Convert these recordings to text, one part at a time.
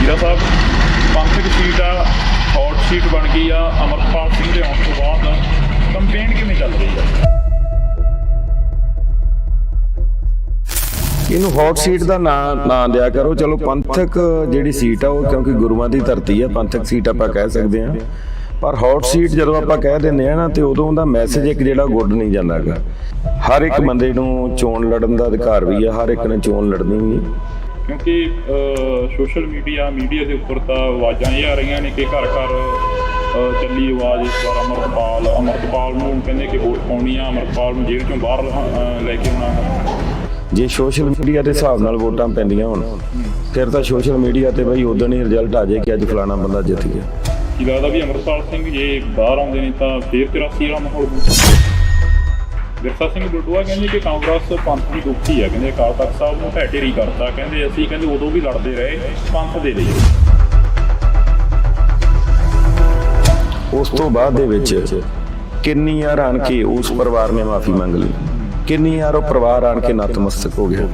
ਜੀਰਾ ਸਾਹਿਬ ਪੰਥਕ ਸੀਟ ਆ, ਹੌਟ ਸੀਟ ਬਣ ਗਈ ਆ ਅਮਰਪਾਲ ਸਿੰਘ ਦੇ ਆਉਣ ਤੋਂ ਬਾਅਦ ਕੰਪੇਨ ਕਿਵੇਂ ਚੱਲ ਰਹੀ ਆ? ਇਹਨੂੰ ਹੌਟ ਸੀਟ ਦਾ ਨਾਂ ਦਿਆ ਕਰੋ। ਚਲੋ ਪੰਥਕ ਜਿਹੜੀ ਸੀਟ ਆ ਉਹ ਕਿਉਂਕਿ ਗੁਰੂਆਂ ਦੀ ਧਰਤੀ ਆ, ਪੰਥਕ ਸੀਟ ਆਪਾਂ ਕਹਿ ਸਕਦੇ ਹਾਂ। ਪਰ ਹੌਟ ਸੀਟ ਜਦੋਂ ਆਪਾਂ ਕਹਿ ਦਿੰਦੇ ਆ ਨਾ ਤੇ ਉਦੋਂ ਦਾ ਮੈਸੇਜ ਇੱਕ ਜਿਹੜਾ ਗੁੱਡ ਨਹੀਂ ਜਾਂਦਾ ਗਾ। ਹਰ ਇੱਕ ਬੰਦੇ ਨੂੰ ਚੋਣ ਲੜਨ ਦਾ ਅਧਿਕਾਰ ਵੀ ਆ, ਹਰ ਇੱਕ ਨੇ ਚੋਣ ਲੜਨੀ ਵੀ। ਕਿਉਂਕਿ ਸੋਸ਼ਲ ਮੀਡੀਆ ਦੇ ਉੱਪਰ ਤਾਂ ਆਵਾਜ਼ਾਂ ਇਹ ਆ ਰਹੀਆਂ ਨੇ ਕਿ ਘਰ ਘਰ ਚੱਲੀ ਆਵਾਜ਼ ਇਸ ਵਾਰ ਅਮਰਪਾਲ ਨੂੰ ਕਹਿੰਦੇ ਕਿ ਵੋਟ ਪਾਉਣੀ ਆ, ਅਮਰਪਾਲ ਨੂੰ ਜੇਲ੍ਹ ਚੋਂ ਬਾਹਰ ਲੈ ਕੇ ਆਉਣਾ। ਜੇ ਸੋਸ਼ਲ ਮੀਡੀਆ ਦੇ ਹਿਸਾਬ ਨਾਲ ਵੋਟਾਂ ਪੈਂਦੀਆਂ ਹੋਣ ਫਿਰ ਤਾਂ ਸੋਸ਼ਲ ਮੀਡੀਆ ਤੇ ਬਈ ਉਦੋਂ ਹੀ ਰਿਜ਼ਲਟ ਆ ਜਾਏ ਕਿ ਅੱਜ ਫਲਾਣਾ ਬੰਦਾ ਜਿੱਤ ਗਿਆ। ਕੀ ਲੱਗਦਾ ਵੀ ਅਮਰਪਾਲ ਸਿੰਘ ਜੇ ਬਾਹਰ ਆਉਂਦੇ ਨੇ ਤਾਂ ਫਿਰ 83 ਵਾਲਾ ਮਾਹੌਲ? ਵਿਰਸਾ ਸਿੰਘ ਬਲਟੋਆ ਕਹਿੰਦੇ ਕਿ ਕਾਂਗਰਸ ਪੰਥ ਦੀ ਦੁਖੀ ਆ, ਕਹਿੰਦੇ ਅਕਾਲ ਤਖਤ ਸਾਹਿਬ ਨੂੰ ਢਹਿ ਢੇਰੀ ਕਰਤਾ, ਕਹਿੰਦੇ ਅਸੀਂ ਕਹਿੰਦੇ ਉਦੋਂ ਵੀ ਲੜਦੇ ਰਹੇ ਪੰਥ ਦੇ ਲਈ। ਉਸ ਤੋਂ ਬਾਅਦ ਦੇ ਵਿੱਚ ਕਿੰਨੀ ਵਾਰ ਆਣ ਕੇ ਉਸ ਪਰਿਵਾਰ ਨੇ ਮਾਫੀ ਮੰਗ ਲਈ, ਕਿੰਨੀ ਵਾਰ ਉਹ ਪਰਿਵਾਰ ਆਣ ਕੇ ਨਤਮਸਤਕ ਹੋ ਗਿਆ।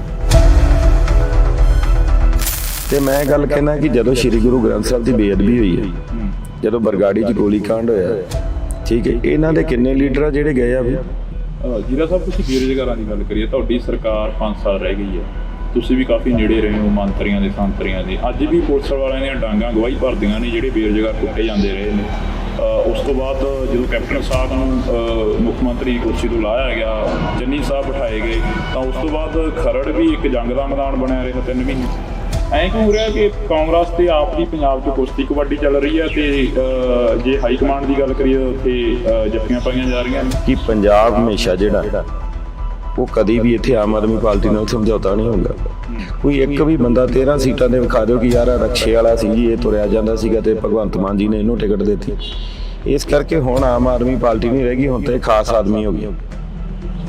ਤੇ ਮੈਂ ਗੱਲ ਕਹਿਣਾ ਕਿ ਜਦੋਂ ਸ੍ਰੀ ਗੁਰੂ ਗ੍ਰੰਥ ਸਾਹਿਬ ਦੀ ਬੇਅਦਬੀ ਹੋਈ ਹੈ, ਜਦੋਂ ਬਰਗਾੜੀ 'ਚ ਗੋਲੀ ਕਾਂਡ ਹੋਇਆ, ਠੀਕ ਹੈ, ਇਹਨਾਂ ਦੇ ਕਿੰਨੇ ਲੀਡਰ ਆ ਜਿਹੜੇ ਗਏ ਆ ਵੀ? ਜੀਰਾ ਸਾਹਿਬ ਤੁਸੀਂ ਬੇਰੁਜ਼ਗਾਰਾਂ ਦੀ ਗੱਲ ਕਰੀਏ, ਤੁਹਾਡੀ ਸਰਕਾਰ 5 ਸਾਲ ਰਹਿ ਗਈ ਹੈ, ਤੁਸੀਂ ਵੀ ਕਾਫੀ ਨੇੜੇ ਰਹੇ ਹੋ ਮੰਤਰੀਆਂ ਦੇ ਸੰਤਰੀਆਂ ਦੇ। ਅੱਜ ਵੀ ਪੁਲਿਸ ਵਾਲਿਆਂ ਦੀਆਂ ਡਾਂਗਾਂ ਗਵਾਹੀ ਭਰਦੀਆਂ ਨੇ ਜਿਹੜੇ ਬੇਰੁਜ਼ਗਾਰ ਕੁੱਟੇ ਜਾਂਦੇ ਰਹੇ ਨੇ। ਉਸ ਤੋਂ ਬਾਅਦ ਜਦੋਂ ਕੈਪਟਨ ਸਾਹਿਬ ਨੂੰ ਮੁੱਖ ਮੰਤਰੀ ਕੁਰਸੀ ਤੋਂ ਲਾਇਆ ਗਿਆ, ਚੰਨੀ ਸਾਹਿਬ ਬਿਠਾਏ ਗਏ, ਤਾਂ ਉਸ ਤੋਂ ਬਾਅਦ ਖਰੜ ਵੀ ਇੱਕ ਜੰਗ ਦਾ ਮੈਦਾਨ ਬਣਿਆ ਰਿਹਾ 3 ਮਹੀਨੇ। ਐਂ ਕਿਉਂ ਹੋ ਰਿਹਾ ਕਿ ਕਾਂਗਰਸ ਤੇ ਆਪ ਦੀ ਪੰਜਾਬ 'ਚ ਕੁਸ਼ਤੀ ਕਬੱਡੀ ਚੱਲ ਰਹੀ ਹੈ ਤੇ ਜੇ ਹਾਈ ਕਮਾਂਡ ਦੀ ਗੱਲ ਕਰੀਏ ਉੱਥੇ ਜੱਫੀਆਂ ਪਾਈਆਂ ਜਾ ਰਹੀਆਂ ਨੇ ਕਿ ਪੰਜਾਬ ਹਮੇਸ਼ਾ ਜਿਹੜਾ ਉਹ ਕਦੀ ਵੀ ਇੱਥੇ ਆਮ ਆਦਮੀ ਪਾਰਟੀ ਨਾਲ ਸਮਝੌਤਾ ਨਹੀਂ ਹੁੰਦਾ। ਕੋਈ ਇੱਕ ਵੀ ਬੰਦਾ 13 ਸੀਟਾਂ ਦੇ ਵਿਖਾ ਦਿਓ ਕਿ ਯਾਰ ਰਕਸ਼ੇ ਵਾਲਾ ਸੀ ਜੀ, ਇਹ ਤੁਰਿਆ ਜਾਂਦਾ ਸੀਗਾ ਤੇ ਭਗਵੰਤ ਮਾਨ ਜੀ ਨੇ ਇਹਨੂੰ ਟਿਕਟ ਦਿੱਤੀ। ਇਸ ਕਰਕੇ ਹੁਣ ਆਮ ਆਦਮੀ ਪਾਰਟੀ ਨਹੀਂ ਰਹਿ ਗਈ, ਹੁਣ ਤਾਂ ਇਹ ਖਾਸ ਆਦਮੀ ਹੋ ਗਈ।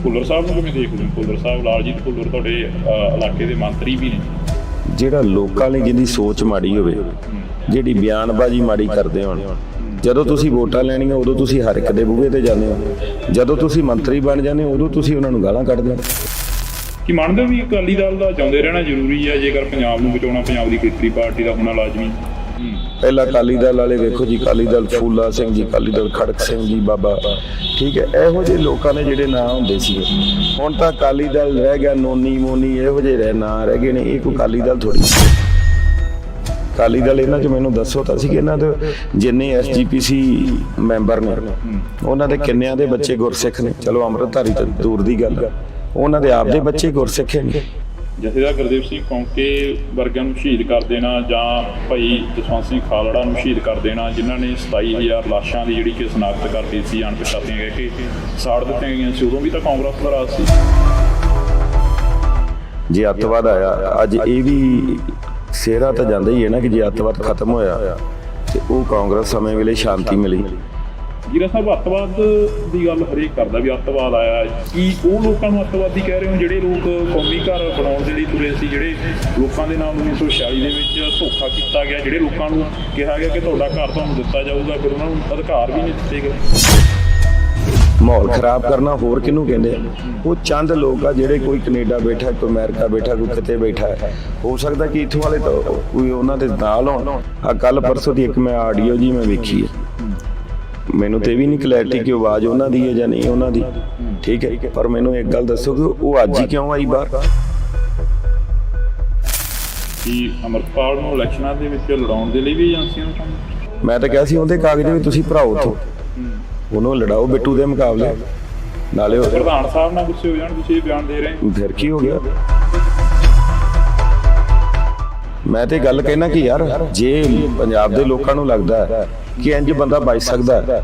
ਭੁੱਲਰ ਸਾਹਿਬ ਨੂੰ ਕਿਵੇਂ ਦੇਖਦੇ ਹੋ? ਭੁੱਲਰ ਸਾਹਿਬ, ਲਾਲਜੀਤ ਭੁੱਲਰ ਤੁਹਾਡੇ ਇਲਾਕੇ ਦੇ ਮੰਤਰੀ ਵੀ ਨੇ। ਜਿਹੜਾ ਲੋਕਾਂ ਲਈ ਜਿਹਦੀ ਸੋਚ ਮਾੜੀ ਹੋਵੇ, ਜਿਹੜੀ ਬਿਆਨਬਾਜ਼ੀ ਮਾੜੀ ਕਰਦੇ ਹੋਣ, ਜਦੋਂ ਤੁਸੀਂ ਵੋਟਾਂ ਲੈਣੀਆਂ ਉਦੋਂ ਤੁਸੀਂ ਹਰ ਇੱਕ ਦੇ ਬੂਹੇ ਤੇ ਜਾਂਦੇ ਹੋ, ਜਦੋਂ ਤੁਸੀਂ ਮੰਤਰੀ ਬਣ ਜਾਂਦੇ ਹੋ ਉਦੋਂ ਤੁਸੀਂ ਉਹਨਾਂ ਨੂੰ ਗਾਲਾਂ ਕੱਢਦੇ ਹੋ। ਕੀ ਮੰਨਦੇ ਹੋ ਵੀ ਅਕਾਲੀ ਦਲ ਦਾ ਚਾਹੁੰਦੇ ਰਹਿਣਾ ਜ਼ਰੂਰੀ ਹੈ ਜੇਕਰ ਪੰਜਾਬ ਨੂੰ ਬਚਾਉਣਾ, ਪੰਜਾਬ ਦੀ ਖੇਤਰੀ ਪਾਰਟੀ ਦਾ ਹੋਣਾ ਲਾਜ਼ਮੀ? ਪਹਿਲਾਂ ਅਕਾਲੀ ਦਲ ਵਾਲੇ ਵੇਖੋ ਜੀ, ਅਕਾਲੀ ਦਲ ਫੂਲਾ ਸਿੰਘ ਜੀ, ਅਕਾਲੀ ਦਲ ਖੜਕ ਸਿੰਘ ਜੀ, ਬਾਬਾ, ਠੀਕ ਹੈ, ਇਹੋ ਜਿਹੇ ਲੋਕਾਂ ਦੇ ਜਿਹੜੇ ਨਾਂ ਹੁੰਦੇ ਸੀ। ਹੁਣ ਤਾਂ ਅਕਾਲੀ ਦਲ ਰਹਿ ਗਿਆ ਨੋਨੀ ਮੋਨੀ, ਇਹੋ ਜਿਹੇ ਨਾਂ ਰਹਿ ਗਏ ਨੇ। ਇਹ ਕੋਈ ਅਕਾਲੀ ਦਲ ਥੋੜੀ। ਅਕਾਲੀ ਦਲ ਇਹਨਾਂ 'ਚ ਮੈਨੂੰ ਦੱਸੋ ਤਾਂ ਸੀ ਕਿ ਇਹਨਾਂ ਦੇ ਜਿੰਨੇ SGPC ਮੈਂਬਰ ਨੇ ਉਹਨਾਂ ਦੇ ਕਿੰਨਿਆਂ ਦੇ ਬੱਚੇ ਗੁਰਸਿੱਖ ਨੇ? ਚਲੋ ਅੰਮ੍ਰਿਤਧਾਰੀ ਤਾਂ ਦੂਰ ਦੀ ਗੱਲ, ਉਹਨਾਂ ਦੇ ਆਪ ਦੇ ਬੱਚੇ ਗੁਰਸਿੱਖ ਨੇ। ਜਥੇਦਾਰ ਗੁਰਦੇਵ ਸਿੰਘ ਕੌਂਕੇ ਵਰਗਿਆਂ ਨੂੰ ਸ਼ਹੀਦ ਕਰ ਦੇਣਾ ਜਾਂ ਭਾਈ ਜਸਵੰਤ ਸਿੰਘ ਖਾਲੜਾ ਨੂੰ ਸ਼ਹੀਦ ਕਰ ਦੇਣਾ, ਜਿਨ੍ਹਾਂ ਨੇ 27,000 ਲਾਸ਼ਾਂ ਦੀ ਜਿਹੜੀ ਕਿ ਸ਼ਨਾਖਤ ਕਰਤੀ ਸੀ, ਅਣਪਛਾਤੀਆਂ ਕਹਿ ਕੇ ਸਾੜ ਦਿੱਤੀਆਂ ਗਈਆਂ ਸੀ, ਉਦੋਂ ਵੀ ਤਾਂ ਕਾਂਗਰਸ ਦਾ ਰਾਜ ਸੀ। ਜੇ ਅੱਤਵਾਦ ਆਇਆ, ਅੱਜ ਇਹ ਵੀ ਸਿਹਰਾ ਤਾਂ ਜਾਂਦਾ ਹੀ ਹੈ ਨਾ ਕਿ ਜੇ ਅੱਤਵਾਦ ਖਤਮ ਹੋਇਆ ਤੇ ਉਹ ਕਾਂਗਰਸ ਸਮੇਂ ਵੇਲੇ ਸ਼ਾਂਤੀ ਮਿਲੀ। ਜੀਰਾ ਸਾਹਿਬ, ਅੱਤਵਾਦ ਦੀ ਗੱਲ ਹਰੇਕ ਕਰਦਾ ਵੀ ਅੱਤਵਾਦ ਆਇਆ, ਕੀ ਉਹ ਲੋਕਾਂ ਨੂੰ ਅੱਤਵਾਦੀ ਕਹਿ ਰਹੇ ਹੋ ਜਿਹੜੇ ਲੋਕ ਕੌਮੀ ਘਰ ਬਣਾਉਣ ਦੇ ਲਈ ਤੁਰੇ ਸੀ, ਜਿਹੜੇ ਲੋਕਾਂ ਦੇ ਨਾਲ 1946 ਦੇ ਵਿੱਚ ਧੋਖਾ ਕੀਤਾ ਗਿਆ, ਜਿਹੜੇ ਲੋਕਾਂ ਨੂੰ ਕਿਹਾ ਗਿਆ ਕਿ ਤੁਹਾਡਾ ਘਰ ਤੁਹਾਨੂੰ ਦਿੱਤਾ ਜਾਊਗਾ, ਫਿਰ ਉਹਨਾਂ ਨੂੰ ਅਧਿਕਾਰ ਵੀ ਨਹੀਂ ਦਿੱਤੇ ਗਏ? ਮਾਹੌਲ ਖਰਾਬ ਕਰਨਾ ਹੋਰ ਕਿਹਨੂੰ ਕਹਿੰਦੇ? ਉਹ ਚੰਦ ਲੋਕ ਆ ਜਿਹੜੇ, ਕੋਈ ਕੈਨੇਡਾ ਬੈਠਾ, ਕੋਈ ਅਮਰੀਕਾ ਬੈਠਾ, ਕੋਈ ਕਿਤੇ ਬੈਠਾ ਹੈ। ਹੋ ਸਕਦਾ ਕਿ ਇੱਥੋਂ ਵਾਲੇ ਤਾਂ ਕੋਈ ਉਹਨਾਂ ਦੇ ਨਾਲ ਹੋਣ। ਆ ਕੱਲ ਪਰਸੋਂ ਦੀ ਇੱਕ ਮੈਂ ਆਡੀਓ ਜੀ ਮੈਂ ਵੇਖੀ ਹੈ, ਮੈਨੂੰ ਤੇ ਵੀ ਨਹੀਂ ਕਲੈਰਿਟੀ ਕਿ ਆਵਾਜ਼ ਉਹਨਾਂ ਦੀ ਹੈ ਜਾਂ ਨਹੀਂ ਉਹਨਾਂ ਦੀ, ਠੀਕ ਹੈ, ਪਰ ਮੈਨੂੰ ਇੱਕ ਗੱਲ ਦੱਸੋ ਕਿ ਉਹ ਅੱਜ ਹੀ ਕਿਉਂ ਆਈ ਬਾਹਰ? ਕੀ ਅਮਰਪਾਲ ਨੂੰ ਇਲੈਕਸ਼ਨਾਂ ਦੇ ਵਿੱਚ ਲੜਾਉਣ ਦੇ ਲਈ ਵੀ ਏਜੰਸੀਆਂ ਨੂੰ? ਮੈਂ ਤਾਂ ਕਿਹਾ ਸੀ ਉਹਦੇ ਕਾਗਜ਼ ਵੀ ਤੁਸੀਂ ਭਰਾਓ ਉੱਥੋਂ, ਉਹਨੂੰ ਲੜਾਓ ਬਿੱਟੂ ਦੇ ਮੁਕਾਬਲੇ। ਨਾਲੇ ਉਹ ਪ੍ਰਧਾਨ ਸਾਹਿਬ ਨਾਲ ਗੁੱਸੇ ਹੋ ਜਾਣ, ਤੁਸੀਂ ਇਹ ਬਿਆਨ ਦੇ ਰਹੇ, ਫਿਰ ਕੀ ਹੋ ਗਿਆ? ਮੈਂ ਤੇ ਗੱਲ ਕਹਿਣਾ ਕਿ ਯਾਰ ਜੇ ਪੰਜਾਬ ਦੇ ਲੋਕਾਂ ਨੂੰ ਲੱਗਦਾ ਹੈ ਕਿ ਇੰਜ ਬੰਦਾ ਬਚ ਸਕਦਾ ਹੈ,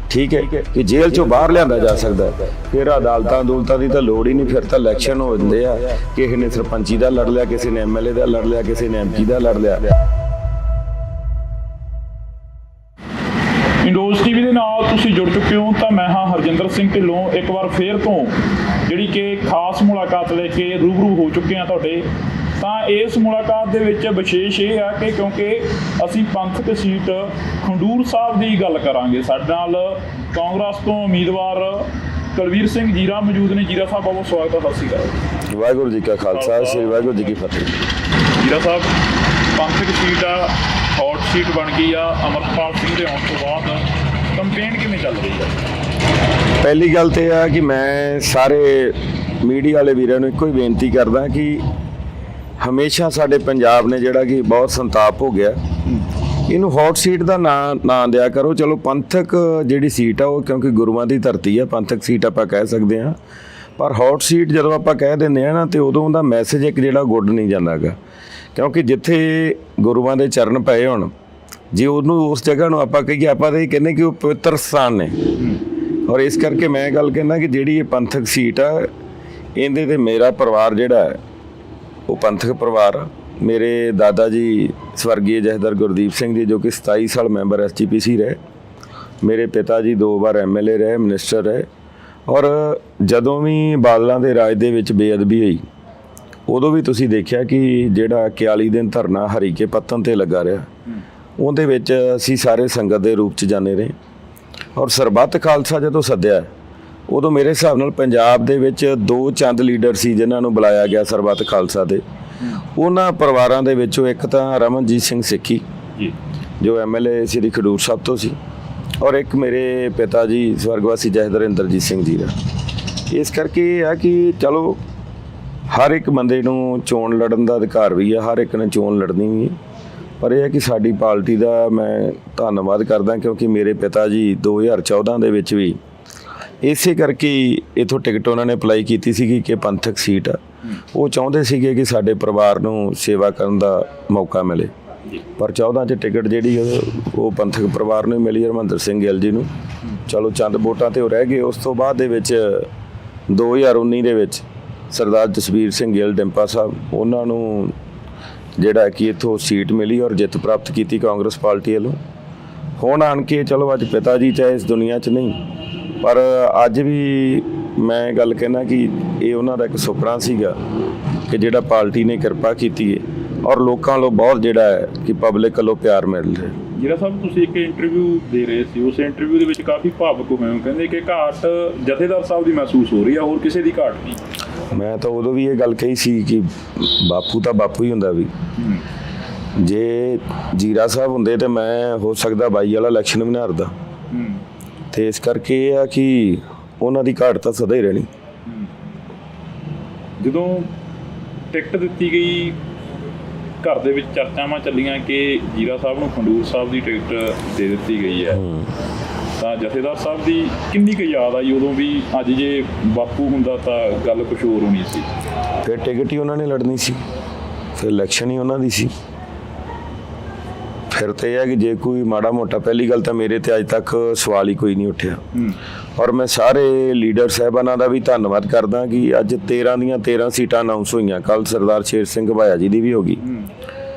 ਠੀਕ ਹੈ, ਕਿ ਜੇਲ੍ਹ ਚੋਂ ਬਾਹਰ ਲਿਆਂਦਾ ਜਾ ਸਕਦਾ ਹੈ, ਫਿਰ ਅਦਾਲਤਾਂ ਦੀ ਤਾਂ ਲੋੜ ਹੀ ਨਹੀਂ। ਫਿਰ ਤਾਂ ਇਲੈਕਸ਼ਨ ਹੋ ਜਾਂਦੇ ਆ, ਕਿਸੇ ਨੇ ਸਰਪੰਚੀ ਦਾ ਲੜ ਲਿਆ, ਕਿਸੇ ਨੇ MLA ਦਾ ਲੜ ਲਿਆ, ਕਿਸੇ ਨੇ MP ਦਾ ਲੜ ਲਿਆ। ਇੰਡੋਜ਼ TV ਦੇ ਨਾਲ ਤੁਸੀਂ ਜੁੜ ਚੁੱਕੇ ਹੋ ਤਾਂ ਮੈਂ ਹਾਂ ਹਰਜਿੰਦਰ ਸਿੰਘ ਢਿੱਲੋਂ। ਇੱਕ ਵਾਰ ਫੇਰ ਤੋਂ ਜਿਹੜੀ ਕਿ ਖਾਸ ਮੁਲਾਕਾਤ ਲੈ ਕੇ ਰੂਬਰੂ ਹੋ ਚੁੱਕੇ ਹਾਂ ਤੁਹਾਡੇ। ਤਾਂ ਇਸ ਮੁਲਾਕਾਤ ਦੇ ਵਿੱਚ ਵਿਸ਼ੇਸ਼ ਇਹ ਹੈ ਕਿ ਕਿਉਂਕਿ ਅਸੀਂ ਪੰਥਕ ਸੀਟ ਖੰਡੂਰ ਸਾਹਿਬ ਦੀ ਗੱਲ ਕਰਾਂਗੇ। ਸਾਡੇ ਨਾਲ ਕਾਂਗਰਸ ਤੋਂ ਉਮੀਦਵਾਰ ਕੁਲਵੀਰ ਸਿੰਘ ਜੀਰਾ ਮੌਜੂਦ ਨੇ। ਜੀਰਾ ਸਾਹਿਬ ਬਹੁਤ ਸਵਾਗਤ ਹੈ, ਸਤਿ ਸ਼੍ਰੀ ਅਕਾਲ। ਵਾਹਿਗੁਰੂ ਜੀ ਕਾ ਖਾਲਸਾ, ਸ੍ਰੀ ਵਾਹਿਗੁਰੂ ਜੀ ਕੀ ਫਤਿਹ। ਜੀਰਾ ਸਾਹਿਬ, ਪੰਥਕ ਸੀਟ ਆ, ਹੌਟ ਸੀਟ ਬਣ ਗਈ ਆ ਅਮਰਪਾਲ ਸਿੰਘ ਦੇ ਆਉਣ ਤੋਂ ਬਾਅਦ, ਕੰਪੇਨ ਕਿਵੇਂ ਚੱਲ ਰਹੀ ਆ? ਪਹਿਲੀ ਗੱਲ ਤੇ ਆ ਕਿ ਮੈਂ ਸਾਰੇ ਮੀਡੀਆ ਵਾਲੇ ਵੀਰਾਂ ਨੂੰ ਇੱਕੋ ਹੀ ਬੇਨਤੀ ਕਰਦਾ ਕਿ ਹਮੇਸ਼ਾ ਸਾਡੇ ਪੰਜਾਬ ਨੇ ਜਿਹੜਾ ਕਿ ਬਹੁਤ ਸੰਤਾਪ ਹੋ ਗਿਆ, ਇਹਨੂੰ ਹੌਟ ਸੀਟ ਦਾ ਨਾਂ ਦਿਆ ਕਰੋ। ਚਲੋ ਪੰਥਕ ਜਿਹੜੀ ਸੀਟ ਆ ਉਹ ਕਿਉਂਕਿ ਗੁਰੂਆਂ ਦੀ ਧਰਤੀ ਆ, ਪੰਥਕ ਸੀਟ ਆਪਾਂ ਕਹਿ ਸਕਦੇ ਹਾਂ, ਪਰ ਹੌਟ ਸੀਟ ਜਦੋਂ ਆਪਾਂ ਕਹਿ ਦਿੰਦੇ ਆ ਨਾ ਤੇ ਉਦੋਂ ਦਾ ਮੈਸੇਜ ਇੱਕ ਜਿਹੜਾ ਗੁੱਡ ਨਹੀਂ ਜਾਂਦਾ ਗਾ, ਕਿਉਂਕਿ ਜਿੱਥੇ ਗੁਰੂਆਂ ਦੇ ਚਰਨ ਪਏ ਹੋਣ, ਜੇ ਉਹਨੂੰ ਉਸ ਜਗ੍ਹਾ ਨੂੰ ਆਪਾਂ ਕਹੀਏ, ਆਪਾਂ ਤਾਂ ਇਹ ਕਹਿੰਦੇ ਕਿ ਉਹ ਪਵਿੱਤਰ ਸਥਾਨ ਨੇ। ਔਰ ਇਸ ਕਰਕੇ ਮੈਂ ਗੱਲ ਕਹਿੰਦਾ ਕਿ ਜਿਹੜੀ ਇਹ ਪੰਥਕ ਸੀਟ ਆ, ਇਹਦੇ ਤੇ ਮੇਰਾ ਪਰਿਵਾਰ ਜਿਹੜਾ ਹੈ ਉਹ ਪੰਥਕ ਪਰਿਵਾਰ ਆ। ਮੇਰੇ ਦਾਦਾ ਜੀ ਸਵਰਗੀ ਜਥੇਦਾਰ ਗੁਰਦੀਪ ਸਿੰਘ ਜੀ, ਜੋ ਕਿ 27 ਸਾਲ ਮੈਂਬਰ SGPC ਰਹੇ, ਮੇਰੇ ਪਿਤਾ ਜੀ 2 ਵਾਰ MLA ਰਹੇ, ਮਿਨਿਸਟਰ ਰਹੇ। ਔਰ ਜਦੋਂ ਵੀ ਬਾਦਲਾਂ ਦੇ ਰਾਜ ਦੇ ਵਿੱਚ ਬੇਅਦਬੀ ਹੋਈ, ਉਦੋਂ ਵੀ ਤੁਸੀਂ ਦੇਖਿਆ ਕਿ ਜਿਹੜਾ 41 ਦਿਨ ਧਰਨਾ ਹਰੀਕੇ ਪੱਤਨ ਤੇ ਲੱਗਾ ਰਿਹਾ, ਉਹਦੇ ਵਿੱਚ ਅਸੀਂ ਸਾਰੇ ਸੰਗਤ ਦੇ ਰੂਪ 'ਚ ਜਾਂਦੇ ਰਹੇ। ਔਰ ਸਰਬੱਤ ਖਾਲਸਾ ਜਦੋਂ ਸੱਦਿਆ, ਉਦੋਂ ਮੇਰੇ ਹਿਸਾਬ ਨਾਲ ਪੰਜਾਬ ਦੇ ਵਿੱਚ 2 ਚੰਦ ਲੀਡਰ ਸੀ ਜਿਨ੍ਹਾਂ ਨੂੰ ਬੁਲਾਇਆ ਗਿਆ ਸਰਬੱਤ ਖਾਲਸਾ ਦੇ। ਉਹਨਾਂ ਪਰਿਵਾਰਾਂ ਦੇ ਵਿੱਚੋਂ ਇੱਕ ਤਾਂ ਰਮਨਜੀਤ ਸਿੰਘ ਸਿੱਖੀ ਜੋ MLA ਸ੍ਰੀ ਖਡੂਰ ਸਾਹਿਬ ਤੋਂ ਸੀ, ਔਰ ਇੱਕ ਮੇਰੇ ਪਿਤਾ ਜੀ ਸਵਰਗਵਾਸੀ ਜਥੇਦਾਰ ਇੰਦਰਜੀਤ ਸਿੰਘ ਜੀ ਦਾ। ਇਸ ਕਰਕੇ ਇਹ ਆ ਕਿ ਚਲੋ ਹਰ ਇੱਕ ਬੰਦੇ ਨੂੰ ਚੋਣ ਲੜਨ ਦਾ ਅਧਿਕਾਰ ਵੀ ਆ, ਹਰ ਇੱਕ ਨੇ ਚੋਣ ਲੜਨੀ ਵੀ ਹੈ, ਪਰ ਇਹ ਹੈ ਕਿ ਸਾਡੀ ਪਾਰਟੀ ਦਾ ਮੈਂ ਧੰਨਵਾਦ ਕਰਦਾ ਕਿਉਂਕਿ ਮੇਰੇ ਪਿਤਾ ਜੀ 2014 ਦੇ ਵਿੱਚ ਵੀ ਇਸੇ ਕਰਕੇ ਇਥੋਂ ਟਿਕਟ ਉਹਨਾਂ ਨੇ ਅਪਲਾਈ ਕੀਤੀ ਸੀਗੀ ਕਿ ਪੰਥਕ ਸੀਟ ਆ। ਉਹ ਚਾਹੁੰਦੇ ਸੀਗੇ ਕਿ ਸਾਡੇ ਪਰਿਵਾਰ ਨੂੰ ਸੇਵਾ ਕਰਨ ਦਾ ਮੌਕਾ ਮਿਲੇ, ਪਰ 14 'ਚ ਟਿਕਟ ਜਿਹੜੀ ਉਹ ਪੰਥਕ ਪਰਿਵਾਰ ਨੂੰ ਮਿਲੀ, ਹਰਮੰਦਰ ਸਿੰਘ ਗਿੱਲ ਜੀ ਨੂੰ। ਚਲੋ ਚੰਦ ਵੋਟਾਂ 'ਤੇ ਉਹ ਰਹਿ ਗਏ। ਉਸ ਤੋਂ ਬਾਅਦ ਦੇ ਵਿੱਚ 2019 ਦੇ ਵਿੱਚ ਸਰਦਾਰ ਜਸਬੀਰ ਸਿੰਘ ਗਿੱਲ ਡਿੰਪਾ ਸਾਹਿਬ, ਉਹਨਾਂ ਨੂੰ ਜਿਹੜਾ ਕਿ ਇੱਥੋਂ ਸੀਟ ਮਿਲੀ ਔਰ ਜਿੱਤ ਪ੍ਰਾਪਤ ਕੀਤੀ ਕਾਂਗਰਸ ਪਾਰਟੀ ਵੱਲੋਂ। ਹੁਣ ਆਣ ਕੇ ਚਲੋ ਅੱਜ ਪਿਤਾ ਜੀ ਚਾਹੇ ਇਸ ਦੁਨੀਆ 'ਚ ਨਹੀਂ, ਪਰ ਅੱਜ ਵੀ ਮੈਂ ਗੱਲ ਕਹਿਣਾ ਕਿ ਇਹ ਉਹਨਾਂ ਦਾ ਇੱਕ ਸੁਪਨਾ ਸੀਗਾ ਕਿ ਜਿਹੜਾ ਪਾਰਟੀ ਨੇ ਕਿਰਪਾ ਕੀਤੀ ਹੈ ਔਰ ਲੋਕਾਂ ਵੱਲੋਂ ਬਹੁਤ ਜਿਹੜਾ ਹੈ ਕਿ ਪਬਲਿਕ ਵੱਲੋਂ ਪਿਆਰ ਮਿਲ ਰਿਹਾ। ਜੀਰਾ ਸਾਹਿਬ, ਤੁਸੀਂ ਇੱਕ ਇੰਟਰਵਿਊ ਦੇ ਰਹੇ ਸੀ, ਉਸ ਇੰਟਰਵਿਊ ਦੇ ਵਿੱਚ ਕਾਫੀ ਭਾਵੁਕ ਹੋਏ ਹੋ, ਕਹਿੰਦੇ ਕਿ ਘਾਟ ਜਥੇਦਾਰ ਸਾਹਿਬ ਦੀ ਮਹਿਸੂਸ ਹੋ ਰਹੀ ਆ, ਹੋਰ ਕਿਸੇ ਦੀ ਘਾਟ ਨਹੀਂ। ਮੈਂ ਤਾਂ ਉਦੋਂ ਵੀ ਇਹ ਗੱਲ ਕਹੀ ਸੀ ਕਿ ਬਾਪੂ ਤਾਂ ਬਾਪੂ ਹੀ ਹੁੰਦਾ ਵੀ। ਜੇ ਜੀਰਾ ਸਾਹਿਬ ਹੁੰਦੇ ਤਾਂ ਮੈਂ ਹੋ ਸਕਦਾ 22 ਵਾਲਾ ਇਲੈਕਸ਼ਨ ਵੀ ਨਾ ਹਾਰਦਾ, ਤੇ ਇਸ ਕਰਕੇ ਇਹ ਆ ਕਿ ਉਹਨਾਂ ਦੀ ਘਾਟ ਤਾਂ ਸਦਾ ਹੀ ਰਹਿਣੀ। ਜਦੋਂ ਟਿਕਟ ਦਿੱਤੀ ਗਈ, ਘਰ ਦੇ ਵਿੱਚ ਚਰਚਾਵਾਂ ਚੱਲੀਆਂ ਕਿ ਜੀਰਾ ਸਾਹਿਬ ਨੂੰ ਖਡੂਰ ਸਾਹਿਬ ਦੀ ਟਿਕਟ ਦੇ ਦਿੱਤੀ ਗਈ ਹੈ, ਤਾਂ ਜਥੇਦਾਰ ਸਾਹਿਬ ਦੀ ਕਿੰਨੀ ਕੁ ਯਾਦ ਆਈ ਉਦੋਂ ਵੀ? ਅੱਜ ਜੇ ਬਾਪੂ ਹੁੰਦਾ ਤਾਂ ਗੱਲ ਕੁਛ ਹੋਰ ਹੋਣੀ ਸੀ। ਫਿਰ ਟਿਕਟ ਹੀ ਉਹਨਾਂ ਨੇ ਲੜਨੀ ਸੀ, ਫਿਰ ਇਲੈਕਸ਼ਨ ਹੀ ਉਹਨਾਂ ਦੀ ਸੀ। ਫਿਰ ਤੇ ਇਹ ਹੈ ਕਿ ਜੇ ਕੋਈ ਮਾੜਾ ਮੋਟਾ, ਪਹਿਲੀ ਗੱਲ ਤਾਂ ਮੇਰੇ ਤੇ ਅੱਜ ਤੱਕ ਸਵਾਲ ਹੀ ਕੋਈ ਨਹੀਂ ਉੱਠਿਆ। ਔਰ ਮੈਂ ਸਾਰੇ ਲੀਡਰ ਸਾਹਿਬਾਨਾਂ ਦਾ ਵੀ ਧੰਨਵਾਦ ਕਰਦਾ ਕਿ ਅੱਜ 13 ਦੀਆਂ 13 ਸੀਟਾਂ ਅਨਾਉਂਸ ਹੋਈਆਂ। ਕੱਲ ਸਰਦਾਰ ਸ਼ੇਰ ਸਿੰਘ ਭਾਇਆ ਜੀ ਦੀ ਵੀ ਹੋ ਗਈ।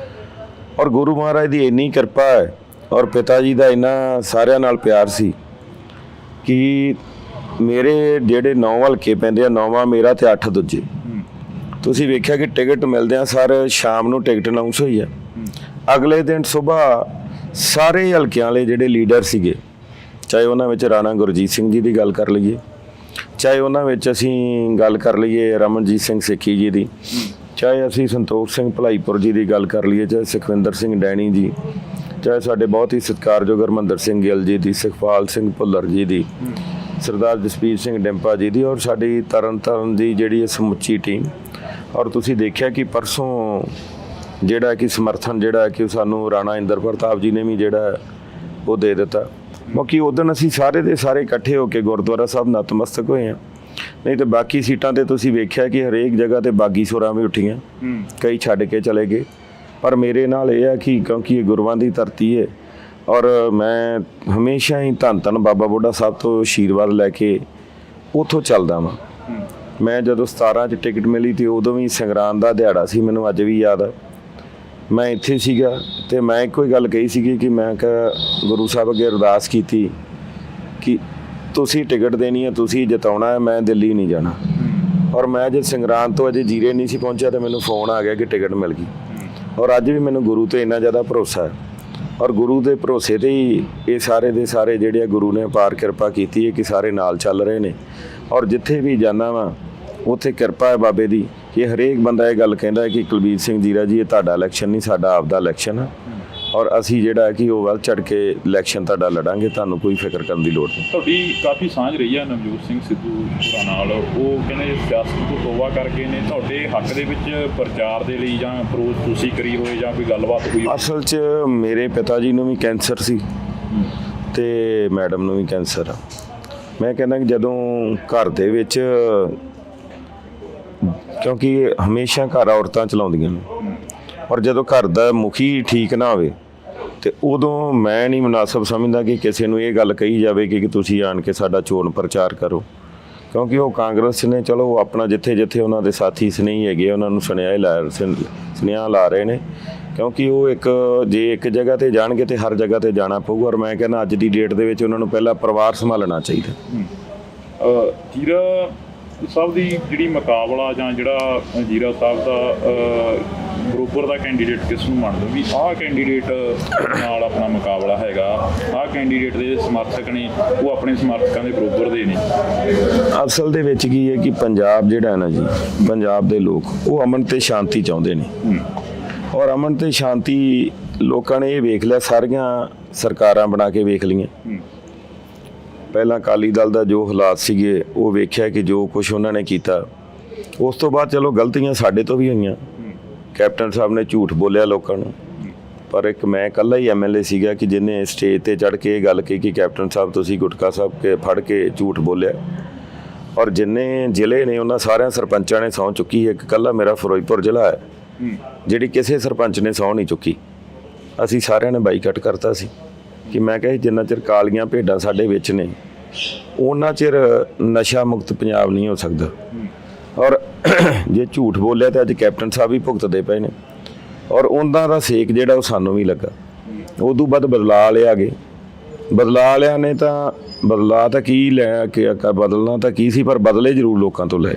ਔਰ ਗੁਰੂ ਮਹਾਰਾਜ ਦੀ ਇੰਨੀ ਕਿਰਪਾ ਹੈ ਔਰ ਪਿਤਾ ਜੀ ਦਾ ਇੰਨਾ ਸਾਰਿਆਂ ਨਾਲ ਪਿਆਰ ਸੀ ਕਿ ਮੇਰੇ ਜਿਹੜੇ 9 ਹਲਕੇ ਪੈਂਦੇ ਆ, 9ਵਾਂ ਮੇਰਾ ਤੇ 8 ਦੂਜੇ। ਤੁਸੀਂ ਵੇਖਿਆ ਕਿ ਟਿਕਟ ਮਿਲਦਿਆਂ ਸਰ ਸ਼ਾਮ ਨੂੰ ਟਿਕਟ ਅਨਾਉਂਸ ਹੋਈ ਹੈ। ਅਗਲੇ ਦਿਨ ਸੁਬਾਹ ਸਾਰੇ ਹਲਕਿਆਂ ਵਾਲੇ ਜਿਹੜੇ ਲੀਡਰ ਸੀਗੇ, ਚਾਹੇ ਉਹਨਾਂ ਵਿੱਚ ਰਾਣਾ ਗੁਰਜੀਤ ਸਿੰਘ ਜੀ ਦੀ ਗੱਲ ਕਰ ਲਈਏ, ਚਾਹੇ ਉਹਨਾਂ ਵਿੱਚ ਅਸੀਂ ਗੱਲ ਕਰ ਲਈਏ ਰਮਨਜੀਤ ਸਿੰਘ ਸਿੱਖੀ ਜੀ ਦੀ, ਚਾਹੇ ਅਸੀਂ ਸੰਤੋਖ ਸਿੰਘ ਭਲਾਈਪੁਰ ਜੀ ਦੀ ਗੱਲ ਕਰ ਲਈਏ, ਚਾਹੇ ਸੁਖਵਿੰਦਰ ਸਿੰਘ ਡੈਣੀ ਜੀ, ਚਾਹੇ ਸਾਡੇ ਬਹੁਤ ਹੀ ਸਤਿਕਾਰਯੋਗ ਹਰਮੰਦਰ ਸਿੰਘ ਗਿੱਲ ਜੀ ਦੀ, ਸੁਖਪਾਲ ਸਿੰਘ ਭੁੱਲਰ ਜੀ ਦੀ, ਸਰਦਾਰ ਜਸਬੀਰ ਸਿੰਘ ਡਿੰਪਾ ਜੀ ਦੀ, ਔਰ ਸਾਡੀ ਤਰਨ ਦੀ ਜਿਹੜੀ ਇਹ ਸਮੁੱਚੀ ਟੀਮ। ਔਰ ਤੁਸੀਂ ਦੇਖਿਆ ਕਿ ਪਰਸੋਂ ਜਿਹੜਾ ਕਿ ਸਮਰਥਨ ਜਿਹੜਾ ਕਿ ਸਾਨੂੰ ਰਾਣਾ ਇੰਦਰ ਪ੍ਰਤਾਪ ਜੀ ਨੇ ਵੀ ਜਿਹੜਾ ਉਹ ਦੇ ਦਿੱਤਾ। ਬਾਕੀ ਉਦੋਂ ਅਸੀਂ ਸਾਰੇ ਦੇ ਸਾਰੇ ਇਕੱਠੇ ਹੋ ਕੇ ਗੁਰਦੁਆਰਾ ਸਾਹਿਬ ਨਤਮਸਤਕ ਹੋਏ ਹਾਂ। ਨਹੀਂ ਤਾਂ ਬਾਕੀ ਸੀਟਾਂ ਤੇ ਤੁਸੀਂ ਵੇਖਿਆ ਕਿ ਹਰੇਕ ਜਗ੍ਹਾ ਤੇ ਬਾਗੀ ਸੁਰਾਂ ਵੀ ਉੱਠੀਆਂ, ਕਈ ਛੱਡ ਕੇ ਚਲੇ ਗਏ। ਪਰ ਮੇਰੇ ਨਾਲ ਇਹ ਹੈ ਕਿ ਕਿਉਂਕਿ ਇਹ ਗੁਰੂਆਂ ਦੀ ਧਰਤੀ ਹੈ ਔਰ ਮੈਂ ਹਮੇਸ਼ਾ ਹੀ ਧੰਨ ਧੰਨ ਬਾਬਾ ਬੁੱਢਾ ਸਾਹਿਬ ਤੋਂ ਆਸ਼ੀਰਵਾਦ ਲੈ ਕੇ ਉੱਥੋਂ ਚੱਲਦਾ ਵਾਂ। ਮੈਂ ਜਦੋਂ 17 'ਚ ਟਿਕਟ ਮਿਲੀ ਤੇ ਉਦੋਂ ਵੀ ਸੰਗਰਾਂਦ ਦਾ ਦਿਹਾੜਾ ਸੀ, ਮੈਨੂੰ ਅੱਜ ਵੀ ਯਾਦ ਆ। ਮੈਂ ਇੱਥੇ ਸੀਗਾ ਤੇ ਮੈਂ ਇੱਕੋ ਹੀ ਗੱਲ ਕਹੀ ਸੀਗੀ ਕਿ ਮੈਂ ਕਿਹਾ ਗੁਰੂ ਸਾਹਿਬ ਅੱਗੇ ਅਰਦਾਸ ਕੀਤੀ ਕਿ ਤੁਸੀਂ ਟਿਕਟ ਦੇਣੀ ਹੈ, ਤੁਸੀਂ ਜਿਤਾਉਣਾ ਹੈ, ਮੈਂ ਦਿੱਲੀ ਨਹੀਂ ਜਾਣਾ। ਔਰ ਮੈਂ ਜੇ ਸੰਗਰਾਂਦ ਤੋਂ ਅਜੇ ਜੀਰੇ ਨਹੀਂ ਸੀ ਪਹੁੰਚਿਆ ਤਾਂ ਮੈਨੂੰ ਫੋਨ ਆ ਗਿਆ ਕਿ ਟਿਕਟ ਮਿਲ ਗਈ। ਔਰ ਅੱਜ ਵੀ ਮੈਨੂੰ ਗੁਰੂ ਤੇ ਇੰਨਾ ਜ਼ਿਆਦਾ ਭਰੋਸਾ ਹੈ ਔਰ ਗੁਰੂ ਦੇ ਭਰੋਸੇ ਤੇ ਹੀ ਇਹ ਸਾਰੇ ਦੇ ਸਾਰੇ ਜਿਹੜੇ ਆ ਗੁਰੂ ਨੇ ਅਪਾਰ ਕਿਰਪਾ ਕੀਤੀ ਹੈ ਕਿ ਸਾਰੇ ਨਾਲ ਚੱਲ ਰਹੇ ਨੇ। ਔਰ ਜਿੱਥੇ ਵੀ ਜਾਣਾ ਵਾ ਉੱਥੇ ਕਿਰਪਾ ਹੈ ਬਾਬੇ ਦੀ ਕਿ ਹਰੇਕ ਬੰਦਾ ਇਹ ਗੱਲ ਕਹਿੰਦਾ ਹੈ ਕਿ ਕੁਲਬੀਰ ਸਿੰਘ ਜੀਰਾ ਜੀ ਇਹ ਤੁਹਾਡਾ ਇਲੈਕਸ਼ਨ ਨਹੀਂ, ਸਾਡਾ ਆਪਦਾ ਇਲੈਕਸ਼ਨ ਹੈ ਔਰ ਅਸੀਂ ਜਿਹੜਾ ਕਿ ਉਹ ਵੱਧ ਚੜ ਕੇ ਇਲੈਕਸ਼ਨ ਤੁਹਾਡਾ ਲੜਾਂਗੇ, ਤੁਹਾਨੂੰ ਕੋਈ ਫਿਕਰ ਕਰਨ ਦੀ ਲੋੜ ਨਹੀਂ। ਤੁਹਾਡੀ ਕਾਫੀ ਸਾਂਝ ਰਹੀ ਹੈ ਨਵਜੋਤ ਸਿੰਘ ਸਿੱਧੂ ਹੋਰਾਂ ਨਾਲ, ਉਹ ਕਹਿੰਦੇ ਸਿਆਸਤ ਤੋਂ ਤੋਬਾ ਕਰਕੇ ਨੇ ਤੁਹਾਡੇ ਹੱਕ ਦੇ ਵਿੱਚ ਪ੍ਰਚਾਰ ਦੇ ਲਈ ਜਾਂ ਅਪਰੋਚ ਤੁਸੀਂ ਕਰੀ ਹੋਏ ਜਾਂ ਕੋਈ ਗੱਲਬਾਤ ਹੋਈ? ਅਸਲ 'ਚ ਮੇਰੇ ਪਿਤਾ ਜੀ ਨੂੰ ਵੀ ਕੈਂਸਰ ਸੀ ਤੇ ਮੈਡਮ ਨੂੰ ਵੀ ਕੈਂਸਰ ਆ। ਮੈਂ ਕਹਿੰਦਾ ਕਿ ਜਦੋਂ ਘਰ ਦੇ ਵਿੱਚ, ਕਿਉਂਕਿ ਹਮੇਸ਼ਾ ਘਰ ਔਰਤਾਂ ਚਲਾਉਂਦੀਆਂ ਨੇ ਔਰ ਜਦੋਂ ਘਰ ਦਾ ਮੁਖੀ ਠੀਕ ਨਾ ਹੋਵੇ ਤੇ ਉਦੋਂ ਮੈਂ ਨਹੀਂ ਮੁਨਾਸਬ ਸਮਝਦਾ ਕਿ ਕਿਸੇ ਨੂੰ ਇਹ ਗੱਲ ਕਹੀ ਜਾਵੇ ਕਿ ਤੁਸੀਂ ਆਣ ਕੇ ਸਾਡਾ ਚੋਣ ਪ੍ਰਚਾਰ ਕਰੋ, ਕਿਉਂਕਿ ਉਹ ਕਾਂਗਰਸ ਨੇ ਚਲੋ ਆਪਣਾ ਜਿੱਥੇ ਜਿੱਥੇ ਉਹਨਾਂ ਦੇ ਸਾਥੀ ਸਨੇਹੀ ਹੈਗੇ ਉਹਨਾਂ ਨੂੰ ਸੁਨੇਹਾ ਲਾ ਰਹੇ ਨੇ, ਕਿਉਂਕਿ ਉਹ ਜੇ ਇੱਕ ਜਗ੍ਹਾ ਤੇ ਜਾਣਗੇ ਤੇ ਹਰ ਜਗ੍ਹਾ ਤੇ ਜਾਣਾ ਪਊਗਾ। ਔਰ ਮੈਂ ਕਹਿੰਦਾ ਅੱਜ ਦੀ ਡੇਟ ਦੇ ਵਿੱਚ ਉਹਨਾਂ ਨੂੰ ਪਹਿਲਾਂ ਪਰਿਵਾਰ ਸੰਭਾਲਣਾ ਚਾਹੀਦਾ। ਜੀਰਾ ਸਾਹਿਬ ਦੀ ਜਿਹੜੀ ਮੁਕਾਬਲਾ ਜਾਂ ਜਿਹੜਾ ਜੀਰਾ ਸਾਹਿਬ ਦਾ ਬਰੋਬਰ ਦਾ ਕੈਂਡੀਡੇਟ ਕਿਸ ਨੂੰ ਮੰਨਦੇ ਵੀ ਆਹ ਕੈਂਡੀਡੇਟ ਨਾਲ ਆਪਣਾ ਮੁਕਾਬਲਾ ਹੈਗਾ, ਆਹ ਕੈਂਡੀਡੇਟ ਦੇ ਸਮਰਥਕ ਨੇ ਉਹ ਆਪਣੇ ਸਮਰਥਕਾਂ ਦੇ ਬਰੋਬਰ ਦੇ ਨੇ? ਅਸਲ ਦੇ ਵਿੱਚ ਕੀ ਹੈ ਕਿ ਪੰਜਾਬ ਜਿਹੜਾ ਹੈ ਨਾ ਜੀ, ਪੰਜਾਬ ਦੇ ਲੋਕ ਉਹ ਅਮਨ ਤੇ ਸ਼ਾਂਤੀ ਚਾਹੁੰਦੇ ਨੇ ਔਰ ਅਮਨ ਤੇ ਸ਼ਾਂਤੀ ਲੋਕਾਂ ਨੇ ਇਹ ਵੇਖ ਲਿਆ, ਸਾਰੀਆਂ ਸਰਕਾਰਾਂ ਬਣਾ ਕੇ ਵੇਖ ਲਈਆਂ। ਪਹਿਲਾਂ ਅਕਾਲੀ ਦਲ ਦਾ ਜੋ ਹਾਲਾਤ ਸੀਗੇ ਉਹ ਵੇਖਿਆ ਕਿ ਜੋ ਕੁਝ ਉਹਨਾਂ ਨੇ ਕੀਤਾ, ਉਸ ਤੋਂ ਬਾਅਦ ਚਲੋ ਗਲਤੀਆਂ ਸਾਡੇ ਤੋਂ ਵੀ ਹੋਈਆਂ। ਕੈਪਟਨ ਸਾਹਿਬ ਨੇ ਝੂਠ ਬੋਲਿਆ ਲੋਕਾਂ ਨੂੰ, ਪਰ ਇੱਕ ਮੈਂ ਇਕੱਲਾ ਹੀ ਐਮਐਲਏ ਸੀਗਾ ਕਿ ਜਿਹਨੇ ਸਟੇਜ ਤੇ ਚੜ੍ਹ ਕੇ ਇਹ ਗੱਲ ਕਹੀ ਕਿ ਕੈਪਟਨ ਸਾਹਿਬ ਤੁਸੀਂ ਗੁਟਕਾ ਸਾਹਿਬ ਕੇ ਫੜ ਕੇ ਝੂਠ ਬੋਲਿਆ। ਔਰ ਜਿੰਨੇ ਜ਼ਿਲ੍ਹੇ ਨੇ ਉਹਨਾਂ ਸਾਰਿਆਂ ਸਰਪੰਚਾਂ ਨੇ ਸਹੁੰ ਚੁੱਕੀ, ਇੱਕ ਇਕੱਲਾ ਮੇਰਾ ਫਿਰੋਜ਼ਪੁਰ ਜ਼ਿਲ੍ਹਾ ਹੈ ਜਿਹੜੀ ਕਿਸੇ ਸਰਪੰਚ ਨੇ ਸਹੁੰ ਨਹੀਂ ਚੁੱਕੀ। ਅਸੀਂ ਸਾਰਿਆਂ ਨੇ ਬਾਈਕਾਟ ਕਰਤਾ ਸੀ ਕਿ ਮੈਂ ਕਿਹਾ ਜਿੰਨਾ ਚਿਰ ਕਾਲੀਆਂ ਭੇਡਾਂ ਸਾਡੇ ਵਿੱਚ ਨੇ ਉਹਨਾਂ ਚਿਰ ਨਸ਼ਾ ਮੁਕਤ ਪੰਜਾਬ ਨਹੀਂ ਹੋ ਸਕਦਾ। ਔਰ ਜੇ ਝੂਠ ਬੋਲਿਆ ਤਾਂ ਅੱਜ ਕੈਪਟਨ ਸਾਹਿਬ ਵੀ ਭੁਗਤਦੇ ਪਏ ਨੇ ਔਰ ਉਹਨਾਂ ਦਾ ਸੇਕ ਜਿਹੜਾ ਉਹ ਸਾਨੂੰ ਵੀ ਲੱਗਾ। ਉਦੋਂ ਬਾਅਦ ਬਦਲਾਅ ਵਾਲੇ ਆ ਗਏ, ਬਦਲਾਅ ਵਾਲਿਆਂ ਨੇ ਤਾਂ ਬਦਲਾਅ ਤਾਂ ਕੀ ਲੈ ਕੇ ਬਦਲਣਾ ਤਾਂ ਕੀ ਸੀ, ਪਰ ਬਦਲੇ ਜ਼ਰੂਰ ਲੋਕਾਂ ਤੋਂ ਲਏ।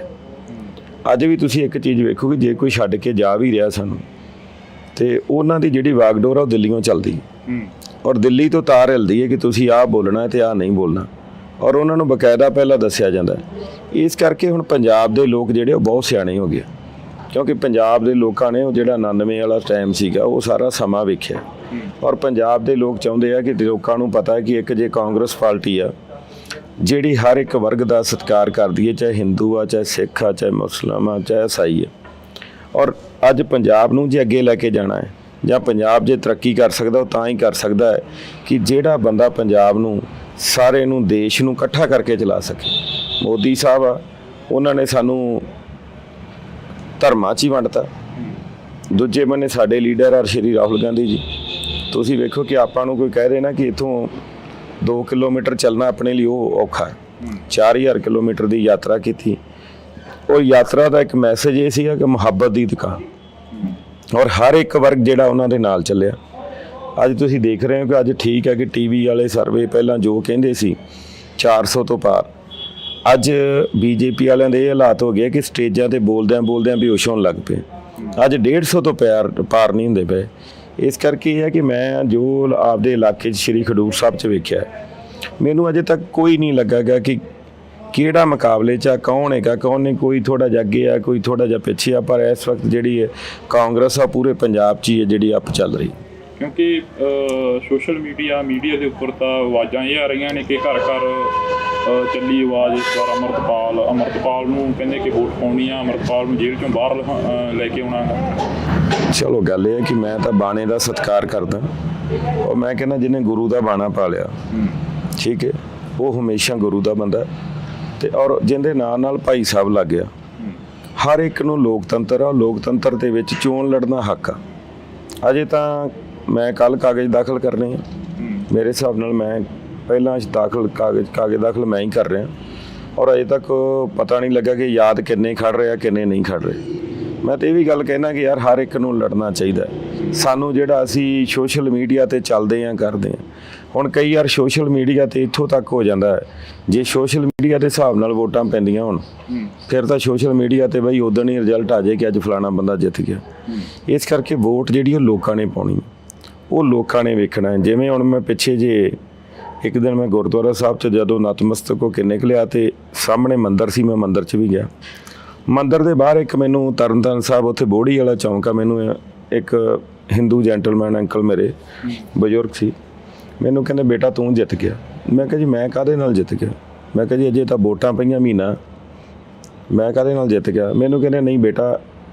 ਅੱਜ ਵੀ ਤੁਸੀਂ ਇੱਕ ਚੀਜ਼ ਵੇਖੋਗੇ, ਜੇ ਕੋਈ ਛੱਡ ਕੇ ਜਾ ਵੀ ਰਿਹਾ ਸਾਨੂੰ ਤੇ ਉਹਨਾਂ ਦੀ ਜਿਹੜੀ ਵਾਗਡੋਰ ਆ ਉਹ ਦਿੱਲੀੋਂ ਚੱਲਦੀ ਔਰ ਦਿੱਲੀ ਤੋਂ ਤਾਰ ਹਿਲਦੀ ਹੈ ਕਿ ਤੁਸੀਂ ਆਹ ਬੋਲਣਾ ਤੇ ਆਹ ਨਹੀਂ ਬੋਲਣਾ ਔਰ ਉਹਨਾਂ ਨੂੰ ਬਕਾਇਦਾ ਪਹਿਲਾਂ ਦੱਸਿਆ ਜਾਂਦਾ। ਇਸ ਕਰਕੇ ਹੁਣ ਪੰਜਾਬ ਦੇ ਲੋਕ ਜਿਹੜੇ ਉਹ ਬਹੁਤ ਸਿਆਣੇ ਹੋ ਗਏ, ਕਿਉਂਕਿ ਪੰਜਾਬ ਦੇ ਲੋਕਾਂ ਨੇ ਉਹ ਜਿਹੜਾ 99 ਵਾਲਾ ਟਾਈਮ ਸੀਗਾ ਉਹ ਸਾਰਾ ਸਮਾਂ ਵੇਖਿਆ ਔਰ ਪੰਜਾਬ ਦੇ ਲੋਕ ਚਾਹੁੰਦੇ ਆ ਕਿ ਲੋਕਾਂ ਨੂੰ ਪਤਾ ਹੈ ਕਿ ਇੱਕ ਜੇ ਕਾਂਗਰਸ ਪਾਰਟੀ ਆ ਜਿਹੜੀ ਹਰ ਇੱਕ ਵਰਗ ਦਾ ਸਤਿਕਾਰ ਕਰਦੀ ਹੈ, ਚਾਹੇ ਹਿੰਦੂ ਆ, ਚਾਹੇ ਸਿੱਖ ਆ, ਚਾਹੇ ਮੁਸਲਮਾਨ ਆ, ਚਾਹੇ ਈਸਾਈ ਆ। ਔਰ ਅੱਜ ਪੰਜਾਬ ਨੂੰ ਜੇ ਅੱਗੇ ਲੈ ਕੇ ਜਾਣਾ ਹੈ ਜਾਂ ਪੰਜਾਬ ਜੇ ਤਰੱਕੀ ਕਰ ਸਕਦਾ ਉਹ ਤਾਂ ਹੀ ਕਰ ਸਕਦਾ ਹੈ ਕਿ ਜਿਹੜਾ ਬੰਦਾ ਪੰਜਾਬ ਨੂੰ ਸਾਰੇ ਨੂੰ ਦੇਸ਼ ਨੂੰ ਇਕੱਠਾ ਕਰਕੇ ਚਲਾ ਸਕੇ। ਮੋਦੀ ਸਾਹਿਬ ਆ, ਉਹਨਾਂ ਨੇ ਸਾਨੂੰ ਧਰਮਾਂ 'ਚ ਹੀ ਵੰਡਤਾ। ਦੂਜੇ ਬੰਨੇ ਸਾਡੇ ਲੀਡਰ ਆ ਸ਼੍ਰੀ ਰਾਹੁਲ ਗਾਂਧੀ ਜੀ। ਤੁਸੀਂ ਵੇਖੋ ਕਿ ਆਪਾਂ ਨੂੰ ਕੋਈ ਕਹਿ ਦੇ ਨਾ ਕਿ ਇੱਥੋਂ 2 ਕਿਲੋਮੀਟਰ ਚੱਲਣਾ ਆਪਣੇ ਲਈ ਉਹ ਔਖਾ ਹੈ, 4000 ਕਿਲੋਮੀਟਰ ਦੀ ਯਾਤਰਾ ਕੀਤੀ। ਉਹ ਯਾਤਰਾ ਦਾ ਇੱਕ ਮੈਸੇਜ ਇਹ ਸੀਗਾ ਕਿ ਮੁਹੱਬਤ ਦੀ ਦੁਕਾਨ ਔਰ ਹਰ ਇੱਕ ਵਰਗ ਜਿਹੜਾ ਉਹਨਾਂ ਦੇ ਨਾਲ ਚੱਲਿਆ। ਅੱਜ ਤੁਸੀਂ ਦੇਖ ਰਹੇ ਹੋ ਕਿ ਅੱਜ ਠੀਕ ਹੈ ਕਿ ਟੀਵੀ ਵਾਲੇ ਸਰਵੇ ਪਹਿਲਾਂ ਜੋ ਕਹਿੰਦੇ ਸੀ 400 ਤੋਂ ਪਾਰ, ਅੱਜ ਬੀਜੇਪੀ ਵਾਲਿਆਂ ਦੇ ਇਹ ਹਾਲਾਤ ਹੋ ਗਏ ਕਿ ਸਟੇਜਾਂ ਤੇ ਬੋਲਦਿਆਂ ਬੇਹੋਸ਼ ਹੋਣ ਲੱਗ ਪਏ। ਅੱਜ 150 ਤੋਂ ਪਾਰ ਨਹੀਂ ਹੁੰਦੇ ਪਏ। ਇਸ ਕਰਕੇ ਇਹ ਹੈ ਕਿ ਮੈਂ ਜੋ ਆਪਦੇ ਇਲਾਕੇ 'ਚ ਸ਼੍ਰੀ ਖਡੂਰ ਸਾਹਿਬ 'ਚ ਵੇਖਿਆ, ਮੈਨੂੰ ਅਜੇ ਤੱਕ ਕੋਈ ਨਹੀਂ ਲੱਗਾ ਗਾ ਕਿ ਕਿਹੜਾ ਮੁਕਾਬਲੇ 'ਚ ਆ, ਕੌਣ ਹੈਗਾ ਕੌਣ ਨਹੀਂ। ਕੋਈ ਥੋੜ੍ਹਾ ਜਿਹਾ ਅੱਗੇ ਆ, ਕੋਈ ਥੋੜ੍ਹਾ ਜਿਹਾ ਪਿੱਛੇ ਆ, ਪਰ ਇਸ ਵਕਤ ਜਿਹੜੀ ਹੈ ਕਾਂਗਰਸ ਆ ਪੂਰੇ ਪੰਜਾਬ 'ਚ ਹੀ ਹੈ ਜਿਹੜੀ ਅੱਪ ਚੱਲ ਰਹੀ। ਕਿਉਂਕਿ ਸੋਸ਼ਲ ਮੀਡੀਆ ਦੇ ਉੱਪਰ ਤਾਂ ਆਵਾਜ਼ਾਂ ਇਹ ਆ ਰਹੀਆਂ ਨੇ ਕਿ ਘਰ ਘਰ ਚੱਲੀ ਆਵਾਜ਼ ਇਸ ਵਾਰ ਅੰਮ੍ਰਿਤਪਾਲ ਨੂੰ ਕਹਿੰਦੇ ਕਿ ਵੋਟ ਪਾਉਣੀ ਆ, ਅੰਮ੍ਰਿਤਪਾਲ ਨੂੰ ਜੇਲ੍ਹ 'ਚੋਂ ਬਾਹਰ ਲੈ ਕੇ ਆਉਣਾ। ਚਲੋ ਗੱਲ ਇਹ ਹੈ ਕਿ ਮੈਂ ਤਾਂ ਬਾਣੇ ਦਾ ਸਤਿਕਾਰ ਕਰਦਾ ਔਰ ਮੈਂ ਕਹਿੰਦਾ ਜਿਹਨੇ ਗੁਰੂ ਦਾ ਬਾਣਾ ਪਾ ਲਿਆ ਠੀਕ ਹੈ ਉਹ ਹਮੇਸ਼ਾ ਗੁਰੂ ਦਾ ਬੰਦਾ ਤੇ ਔਰ ਜਿਹਦੇ ਨਾਲ ਭਾਈ ਸਾਹਿਬ ਲੱਗ ਗਿਆ। ਹਰ ਇੱਕ ਨੂੰ ਲੋਕਤੰਤਰ ਆ, ਲੋਕਤੰਤਰ ਦੇ ਵਿੱਚ ਚੋਣ ਲੜਨਾ ਹੱਕ ਆ। ਅਜੇ ਤਾਂ ਮੈਂ ਕੱਲ ਕਾਗਜ਼ ਦਾਖਲ ਕਰਨੇ ਆ, ਮੇਰੇ ਹਿਸਾਬ ਨਾਲ ਮੈਂ ਪਹਿਲਾਂ ਕਾਗਜ਼ ਦਾਖਲ ਮੈਂ ਹੀ ਕਰ ਰਿਹਾ ਔਰ ਅਜੇ ਤੱਕ ਪਤਾ ਨਹੀਂ ਲੱਗਾ ਕਿ ਯਾਦ ਕਿੰਨੇ ਖੜ ਰਹੇ ਆ ਕਿੰਨੇ ਨਹੀਂ ਖੜ ਰਹੇ। ਮੈਂ ਤਾਂ ਇਹ ਵੀ ਗੱਲ ਕਹਿਣਾ ਕਿ ਯਾਰ ਹਰ ਇੱਕ ਨੂੰ ਲੜਨਾ ਚਾਹੀਦਾ। ਸਾਨੂੰ ਜਿਹੜਾ ਅਸੀਂ ਸੋਸ਼ਲ ਮੀਡੀਆ ਤੇ ਚੱਲਦੇ ਹਾਂ ਕਰਦੇ ਹਾਂ, ਹੁਣ ਕਈ ਵਾਰ ਸੋਸ਼ਲ ਮੀਡੀਆ ਤੇ ਇੱਥੋਂ ਤੱਕ ਹੋ ਜਾਂਦਾ ਹੈ ਜੇ ਸੋਸ਼ਲ ਮੀਡੀਆ ਦੇ ਹਿਸਾਬ ਨਾਲ ਵੋਟਾਂ ਪੈਂਦੀਆਂ ਹੁਣ ਫਿਰ ਤਾਂ ਸੋਸ਼ਲ ਮੀਡੀਆ ਤੇ ਬਈ ਉਦੋਂ ਹੀ ਰਿਜ਼ਲਟ ਆ ਜਾਏ ਕਿ ਅੱਜ ਫਲਾਣਾ ਬੰਦਾ ਜਿੱਤ ਗਿਆ। ਇਸ ਕਰਕੇ ਵੋਟ ਜਿਹੜੀ ਉਹ ਲੋਕਾਂ ਨੇ ਪਾਉਣੀ, ਉਹ ਲੋਕਾਂ ਨੇ ਵੇਖਣਾ। ਜਿਵੇਂ ਹੁਣ ਮੈਂ ਪਿੱਛੇ ਜੇ ਇੱਕ ਦਿਨ ਮੈਂ ਗੁਰਦੁਆਰਾ ਸਾਹਿਬ 'ਚ ਜਦੋਂ ਨਤਮਸਤਕ ਹੋ ਕੇ ਨਿਕਲਿਆ ਤੇ ਸਾਹਮਣੇ ਮੰਦਿਰ ਸੀ, ਮੈਂ ਮੰਦਿਰ 'ਚ ਵੀ ਗਿਆ। ਮੰਦਿਰ ਦੇ ਬਾਹਰ ਇੱਕ ਮੈਨੂੰ ਤਰਨਤਾਰਨ ਸਾਹਿਬ ਉੱਥੇ ਬੋੜੀ ਵਾਲਾ ਚੌਂਕ ਆ, ਮੈਨੂੰ ਇੱਕ ਹਿੰਦੂ ਜੈਂਟਲਮੈਨ ਅੰਕਲ ਮੇਰੇ ਬਜ਼ੁਰਗ ਸੀ, ਮੈਨੂੰ ਕਹਿੰਦੇ ਬੇਟਾ ਤੂੰ ਜਿੱਤ ਗਿਆ। ਮੈਂ ਕਿਹਾ ਜੀ ਮੈਂ ਕਾਹਦੇ ਨਾਲ ਜਿੱਤ ਗਿਆ? ਮੈਂ ਕਿਹਾ ਜੀ ਅਜੇ ਤਾਂ ਵੋਟਾਂ ਪਈਆਂ ਮਹੀਨਾ, ਮੈਂ ਕਾਹਦੇ ਨਾਲ ਜਿੱਤ ਗਿਆ? ਮੈਨੂੰ ਕਹਿੰਦੇ ਨਹੀਂ ਬੇਟਾ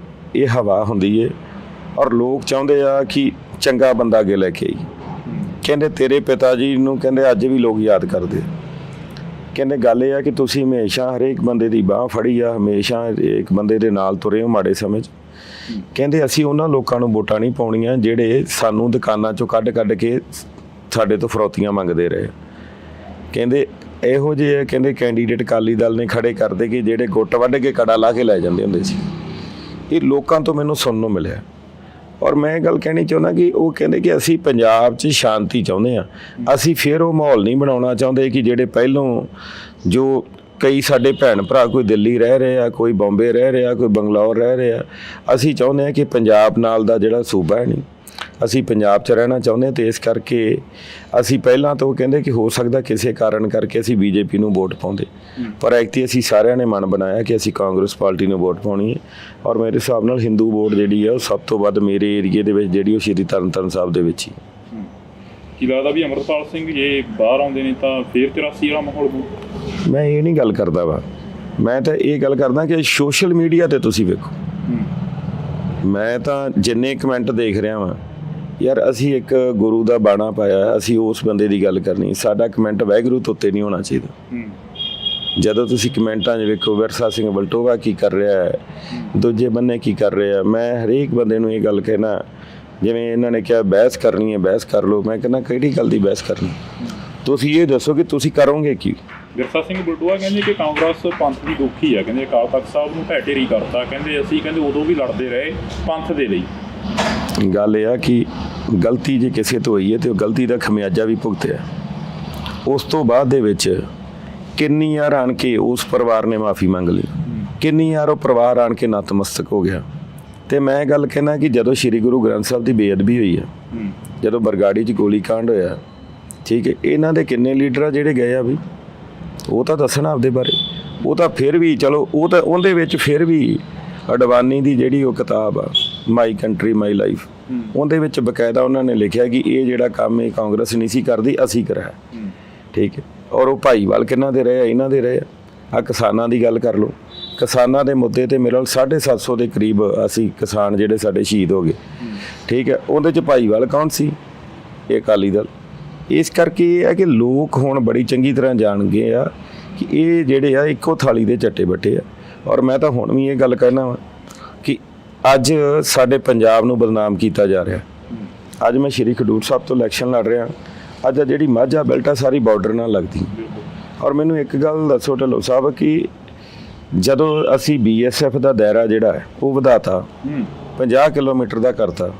ਇਹ ਹਵਾ ਹੁੰਦੀ ਏ ਔਰ ਲੋਕ ਚਾਹੁੰਦੇ ਆ ਕਿ ਚੰਗਾ ਬੰਦਾ ਅੱਗੇ ਲੈ ਕੇ ਆਈ। ਕਹਿੰਦੇ ਤੇਰੇ ਪਿਤਾ ਜੀ ਨੂੰ ਕਹਿੰਦੇ ਅੱਜ ਵੀ ਲੋਕ ਯਾਦ ਕਰਦੇ। ਕਹਿੰਦੇ ਗੱਲ ਇਹ ਆ ਕਿ ਤੁਸੀਂ ਹਮੇਸ਼ਾ ਹਰੇਕ ਬੰਦੇ ਦੀ ਬਾਹ ਫੜੀ ਆ, ਹਮੇਸ਼ਾ ਇੱਕ ਬੰਦੇ ਦੇ ਨਾਲ ਤੁਰੇ ਹੋ ਮਾੜੇ ਸਮੇਂ 'ਚ। ਕਹਿੰਦੇ ਅਸੀਂ ਉਹਨਾਂ ਲੋਕਾਂ ਨੂੰ ਵੋਟਾਂ ਨਹੀਂ ਪਾਉਣੀਆਂ ਜਿਹੜੇ ਸਾਨੂੰ ਦੁਕਾਨਾਂ 'ਚੋਂ ਕੱਢ ਕੇ ਸਾਡੇ ਤੋਂ ਫਰੌਤੀਆਂ ਮੰਗਦੇ ਰਹੇ। ਕਹਿੰਦੇ ਇਹੋ ਜਿਹੇ ਕਹਿੰਦੇ ਕੈਂਡੀਡੇਟ ਅਕਾਲੀ ਦਲ ਨੇ ਖੜੇ ਕਰਦੇ ਕਿ ਜਿਹੜੇ ਗੁੱਟ ਵੱਢ ਕੇ ਕੜਾ ਲਾ ਕੇ ਲੈ ਜਾਂਦੇ ਹੁੰਦੇ ਸੀ। ਇਹ ਲੋਕਾਂ ਤੋਂ ਮੈਨੂੰ ਸੁਣਨ ਨੂੰ ਮਿਲਿਆ। ਔਰ ਮੈਂ ਇਹ ਗੱਲ ਕਹਿਣੀ ਚਾਹੁੰਦਾ ਕਿ ਉਹ ਕਹਿੰਦੇ ਕਿ ਅਸੀਂ ਪੰਜਾਬ 'ਚ ਸ਼ਾਂਤੀ ਚਾਹੁੰਦੇ ਹਾਂ, ਅਸੀਂ ਫਿਰ ਉਹ ਮਾਹੌਲ ਨਹੀਂ ਬਣਾਉਣਾ ਚਾਹੁੰਦੇ ਕਿ ਜਿਹੜੇ ਪਹਿਲੋਂ ਜੋ ਕਈ ਸਾਡੇ ਭੈਣ ਭਰਾ ਕੋਈ ਦਿੱਲੀ ਰਹਿ ਰਹੇ ਆ, ਕੋਈ ਬੰਬੇ ਰਹਿ ਰਿਹਾ, ਕੋਈ ਬੰਗਲੌਰ ਰਹਿ ਰਿਹਾ। ਅਸੀਂ ਚਾਹੁੰਦੇ ਹਾਂ ਕਿ ਪੰਜਾਬ ਨਾਲ ਦਾ ਜਿਹੜਾ ਸੂਬਾ ਹੈ ਨਹੀਂ, ਅਸੀਂ ਪੰਜਾਬ 'ਚ ਰਹਿਣਾ ਚਾਹੁੰਦੇ ਹਾਂ। ਅਤੇ ਇਸ ਕਰਕੇ ਅਸੀਂ ਪਹਿਲਾਂ ਤੋਂ ਕਹਿੰਦੇ ਕਿ ਹੋ ਸਕਦਾ ਕਿਸੇ ਕਾਰਨ ਕਰਕੇ ਅਸੀਂ ਬੀਜੇਪੀ ਨੂੰ ਵੋਟ ਪਾਉਂਦੇ, ਪਰ ਐਕਤੀ ਅਸੀਂ ਸਾਰਿਆਂ ਨੇ ਮਨ ਬਣਾਇਆ ਕਿ ਅਸੀਂ ਕਾਂਗਰਸ ਪਾਰਟੀ ਨੂੰ ਵੋਟ ਪਾਉਣੀ ਹੈ। ਔਰ ਮੇਰੇ ਹਿਸਾਬ ਨਾਲ ਹਿੰਦੂ ਵੋਟ ਜਿਹੜੀ ਹੈ ਉਹ ਸਭ ਤੋਂ ਵੱਧ ਮੇਰੇ ਏਰੀਏ ਦੇ ਵਿੱਚ ਜਿਹੜੀ ਉਹ ਸ਼੍ਰੀ ਤਰਨਤਾਰਨ ਸਾਹਿਬ ਦੇ ਵਿੱਚ ਹੀ। ਕੀ ਲੱਗਦਾ ਵੀ ਅੰਮ੍ਰਿਤਪਾਲ ਸਿੰਘ ਜੇ ਬਾਹਰ ਆਉਂਦੇ ਨੇ ਤਾਂ ਫਿਰ 83 ਵਾਲਾ ਮਾਹੌਲ ਬਣੂ? ਮੈਂ ਇਹ ਨਹੀਂ ਗੱਲ ਕਰਦਾ ਵਾ, ਮੈਂ ਤਾਂ ਇਹ ਗੱਲ ਕਰਦਾ ਕਿ ਸੋਸ਼ਲ ਮੀਡੀਆ 'ਤੇ ਤੁਸੀਂ ਵੇਖੋ, ਮੈਂ ਤਾਂ ਜਿੰਨੇ ਕਮੈਂਟ ਦੇਖ ਰਿਹਾ ਵਾਂ ਯਾਰ ਅਸੀਂ ਇੱਕ ਗੁਰੂ ਦਾ ਬਾਣਾ ਪਾਇਆ, ਅਸੀਂ ਉਸ ਬੰਦੇ ਦੀ ਗੱਲ ਕਰਨੀ, ਸਾਡਾ ਕਮੈਂਟ ਵਾਹਿਗੁਰੂ ਤੋਂ ਉੱਤੇ ਨਹੀਂ ਹੋਣਾ ਚਾਹੀਦਾ। ਜਦੋਂ ਤੁਸੀਂ ਕਮੈਂਟਾਂ 'ਚ ਵੇਖੋ ਵਿਰਸਾ ਸਿੰਘ ਵਲਟੋਹਾ ਕੀ ਕਰ ਰਿਹਾ ਹੈ, ਦੂਜੇ ਬੰਨੇ ਕੀ ਕਰ ਰਿਹਾ, ਮੈਂ ਹਰੇਕ ਬੰਦੇ ਨੂੰ ਇਹ ਗੱਲ ਕਹਿਣਾ, ਜਿਵੇਂ ਇਹਨਾਂ ਨੇ ਕਿਹਾ ਬਹਿਸ ਕਰਨੀ ਹੈ ਬਹਿਸ ਕਰ ਲਓ, ਮੈਂ ਕਹਿੰਦਾ ਕਿਹੜੀ ਗੱਲ ਦੀ ਬਹਿਸ ਕਰਨੀ? ਤੁਸੀਂ ਇਹ ਦੱਸੋ ਕਿ ਤੁਸੀਂ ਕਰੋਗੇ ਕੀ? ਵਿਰਸਾ ਸਿੰਘ ਵਲਟੋਹਾ ਕਹਿੰਦੇ ਕਿ ਕਾਂਗਰਸ ਪੰਥ ਦੀ ਦੁੱਖੀ ਆ, ਕਹਿੰਦੇ ਅਕਾਲ ਤਖਤ ਸਾਹਿਬ ਨੂੰ ਢਹਿ ਢੇਰੀ ਕਰਤਾ, ਕਹਿੰਦੇ ਅਸੀਂ ਕਹਿੰਦੇ ਉਦੋਂ ਵੀ ਲੜਦੇ ਰਹੇ ਪੰਥ ਦੇ ਲਈ। ਗੱਲ ਇਹ ਆ ਕਿ ਗਲਤੀ ਜੇ ਕਿਸੇ ਤੋਂ ਹੋਈ ਹੈ ਤੇ ਉਹ ਗਲਤੀ ਦਾ ਖਮਿਆਜਾ ਵੀ ਭੁਗਤਿਆ। ਉਸ ਤੋਂ ਬਾਅਦ ਦੇ ਵਿੱਚ ਕਿੰਨੀ ਵਾਰ ਆਣ ਕੇ ਉਸ ਪਰਿਵਾਰ ਨੇ ਮਾਫੀ ਮੰਗ ਲਈ, ਕਿੰਨੀ ਵਾਰ ਉਹ ਪਰਿਵਾਰ ਆਣ ਕੇ ਨਤਮਸਤਕ ਹੋ ਗਿਆ। ਤੇ ਮੈਂ ਗੱਲ ਕਹਿਣਾ ਕਿ ਜਦੋਂ ਸ੍ਰੀ ਗੁਰੂ ਗ੍ਰੰਥ ਸਾਹਿਬ ਦੀ ਬੇਅਦਬੀ ਹੋਈ ਆ, ਜਦੋਂ ਬਰਗਾੜੀ 'ਚ ਗੋਲੀ ਕਾਂਡ ਹੋਇਆ, ਠੀਕ ਹੈ, ਇਹਨਾਂ ਦੇ ਕਿੰਨੇ ਲੀਡਰ ਆ ਜਿਹੜੇ ਗਏ ਆ ਵੀ, ਉਹ ਤਾਂ ਦੱਸਣਾ ਆਪਦੇ ਬਾਰੇ। ਉਹ ਤਾਂ ਫਿਰ ਵੀ ਚਲੋ ਉਹ ਤਾਂ ਉਹਦੇ ਵਿੱਚ ਫਿਰ ਵੀ ਅਡਵਾਨੀ ਦੀ ਜਿਹੜੀ ਉਹ ਕਿਤਾਬ ਆ ਮਾਈ ਕੰਟਰੀ ਮਾਈ ਲਾਈਫ, ਉਹਦੇ ਵਿੱਚ ਬਕਾਇਦਾ ਉਹਨਾਂ ਨੇ ਲਿਖਿਆ ਕਿ ਇਹ ਜਿਹੜਾ ਕੰਮ ਇਹ ਕਾਂਗਰਸ ਨਹੀਂ ਸੀ ਕਰਦੀ, ਅਸੀਂ ਕਰਾਇਆ, ਠੀਕ ਹੈ। ਔਰ ਉਹ ਭਾਈਵਾਲ ਕਿਹਨਾਂ ਦੇ ਰਹੇ ਆ? ਇਹਨਾਂ ਦੇ ਰਹੇ ਆ। ਕਿਸਾਨਾਂ ਦੀ ਗੱਲ ਕਰ ਲਓ, ਕਿਸਾਨਾਂ ਦੇ ਮੁੱਦੇ ਤੇ ਮੇਰੇ 750 ਦੇ ਕਰੀਬ ਅਸੀਂ ਕਿਸਾਨ ਜਿਹੜੇ ਸਾਡੇ ਸ਼ਹੀਦ ਹੋ ਗਏ, ਠੀਕ ਹੈ, ਉਹਦੇ 'ਚ ਭਾਈਵਾਲ ਕੌਣ ਸੀ? ਇਹ ਅਕਾਲੀ ਦਲ। ਇਸ ਕਰਕੇ ਇਹ ਹੈ ਕਿ ਲੋਕ ਹੁਣ ਬੜੀ ਚੰਗੀ ਤਰ੍ਹਾਂ ਜਾਣ ਗਏ ਆ ਕਿ ਇਹ ਜਿਹੜੇ ਆ ਇੱਕੋ ਥਾਲੀ ਦੇ ਚੱਟੇ ਬੱਟੇ ਆ। ਔਰ ਮੈਂ ਤਾਂ ਹੁਣ ਵੀ ਇਹ ਗੱਲ ਕਹਿਣਾ ਵਾ ਕਿ ਅੱਜ ਸਾਡੇ ਪੰਜਾਬ ਨੂੰ ਬਦਨਾਮ ਕੀਤਾ ਜਾ ਰਿਹਾ। ਅੱਜ ਮੈਂ ਸ਼੍ਰੀ ਖਡੂਰ ਸਾਹਿਬ ਤੋਂ ਇਲੈਕਸ਼ਨ ਲੜ ਰਿਹਾ, ਅੱਜ ਜਿਹੜੀ ਮਾਝਾ ਬੈਲਟ ਆ ਸਾਰੀ ਬਾਰਡਰ ਨਾਲ ਲੱਗਦੀ। ਔਰ ਮੈਨੂੰ ਇੱਕ ਗੱਲ ਦੱਸੋ ਢਿੱਲੋਂ ਸਾਹਿਬ ਕਿ ਜਦੋਂ ਅਸੀਂ BSF ਦਾ ਦਾਇਰਾ ਜਿਹੜਾ ਹੈ ਉਹ ਵਧਾਤਾ, 50 ਕਿਲੋਮੀਟਰ ਦਾ ਕਰਤਾ।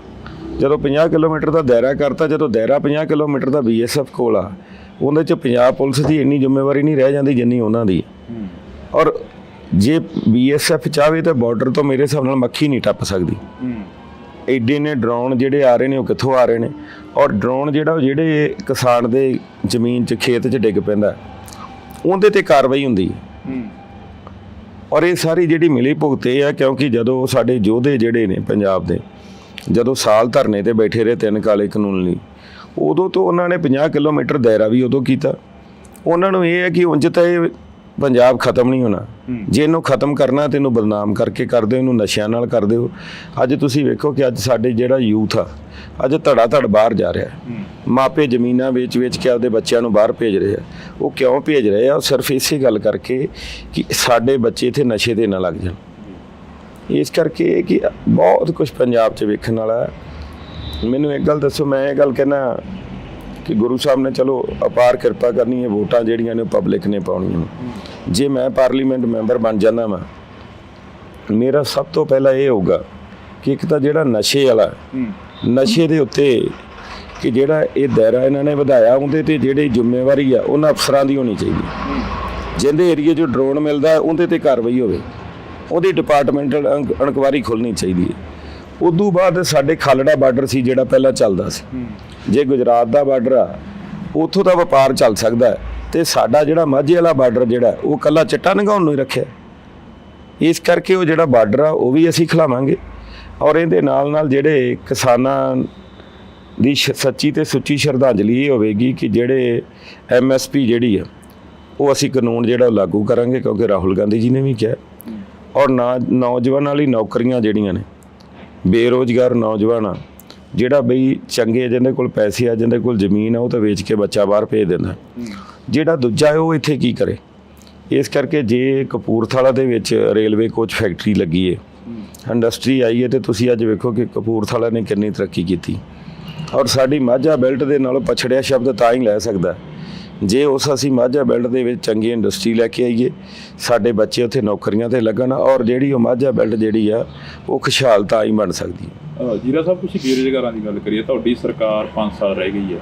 ਜਦੋਂ 50 ਕਿਲੋਮੀਟਰ ਦਾ ਦਾਇਰਾ ਕਰਤਾ, ਜਦੋਂ ਦਾਇਰਾ 50 ਕਿਲੋਮੀਟਰ ਦਾ BSF ਕੋਲ ਆ, ਉਹਦੇ 'ਚ ਪੰਜਾਬ ਪੁਲਿਸ ਦੀ ਇੰਨੀ ਜ਼ਿੰਮੇਵਾਰੀ ਨਹੀਂ ਰਹਿ ਜਾਂਦੀ ਜਿੰਨੀ ਉਹਨਾਂ ਦੀ। ਔਰ ਜੇ BSF ਚਾਹਵੇ ਤਾਂ ਬਾਰਡਰ ਤੋਂ ਮੇਰੇ ਹਿਸਾਬ ਨਾਲ ਮੱਖੀ ਨਹੀਂ ਟੱਪ ਸਕਦੀ। ਐਡੇ ਨੇ ਡਰੋਨ ਜਿਹੜੇ ਆ ਰਹੇ ਨੇ ਉਹ ਕਿੱਥੋਂ ਆ ਰਹੇ ਨੇ? ਔਰ ਡਰੋਨ ਜਿਹੜਾ ਉਹ ਜਿਹੜੇ ਕਿਸਾਨ ਦੇ ਜ਼ਮੀਨ 'ਚ ਖੇਤ 'ਚ ਡਿੱਗ ਪੈਂਦਾ ਉਹਦੇ 'ਤੇ ਕਾਰਵਾਈ ਹੁੰਦੀ ਹੈ। ਔਰ ਇਹ ਸਾਰੀ ਜਿਹੜੀ ਮਿਲੀ ਭੁਗਤ ਇਹ ਆ ਕਿਉਂਕਿ ਜਦੋਂ ਸਾਡੇ ਯੋਧੇ ਜਿਹੜੇ ਨੇ ਪੰਜਾਬ ਦੇ ਜਦੋਂ ਸਾਲ ਧਰਨੇ ਤੇ ਬੈਠੇ ਰਹੇ 3 ਕਾਲੇ ਕਾਨੂੰਨ ਲਈ, ਉਦੋਂ ਤੋਂ ਉਹਨਾਂ ਨੇ 50 ਕਿਲੋਮੀਟਰ ਦਾਇਰਾ ਵੀ ਉਦੋਂ ਕੀਤਾ। ਉਹਨਾਂ ਨੂੰ ਇਹ ਹੈ ਕਿ ਉਂਝ ਤਾਂ ਇਹ ਪੰਜਾਬ ਖਤਮ ਨਹੀਂ ਹੋਣਾ, ਜੇ ਇਹਨੂੰ ਖਤਮ ਕਰਨਾ ਤੇ ਇਹਨੂੰ ਬਦਨਾਮ ਕਰਕੇ ਕਰ ਦਿਓ, ਇਹਨੂੰ ਨਸ਼ਿਆਂ ਨਾਲ ਕਰ ਦਿਓ। ਅੱਜ ਤੁਸੀਂ ਵੇਖੋ ਕਿ ਅੱਜ ਸਾਡੇ ਜਿਹੜਾ ਯੂਥ ਆ ਅੱਜ ਧੜਾ ਧੜ ਬਾਹਰ ਜਾ ਰਿਹਾ। ਮਾਪੇ ਜ਼ਮੀਨਾਂ ਵੇਚ ਕੇ ਆਪਦੇ ਬੱਚਿਆਂ ਨੂੰ ਬਾਹਰ ਭੇਜ ਰਹੇ ਆ। ਉਹ ਕਿਉਂ ਭੇਜ ਰਹੇ ਆ? ਉਹ ਸਿਰਫ ਇਸੇ ਗੱਲ ਕਰਕੇ ਕਿ ਸਾਡੇ ਬੱਚੇ ਇੱਥੇ ਨਸ਼ੇ ਦੇ ਨਾ ਲੱਗ ਜਾਣ। ਇਸ ਕਰਕੇ ਕਿ ਬਹੁਤ ਕੁਝ ਪੰਜਾਬ 'ਚ ਵੇਖਣ ਵਾਲਾ। ਮੈਨੂੰ ਇੱਕ ਗੱਲ ਦੱਸੋ, ਮੈਂ ਇਹ ਗੱਲ ਕਹਿਣਾ ਕਿ ਗੁਰੂ ਸਾਹਿਬ ਨੇ ਚਲੋ ਅਪਾਰ ਕਿਰਪਾ ਕਰਨੀ ਹੈ, ਵੋਟਾਂ ਜਿਹੜੀਆਂ ਨੇ ਪਬਲਿਕ ਨੇ ਪਾਉਣੀਆਂ। ਜੇ ਮੈਂ ਪਾਰਲੀਮੈਂਟ ਮੈਂਬਰ ਬਣ ਜਾਂਦਾ ਵਾਂ, ਮੇਰਾ ਸਭ ਤੋਂ ਪਹਿਲਾਂ ਇਹ ਹੋਊਗਾ ਕਿ ਇੱਕ ਤਾਂ ਜਿਹੜਾ ਨਸ਼ੇ ਵਾਲਾ ਨਸ਼ੇ ਦੇ ਉੱਤੇ ਕਿ ਜਿਹੜਾ ਇਹ ਦਾਇਰਾ ਇਹਨਾਂ ਨੇ ਵਧਾਇਆ, ਉਹਦੇ 'ਤੇ ਜਿਹੜੀ ਜ਼ਿੰਮੇਵਾਰੀ ਆ ਉਹਨਾਂ ਅਫਸਰਾਂ ਦੀ ਹੋਣੀ ਚਾਹੀਦੀ। ਜਿਹਦੇ ਏਰੀਏ 'ਚ ਡਰੋਨ ਮਿਲਦਾ ਉਹਦੇ 'ਤੇ ਕਾਰਵਾਈ ਹੋਵੇ, ਉਹਦੀ ਡਿਪਾਰਟਮੈਂਟਲ ਇਨਕੁਆਇਰੀ ਖੁੱਲ੍ਹਣੀ ਚਾਹੀਦੀ ਹੈ। ਉਦੋਂ ਬਾਅਦ ਸਾਡੇ ਖਾਲੜਾ ਬਾਰਡਰ ਸੀ ਜਿਹੜਾ ਪਹਿਲਾਂ ਚੱਲਦਾ ਸੀ, ਜੇ ਗੁਜਰਾਤ ਦਾ ਬਾਰਡਰ ਆ ਉੱਥੋਂ ਦਾ ਵਪਾਰ ਚੱਲ ਸਕਦਾ ਹੈ, ਤੇ ਸਾਡਾ ਜਿਹੜਾ ਮਾਝੇ ਵਾਲਾ ਬਾਰਡਰ ਜਿਹੜਾ ਉਹ ਕੱਲਾ ਚਿੱਟਾ ਨੰਗਾਉਣ ਨੂੰ ਹੀ ਰੱਖਿਆ। ਇਸ ਕਰਕੇ ਉਹ ਜਿਹੜਾ ਬਾਰਡਰ ਆ ਉਹ ਵੀ ਅਸੀਂ ਖਿਲਾਵਾਂਗੇ ਔਰ ਇਹਦੇ ਨਾਲ ਨਾਲ ਜਿਹੜੇ ਕਿਸਾਨਾਂ ਦੀ ਸੱਚੀ ਤੇ ਸੁੱਚੀ ਸ਼ਰਧਾਂਜਲੀ ਇਹ ਹੋਵੇਗੀ ਕਿ ਜਿਹੜੇ MSP ਜਿਹੜੀ ਆ ਉਹ ਅਸੀਂ ਕਾਨੂੰਨ ਜਿਹੜਾ ਲਾਗੂ ਕਰਾਂਗੇ, ਕਿਉਂਕਿ ਰਾਹੁਲ ਗਾਂਧੀ ਜੀ ਨੇ ਵੀ ਕਿਹਾ। ਔਰ ਨੌਜਵਾਨਾਂ ਲਈ ਨੌਕਰੀਆਂ ਜਿਹੜੀਆਂ ਨੇ, ਬੇਰੁਜ਼ਗਾਰ ਨੌਜਵਾਨ ਆ ਜਿਹੜਾ ਬਈ ਚੰਗੇ ਜਿਹਦੇ ਕੋਲ ਪੈਸੇ ਆ, ਜਿਹਦੇ ਕੋਲ ਜ਼ਮੀਨ ਆ, ਉਹ ਤਾਂ ਵੇਚ ਕੇ ਬੱਚਾ ਬਾਹਰ ਭੇਜ ਦਿੰਦਾ। ਜਿਹੜਾ ਦੂਜਾ ਹੈ ਉਹ ਇੱਥੇ ਕੀ ਕਰੇ? ਇਸ ਕਰਕੇ ਜੇ ਕਪੂਰਥਲਾ ਦੇ ਵਿੱਚ ਰੇਲਵੇ ਕੋਚ ਫੈਕਟਰੀ ਲੱਗੀ ਹੈ, ਇੰਡਸਟਰੀ ਆਈ ਹੈ, ਤੇ ਤੁਸੀਂ ਅੱਜ ਵੇਖੋ ਕਿ ਕਪੂਰਥਲਾ ਨੇ ਕਿੰਨੀ ਤਰੱਕੀ ਕੀਤੀ। ਔਰ ਸਾਡੀ ਮਾਝਾ ਬੈਲਟ ਦੇ ਨਾਲ ਪਛੜਿਆ ਸ਼ਬਦ ਤਾਂ ਹੀ ਲੈ ਸਕਦਾ ਜੇ ਉਸ ਅਸੀਂ ਮਾਝਾ ਬੈਲਟ ਦੇ ਵਿੱਚ ਚੰਗੀ ਇੰਡਸਟਰੀ ਲੈ ਕੇ ਆਈਏ, ਸਾਡੇ ਬੱਚੇ ਉੱਥੇ ਨੌਕਰੀਆਂ ਤੇ ਲੱਗਣ, ਔਰ ਜਿਹੜੀ ਉਹ ਮਾਝਾ ਬੈਲਟ ਜਿਹੜੀ ਆ ਉਹ ਖੁਸ਼ਹਾਲ ਤਾਂ ਹੀ ਬਣ ਸਕਦੀ ਹੈ। ਜੀਰਾ ਸਾਹਿਬ, ਤੁਸੀਂ ਬੇਰੁਜ਼ਗਾਰਾਂ ਦੀ ਗੱਲ ਕਰੀਏ, ਤੁਹਾਡੀ ਸਰਕਾਰ 5 ਸਾਲ ਰਹਿ ਗਈ ਹੈ,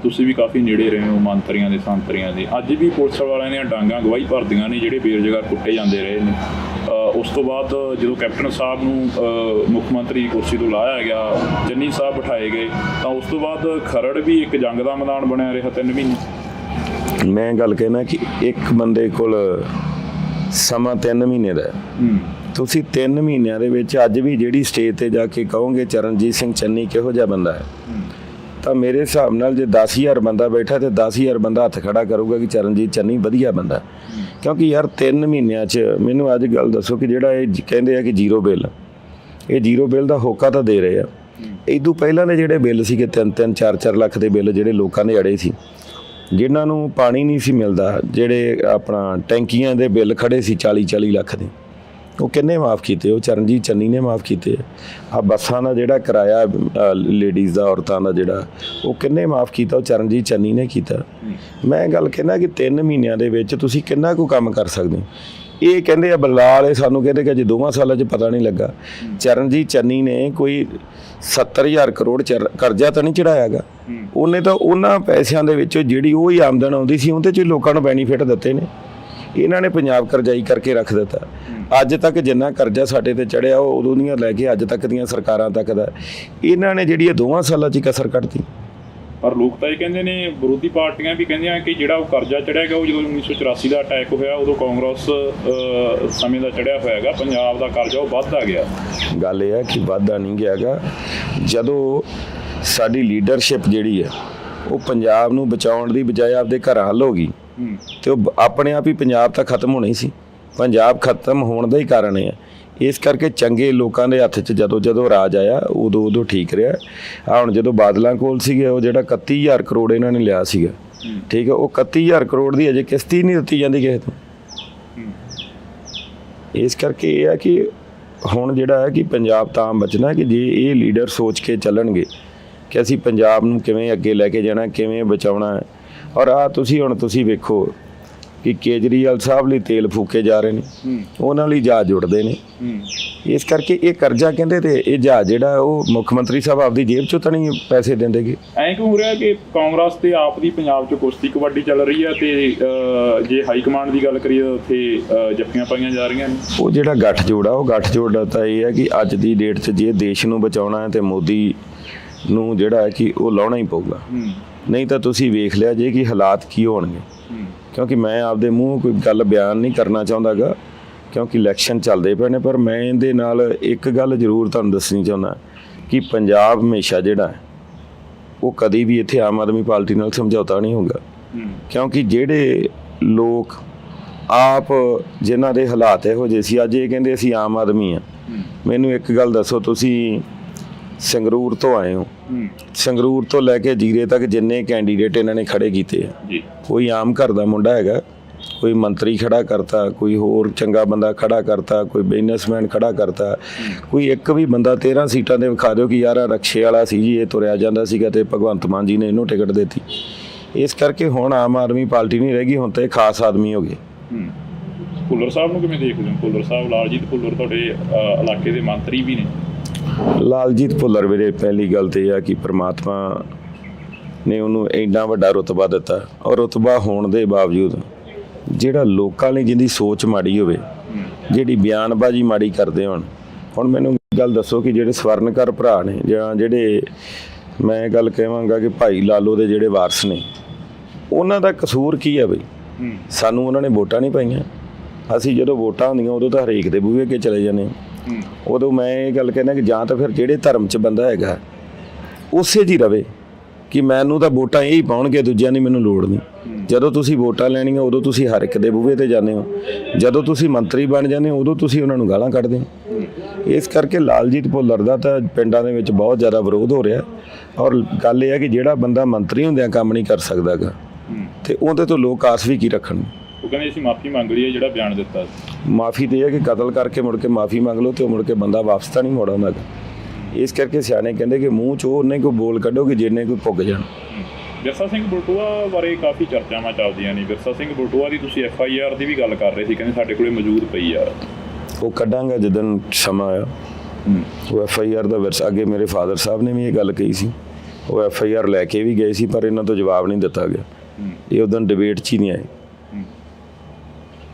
ਤੁਸੀਂ ਵੀ ਕਾਫੀ ਨੇੜੇ ਰਹੇ ਹੋ ਮੰਤਰੀਆਂ ਦੇ, ਸੰਤਰੀਆਂ ਦੇ। ਅੱਜ ਵੀ ਪੁਲਿਸ ਵਾਲਿਆਂ ਦੀਆਂ ਡਾਂਗਾਂ ਗਵਾਹੀ ਭਰਦੀਆਂ ਨੇ ਜਿਹੜੇ ਬੇਰੁਜ਼ਗਾਰ ਕੁੱਟੇ ਜਾਂਦੇ ਰਹੇ ਨੇ। ਉਸ ਤੋਂ ਬਾਅਦ ਜਦੋਂ ਕੈਪਟਨ ਸਾਹਿਬ ਨੂੰ ਮੁੱਖ ਮੰਤਰੀ ਦੀ ਕੁਰਸੀ ਤੋਂ ਲਾਇਆ ਗਿਆ, ਚੰਨੀ ਸਾਹਿਬ ਬਿਠਾਏ ਗਏ, ਤਾਂ ਉਸ ਤੋਂ ਬਾਅਦ ਖਰੜ ਵੀ ਇੱਕ ਜੰਗ ਦਾ ਮੈਦਾਨ ਬਣਿਆ ਰਿਹਾ 3 ਮਹੀਨੇ। ਮੈਂ ਗੱਲ ਕਹਿਣਾ ਕਿ ਇੱਕ ਬੰਦੇ ਕੋਲ ਸਮਾਂ 3 ਮਹੀਨੇ ਦਾ ਹੈ। ਤੁਸੀਂ 3 ਮਹੀਨਿਆਂ ਦੇ ਵਿੱਚ ਅੱਜ ਵੀ ਜਿਹੜੀ ਸਟੇਜ ਤੇ ਜਾ ਕੇ ਕਹੋਗੇ ਚਰਨਜੀਤ ਸਿੰਘ ਚੰਨੀ ਕਿਹੋ ਜਿਹਾ ਬੰਦਾ ਹੈ, ਤਾਂ ਮੇਰੇ ਹਿਸਾਬ ਨਾਲ ਜੇ 10,000 ਬੰਦਾ ਬੈਠਾ ਤੇ 10,000 ਬੰਦਾ ਹੱਥ ਖੜਾ ਕਰੂਗਾ ਕਿ ਚਰਨਜੀਤ ਚੰਨੀ ਵਧੀਆ ਬੰਦਾ। ਕਿਉਂਕਿ ਯਾਰ 3 ਮਹੀਨਿਆਂ 'ਚ ਮੈਨੂੰ ਅੱਜ ਗੱਲ ਦੱਸੋ ਕਿ ਜਿਹੜਾ ਇਹ ਕਹਿੰਦੇ ਆ ਕਿ ਜ਼ੀਰੋ ਬਿੱਲ, ਇਹ ਜ਼ੀਰੋ ਬਿੱਲ ਦਾ ਹੋਕਾ ਤਾਂ ਦੇ ਰਹੇ ਆ। ਇਦੋਂ ਪਹਿਲਾਂ ਦੇ ਜਿਹੜੇ ਬਿੱਲ ਸੀਗੇ 3-3 4-4 ਲੱਖ ਦੇ ਬਿੱਲ ਜਿਹੜੇ ਲੋਕਾਂ ਦੇ ਅੜੇ ਸੀ, ਜਿਨ੍ਹਾਂ ਨੂੰ ਪਾਣੀ ਨਹੀਂ ਸੀ ਮਿਲਦਾ, ਜਿਹੜੇ ਆਪਣਾ ਟੈਂਕੀਆਂ ਦੇ ਬਿੱਲ ਖੜੇ ਸੀ 40-40 ਲੱਖ ਦੇ, ਉਹ ਕਿੰਨੇ ਮਾਫ ਕੀਤੇ? ਉਹ ਚਰਨਜੀਤ ਚੰਨੀ ਨੇ ਮਾਫ ਕੀਤੇ। ਆ ਬੱਸਾਂ ਦਾ ਜਿਹੜਾ ਕਿਰਾਇਆ ਲੇਡੀਜ਼ ਦਾ, ਔਰਤਾਂ ਦਾ ਜਿਹੜਾ, ਉਹ ਕਿੰਨੇ ਮਾਫ ਕੀਤਾ? ਉਹ ਚਰਨਜੀਤ ਚੰਨੀ ਨੇ ਕੀਤਾ। ਮੈਂ ਗੱਲ ਕਹਿੰਦਾ ਕਿ 3 ਮਹੀਨਿਆਂ ਦੇ ਵਿੱਚ ਤੁਸੀਂ ਕਿੰਨਾ ਕੁ ਕੰਮ ਕਰ ਸਕਦੇ? ਇਹ ਕਹਿੰਦੇ ਆ ਬਲਾਲ, ਇਹ ਸਾਨੂੰ ਕਹਿੰਦੇ ਕਿ ਅਜੇ 2 ਸਾਲਾਂ 'ਚ ਪਤਾ ਨਹੀਂ ਲੱਗਾ। ਚਰਨਜੀਤ ਚੰਨੀ ਨੇ ਕੋਈ 70,000 ਕਰੋੜ ਕਰਜ਼ਾ ਤਾਂ ਨਹੀਂ ਚੜਾਇਆ ਗਾ। ਉਹਨੇ ਤਾਂ ਉਹਨਾਂ ਪੈਸਿਆਂ ਦੇ ਵਿੱਚੋਂ ਜਿਹੜੀ ਉਹ ਹੀ ਆਮਦਨ ਆਉਂਦੀ ਸੀ ਉਹਦੇ 'ਚ ਲੋਕਾਂ ਨੂੰ ਬੈਨੀਫਿਟ ਦਿੱਤੇ ਨੇ। ਇਹਨਾਂ ਨੇ ਪੰਜਾਬ ਕਰਜ਼ਾਈ ਕਰਕੇ ਰੱਖ ਦਿੱਤਾ। ਅੱਜ ਤੱਕ ਜਿੰਨਾ ਕਰਜ਼ਾ ਸਾਡੇ ਤੇ ਚੜਿਆ ਉਹ ਉਦੋਂ ਦੀਆਂ ਲੈ ਕੇ ਅੱਜ ਤੱਕ ਦੀਆਂ ਸਰਕਾਰਾਂ ਤੱਕ ਦਾ ਇਹਨਾਂ ਨੇ ਜਿਹੜੀ 2 ਸਾਲਾਂ 'ਚ ਹੀ ਕਸਰ ਕੱਢਤੀ। ਪਰ ਲੋਕ ਤਾਂ ਇਹ ਕਹਿੰਦੇ ਨੇ, ਵਿਰੋਧੀ ਪਾਰਟੀਆਂ ਵੀ ਕਹਿੰਦੀਆਂ ਕਿ ਜਿਹੜਾ ਉਹ ਕਰਜ਼ਾ ਚੜਿਆ ਗਿਆ ਉਹ ਜਦੋਂ 1984 ਦਾ ਅਟੈਕ ਹੋਇਆ ਉਦੋਂ ਕਾਂਗਰਸ ਸਮੇਂ ਦਾ ਚੜਿਆ ਹੋਇਆ ਹੈਗਾ, ਪੰਜਾਬ ਦਾ ਕਰਜ਼ਾ ਉਹ ਵੱਧਦਾ ਗਿਆ। ਗੱਲ ਇਹ ਹੈ ਕਿ ਵੱਧਦਾ ਨਹੀਂ ਗਿਆ ਗਾ। ਜਦੋਂ ਸਾਡੀ ਲੀਡਰਸ਼ਿਪ ਜਿਹੜੀ ਹੈ ਉਹ ਪੰਜਾਬ ਨੂੰ ਬਚਾਉਣ ਦੀ ਬਜਾਏ ਆਪਦੇ ਘਰਾਂ ਹੱਲ ਹੋ ਗਈ ਤੇ ਉਹ ਆਪਣੇ ਆਪ ਹੀ ਪੰਜਾਬ ਤਾਂ ਖਤਮ ਹੋਣਾ ਹੀ ਸੀ। ਪੰਜਾਬ ਖਤਮ ਹੋਣ ਦਾ ਹੀ ਕਾਰਨ ਹੈ। ਇਸ ਕਰਕੇ ਚੰਗੇ ਲੋਕਾਂ ਦੇ ਹੱਥ 'ਚ ਜਦੋਂ ਰਾਜ ਆਇਆ ਉਦੋਂ ਠੀਕ ਰਿਹਾ। ਆ ਹੁਣ ਜਦੋਂ ਬਾਦਲਾਂ ਕੋਲ ਸੀਗੇ ਉਹ ਜਿਹੜਾ 31,000 ਕਰੋੜ ਇਹਨਾਂ ਨੇ ਲਿਆ ਸੀਗਾ, ਠੀਕ ਹੈ, ਉਹ 31,000 ਕਰੋੜ ਦੀ ਅਜੇ ਕਿਸ਼ਤ ਹੀ ਨਹੀਂ ਦਿੱਤੀ ਜਾਂਦੀ ਕਿਸੇ ਤੋਂ। ਇਸ ਕਰਕੇ ਇਹ ਹੈ ਕਿ ਹੁਣ ਜਿਹੜਾ ਹੈ ਕਿ ਪੰਜਾਬ ਤਾਂ ਬਚਣਾ ਕਿ ਜੇ ਇਹ ਲੀਡਰ ਸੋਚ ਕੇ ਚੱਲਣਗੇ ਕਿ ਅਸੀਂ ਪੰਜਾਬ ਨੂੰ ਕਿਵੇਂ ਅੱਗੇ ਲੈ ਕੇ ਜਾਣਾ, ਕਿਵੇਂ ਬਚਾਉਣਾ ਹੈ। ਔਰ ਤੁਸੀਂ ਵੇਖੋ ਕਿ ਕੇਜਰੀਵਾਲ ਸਾਹਿਬ ਲਈ ਤੇਲ ਫੂਕੇ ਜਾ ਰਹੇ ਨੇ, ਉਹਨਾਂ ਲਈ ਜਹਾਜ਼ ਜੁੜਦੇ ਨੇ। ਇਸ ਕਰਕੇ ਇਹ ਕਰਜ਼ਾ ਕਹਿੰਦੇ ਤੇ ਇਹ ਜਹਾਜ਼ ਜਿਹੜਾ ਉਹ ਮੁੱਖ ਮੰਤਰੀ ਸਾਹਿਬ ਆਪਦੀ ਜੇਬ 'ਚੋਂ ਤਾਂ ਨਹੀਂ ਪੈਸੇ ਦਿੰਦੇਗੇ। ਐਂ ਕਿਉਂ ਹੋ ਰਿਹਾ ਕਿ ਕਾਂਗਰਸ ਤੇ ਆਪ ਦੀ ਪੰਜਾਬ 'ਚ ਕੁਸ਼ਤੀ ਕਬੱਡੀ ਚੱਲ ਰਹੀ ਹੈ ਤੇ ਜੇ ਹਾਈ ਕਮਾਂਡ ਦੀ ਗੱਲ ਕਰੀਏ ਉੱਥੇ ਜੱਫੀਆਂ ਪਾਈਆਂ ਜਾ ਰਹੀਆਂ ਨੇ। ਉਹ ਜਿਹੜਾ ਗੱਠਜੋੜ ਆ ਉਹ ਗੱਠਜੋੜ ਤਾਂ ਇਹ ਹੈ ਕਿ ਅੱਜ ਦੀ ਡੇਟ 'ਚ ਜੇ ਦੇਸ਼ ਨੂੰ ਬਚਾਉਣਾ ਹੈ ਤੇ ਮੋਦੀ ਨੂੰ ਜਿਹੜਾ ਹੈ ਕਿ ਉਹ ਲਾਉਣਾ ਹੀ ਪਊਗਾ। ਨਹੀਂ ਤਾਂ ਤੁਸੀਂ ਵੇਖ ਲਿਆ ਜੇ ਕਿ ਹਾਲਾਤ ਕੀ ਹੋਣਗੇ। ਕਿਉਂਕਿ ਮੈਂ ਆਪਦੇ ਮੂੰਹ ਕੋਈ ਗੱਲ ਬਿਆਨ ਨਹੀਂ ਕਰਨਾ ਚਾਹੁੰਦਾ ਗਾ, ਕਿਉਂਕਿ ਇਲੈਕਸ਼ਨ ਚੱਲਦੇ ਪਏ ਨੇ। ਪਰ ਮੈਂ ਇਹਦੇ ਨਾਲ ਇੱਕ ਗੱਲ ਜ਼ਰੂਰ ਤੁਹਾਨੂੰ ਦੱਸਣੀ ਚਾਹੁੰਦਾ ਕਿ ਪੰਜਾਬ ਹਮੇਸ਼ਾ ਜਿਹੜਾ ਉਹ ਕਦੀ ਵੀ ਇੱਥੇ ਆਮ ਆਦਮੀ ਪਾਰਟੀ ਨਾਲ ਸਮਝੌਤਾ ਨਹੀਂ ਹੋਊਗਾ। ਕਿਉਂਕਿ ਜਿਹੜੇ ਲੋਕ ਆਪ ਜਿਨ੍ਹਾਂ ਦੇ ਹਾਲਾਤ ਇਹੋ ਜਿਹੇ ਸੀ, ਅੱਜ ਇਹ ਕਹਿੰਦੇ ਅਸੀਂ ਆਮ ਆਦਮੀ ਆ। ਮੈਨੂੰ ਇੱਕ ਗੱਲ ਦੱਸੋ, ਤੁਸੀਂ ਸੰਗਰੂਰ ਤੋਂ ਆਏ ਹੋ, ਸੰਗਰੂਰ ਤੋਂ ਲੈ ਕੇ ਜੀਰੇ ਤੱਕ ਜਿੰਨੇ ਕੈਂਡੀਡੇਟ ਇਹਨਾਂ ਨੇ ਖੜੇ ਕੀਤੇ ਆ, ਕੋਈ ਆਮ ਘਰ ਦਾ ਮੁੰਡਾ ਹੈਗਾ, ਕੋਈ ਮੰਤਰੀ ਖੜਾ ਕਰਤਾ, ਕੋਈ ਹੋਰ ਚੰਗਾ ਬੰਦਾ ਖੜਾ ਕਰਤਾ, ਕੋਈ ਬਿਜ਼ਨਸਮੈਨ ਖੜਾ ਕਰਤਾ, ਕੋਈ ਇੱਕ ਵੀ ਬੰਦਾ 13 ਸੀਟਾਂ ਦੇ ਵਿਖਾ ਦਿਓ ਕਿ ਯਾਰ ਰਕਸ਼ੇ ਵਾਲਾ ਸੀ ਜੀ, ਇਹ ਤੁਰਿਆ ਜਾਂਦਾ ਸੀਗਾ ਤੇ ਭਗਵੰਤ ਮਾਨ ਜੀ ਨੇ ਇਹਨੂੰ ਟਿਕਟ ਦਿੱਤੀ। ਇਸ ਕਰਕੇ ਹੁਣ ਆਮ ਆਦਮੀ ਪਾਰਟੀ ਨਹੀਂ ਰਹਿ ਗਈ, ਹੁਣ ਤਾਂ ਇਹ ਖਾਸ ਆਦਮੀ ਹੋ ਗਏ। ਭੁੱਲਰ ਸਾਹਿਬ ਨੂੰ ਕਿਵੇਂ ਦੇਖਦੇ ਹੋ? ਭੁੱਲਰ ਸਾਹਿਬ, ਲਾਲਜੀਤ ਭੁੱਲਰ ਤੁਹਾਡੇ ਇਲਾਕੇ ਦੇ ਮੰਤਰੀ ਵੀ ਨੇ। ਲਾਲਜੀਤ ਭੁੱਲਰ ਵੀਰੇ, ਪਹਿਲੀ ਗੱਲ ਤੇ ਇਹ ਆ ਕਿ ਪ੍ਰਮਾਤਮਾ ਨੇ ਉਹਨੂੰ ਇੰਨਾ ਵੱਡਾ ਰੁਤਬਾ ਦਿੱਤਾ, ਔਰ ਰੁਤਬਾ ਹੋਣ ਦੇ ਬਾਵਜੂਦ ਜਿਹੜਾ ਲੋਕਾਂ ਲਈ ਜਿਹਦੀ ਸੋਚ ਮਾੜੀ ਹੋਵੇ, ਜਿਹੜੀ ਬਿਆਨਬਾਜ਼ੀ ਮਾੜੀ ਕਰਦੇ ਹੋਣ। ਹੁਣ ਮੈਨੂੰ ਗੱਲ ਦੱਸੋ ਕਿ ਜਿਹੜੇ ਸਵਰਨਕਰ ਭਰਾ ਨੇ ਜਾਂ ਜਿਹੜੇ ਮੈਂ ਗੱਲ ਕਹਾਂਗਾ ਕਿ ਭਾਈ ਲਾਲੋ ਦੇ ਜਿਹੜੇ ਵਾਰਸ ਨੇ, ਉਹਨਾਂ ਦਾ ਕਸੂਰ ਕੀ ਹੈ ਬਈ? ਸਾਨੂੰ ਉਹਨਾਂ ਨੇ ਵੋਟਾਂ ਨਹੀਂ ਪਾਈਆਂ, ਅਸੀਂ ਜਦੋਂ ਵੋਟਾਂ ਹੁੰਦੀਆਂ ਉਦੋਂ ਤਾਂ ਹਰੇਕ ਦੇ ਬੂਹੇ ਅੱਗੇ ਚਲੇ ਜਾਂਦੇ ਹਾਂ। ਉਦੋਂ ਮੈਂ ਇਹ ਗੱਲ ਕਹਿੰਦਾ ਕਿ ਜਾਂ ਤਾਂ ਫਿਰ ਜਿਹੜੇ ਧਰਮ 'ਚ ਬੰਦਾ ਹੈਗਾ ਉਸੇ 'ਚ ਹੀ ਰਵੇ ਕਿ ਮੈਨੂੰ ਤਾਂ ਵੋਟਾਂ ਇਹ ਹੀ ਪਾਉਣਗੇ, ਦੂਜਿਆਂ ਦੀ ਮੈਨੂੰ ਲੋੜ ਨਹੀਂ। ਜਦੋਂ ਤੁਸੀਂ ਵੋਟਾਂ ਲੈਣੀਆਂ ਉਦੋਂ ਤੁਸੀਂ ਹਰ ਇੱਕ ਦੇ ਬੂਹੇ ਤੇ ਜਾਂਦੇ ਹੋ, ਜਦੋਂ ਤੁਸੀਂ ਮੰਤਰੀ ਬਣ ਜਾਂਦੇ ਹੋ ਉਦੋਂ ਤੁਸੀਂ ਉਹਨਾਂ ਨੂੰ ਗਾਲਾਂ ਕੱਢਦੇ ਹੋ। ਇਸ ਕਰਕੇ ਲਾਲਜੀਤ ਭੁੱਲਰ ਦਾ ਤਾਂ ਪਿੰਡਾਂ ਦੇ ਵਿੱਚ ਬਹੁਤ ਜ਼ਿਆਦਾ ਵਿਰੋਧ ਹੋ ਰਿਹਾ। ਔਰ ਗੱਲ ਇਹ ਹੈ ਕਿ ਜਿਹੜਾ ਬੰਦਾ ਮੰਤਰੀ ਹੁੰਦਿਆਂ ਕੰਮ ਨਹੀਂ ਕਰ ਸਕਦਾ ਗਾ ਤੇ ਉਹਦੇ ਤੋਂ ਲੋਕ ਆਸ ਵੀ ਕੀ ਰੱਖਣ। ਉਹ ਕਹਿੰਦੇ ਅਸੀਂ ਮਾਫੀ ਮੰਗ ਲਈ ਹੈ, ਜਿਹੜਾ ਬਿਆਨ ਦਿੱਤਾ ਮਾਫੀ ਤੇ ਇਹ ਹੈ ਕਿ ਕਤਲ ਕਰਕੇ ਮੁੜ ਕੇ ਮਾਫੀ ਮੰਗ ਲਓ ਤੇ ਉਹ ਮੁੜ ਕੇ ਬੰਦਾ ਵਾਪਸ ਤਾਂ ਨਹੀਂ ਮੋੜ ਆਉਂਦਾ। ਇਸ ਕਰਕੇ ਸਿਆਣੇ ਕਹਿੰਦੇ ਕਿ ਮੂੰਹ 'ਚ ਉਹਨੇ ਕੋਈ ਬੋਲ ਕੱਢੋ ਕਿ ਜਿੰਨੇ ਕੋਈ ਪੁੱਗ ਜਾਣ। ਵਿਰਸਾ ਸਿੰਘ ਬਲਟੋਆ ਬਾਰੇ ਕਾਫੀ ਚਰਚਾਵਾਂ ਚੱਲਦੀਆਂ ਨੇ। ਵਿਰਸਾ ਸਿੰਘ ਬਲਟੋਆ ਦੀ ਤੁਸੀਂ FIR ਦੀ ਵੀ ਗੱਲ ਕਰ ਰਹੇ ਸੀ, ਕਹਿੰਦੇ ਸਾਡੇ ਕੋਲੇ ਮੌਜੂਦ ਪਈ ਆ। ਉਹ ਕੱਢਾਂਗਾ ਜਦੋਂ ਸਮਾਂ ਆਇਆ। ਉਹ FIR ਦਾ ਵਿਰਸਾ ਅੱਗੇ ਮੇਰੇ ਫਾਦਰ ਸਾਹਿਬ ਨੇ ਵੀ ਇਹ ਗੱਲ ਕਹੀ ਸੀ। ਉਹ FIR ਲੈ ਕੇ ਵੀ ਗਏ ਸੀ ਪਰ ਇਹਨਾਂ ਤੋਂ ਜਵਾਬ ਨਹੀਂ ਦਿੱਤਾ ਗਿਆ। ਇਹ ਉਦੋਂ ਡਿਬੇਟ 'ਚ ਹੀ ਨਹੀਂ ਆਏ।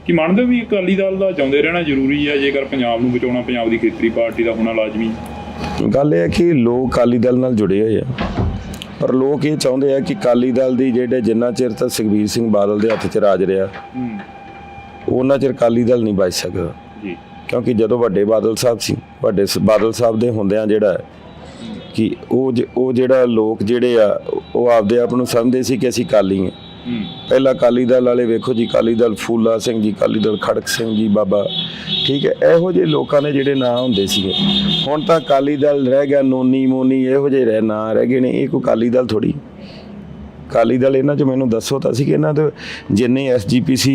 ਕੀ ਮੰਨਦੇ ਵੀ ਅਕਾਲੀ ਦਲ ਦਾ ਜਿਉਂਦੇ ਰਹਿਣਾ ਜ਼ਰੂਰੀ ਹੈ ਜੇਕਰ ਪੰਜਾਬ ਨੂੰ ਬਚਾਉਣਾ, ਪੰਜਾਬ ਦੀ ਖੇਤਰੀ ਪਾਰਟੀ ਦਾ ਹੋਣਾ ਲਾਜ਼ਮੀ? ਗੱਲ ਇਹ ਹੈ ਕਿ ਲੋਕ ਅਕਾਲੀ ਦਲ ਨਾਲ ਜੁੜੇ ਹੋਏ ਆ, ਪਰ ਲੋਕ ਇਹ ਚਾਹੁੰਦੇ ਆ ਕਿ ਅਕਾਲੀ ਦਲ ਦੀ ਜਿਹੜੇ ਜਿੰਨਾ ਚਿਰ ਤਾਂ ਸੁਖਬੀਰ ਸਿੰਘ ਬਾਦਲ ਦੇ ਹੱਥ 'ਚ ਰਾਜ ਰਿਹਾ ਉਹਨਾਂ ਚਿਰ ਅਕਾਲੀ ਦਲ ਨਹੀਂ ਬਚ ਸਕਦਾ। ਕਿਉਂਕਿ ਜਦੋਂ ਵੱਡੇ ਬਾਦਲ ਸਾਹਿਬ ਸੀ, ਵੱਡੇ ਬਾਦਲ ਸਾਹਿਬ ਦੇ ਹੁੰਦਿਆਂ ਜਿਹੜਾ ਕਿ ਉਹ ਜਿਹੜਾ ਲੋਕ ਜਿਹੜੇ ਆ ਉਹ ਆਪਦੇ ਆਪ ਨੂੰ ਸਮਝਦੇ ਸੀ ਕਿ ਅਸੀਂ ਅਕਾਲੀ ਹਾਂ। ਪਹਿਲਾਂ ਅਕਾਲੀ ਦਲ ਵਾਲੇ ਵੇਖੋ ਜੀ, ਅਕਾਲੀ ਦਲ ਫੂਲਾ ਸਿੰਘ ਜੀ, ਅਕਾਲੀ ਦਲ ਖੜਕ ਸਿੰਘ ਜੀ ਬਾਬਾ, ਠੀਕ ਹੈ, ਇਹੋ ਜਿਹੇ ਲੋਕਾਂ ਦੇ ਜਿਹੜੇ ਨਾਂ ਹੁੰਦੇ ਸੀਗੇ। ਹੁਣ ਤਾਂ ਅਕਾਲੀ ਦਲ ਰਹਿ ਗਿਆ ਨੋਨੀ ਮੋਨੀ, ਇਹੋ ਜਿਹੇ ਨਾਂ ਰਹਿ ਗਏ ਨੇ। ਇਹ ਕੋਈ ਅਕਾਲੀ ਦਲ ਥੋੜੀ। ਅਕਾਲੀ ਦਲ ਇਹਨਾਂ 'ਚ ਮੈਨੂੰ ਦੱਸੋ ਤਾਂ ਸੀ ਕਿ ਇਹਨਾਂ ਦੇ ਜਿੰਨੇ SGPC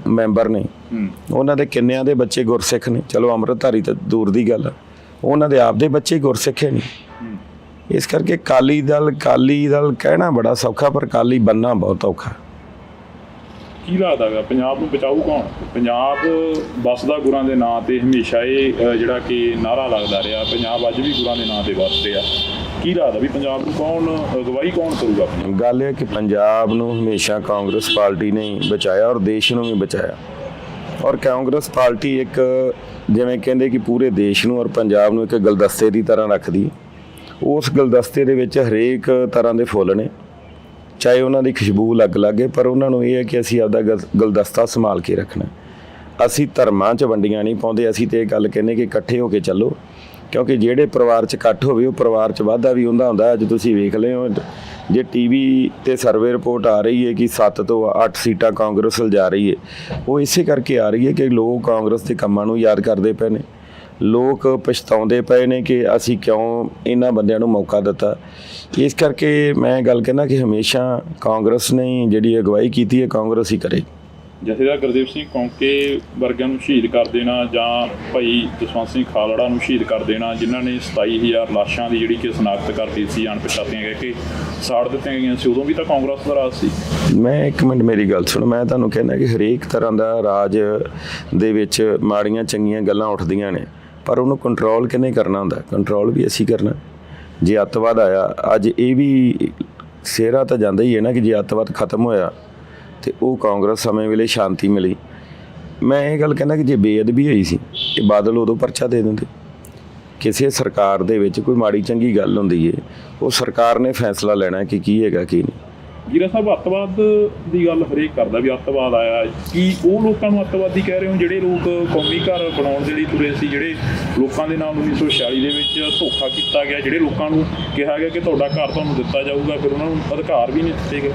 ਮੈਂਬਰ ਨੇ ਉਹਨਾਂ ਦੇ ਕਿੰਨਿਆਂ ਦੇ ਬੱਚੇ ਗੁਰਸਿੱਖ ਨੇ। ਚਲੋ ਅੰਮ੍ਰਿਤਧਾਰੀ ਤਾਂ ਦੂਰ ਦੀ ਗੱਲ ਆ, ਉਹਨਾਂ ਦੇ ਆਪਦੇ ਬੱਚੇ ਗੁਰਸਿੱਖ ਨੇ। ਇਸ ਕਰਕੇ ਅਕਾਲੀ ਦਲ ਕਹਿਣਾ ਬੜਾ ਸੌਖਾ ਪਰ ਅਕਾਲੀ ਬੰਨਣਾ ਬਹੁਤ ਔਖਾ। ਕੀ ਲੱਗਦਾ ਗਾ ਪੰਜਾਬ ਨੂੰ ਬਚਾਊ ਕੌਣ? ਪੰਜਾਬ ਵਸਦਾ ਗੁਰਾਂ ਦੇ ਨਾਂ ਤੇ ਹਮੇਸ਼ਾ ਇਹ ਜਿਹੜਾ ਕਿ ਨਾਅਰਾ ਲੱਗਦਾ ਰਿਹਾ, ਪੰਜਾਬ ਅੱਜ ਵੀ ਗੁਰਾਂ ਦੇ ਨਾਂ ਤੇ ਵਸ ਰਿਹਾ। ਕੀ ਲੱਗਦਾ ਵੀ ਪੰਜਾਬ ਨੂੰ ਕੌਣ ਅਗਵਾਈ ਕੌਣ ਕਰੂਗਾ ਆਪਣੀ? ਗੱਲ ਇਹ ਕਿ ਪੰਜਾਬ ਨੂੰ ਹਮੇਸ਼ਾ ਕਾਂਗਰਸ ਪਾਰਟੀ ਨੇ ਬਚਾਇਆ ਔਰ ਦੇਸ਼ ਨੂੰ ਵੀ ਬਚਾਇਆ। ਔਰ ਕਾਂਗਰਸ ਪਾਰਟੀ ਇੱਕ ਜਿਵੇਂ ਕਹਿੰਦੇ ਕਿ ਪੂਰੇ ਦੇਸ਼ ਨੂੰ ਔਰ ਪੰਜਾਬ ਨੂੰ ਇੱਕ ਗੁਲਦਸਤੇ ਦੀ ਤਰ੍ਹਾਂ ਰੱਖਦੀ। ਉਸ ਗੁਲਦਸਤੇ ਦੇ ਵਿੱਚ ਹਰੇਕ ਤਰ੍ਹਾਂ ਦੇ ਫੁੱਲ ਨੇ, ਚਾਹੇ ਉਹਨਾਂ ਦੀ ਖੁਸ਼ਬੂ ਲੱਗ ਲੱਗੇ, ਪਰ ਉਹਨਾਂ ਨੂੰ ਇਹ ਹੈ ਕਿ ਅਸੀਂ ਆਪਦਾ ਗੁਲਦਸਤਾ ਸੰਭਾਲ ਕੇ ਰੱਖਣਾ। ਅਸੀਂ ਧਰਮਾਂ 'ਚ ਵੰਡੀਆਂ ਨਹੀਂ ਪਾਉਂਦੇ। ਅਸੀਂ ਤੇ ਇਹ ਗੱਲ ਕਹਿੰਦੇ ਕਿ ਇਕੱਠੇ ਹੋ ਕੇ ਚੱਲੋ, ਕਿਉਂਕਿ ਜਿਹੜੇ ਪਰਿਵਾਰ 'ਚ ਇਕੱਠ ਹੋਵੇ ਉਹ ਪਰਿਵਾਰ 'ਚ ਵਾਧਾ ਵੀ ਹੁੰਦਾ। ਅੱਜ ਤੁਸੀਂ ਵੇਖ ਲਏ ਹੋ ਜੇ TV ਤੇ ਸਰਵੇ ਰਿਪੋਰਟ ਆ ਰਹੀ ਹੈ ਕਿ 7 ਤੋਂ 8 ਸੀਟਾਂ ਕਾਂਗਰਸ ਵੱਲ ਜਾ ਰਹੀ ਹੈ, ਉਹ ਇਸੇ ਕਰਕੇ ਆ ਰਹੀ ਹੈ ਕਿ ਲੋਕ ਕਾਂਗਰਸ ਦੇ ਕੰਮਾਂ ਨੂੰ ਯਾਦ ਕਰਦੇ ਪਏ ਨੇ। ਲੋਕ ਪਛਤਾਉਂਦੇ ਪਏ ਨੇ ਕਿ ਅਸੀਂ ਕਿਉਂ ਇਹਨਾਂ ਬੰਦਿਆਂ ਨੂੰ ਮੌਕਾ ਦਿੱਤਾ। ਇਸ ਕਰਕੇ ਮੈਂ ਗੱਲ ਕਹਿੰਦਾ ਕਿ ਹਮੇਸ਼ਾ ਕਾਂਗਰਸ ਨੇ ਜਿਹੜੀ ਅਗਵਾਈ ਕੀਤੀ ਹੈ, ਕਾਂਗਰਸ ਹੀ ਕਰੇ। ਜਥੇਦਾਰ ਗੁਰਦੇਵ ਸਿੰਘ ਕੌਂਕੇ ਵਰਗਿਆਂ ਨੂੰ ਸ਼ਹੀਦ ਕਰ ਦੇਣਾ ਜਾਂ ਭਾਈ ਜਸਵੰਤ ਸਿੰਘ ਖਾਲੜਾ ਨੂੰ ਸ਼ਹੀਦ ਕਰ ਦੇਣਾ, ਜਿਨ੍ਹਾਂ ਨੇ 27,000 ਲਾਸ਼ਾਂ ਦੀ ਜਿਹੜੀ ਕਿ ਸ਼ਨਾਖਤ ਕਰਤੀ ਸੀ, ਅਣਪਛਾਤੀਆਂ ਕਹਿ ਕੇ ਸਾੜ ਦਿੱਤੀਆਂ ਗਈਆਂ ਸੀ, ਉਦੋਂ ਵੀ ਤਾਂ ਕਾਂਗਰਸ ਦਾ ਰਾਜ ਸੀ। ਮੈਂ ਇੱਕ ਮਿੰਟ ਮੇਰੀ ਗੱਲ ਸੁਣੋ। ਮੈਂ ਤੁਹਾਨੂੰ ਕਹਿੰਦਾ ਕਿ ਹਰੇਕ ਤਰ੍ਹਾਂ ਦਾ ਰਾਜ ਦੇ ਵਿੱਚ ਮਾੜੀਆਂ ਚੰਗੀਆਂ ਗੱਲਾਂ ਉੱਠਦੀਆਂ ਨੇ, ਪਰ ਉਹਨੂੰ ਕੰਟਰੋਲ ਕਿਹਨੇ ਕਰਨਾ ਹੁੰਦਾ? ਕੰਟਰੋਲ ਵੀ ਅਸੀਂ ਕਰਨਾ। ਜੇ ਅੱਤਵਾਦ ਆਇਆ, ਅੱਜ ਇਹ ਵੀ ਸਿਹਰਾ ਤਾਂ ਜਾਂਦਾ ਹੀ ਹੈ ਨਾ ਕਿ ਜੇ ਅੱਤਵਾਦ ਖਤਮ ਹੋਇਆ ਤੇ ਉਹ ਕਾਂਗਰਸ ਸਮੇਂ ਵੇਲੇ ਸ਼ਾਂਤੀ ਮਿਲੀ। ਮੈਂ ਇਹ ਗੱਲ ਕਹਿੰਦਾ ਕਿ ਜੇ ਬੇਅਦਬੀ ਹੋਈ ਸੀ ਇਹ ਬਾਦਲ ਉਦੋਂ ਪਰਚਾ ਦੇ ਦਿੰਦੇ। ਕਿਸੇ ਸਰਕਾਰ ਦੇ ਵਿੱਚ ਕੋਈ ਮਾੜੀ ਚੰਗੀ ਗੱਲ ਹੁੰਦੀ ਹੈ, ਉਹ ਸਰਕਾਰ ਨੇ ਫੈਸਲਾ ਲੈਣਾ ਕਿ ਕੀ ਹੈਗਾ ਕੀ ਨਹੀਂ। ਜੀਰਾ ਸਾਹਿਬ, ਅੱਤਵਾਦ ਦੀ ਗੱਲ ਹਰੇਕ ਕਰਦਾ ਵੀ ਅੱਤਵਾਦ ਆਇਆ। ਕੀ ਉਹ ਲੋਕਾਂ ਨੂੰ ਅੱਤਵਾਦੀ ਕਹਿ ਰਹੇ ਹੋ ਜਿਹੜੇ ਲੋਕ ਕੌਮੀ ਘਰ ਬਣਾਉਣ ਦੇ ਲਈ ਤੁਰੇ ਸੀ, ਜਿਹੜੇ ਲੋਕਾਂ ਦੇ ਨਾਲ 1946 ਦੇ ਵਿੱਚ ਧੋਖਾ ਕੀਤਾ ਗਿਆ, ਜਿਹੜੇ ਲੋਕਾਂ ਨੂੰ ਕਿਹਾ ਗਿਆ ਕਿ ਤੁਹਾਡਾ ਘਰ ਤੁਹਾਨੂੰ ਦਿੱਤਾ ਜਾਊਗਾ, ਫਿਰ ਉਹਨਾਂ ਨੂੰ ਅਧਿਕਾਰ ਵੀ ਨਹੀਂ ਦਿੱਤੇ ਗਏ?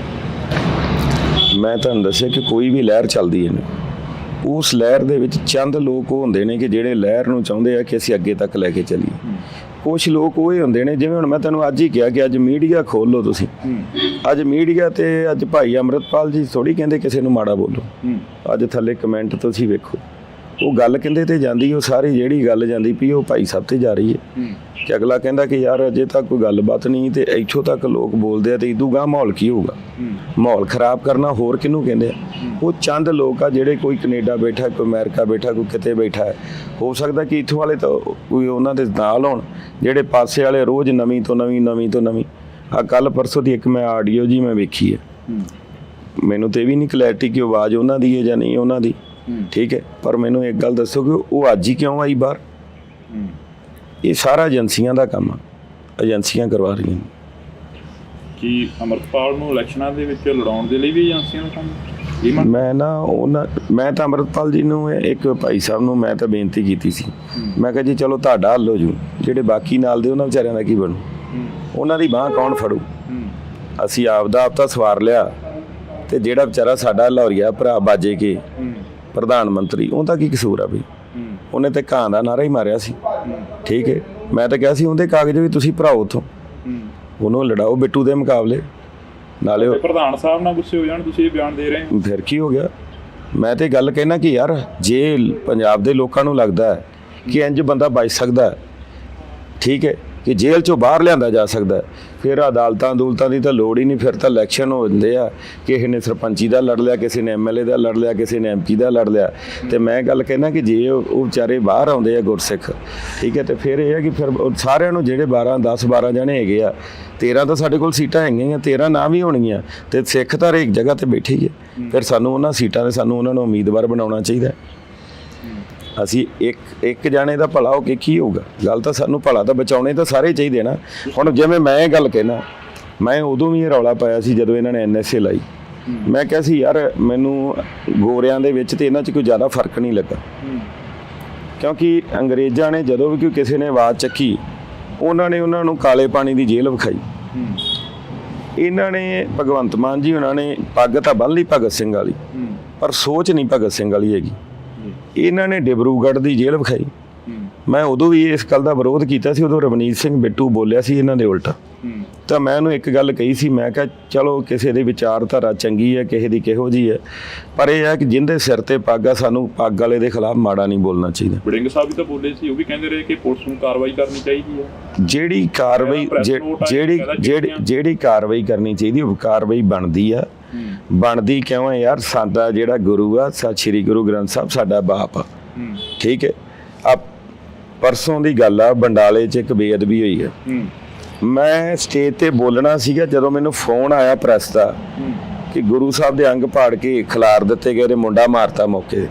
ਮੈਂ ਤੁਹਾਨੂੰ ਦੱਸਿਆ ਕਿ ਕੋਈ ਵੀ ਲਹਿਰ ਚੱਲਦੀ ਹੈ ਨਾ, ਉਸ ਲਹਿਰ ਦੇ ਵਿੱਚ ਚੰਦ ਲੋਕ ਉਹ ਹੁੰਦੇ ਨੇ ਕਿ ਜਿਹੜੇ ਲਹਿਰ ਨੂੰ ਚਾਹੁੰਦੇ ਆ ਕਿ ਅਸੀਂ ਅੱਗੇ ਤੱਕ ਲੈ ਕੇ ਚੱਲੀਏ। ਕੁਛ ਲੋਕ ਉਹ ਹੁੰਦੇ ਨੇ, ਜਿਵੇਂ ਹੁਣ ਮੈਂ ਤੈਨੂੰ ਅੱਜ ਹੀ ਕਿਹਾ ਕਿ ਅੱਜ ਮੀਡੀਆ ਖੋਲ ਲਓ ਤੁਸੀਂ। ਅੱਜ ਮੀਡੀਆ ਤੇ ਅੱਜ ਭਾਈ ਅੰਮ੍ਰਿਤਪਾਲ ਜੀ ਥੋੜੀ ਕਹਿੰਦੇ ਕਿਸੇ ਨੂੰ ਮਾੜਾ ਬੋਲੋ। ਅੱਜ ਥੱਲੇ ਕਮੈਂਟ ਤੁਸੀਂ ਵੇਖੋ, ਉਹ ਗੱਲ ਕਹਿੰਦੇ ਤੇ ਜਾਂਦੀ, ਉਹ ਸਾਰੀ ਜਿਹੜੀ ਗੱਲ ਜਾਂਦੀ ਪਈ ਉਹ ਭਾਈ ਸਾਹਿਬ ਤੇ ਜਾ ਰਹੀ ਹੈ ਕਿ ਅਗਲਾ ਕਹਿੰਦਾ ਕਿ ਯਾਰ ਅਜੇ ਤੱਕ ਕੋਈ ਗੱਲਬਾਤ ਨਹੀਂ ਤੇ ਇੱਥੋਂ ਤੱਕ ਲੋਕ ਬੋਲਦੇ ਆ ਤੇ ਇਦੋਂ ਗਾਂ ਮਾਹੌਲ ਕੀ ਹੋਊਗਾ? ਮਾਹੌਲ ਖਰਾਬ ਕਰਨਾ ਹੋਰ ਕਿਹਨੂੰ ਕਹਿੰਦੇ ਆ? ਉਹ ਚੰਦ ਲੋਕ ਆ ਜਿਹੜੇ ਕੋਈ ਕੈਨੇਡਾ ਬੈਠਾ, ਕੋਈ ਅਮਰੀਕਾ ਬੈਠਾ, ਕੋਈ ਕਿਤੇ ਬੈਠਾ ਹੈ। ਹੋ ਸਕਦਾ ਕਿ ਇੱਥੋਂ ਵਾਲੇ ਤਾਂ ਕੋਈ ਉਹਨਾਂ ਦੇ ਨਾਲ ਹੋਣ, ਜਿਹੜੇ ਪਾਸੇ ਵਾਲੇ ਰੋਜ਼ ਨਵੀਂ ਤੋਂ ਨਵੀਂ। ਆ ਕੱਲ ਪਰਸੋਂ ਦੀ ਇੱਕ ਮੈਂ ਆਡੀਓ ਜੀ ਮੈਂ ਵੇਖੀ ਹੈ, ਮੈਨੂੰ ਤੇ ਵੀ ਨਹੀਂ ਕਲੈਰਿਟੀ ਕਿ ਆਵਾਜ਼ ਉਹਨਾਂ ਦੀ ਹੈ ਜਾਂ ਨਹੀਂ ਉਹਨਾਂ ਦੀ, ਠੀਕ ਹੈ, ਪਰ ਮੈਨੂੰ ਇੱਕ ਗੱਲ ਦੱਸੋ ਕਿ ਉਹ ਅੱਜ ਹੀ ਕਿਉਂ ਆਈ ਬਾਹਰ? ਇਹ ਸਾਰਾ ਏਜੰਸੀਆਂ ਦਾ ਕੰਮ ਆ, ਏਜੰਸੀਆਂ ਕਰਵਾ ਰਹੀਆਂ ਨੇ। ਕਿ ਅੰਮ੍ਰਿਤਪਾਲ ਨੂੰ ਇਲੈਕਸ਼ਨਾਂ ਦੇ ਵਿੱਚ ਲੜਾਉਣ ਦੇ ਲਈ ਵੀ ਏਜੰਸੀਆਂ ਦਾ ਕੰਮ? ਮੈਂ ਨਾ ਉਹਨਾਂ ਮੈਂ ਤਾਂ ਅੰਮ੍ਰਿਤਪਾਲ ਜੀ ਨੂੰ ਇੱਕ ਭਾਈ ਸਾਹਿਬ ਨੂੰ ਮੈਂ ਤਾਂ ਬੇਨਤੀ ਕੀਤੀ ਸੀ, ਮੈਂ ਕਿਹਾ ਜੀ ਚਲੋ ਤੁਹਾਡਾ ਹੱਲ ਹੋ ਜੂ, ਜਿਹੜੇ ਬਾਕੀ ਨਾਲ ਦੇ ਉਹਨਾਂ ਵਿਚਾਰਿਆਂ ਦਾ ਕੀ ਬਣੂ, ਉਹਨਾਂ ਦੀ ਬਾਂਹ ਕੌਣ ਫੜੂ। ਅਸੀਂ ਆਪਦਾ ਆਪ ਤਾਂ ਸਵਾਰ ਲਿਆ, ਤੇ ਜਿਹੜਾ ਵਿਚਾਰਾ ਸਾਡਾ ਲਾਹੌਰੀਆ ਭਰਾ ਬਾਜੇ ਕੇ ਪ੍ਰਧਾਨ ਮੰਤਰੀ, ਉਹਦਾ ਕੀ ਕਸੂਰ ਆ ਬਈ, ਉਹਨੇ ਤੇ ਕਾਂ ਦਾ ਨਾਰਾ ਹੀ ਮਾਰਿਆ ਸੀ। ਠੀਕ ਹੈ, ਮੈਂ ਤਾਂ ਕਿਹਾ ਸੀ ਉਹਦੇ ਕਾਗਜ਼ ਵੀ ਤੁਸੀਂ ਭਰਾਓ ਉੱਥੋਂ, ਉਹਨੂੰ ਲੜਾਓ ਬਿੱਟੂ ਦੇ ਮੁਕਾਬਲੇ। ਨਾਲੇ ਪ੍ਰਧਾਨ ਸਾਹਿਬ ਨਾਲ ਗੁੱਸੇ ਹੋ ਜਾਣ, ਤੁਸੀਂ ਇਹ ਬਿਆਨ ਦੇ ਰਹੇ ਹੋ, ਫਿਰ ਕੀ ਹੋ ਗਿਆ। ਮੈਂ ਤੇ ਗੱਲ ਕਹਿਣਾ ਕਿ ਯਾਰ ਜੇ ਪੰਜਾਬ ਦੇ ਲੋਕਾਂ ਨੂੰ ਲੱਗਦਾ ਹੈ ਕਿ ਇੰਜ ਬੰਦਾ ਬਚ ਸਕਦਾ ਹੈ, ਠੀਕ ਹੈ, ਕਿ ਜੇਲ੍ਹ ਚੋਂ ਬਾਹਰ ਲਿਆਂਦਾ ਜਾ ਸਕਦਾ ਹੈ, ਫਿਰ ਅਦਾਲਤਾਂ ਦੀ ਤਾਂ ਲੋੜ ਹੀ ਨਹੀਂ। ਫਿਰ ਤਾਂ ਇਲੈਕਸ਼ਨ ਹੋ ਜਾਂਦੇ ਆ, ਕਿਸੇ ਨੇ ਸਰਪੰਚੀ ਦਾ ਲੜ ਲਿਆ, ਕਿਸੇ ਨੇ ਐਮਐਲਏ ਦਾ ਲੜ ਲਿਆ, ਕਿਸੇ ਨੇ ਐਮਪੀ ਦਾ ਲੜ ਲਿਆ। ਤੇ ਮੈਂ ਗੱਲ ਕਹਿਣਾ ਕਿ ਜੇ ਉਹ ਵਿਚਾਰੇ ਬਾਹਰ ਆਉਂਦੇ ਆ ਗੁਰਸਿੱਖ, ਠੀਕ ਹੈ, ਤੇ ਫਿਰ ਇਹ ਹੈ ਕਿ ਫਿਰ ਸਾਰਿਆਂ ਨੂੰ ਜਿਹੜੇ 10-12 ਜਣੇ ਹੈਗੇ ਆ, 13 ਤਾਂ ਸਾਡੇ ਕੋਲ ਸੀਟਾਂ ਹੈਗੀਆਂ, 13 ਨਾ ਵੀ ਹੋਣਗੀਆਂ, ਤੇ ਸਿੱਖ ਤਾਂ ਹਰੇਕ ਜਗ੍ਹਾ ਤੇ ਬੈਠੇ ਹੀ ਹੈ। ਫਿਰ ਸਾਨੂੰ ਉਹਨਾਂ ਸੀਟਾਂ 'ਤੇ ਸਾਨੂੰ ਉਹਨਾਂ ਨੂੰ ਉਮੀਦਵਾਰ ਬਣਾਉਣਾ ਚਾਹੀਦਾ। ਅਸੀਂ ਇੱਕ ਜਾਣੇ ਦਾ ਭਲਾ ਹੋ ਕੇ ਕੀ ਹੋਊਗਾ। ਗੱਲ ਤਾਂ ਸਾਨੂੰ ਭਲਾ ਤਾਂ ਬਚਾਉਣੇ ਤਾਂ ਸਾਰੇ ਚਾਹੀਦੇ ਨਾ। ਹੁਣ ਜਿਵੇਂ ਮੈਂ ਇਹ ਗੱਲ ਕਹਿਣਾ, ਮੈਂ ਉਦੋਂ ਵੀ ਇਹ ਰੌਲਾ ਪਾਇਆ ਸੀ ਜਦੋਂ ਇਹਨਾਂ ਨੇ NSA ਲਾਈ। ਮੈਂ ਕਿਹਾ ਸੀ ਯਾਰ ਮੈਨੂੰ ਗੋਰਿਆਂ ਦੇ ਵਿੱਚ ਤੇ ਇਹਨਾਂ 'ਚ ਕੋਈ ਜ਼ਿਆਦਾ ਫਰਕ ਨਹੀਂ ਲੱਗਾ, ਕਿਉਂਕਿ ਅੰਗਰੇਜ਼ਾਂ ਨੇ ਜਦੋਂ ਵੀ ਕੋਈ ਕਿਸੇ ਨੇ ਆਵਾਜ਼ ਚੱਕੀ, ਉਹਨਾਂ ਨੂੰ ਕਾਲੇ ਪਾਣੀ ਦੀ ਜੇਲ੍ਹ ਵਿਖਾਈ। ਇਹਨਾਂ ਨੇ ਭਗਵੰਤ ਮਾਨ ਜੀ ਉਹਨਾਂ ਨੇ ਪੱਗ ਤਾਂ ਬੰਨ੍ਹ ਲਈ ਭਗਤ ਸਿੰਘ ਵਾਲੀ, ਪਰ ਸੋਚ ਨਹੀਂ ਭਗਤ ਸਿੰਘ ਵਾਲੀ ਹੈਗੀ। ਇਹਨਾਂ ਨੇ ਡਿਬਰੂਗੜ੍ਹ ਦੀ ਜੇਲ੍ਹ ਵਿਖਾਈ। ਮੈਂ ਉਦੋਂ ਵੀ ਇਸ ਗੱਲ ਦਾ ਵਿਰੋਧ ਕੀਤਾ ਸੀ, ਉਦੋਂ ਰਵਨੀਤ ਸਿੰਘ ਬਿੱਟੂ ਬੋਲਿਆ ਸੀ ਇਹਨਾਂ ਦੇ ਉਲਟਾ। ਤਾਂ ਮੈਂ ਉਹਨੂੰ ਇੱਕ ਗੱਲ ਕਹੀ ਸੀ, ਮੈਂ ਕਿਹਾ ਚਲੋ ਕਿਸੇ ਦੀ ਵਿਚਾਰਧਾਰਾ ਚੰਗੀ ਹੈ, ਕਿਸੇ ਦੀ ਕਿਹੋ ਜਿਹੀ ਹੈ, ਪਰ ਇਹ ਹੈ ਕਿ ਜਿਹਦੇ ਸਿਰ ਤੇ ਪੱਗ ਆ, ਸਾਨੂੰ ਪੱਗ ਵਾਲੇ ਦੇ ਖਿਲਾਫ ਮਾੜਾ ਨਹੀਂ ਬੋਲਣਾ ਚਾਹੀਦਾ। ਵੜਿੰਗ ਸਾਹਿਬ ਵੀ ਤਾਂ ਬੋਲੇ ਸੀ, ਉਹ ਵੀ ਕਹਿੰਦੇ ਰਹੇ ਕਿ ਪੁਲਿਸ ਨੂੰ ਕਾਰਵਾਈ ਕਰਨੀ ਚਾਹੀਦੀ ਹੈ। ਜਿਹੜੀ ਕਾਰਵਾਈ ਕਰਨੀ ਚਾਹੀਦੀ, ਉਹ ਕਾਰਵਾਈ ਬਣਦੀ ਆ। ਬਣਦੀ ਕਿਉਂ ਹੈ ਯਾਰ, ਸਾਡਾ ਜਿਹੜਾ ਗੁਰੂ ਆ, ਸ੍ਰੀ ਗੁਰੂ ਗ੍ਰੰਥ ਸਾਹਿਬ ਸਾਡਾ ਬਾਪ ਆ, ਠੀਕ ਹੈ। ਆ ਪਰਸੋਂ ਦੀ ਗੱਲ ਆ, ਬੰਡਾਲੇ 'ਚ ਇੱਕ ਬੇਅਦਬੀ ਹੋਈ ਹੈ। ਮੈਂ ਸਟੇਜ ਤੇ ਬੋਲਣਾ ਸੀਗਾ, ਜਦੋਂ ਮੈਨੂੰ ਫੋਨ ਆਇਆ ਪ੍ਰੈਸ ਦਾ ਕਿ ਗੁਰੂ ਸਾਹਿਬ ਦੇ ਅੰਗ ਪਾੜ ਕੇ ਖਿਲਾਰ ਦਿੱਤੇ ਗਏ, ਮੁੰਡਾ ਮਾਰਤਾ ਮੌਕੇ।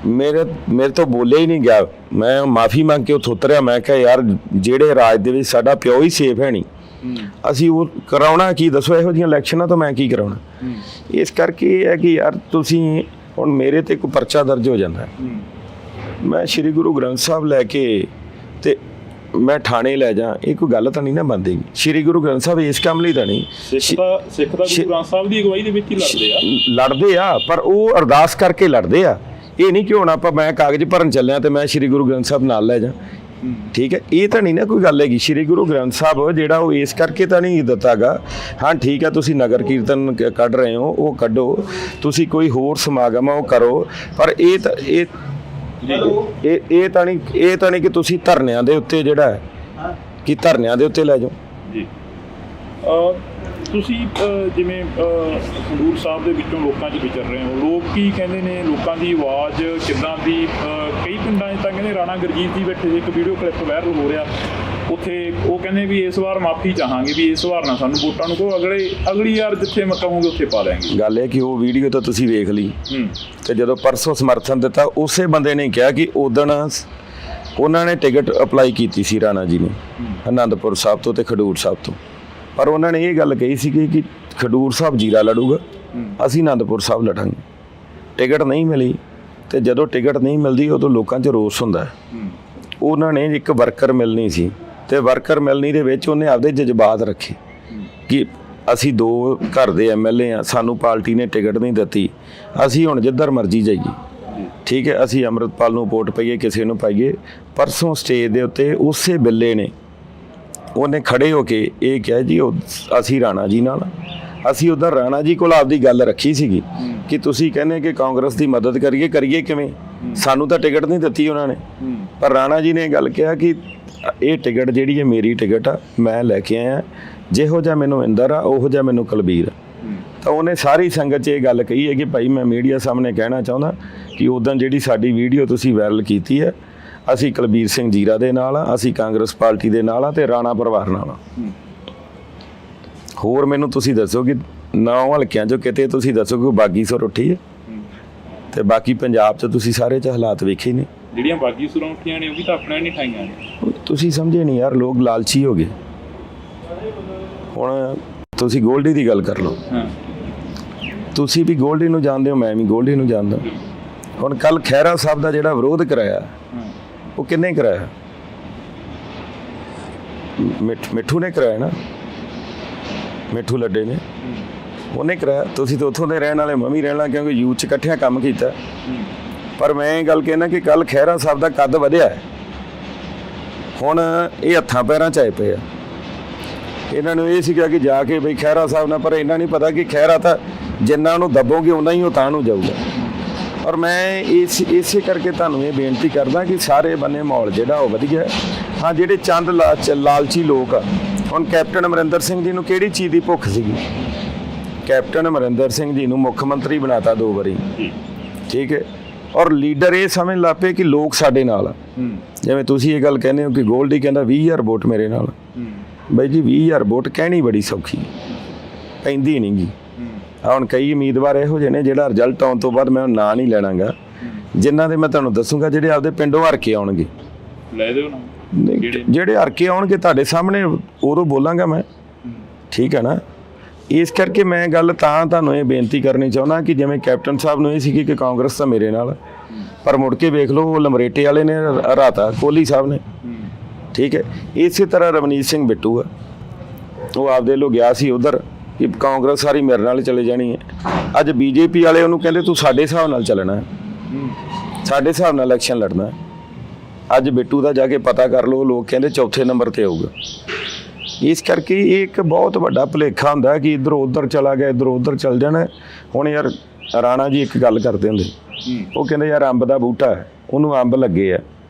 ਮੇਰੇ ਤੋਂ ਬੋਲਿਆ ਹੀ ਨਹੀਂ ਗਿਆ। ਮੈਂ ਮਾਫੀ ਮੰਗ ਕੇ ਉੱਥੋਂ ਉਤਰਿਆ। ਮੈਂ ਕਿਹਾ ਯਾਰ ਜਿਹੜੇ ਰਾਜ ਦੇ ਵਿੱਚ ਸਾਡਾ ਪਿਓ ਹੀ ਸੇਫ ਹੈ ਨਹੀਂ, ਅਸੀਂ ਉਹ ਕਰਾਉਣਾ ਕੀ, ਦੱਸੋ ਇਹੋ ਜਿਹੀਆਂ ਇਲੈਕਸ਼ਨਾਂ ਤੋਂ ਮੈਂ ਕੀ ਕਰਾਉਣਾ। ਇਸ ਕਰਕੇ ਇਹ ਹੈ ਕਿ ਯਾਰ ਤੁਸੀਂ ਹੁਣ ਮੇਰੇ ਤੇ ਕੋਈ ਪਰਚਾ ਦਰਜ ਹੋ ਜਾਂਦਾ, ਮੈਂ ਸ੍ਰੀ ਗੁਰੂ ਗ੍ਰੰਥ ਸਾਹਿਬ ਲੈ ਕੇ ਤੇ ਮੈਂ ਥਾਣੇ ਲੈ ਜਾ, ਇਹ ਕੋਈ ਗੱਲ ਤਾਂ ਨਹੀਂ ਨਾ ਬਣਦੀ। ਸ੍ਰੀ ਗੁਰੂ ਗ੍ਰੰਥ ਸਾਹਿਬ ਇਸ ਕੰਮ ਲਈ ਤਾਂ ਨਹੀਂ, ਸਿੱਖ ਦਾ ਗੁਰੂ ਗ੍ਰੰਥ ਸਾਹਿਬ ਦੀ ਅਗਵਾਈ ਦੇ ਵਿੱਚ ਹੀ ਲੜਦੇ ਆ, ਪਰ ਉਹ ਅਰਦਾਸ ਕਰਕੇ ਲੜਦੇ ਆ। ਇਹ ਨਹੀਂ ਕਿ ਹੁਣ ਆਪਾਂ ਮੈਂ ਕਾਗਜ਼ ਭਰਨ ਚੱਲਿਆ ਤੇ ਮੈਂ ਸ੍ਰੀ ਗੁਰੂ ਗ੍ਰੰਥ ਸਾਹਿਬ ਨਾਲ ਲੈ ਜਾ, ਠੀਕ ਹੈ, ਇਹ ਤਾਂ ਨਹੀਂ ਨਾ ਕੋਈ ਗੱਲ ਹੈਗੀ। ਸ੍ਰੀ ਗੁਰੂ ਗ੍ਰੰਥ ਸਾਹਿਬ ਜਿਹੜਾ ਉਹ ਇਸ ਕਰਕੇ ਤਾਂ ਨਹੀਂ ਦਿੱਤਾਗਾ। ਹਾਂ ਠੀਕ ਹੈ, ਤੁਸੀਂ ਨਗਰ ਕੀਰਤਨ ਕੱਢ ਰਹੇ ਹੋ, ਉਹ ਕੱਢੋ, ਤੁਸੀਂ ਕੋਈ ਹੋਰ ਸਮਾਗਮ ਉਹ ਕਰੋ, ਪਰ ਇਹ ਤਾਂ ਨਹੀਂ ਕਿ ਤੁਸੀਂ ਧਰਨਿਆਂ ਦੇ ਉੱਤੇ ਜਿਹੜਾ ਹੈ ਕਿ ਧਰਨਿਆਂ ਦੇ ਉੱਤੇ ਲੈ ਜਾਓ ਜੀ। ਤੁਸੀਂ ਜਿਵੇਂ ਖਡੂਰ ਸਾਹਿਬ ਦੇ ਵਿੱਚੋਂ ਲੋਕਾਂ 'ਚ ਵਿਚਰ ਰਹੇ ਹੋ, ਲੋਕ ਕੀ ਕਹਿੰਦੇ ਨੇ, ਲੋਕਾਂ ਦੀ ਆਵਾਜ਼ ਕਿੱਦਾਂ ਦੀ। ਕਈ ਪਿੰਡਾਂ 'ਚ ਤਾਂ ਕਹਿੰਦੇ ਰਾਣਾ ਗੁਰਜੀਤ ਜੀ ਬੈਠੇ, ਇੱਕ ਵੀਡੀਓ ਕਲਿੱਪ ਵਾਇਰਲ ਹੋ ਰਿਹਾ ਉੱਥੇ, ਉਹ ਕਹਿੰਦੇ ਵੀ ਇਸ ਵਾਰ ਮਾਫੀ ਚਾਹਾਂਗੇ, ਵੀ ਇਸ ਵਾਰ ਨਾ ਸਾਨੂੰ ਵੋਟਾਂ ਨੂੰ ਕਹੋ, ਅਗਲੀ ਯਾਰ ਜਿੱਥੇ ਮੈਂ ਕਹੂੰਗੇ ਉੱਥੇ ਪਾ ਲੈਣਗੇ। ਗੱਲ ਇਹ ਕਿ ਉਹ ਵੀਡੀਓ ਤਾਂ ਤੁਸੀਂ ਵੇਖ ਲਈ, ਤੇ ਜਦੋਂ ਪਰਸੋਂ ਸਮਰਥਨ ਦਿੱਤਾ ਉਸੇ ਬੰਦੇ ਨੇ ਕਿਹਾ ਕਿ ਉਦਣ ਉਹਨਾਂ ਨੇ ਟਿਕਟ ਅਪਲਾਈ ਕੀਤੀ ਸੀ ਰਾਣਾ ਜੀ ਨੇ ਆਨੰਦਪੁਰ ਸਾਹਿਬ ਤੋਂ ਤੇ ਖਡੂਰ ਸਾਹਿਬ ਤੋਂ, ਪਰ ਉਹਨਾਂ ਨੇ ਇਹ ਗੱਲ ਕਹੀ ਸੀ ਕਿ ਖਡੂਰ ਸਾਹਿਬ ਜੀਰਾ ਲੜੂਗਾ, ਅਸੀਂ ਆਨੰਦਪੁਰ ਸਾਹਿਬ ਲੜਾਂਗੇ। ਟਿਕਟ ਨਹੀਂ ਮਿਲੀ, ਤੇ ਜਦੋਂ ਟਿਕਟ ਨਹੀਂ ਮਿਲਦੀ ਉਦੋਂ ਲੋਕਾਂ 'ਚ ਰੋਸ ਹੁੰਦਾ ਹੈ। ਉਹਨਾਂ ਨੇ ਇੱਕ ਵਰਕਰ ਮਿਲਣੀ ਸੀ, ਤੇ ਵਰਕਰ ਮਿਲਣੀ ਦੇ ਵਿੱਚ ਉਹਨੇ ਆਪਦੇ ਜਜ਼ਬਾਤ ਰੱਖੇ ਕਿ ਅਸੀਂ 2 ਘਰ ਦੇ MLA ਆ, ਸਾਨੂੰ ਪਾਰਟੀ ਨੇ ਟਿਕਟ ਨਹੀਂ ਦਿੱਤੀ, ਅਸੀਂ ਹੁਣ ਜਿੱਧਰ ਮਰਜ਼ੀ ਜਾਈਏ, ਠੀਕ ਹੈ, ਅਸੀਂ ਅੰਮ੍ਰਿਤਪਾਲ ਨੂੰ ਵੋਟ ਪਾਈਏ, ਕਿਸੇ ਨੂੰ ਪਾਈਏ। ਪਰਸੋਂ ਸਟੇਜ ਦੇ ਉੱਤੇ ਉਸੇ ਬਿੱਲੇ ਨੇ ਉਹਨੇ ਖੜੇ ਹੋ ਕੇ ਇਹ ਕਿਹਾ ਜੀ ਅਸੀਂ ਰਾਣਾ ਜੀ ਨਾਲ, ਅਸੀਂ ਉੱਧਰ ਰਾਣਾ ਜੀ ਕੋਲ ਆਪਦੀ ਗੱਲ ਰੱਖੀ ਸੀਗੀ ਕਿ ਤੁਸੀਂ ਕਹਿੰਦੇ ਕਿ ਕਾਂਗਰਸ ਦੀ ਮਦਦ ਕਰੀਏ ਕਿਵੇਂ, ਸਾਨੂੰ ਤਾਂ ਟਿਕਟ ਨਹੀਂ ਦਿੱਤੀ ਉਹਨਾਂ ਨੇ, ਪਰ ਰਾਣਾ ਜੀ ਨੇ ਇਹ ਗੱਲ ਕਿਹਾ ਕਿ ਇਹ ਟਿਕਟ ਜਿਹੜੀ ਹੈ ਮੇਰੀ ਟਿਕਟ ਆ, ਮੈਂ ਲੈ ਕੇ ਆਇਆ, ਜਿਹੋ ਜਿਹਾ ਮੈਨੂੰ ਇੰਦਰ ਆ ਉਹੋ ਜਿਹਾ ਮੈਨੂੰ ਕੁਲਬੀਰ। ਤਾਂ ਉਹਨੇ ਸਾਰੀ ਸੰਗਤ 'ਚ ਇਹ ਗੱਲ ਕਹੀ ਹੈ ਕਿ ਭਾਈ ਮੈਂ ਮੀਡੀਆ ਸਾਹਮਣੇ ਕਹਿਣਾ ਚਾਹੁੰਦਾ ਕਿ ਉਦੋਂ ਜਿਹੜੀ ਸਾਡੀ ਵੀਡੀਓ ਤੁਸੀਂ ਵਾਇਰਲ ਕੀਤੀ ਹੈ, ਅਸੀਂ ਕੁਲਬੀਰ ਸਿੰਘ ਜੀਰਾ ਦੇ ਨਾਲ ਆ, ਅਸੀਂ ਕਾਂਗਰਸ ਪਾਰਟੀ ਦੇ ਨਾਲ ਆ ਤੇ ਰਾਣਾ ਪਰਿਵਾਰ ਨਾਲ ਆ। ਹੋਰ ਮੈਨੂੰ ਤੁਸੀਂ ਦੱਸੋ ਕਿ 9 ਹਲਕਿਆਂ 'ਚੋਂ ਕਿਤੇ ਤੁਸੀਂ ਦੱਸੋ ਕਿ ਬਾਗੀ ਸੁਰ ਉੱਠੀ ਹੈ, ਤੇ ਬਾਕੀ ਪੰਜਾਬ 'ਚ ਤੁਸੀਂ ਸਾਰੇ 'ਚ ਹਾਲਾਤ ਵੇਖੇ ਨੇ। ਜਿਹੜੀਆਂ ਬਾਗੀ ਸੁਰਾਂ ਉੱਠੀਆਂ ਨੇ ਉਹ ਵੀ ਤਾਂ ਆਪਣੇ ਨਹੀਂ ਠਾਈਆਂ ਨੇ। ਤੁਸੀਂ ਸਮਝੇ ਨਹੀਂ ਯਾਰ, ਲੋਕ ਲਾਲਚੀ ਹੋ ਗਏ। ਹੁਣ ਤੁਸੀਂ ਗੋਲਡੀ ਦੀ ਗੱਲ ਕਰ ਲਓ, ਤੁਸੀਂ ਵੀ ਗੋਲਡੀ ਨੂੰ ਜਾਣਦੇ ਹੋ, ਮੈਂ ਵੀ ਗੋਲਡੀ ਨੂੰ ਜਾਣਦਾ। ਹੁਣ ਕੱਲ ਖਹਿਰਾ ਸਾਹਿਬ ਦਾ ਜਿਹੜਾ ਵਿਰੋਧ ਕਰਾਇਆ ਉਹ ਕਿੰਨੇ ਕਰਾਇਆ? ਮਿੱਠੂ ਨੇ ਕਰਾਇਆ ਨਾ, ਮਿੱਠੂ ਲੱਡੇ ਨੇ, ਉਹਨੇ ਕਰਾਇਆ। ਤੁਸੀਂ ਤਾਂ ਉੱਥੋਂ ਦੇ ਰਹਿਣ ਵਾਲੇ, ਮੈਂ ਵੀ ਰਹਿਣਾ, ਕਿਉਂਕਿ ਯੂਥ 'ਚ ਇਕੱਠਿਆਂ ਕੰਮ ਕੀਤਾ। ਪਰ ਮੈਂ ਇਹ ਗੱਲ ਕਹਿਣਾ ਕਿ ਕੱਲ ਖਹਿਰਾ ਸਾਹਿਬ ਦਾ ਕੱਦ ਵਧਿਆ, ਹੁਣ ਇਹ ਹੱਥਾਂ ਪੈਰਾਂ 'ਚ ਆਏ ਪਏ ਆ। ਇਹਨਾਂ ਨੂੰ ਇਹ ਸੀਗਾ ਕਿ ਜਾ ਕੇ ਬਈ ਖਹਿਰਾ ਸਾਹਿਬ ਨਾਲ, ਪਰ ਇਹਨਾਂ ਨਹੀਂ ਪਤਾ ਕਿ ਖਹਿਰਾ ਤਾਂ ਜਿੰਨਾ ਉਹਨੂੰ ਦੱਬੋਗੇ ਉਨਾ ਹੀ ਉਹ ਤਾਂ ਨੂੰ ਜਾਊਗਾ। ਔਰ ਮੈਂ ਇਸੇ ਕਰਕੇ ਤੁਹਾਨੂੰ ਇਹ ਬੇਨਤੀ ਕਰਦਾ ਕਿ ਸਾਰੇ ਬੰਨੇ ਮਾਹੌਲ ਜਿਹੜਾ ਉਹ ਵਧੀਆ। ਹਾਂ, ਜਿਹੜੇ ਚੰਦ ਲਾਲਚੀ ਲੋਕ ਆ, ਹੁਣ ਕੈਪਟਨ ਅਮਰਿੰਦਰ ਸਿੰਘ ਜੀ ਨੂੰ ਕਿਹੜੀ ਚੀਜ਼ ਦੀ ਭੁੱਖ ਸੀਗੀ? ਕੈਪਟਨ ਅਮਰਿੰਦਰ ਸਿੰਘ ਜੀ ਨੂੰ ਮੁੱਖ ਮੰਤਰੀ ਬਣਾਤਾ 2 ਵਾਰੀ, ਠੀਕ ਹੈ। ਔਰ ਲੀਡਰ ਇਹ ਸਮਝ ਲੱਗ ਪਏ ਕਿ ਲੋਕ ਸਾਡੇ ਨਾਲ ਆ। ਜਿਵੇਂ ਤੁਸੀਂ ਇਹ ਗੱਲ ਕਹਿੰਦੇ ਹੋ ਕਿ ਗੋਲਡੀ ਕਹਿੰਦਾ 20,000 ਵੋਟ ਮੇਰੇ ਨਾਲ, ਬਾਈ ਜੀ 20,000 ਵੋਟ ਕਹਿਣੀ ਬੜੀ ਸੌਖੀ, ਪੈਂਦੀ ਨਹੀਂ ਗੀ। ਹੁਣ ਕਈ ਉਮੀਦਵਾਰ ਇਹੋ ਜਿਹੇ ਨੇ ਜਿਹੜਾ ਰਿਜ਼ਲਟ ਆਉਣ ਤੋਂ ਬਾਅਦ ਮੈਂ ਨਾਂ ਨਹੀਂ ਲੈਣਾਗਾ, ਜਿਨ੍ਹਾਂ ਦੇ ਮੈਂ ਤੁਹਾਨੂੰ ਦੱਸੂਗਾ ਜਿਹੜੇ ਆਪਦੇ ਪਿੰਡੋਂ ਹਰ ਕੇ ਆਉਣਗੇ। ਲੈ ਦਿਓ ਨਾ, ਜਿਹੜੇ ਹਰ ਕੇ ਆਉਣਗੇ ਤੁਹਾਡੇ ਸਾਹਮਣੇ ਉਦੋਂ ਬੋਲਾਂਗਾ ਮੈਂ, ਠੀਕ ਹੈ ਨਾ। ਇਸ ਕਰਕੇ ਮੈਂ ਗੱਲ ਤਾਂ ਤੁਹਾਨੂੰ ਇਹ ਬੇਨਤੀ ਕਰਨੀ ਚਾਹੁੰਦਾ ਕਿ ਜਿਵੇਂ ਕੈਪਟਨ ਸਾਹਿਬ ਨੂੰ ਇਹ ਸੀ ਕਿ ਕਾਂਗਰਸ ਤਾਂ ਮੇਰੇ ਨਾਲ, ਪਰ ਮੁੜ ਕੇ ਵੇਖ ਲਓ ਉਹ ਲਮਰੇਟੇ ਵਾਲੇ ਨੇ ਹਰਾਤਾ, ਕੋਹਲੀ ਸਾਹਿਬ ਨੇ, ਠੀਕ ਹੈ। ਇਸੇ ਤਰ੍ਹਾਂ ਰਵਨੀਤ ਸਿੰਘ ਬਿੱਟੂ ਆ, ਉਹ ਆਪਦੇ ਲੋ ਗਿਆ ਸੀ ਉਧਰ ਕਿ ਕਾਂਗਰਸ ਸਾਰੀ ਮੇਰੇ ਨਾਲ ਚਲੇ ਜਾਣੀ ਹੈ। ਅੱਜ ਬੀਜੇਪੀ ਵਾਲੇ ਉਹਨੂੰ ਕਹਿੰਦੇ ਤੂੰ ਸਾਡੇ ਹਿਸਾਬ ਨਾਲ ਚੱਲਣਾ, ਸਾਡੇ ਹਿਸਾਬ ਨਾਲ ਇਲੈਕਸ਼ਨ ਲੜਨਾ। ਅੱਜ ਬਿੱਟੂ ਦਾ ਜਾ ਕੇ ਪਤਾ ਕਰ ਲਓ, ਲੋਕ ਕਹਿੰਦੇ 4ਥੇ ਨੰਬਰ ਤੇ ਆਊਗਾ। ਇਸ ਕਰਕੇ ਇਹ ਇੱਕ ਬਹੁਤ ਵੱਡਾ ਭੁਲੇਖਾ ਹੁੰਦਾ ਕਿ ਇੱਧਰੋਂ ਉੱਧਰ ਚਲਾ ਗਿਆ, ਇੱਧਰੋਂ ਉੱਧਰ ਚੱਲ ਜਾਣਾ। ਹੁਣ ਯਾਰ ਰਾਣਾ ਜੀ ਇੱਕ ਗੱਲ ਕਰਦੇ ਹੁੰਦੇ, ਉਹ ਕਹਿੰਦੇ ਯਾਰ ਅੰਬ ਦਾ ਬੂਟਾ ਹੈ, ਉਹਨੂੰ ਅੰਬ ਲੱਗੇ ਆ,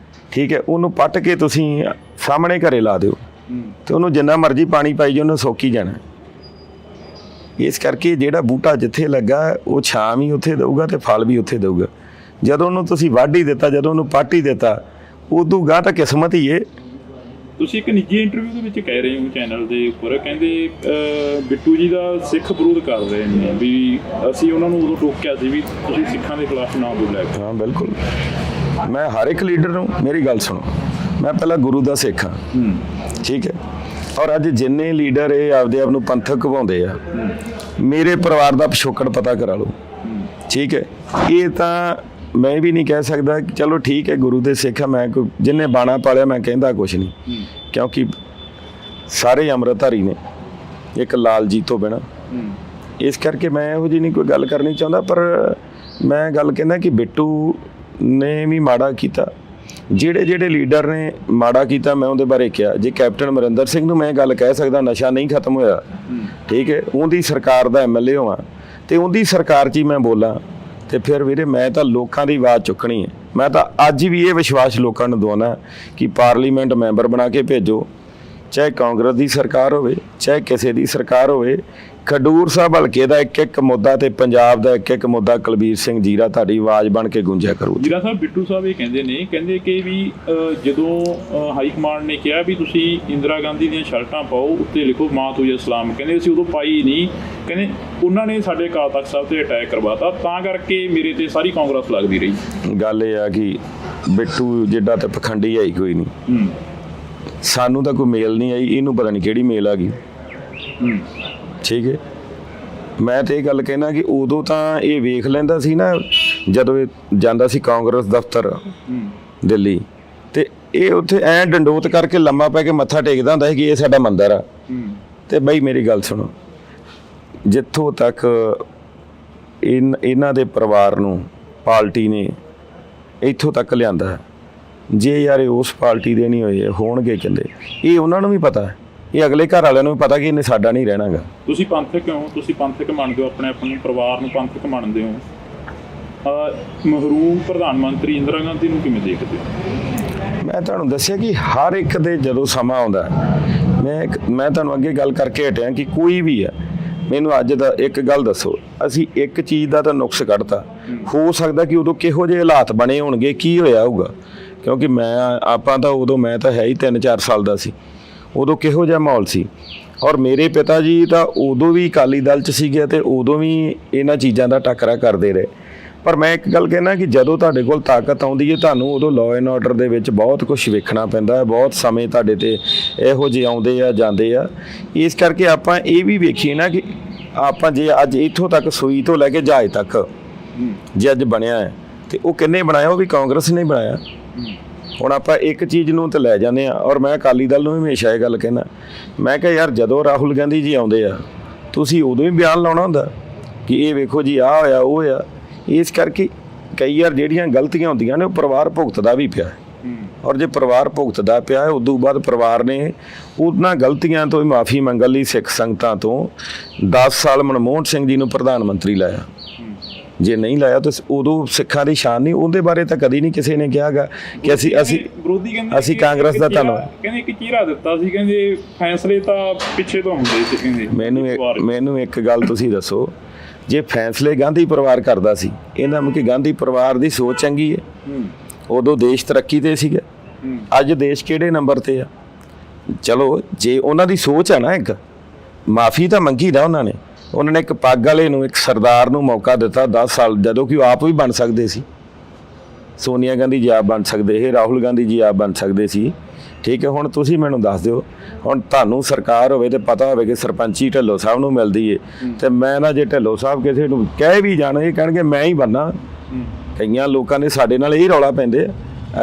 ਠੀਕ ਹੈ, ਉਹਨੂੰ ਪੱਟ ਕੇ ਤੁਸੀਂ ਸਾਹਮਣੇ ਘਰੇ ਲਾ ਦਿਓ ਤੇ ਉਹਨੂੰ ਜਿੰਨਾ ਮਰਜ਼ੀ ਪਾਣੀ ਪਾਈ ਜਾਓ, ਉਹਨੂੰ ਸੋਕੀ ਜਾਣਾ। ਇਸ ਕਰਕੇ ਜਿਹੜਾ ਬੂਟਾ ਜਿੱਥੇ ਲੱਗਾ ਉਹ ਛਾਂ ਵੀ ਉੱਥੇ ਦੇਊਗਾ ਤੇ ਫਲ ਵੀ ਉੱਥੇ ਦੇਊਗਾ। ਜਦੋਂ ਉਹਨੂੰ ਤੁਸੀਂ ਵੱਢ ਹੀ ਦਿੱਤਾ, ਜਦੋਂ ਉਹਨੂੰ ਪੱਟ ਹੀ ਦਿੱਤਾ, ਉਦੋਂ ਗਾਂ ਤਾਂ ਕਿਸਮਤ ਹੀ ਏ। ਤੁਸੀਂ ਇੱਕ ਨਿੱਜੀ ਇੰਟਰਵਿਊ ਦੇ ਵਿੱਚ ਕਹਿ ਰਹੇ ਹੋ ਚੈਨਲ ਦੇ ਉੱਪਰ, ਕਹਿੰਦੇ ਬਿੱਟੂ ਜੀ ਦਾ ਸਿੱਖ ਵਿਰੋਧ ਕਰ ਰਹੇ ਨੇ, ਵੀ ਅਸੀਂ ਉਹਨਾਂ ਨੂੰ ਉਦੋਂ ਟੋਕਿਆ ਸੀ ਵੀ ਤੁਸੀਂ ਸਿੱਖਾਂ ਦੇ ਖਿਲਾਫ ਨਾ ਬੋਲਿਆ। ਹਾਂ ਬਿਲਕੁਲ, ਮੈਂ ਹਰ ਇੱਕ ਲੀਡਰ ਨੂੰ, ਮੇਰੀ ਗੱਲ ਸੁਣੋ, ਮੈਂ ਪਹਿਲਾਂ ਗੁਰੂ ਦਾ ਸਿੱਖ ਹਾਂ, ਠੀਕ ਹੈ। ਔਰ ਅੱਜ ਜਿੰਨੇ ਲੀਡਰ ਇਹ ਆਪਦੇ ਆਪ ਨੂੰ ਪੰਥਕ ਕਹਾਉਂਦੇ ਆ, ਮੇਰੇ ਪਰਿਵਾਰ ਦਾ ਪਿਛੋਕੜ ਪਤਾ ਕਰਾ ਲਓ, ਠੀਕ ਹੈ। ਇਹ ਤਾਂ ਮੈਂ ਵੀ ਨਹੀਂ ਕਹਿ ਸਕਦਾ ਕਿ ਚਲੋ ਠੀਕ ਹੈ ਗੁਰੂ ਦੇ ਸਿੱਖ ਆ, ਮੈਂ ਕੋਈ ਜਿਹਨੇ ਬਾਣਾ ਪਾਲਿਆ ਮੈਂ ਕਹਿੰਦਾ ਕੁਛ ਨਹੀਂ, ਕਿਉਂਕਿ ਸਾਰੇ ਅੰਮ੍ਰਿਤਧਾਰੀ ਨੇ, ਇੱਕ ਲਾਲ ਜੀ ਤੋਂ ਬਿਨਾਂ। ਇਸ ਕਰਕੇ ਮੈਂ ਇਹੋ ਜਿਹੀ ਨਹੀਂ ਕੋਈ ਗੱਲ ਕਰਨੀ ਚਾਹੁੰਦਾ, ਪਰ ਮੈਂ ਗੱਲ ਕਹਿੰਦਾ ਕਿ ਬਿੱਟੂ ਨੇ ਵੀ ਮਾੜਾ ਕੀਤਾ। ਜਿਹੜੇ ਲੀਡਰ ਨੇ ਮਾੜਾ ਕੀਤਾ ਮੈਂ ਉਹਦੇ ਬਾਰੇ ਕਿਹਾ। ਜੇ ਕੈਪਟਨ ਅਮਰਿੰਦਰ ਸਿੰਘ ਨੂੰ ਮੈਂ ਗੱਲ ਕਹਿ ਸਕਦਾ ਨਸ਼ਾ ਨਹੀਂ ਖਤਮ ਹੋਇਆ, ਠੀਕ ਹੈ, ਉਹਦੀ ਸਰਕਾਰ ਦਾ MLA ਹੋਵਾਂ ਤੇ ਉਹਦੀ ਸਰਕਾਰ 'ਚ ਹੀ ਮੈਂ ਬੋਲਾਂ, ਤੇ ਫਿਰ ਵੀਰੇ ਮੈਂ ਤਾਂ ਲੋਕਾਂ ਦੀ ਆਵਾਜ਼ ਚੁੱਕਣੀ ਹੈ। ਮੈਂ ਤਾਂ ਅੱਜ ਵੀ ਇਹ ਵਿਸ਼ਵਾਸ ਲੋਕਾਂ ਨੂੰ ਦਵਾਉਣਾ ਕਿ ਪਾਰਲੀਮੈਂਟ ਮੈਂਬਰ ਬਣਾ ਕੇ ਭੇਜੋ, ਚਾਹੇ ਕਾਂਗਰਸ ਦੀ ਸਰਕਾਰ ਹੋਵੇ ਚਾਹੇ ਕਿਸੇ ਦੀ ਸਰਕਾਰ ਹੋਵੇ। ਖਡੂਰ ਸਾਹਿਬ ਹਲਕੇ ਦਾ ਇੱਕ ਮੁੱਦਾ ਤੇ ਪੰਜਾਬ ਦਾ ਇੱਕ ਮੁੱਦਾ ਕੁਲਬੀਰ ਸਿੰਘ ਜੀਰਾ ਤੁਹਾਡੀ ਆਵਾਜ਼ ਬਣ ਕੇ ਗੂੰਜਿਆ ਕਰੂ। ਜੀਰਾ ਸਾਹਿਬ, ਬਿੱਟੂ ਸਾਹਿਬ ਇਹ ਕਹਿੰਦੇ ਕਿ ਵੀ ਜਦੋਂ ਹਾਈ ਕਮਾਂਡ ਨੇ ਕਿਹਾ ਵੀ ਤੁਸੀਂ ਇੰਦਰਾ ਗਾਂਧੀ ਦੀਆਂ ਸ਼ਰਟਾਂ ਪਾਓ, ਉੱਤੇ ਲਿਖੋ ਮਾਂ ਤੁਝੇ ਸਲਾਮ, ਕਹਿੰਦੇ ਅਸੀਂ ਉਦੋਂ ਪਾਈ ਨਹੀਂ, ਕਹਿੰਦੇ ਉਹਨਾਂ ਨੇ ਸਾਡੇ ਅਕਾਲ ਤਖ਼ਤ ਸਾਹਿਬ ਤੇ ਅਟੈਕ ਕਰਵਾਤਾ, ਤਾਂ ਕਰਕੇ ਮੇਰੇ ਤੇ ਸਾਰੀ ਕਾਂਗਰਸ ਲੱਗਦੀ ਰਹੀ। ਗੱਲ ਇਹ ਆ ਕਿ ਬਿੱਟੂ ਜਿੱਡਾ ਤੇ ਪਖੰਡੀ ਆਈ ਕੋਈ ਨਹੀਂ, ਸਾਨੂੰ ਤਾਂ ਕੋਈ ਮੇਲ ਨਹੀਂ ਆਈ, ਇਹਨੂੰ ਪਤਾ ਨਹੀਂ ਕਿਹੜੀ ਮੇਲ ਆ ਗਈ, ਠੀਕ ਹੈ। ਮੈਂ ਤੇ ਇਹ ਗੱਲ ਕਹਿਣਾ ਕਿ ਉਦੋਂ ਤਾਂ ਇਹ ਵੇਖ ਲੈਂਦਾ ਸੀ ਨਾ, ਜਦੋਂ ਇਹ ਜਾਂਦਾ ਸੀ ਕਾਂਗਰਸ ਦਫ਼ਤਰ ਦਿੱਲੀ, ਤੇ ਇਹ ਉੱਥੇ ਐਂ ਡੰਡੋਤ ਕਰਕੇ ਲੰਮਾ ਪੈ ਕੇ ਮੱਥਾ ਟੇਕਦਾ ਹੁੰਦਾ ਸੀ ਕਿ ਇਹ ਸਾਡਾ ਮੰਦਰ ਆ। ਤੇ ਬਈ ਮੇਰੀ ਗੱਲ ਸੁਣੋ, ਜਿੱਥੋਂ ਤੱਕ ਇਹਨਾਂ ਦੇ ਪਰਿਵਾਰ ਨੂੰ ਪਾਰਟੀ ਨੇ ਇੱਥੋਂ ਤੱਕ ਲਿਆਂਦਾ, ਜੇ ਯਾਰ ਇਹ ਉਸ ਪਾਰਟੀ ਦੇ ਨਹੀਂ ਹੋਏ ਹੋਣਗੇ ਕਹਿੰਦੇ, ਇਹ ਉਹਨਾਂ ਨੂੰ ਵੀ ਪਤਾ ਹੈ, ਇਹ ਅਗਲੇ ਘਰ ਵਾਲਿਆਂ ਨੂੰ ਵੀ ਪਤਾ ਕਿ ਇਹਨੇ ਸਾਡਾ ਨਹੀਂ ਰਹਿਣਾਗਾ। ਤੁਸੀਂ ਪੰਥਕ ਕਿਉਂ, ਤੁਸੀਂ ਪੰਥਕ ਮੰਨਦੇ ਹੋ, ਆਪਣੇ ਪਰਿਵਾਰ ਨੂੰ ਪੰਥਕ ਮੰਨਦੇ ਹੋ, ਮਹਿਰੂਮ ਪ੍ਰਧਾਨ ਮੰਤਰੀ ਇੰਦਰਾ ਗਾਂਧੀ ਨੂੰ ਕਿਵੇਂ ਦੇਖਦੇ ਹੋ? ਮੈਂ ਤੁਹਾਨੂੰ ਦੱਸਿਆ ਕਿ ਹਰ ਇੱਕ ਦੇ ਜਦੋਂ ਸਮਾਂ ਆਉਂਦਾ, ਮੈਂ ਤੁਹਾਨੂੰ ਅੱਗੇ ਗੱਲ ਕਰਕੇ ਹਟਿਆ ਕਿ ਕੋਈ ਵੀ ਆ, ਮੈਨੂੰ ਅੱਜ ਦਾ ਇੱਕ ਗੱਲ ਦੱਸੋ, ਅਸੀਂ ਇੱਕ ਚੀਜ਼ ਦਾ ਤਾਂ ਨੁਕਸ ਕੱਢਤਾ, ਹੋ ਸਕਦਾ ਕਿ ਉਦੋਂ ਕਿਹੋ ਜਿਹੇ ਹਾਲਾਤ ਬਣੇ ਹੋਣਗੇ, ਕੀ ਹੋਇਆ ਹੋਊਗਾ, ਕਿਉਂਕਿ ਆਪਾਂ ਤਾਂ ਉਦੋਂ, ਮੈਂ ਤਾਂ ਹੈ ਹੀ 3-4 ਸਾਲ ਦਾ ਸੀ, ਉਦੋਂ ਕਿਹੋ ਜਿਹਾ ਮਾਹੌਲ ਸੀ। ਔਰ ਮੇਰੇ ਪਿਤਾ ਜੀ ਤਾਂ ਉਦੋਂ ਵੀ ਅਕਾਲੀ ਦਲ 'ਚ ਸੀਗੇ ਤੇ ਉਦੋਂ ਵੀ ਇਹਨਾਂ ਚੀਜ਼ਾਂ ਦਾ ਟੱਕਰਾ ਕਰਦੇ ਰਹੇ। ਪਰ ਮੈਂ ਇੱਕ ਗੱਲ ਕਹਿਣਾ ਕਿ ਜਦੋਂ ਤੁਹਾਡੇ ਕੋਲ ਤਾਕਤ ਆਉਂਦੀ ਹੈ, ਤੁਹਾਨੂੰ ਉਦੋਂ ਲਾਅ ਐਂਡ ਆਰਡਰ ਦੇ ਵਿੱਚ ਬਹੁਤ ਕੁਝ ਵੇਖਣਾ ਪੈਂਦਾ ਹੈ, ਬਹੁਤ ਸਮੇਂ ਤੁਹਾਡੇ ਤੇ ਇਹੋ ਜਿਹੇ ਆਉਂਦੇ ਆ ਜਾਂਦੇ ਆ। ਇਸ ਕਰਕੇ ਆਪਾਂ ਇਹ ਵੀ ਵੇਖੀਏ ਨਾ ਕਿ ਆਪਾਂ ਜੇ ਅੱਜ ਇੱਥੋਂ ਤੱਕ ਸੂਈ ਤੋਂ ਲੈ ਕੇ ਜਹਾਜ਼ ਤੱਕ ਜੇ ਅੱਜ ਬਣਿਆ ਹੈ ਤੇ ਉਹ ਕਿੰਨੇ ਬਣਾਇਆ? ਉਹ ਵੀ ਕਾਂਗਰਸ ਨੇ ਬਣਾਇਆ। ਹੁਣ ਆਪਾਂ ਇੱਕ ਚੀਜ਼ ਨੂੰ ਤੇ ਲੈ ਜਾਂਦੇ ਆ, ਔਰ ਮੈਂ ਅਕਾਲੀ ਦਲ ਨੂੰ ਹਮੇਸ਼ਾ ਇਹ ਗੱਲ ਕਹਿੰਦਾ, ਮੈਂ ਕਿਹਾ ਯਾਰ ਜਦੋਂ ਰਾਹੁਲ ਗਾਂਧੀ ਜੀ ਆਉਂਦੇ ਆ ਤੁਸੀਂ ਉਦੋਂ ਹੀ ਬਿਆਨ ਲਾਉਣਾ ਹੁੰਦਾ ਕਿ ਇਹ ਵੇਖੋ ਜੀ ਆਹ ਹੋਇਆ ਉਹ ਹੋਇਆ। ਇਸ ਕਰਕੇ ਕਈ ਵਾਰ ਜਿਹੜੀਆਂ ਗਲਤੀਆਂ ਹੁੰਦੀਆਂ ਨੇ ਉਹ ਪਰਿਵਾਰ ਭੁਗਤਦਾ ਵੀ ਪਿਆ, ਔਰ ਜੇ ਪਰਿਵਾਰ ਭੁਗਤਦਾ ਪਿਆ ਹੈ ਉਦੋਂ ਬਾਅਦ ਪਰਿਵਾਰ ਨੇ ਉਹਨਾਂ ਗਲਤੀਆਂ ਤੋਂ ਮਾਫੀ ਮੰਗਣ ਲਈ ਸਿੱਖ ਸੰਗਤਾਂ ਤੋਂ 10 ਸਾਲ ਮਨਮੋਹਨ ਸਿੰਘ ਜੀ ਨੂੰ ਪ੍ਰਧਾਨ ਮੰਤਰੀ ਲਾਇਆ। ਜੇ ਨਹੀਂ ਲਾਇਆ ਤਾਂ ਉਦੋਂ ਸਿੱਖਾਂ ਦੀ ਸ਼ਾਨ ਨਹੀਂ, ਉਹਦੇ ਬਾਰੇ ਤਾਂ ਕਦੀ ਨਹੀਂ ਕਿਸੇ ਨੇ ਕਿਹਾਗਾ ਕਿ ਅਸੀਂ ਵਿਰੋਧੀ ਕਹਿੰਦੇ ਅਸੀਂ ਕਾਂਗਰਸ ਦਾ ਧੰਨਵਾਦ। ਕਹਿੰਦੇ ਇੱਕ ਚਿਹਰਾ ਦਿੱਤਾ ਸੀ, ਕਹਿੰਦੇ ਫੈਸਲੇ ਤਾਂ ਪਿੱਛੇ ਤੋਂ ਹੁੰਦੇ ਸੀ। ਕਹਿੰਦੇ ਮੈਨੂੰ ਇੱਕ ਗੱਲ ਤੁਸੀਂ ਦੱਸੋ, ਜੇ ਫੈਸਲੇ ਗਾਂਧੀ ਪਰਿਵਾਰ ਕਰਦਾ ਸੀ, ਇਹਨਾਂ ਨੂੰ ਕਿ ਗਾਂਧੀ ਪਰਿਵਾਰ ਦੀ ਸੋਚ ਚੰਗੀ ਹੈ, ਉਦੋਂ ਦੇਸ਼ ਤਰੱਕੀ ਤੇ ਸੀਗਾ। ਅੱਜ ਦੇਸ਼ ਕਿਹੜੇ ਨੰਬਰ ਤੇ ਆ? ਚਲੋ ਜੇ ਉਹਨਾਂ ਦੀ ਸੋਚ ਹੈ ਨਾ, ਇੱਕ ਮਾਫੀ ਤਾਂ ਮੰਗੀ ਨਾ ਉਹਨਾਂ ਨੇ ਇੱਕ ਪੱਗ ਵਾਲੇ ਨੂੰ, ਇੱਕ ਸਰਦਾਰ ਨੂੰ ਮੌਕਾ ਦਿੱਤਾ 10 ਸਾਲ, ਜਦੋਂ ਕਿ ਉਹ ਆਪ ਵੀ ਬਣ ਸਕਦੇ ਸੀ। ਸੋਨੀਆ ਗਾਂਧੀ ਜੀ ਆਪ ਬਣ ਸਕਦੇ ਸੀ, ਰਾਹੁਲ ਗਾਂਧੀ ਜੀ ਆਪ ਬਣ ਸਕਦੇ ਸੀ। ਠੀਕ ਹੈ, ਹੁਣ ਤੁਸੀਂ ਮੈਨੂੰ ਦੱਸ ਦਿਓ, ਹੁਣ ਤੁਹਾਨੂੰ ਸਰਕਾਰ ਹੋਵੇ ਤੇ ਪਤਾ ਹੋਵੇ ਕਿ ਸਰਪੰਚੀ ਢਿੱਲੋਂ ਸਾਹਿਬ ਨੂੰ ਮਿਲਦੀ ਏ, ਤੇ ਮੈਂ ਨਾ ਜੇ ਢਿੱਲੋਂ ਸਾਹਿਬ ਕਿਸੇ ਨੂੰ ਕਹਿ ਵੀ ਜਾਣ, ਇਹ ਕਹਿਣਗੇ ਮੈਂ ਹੀ ਬਣਨਾ। ਕਈਆਂ ਲੋਕਾਂ ਦੇ ਸਾਡੇ ਨਾਲ ਇਹ ਰੌਲਾ ਪੈਂਦੇ ਆ,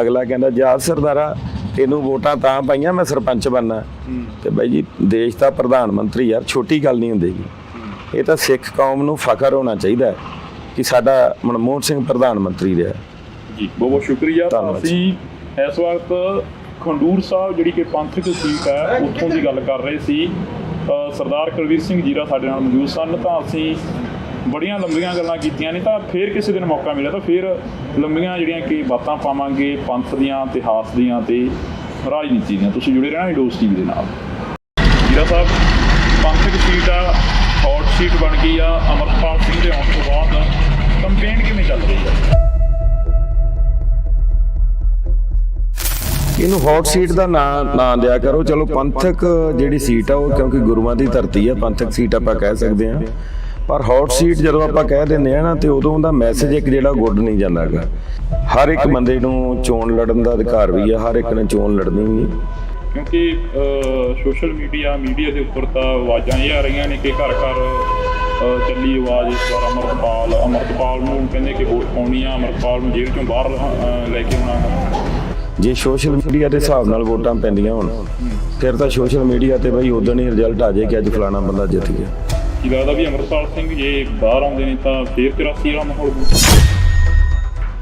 ਅਗਲਾ ਕਹਿੰਦਾ ਜਾ ਸਰਦਾਰਾ ਤੈਨੂੰ ਵੋਟਾਂ ਤਾਂ ਪਾਈਆਂ ਮੈਂ ਸਰਪੰਚ ਬਣਨਾ। ਤੇ ਬਾਈ ਜੀ ਦੇਸ਼ ਦਾ ਪ੍ਰਧਾਨ ਮੰਤਰੀ ਯਾਰ ਛੋਟੀ ਗੱਲ ਨਹੀਂ ਹੁੰਦੀ। ਇਹ ਤਾਂ ਸਿੱਖ ਕੌਮ ਨੂੰ ਫਖਰ ਹੋਣਾ ਚਾਹੀਦਾ ਹੈ ਕਿ ਸਾਡਾ ਮਨਮੋਹਨ ਸਿੰਘ ਪ੍ਰਧਾਨ ਮੰਤਰੀ ਰਿਹਾ ਜੀ। ਬਹੁਤ ਬਹੁਤ ਸ਼ੁਕਰੀਆ। ਅਸੀਂ ਇਸ ਵਕਤ ਖੰਡੂਰ ਸਾਹਿਬ ਜਿਹੜੀ ਕਿ ਪੰਥਕ ਸੀਟ ਹੈ ਉੱਥੋਂ ਦੀ ਗੱਲ ਕਰ ਰਹੇ ਸੀ। ਸਰਦਾਰ ਕੁਲਵੀਰ ਸਿੰਘ ਜੀਰਾ ਸਾਡੇ ਨਾਲ ਮੌਜੂਦ ਸਨ। ਤਾਂ ਅਸੀਂ ਬੜੀਆਂ ਲੰਬੀਆਂ ਗੱਲਾਂ ਕੀਤੀਆਂ ਨੇ, ਤਾਂ ਫਿਰ ਕਿਸੇ ਦਿਨ ਮੌਕਾ ਮਿਲਿਆ ਤਾਂ ਫਿਰ ਲੰਬੀਆਂ ਜਿਹੜੀਆਂ ਕਿ ਬਾਤਾਂ ਪਾਵਾਂਗੇ ਪੰਥ ਦੀਆਂ, ਇਤਿਹਾਸ ਦੀਆਂ ਤੇ ਰਾਜਨੀਤੀ ਦੀਆਂ। ਤੁਸੀਂ ਜੁੜੇ ਰਹਿਣਾ ਡੋਜ਼ ਟੀਵੀ ਦੇ ਨਾਲ। ਜੀਰਾ ਸਾਹਿਬ ਪੰਥਕ ਸੀਟ ਆ, ਹੌਟ ਸੀਟ ਬਣ ਗਈ ਆ ਅਮਰਪਾਲ ਸਿੰਘ ਦੇ ਆਉਣ ਤੋਂ ਬਾਅਦ, ਕੰਪੇਨ ਕਿਵੇਂ ਚੱਲ ਰਹੀ ਹੈ? ਇਹਨੂੰ ਹੌਟ ਸੀਟ ਦਾ ਨਾਂ ਦਿਆ ਕਰੋ। ਚਲੋ ਪੰਥਕ ਜਿਹੜੀ ਸੀਟ ਆ ਉਹ ਕਿਉਂਕਿ ਗੁਰੂਆਂ ਦੀ ਧਰਤੀ ਆ, ਪੰਥਕ ਸੀਟ ਆਪਾਂ ਕਹਿ ਸਕਦੇ ਹਾਂ। ਪਰ ਹੌਟ ਸੀਟ ਜਦੋਂ ਆਪਾਂ ਕਹਿ ਦਿੰਦੇ ਆ ਨਾ ਤੇ ਉਦੋਂ ਉਹਦਾ ਮੈਸੇਜ ਇੱਕ ਜਿਹੜਾ ਗੁੱਡ ਨਹੀਂ ਜਾਂਦਾ ਗਾ। ਹਰ ਇੱਕ ਬੰਦੇ ਨੂੰ ਚੋਣ ਲੜਨ ਦਾ ਅਧਿਕਾਰ ਵੀ ਆ, ਹਰ ਇੱਕ ਨੇ ਚੋਣ ਲੜਨੀ ਵੀ। ਕਿਉਂਕਿ ਸੋਸ਼ਲ ਮੀਡੀਆ ਦੇ ਉੱਪਰ ਤਾਂ ਆਵਾਜ਼ਾਂ ਇਹ ਆ ਰਹੀਆਂ ਨੇ ਕਿ ਘਰ ਘਰ ਚੱਲੀ ਆਵਾਜ਼ ਇਸ ਵਾਰ ਅਮਰਪਾਲ ਨੂੰ ਕਹਿੰਦੇ ਕਿ ਵੋਟ ਪਾਉਣੀ ਆ, ਅਮਰਪਾਲ ਨੂੰ ਜੇਲ੍ਹ ਚੋਂ ਬਾਹਰ ਲੈ ਕੇ ਆਉਣਾ। ਜੇ ਸੋਸ਼ਲ ਮੀਡੀਆ ਦੇ ਹਿਸਾਬ ਨਾਲ ਵੋਟਾਂ ਪੈਂਦੀਆਂ ਹੋਣ ਫਿਰ ਤਾਂ ਸੋਸ਼ਲ ਮੀਡੀਆ ਤੇ ਬਈ ਉਦੋਂ ਹੀ ਰਿਜ਼ਲਟ ਆ ਜਾਏ ਕਿ ਅੱਜ ਫਲਾਣਾ ਬੰਦਾ ਜਿੱਤ ਗਿਆ। ਕੀ ਲੱਗਦਾ ਵੀ ਅਮਰਪਾਲ ਸਿੰਘ ਜੇ ਬਾਹਰ ਆਉਂਦੇ ਨੇ ਤਾਂ ਫਿਰ 83 ਵਾਲਾ ਮਾਹੌਲ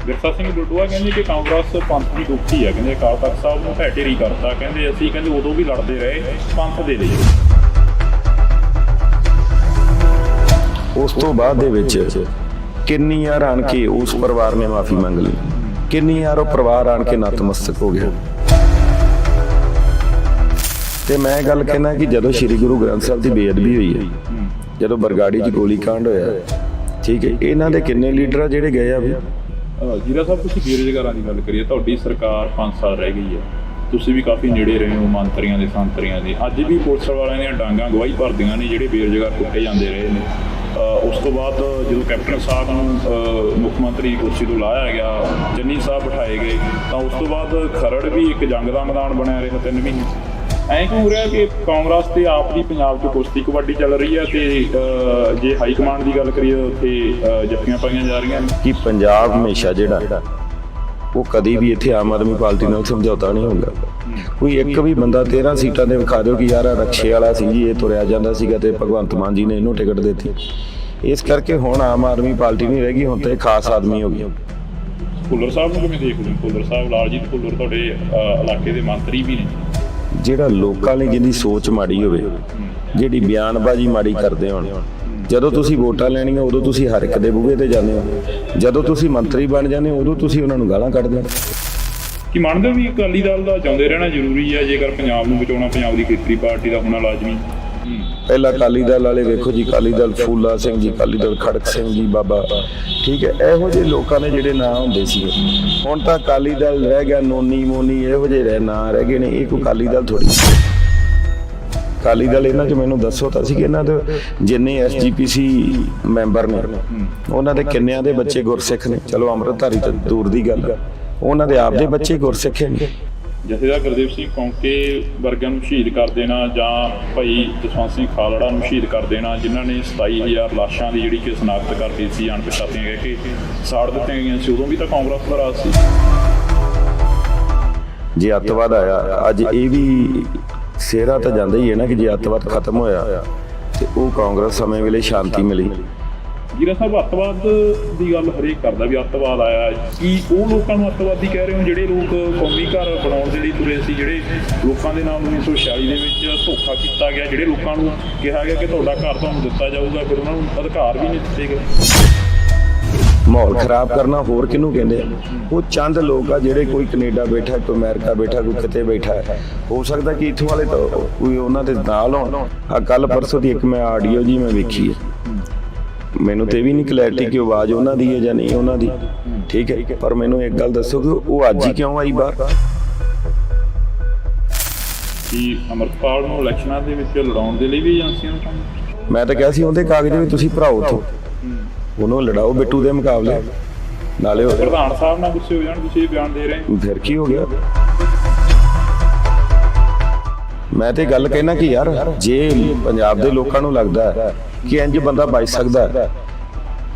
ਵਿਰਸਾ ਸਿੰਘ ਡੋਡੂਆ ਕਹਿੰਦੇ ਕਿ ਕਾਂਗਰਸ ਪੰਥ ਦੀ ਦੁੱਖੀ ਆ, ਕਹਿੰਦੇ ਅਕਾਲ ਤਖਤ ਸਾਹਿਬ ਨੂੰ ਢਹਿ ਢੇਰੀ ਕਰਤਾ। ਕਹਿੰਦੇ ਅਸੀਂ ਉਦੋਂ ਵੀ ਲੜਦੇ ਰਹੇ ਪੰਥ ਦੇ ਲਈ। ਉਸ ਤੋਂ ਬਾਅਦ ਦੇ ਵਿੱਚ ਕਿੰਨੀ ਵਾਰ ਆਣ ਕੇ ਉਸ ਪਰਿਵਾਰ ਨੇ ਮਾਫੀ ਮੰਗ ਲਈ, ਕਿੰਨੀ ਵਾਰ ਉਹ ਪਰਿਵਾਰ ਆਣ ਕੇ ਨਤਮਸਤਕ ਹੋ ਗਿਆ। ਤੇ ਮੈਂ ਗੱਲ ਕਹਿਣਾ ਕਿ ਜਦੋਂ ਸ੍ਰੀ ਗੁਰੂ ਗ੍ਰੰਥ ਸਾਹਿਬ ਦੀ ਬੇਅਦਬੀ ਹੋਈ ਹੈ, ਜਦੋਂ ਬਰਗਾੜੀ 'ਚ ਗੋਲੀ ਕਾਂਡ ਹੋਇਆ, ਠੀਕ ਹੈ, ਇਹਨਾਂ ਦੇ ਕਿੰਨੇ ਲੀਡਰ ਆ ਜਿਹੜੇ ਗਏ ਆ ਵੀ। ਜੀਰਾ ਸਾਹਿਬ ਤੁਸੀਂ ਬੇਰੁਜ਼ਗਾਰਾਂ ਦੀ ਗੱਲ ਕਰੀਏ, ਤੁਹਾਡੀ ਸਰਕਾਰ 5 ਸਾਲ ਰਹਿ ਗਈ ਹੈ, ਤੁਸੀਂ ਵੀ ਕਾਫੀ ਨੇੜੇ ਰਹੇ ਹੋ ਮੰਤਰੀਆਂ ਦੇ ਸੰਤਰੀਆਂ ਦੇ। ਅੱਜ ਵੀ ਪੁਲਿਸ ਵਾਲਿਆਂ ਦੀਆਂ ਡਾਂਗਾਂ ਗਵਾਹੀ ਭਰਦੀਆਂ ਨੇ ਜਿਹੜੇ ਬੇਰੁਜ਼ਗਾਰ ਕੁੱਟੇ ਜਾਂਦੇ ਰਹੇ ਨੇ। ਉਸ ਤੋਂ ਬਾਅਦ ਜਦੋਂ ਕੈਪਟਨ ਸਾਹਿਬ ਨੂੰ ਮੁੱਖ ਮੰਤਰੀ ਦੀ ਕੁਰਸੀ ਤੋਂ ਲਾਇਆ ਗਿਆ, ਚੰਨੀ ਸਾਹਿਬ ਬਿਠਾਏ ਗਏ, ਤਾਂ ਉਸ ਤੋਂ ਬਾਅਦ ਖਰੜ ਵੀ ਇੱਕ ਜੰਗ ਦਾ ਮੈਦਾਨ ਬਣਿਆ ਰਿਹਾ 3 ਮਹੀਨੇ। ਐਂ ਕਿਉਂ ਹੋ ਰਿਹਾ ਕਿ ਕਾਂਗਰਸ ਤੇ ਆਪ ਦੀ ਪੰਜਾਬ 'ਚ ਕੁਸ਼ਤੀ ਕਬੱਡੀ ਚੱਲ ਰਹੀ ਹੈ ਤੇ ਜੇ ਹਾਈ ਕਮਾਂਡ ਦੀ ਗੱਲ ਕਰੀਏ ਉੱਥੇ ਜੱਫੀਆਂ ਪਾਈਆਂ ਜਾ ਰਹੀਆਂ ਨੇ ਕਿ ਪੰਜਾਬ ਹਮੇਸ਼ਾ ਜਿਹੜਾ ਉਹ ਕਦੀ ਵੀ ਇੱਥੇ ਆਮ ਆਦਮੀ ਪਾਰਟੀ ਨਾਲ ਸਮਝੌਤਾ ਨਹੀਂ ਹੁੰਦਾ। ਕੋਈ ਇੱਕ ਵੀ ਬੰਦਾ 13 ਸੀਟਾਂ ਦੇ ਵਿਖਾ ਦਿਓ ਕਿ ਯਾਰ ਰਕਸ਼ੇ ਵਾਲਾ ਸੀ ਜੀ, ਇਹ ਤੁਰਿਆ ਜਾਂਦਾ ਸੀਗਾ ਤੇ ਭਗਵੰਤ ਮਾਨ ਜੀ ਨੇ ਇਹਨੂੰ ਟਿਕਟ ਦਿੱਤੀ। ਇਸ ਕਰਕੇ ਹੁਣ ਆਮ ਆਦਮੀ ਪਾਰਟੀ ਨਹੀਂ ਰਹਿ ਗਈ, ਹੁਣ ਤਾਂ ਇਹ ਖਾਸ ਆਦਮੀ ਹੋ ਗਈ। ਭੁੱਲਰ ਸਾਹਿਬ ਨੂੰ ਕਿਵੇਂ ਦੇਖਦੇ ਹੋ? ਭੁੱਲਰ ਸਾਹਿਬ, ਲਾਲਜੀਤ ਭੁੱਲਰ ਤੁਹਾਡੇ ਇਲਾਕੇ ਦੇ ਮੰਤਰੀ ਵੀ ਨੇ। ਜਿਹੜਾ ਲੋਕਾਂ ਲਈ ਜਿਹਦੀ ਸੋਚ ਮਾੜੀ ਹੋਵੇ, ਜਿਹੜੀ ਬਿਆਨਬਾਜ਼ੀ ਮਾੜੀ ਕਰਦੇ ਹੋਣ, ਜਦੋਂ ਤੁਸੀਂ ਵੋਟਾਂ ਲੈਣੀਆਂ ਉਦੋਂ ਤੁਸੀਂ ਹਰ ਇੱਕ ਦੇ ਬੂਹੇ ਤੇ ਜਾਂਦੇ ਹੋ, ਜਦੋਂ ਤੁਸੀਂ ਮੰਤਰੀ ਬਣ ਜਾਂਦੇ ਹੋ ਉਦੋਂ ਤੁਸੀਂ ਉਹਨਾਂ ਨੂੰ ਗਾਲਾਂ ਕੱਢਦੇ ਹੋ। ਕੀ ਮੰਨਦੇ ਹੋ ਵੀ ਅਕਾਲੀ ਦਲ ਦਾ ਚਾਹੁੰਦੇ ਰਹਿਣਾ ਜ਼ਰੂਰੀ ਹੈ ਜੇਕਰ ਪੰਜਾਬ ਨੂੰ ਬਚਾਉਣਾ, ਪੰਜਾਬ ਦੀ ਖੇਤਰੀ ਪਾਰਟੀ ਦਾ ਹੋਣਾ ਲਾਜ਼ਮੀ? ਪਹਿਲਾਂ ਅਕਾਲੀ ਦਲ ਵਾਲੇ ਵੇਖੋ ਜੀ, ਅਕਾਲੀ ਦਲ ਫੂਲਾ ਸਿੰਘ ਜੀ, ਅਕਾਲੀ ਦਲ ਖੜਕ ਸਿੰਘ ਜੀ ਬਾਬਾ, ਠੀਕ ਹੈ, ਇਹੋ ਜਿਹੇ ਲੋਕਾਂ ਨੇ ਜਿਹੜੇ ਨਾਂ ਹੁੰਦੇ ਸੀ। ਹੁਣ ਤਾਂ ਅਕਾਲੀ ਦਲ ਰਹਿ ਗਿਆ ਨੋਨੀ ਮੋਨੀ, ਇਹੋ ਜਿਹੇ ਨਾਂ ਰਹਿ ਗਏ ਨੇ। ਇਹ ਕੋਈ ਅਕਾਲੀ ਦਲ ਥੋੜੀ। ਅਕਾਲੀ ਦਲ ਇਹਨਾਂ 'ਚ ਮੈਨੂੰ ਦੱਸੋ ਤਾਂ ਸੀ ਕਿ ਇਹਨਾਂ ਦੇ ਜਿੰਨੇ SGPC ਮੈਂਬਰ ਨੇ ਉਹਨਾਂ ਦੇ ਕਿੰਨਿਆਂ ਦੇ ਬੱਚੇ ਗੁਰਸਿੱਖ ਨੇ। ਚਲੋ ਅੰਮ੍ਰਿਤਧਾਰੀ ਤਾਂ ਦੂਰ ਦੀ ਗੱਲ, ਉਹਨਾਂ ਦੇ ਆਪ ਦੇ ਬੱਚੇ ਗੁਰਸਿੱਖ ਨੇ। ਜਥੇਦਾਰ ਗੁਰਦੇਵ ਸਿੰਘ ਕੌਂਕੇ ਵਰਗਿਆਂ ਨੂੰ ਸ਼ਹੀਦ ਕਰ ਦੇਣਾ ਜਾਂ ਭਾਈ ਜਸਵੰਤ ਸਿੰਘ ਖਾਲੜਾ ਨੂੰ ਸ਼ਹੀਦ ਕਰ ਦੇਣਾ, ਜਿਨ੍ਹਾਂ ਨੇ 27,000 ਲਾਸ਼ਾਂ ਦੀ ਜਿਹੜੀ ਕਿ ਸ਼ਨਾਖਤ ਕਰਤੀ ਸੀ, ਅਣਪਛਾਤੀਆਂ ਕਹਿ ਕੇ ਸਾੜ ਦਿੱਤੀਆਂ ਗਈਆਂ ਸੀ, ਉਦੋਂ ਵੀ ਤਾਂ ਕਾਂਗਰਸ ਦਾ ਰਾਜ ਸੀ। ਜੇ ਅੱਤਵਾਦ ਆਇਆ ਅੱਜ ਇਹ ਵੀ ਸਿਹਰਾ ਤਾਂ ਜਾਂਦਾ ਹੀ ਹੈ ਨਾ ਕਿ ਜੇ ਅੱਤਵਾਦ ਖਤਮ ਹੋਇਆ ਤੇ ਉਹ ਕਾਂਗਰਸ ਸਮੇਂ ਵੇਲੇ ਸ਼ਾਂਤੀ ਮਿਲੀ। ਜੀਰਾ ਸਾਹਿਬ, ਅੱਤਵਾਦ ਦੀ ਗੱਲ ਹਰੇਕ ਕਰਦਾ ਵੀ ਅੱਤਵਾਦ ਆਇਆ, ਕੀ ਉਹ ਲੋਕਾਂ ਨੂੰ ਅੱਤਵਾਦੀ ਕਹਿ ਰਹੇ ਹੋ ਜਿਹੜੇ ਲੋਕ ਕੌਮੀ ਘਰ ਬਣਾਉਣ ਦੇ ਲਈ ਤੁਰੇ ਸੀ, ਜਿਹੜੇ ਲੋਕਾਂ ਦੇ ਨਾਲ 1946 ਦੇ ਵਿੱਚ ਧੋਖਾ ਕੀਤਾ ਗਿਆ, ਜਿਹੜੇ ਲੋਕਾਂ ਨੂੰ ਕਿਹਾ ਗਿਆ ਕਿ ਤੁਹਾਡਾ ਘਰ ਤੁਹਾਨੂੰ ਦਿੱਤਾ ਜਾਊਗਾ, ਫਿਰ ਉਹਨਾਂ ਨੂੰ ਅਧਿਕਾਰ ਵੀ ਨਹੀਂ ਦਿੱਤੇ ਗਏ। ਮਾਹੌਲ ਖਰਾਬ ਕਰਨਾ ਹੋਰ ਕਿਹਨੂੰ ਕਹਿੰਦੇ ਆ? ਉਹ ਚੰਦ ਲੋਕ ਆ ਜਿਹੜੇ ਕੋਈ ਕੈਨੇਡਾ ਬੈਠਾ, ਕੋਈ ਅਮਰੀਕਾ ਬੈਠਾ, ਕੋਈ ਕਿਤੇ ਬੈਠਾ ਹੈ। ਹੋ ਸਕਦਾ ਕਿ ਇੱਥੋਂ ਵਾਲੇ ਤਾਂ ਕੋਈ ਉਹਨਾਂ ਦੇ ਨਾਲ ਹੋਣ। ਆ ਕੱਲ ਪਰਸੋਂ ਦੀ ਇੱਕ ਮੈਂ ਆਡੀਓ ਜੀ ਮੈਂ ਵੇਖੀ ਹੈ, ਮੈਨੂੰ ਤੇ ਵੀ ਨਹੀਂ ਕਲੈਰਿਟੀ ਕਿ ਆਵਾਜ਼ ਉਹਨਾਂ ਦੀ ਹੈ ਜਾਂ ਨਹੀਂ ਉਹਨਾਂ ਦੀ, ਠੀਕ ਹੈ, ਪਰ ਮੈਨੂੰ ਇੱਕ ਗੱਲ ਦੱਸੋ ਕਿ ਉਹ ਅੱਜ ਹੀ ਕਿਉਂ ਆਈ ਬਾਹਰ? ਕਿ ਅਮਰਪਾਲ ਨੂੰ ਇਲੈਕਸ਼ਨਾਂ ਦੇ ਵਿੱਚ ਲੜਾਉਣ ਦੇ ਲਈ ਵੀ ਏਜੰਸੀਆਂ ਨੂੰ ਕੰਮ? ਮੈਂ ਤਾਂ ਕਿਹਾ ਸੀ ਉਹਦੇ ਕਾਗਜ਼ ਵੀ ਤੁਸੀਂ ਭਰਾਓ ਉੱਥੋਂ, ਉਹਨੂੰ ਲੜਾਓ ਬਿੱਟੂ ਦੇ ਮੁਕਾਬਲੇ। ਨਾਲੇ ਉਹ ਪ੍ਰਧਾਨ ਸਾਹਿਬ ਨਾਲ ਗੁੱਸੇ ਹੋ ਜਾਣ, ਤੁਸੀਂ ਇਹ ਬਿਆਨ ਦੇ ਰਹੇ ਹੋ, ਫਿਰ ਕੀ ਹੋ ਗਿਆ? ਮੈਂ ਤੇ ਗੱਲ ਕਹਿਣਾ ਕਿ ਯਾਰ ਜੇ ਪੰਜਾਬ ਦੇ ਲੋਕਾਂ ਨੂੰ ਲੱਗਦਾ ਹੈ ਕਿ ਇੰਜ ਬੰਦਾ ਬਚ ਸਕਦਾ ਹੈ,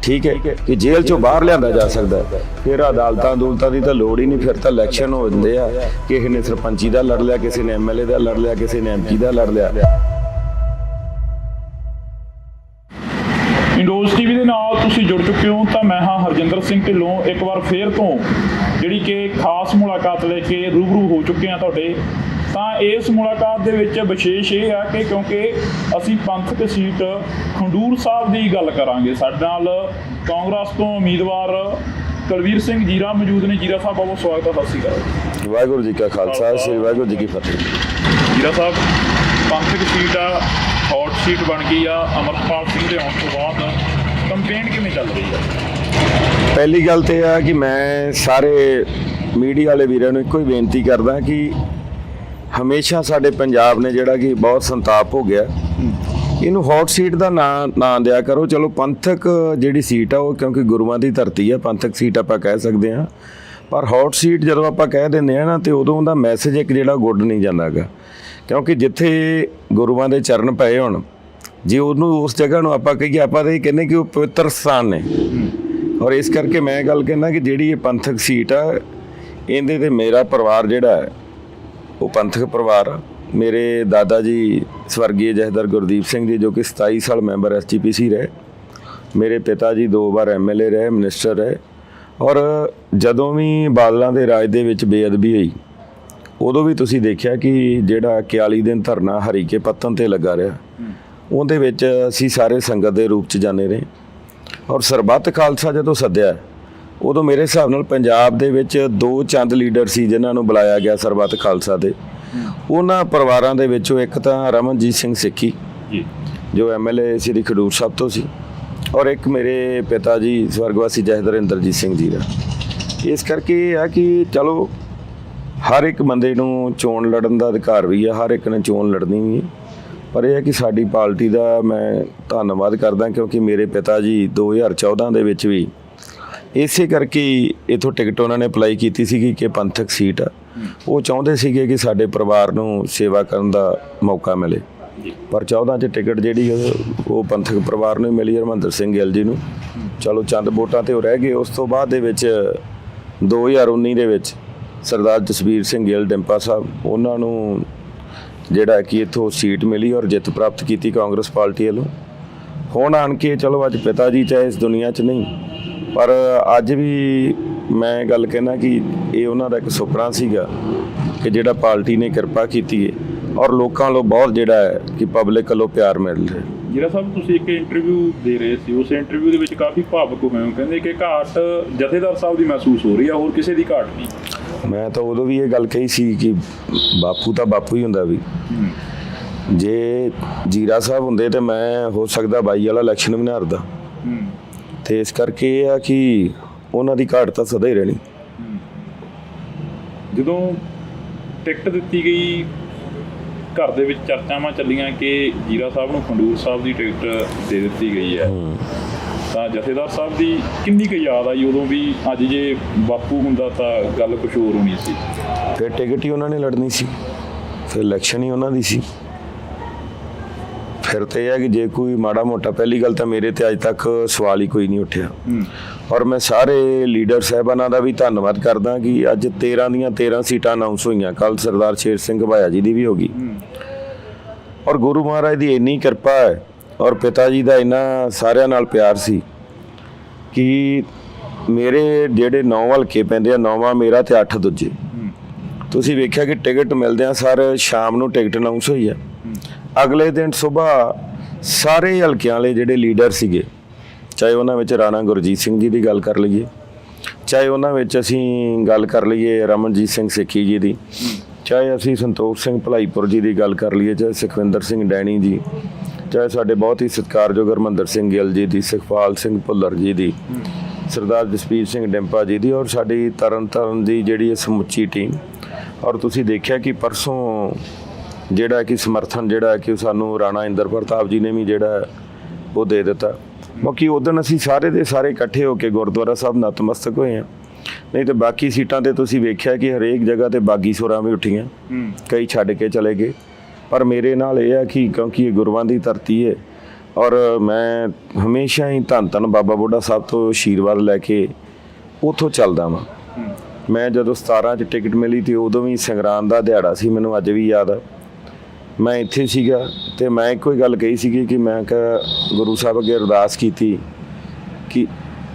ਠੀਕ ਹੈ, ਕਿ ਜੇਲ੍ਹ ਚੋਂ ਬਾਹਰ ਲਿਆਂਦਾ ਜਾ ਸਕਦਾ ਹੈ, ਫਿਰ ਅਦਾਲਤਾਂ ਦੀ ਤਾਂ ਲੋੜ ਹੀ ਨਹੀਂ। ਫਿਰ ਤਾਂ ਇਲੈਕਸ਼ਨ ਹੋ ਜਾਂਦੇ ਆ, ਕਿਸੇ ਨੇ ਸਰਪੰਚੀ ਦਾ ਲੜ ਲਿਆ, ਕਿਸੇ ਨੇ ਐਮਐਲਏ ਦਾ ਲੜ ਲਿਆ, ਕਿਸੇ ਨੇ ਐਮਪੀ ਦਾ ਲੜ ਲਿਆ। ਇੰਡੋਜ਼ ਟੀਵੀ ਦੇ ਨਾਲ ਤੁਸੀਂ ਜੁੜ ਚੁੱਕੇ ਹੋ ਤਾਂ ਮੈਂ ਹਾਂ ਹਰਜਿੰਦਰ ਸਿੰਘ ਢਿੱਲੋਂ। ਇੱਕ ਵਾਰ ਫੇਰ ਤੋਂ ਜਿਹੜੀ ਕਿ ਖਾਸ ਮੁਲਾਕਾਤ ਲੈ ਕੇ ਰੂਬਰੂ ਹੋ ਚੁੱਕੇ ਹਾਂ ਤੁਹਾਡੇ। ਤਾਂ ਇਸ ਮੁਲਾਕਾਤ ਦੇ ਵਿੱਚ ਵਿਸ਼ੇਸ਼ ਇਹ ਆ ਕਿ ਕਿਉਂਕਿ ਅਸੀਂ ਪੰਥਕ ਸੀਟ ਖੰਡੂਰ ਸਾਹਿਬ ਦੀ ਗੱਲ ਕਰਾਂਗੇ। ਸਾਡੇ ਨਾਲ ਕਾਂਗਰਸ ਤੋਂ ਉਮੀਦਵਾਰ ਕੁਲਵੀਰ ਸਿੰਘ ਜੀਰਾ ਮੌਜੂਦ ਨੇ। ਜੀਰਾ ਸਾਹਿਬ, ਬਹੁਤ ਸਵਾਗਤ ਹੈ, ਸਤਿ ਸ਼੍ਰੀ ਅਕਾਲ। ਵਾਹਿਗੁਰੂ ਜੀ ਕਾ ਖਾਲਸਾ, ਸ੍ਰੀ ਵਾਹਿਗੁਰੂ ਜੀ ਕੀ ਫਤਿਹ। ਜੀਰਾ ਸਾਹਿਬ, ਪੰਥਕ ਸੀਟ ਆ, ਹੌਟ ਸੀਟ ਬਣ ਗਈ ਆ ਅਮਰਪਾਲ ਸਿੰਘ ਦੇ ਆਉਣ ਤੋਂ ਬਾਅਦ, ਕੰਪੇਨ ਕਿਵੇਂ ਚੱਲ ਰਹੀ ਹੈ? ਪਹਿਲੀ ਗੱਲ ਤੇ ਆ ਕਿ ਮੈਂ ਸਾਰੇ ਮੀਡੀਆ ਵਾਲੇ ਵੀਰਾਂ ਨੂੰ ਇੱਕੋ ਹੀ ਬੇਨਤੀ ਕਰਦਾ ਕਿ ਹਮੇਸ਼ਾ ਸਾਡੇ ਪੰਜਾਬ ਨੇ ਜਿਹੜਾ ਕਿ ਬਹੁਤ ਸੰਤਾਪ ਹੋ ਗਿਆ, ਇਹਨੂੰ ਹੌਟ ਸੀਟ ਦਾ ਨਾਂ ਦਿਆ ਕਰੋ। ਚਲੋ ਪੰਥਕ ਜਿਹੜੀ ਸੀਟ ਆ ਉਹ ਕਿਉਂਕਿ ਗੁਰੂਆਂ ਦੀ ਧਰਤੀ ਆ, ਪੰਥਕ ਸੀਟ ਆਪਾਂ ਕਹਿ ਸਕਦੇ ਹਾਂ, ਪਰ ਹੌਟ ਸੀਟ ਜਦੋਂ ਆਪਾਂ ਕਹਿ ਦਿੰਦੇ ਆ ਨਾ ਤੇ ਉਦੋਂ ਉਹਦਾ ਮੈਸੇਜ ਇੱਕ ਜਿਹੜਾ ਗੁੱਡ ਨਹੀਂ ਜਾਂਦਾ ਗਾ, ਕਿਉਂਕਿ ਜਿੱਥੇ ਗੁਰੂਆਂ ਦੇ ਚਰਨ ਪਏ ਹੋਣ, ਜੇ ਉਹਨੂੰ ਉਸ ਜਗ੍ਹਾ ਨੂੰ ਆਪਾਂ ਕਹੀਏ, ਆਪਾਂ ਤਾਂ ਇਹ ਕਹਿੰਦੇ ਕਿ ਉਹ ਪਵਿੱਤਰ ਸਥਾਨ ਨੇ। ਔਰ ਇਸ ਕਰਕੇ ਮੈਂ ਗੱਲ ਕਹਿੰਦਾ ਕਿ ਜਿਹੜੀ ਇਹ ਪੰਥਕ ਸੀਟ ਆ, ਇਹਦੇ ਤੇ ਮੇਰਾ ਪਰਿਵਾਰ ਜਿਹੜਾ ਹੈ ਉਹ ਪੰਥਕ ਪਰਿਵਾਰ ਆ। ਮੇਰੇ ਦਾਦਾ ਜੀ ਸਵਰਗੀ ਜਥੇਦਾਰ ਗੁਰਦੀਪ ਸਿੰਘ ਜੀ ਜੋ ਕਿ 27 ਸਾਲ ਮੈਂਬਰ SGPC ਰਹੇ, ਮੇਰੇ ਪਿਤਾ ਜੀ 2 ਵਾਰ MLA ਰਹੇ, ਮਿਨਿਸਟਰ ਰਹੇ। ਔਰ ਜਦੋਂ ਵੀ ਬਾਦਲਾਂ ਦੇ ਰਾਜ ਦੇ ਵਿੱਚ ਬੇਅਦਬੀ ਹੋਈ ਉਦੋਂ ਵੀ ਤੁਸੀਂ ਦੇਖਿਆ ਕਿ ਜਿਹੜਾ 41 ਦਿਨ ਧਰਨਾ ਹਰੀਕੇ ਪੱਤਨ ਤੇ ਲੱਗਾ ਰਿਹਾ, ਉਹਦੇ ਵਿੱਚ ਅਸੀਂ ਸਾਰੇ ਸੰਗਤ ਦੇ ਰੂਪ 'ਚ ਜਾਂਦੇ ਰਹੇ। ਔਰ ਸਰਬੱਤ ਖਾਲਸਾ ਜਦੋਂ ਸੱਦਿਆ ਉਦੋਂ ਮੇਰੇ ਹਿਸਾਬ ਨਾਲ ਪੰਜਾਬ ਦੇ ਵਿੱਚ 2 ਚੰਦ ਲੀਡਰ ਸੀ ਜਿਨ੍ਹਾਂ ਨੂੰ ਬੁਲਾਇਆ ਗਿਆ ਸਰਬੱਤ ਖਾਲਸਾ ਦੇ। ਉਹਨਾਂ ਪਰਿਵਾਰਾਂ ਦੇ ਵਿੱਚੋਂ ਇੱਕ ਤਾਂ ਰਮਨਜੀਤ ਸਿੰਘ ਸਿੱਖੀ ਜੋ MLA ਸ੍ਰੀ ਖਡੂਰ ਸਾਹਿਬ ਤੋਂ ਸੀ, ਔਰ ਇੱਕ ਮੇਰੇ ਪਿਤਾ ਜੀ ਸਵਰਗਵਾਸੀ ਜਥੇਦਾਰ ਇੰਦਰਜੀਤ ਸਿੰਘ ਜੀ ਦਾ। ਇਸ ਕਰਕੇ ਇਹ ਆ ਕਿ ਚਲੋ ਹਰ ਇੱਕ ਬੰਦੇ ਨੂੰ ਚੋਣ ਲੜਨ ਦਾ ਅਧਿਕਾਰ ਵੀ ਆ, ਹਰ ਇੱਕ ਨੇ ਚੋਣ ਲੜਨੀ ਵੀ ਹੈ, ਪਰ ਇਹ ਹੈ ਕਿ ਸਾਡੀ ਪਾਰਟੀ ਦਾ ਮੈਂ ਧੰਨਵਾਦ ਕਰਦਾ ਕਿਉਂਕਿ ਮੇਰੇ ਪਿਤਾ ਜੀ 2014 ਦੇ ਵਿੱਚ ਵੀ ਇਸੇ ਕਰਕੇ ਇਥੋਂ ਟਿਕਟ ਉਹਨਾਂ ਨੇ ਅਪਲਾਈ ਕੀਤੀ ਸੀਗੀ ਕਿ ਪੰਥਕ ਸੀਟ ਆ। ਉਹ ਚਾਹੁੰਦੇ ਸੀਗੇ ਕਿ ਸਾਡੇ ਪਰਿਵਾਰ ਨੂੰ ਸੇਵਾ ਕਰਨ ਦਾ ਮੌਕਾ ਮਿਲੇ, ਪਰ 14 'ਚ ਟਿਕਟ ਜਿਹੜੀ ਉਹ ਪੰਥਕ ਪਰਿਵਾਰ ਨੂੰ ਮਿਲੀ, ਹਰਮੰਦਰ ਸਿੰਘ ਗਿੱਲ ਜੀ ਨੂੰ। ਚਲੋ ਚੰਦ ਵੋਟਾਂ ਤੇ ਉਹ ਰਹਿ ਗਏ। ਉਸ ਤੋਂ ਬਾਅਦ ਦੇ ਵਿੱਚ 2019 ਦੇ ਵਿੱਚ ਸਰਦਾਰ ਜਸਵੀਰ ਸਿੰਘ ਗਿੱਲ ਡਿੰਪਾ ਸਾਹਿਬ, ਉਹਨਾਂ ਨੂੰ ਜਿਹੜਾ ਕਿ ਇੱਥੋਂ ਸੀਟ ਮਿਲੀ ਔਰ ਜਿੱਤ ਪ੍ਰਾਪਤ ਕੀਤੀ ਕਾਂਗਰਸ ਪਾਰਟੀ ਵੱਲੋਂ। ਹੁਣ ਆਣ ਕੇ ਚਲੋ ਅੱਜ ਪਿਤਾ ਜੀ ਚਾਹੇ ਇਸ ਦੁਨੀਆ 'ਚ ਨਹੀਂ, ਪਰ ਅੱਜ ਵੀ ਮੈਂ ਗੱਲ ਕਹਿਣਾ ਕਿ ਇਹ ਉਹਨਾਂ ਦਾ ਇੱਕ ਸੁਪਨਾ ਸੀਗਾ ਕਿ ਜਿਹੜਾ ਪਾਰਟੀ ਨੇ ਕਿਰਪਾ ਕੀਤੀ ਹੈ ਔਰ ਲੋਕਾਂ ਵੱਲੋਂ ਬਹੁਤ ਜਿਹੜਾ ਹੈ ਕਿ ਪਬਲਿਕ ਵੱਲੋਂ ਪਿਆਰ ਮਿਲ ਰਿਹਾ। ਜੀਰਾ ਸਾਹਿਬ, ਤੁਸੀਂ ਇੱਕ ਇੰਟਰਵਿਊ ਦੇ ਰਹੇ ਸੀ, ਉਸ ਇੰਟਰਵਿਊ ਦੇ ਵਿੱਚ ਕਾਫੀ ਭਾਵੁਕ ਹੋਏ ਹੋ, ਕਹਿੰਦੇ ਕਿ ਘਾਟ ਜਥੇਦਾਰ ਸਾਹਿਬ ਦੀ ਮਹਿਸੂਸ ਹੋ ਰਹੀ ਆ, ਹੋਰ ਕਿਸੇ ਦੀ ਘਾਟ ਨਹੀਂ। ਮੈਂ ਤਾਂ ਉਦੋਂ ਵੀ ਇਹ ਗੱਲ ਕਹੀ ਸੀ ਕਿ ਬਾਪੂ ਤਾਂ ਬਾਪੂ ਹੀ ਹੁੰਦਾ ਵੀ। ਜੇ ਜੀਰਾ ਸਾਹਿਬ ਹੁੰਦੇ ਤੇ ਮੈਂ ਹੋ ਸਕਦਾ 22 ਵਾਲਾ ਇਲੈਕਸ਼ਨ ਵੀ ਨਾ ਹਾਰਦਾ, ਤੇ ਇਸ ਕਰਕੇ ਇਹ ਆ ਕਿ ਉਹਨਾਂ ਦੀ ਘਾਟ ਤਾਂ ਸਦਾ ਹੀ ਰਹਿਣੀ। ਜਦੋਂ ਟਿਕਟ ਦਿੱਤੀ ਗਈ, ਘਰ ਦੇ ਵਿੱਚ ਚਰਚਾਵਾਂ ਚੱਲੀਆਂ ਕਿ ਜੀਰਾ ਸਾਹਿਬ ਨੂੰ ਖੰਡੂਰ ਸਾਹਿਬ ਦੀ ਟਿਕਟ ਦੇ ਦਿੱਤੀ ਗਈ ਹੈ, ਤਾਂ ਜਥੇਦਾਰ ਸਾਹਿਬ ਦੀ ਕਿੰਨੀ ਕੁ ਯਾਦ ਆਈ ਉਦੋਂ ਵੀ, ਅੱਜ ਜੇ ਬਾਪੂ ਹੁੰਦਾ ਤਾਂ ਗੱਲ ਕੁਛ ਹੋਰ ਹੋਣੀ ਸੀ? ਫਿਰ ਟਿਕਟ ਹੀ ਉਹਨਾਂ ਨੇ ਲੜਨੀ ਸੀ, ਫਿਰ ਇਲੈਕਸ਼ਨ ਹੀ ਉਹਨਾਂ ਦੀ ਸੀ। ਫਿਰ ਤੇ ਇਹ ਹੈ ਕਿ ਜੇ ਕੋਈ ਮਾੜਾ ਮੋਟਾ, ਪਹਿਲੀ ਗੱਲ ਤਾਂ ਮੇਰੇ ਤੇ ਅੱਜ ਤੱਕ ਸਵਾਲ ਹੀ ਕੋਈ ਨਹੀਂ ਉੱਠਿਆ। ਔਰ ਮੈਂ ਸਾਰੇ ਲੀਡਰ ਸਾਹਿਬਾਨਾਂ ਦਾ ਵੀ ਧੰਨਵਾਦ ਕਰਦਾ ਕਿ ਅੱਜ 13 ਦੀਆਂ 13 ਸੀਟਾਂ ਅਨਾਉਂਸ ਹੋਈਆਂ। ਕੱਲ ਸਰਦਾਰ ਸ਼ੇਰ ਸਿੰਘ ਭਾਇਆ ਜੀ ਦੀ ਵੀ ਹੋ ਗਈ। ਔਰ ਗੁਰੂ ਮਹਾਰਾਜ ਦੀ ਇੰਨੀ ਕਿਰਪਾ ਹੈ ਔਰ ਪਿਤਾ ਜੀ ਦਾ ਇੰਨਾ ਸਾਰਿਆਂ ਨਾਲ ਪਿਆਰ ਸੀ ਕਿ ਮੇਰੇ ਜਿਹੜੇ 9 ਹਲਕੇ ਪੈਂਦੇ ਆ, 9ਵਾਂ ਮੇਰਾ ਤੇ 8 ਦੂਜੇ। ਤੁਸੀਂ ਵੇਖਿਆ ਕਿ ਟਿਕਟ ਮਿਲਦਿਆਂ ਸਰ ਸ਼ਾਮ ਨੂੰ ਟਿਕਟ ਅਨਾਉਂਸ ਹੋਈ ਆ। ਅਗਲੇ ਦਿਨ ਸਵੇਰ ਸਾਰੇ ਹਲਕਿਆਂ ਵਾਲੇ ਜਿਹੜੇ ਲੀਡਰ ਸੀਗੇ, ਚਾਹੇ ਉਹਨਾਂ ਵਿੱਚ ਰਾਣਾ ਗੁਰਜੀਤ ਸਿੰਘ ਜੀ ਦੀ ਗੱਲ ਕਰ ਲਈਏ, ਚਾਹੇ ਉਹਨਾਂ ਵਿੱਚ ਅਸੀਂ ਗੱਲ ਕਰ ਲਈਏ ਰਮਨਜੀਤ ਸਿੰਘ ਸਿੱਖੀ ਜੀ ਦੀ, ਚਾਹੇ ਅਸੀਂ ਸੰਤੋਖ ਸਿੰਘ ਭਲਾਈਪੁਰ ਜੀ ਦੀ ਗੱਲ ਕਰ ਲਈਏ, ਚਾਹੇ ਸੁਖਵਿੰਦਰ ਸਿੰਘ ਡੈਣੀ ਜੀ, ਚਾਹੇ ਸਾਡੇ ਬਹੁਤ ਹੀ ਸਤਿਕਾਰਯੋਗ ਹਰਮੰਦਰ ਸਿੰਘ ਗਿੱਲ ਜੀ ਦੀ, ਸੁਖਪਾਲ ਸਿੰਘ ਭੁੱਲਰ ਜੀ ਦੀ, ਸਰਦਾਰ ਜਸਪੀਰ ਸਿੰਘ ਡਿੰਪਾ ਜੀ ਦੀ, ਔਰ ਸਾਡੀ ਤਰਨ ਦੀ ਜਿਹੜੀ ਸਮੁੱਚੀ ਟੀਮ। ਔਰ ਤੁਸੀਂ ਦੇਖਿਆ ਕਿ ਪਰਸੋਂ ਜਿਹੜਾ ਕਿ ਸਮਰਥਨ ਜਿਹੜਾ ਕਿ ਸਾਨੂੰ ਰਾਣਾ ਇੰਦਰ ਪ੍ਰਤਾਪ ਜੀ ਨੇ ਵੀ ਜਿਹੜਾ ਉਹ ਦੇ ਦਿੱਤਾ। ਬਾਕੀ ਉਦੋਂ ਅਸੀਂ ਸਾਰੇ ਦੇ ਸਾਰੇ ਇਕੱਠੇ ਹੋ ਕੇ ਗੁਰਦੁਆਰਾ ਸਾਹਿਬ ਨਤਮਸਤਕ ਹੋਏ ਹਾਂ। ਨਹੀਂ ਤੇ ਬਾਕੀ ਸੀਟਾਂ ਤੇ ਤੁਸੀਂ ਵੇਖਿਆ ਕਿ ਹਰੇਕ ਜਗ੍ਹਾ ਤੇ ਬਾਗੀ ਸੁਰਾਂ ਵੀ ਉੱਠੀਆਂ, ਕਈ ਛੱਡ ਕੇ ਚਲੇ ਗਏ। ਪਰ ਮੇਰੇ ਨਾਲ ਇਹ ਹੈ ਕਿ ਕਿਉਂਕਿ ਇਹ ਗੁਰੂਆਂ ਦੀ ਧਰਤੀ ਹੈ ਔਰ ਮੈਂ ਹਮੇਸ਼ਾ ਹੀ ਧੰਨ ਬਾਬਾ ਬੁੱਢਾ ਸਾਹਿਬ ਤੋਂ ਆਸ਼ੀਰਵਾਦ ਲੈ ਕੇ ਉੱਥੋਂ ਚੱਲਦਾ ਵਾਂ। ਮੈਂ ਜਦੋਂ 17 'ਚ ਟਿਕਟ ਮਿਲੀ ਤੇ ਉਦੋਂ ਵੀ ਸੰਗਰਾਂਦ ਦਾ ਦਿਹਾੜਾ ਸੀ, ਮੈਨੂੰ ਅੱਜ ਵੀ ਯਾਦ ਆ। ਮੈਂ ਇੱਥੇ ਸੀਗਾ ਤੇ ਮੈਂ ਇੱਕੋ ਹੀ ਗੱਲ ਕਹੀ ਸੀਗੀ ਕਿ ਮੈਂ ਕਿਹਾ ਗੁਰੂ ਸਾਹਿਬ ਅੱਗੇ ਅਰਦਾਸ ਕੀਤੀ ਕਿ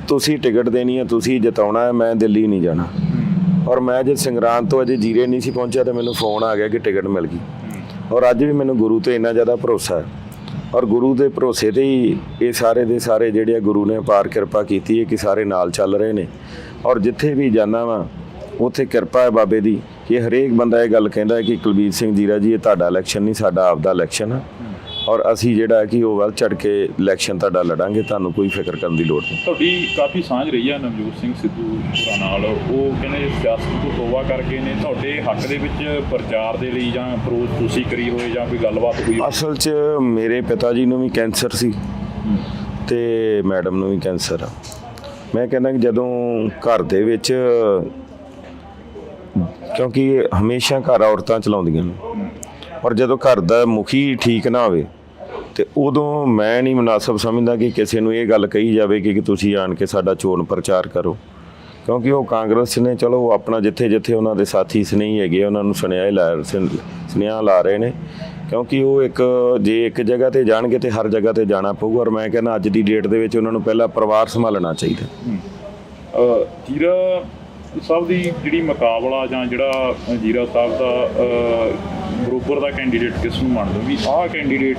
ਤੁਸੀਂ ਟਿਕਟ ਦੇਣੀ ਹੈ, ਤੁਸੀਂ ਜਿਤਾਉਣਾ ਹੈ, ਮੈਂ ਦਿੱਲੀ ਨਹੀਂ ਜਾਣਾ। ਔਰ ਮੈਂ ਜੇ ਸੰਗਰਾਂਦ ਤੋਂ ਅਜੇ ਜੀਰੇ ਨਹੀਂ ਸੀ ਪਹੁੰਚਿਆ ਤੇ ਮੈਨੂੰ ਫੋਨ ਆ ਗਿਆ ਕਿ ਟਿਕਟ ਮਿਲ ਗਈ। ਔਰ ਅੱਜ ਵੀ ਮੈਨੂੰ ਗੁਰੂ ਤੇ ਇੰਨਾ ਜ਼ਿਆਦਾ ਭਰੋਸਾ ਹੈ ਔਰ ਗੁਰੂ ਦੇ ਭਰੋਸੇ ਤੇ ਹੀ ਇਹ ਸਾਰੇ ਦੇ ਸਾਰੇ ਜਿਹੜੇ ਆ ਗੁਰੂ ਨੇ ਅਪਾਰ ਕਿਰਪਾ ਕੀਤੀ ਹੈ ਕਿ ਸਾਰੇ ਨਾਲ ਚੱਲ ਰਹੇ ਨੇ। ਔਰ ਜਿੱਥੇ ਵੀ ਜਾਂਦਾ ਵਾਂ ਉੱਥੇ ਕਿਰਪਾ ਹੈ ਬਾਬੇ ਦੀ ਕਿ ਹਰੇਕ ਬੰਦਾ ਇਹ ਗੱਲ ਕਹਿੰਦਾ ਹੈ ਕਿ ਕੁਲਬੀਰ ਸਿੰਘ ਜੀਰਾ ਜੀ ਇਹ ਤੁਹਾਡਾ ਇਲੈਕਸ਼ਨ ਨਹੀਂ, ਸਾਡਾ ਆਪਦਾ ਇਲੈਕਸ਼ਨ ਹੈ ਔਰ ਅਸੀਂ ਜਿਹੜਾ ਕਿ ਉਹ ਵੱਲ ਚੜ ਕੇ ਇਲੈਕਸ਼ਨ ਤੁਹਾਡਾ ਲੜਾਂਗੇ, ਤੁਹਾਨੂੰ ਕੋਈ ਫਿਕਰ ਕਰਨ ਦੀ ਲੋੜ ਨਹੀਂ। ਤੁਹਾਡੀ ਕਾਫੀ ਸਾਂਝ ਰਹੀ ਹੈ ਨਵਜੋਤ ਸਿੰਘ ਸਿੱਧੂ ਹੋਰਾਂ ਨਾਲ। ਉਹ ਕਹਿੰਦੇ ਸਿਆਸਤ ਤੋਂ ਤੋਬਾ ਕਰਕੇ ਨੇ ਤੁਹਾਡੇ ਹੱਕ ਦੇ ਵਿੱਚ ਪ੍ਰਚਾਰ ਦੇ ਲਈ ਜਾਂ ਅਪਰੋਚ ਤੁਸੀਂ ਕਰੀ ਹੋਏ ਜਾਂ ਕੋਈ ਗੱਲਬਾਤ ਹੋਈ? ਅਸਲ 'ਚ ਮੇਰੇ ਪਿਤਾ ਜੀ ਨੂੰ ਵੀ ਕੈਂਸਰ ਸੀ ਤੇ ਮੈਡਮ ਨੂੰ ਵੀ ਕੈਂਸਰ ਆ। ਮੈਂ ਕਹਿੰਦਾ ਕਿ ਜਦੋਂ ਘਰ ਦੇ ਵਿੱਚ, ਕਿਉਂਕਿ ਹਮੇਸ਼ਾ ਘਰ ਔਰਤਾਂ ਚਲਾਉਂਦੀਆਂ ਨੇ ਔਰ ਜਦੋਂ ਘਰ ਦਾ ਮੁਖੀ ਠੀਕ ਨਾ ਹੋਵੇ ਤੇ ਉਦੋਂ ਮੈਂ ਨਹੀਂ ਮੁਨਾਸਬ ਸਮਝਦਾ ਕਿ ਕਿਸੇ ਨੂੰ ਇਹ ਗੱਲ ਕਹੀ ਜਾਵੇ ਕਿ ਤੁਸੀਂ ਆਣ ਕੇ ਸਾਡਾ ਚੋਣ ਪ੍ਰਚਾਰ ਕਰੋ। ਕਿਉਂਕਿ ਉਹ ਕਾਂਗਰਸ ਨੇ ਚਲੋ ਆਪਣਾ ਜਿੱਥੇ ਉਹਨਾਂ ਦੇ ਸਾਥੀ ਸਨੇਹੀ ਹੈਗੇ ਉਹਨਾਂ ਨੂੰ ਸੁਨੇਹਾ ਲਾ ਰਹੇ ਨੇ, ਕਿਉਂਕਿ ਉਹ ਜੇ ਇੱਕ ਜਗ੍ਹਾ ਤੇ ਜਾਣਗੇ ਤੇ ਹਰ ਜਗ੍ਹਾ ਤੇ ਜਾਣਾ ਪਊਗਾ। ਔਰ ਮੈਂ ਕਹਿੰਦਾ ਅੱਜ ਦੀ ਡੇਟ ਦੇ ਵਿੱਚ ਉਹਨਾਂ ਨੂੰ ਪਹਿਲਾਂ ਪਰਿਵਾਰ ਸੰਭਾਲਣਾ ਚਾਹੀਦਾ। ਜੀਰਾ ਸਾਹਿਬ ਦੀ ਜਿਹੜੀ ਮੁਕਾਬਲਾ ਜਾਂ ਜਿਹੜਾ ਜੀਰਾ ਸਾਹਿਬ ਦਾ ਬਰੋਬਰ ਦਾ ਕੈਂਡੀਡੇਟ ਕਿਸ ਨੂੰ ਮੰਨਦੇ ਵੀ ਆਹ ਕੈਂਡੀਡੇਟ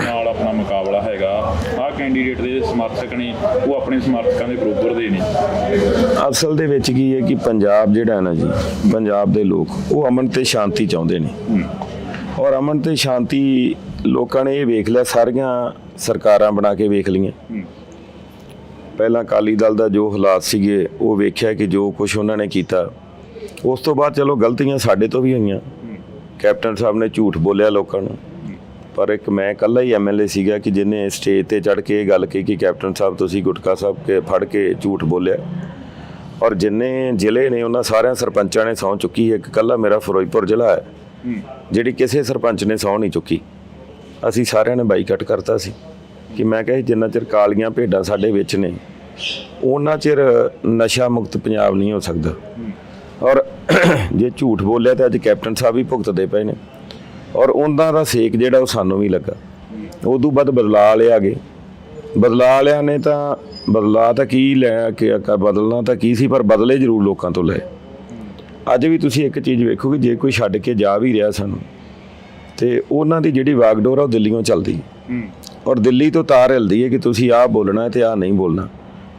ਨਾਲ ਆਪਣਾ ਮੁਕਾਬਲਾ ਹੈਗਾ, ਆਹ ਕੈਂਡੀਡੇਟ ਦੇ ਸਮਰਥਕ ਨੇ ਉਹ ਆਪਣੇ ਸਮਰਥਕਾਂ ਦੇ ਬਰੋਬਰ ਦੇ ਨੇ? ਅਸਲ ਦੇ ਵਿੱਚ ਕੀ ਹੈ ਕਿ ਪੰਜਾਬ ਜਿਹੜਾ ਹੈ ਨਾ ਜੀ, ਪੰਜਾਬ ਦੇ ਲੋਕ ਉਹ ਅਮਨ ਤੇ ਸ਼ਾਂਤੀ ਚਾਹੁੰਦੇ ਨੇ ਔਰ ਅਮਨ ਤੇ ਸ਼ਾਂਤੀ ਲੋਕਾਂ ਨੇ ਇਹ ਵੇਖ ਲਿਆ, ਸਾਰੀਆਂ ਸਰਕਾਰਾਂ ਬਣਾ ਕੇ ਵੇਖ ਲਈਆਂ। ਪਹਿਲਾਂ ਅਕਾਲੀ ਦਲ ਦਾ ਜੋ ਹਾਲਾਤ ਸੀਗੇ ਉਹ ਵੇਖਿਆ ਕਿ ਜੋ ਕੁਝ ਉਹਨਾਂ ਨੇ ਕੀਤਾ, ਉਸ ਤੋਂ ਬਾਅਦ ਚਲੋ ਗਲਤੀਆਂ ਸਾਡੇ ਤੋਂ ਵੀ ਹੋਈਆਂ। ਕੈਪਟਨ ਸਾਹਿਬ ਨੇ ਝੂਠ ਬੋਲਿਆ ਲੋਕਾਂ ਨੂੰ, ਪਰ ਇੱਕ ਮੈਂ ਇਕੱਲਾ ਹੀ ਐਮਐਲਏ ਸੀਗਾ ਕਿ ਜਿਹਨੇ ਸਟੇਜ ਤੇ ਚੜ੍ਹ ਕੇ ਇਹ ਗੱਲ ਕਹੀ ਕਿ ਕੈਪਟਨ ਸਾਹਿਬ ਤੁਸੀਂ ਗੁਟਕਾ ਸਾਹਿਬ ਕੇ ਫੜ ਕੇ ਝੂਠ ਬੋਲਿਆ। ਔਰ ਜਿੰਨੇ ਜ਼ਿਲ੍ਹੇ ਨੇ ਉਹਨਾਂ ਸਾਰਿਆਂ ਸਰਪੰਚਾਂ ਨੇ ਸਹੁੰ ਚੁੱਕੀ। ਇੱਕ ਇਕੱਲਾ ਮੇਰਾ ਫਿਰੋਜ਼ਪੁਰ ਜ਼ਿਲ੍ਹਾ ਹੈ ਜਿਹੜੀ ਕਿਸੇ ਸਰਪੰਚ ਨੇ ਸਹੁੰ ਨਹੀਂ ਚੁੱਕੀ। ਅਸੀਂ ਸਾਰਿਆਂ ਨੇ ਬਾਈਕਾਟ ਕਰਤਾ ਸੀ ਕਿ ਮੈਂ ਕਿਹਾ ਜਿੰਨਾ ਚਿਰ ਕਾਲੀਆਂ ਭੇਡਾਂ ਸਾਡੇ ਵਿੱਚ ਨੇ ਉਹਨਾਂ ਚਿਰ ਨਸ਼ਾ ਮੁਕਤ ਪੰਜਾਬ ਨਹੀਂ ਹੋ ਸਕਦਾ। ਔਰ ਜੇ ਝੂਠ ਬੋਲਿਆ ਤਾਂ ਅੱਜ ਕੈਪਟਨ ਸਾਹਿਬ ਵੀ ਭੁਗਤਦੇ ਪਏ ਨੇ ਔਰ ਉਹਨਾਂ ਦਾ ਸੇਕ ਜਿਹੜਾ ਉਹ ਸਾਨੂੰ ਵੀ ਲੱਗਾ। ਉਦੋਂ ਬਾਅਦ ਬਦਲਾ ਲਿਆ ਗਏ, ਬਦਲਾ ਲਿਆ ਨੇ ਤਾਂ ਬਦਲਾ ਤਾਂ ਕੀ ਲੈ ਕੇ ਬਦਲਣਾ ਤਾਂ ਕੀ ਸੀ, ਪਰ ਬਦਲੇ ਜ਼ਰੂਰ ਲੋਕਾਂ ਤੋਂ ਲਏ। ਅੱਜ ਵੀ ਤੁਸੀਂ ਇੱਕ ਚੀਜ਼ ਵੇਖੋਗੇ, ਜੇ ਕੋਈ ਛੱਡ ਕੇ ਜਾ ਵੀ ਰਿਹਾ ਸਾਨੂੰ ਤੇ ਉਹਨਾਂ ਦੀ ਜਿਹੜੀ ਵਾਗਡੋਰ ਆ ਉਹ ਦਿੱਲੀੋਂ ਚੱਲਦੀ ਔਰ ਦਿੱਲੀ ਤੋਂ ਤਾਰ ਹਿਲਦੀ ਹੈ ਕਿ ਤੁਸੀਂ ਆਹ ਬੋਲਣਾ ਤੇ ਆਹ ਨਹੀਂ ਬੋਲਣਾ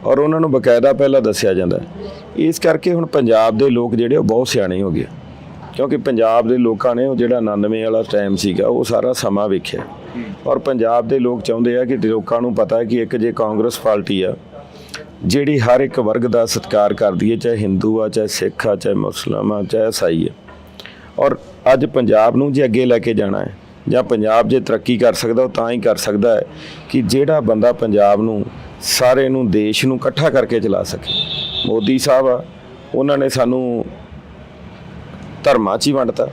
ਔਰ ਉਹਨਾਂ ਨੂੰ ਬਕਾਇਦਾ ਪਹਿਲਾਂ ਦੱਸਿਆ ਜਾਂਦਾ। ਇਸ ਕਰਕੇ ਹੁਣ ਪੰਜਾਬ ਦੇ ਲੋਕ ਜਿਹੜੇ ਉਹ ਬਹੁਤ ਸਿਆਣੇ ਹੋ ਗਏ, ਕਿਉਂਕਿ ਪੰਜਾਬ ਦੇ ਲੋਕਾਂ ਨੇ ਉਹ ਜਿਹੜਾ 99 ਵਾਲਾ ਟਾਈਮ ਸੀਗਾ ਉਹ ਸਾਰਾ ਸਮਾਂ ਵੇਖਿਆ ਔਰ ਪੰਜਾਬ ਦੇ ਲੋਕ ਚਾਹੁੰਦੇ ਆ ਕਿ ਲੋਕਾਂ ਨੂੰ ਪਤਾ ਹੈ ਕਿ ਇੱਕ ਜੇ ਕਾਂਗਰਸ ਪਾਰਟੀ ਆ ਜਿਹੜੀ ਹਰ ਇੱਕ ਵਰਗ ਦਾ ਸਤਿਕਾਰ ਕਰਦੀ ਹੈ, ਚਾਹੇ ਹਿੰਦੂ ਆ, ਚਾਹੇ ਸਿੱਖ ਆ, ਚਾਹੇ ਮੁਸਲਮਾਨ ਆ, ਚਾਹੇ ਈਸਾਈ ਆ। ਔਰ ਅੱਜ ਪੰਜਾਬ ਨੂੰ ਜੇ ਅੱਗੇ ਲੈ ਕੇ ਜਾਣਾ ਹੈ ਜਾਂ ਪੰਜਾਬ ਜੇ ਤਰੱਕੀ ਕਰ ਸਕਦਾ ਉਹ ਤਾਂ ਹੀ ਕਰ ਸਕਦਾ ਹੈ ਕਿ ਜਿਹੜਾ ਬੰਦਾ ਪੰਜਾਬ ਨੂੰ ਸਾਰੇ ਨੂੰ ਦੇਸ਼ ਨੂੰ ਇਕੱਠਾ ਕਰਕੇ ਚਲਾ ਸਕੇ। ਮੋਦੀ ਸਾਹਿਬ ਆ, ਉਹਨਾਂ ਨੇ ਸਾਨੂੰ ਧਰਮਾਂ 'ਚ ਹੀ ਵੰਡਤਾ।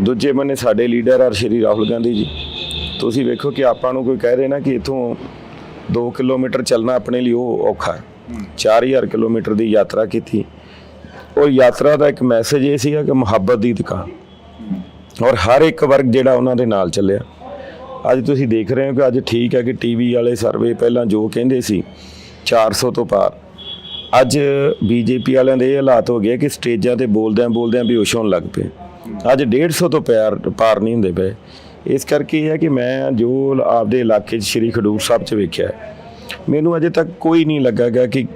ਦੂਜੇ ਬੰਨੇ ਸਾਡੇ ਲੀਡਰ ਆ ਸ਼੍ਰੀ ਰਾਹੁਲ ਗਾਂਧੀ ਜੀ। ਤੁਸੀਂ ਵੇਖੋ ਕਿ ਆਪਾਂ ਨੂੰ ਕੋਈ ਕਹਿ ਰਹੇ ਨਾ ਕਿ ਇੱਥੋਂ 2 ਕਿਲੋਮੀਟਰ ਚੱਲਣਾ ਆਪਣੇ ਲਈ ਉਹ ਔਖਾ ਹੈ। 4000 ਕਿਲੋਮੀਟਰ ਦੀ ਯਾਤਰਾ ਕੀਤੀ। ਉਹ ਯਾਤਰਾ ਦਾ ਇੱਕ ਮੈਸੇਜ ਇਹ ਸੀਗਾ ਕਿ ਮੁਹੱਬਤ ਦੀ ਦੁਕਾਨ, ਔਰ ਹਰ ਇੱਕ ਵਰਗ ਜਿਹੜਾ ਉਹਨਾਂ ਦੇ ਨਾਲ ਚੱਲਿਆ। ਅੱਜ ਤੁਸੀਂ ਦੇਖ ਰਹੇ ਹੋ ਕਿ ਅੱਜ ਠੀਕ ਹੈ ਕਿ ਟੀਵੀ ਵਾਲੇ ਸਰਵੇ ਪਹਿਲਾਂ ਜੋ ਕਹਿੰਦੇ ਸੀ 400 ਤੋਂ ਪਾਰ, ਅੱਜ ਬੀਜੇਪੀ ਵਾਲਿਆਂ ਦੇ ਇਹ ਹਾਲਾਤ ਹੋ ਗਏ ਕਿ ਸਟੇਜਾਂ ਤੇ ਬੋਲਦਿਆਂ ਬੇਹੋਸ਼ ਹੋਣ ਲੱਗ ਪਏ। ਅੱਜ 150 ਤੋਂ ਪਾਰ ਨਹੀਂ ਹੁੰਦੇ ਪਏ। ਇਸ ਕਰਕੇ ਇਹ ਹੈ ਕਿ ਮੈਂ ਜੋ ਆਪਦੇ ਇਲਾਕੇ 'ਚ ਸ਼੍ਰੀ ਖਡੂਰ ਸਾਹਿਬ 'ਚ ਵੇਖਿਆ, ਮੈਨੂੰ ਅਜੇ ਤੱਕ ਕੋਈ ਨਹੀਂ ਲੱਗਾ ਗਾ ਕਿ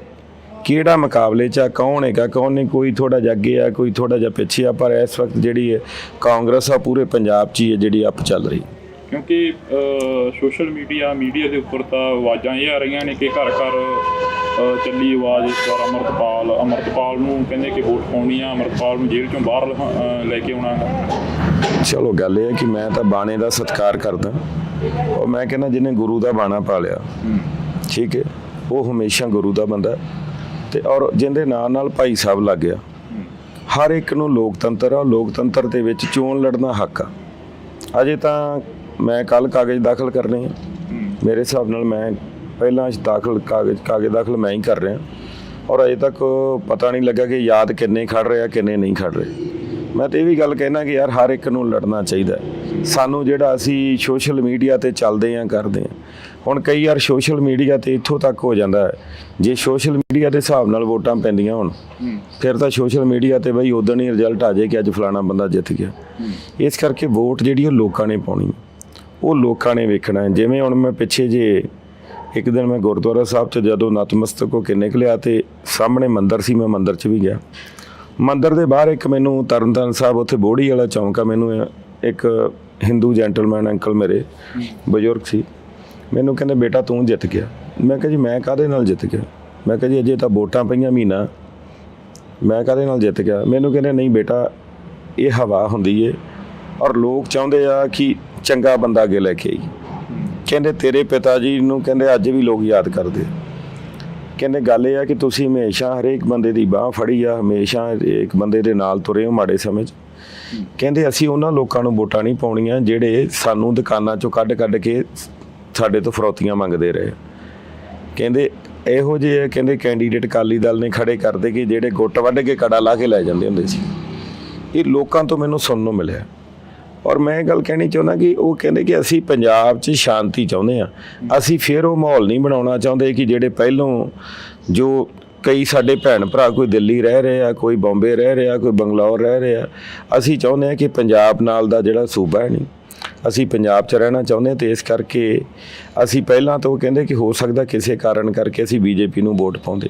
ਕਿਹੜਾ ਮੁਕਾਬਲੇ 'ਚ ਆ, ਕੌਣ ਹੈਗਾ ਕੌਣ ਨਹੀਂ। ਕੋਈ ਥੋੜ੍ਹਾ ਜਿਹਾ ਅੱਗੇ ਆ, ਕੋਈ ਥੋੜ੍ਹਾ ਜਿਹਾ ਪਿੱਛੇ ਆ, ਪਰ ਇਸ ਵਕਤ ਜਿਹੜੀ ਹੈ ਕਾਂਗਰਸ ਆ ਪੂਰੇ ਪੰਜਾਬ 'ਚ ਹੀ ਹੈ ਜਿਹੜੀ ਅੱਪ ਚੱਲ ਰਹੀ। ਕਿਉਂਕਿ ਸੋਸ਼ਲ ਮੀਡੀਆ ਦੇ ਉੱਪਰ ਤਾਂ ਆਵਾਜ਼ਾਂ ਇਹ ਆ ਰਹੀਆਂ ਨੇ ਕਿ ਘਰ ਘਰ ਚੱਲੀ ਆਵਾਜ਼ ਇਸ ਵਾਰ ਅੰਮ੍ਰਿਤਪਾਲ ਨੂੰ ਕਹਿੰਦੇ ਕਿ ਵੋਟ ਪਾਉਣੀ ਆ, ਅੰਮ੍ਰਿਤਪਾਲ ਨੂੰ ਜੇਲ੍ਹ ਚੋਂ ਬਾਹਰ ਲੈ ਕੇ ਆਉਣਾ। ਚਲੋ ਗੱਲ ਇਹ ਹੈ ਕਿ ਮੈਂ ਤਾਂ ਬਾਣੇ ਦਾ ਸਤਿਕਾਰ ਕਰਦਾ, ਔਰ ਮੈਂ ਕਹਿੰਦਾ ਜਿਹਨੇ ਗੁਰੂ ਦਾ ਬਾਣਾ ਪਾ ਲਿਆ, ਠੀਕ ਹੈ, ਉਹ ਹਮੇਸ਼ਾ ਗੁਰੂ ਦਾ ਬੰਦਾ। ਤੇ ਔਰ ਜਿਹਦੇ ਨਾਲ ਭਾਈ ਸਾਹਿਬ ਲੱਗ ਗਿਆ। ਹਰ ਇੱਕ ਨੂੰ ਲੋਕਤੰਤਰ ਆ, ਲੋਕਤੰਤਰ ਦੇ ਵਿੱਚ ਚੋਣ ਲੜਨਾ ਹੱਕ ਆ। ਅਜੇ ਤਾਂ ਮੈਂ ਕੱਲ ਕਾਗਜ਼ ਦਾਖਲ ਕਰਨੇ ਆ। ਮੇਰੇ ਹਿਸਾਬ ਨਾਲ ਮੈਂ ਪਹਿਲਾਂ ਕਾਗਜ਼ ਦਾਖਲ ਮੈਂ ਹੀ ਕਰ ਰਿਹਾ, ਔਰ ਅਜੇ ਤੱਕ ਪਤਾ ਨਹੀਂ ਲੱਗਾ ਕਿ ਯਾਦ ਕਿੰਨੇ ਖੜ ਰਹੇ ਆ ਕਿੰਨੇ ਨਹੀਂ ਖੜ ਰਹੇ। ਮੈਂ ਤਾਂ ਇਹ ਵੀ ਗੱਲ ਕਹਿਣਾ ਕਿ ਯਾਰ ਹਰ ਇੱਕ ਨੂੰ ਲੜਨਾ ਚਾਹੀਦਾ। ਸਾਨੂੰ ਜਿਹੜਾ ਅਸੀਂ ਸੋਸ਼ਲ ਮੀਡੀਆ ਤੇ ਚੱਲਦੇ ਆ ਕਰਦੇ ਆ, ਹੁਣ ਕਈ ਵਾਰ ਸੋਸ਼ਲ ਮੀਡੀਆ ਤੇ ਇੱਥੋਂ ਤੱਕ ਹੋ ਜਾਂਦਾ ਹੈ, ਜੇ ਸੋਸ਼ਲ ਮੀਡੀਆ ਦੇ ਹਿਸਾਬ ਨਾਲ ਵੋਟਾਂ ਪੈਂਦੀਆਂ ਹੁਣ ਫਿਰ ਤਾਂ ਸੋਸ਼ਲ ਮੀਡੀਆ ਤੇ ਬਈ ਉਦੋਂ ਹੀ ਰਿਜ਼ਲਟ ਆ ਜਾਏ ਕਿ ਅੱਜ ਫਲਾਣਾ ਬੰਦਾ ਜਿੱਤ ਗਿਆ। ਇਸ ਕਰਕੇ ਵੋਟ ਜਿਹੜੀ ਉਹ ਲੋਕਾਂ ਨੇ ਪਾਉਣੀ, ਉਹ ਲੋਕਾਂ ਨੇ ਵੇਖਣਾ ਹੈ। ਜਿਵੇਂ ਹੁਣ ਮੈਂ ਪਿੱਛੇ ਜੇ ਇੱਕ ਦਿਨ ਮੈਂ ਗੁਰਦੁਆਰਾ ਸਾਹਿਬ 'ਚ ਜਦੋਂ ਨਤਮਸਤਕ ਹੋ ਕੇ ਨਿਕਲਿਆ ਤੇ ਸਾਹਮਣੇ ਮੰਦਿਰ ਸੀ, ਮੈਂ ਮੰਦਿਰ 'ਚ ਵੀ ਗਿਆ। ਮੰਦਿਰ ਦੇ ਬਾਹਰ ਇੱਕ ਮੈਨੂੰ ਤਰਨਤਾਰਨ ਸਾਹਿਬ ਉੱਥੇ ਬੋੜੀ ਵਾਲਾ ਚੌਂਕ ਆ, ਮੈਨੂੰ ਇੱਕ ਹਿੰਦੂ ਜੈਂਟਲਮੈਨ ਅੰਕਲ ਮੇਰੇ ਬਜ਼ੁਰਗ ਸੀ, ਮੈਨੂੰ ਕਹਿੰਦੇ ਬੇਟਾ ਤੂੰ ਜਿੱਤ ਗਿਆ। ਮੈਂ ਕਿਹਾ ਜੀ ਮੈਂ ਕਾਹਦੇ ਨਾਲ ਜਿੱਤ ਗਿਆ? ਮੈਂ ਕਿਹਾ ਜੀ ਅਜੇ ਤਾਂ ਵੋਟਾਂ ਪਈਆਂ ਮਹੀਨਾ, ਮੈਂ ਕਾਹਦੇ ਨਾਲ ਜਿੱਤ ਗਿਆ? ਮੈਨੂੰ ਕਹਿੰਦੇ ਨਹੀਂ ਬੇਟਾ ਇਹ ਹਵਾ ਹੁੰਦੀ ਏ, ਔਰ ਲੋਕ ਚਾਹੁੰਦੇ ਆ ਕਿ ਚੰਗਾ ਬੰਦਾ ਅੱਗੇ ਲੈ ਕੇ ਆਈ। ਕਹਿੰਦੇ ਤੇਰੇ ਪਿਤਾ ਜੀ ਨੂੰ ਕਹਿੰਦੇ ਅੱਜ ਵੀ ਲੋਕ ਯਾਦ ਕਰਦੇ। ਕਹਿੰਦੇ ਗੱਲ ਇਹ ਆ ਕਿ ਤੁਸੀਂ ਹਮੇਸ਼ਾ ਹਰੇਕ ਬੰਦੇ ਦੀ ਬਾਹ ਫੜੀ ਆ, ਹਮੇਸ਼ਾ ਇੱਕ ਬੰਦੇ ਦੇ ਨਾਲ ਤੁਰੇ ਹੋ ਮਾੜੇ ਸਮੇਂ 'ਚ। ਕਹਿੰਦੇ ਅਸੀਂ ਉਹਨਾਂ ਲੋਕਾਂ ਨੂੰ ਵੋਟਾਂ ਨਹੀਂ ਪਾਉਣੀਆਂ ਜਿਹੜੇ ਸਾਨੂੰ ਦੁਕਾਨਾਂ 'ਚੋਂ ਕੱਢ ਕੇ ਸਾਡੇ ਤੋਂ ਫਰੌਤੀਆਂ ਮੰਗਦੇ ਰਹੇ। ਕਹਿੰਦੇ ਇਹੋ ਜਿਹੇ ਕਹਿੰਦੇ ਕੈਂਡੀਡੇਟ ਅਕਾਲੀ ਦਲ ਨੇ ਖੜੇ ਕਰਦੇ ਕਿ ਜਿਹੜੇ ਗੁੱਟ ਵੱਢ ਕੇ ਕੜਾ ਲਾ ਕੇ ਲੈ ਜਾਂਦੇ ਹੁੰਦੇ ਸੀ। ਇਹ ਲੋਕਾਂ ਤੋਂ ਮੈਨੂੰ ਸੁਣਨ ਨੂੰ ਮਿਲਿਆ। ਔਰ ਮੈਂ ਇਹ ਗੱਲ ਕਹਿਣੀ ਚਾਹੁੰਦਾ ਕਿ ਉਹ ਕਹਿੰਦੇ ਕਿ ਅਸੀਂ ਪੰਜਾਬ 'ਚ ਸ਼ਾਂਤੀ ਚਾਹੁੰਦੇ ਹਾਂ, ਅਸੀਂ ਫਿਰ ਉਹ ਮਾਹੌਲ ਨਹੀਂ ਬਣਾਉਣਾ ਚਾਹੁੰਦੇ ਕਿ ਜਿਹੜੇ ਪਹਿਲੋਂ ਜੋ ਕਈ ਸਾਡੇ ਭੈਣ ਭਰਾ ਕੋਈ ਦਿੱਲੀ ਰਹਿ ਰਹੇ ਆ, ਕੋਈ ਬੰਬੇ ਰਹਿ ਰਿਹਾ, ਕੋਈ ਬੰਗਲੌਰ ਰਹਿ ਰਿਹਾ। ਅਸੀਂ ਚਾਹੁੰਦੇ ਹਾਂ ਕਿ ਪੰਜਾਬ ਨਾਲ ਦਾ ਜਿਹੜਾ ਸੂਬਾ ਹੈ ਨਹੀਂ, ਅਸੀਂ ਪੰਜਾਬ 'ਚ ਰਹਿਣਾ ਚਾਹੁੰਦੇ ਹਾਂ। ਅਤੇ ਇਸ ਕਰਕੇ ਅਸੀਂ ਪਹਿਲਾਂ ਤੋਂ ਕਹਿੰਦੇ ਕਿ ਹੋ ਸਕਦਾ ਕਿਸੇ ਕਾਰਨ ਕਰਕੇ ਅਸੀਂ ਬੀਜੇਪੀ ਨੂੰ ਵੋਟ ਪਾਉਂਦੇ,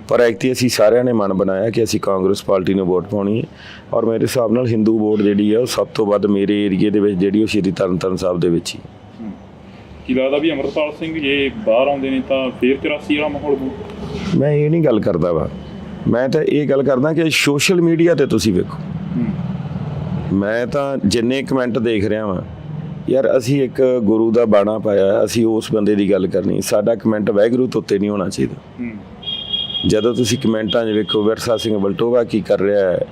ਪਰ ਐਕਤੀ ਅਸੀਂ ਸਾਰਿਆਂ ਨੇ ਮਨ ਬਣਾਇਆ ਕਿ ਅਸੀਂ ਕਾਂਗਰਸ ਪਾਰਟੀ ਨੂੰ ਵੋਟ ਪਾਉਣੀ ਹੈ। ਔਰ ਮੇਰੇ ਹਿਸਾਬ ਨਾਲ ਹਿੰਦੂ ਵੋਟ ਜਿਹੜੀ ਹੈ ਉਹ ਸਭ ਤੋਂ ਵੱਧ ਮੇਰੇ ਏਰੀਏ ਦੇ ਵਿੱਚ ਜਿਹੜੀ ਉਹ ਸ਼੍ਰੀ ਤਰਨਤਾਰਨ ਸਾਹਿਬ ਦੇ ਵਿੱਚ ਹੀ। ਕੀ ਲੱਗਦਾ ਵੀ ਅੰਮ੍ਰਿਤਪਾਲ ਸਿੰਘ ਜੇ ਬਾਹਰ ਆਉਂਦੇ ਨੇ ਤਾਂ ਫਿਰ 84 ਵਾਲਾ ਮਾਹੌਲ ਹੋਊ? ਮੈਂ ਇਹ ਨਹੀਂ ਗੱਲ ਕਰਦਾ ਵਾ, ਮੈਂ ਤਾਂ ਇਹ ਗੱਲ ਕਰਦਾ ਕਿ ਸੋਸ਼ਲ ਮੀਡੀਆ 'ਤੇ ਤੁਸੀਂ ਵੇਖੋ, ਮੈਂ ਤਾਂ ਜਿੰਨੇ ਕਮੈਂਟ ਦੇਖ ਰਿਹਾ ਵਾਂ, ਯਾਰ ਅਸੀਂ ਇੱਕ ਗੁਰੂ ਦਾ ਬਾਣਾ ਪਾਇਆ, ਅਸੀਂ ਉਸ ਬੰਦੇ ਦੀ ਗੱਲ ਕਰਨੀ। ਸਾਡਾ ਕਮੈਂਟ ਵਾਹਿਗੁਰੂ ਤੋਂ ਉੱਤੇ ਨਹੀਂ ਹੋਣਾ ਚਾਹੀਦਾ। ਜਦੋਂ ਤੁਸੀਂ ਕਮੈਂਟਾਂ 'ਚ ਵੇਖੋ ਵਿਰਸਾ ਸਿੰਘ ਵਲਟੋਹਾ ਕੀ ਕਰ ਰਿਹਾ ਹੈ,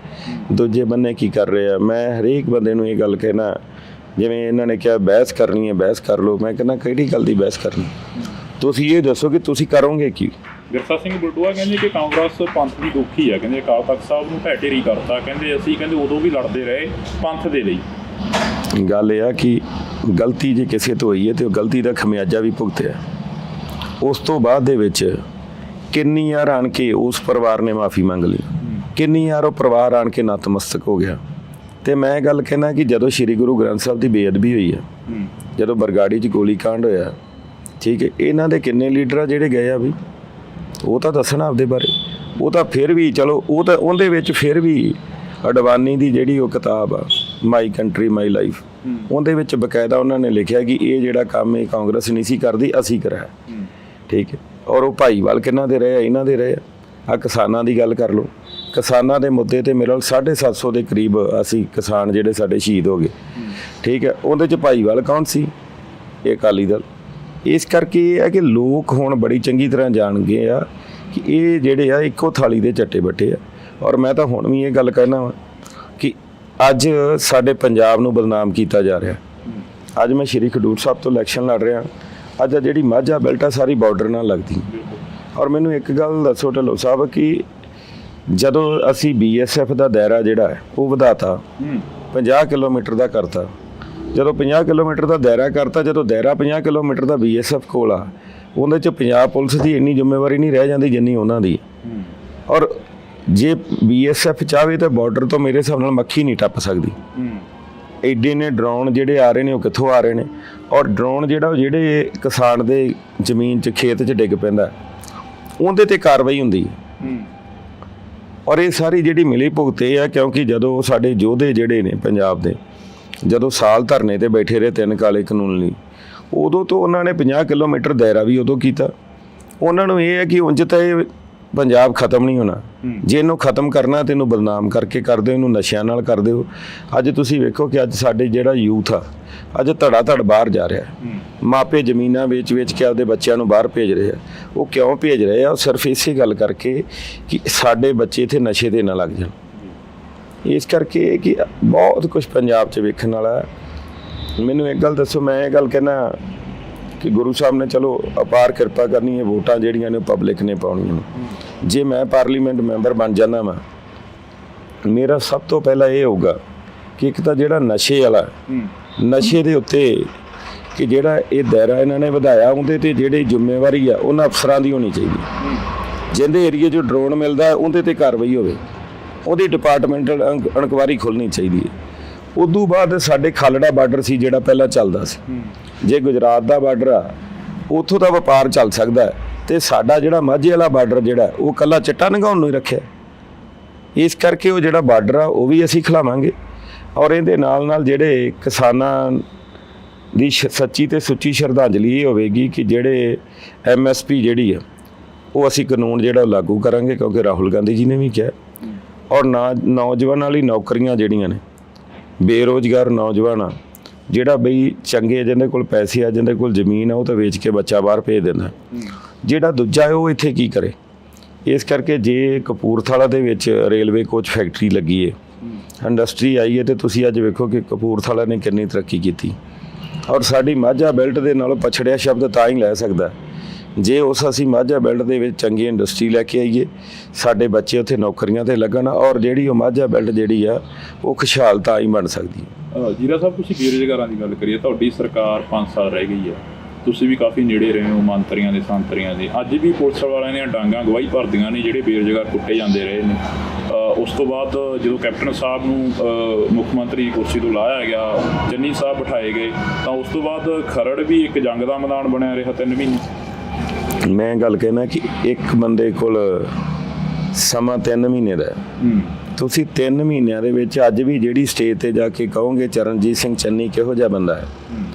ਦੂਜੇ ਬੰਨੇ ਕੀ ਕਰ ਰਿਹਾ, ਮੈਂ ਹਰੇਕ ਬੰਦੇ ਨੂੰ ਇਹ ਗੱਲ ਕਹਿਣਾ, ਜਿਵੇਂ ਇਹਨਾਂ ਨੇ ਕਿਹਾ ਬਹਿਸ ਕਰਨੀ ਹੈ ਬਹਿਸ ਕਰ ਲਓ। ਮੈਂ ਕਹਿੰਦਾ ਕਿਹੜੀ ਗੱਲ ਦੀ ਬਹਿਸ ਕਰਨੀ? ਤੁਸੀਂ ਇਹ ਦੱਸੋ ਕਿ ਤੁਸੀਂ ਕਰੋਗੇ ਕੀ? ਵਿਰਸਾ ਸਿੰਘ ਵਲਟੋਹਾ ਕਹਿੰਦੇ ਕਿ ਕਾਂਗਰਸ ਪੰਥ ਦੀ ਦੁਖੀ ਹੈ, ਕਹਿੰਦੇ ਅਕਾਲ ਤਖਤ ਸਾਹਿਬ ਨੂੰ ਢਹਿ ਕਰਤਾ, ਕਹਿੰਦੇ ਅਸੀਂ ਕਹਿੰਦੇ ਉਦੋਂ ਵੀ ਲੜਦੇ ਰਹੇ ਪੰਥ ਦੇ ਲਈ। ਗੱਲ ਇਹ ਆ ਕਿ ਗਲਤੀ ਜੇ ਕਿਸੇ ਤੋਂ ਹੋਈ ਹੈ ਤੇ ਉਹ ਗਲਤੀ ਦਾ ਖਮਿਆਜਾ ਵੀ ਭੁਗਤਿਆ। ਉਸ ਤੋਂ ਬਾਅਦ ਦੇ ਵਿੱਚ ਕਿੰਨੀ ਵਾਰ ਆਣ ਕੇ ਉਸ ਪਰਿਵਾਰ ਨੇ ਮਾਫੀ ਮੰਗ ਲਈ, ਕਿੰਨੀ ਵਾਰ ਉਹ ਪਰਿਵਾਰ ਆਣ ਕੇ ਨਤਮਸਤਕ ਹੋ ਗਿਆ। ਤੇ ਮੈਂ ਗੱਲ ਕਹਿਣਾ ਕਿ ਜਦੋਂ ਸ੍ਰੀ ਗੁਰੂ ਗ੍ਰੰਥ ਸਾਹਿਬ ਦੀ ਬੇਅਦਬੀ ਹੋਈ ਹੈ, ਜਦੋਂ ਬਰਗਾੜੀ 'ਚ ਗੋਲੀ ਕਾਂਡ ਹੋਇਆ, ਠੀਕ ਹੈ, ਇਹਨਾਂ ਦੇ ਕਿੰਨੇ ਲੀਡਰ ਆ ਜਿਹੜੇ ਗਏ ਆ ਵੀ, ਉਹ ਤਾਂ ਦੱਸਣਾ ਆਪਦੇ ਬਾਰੇ। ਉਹ ਤਾਂ ਫਿਰ ਵੀ ਚਲੋ ਉਹ ਤਾਂ ਉਹਦੇ ਵਿੱਚ ਫਿਰ ਵੀ ਅਡਵਾਨੀ ਦੀ ਜਿਹੜੀ ਉਹ ਕਿਤਾਬ ਆ ਮਾਈ ਕੰਟਰੀ ਮਾਈ ਲਾਈਫ, ਉਹਦੇ ਵਿੱਚ ਬਕਾਇਦਾ ਉਹਨਾਂ ਨੇ ਲਿਖਿਆ ਕਿ ਇਹ ਜਿਹੜਾ ਕੰਮ ਇਹ ਕਾਂਗਰਸ ਨਹੀਂ ਸੀ ਕਰਦੀ, ਅਸੀਂ ਕਰਾਇਆ, ਠੀਕ ਹੈ। ਔਰ ਉਹ ਭਾਈਵਾਲ ਕਿਹਨਾਂ ਦੇ ਰਹੇ ਆ? ਇਹਨਾਂ ਦੇ ਰਹੇ ਆ। ਕਿਸਾਨਾਂ ਦੀ ਗੱਲ ਕਰ ਲਓ, ਕਿਸਾਨਾਂ ਦੇ ਮੁੱਦੇ ਤੇ ਮੇਰੇ ਨਾਲ 750 ਦੇ ਕਰੀਬ ਅਸੀਂ ਕਿਸਾਨ ਜਿਹੜੇ ਸਾਡੇ ਸ਼ਹੀਦ ਹੋ ਗਏ, ਠੀਕ ਹੈ। ਉਹਦੇ 'ਚ ਭਾਈਵਾਲ ਕੌਣ ਸੀ? ਇਹ ਅਕਾਲੀ ਦਲ। ਇਸ ਕਰਕੇ ਇਹ ਹੈ ਕਿ ਲੋਕ ਹੁਣ ਬੜੀ ਚੰਗੀ ਤਰ੍ਹਾਂ ਜਾਣ ਗਏ ਆ ਕਿ ਇਹ ਜਿਹੜੇ ਆ ਇੱਕੋ ਥਾਲੀ ਦੇ ਚੱਟੇ ਬੱਟੇ ਆ। ਔਰ ਮੈਂ ਤਾਂ ਹੁਣ ਵੀ ਇਹ ਗੱਲ ਕਹਿਣਾ ਵਾ ਕਿ ਅੱਜ ਸਾਡੇ ਪੰਜਾਬ ਨੂੰ ਬਦਨਾਮ ਕੀਤਾ ਜਾ ਰਿਹਾ। ਅੱਜ ਮੈਂ ਸ਼੍ਰੀ ਖਡੂਰ ਸਾਹਿਬ ਤੋਂ ਇਲੈਕਸ਼ਨ ਲੜ ਰਿਹਾ। ਅੱਜ ਆ ਜਿਹੜੀ ਮਾਝਾ ਬੈਲਟ ਆ ਸਾਰੀ ਬਾਰਡਰ ਨਾਲ ਲੱਗਦੀ। ਔਰ ਮੈਨੂੰ ਇੱਕ ਗੱਲ ਦੱਸੋ ਢਿੱਲੋਂ ਸਾਹਿਬ ਕਿ ਜਦੋਂ ਅਸੀਂ BSF ਦਾ ਦਾਇਰਾ ਜਿਹੜਾ ਹੈ ਉਹ ਵਧਾਤਾ 50 ਕਿਲੋਮੀਟਰ ਦਾ ਕਰਤਾ। ਜਦੋਂ 50 ਕਿਲੋਮੀਟਰ ਦਾ ਦਾਇਰਾ ਕਰਤਾ, ਜਦੋਂ ਦਾਇਰਾ 50 ਕਿਲੋਮੀਟਰ ਦਾ BSF ਕੋਲ ਆ, ਉਹਦੇ 'ਚ ਪੰਜਾਬ ਪੁਲਿਸ ਦੀ ਇੰਨੀ ਜ਼ਿੰਮੇਵਾਰੀ ਨਹੀਂ ਰਹਿ ਜਾਂਦੀ ਜਿੰਨੀ ਉਹਨਾਂ ਦੀ। ਔਰ ਜੇ BSF ਚਾਹਵੇ ਤਾਂ ਬਾਰਡਰ ਤੋਂ ਮੇਰੇ ਹਿਸਾਬ ਨਾਲ ਮੱਖੀ ਨਹੀਂ ਟੱਪ ਸਕਦੀ। ਐਡੇ ਨੇ ਡਰੋਨ ਜਿਹੜੇ ਆ ਰਹੇ ਨੇ ਉਹ ਕਿੱਥੋਂ ਆ ਰਹੇ ਨੇ? ਔਰ ਡਰੋਨ ਜਿਹੜਾ ਉਹ ਜਿਹੜੇ ਕਿਸਾਨ ਦੇ ਜ਼ਮੀਨ 'ਚ ਖੇਤ 'ਚ ਡਿੱਗ ਪੈਂਦਾ ਉਹਦੇ 'ਤੇ ਕਾਰਵਾਈ ਹੁੰਦੀ ਹੈ। ਔਰ ਇਹ ਸਾਰੀ ਜਿਹੜੀ ਮਿਲੀ ਭੁਗਤ ਇਹ ਆ ਕਿਉਂਕਿ ਜਦੋਂ ਸਾਡੇ ਯੋਧੇ ਜਿਹੜੇ ਨੇ ਪੰਜਾਬ ਦੇ ਜਦੋਂ ਸਾਲ ਧਰਨੇ ਤੇ ਬੈਠੇ ਰਹੇ 3 ਕਾਲੇ ਕਾਨੂੰਨ ਲਈ, ਉਦੋਂ ਤੋਂ ਉਹਨਾਂ ਨੇ 50 ਕਿਲੋਮੀਟਰ ਦਾਇਰਾ ਵੀ ਉਦੋਂ ਕੀਤਾ। ਉਹਨਾਂ ਨੂੰ ਇਹ ਹੈ ਕਿ ਉਂਝ ਤਾਂ ਇਹ ਪੰਜਾਬ ਖਤਮ ਨਹੀਂ ਹੋਣਾ, ਜੇ ਇਹਨੂੰ ਖਤਮ ਕਰਨਾ ਤੇ ਇਹਨੂੰ ਬਦਨਾਮ ਕਰਕੇ ਕਰ ਦਿਓ, ਇਹਨੂੰ ਨਸ਼ਿਆਂ ਨਾਲ ਕਰ ਦਿਓ। ਅੱਜ ਤੁਸੀਂ ਵੇਖੋ ਕਿ ਅੱਜ ਸਾਡੇ ਜਿਹੜਾ ਯੂਥ ਆ ਅੱਜ ਧੜਾ ਧੜ ਬਾਹਰ ਜਾ ਰਿਹਾ। ਮਾਪੇ ਜ਼ਮੀਨਾਂ ਵੇਚ ਕੇ ਆਪਦੇ ਬੱਚਿਆਂ ਨੂੰ ਬਾਹਰ ਭੇਜ ਰਹੇ ਆ। ਉਹ ਕਿਉਂ ਭੇਜ ਰਹੇ ਆ? ਉਹ ਸਿਰਫ ਇਸੇ ਗੱਲ ਕਰਕੇ ਕਿ ਸਾਡੇ ਬੱਚੇ ਇੱਥੇ ਨਸ਼ੇ ਤੇ ਨਾ ਲੱਗ ਜਾਣ। ਇਸ ਕਰਕੇ ਕਿ ਬਹੁਤ ਕੁਝ ਪੰਜਾਬ 'ਚ ਵੇਖਣ ਵਾਲਾ। ਮੈਨੂੰ ਇੱਕ ਗੱਲ ਦੱਸੋ, ਮੈਂ ਇਹ ਗੱਲ ਕਹਿਣਾ ਕਿ ਗੁਰੂ ਸਾਹਿਬ ਨੇ ਚਲੋ ਅਪਾਰ ਕਿਰਪਾ ਕਰਨੀ ਹੈ, ਵੋਟਾਂ ਜਿਹੜੀਆਂ ਨੇ ਪਬਲਿਕ ਨੇ ਪਾਉਣੀਆਂ ਨੇ। ਜੇ ਮੈਂ ਪਾਰਲੀਮੈਂਟ ਮੈਂਬਰ ਬਣ ਜਾਂਦਾ ਵਾ, ਮੇਰਾ ਸਭ ਤੋਂ ਪਹਿਲਾਂ ਇਹ ਹੋਊਗਾ ਕਿ ਇੱਕ ਤਾਂ ਜਿਹੜਾ ਨਸ਼ੇ ਵਾਲਾ ਨਸ਼ੇ ਦੇ ਉੱਤੇ ਕਿ ਜਿਹੜਾ ਇਹ ਦਾਇਰਾ ਇਹਨਾਂ ਨੇ ਵਧਾਇਆ ਉਹਦੇ 'ਤੇ ਜਿਹੜੀ ਜ਼ਿੰਮੇਵਾਰੀ ਆ ਉਹਨਾਂ ਅਫਸਰਾਂ ਦੀ ਹੋਣੀ ਚਾਹੀਦੀ। ਜਿਹਦੇ ਏਰੀਏ 'ਚ ਡਰੋਨ ਮਿਲਦਾ ਉਹਦੇ 'ਤੇ ਕਾਰਵਾਈ ਹੋਵੇ, ਉਹਦੀ ਡਿਪਾਰਟਮੈਂਟਲ ਇਨਕੁਆਇਰੀ ਖੁੱਲ੍ਹਣੀ ਚਾਹੀਦੀ ਹੈ। ਉਦੋਂ ਬਾਅਦ ਸਾਡੇ ਖਾਲੜਾ ਬਾਰਡਰ ਸੀ ਜਿਹੜਾ ਪਹਿਲਾਂ ਚੱਲਦਾ ਸੀ, ਜੇ ਗੁਜਰਾਤ ਦਾ ਬਾਰਡਰ ਆ ਉੱਥੋਂ ਦਾ ਵਪਾਰ ਚੱਲ ਸਕਦਾ ਅਤੇ ਸਾਡਾ ਜਿਹੜਾ ਮਾਝੇ ਵਾਲਾ ਬਾਰਡਰ ਜਿਹੜਾ ਉਹ ਇਕੱਲਾ ਚਿੱਟਾ ਨੰਘਾਉਣ ਨੂੰ ਹੀ ਰੱਖਿਆ। ਇਸ ਕਰਕੇ ਉਹ ਜਿਹੜਾ ਬਾਰਡਰ ਆ ਉਹ ਵੀ ਅਸੀਂ ਖਿਲਾਵਾਂਗੇ। ਔਰ ਇਹਦੇ ਨਾਲ ਜਿਹੜੇ ਕਿਸਾਨਾਂ ਦੀ ਸੱਚੀ ਤੇ ਸੁੱਚੀ ਸ਼ਰਧਾਂਜਲੀ ਇਹ ਹੋਵੇਗੀ ਕਿ ਜਿਹੜੇ MSP ਜਿਹੜੀ ਆ ਉਹ ਅਸੀਂ ਕਾਨੂੰਨ ਜਿਹੜਾ ਲਾਗੂ ਕਰਾਂਗੇ, ਕਿਉਂਕਿ ਰਾਹੁਲ ਗਾਂਧੀ ਜੀ ਨੇ ਵੀ ਕਿਹਾ। ਔਰ ਨੌਜਵਾਨਾਂ ਲਈ ਨੌਕਰੀਆਂ ਜਿਹੜੀਆਂ ਨੇ, ਬੇਰੁਜ਼ਗਾਰ ਨੌਜਵਾਨ ਆ ਜਿਹੜਾ ਬਈ ਚੰਗੇ ਜਿਹਦੇ ਕੋਲ ਪੈਸੇ ਆ, ਜਿਹਦੇ ਕੋਲ ਜ਼ਮੀਨ ਆ, ਉਹ ਤਾਂ ਵੇਚ ਕੇ ਬੱਚਾ ਬਾਹਰ ਭੇਜ ਦਿੰਦਾ। ਜਿਹੜਾ ਦੂਜਾ ਹੈ ਉਹ ਇੱਥੇ ਕੀ ਕਰੇ? ਇਸ ਕਰਕੇ ਜੇ ਕਪੂਰਥਲਾ ਦੇ ਵਿੱਚ ਰੇਲਵੇ ਕੋਚ ਫੈਕਟਰੀ ਲੱਗੀ ਹੈ, ਇੰਡਸਟਰੀ ਆਈ ਹੈ, ਤੇ ਤੁਸੀਂ ਅੱਜ ਵੇਖੋ ਕਿ ਕਪੂਰਥਲਾ ਨੇ ਕਿੰਨੀ ਤਰੱਕੀ ਕੀਤੀ। ਔਰ ਸਾਡੀ ਮਾਝਾ ਬੈਲਟ ਦੇ ਨਾਲੋਂ ਪਛੜਿਆ ਸ਼ਬਦ ਤਾਂ ਹੀ ਲੈ ਸਕਦਾ ਜੇ ਅਸੀਂ ਮਾਝਾ ਬੈਲਟ ਦੇ ਵਿੱਚ ਚੰਗੀ ਇੰਡਸਟਰੀ ਲੈ ਕੇ ਆਈਏ, ਸਾਡੇ ਬੱਚੇ ਉੱਥੇ ਨੌਕਰੀਆਂ 'ਤੇ ਲੱਗਣ, ਔਰ ਜਿਹੜੀ ਉਹ ਮਾਝਾ ਬੈਲਟ ਜਿਹੜੀ ਆ ਉਹ ਖੁਸ਼ਹਾਲ ਤਾਂ ਹੀ ਬਣ ਸਕਦੀ ਹੈ। ਜੀਰਾ ਸਾਹਿਬ, ਤੁਸੀਂ ਬੇਰੁਜ਼ਗਾਰਾਂ ਦੀ ਗੱਲ ਕਰੀਏ, ਤੁਹਾਡੀ ਸਰਕਾਰ 5 ਸਾਲ ਰਹਿ ਗਈ ਹੈ, ਤੁਸੀਂ ਵੀ ਕਾਫੀ ਨੇੜੇ ਰਹੇ ਹੋ ਮੰਤਰੀਆਂ ਦੇ ਸੰਤਰੀਆਂ ਦੇ। ਅੱਜ ਵੀ ਪੁਲਿਸ ਵਾਲਿਆਂ ਦੀਆਂ ਡਾਂਗਾਂ ਗਵਾਹੀ ਭਰਦੀਆਂ ਨੇ ਜਿਹੜੇ ਬੇਰੁਜ਼ਗਾਰ ਕੁੱਟੇ ਜਾਂਦੇ ਰਹੇ ਨੇ। ਉਸ ਤੋਂ ਬਾਅਦ ਜਦੋਂ ਕੈਪਟਨ ਸਾਹਿਬ ਨੂੰ ਮੁੱਖ ਮੰਤਰੀ ਦੀ ਕੁਰਸੀ ਤੋਂ ਲਾਇਆ ਗਿਆ, ਚੰਨੀ ਸਾਹਿਬ ਬਿਠਾਏ ਗਏ, ਤਾਂ ਉਸ ਤੋਂ ਬਾਅਦ ਖਰੜ ਵੀ ਇੱਕ ਜੰਗ ਦਾ ਮੈਦਾਨ ਬਣਿਆ ਰਿਹਾ 3 ਮਹੀਨੇ। ਮੈਂ ਗੱਲ ਕਹਿਣਾ ਕਿ ਇੱਕ ਬੰਦੇ ਕੋਲ ਸਮਾਂ 3 ਮਹੀਨੇ ਦਾ, ਤੁਸੀਂ 3 ਮਹੀਨਿਆਂ ਦੇ ਵਿੱਚ ਅੱਜ ਵੀ ਜਿਹੜੀ ਸਟੇਜ 'ਤੇ ਜਾ ਕੇ ਕਹੋਗੇ ਚਰਨਜੀਤ ਸਿੰਘ ਚੰਨੀ ਕਿਹੋ ਜਿਹਾ ਬੰਦਾ ਹੈ,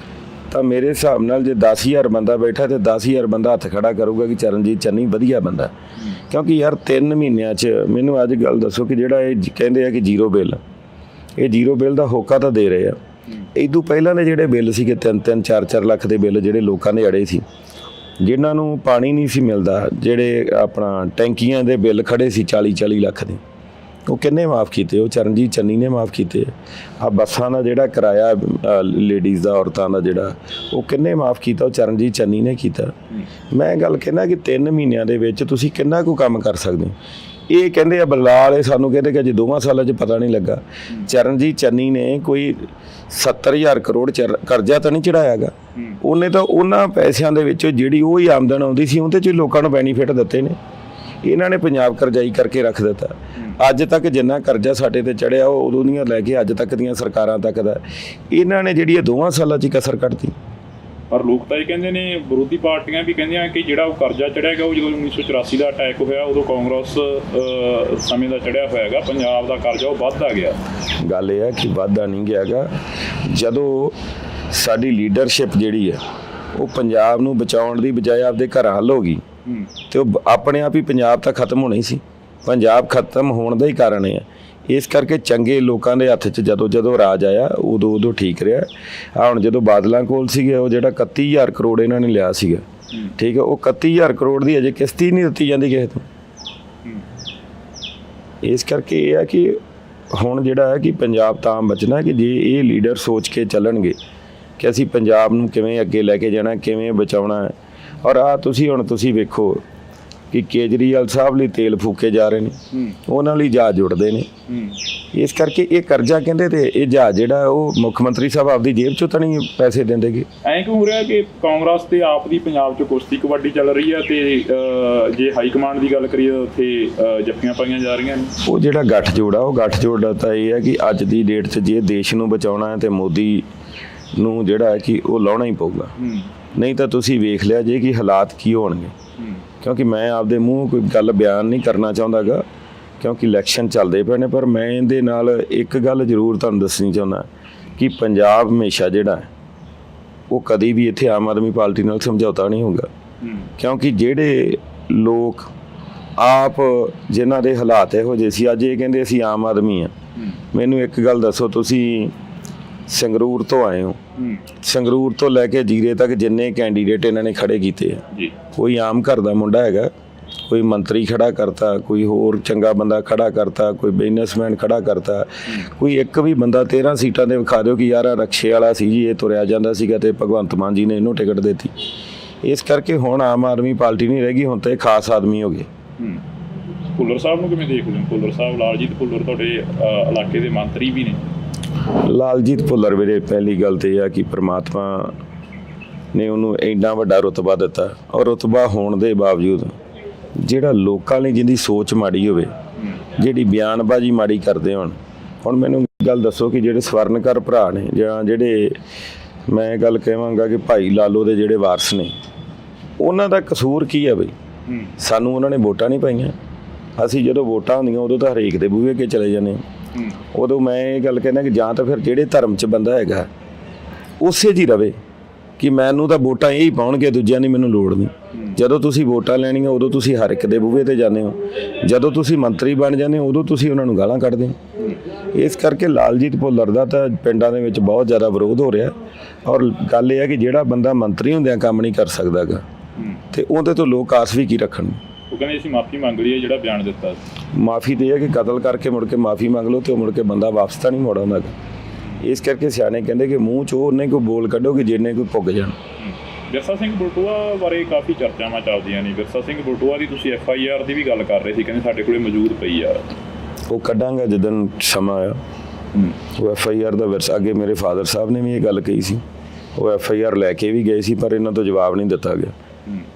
ਤਾਂ ਮੇਰੇ ਹਿਸਾਬ ਨਾਲ ਜੇ 10,000 ਬੰਦਾ ਬੈਠਾ ਤੇ 10,000 ਬੰਦਾ ਹੱਥ ਖੜਾ ਕਰੂਗਾ ਕਿ ਚਰਨਜੀਤ ਚੰਨੀ ਵਧੀਆ ਬੰਦਾ। ਕਿਉਂਕਿ ਯਾਰ 3 ਮਹੀਨਿਆਂ 'ਚ ਮੈਨੂੰ ਅੱਜ ਗੱਲ ਦੱਸੋ ਕਿ ਜਿਹੜਾ ਇਹ ਕਹਿੰਦੇ ਆ ਕਿ ਜ਼ੀਰੋ ਬਿੱਲ, ਇਹ ਜ਼ੀਰੋ ਬਿੱਲ ਦਾ ਹੋਕਾ ਤਾਂ ਦੇ ਰਹੇ ਆ। ਇਦੋਂ ਪਹਿਲਾਂ ਦੇ ਜਿਹੜੇ ਬਿੱਲ ਸੀਗੇ 3-3, 4-4 ਲੱਖ ਦੇ ਬਿੱਲ ਜਿਹੜੇ ਲੋਕਾਂ ਦੇ ਅੜੇ ਸੀ, ਜਿਨ੍ਹਾਂ ਨੂੰ ਪਾਣੀ ਨਹੀਂ ਸੀ ਮਿਲਦਾ, ਜਿਹੜੇ ਆਪਣਾ ਟੈਂਕੀਆਂ ਦੇ ਬਿੱਲ ਖੜੇ ਸੀ 40-40 ਲੱਖ ਦੇ, ਉਹ ਕਿੰਨੇ ਮਾਫ ਕੀਤੇ? ਉਹ ਚਰਨਜੀਤ ਚੰਨੀ ਨੇ ਮਾਫ ਕੀਤੇ। ਆ ਬੱਸਾਂ ਦਾ ਜਿਹੜਾ ਕਿਰਾਇਆ ਲੇਡੀਜ਼ ਦਾ, ਔਰਤਾਂ ਦਾ ਜਿਹੜਾ, ਉਹ ਕਿੰਨੇ ਮਾਫ ਕੀਤਾ? ਉਹ ਚਰਨਜੀਤ ਚੰਨੀ ਨੇ ਕੀਤਾ। ਮੈਂ ਗੱਲ ਕਹਿੰਦਾ ਕਿ 3 ਮਹੀਨਿਆਂ ਦੇ ਵਿੱਚ ਤੁਸੀਂ ਕਿੰਨਾ ਕੁ ਕੰਮ ਕਰ ਸਕਦੇ ਹੋ। ਇਹ ਕਹਿੰਦੇ ਆ ਬਲਾਲ, ਇਹ ਸਾਨੂੰ ਕਹਿੰਦੇ ਕਿ ਅਜੇ 2 ਸਾਲਾਂ 'ਚ ਪਤਾ ਨਹੀਂ ਲੱਗਾ। ਚਰਨਜੀਤ ਚੰਨੀ ਨੇ ਕੋਈ 70,000 ਕਰੋੜ ਕਰਜ਼ਾ ਤਾਂ ਨਹੀਂ ਚੜਾਇਆ ਗਾ। ਉਹਨੇ ਤਾਂ ਉਹਨਾਂ ਪੈਸਿਆਂ ਦੇ ਵਿੱਚੋਂ ਜਿਹੜੀ ਉਹ ਹੀ ਆਮਦਨ ਆਉਂਦੀ ਸੀ ਉਹਦੇ 'ਚ ਲੋਕਾਂ ਨੂੰ ਬੈਨੀਫਿਟ ਦਿੱਤੇ ਨੇ। ਇਹਨਾਂ ਨੇ ਪੰਜਾਬ ਕਰਜ਼ਾਈ ਕਰਕੇ ਰੱਖ ਦਿੱਤਾ। ਅੱਜ ਤੱਕ ਜਿੰਨਾ ਕਰਜ਼ਾ ਸਾਡੇ ਤੇ ਚੜਿਆ ਉਹ ਉਦੋਂ ਦੀਆਂ ਲੈ ਕੇ ਅੱਜ ਤੱਕ ਦੀਆਂ ਸਰਕਾਰਾਂ ਤੱਕ ਦਾ ਇਹਨਾਂ ਨੇ ਜਿਹੜੀ ਇਹ 2 ਸਾਲਾਂ 'ਚ ਕਸਰ ਕੱਢਤੀ। ਪਰ ਲੋਕ ਤਾਂ ਇਹ ਕਹਿੰਦੇ ਨੇ, ਵਿਰੋਧੀ ਪਾਰਟੀਆਂ ਵੀ ਕਹਿੰਦੀਆਂ ਕਿ ਜਿਹੜਾ ਉਹ ਕਰਜ਼ਾ ਚੜਿਆ ਗਿਆ ਉਹ ਜਦੋਂ 1984 ਦਾ ਅਟੈਕ ਹੋਇਆ ਉਦੋਂ ਕਾਂਗਰਸ ਸਮੇਂ ਦਾ ਚੜਿਆ ਹੋਇਆ ਹੈਗਾ, ਪੰਜਾਬ ਦਾ ਕਰਜ਼ਾ ਉਹ ਵੱਧਦਾ ਗਿਆ। ਗੱਲ ਇਹ ਹੈ ਕਿ ਵੱਧਦਾ ਨਹੀਂ ਗਿਆ ਗਾ। ਜਦੋਂ ਸਾਡੀ ਲੀਡਰਸ਼ਿਪ ਜਿਹੜੀ ਹੈ ਉਹ ਪੰਜਾਬ ਨੂੰ ਬਚਾਉਣ ਦੀ ਬਜਾਏ ਆਪਦੇ ਘਰਾਂ ਹੱਲ ਹੋ ਗਈ ਤੇ ਉਹ ਆਪਣੇ ਆਪ ਹੀ ਪੰਜਾਬ ਤਾਂ ਖਤਮ ਹੋਣਾ ਹੀ ਸੀ। ਪੰਜਾਬ ਖਤਮ ਹੋਣ ਦਾ ਹੀ ਕਾਰਨ ਇਹ ਹੈ ਇਸ ਕਰਕੇ ਚੰਗੇ ਲੋਕਾਂ ਦੇ ਹੱਥ 'ਚ ਜਦੋਂ ਰਾਜ ਆਇਆ ਉਦੋਂ ਠੀਕ ਰਿਹਾ। ਆ ਹੁਣ ਜਦੋਂ ਬਾਦਲਾਂ ਕੋਲ ਸੀਗੇ ਉਹ ਜਿਹੜਾ 31,000 ਕਰੋੜ ਇਹਨਾਂ ਨੇ ਲਿਆ ਸੀਗਾ, ਠੀਕ ਹੈ, ਉਹ 31,000 ਕਰੋੜ ਦੀ ਅਜੇ ਕਿਸ਼ਤ ਹੀ ਨਹੀਂ ਦਿੱਤੀ ਜਾਂਦੀ ਕਿਸੇ ਤੋਂ। ਇਸ ਕਰਕੇ ਇਹ ਹੈ ਕਿ ਹੁਣ ਜਿਹੜਾ ਹੈ ਕਿ ਪੰਜਾਬ ਤਾਂ ਬਚਣਾ ਕਿ ਜੇ ਇਹ ਲੀਡਰ ਸੋਚ ਕੇ ਚੱਲਣਗੇ ਕਿ ਅਸੀਂ ਪੰਜਾਬ ਨੂੰ ਕਿਵੇਂ ਅੱਗੇ ਲੈ ਕੇ ਜਾਣਾ, ਕਿਵੇਂ ਬਚਾਉਣਾ ਹੈ। ਔਰ ਤੁਸੀਂ ਵੇਖੋ ਕਿ ਕੇਜਰੀਵਾਲ ਸਾਹਿਬ ਲਈ ਤੇਲ ਫੂਕੇ ਜਾ ਰਹੇ ਨੇ, ਉਹਨਾਂ ਲਈ ਜਹਾਜ਼ ਜੁੜਦੇ ਨੇ। ਇਸ ਕਰਕੇ ਇਹ ਕਰਜ਼ਾ ਕਹਿੰਦੇ ਤੇ ਇਹ ਜਹਾਜ਼ ਜਿਹੜਾ ਉਹ ਮੁੱਖ ਮੰਤਰੀ ਸਾਹਿਬ ਆਪਦੀ ਜੇਬ ਚੋਂ ਤਾਂ ਨਹੀਂ ਪੈਸੇ ਦਿੰਦੇਗੇ। ਐਂ ਕਿਉਂ ਹੋ ਰਿਹਾ ਕਿ ਕਾਂਗਰਸ ਤੇ ਆਪ ਦੀ ਪੰਜਾਬ 'ਚ ਕੁਸ਼ਤੀ ਕਬੱਡੀ ਚੱਲ ਰਹੀ ਹੈ ਤੇ ਜੇ ਹਾਈ ਕਮਾਂਡ ਦੀ ਗੱਲ ਕਰੀਏ ਉੱਥੇ ਜੱਫੀਆਂ ਪਾਈਆਂ ਜਾ ਰਹੀਆਂ ਨੇ। ਉਹ ਜਿਹੜਾ ਗੱਠਜੋੜ ਆ ਉਹ ਗੱਠਜੋੜ ਤਾਂ ਇਹ ਹੈ ਕਿ ਅੱਜ ਦੀ ਡੇਟ 'ਚ ਜੇ ਦੇਸ਼ ਨੂੰ ਬਚਾਉਣਾ ਹੈ ਤੇ ਮੋਦੀ ਨੂੰ ਜਿਹੜਾ ਹੈ ਕਿ ਉਹ ਲਾਉਣਾ ਹੀ ਪਊਗਾ। ਨਹੀਂ ਤਾਂ ਤੁਸੀਂ ਵੇਖ ਲਿਆ ਜੇ ਕਿ ਹਾਲਾਤ ਕੀ ਹੋਣਗੇ। ਕਿਉਂਕਿ ਮੈਂ ਆਪਦੇ ਮੂੰਹ ਕੋਈ ਗੱਲ ਬਿਆਨ ਨਹੀਂ ਕਰਨਾ ਚਾਹੁੰਦਾਗਾ ਕਿਉਂਕਿ ਇਲੈਕਸ਼ਨ ਚੱਲਦੇ ਪਏ ਨੇ, ਪਰ ਮੈਂ ਇਹਦੇ ਨਾਲ ਇੱਕ ਗੱਲ ਜ਼ਰੂਰ ਤੁਹਾਨੂੰ ਦੱਸਣੀ ਚਾਹੁੰਦਾ ਕਿ ਪੰਜਾਬ ਹਮੇਸ਼ਾ ਜਿਹੜਾ ਉਹ ਕਦੀ ਵੀ ਇੱਥੇ ਆਮ ਆਦਮੀ ਪਾਰਟੀ ਨਾਲ ਸਮਝੌਤਾ ਨਹੀਂ ਹੋਊਗਾ। ਕਿਉਂਕਿ ਜਿਹੜੇ ਲੋਕ ਆਪ ਜਿਨ੍ਹਾਂ ਦੇ ਹਾਲਾਤ ਇਹੋ ਜਿਹੇ ਸੀ, ਅੱਜ ਇਹ ਕਹਿੰਦੇ ਅਸੀਂ ਆਮ ਆਦਮੀ ਆ। ਮੈਨੂੰ ਇੱਕ ਗੱਲ ਦੱਸੋ, ਤੁਸੀਂ ਸੰਗਰੂਰ ਤੋਂ ਆਏ ਹੋ, ਸੰਗਰੂਰ ਤੋਂ ਲੈ ਕੇ ਜੀਰੇ ਤੱਕ ਜਿੰਨੇ ਕੈਂਡੀਡੇਟ ਇਹਨਾਂ ਨੇ ਖੜੇ ਕੀਤੇ ਆ, ਕੋਈ ਆਮ ਘਰ ਦਾ ਮੁੰਡਾ ਹੈਗਾ, ਕੋਈ ਮੰਤਰੀ ਖੜਾ ਕਰਤਾ, ਕੋਈ ਹੋਰ ਚੰਗਾ ਬੰਦਾ ਖੜਾ ਕਰਤਾ, ਕੋਈ ਬਿਜ਼ਨਸਮੈਨ ਖੜਾ ਕਰਤਾ, ਕੋਈ ਇੱਕ ਵੀ ਬੰਦਾ 13 ਸੀਟਾਂ ਦੇ ਵਿਖਾ ਦਿਓ ਕਿ ਯਾਰ ਆ ਰਕਸ਼ੇ ਵਾਲਾ ਸੀ ਜੀ, ਇਹ ਤੁਰਿਆ ਜਾਂਦਾ ਸੀਗਾ ਤੇ ਭਗਵੰਤ ਮਾਨ ਜੀ ਨੇ ਇਹਨੂੰ ਟਿਕਟ ਦਿੱਤੀ। ਇਸ ਕਰਕੇ ਹੁਣ ਆਮ ਆਦਮੀ ਪਾਰਟੀ ਨਹੀਂ ਰਹਿ ਗਈ, ਹੁਣ ਤਾਂ ਇਹ ਖਾਸ ਆਦਮੀ ਹੋ ਗਏ। ਭੁੱਲਰ ਸਾਹਿਬ ਨੂੰ ਕਿਵੇਂ ਦੇਖਦੇ ਹੋ? ਭੁੱਲਰ ਸਾਹਿਬ, ਲਾਲਜੀਤ ਭੁੱਲਰ ਤੁਹਾਡੇ ਇਲਾਕੇ ਦੇ ਮੰਤਰੀ ਵੀ ਨੇ। ਲਾਲਜੀਤ ਭੁੱਲਰ ਵੀਰੇ, ਪਹਿਲੀ ਗੱਲ ਤੇ ਇਹ ਆ ਕਿ ਪ੍ਰਮਾਤਮਾ ਨੇ ਉਹਨੂੰ ਇੰਨਾ ਵੱਡਾ ਰੁਤਬਾ ਦਿੱਤਾ, ਔਰ ਰੁਤਬਾ ਹੋਣ ਦੇ ਬਾਵਜੂਦ ਜਿਹੜਾ ਲੋਕਾਂ ਲਈ ਜਿਹਦੀ ਸੋਚ ਮਾੜੀ ਹੋਵੇ, ਜਿਹੜੀ ਬਿਆਨਬਾਜ਼ੀ ਮਾੜੀ ਕਰਦੇ ਹੋਣ। ਹੁਣ ਮੈਨੂੰ ਗੱਲ ਦੱਸੋ ਕਿ ਜਿਹੜੇ ਸਵਰਨਕਰ ਭਰਾ ਨੇ ਜਾਂ ਜਿਹੜੇ ਮੈਂ ਗੱਲ ਕਹਾਂਗਾ ਕਿ ਭਾਈ ਲਾਲੋ ਦੇ ਜਿਹੜੇ ਵਾਰਸ ਨੇ, ਉਹਨਾਂ ਦਾ ਕਸੂਰ ਕੀ ਹੈ ਬਈ? ਸਾਨੂੰ ਉਹਨਾਂ ਨੇ ਵੋਟਾਂ ਨਹੀਂ ਪਾਈਆਂ। ਅਸੀਂ ਜਦੋਂ ਵੋਟਾਂ ਹੁੰਦੀਆਂ ਉਦੋਂ ਤਾਂ ਹਰੇਕ ਦੇ ਬੂਹੇ ਅੱਗੇ ਚਲੇ ਜਾਂਦੇ ਹਾਂ। ਉਦੋਂ ਮੈਂ ਇਹ ਗੱਲ ਕਹਿੰਦਾ ਕਿ ਜਾਂ ਤਾਂ ਫਿਰ ਜਿਹੜੇ ਧਰਮ 'ਚ ਬੰਦਾ ਹੈਗਾ ਉਸੇ 'ਚ ਹੀ ਰਵੇ ਕਿ ਮੈਨੂੰ ਤਾਂ ਵੋਟਾਂ ਇਹ ਹੀ ਪਾਉਣਗੇ, ਦੂਜਿਆਂ ਦੀ ਮੈਨੂੰ ਲੋੜ ਨਹੀਂ। ਜਦੋਂ ਤੁਸੀਂ ਵੋਟਾਂ ਲੈਣੀਆਂ ਉਦੋਂ ਤੁਸੀਂ ਹਰ ਇੱਕ ਦੇ ਬੂਹੇ 'ਤੇ ਜਾਂਦੇ ਹੋ, ਜਦੋਂ ਤੁਸੀਂ ਮੰਤਰੀ ਬਣ ਜਾਂਦੇ ਹੋ ਉਦੋਂ ਤੁਸੀਂ ਉਹਨਾਂ ਨੂੰ ਗਾਲਾਂ ਕੱਢਦੇ ਹੋ। ਇਸ ਕਰਕੇ ਲਾਲਜੀਤ ਭੁੱਲਰ ਦਾ ਤਾਂ ਪਿੰਡਾਂ ਦੇ ਵਿੱਚ ਬਹੁਤ ਜ਼ਿਆਦਾ ਵਿਰੋਧ ਹੋ ਰਿਹਾ। ਔਰ ਗੱਲ ਇਹ ਹੈ ਕਿ ਜਿਹੜਾ ਬੰਦਾ ਮੰਤਰੀ ਹੁੰਦਿਆਂ ਕੰਮ ਨਹੀਂ ਕਰ ਸਕਦਾ ਗਾ ਤੇ ਉਹਦੇ ਤੋਂ ਲੋਕ ਆਸ ਵੀ ਕੀ ਰੱਖਣ। ਉਹ ਕਹਿੰਦੇ ਅਸੀਂ ਮਾਫੀ ਮੰਗ ਲਈ ਹੈ ਜਿਹੜਾ ਬਿਆਨ ਦਿੱਤਾ। ਮਾਫੀ ਤੇ ਇਹ ਹੈ ਕਿ ਕਤਲ ਕਰਕੇ ਮੁੜ ਕੇ ਮਾਫੀ ਮੰਗ ਲਓ ਤੇ ਉਹ ਮੁੜ ਕੇ ਬੰਦਾ ਵਾਪਸ ਤਾਂ ਨਹੀਂ ਮੋੜ ਆਉਂਦਾ। ਇਸ ਕਰਕੇ ਸਿਆਣੇ ਕਹਿੰਦੇ ਕਿ ਮੂੰਹ 'ਚ ਉਹਨੇ ਕੋਈ ਬੋਲ ਕੱਢੋ ਕਿ ਜਿੰਨੇ ਕੋਈ ਪੁੱਗ ਜਾਣ। ਵਿਰਸਾ ਸਿੰਘ ਬਲਟੋਆ ਬਾਰੇ ਕਾਫੀ ਚਰਚਾਵਾਂ ਚੱਲਦੀਆਂ ਨੇ। ਵਿਰਸਾ ਸਿੰਘ ਬਲਟੋਆ ਦੀ ਤੁਸੀਂ FIR ਦੀ ਵੀ ਗੱਲ ਕਰ ਰਹੇ ਸੀ, ਕਹਿੰਦੇ ਸਾਡੇ ਕੋਲੇ ਮੌਜੂਦ ਪਈ ਆ। ਉਹ ਕੱਢਾਂਗਾ ਜਦੋਂ ਸਮਾਂ ਆਇਆ। ਉਹ FIR ਦਾ ਵਿਰਸਾ, ਅੱਗੇ ਮੇਰੇ ਫਾਦਰ ਸਾਹਿਬ ਨੇ ਵੀ ਇਹ ਗੱਲ ਕਹੀ ਸੀ, ਉਹ FIR ਲੈ ਕੇ ਵੀ ਗਏ ਸੀ ਪਰ ਇਹਨਾਂ ਤੋਂ ਜਵਾਬ ਨਹੀਂ ਦਿੱਤਾ ਗਿਆ।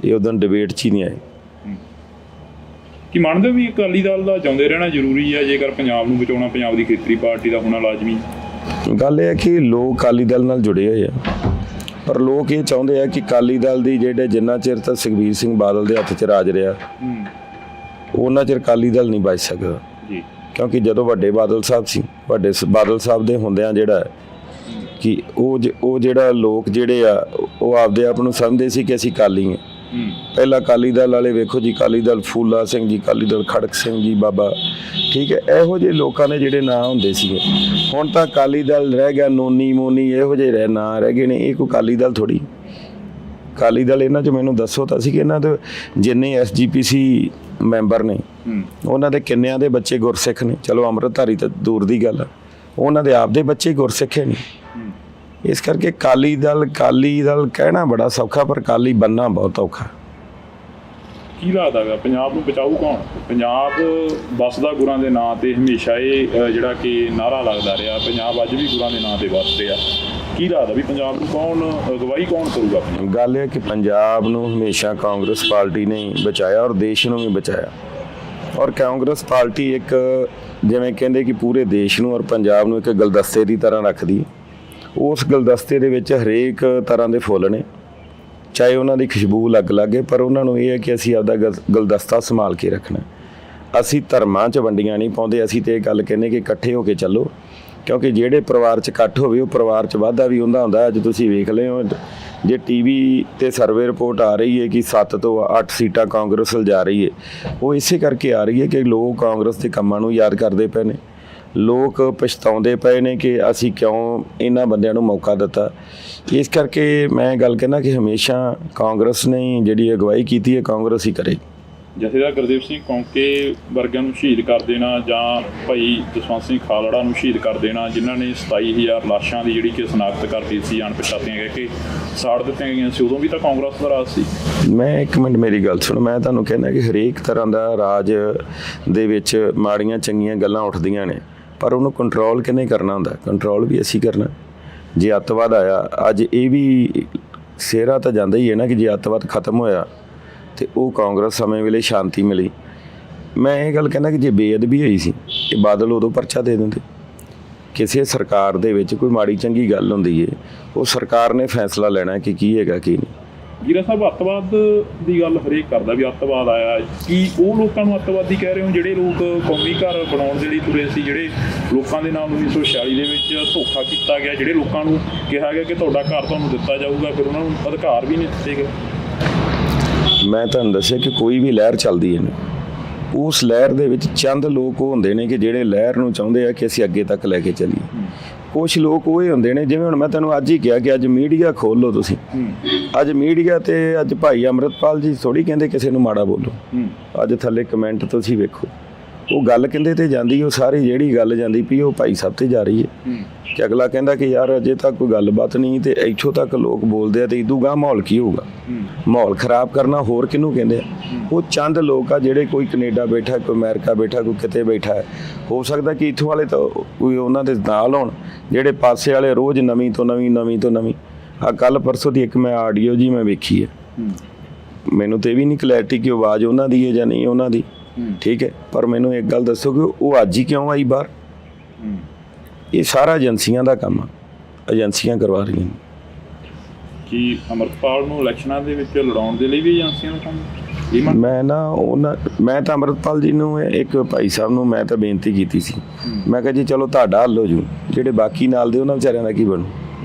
ਇਹ ਉਦੋਂ ਡਿਬੇਟ 'ਚ ਹੀ ਨਹੀਂ ਆਏ। ਕੀ ਮੰਨਦੇ ਵੀ ਅਕਾਲੀ ਦਲ ਦਾ ਚਾਹੁੰਦੇ ਰਹਿਣਾ ਜ਼ਰੂਰੀ ਹੈ ਜੇਕਰ ਪੰਜਾਬ ਨੂੰ ਬਚਾਉਣਾ, ਪੰਜਾਬ ਦੀ ਖੇਤਰੀ ਪਾਰਟੀ ਦਾ ਹੋਣਾ ਲਾਜ਼ਮੀ? ਗੱਲ ਇਹ ਹੈ ਕਿ ਲੋਕ ਅਕਾਲੀ ਦਲ ਨਾਲ ਜੁੜੇ ਹੋਏ ਆ, ਪਰ ਲੋਕ ਇਹ ਚਾਹੁੰਦੇ ਆ ਕਿ ਅਕਾਲੀ ਦਲ ਦੀ ਜਿਹੜੇ ਜਿੰਨਾ ਚਿਰ ਤਾਂ ਸੁਖਬੀਰ ਸਿੰਘ ਬਾਦਲ ਦੇ ਹੱਥ 'ਚ ਰਾਜ ਰਿਹਾ ਉਹਨਾਂ ਚਿਰ ਅਕਾਲੀ ਦਲ ਨਹੀਂ ਬਚ ਸਕਦਾ। ਕਿਉਂਕਿ ਜਦੋਂ ਵੱਡੇ ਬਾਦਲ ਸਾਹਿਬ ਸੀ, ਵੱਡੇ ਬਾਦਲ ਸਾਹਿਬ ਦੇ ਹੁੰਦਿਆਂ ਜਿਹੜਾ ਕਿ ਉਹ ਜਿਹੜਾ ਲੋਕ ਜਿਹੜੇ ਆ ਉਹ ਆਪਦੇ ਆਪ ਨੂੰ ਸਮਝਦੇ ਸੀ ਕਿ ਅਸੀਂ ਅਕਾਲੀ ਹਾਂ। ਪਹਿਲਾਂ ਅਕਾਲੀ ਦਲ ਵਾਲੇ ਵੇਖੋ ਜੀ, ਅਕਾਲੀ ਦਲ ਫੂਲਾ ਸਿੰਘ ਜੀ, ਅਕਾਲੀ ਦਲ ਖੜਕ ਸਿੰਘ ਜੀ ਬਾਬਾ, ਠੀਕ ਹੈ, ਇਹੋ ਜਿਹੇ ਲੋਕਾਂ ਦੇ ਜਿਹੜੇ ਨਾਂ ਹੁੰਦੇ ਸੀਗੇ। ਹੁਣ ਤਾਂ ਅਕਾਲੀ ਦਲ ਰਹਿ ਗਿਆ ਨੋਨੀ ਮੋਨੀ, ਇਹੋ ਜਿਹੇ ਨਾਂ ਰਹਿ ਗਏ ਨੇ। ਇਹ ਕੋਈ ਅਕਾਲੀ ਦਲ ਥੋੜ੍ਹੀ। ਅਕਾਲੀ ਦਲ ਇਹਨਾਂ 'ਚ ਮੈਨੂੰ ਦੱਸੋ ਤਾਂ ਸੀ ਕਿ ਇਹਨਾਂ ਦੇ ਜਿੰਨੇ SGPC ਮੈਂਬਰ ਨੇ ਉਹਨਾਂ ਦੇ ਕਿੰਨਿਆਂ ਦੇ ਬੱਚੇ ਗੁਰਸਿੱਖ ਨੇ। ਚਲੋ ਅੰਮ੍ਰਿਤਧਾਰੀ ਤਾਂ ਦੂਰ ਦੀ ਗੱਲ ਆ, ਉਹਨਾਂ ਦੇ ਆਪਦੇ ਬੱਚੇ ਗੁਰਸਿੱਖ ਨੇ। ਇਸ ਕਰਕੇ ਅਕਾਲੀ ਦਲ ਕਹਿਣਾ ਬੜਾ ਸੌਖਾ ਪਰ ਅਕਾਲੀ ਬਣਨਾ ਬਹੁਤ ਔਖਾ। ਕੀ ਲੱਗਦਾ ਗਾ ਪੰਜਾਬ ਨੂੰ ਬਚਾਊ ਕੌਣ? ਪੰਜਾਬ ਵੱਸਦਾ ਗੁਰਾਂ ਦੇ ਨਾਂ ਤੇ ਹਮੇਸ਼ਾ ਇਹ ਜਿਹੜਾ ਕਿ ਨਾਅਰਾ ਲੱਗਦਾ ਰਿਹਾ, ਪੰਜਾਬ ਅੱਜ ਵੀ ਗੁਰਾਂ ਦੇ ਨਾਂ ਤੇ ਵੱਸ ਰਿਹਾ। ਕੀ ਲੱਗਦਾ ਵੀ ਪੰਜਾਬ ਨੂੰ ਕੌਣ ਅਗਵਾਈ ਕੌਣ ਕਰੂਗਾ? ਗੱਲ ਇਹ ਕਿ ਪੰਜਾਬ ਨੂੰ ਹਮੇਸ਼ਾ ਕਾਂਗਰਸ ਪਾਰਟੀ ਨੇ ਬਚਾਇਆ ਔਰ ਦੇਸ਼ ਨੂੰ ਵੀ ਬਚਾਇਆ। ਔਰ ਕਾਂਗਰਸ ਪਾਰਟੀ ਇੱਕ ਜਿਵੇਂ ਕਹਿੰਦੇ ਕਿ ਪੂਰੇ ਦੇਸ਼ ਨੂੰ ਔਰ ਪੰਜਾਬ ਨੂੰ ਇੱਕ ਗੁਲਦਸਤੇ ਦੀ ਤਰ੍ਹਾਂ ਰੱਖਦੀ। ਉਸ ਗੁਲਦਸਤੇ ਦੇ ਵਿੱਚ ਹਰੇਕ ਤਰ੍ਹਾਂ ਦੇ ਫੁੱਲ ਨੇ, ਚਾਹੇ ਉਹਨਾਂ ਦੀ ਖੁਸ਼ਬੂ ਅਲੱਗ ਹੈ, ਪਰ ਉਹਨਾਂ ਨੂੰ ਇਹ ਹੈ ਕਿ ਅਸੀਂ ਆਪਦਾ ਗੁਲਦਸਤਾ ਸੰਭਾਲ ਕੇ ਰੱਖਣਾ। ਅਸੀਂ ਧਰਮਾਂ 'ਚ ਵੰਡੀਆਂ ਨਹੀਂ ਪਾਉਂਦੇ। ਅਸੀਂ ਤਾਂ ਇਹ ਗੱਲ ਕਹਿੰਦੇ ਕਿ ਇਕੱਠੇ ਹੋ ਕੇ ਚੱਲੋ, ਕਿਉਂਕਿ ਜਿਹੜੇ ਪਰਿਵਾਰ 'ਚ ਇਕੱਠ ਹੋਵੇ ਉਹ ਪਰਿਵਾਰ 'ਚ ਵਾਧਾ ਵੀ ਹੁੰਦਾ ਹੁੰਦਾ। ਅੱਜ ਤੁਸੀਂ ਵੇਖ ਲਏ ਹੋ, ਜੇ TV 'ਤੇ ਸਰਵੇ ਰਿਪੋਰਟ ਆ ਰਹੀ ਹੈ ਕਿ 7 ਤੋਂ 8 ਸੀਟਾਂ ਕਾਂਗਰਸ ਵੱਲ ਜਾ ਰਹੀ ਹੈ, ਉਹ ਇਸੇ ਕਰਕੇ ਆ ਰਹੀ ਹੈ ਕਿ ਲੋਕ ਕਾਂਗਰਸ ਦੇ ਕੰਮਾਂ ਨੂੰ ਯਾਦ ਕਰਦੇ ਪਏ ਨੇ। ਲੋਕ ਪਛਤਾਉਂਦੇ ਪਏ ਨੇ ਕਿ ਅਸੀਂ ਕਿਉਂ ਇਹਨਾਂ ਬੰਦਿਆਂ ਨੂੰ ਮੌਕਾ ਦਿੱਤਾ। ਇਸ ਕਰਕੇ ਮੈਂ ਗੱਲ ਕਹਿੰਦਾ ਕਿ ਹਮੇਸ਼ਾ ਕਾਂਗਰਸ ਨੇ ਜਿਹੜੀ ਅਗਵਾਈ ਕੀਤੀ ਹੈ, ਕਾਂਗਰਸ ਹੀ ਕਰੇ। ਜਥੇਦਾਰ ਗੁਰਦੇਵ ਸਿੰਘ ਕੌਂਕੇ ਵਰਗਿਆਂ ਨੂੰ ਸ਼ਹੀਦ ਕਰ ਦੇਣਾ ਜਾਂ ਭਾਈ ਜਸਵੰਤ ਸਿੰਘ ਖਾਲੜਾ ਨੂੰ ਸ਼ਹੀਦ ਕਰ ਦੇਣਾ, ਜਿਨ੍ਹਾਂ ਨੇ 27,000 ਲਾਸ਼ਾਂ ਦੀ ਜਿਹੜੀ ਕਿ ਸ਼ਨਾਖਤ ਕਰਤੀ ਸੀ, ਅਣਪਛਾਤੀਆਂ ਕਹਿ ਕੇ ਸਾੜ ਦਿੱਤੀਆਂ ਗਈਆਂ ਸੀ, ਉਦੋਂ ਵੀ ਤਾਂ ਕਾਂਗਰਸ ਦਾ ਰਾਜ ਸੀ। ਮੈਂ ਇੱਕ ਮਿੰਟ ਮੇਰੀ ਗੱਲ ਸੁਣ, ਮੈਂ ਤੁਹਾਨੂੰ ਕਹਿੰਦਾ ਕਿ ਹਰੇਕ ਤਰ੍ਹਾਂ ਦਾ ਰਾਜ ਦੇ ਵਿੱਚ ਮਾੜੀਆਂ ਚੰਗੀਆਂ ਗੱਲਾਂ ਉੱਠਦੀਆਂ ਨੇ, ਪਰ ਉਹਨੂੰ ਕੰਟਰੋਲ ਕਿਹਨੇ ਕਰਨਾ ਹੁੰਦਾ? ਕੰਟਰੋਲ ਵੀ ਅਸੀਂ ਕਰਨਾ। ਜੇ ਅੱਤਵਾਦ ਆਇਆ, ਅੱਜ ਇਹ ਵੀ ਸਿਹਰਾ ਤਾਂ ਜਾਂਦਾ ਹੀ ਹੈ ਨਾ ਕਿ ਜੇ ਅੱਤਵਾਦ ਖਤਮ ਹੋਇਆ ਤੇ ਉਹ ਕਾਂਗਰਸ ਸਮੇਂ ਵੇਲੇ ਸ਼ਾਂਤੀ ਮਿਲੀ। ਮੈਂ ਇਹ ਗੱਲ ਕਹਿੰਦਾ ਕਿ ਜੇ ਬੇਅਦਬੀ ਹੋਈ ਸੀ, ਇਹ ਬਾਦਲ ਉਦੋਂ ਪਰਚਾ ਦੇ ਦਿੰਦੇ। ਕਿਸੇ ਸਰਕਾਰ ਦੇ ਵਿੱਚ ਕੋਈ ਮਾੜੀ ਚੰਗੀ ਗੱਲ ਹੁੰਦੀ ਹੈ, ਉਹ ਸਰਕਾਰ ਨੇ ਫੈਸਲਾ ਲੈਣਾ ਕਿ ਕੀ ਹੈਗਾ ਕੀ ਨਹੀਂ। ਜੀਰਾ ਸਾਹਿਬ, ਅੱਤਵਾਦ ਦੀ ਗੱਲ ਹਰੇਕ ਕਰਦਾ ਵੀ ਅੱਤਵਾਦ ਆਇਆ, ਕੀ ਉਹ ਲੋਕਾਂ ਨੂੰ ਅੱਤਵਾਦੀ ਕਹਿ ਰਹੇ ਹੋ ਜਿਹੜੇ ਲੋਕ ਕੌਮੀ ਘਰ ਬਣਾਉਣ ਦੇ ਲਈ ਤੁਰੇ ਸੀ, ਜਿਹੜੇ ਲੋਕਾਂ ਦੇ ਨਾਲ 1946 ਦੇ ਵਿੱਚ ਧੋਖਾ ਕੀਤਾ ਗਿਆ, ਜਿਹੜੇ ਲੋਕਾਂ ਨੂੰ ਕਿਹਾ ਗਿਆ ਕਿ ਤੁਹਾਡਾ ਘਰ ਤੁਹਾਨੂੰ ਦਿੱਤਾ ਜਾਊਗਾ, ਫਿਰ ਉਹਨਾਂ ਨੂੰ ਅਧਿਕਾਰ ਵੀ ਨਹੀਂ ਦਿੱਤੇ ਗਏ? ਮੈਂ ਤੁਹਾਨੂੰ ਦੱਸਿਆ ਕਿ ਕੋਈ ਵੀ ਲਹਿਰ ਚੱਲਦੀ ਹੈ ਨਾ, ਉਸ ਲਹਿਰ ਦੇ ਵਿੱਚ ਚੰਦ ਲੋਕ ਉਹ ਹੁੰਦੇ ਨੇ ਕਿ ਜਿਹੜੇ ਲਹਿਰ ਨੂੰ ਚਾਹੁੰਦੇ ਆ ਕਿ ਅਸੀਂ ਅੱਗੇ ਤੱਕ ਲੈ ਕੇ ਚੱਲੀਏ। ਕੁਛ ਲੋਕ ਉਹ ਹੀ ਹੁੰਦੇ ਨੇ, ਜਿਵੇਂ ਹੁਣ ਮੈਂ ਤੈਨੂੰ ਅੱਜ ਹੀ ਕਿਹਾ ਕਿ ਅੱਜ ਮੀਡੀਆ ਖੋਲ ਲਓ ਤੁਸੀਂ। ਅੱਜ ਮੀਡੀਆ ਤੇ ਅੱਜ ਭਾਈ ਅੰਮ੍ਰਿਤਪਾਲ ਜੀ ਥੋੜੀ ਕਹਿੰਦੇ ਕਿਸੇ ਨੂੰ ਮਾੜਾ ਬੋਲੋ। ਅੱਜ ਥੱਲੇ ਕਮੈਂਟ ਤੁਸੀਂ ਵੇਖੋ, ਉਹ ਗੱਲ ਕਹਿੰਦੇ ਤੇ ਜਾਂਦੀ, ਉਹ ਸਾਰੀ ਜਿਹੜੀ ਗੱਲ ਜਾਂਦੀ ਪਈ ਉਹ ਭਾਈ ਸਾਹਿਬ ਤੇ ਜਾ ਰਹੀ ਹੈ ਕਿ ਅਗਲਾ ਕਹਿੰਦਾ ਕਿ ਯਾਰ ਅਜੇ ਤੱਕ ਕੋਈ ਗੱਲਬਾਤ ਨਹੀਂ ਤੇ ਇੱਥੋਂ ਤੱਕ ਲੋਕ ਬੋਲਦੇ ਆ ਤੇ ਇਦੋਂ ਗਾਂ ਮਾਹੌਲ ਕੀ ਹੋਊਗਾ? ਮਾਹੌਲ ਖਰਾਬ ਕਰਨਾ ਹੋਰ ਕਿਹਨੂੰ ਕਹਿੰਦੇ ਆ? ਉਹ ਚੰਦ ਲੋਕ ਆ ਜਿਹੜੇ, ਕੋਈ ਕੈਨੇਡਾ ਬੈਠਾ, ਕੋਈ ਅਮਰੀਕਾ ਬੈਠਾ, ਕੋਈ ਕਿਤੇ ਬੈਠਾ ਹੈ। ਹੋ ਸਕਦਾ ਕਿ ਇੱਥੋਂ ਵਾਲੇ ਤਾਂ ਕੋਈ ਉਹਨਾਂ ਦੇ ਨਾਲ ਹੋਣ, ਜਿਹੜੇ ਪਾਸੇ ਵਾਲੇ ਰੋਜ਼ ਨਵੀਂ ਤੋਂ ਨਵੀਂ। ਆ ਕੱਲ ਪਰਸੋਂ ਦੀ ਇੱਕ ਮੈਂ ਆਡੀਓ ਜੀ ਮੈਂ ਵੇਖੀ ਹੈ, ਮੈਨੂੰ ਤੇ ਵੀ ਨਹੀਂ ਕਲੈਰਿਟੀ ਕਿ ਆਵਾਜ਼ ਉਹਨਾਂ ਦੀ ਹੈ ਜਾਂ ਨਹੀਂ ਉਹਨਾਂ ਦੀ, ਠੀਕ ਹੈ, ਪਰ ਮੈਨੂੰ ਇੱਕ ਗੱਲ ਦੱਸੋ ਕਿ ਉਹ ਅੱਜ ਹੀ ਕਿਉਂ ਆਈ ਬਾਹਰ? ਇਹ ਸਾਰਾ ਏਜੰਸੀਆਂ ਦਾ ਕੰਮ ਆ, ਏਜੰਸੀਆਂ ਕਰਵਾ ਰਹੀਆਂ ਨੇ। ਕਿ ਅੰਮ੍ਰਿਤਪਾਲ ਨੂੰ ਇਲੈਕਸ਼ਨਾਂ ਦੇ ਵਿੱਚ ਲੜਾਉਣ ਦੇ ਲਈ ਵੀ ਏਜੰਸੀਆਂ ਦਾ ਕੰਮ? ਮੈਂ ਤਾਂ ਅੰਮ੍ਰਿਤਪਾਲ ਜੀ ਨੂੰ, ਇੱਕ ਭਾਈ ਸਾਹਿਬ ਨੂੰ ਮੈਂ ਤਾਂ ਬੇਨਤੀ ਕੀਤੀ ਸੀ, ਮੈਂ ਕਿਹਾ ਜੀ ਚਲੋ ਤੁਹਾਡਾ ਹੱਲ ਹੋ ਜੂ, ਜਿਹੜੇ ਬਾਕੀ ਨਾਲ ਦੇ ਉਹਨਾਂ ਵਿਚਾਰਿਆਂ ਦਾ ਕੀ ਬਣੂ?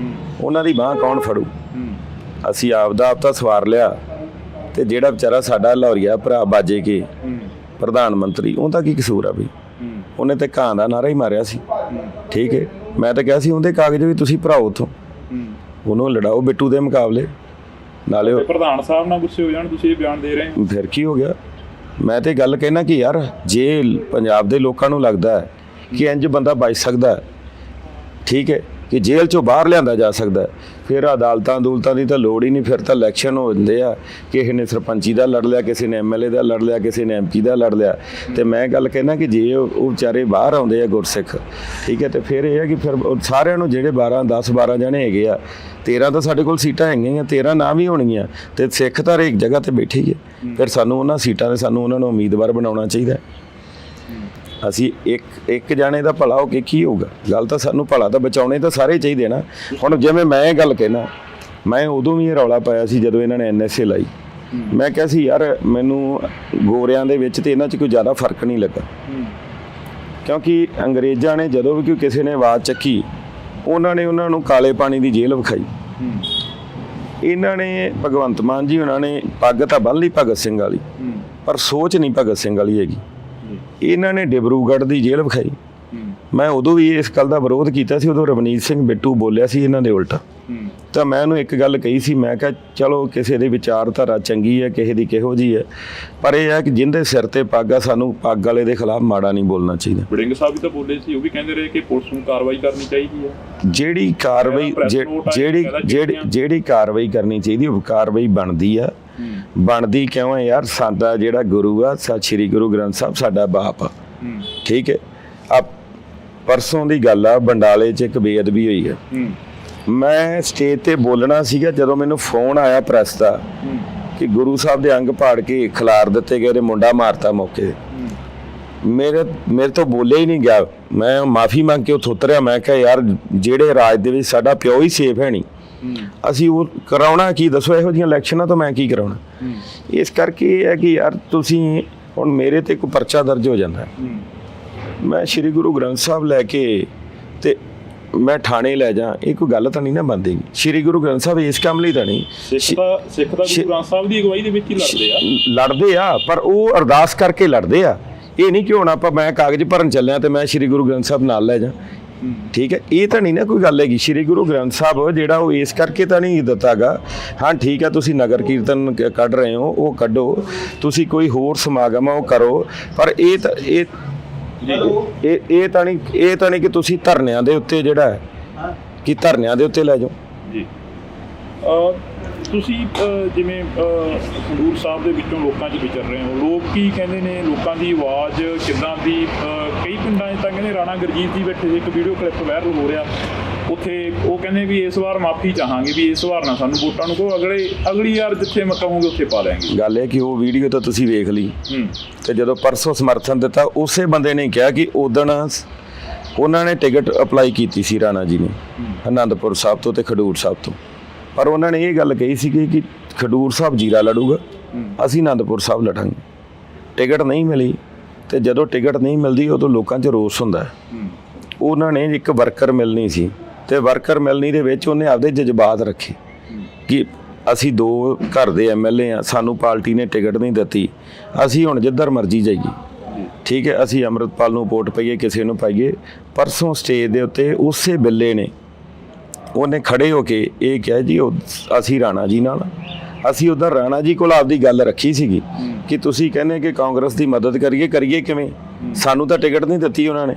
ਉਹਨਾਂ ਦੀ ਬਾਂਹ ਕੌਣ ਫੜੂ? ਅਸੀਂ ਆਪ ਤਾਂ ਸਵਾਰ ਲਿਆ, ਤੇ ਜਿਹੜਾ ਵਿਚਾਰਾ ਸਾਡਾ ਲਾਹੌਰੀਆ ਭਰਾ ਬਾਜੇ ਕੇ ਪ੍ਰਧਾਨ ਮੰਤਰੀ, ਉਹਦਾ ਕੀ ਕਸੂਰ ਆ ਬਈ? ਉਹਨੇ ਤੇ ਕਾਂ ਦਾ ਨਾਰਾ ਹੀ ਮਾਰਿਆ ਸੀ, ਠੀਕ ਹੈ। ਮੈਂ ਤਾਂ ਕਿਹਾ ਸੀ ਉਹਦੇ ਕਾਗਜ਼ ਵੀ ਤੁਸੀਂ ਭਰਾਓ ਉੱਥੋਂ, ਉਹਨੂੰ ਲੜਾਓ ਬਿੱਟੂ ਦੇ ਮੁਕਾਬਲੇ। ਨਾਲੇ ਪ੍ਰਧਾਨ ਸਾਹਿਬ ਨਾਲ ਗੁੱਸੇ ਹੋ ਜਾਣ, ਤੁਸੀਂ ਇਹ ਬਿਆਨ ਦੇ ਰਹੇ ਹੋ, ਫਿਰ ਕੀ ਹੋ ਗਿਆ? ਮੈਂ ਤੇ ਗੱਲ ਕਹਿਣਾ ਕਿ ਯਾਰ ਜੇ ਪੰਜਾਬ ਦੇ ਲੋਕਾਂ ਨੂੰ ਲੱਗਦਾ ਹੈ ਕਿ ਇੰਜ ਬੰਦਾ ਬਚ ਸਕਦਾ, ਠੀਕ ਹੈ, ਕਿ ਜੇਲ੍ਹ ਚੋਂ ਬਾਹਰ ਲਿਆਂਦਾ ਜਾ ਸਕਦਾ, ਫਿਰ ਅਦਾਲਤਾਂ ਦੀ ਤਾਂ ਲੋੜ ਹੀ ਨਹੀਂ। ਫਿਰ ਤਾਂ ਇਲੈਕਸ਼ਨ ਹੋ ਜਾਂਦੇ ਆ, ਕਿਸੇ ਨੇ ਸਰਪੰਚੀ ਦਾ ਲੜ ਲਿਆ, ਕਿਸੇ ਨੇ ਐਮਐਲਏ ਦਾ ਲੜ ਲਿਆ, ਕਿਸੇ ਨੇ ਐਮਪੀ ਦਾ ਲੜ ਲਿਆ। ਤੇ ਮੈਂ ਗੱਲ ਕਹਿਣਾ ਕਿ ਜੇ ਉਹ ਵਿਚਾਰੇ ਬਾਹਰ ਆਉਂਦੇ ਆ ਗੁਰਸਿੱਖ, ਠੀਕ ਹੈ, ਤੇ ਫਿਰ ਇਹ ਹੈ ਕਿ ਫਿਰ ਸਾਰਿਆਂ ਨੂੰ ਜਿਹੜੇ 10-12 ਜਣੇ ਹੈਗੇ ਆ, 13 ਤਾਂ ਸਾਡੇ ਕੋਲ ਸੀਟਾਂ ਹੈਗੀਆਂ, 13 ਨਾ ਵੀ ਹੋਣਗੀਆਂ, ਤੇ ਸਿੱਖ ਤਾਂ ਹਰੇਕ ਜਗ੍ਹਾ ਤੇ ਬੈਠੇ ਹੀ ਹੈ। ਫਿਰ ਸਾਨੂੰ ਉਹਨਾਂ ਸੀਟਾਂ ਦੇ ਸਾਨੂੰ ਉਹਨਾਂ ਨੂੰ ਉਮੀਦਵਾਰ ਬਣਾਉਣਾ ਚਾਹੀਦਾ। ਅਸੀਂ ਇੱਕ ਜਾਣੇ ਦਾ ਭਲਾ ਹੋ ਕੇ ਕੀ ਹੋਊਗਾ? ਗੱਲ ਤਾਂ ਸਾਨੂੰ ਭਲਾ ਤਾਂ ਬਚਾਉਣੇ ਤਾਂ ਸਾਰੇ ਚਾਹੀਦੇ ਨਾ। ਹੁਣ ਜਿਵੇਂ ਮੈਂ ਇਹ ਗੱਲ ਕਹਿਣਾ, ਮੈਂ ਉਦੋਂ ਵੀ ਇਹ ਰੌਲਾ ਪਾਇਆ ਸੀ ਜਦੋਂ ਇਹਨਾਂ ਨੇ NSA ਲਾਈ। ਮੈਂ ਕਿਹਾ ਸੀ ਯਾਰ ਮੈਨੂੰ ਗੋਰਿਆਂ ਦੇ ਵਿੱਚ ਤੇ ਇਹਨਾਂ 'ਚ ਕੋਈ ਜ਼ਿਆਦਾ ਫਰਕ ਨਹੀਂ ਲੱਗਾ, ਕਿਉਂਕਿ ਅੰਗਰੇਜ਼ਾਂ ਨੇ ਜਦੋਂ ਵੀ ਕਿਸੇ ਨੇ ਆਵਾਜ਼ ਚੱਕੀ, ਉਹਨਾਂ ਨੇ ਉਹਨਾਂ ਨੂੰ ਕਾਲੇ ਪਾਣੀ ਦੀ ਜੇਲ੍ਹ ਵਿਖਾਈ। ਇਹਨਾਂ ਨੇ ਭਗਵੰਤ ਮਾਨ ਜੀ ਉਹਨਾਂ ਨੇ ਪੱਗ ਤਾਂ ਬੰਨ੍ਹ ਲਈ ਭਗਤ ਸਿੰਘ ਵਾਲੀ, ਪਰ ਸੋਚ ਨਹੀਂ ਭਗਤ ਸਿੰਘ ਵਾਲੀ ਹੈਗੀ। ਇਹਨਾਂ ਨੇ ਡਿਬਰੂਗੜ੍ਹ ਦੀ ਜੇਲ੍ਹ ਵਿਖਾਈ। ਮੈਂ ਉਦੋਂ ਵੀ ਇਸ ਗੱਲ ਦਾ ਵਿਰੋਧ ਕੀਤਾ ਸੀ, ਉਦੋਂ ਰਵਨੀਤ ਸਿੰਘ ਬਿੱਟੂ ਬੋਲਿਆ ਸੀ ਇਹਨਾਂ ਦੇ ਉਲਟਾ। ਤਾਂ ਮੈਂ ਉਹਨੂੰ ਇੱਕ ਗੱਲ ਕਹੀ ਸੀ, ਮੈਂ ਕਿਹਾ ਚਲੋ ਕਿਸੇ ਦੀ ਵਿਚਾਰਧਾਰਾ ਚੰਗੀ ਹੈ, ਕਿਸੇ ਦੀ ਕਿਹੋ ਜਿਹੀ ਹੈ, ਪਰ ਇਹ ਹੈ ਕਿ ਜਿਹਦੇ ਸਿਰ ਤੇ ਪੱਗ ਆ, ਸਾਨੂੰ ਪੱਗ ਵਾਲੇ ਦੇ ਖਿਲਾਫ ਮਾੜਾ ਨਹੀਂ ਬੋਲਣਾ ਚਾਹੀਦਾ। ਵੜਿੰਗ ਸਾਹਿਬ ਵੀ ਤਾਂ ਬੋਲੇ ਸੀ, ਉਹ ਵੀ ਕਹਿੰਦੇ ਰਹੇ ਕਿ ਪੁਲਿਸ ਨੂੰ ਕਾਰਵਾਈ ਕਰਨੀ ਚਾਹੀਦੀ ਹੈ। ਜਿਹੜੀ ਕਾਰਵਾਈ ਕਰਨੀ ਚਾਹੀਦੀ, ਉਹ ਕਾਰਵਾਈ ਬਣਦੀ ਆ। ਬਣਦੀ ਕਿਉਂ ਹੈ ਯਾਰ? ਸਾਡਾ ਜਿਹੜਾ ਗੁਰੂ ਆ, ਸ੍ਰੀ ਗੁਰੂ ਗ੍ਰੰਥ ਸਾਹਿਬ ਸਾਡਾ ਬਾਪ ਆ, ਠੀਕ ਹੈ। ਆ ਪਰਸੋਂ ਦੀ ਗੱਲ ਆ, ਬੰਡਾਲੇ 'ਚ ਇੱਕ ਬੇਅਦਬੀ ਹੋਈ ਹੈ। ਮੈਂ ਸਟੇਜ ਤੇ ਬੋਲਣਾ ਸੀਗਾ, ਜਦੋਂ ਮੈਨੂੰ ਫੋਨ ਆਇਆ ਪ੍ਰੈਸ ਦਾ ਕਿ ਗੁਰੂ ਸਾਹਿਬ ਦੇ ਅੰਗ ਪਾੜ ਕੇ ਖਿਲਾਰ ਦਿੱਤੇ ਗਏ, ਮੁੰਡਾ ਮਾਰਤਾ ਮੌਕੇ। ਮੇਰੇ ਤੋਂ ਬੋਲਿਆ ਹੀ ਨਹੀਂ ਗਿਆ। ਮੈਂ ਮਾਫੀ ਮੰਗ ਕੇ ਉੱਥੋਂ ਉਤਰਿਆ। ਮੈਂ ਕਿਹਾ ਯਾਰ ਜਿਹੜੇ ਰਾਜ ਦੇ ਵਿੱਚ ਸਾਡਾ ਪਿਓ ਹੀ ਸੇਫ ਹੈ ਨਹੀਂ, ਅਸੀਂ ਉਹ ਕਰਾਉਣਾ ਕੀ? ਦੱਸੋ, ਇਹੋ ਜਿਹੀਆਂ ਇਲੈਕਸ਼ਨਾਂ ਤੋਂ ਮੈਂ ਕੀ ਕਰਾਉਣਾ? ਇਸ ਕਰਕੇ ਇਹ ਹੈ ਕਿ ਯਾਰ ਤੁਸੀਂ ਹੁਣ ਮੇਰੇ ਤੇ ਕੋਈ ਪਰਚਾ ਦਰਜ ਹੋ ਜਾਂਦਾ, ਮੈਂ ਸ੍ਰੀ ਗੁਰੂ ਗ੍ਰੰਥ ਸਾਹਿਬ ਲੈ ਕੇ ਤੇ ਮੈਂ ਥਾਣੇ ਲੈ ਜਾ, ਇਹ ਕੋਈ ਗੱਲ ਤਾਂ ਨਹੀਂ ਨਾ ਬਣਦੀ। ਸ੍ਰੀ ਗੁਰੂ ਗ੍ਰੰਥ ਸਾਹਿਬ ਇਸ ਕੰਮ ਲਈ ਤਾਂ ਨਹੀਂ, ਸਿੱਖ ਦਾ ਗੁਰੂ ਗ੍ਰੰਥ ਸਾਹਿਬ ਦੀ ਅਗਵਾਈ ਦੇ ਵਿੱਚ ਹੀ ਲੜਦੇ ਆ, ਪਰ ਉਹ ਅਰਦਾਸ ਕਰਕੇ ਲੜਦੇ ਆ। ਇਹ ਨਹੀਂ ਕਿ ਹੁਣ ਆਪਾਂ ਮੈਂ ਕਾਗਜ਼ ਭਰਨ ਚੱਲਿਆ ਤੇ ਮੈਂ ਸ੍ਰੀ ਗੁਰੂ ਗ੍ਰੰਥ ਸਾਹਿਬ ਨਾਲ ਲੈ ਜਾ। ਠੀਕ ਹੈ, ਇਹ ਤਾਂ ਨਹੀਂ ਨਾ ਕੋਈ ਗੱਲ ਹੈਗੀ। ਸ੍ਰੀ ਗੁਰੂ ਗ੍ਰੰਥ ਸਾਹਿਬ ਜਿਹੜਾ ਉਹ ਇਸ ਕਰਕੇ ਤਾਂ ਨਹੀਂ ਦਿੱਤਾਗਾ। ਹਾਂ ਠੀਕ ਹੈ, ਤੁਸੀਂ ਨਗਰ ਕੀਰਤਨ ਕੱਢ ਰਹੇ ਹੋ, ਉਹ ਕੱਢੋ, ਤੁਸੀਂ ਕੋਈ ਹੋਰ ਸਮਾਗਮ ਆ ਉਹ ਕਰੋ, ਪਰ ਇਹ ਤਾਂ ਨਹੀਂ ਕਿ ਤੁਸੀਂ ਧਰਨਿਆਂ ਦੇ ਉੱਤੇ ਜਿਹੜਾ ਹੈ ਕਿ ਧਰਨਿਆਂ ਦੇ ਉੱਤੇ ਲੈ ਜਾਓ। ਜੀ ਤੁਸੀਂ ਜਿਵੇਂ ਖਡੂਰ ਸਾਹਿਬ ਦੇ ਵਿੱਚੋਂ ਲੋਕਾਂ 'ਚ ਵਿਚਰ ਰਹੇ ਹੋ, ਲੋਕ ਕੀ ਕਹਿੰਦੇ ਨੇ, ਲੋਕਾਂ ਦੀ ਆਵਾਜ਼ ਕਿੱਦਾਂ ਦੀ? ਕਈ ਪਿੰਡਾਂ 'ਚ ਤਾਂ ਕਹਿੰਦੇ ਰਾਣਾ ਗੁਰਜੀਤ ਜੀ ਬੈਠੇ ਸੀ, ਇੱਕ ਵੀਡੀਓ ਕਲਿੱਪ ਵਾਇਰਲ ਹੋ ਰਿਹਾ ਉੱਥੇ, ਉਹ ਕਹਿੰਦੇ ਵੀ ਇਸ ਵਾਰ ਮਾਫੀ ਚਾਹਾਂਗੇ, ਵੀ ਇਸ ਵਾਰ ਨਾ ਸਾਨੂੰ ਵੋਟਾਂ ਨੂੰ ਕਹੋ, ਅਗਲੀ ਵਾਰ ਜਿੱਥੇ ਮੈਂ ਕਹੂੰਗੇ ਉੱਥੇ ਪਾ ਲੈਣਗੇ। ਗੱਲ ਇਹ ਕਿ ਉਹ ਵੀਡੀਓ ਤਾਂ ਤੁਸੀਂ ਵੇਖ ਲਈ ਤੇ ਜਦੋਂ ਪਰਸੋਂ ਸਮਰਥਨ ਦਿੱਤਾ ਉਸੇ ਬੰਦੇ ਨੇ ਕਿਹਾ ਕਿ ਉਦਣ ਉਹਨਾਂ ਨੇ ਟਿਕਟ ਅਪਲਾਈ ਕੀਤੀ ਸੀ ਰਾਣਾ ਜੀ ਨੇ ਆਨੰਦਪੁਰ ਸਾਹਿਬ ਤੋਂ ਤੇ ਖਡੂਰ ਸਾਹਿਬ ਤੋਂ, ਪਰ ਉਹਨਾਂ ਨੇ ਇਹ ਗੱਲ ਕਹੀ ਸੀ ਕਿ ਖਡੂਰ ਸਾਹਿਬ ਜੀਰਾ ਲੜੂਗਾ, ਅਸੀਂ ਆਨੰਦਪੁਰ ਸਾਹਿਬ ਲੜਾਂਗੇ। ਟਿਕਟ ਨਹੀਂ ਮਿਲੀ ਤੇ ਜਦੋਂ ਟਿਕਟ ਨਹੀਂ ਮਿਲਦੀ ਉਦੋਂ ਲੋਕਾਂ 'ਚ ਰੋਸ ਹੁੰਦਾ। ਉਹਨਾਂ ਨੇ ਇੱਕ ਵਰਕਰ ਮਿਲਣੀ ਸੀ ਤੇ ਵਰਕਰ ਮਿਲਣੀ ਦੇ ਵਿੱਚ ਉਹਨੇ ਆਪਦੇ ਜਜ਼ਬਾਤ ਰੱਖੇ ਕਿ ਅਸੀਂ 2 ਘਰ ਦੇ ਐਮਐਲਏ ਆ, ਸਾਨੂੰ ਪਾਰਟੀ ਨੇ ਟਿਕਟ ਨਹੀਂ ਦਿੱਤੀ, ਅਸੀਂ ਹੁਣ ਜਿੱਧਰ ਮਰਜ਼ੀ ਜਾਈਏ। ਠੀਕ ਹੈ, ਅਸੀਂ ਅੰਮ੍ਰਿਤਪਾਲ ਨੂੰ ਵੋਟ ਪਾਈਏ, ਕਿਸੇ ਨੂੰ ਪਾਈਏ। ਪਰਸੋਂ ਸਟੇਜ ਦੇ ਉੱਤੇ ਉਸੇ ਬਿੱਲੇ ਨੇ ਉਹਨੇ ਖੜੇ ਹੋ ਕੇ ਇਹ ਕਿਹਾ ਜੀ ਅਸੀਂ ਰਾਣਾ ਜੀ ਨਾਲ, ਅਸੀਂ ਉੱਧਰ ਰਾਣਾ ਜੀ ਕੋਲ ਆਪਦੀ ਗੱਲ ਰੱਖੀ ਸੀਗੀ ਕਿ ਤੁਸੀਂ ਕਹਿੰਦੇ ਕਿ ਕਾਂਗਰਸ ਦੀ ਮਦਦ ਕਰੀਏ ਕਿਵੇਂ, ਸਾਨੂੰ ਤਾਂ ਟਿਕਟ ਨਹੀਂ ਦਿੱਤੀ ਉਹਨਾਂ ਨੇ।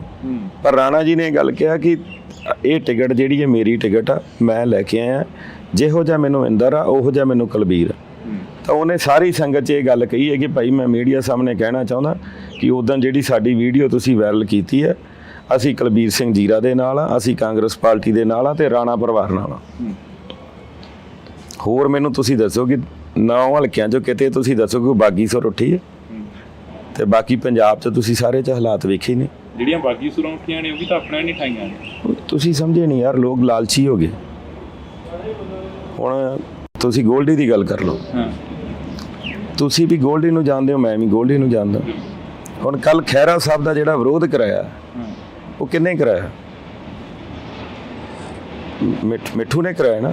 ਪਰ ਰਾਣਾ ਜੀ ਨੇ ਗੱਲ ਕਿਹਾ ਕਿ ਇਹ ਟਿਕਟ ਜਿਹੜੀ ਹੈ ਮੇਰੀ ਟਿਕਟ ਆ, ਮੈਂ ਲੈ ਕੇ ਆਇਆ, ਜਿਹੋ ਜਿਹਾ ਮੈਨੂੰ ਇੰਦਰ ਆ ਉਹੋ ਜਿਹਾ ਮੈਨੂੰ ਕੁਲਬੀਰ। ਤਾਂ ਉਹਨੇ ਸਾਰੀ ਸੰਗਤ 'ਚ ਇਹ ਗੱਲ ਕਹੀ ਹੈ ਕਿ ਭਾਈ ਮੈਂ ਮੀਡੀਆ ਸਾਹਮਣੇ ਕਹਿਣਾ ਚਾਹੁੰਦਾ ਕਿ ਉਦੋਂ ਜਿਹੜੀ ਸਾਡੀ ਵੀਡੀਓ ਤੁਸੀਂ ਵਾਇਰਲ ਕੀਤੀ ਹੈ, ਅਸੀਂ ਕੁਲਬੀਰ ਸਿੰਘ ਜੀਰਾ ਦੇ ਨਾਲ ਆ, ਅਸੀਂ ਕਾਂਗਰਸ ਪਾਰਟੀ ਦੇ ਨਾਲ ਆ ਤੇ ਰਾਣਾ ਪਰਿਵਾਰ ਨਾਲ ਆ। ਹੋਰ ਮੈਨੂੰ ਤੁਸੀਂ ਦੱਸੋ ਕਿ 9 ਹਲਕਿਆਂ 'ਚੋਂ ਕਿਤੇ ਤੁਸੀਂ ਦੱਸੋ ਕਿ ਬਾਗੀ ਸੁਰ ਉੱਠੀ ਹੈ? ਤੇ ਬਾਕੀ ਪੰਜਾਬ 'ਚ ਤੁਸੀਂ ਸਾਰੇ 'ਚ ਹਾਲਾਤ ਵੇਖੇ ਨੇ, ਜਿਹੜੀਆਂ ਬਾਗੀ ਸੁਰਾਂ ਉੱਠੀਆਂ ਨੇ ਉਹ ਵੀ ਤਾਂ ਆਪਣੇ ਨਹੀਂ ਠਾਈਆਂ ਨੇ। ਤੁਸੀਂ ਸਮਝੇ ਨਹੀਂ ਯਾਰ, ਲੋਕ ਲਾਲਚੀ ਹੋ ਗਏ। ਹੁਣ ਤੁਸੀਂ ਗੋਲਡੀ ਦੀ ਗੱਲ ਕਰ ਲਓ, ਤੁਸੀਂ ਵੀ ਗੋਲਡੀ ਨੂੰ ਜਾਣਦੇ ਹੋ, ਮੈਂ ਵੀ ਗੋਲਡੀ ਨੂੰ ਜਾਣਦਾ। ਹੁਣ ਕੱਲ ਖਹਿਰਾ ਸਾਹਿਬ ਦਾ ਜਿਹੜਾ ਵਿਰੋਧ ਕਰਾਇਆ ਉਹ ਕਿੰਨੇ ਕਰਾਇਆ? ਮਿੱਠੂ ਨੇ ਕਰਾਇਆ ਨਾ,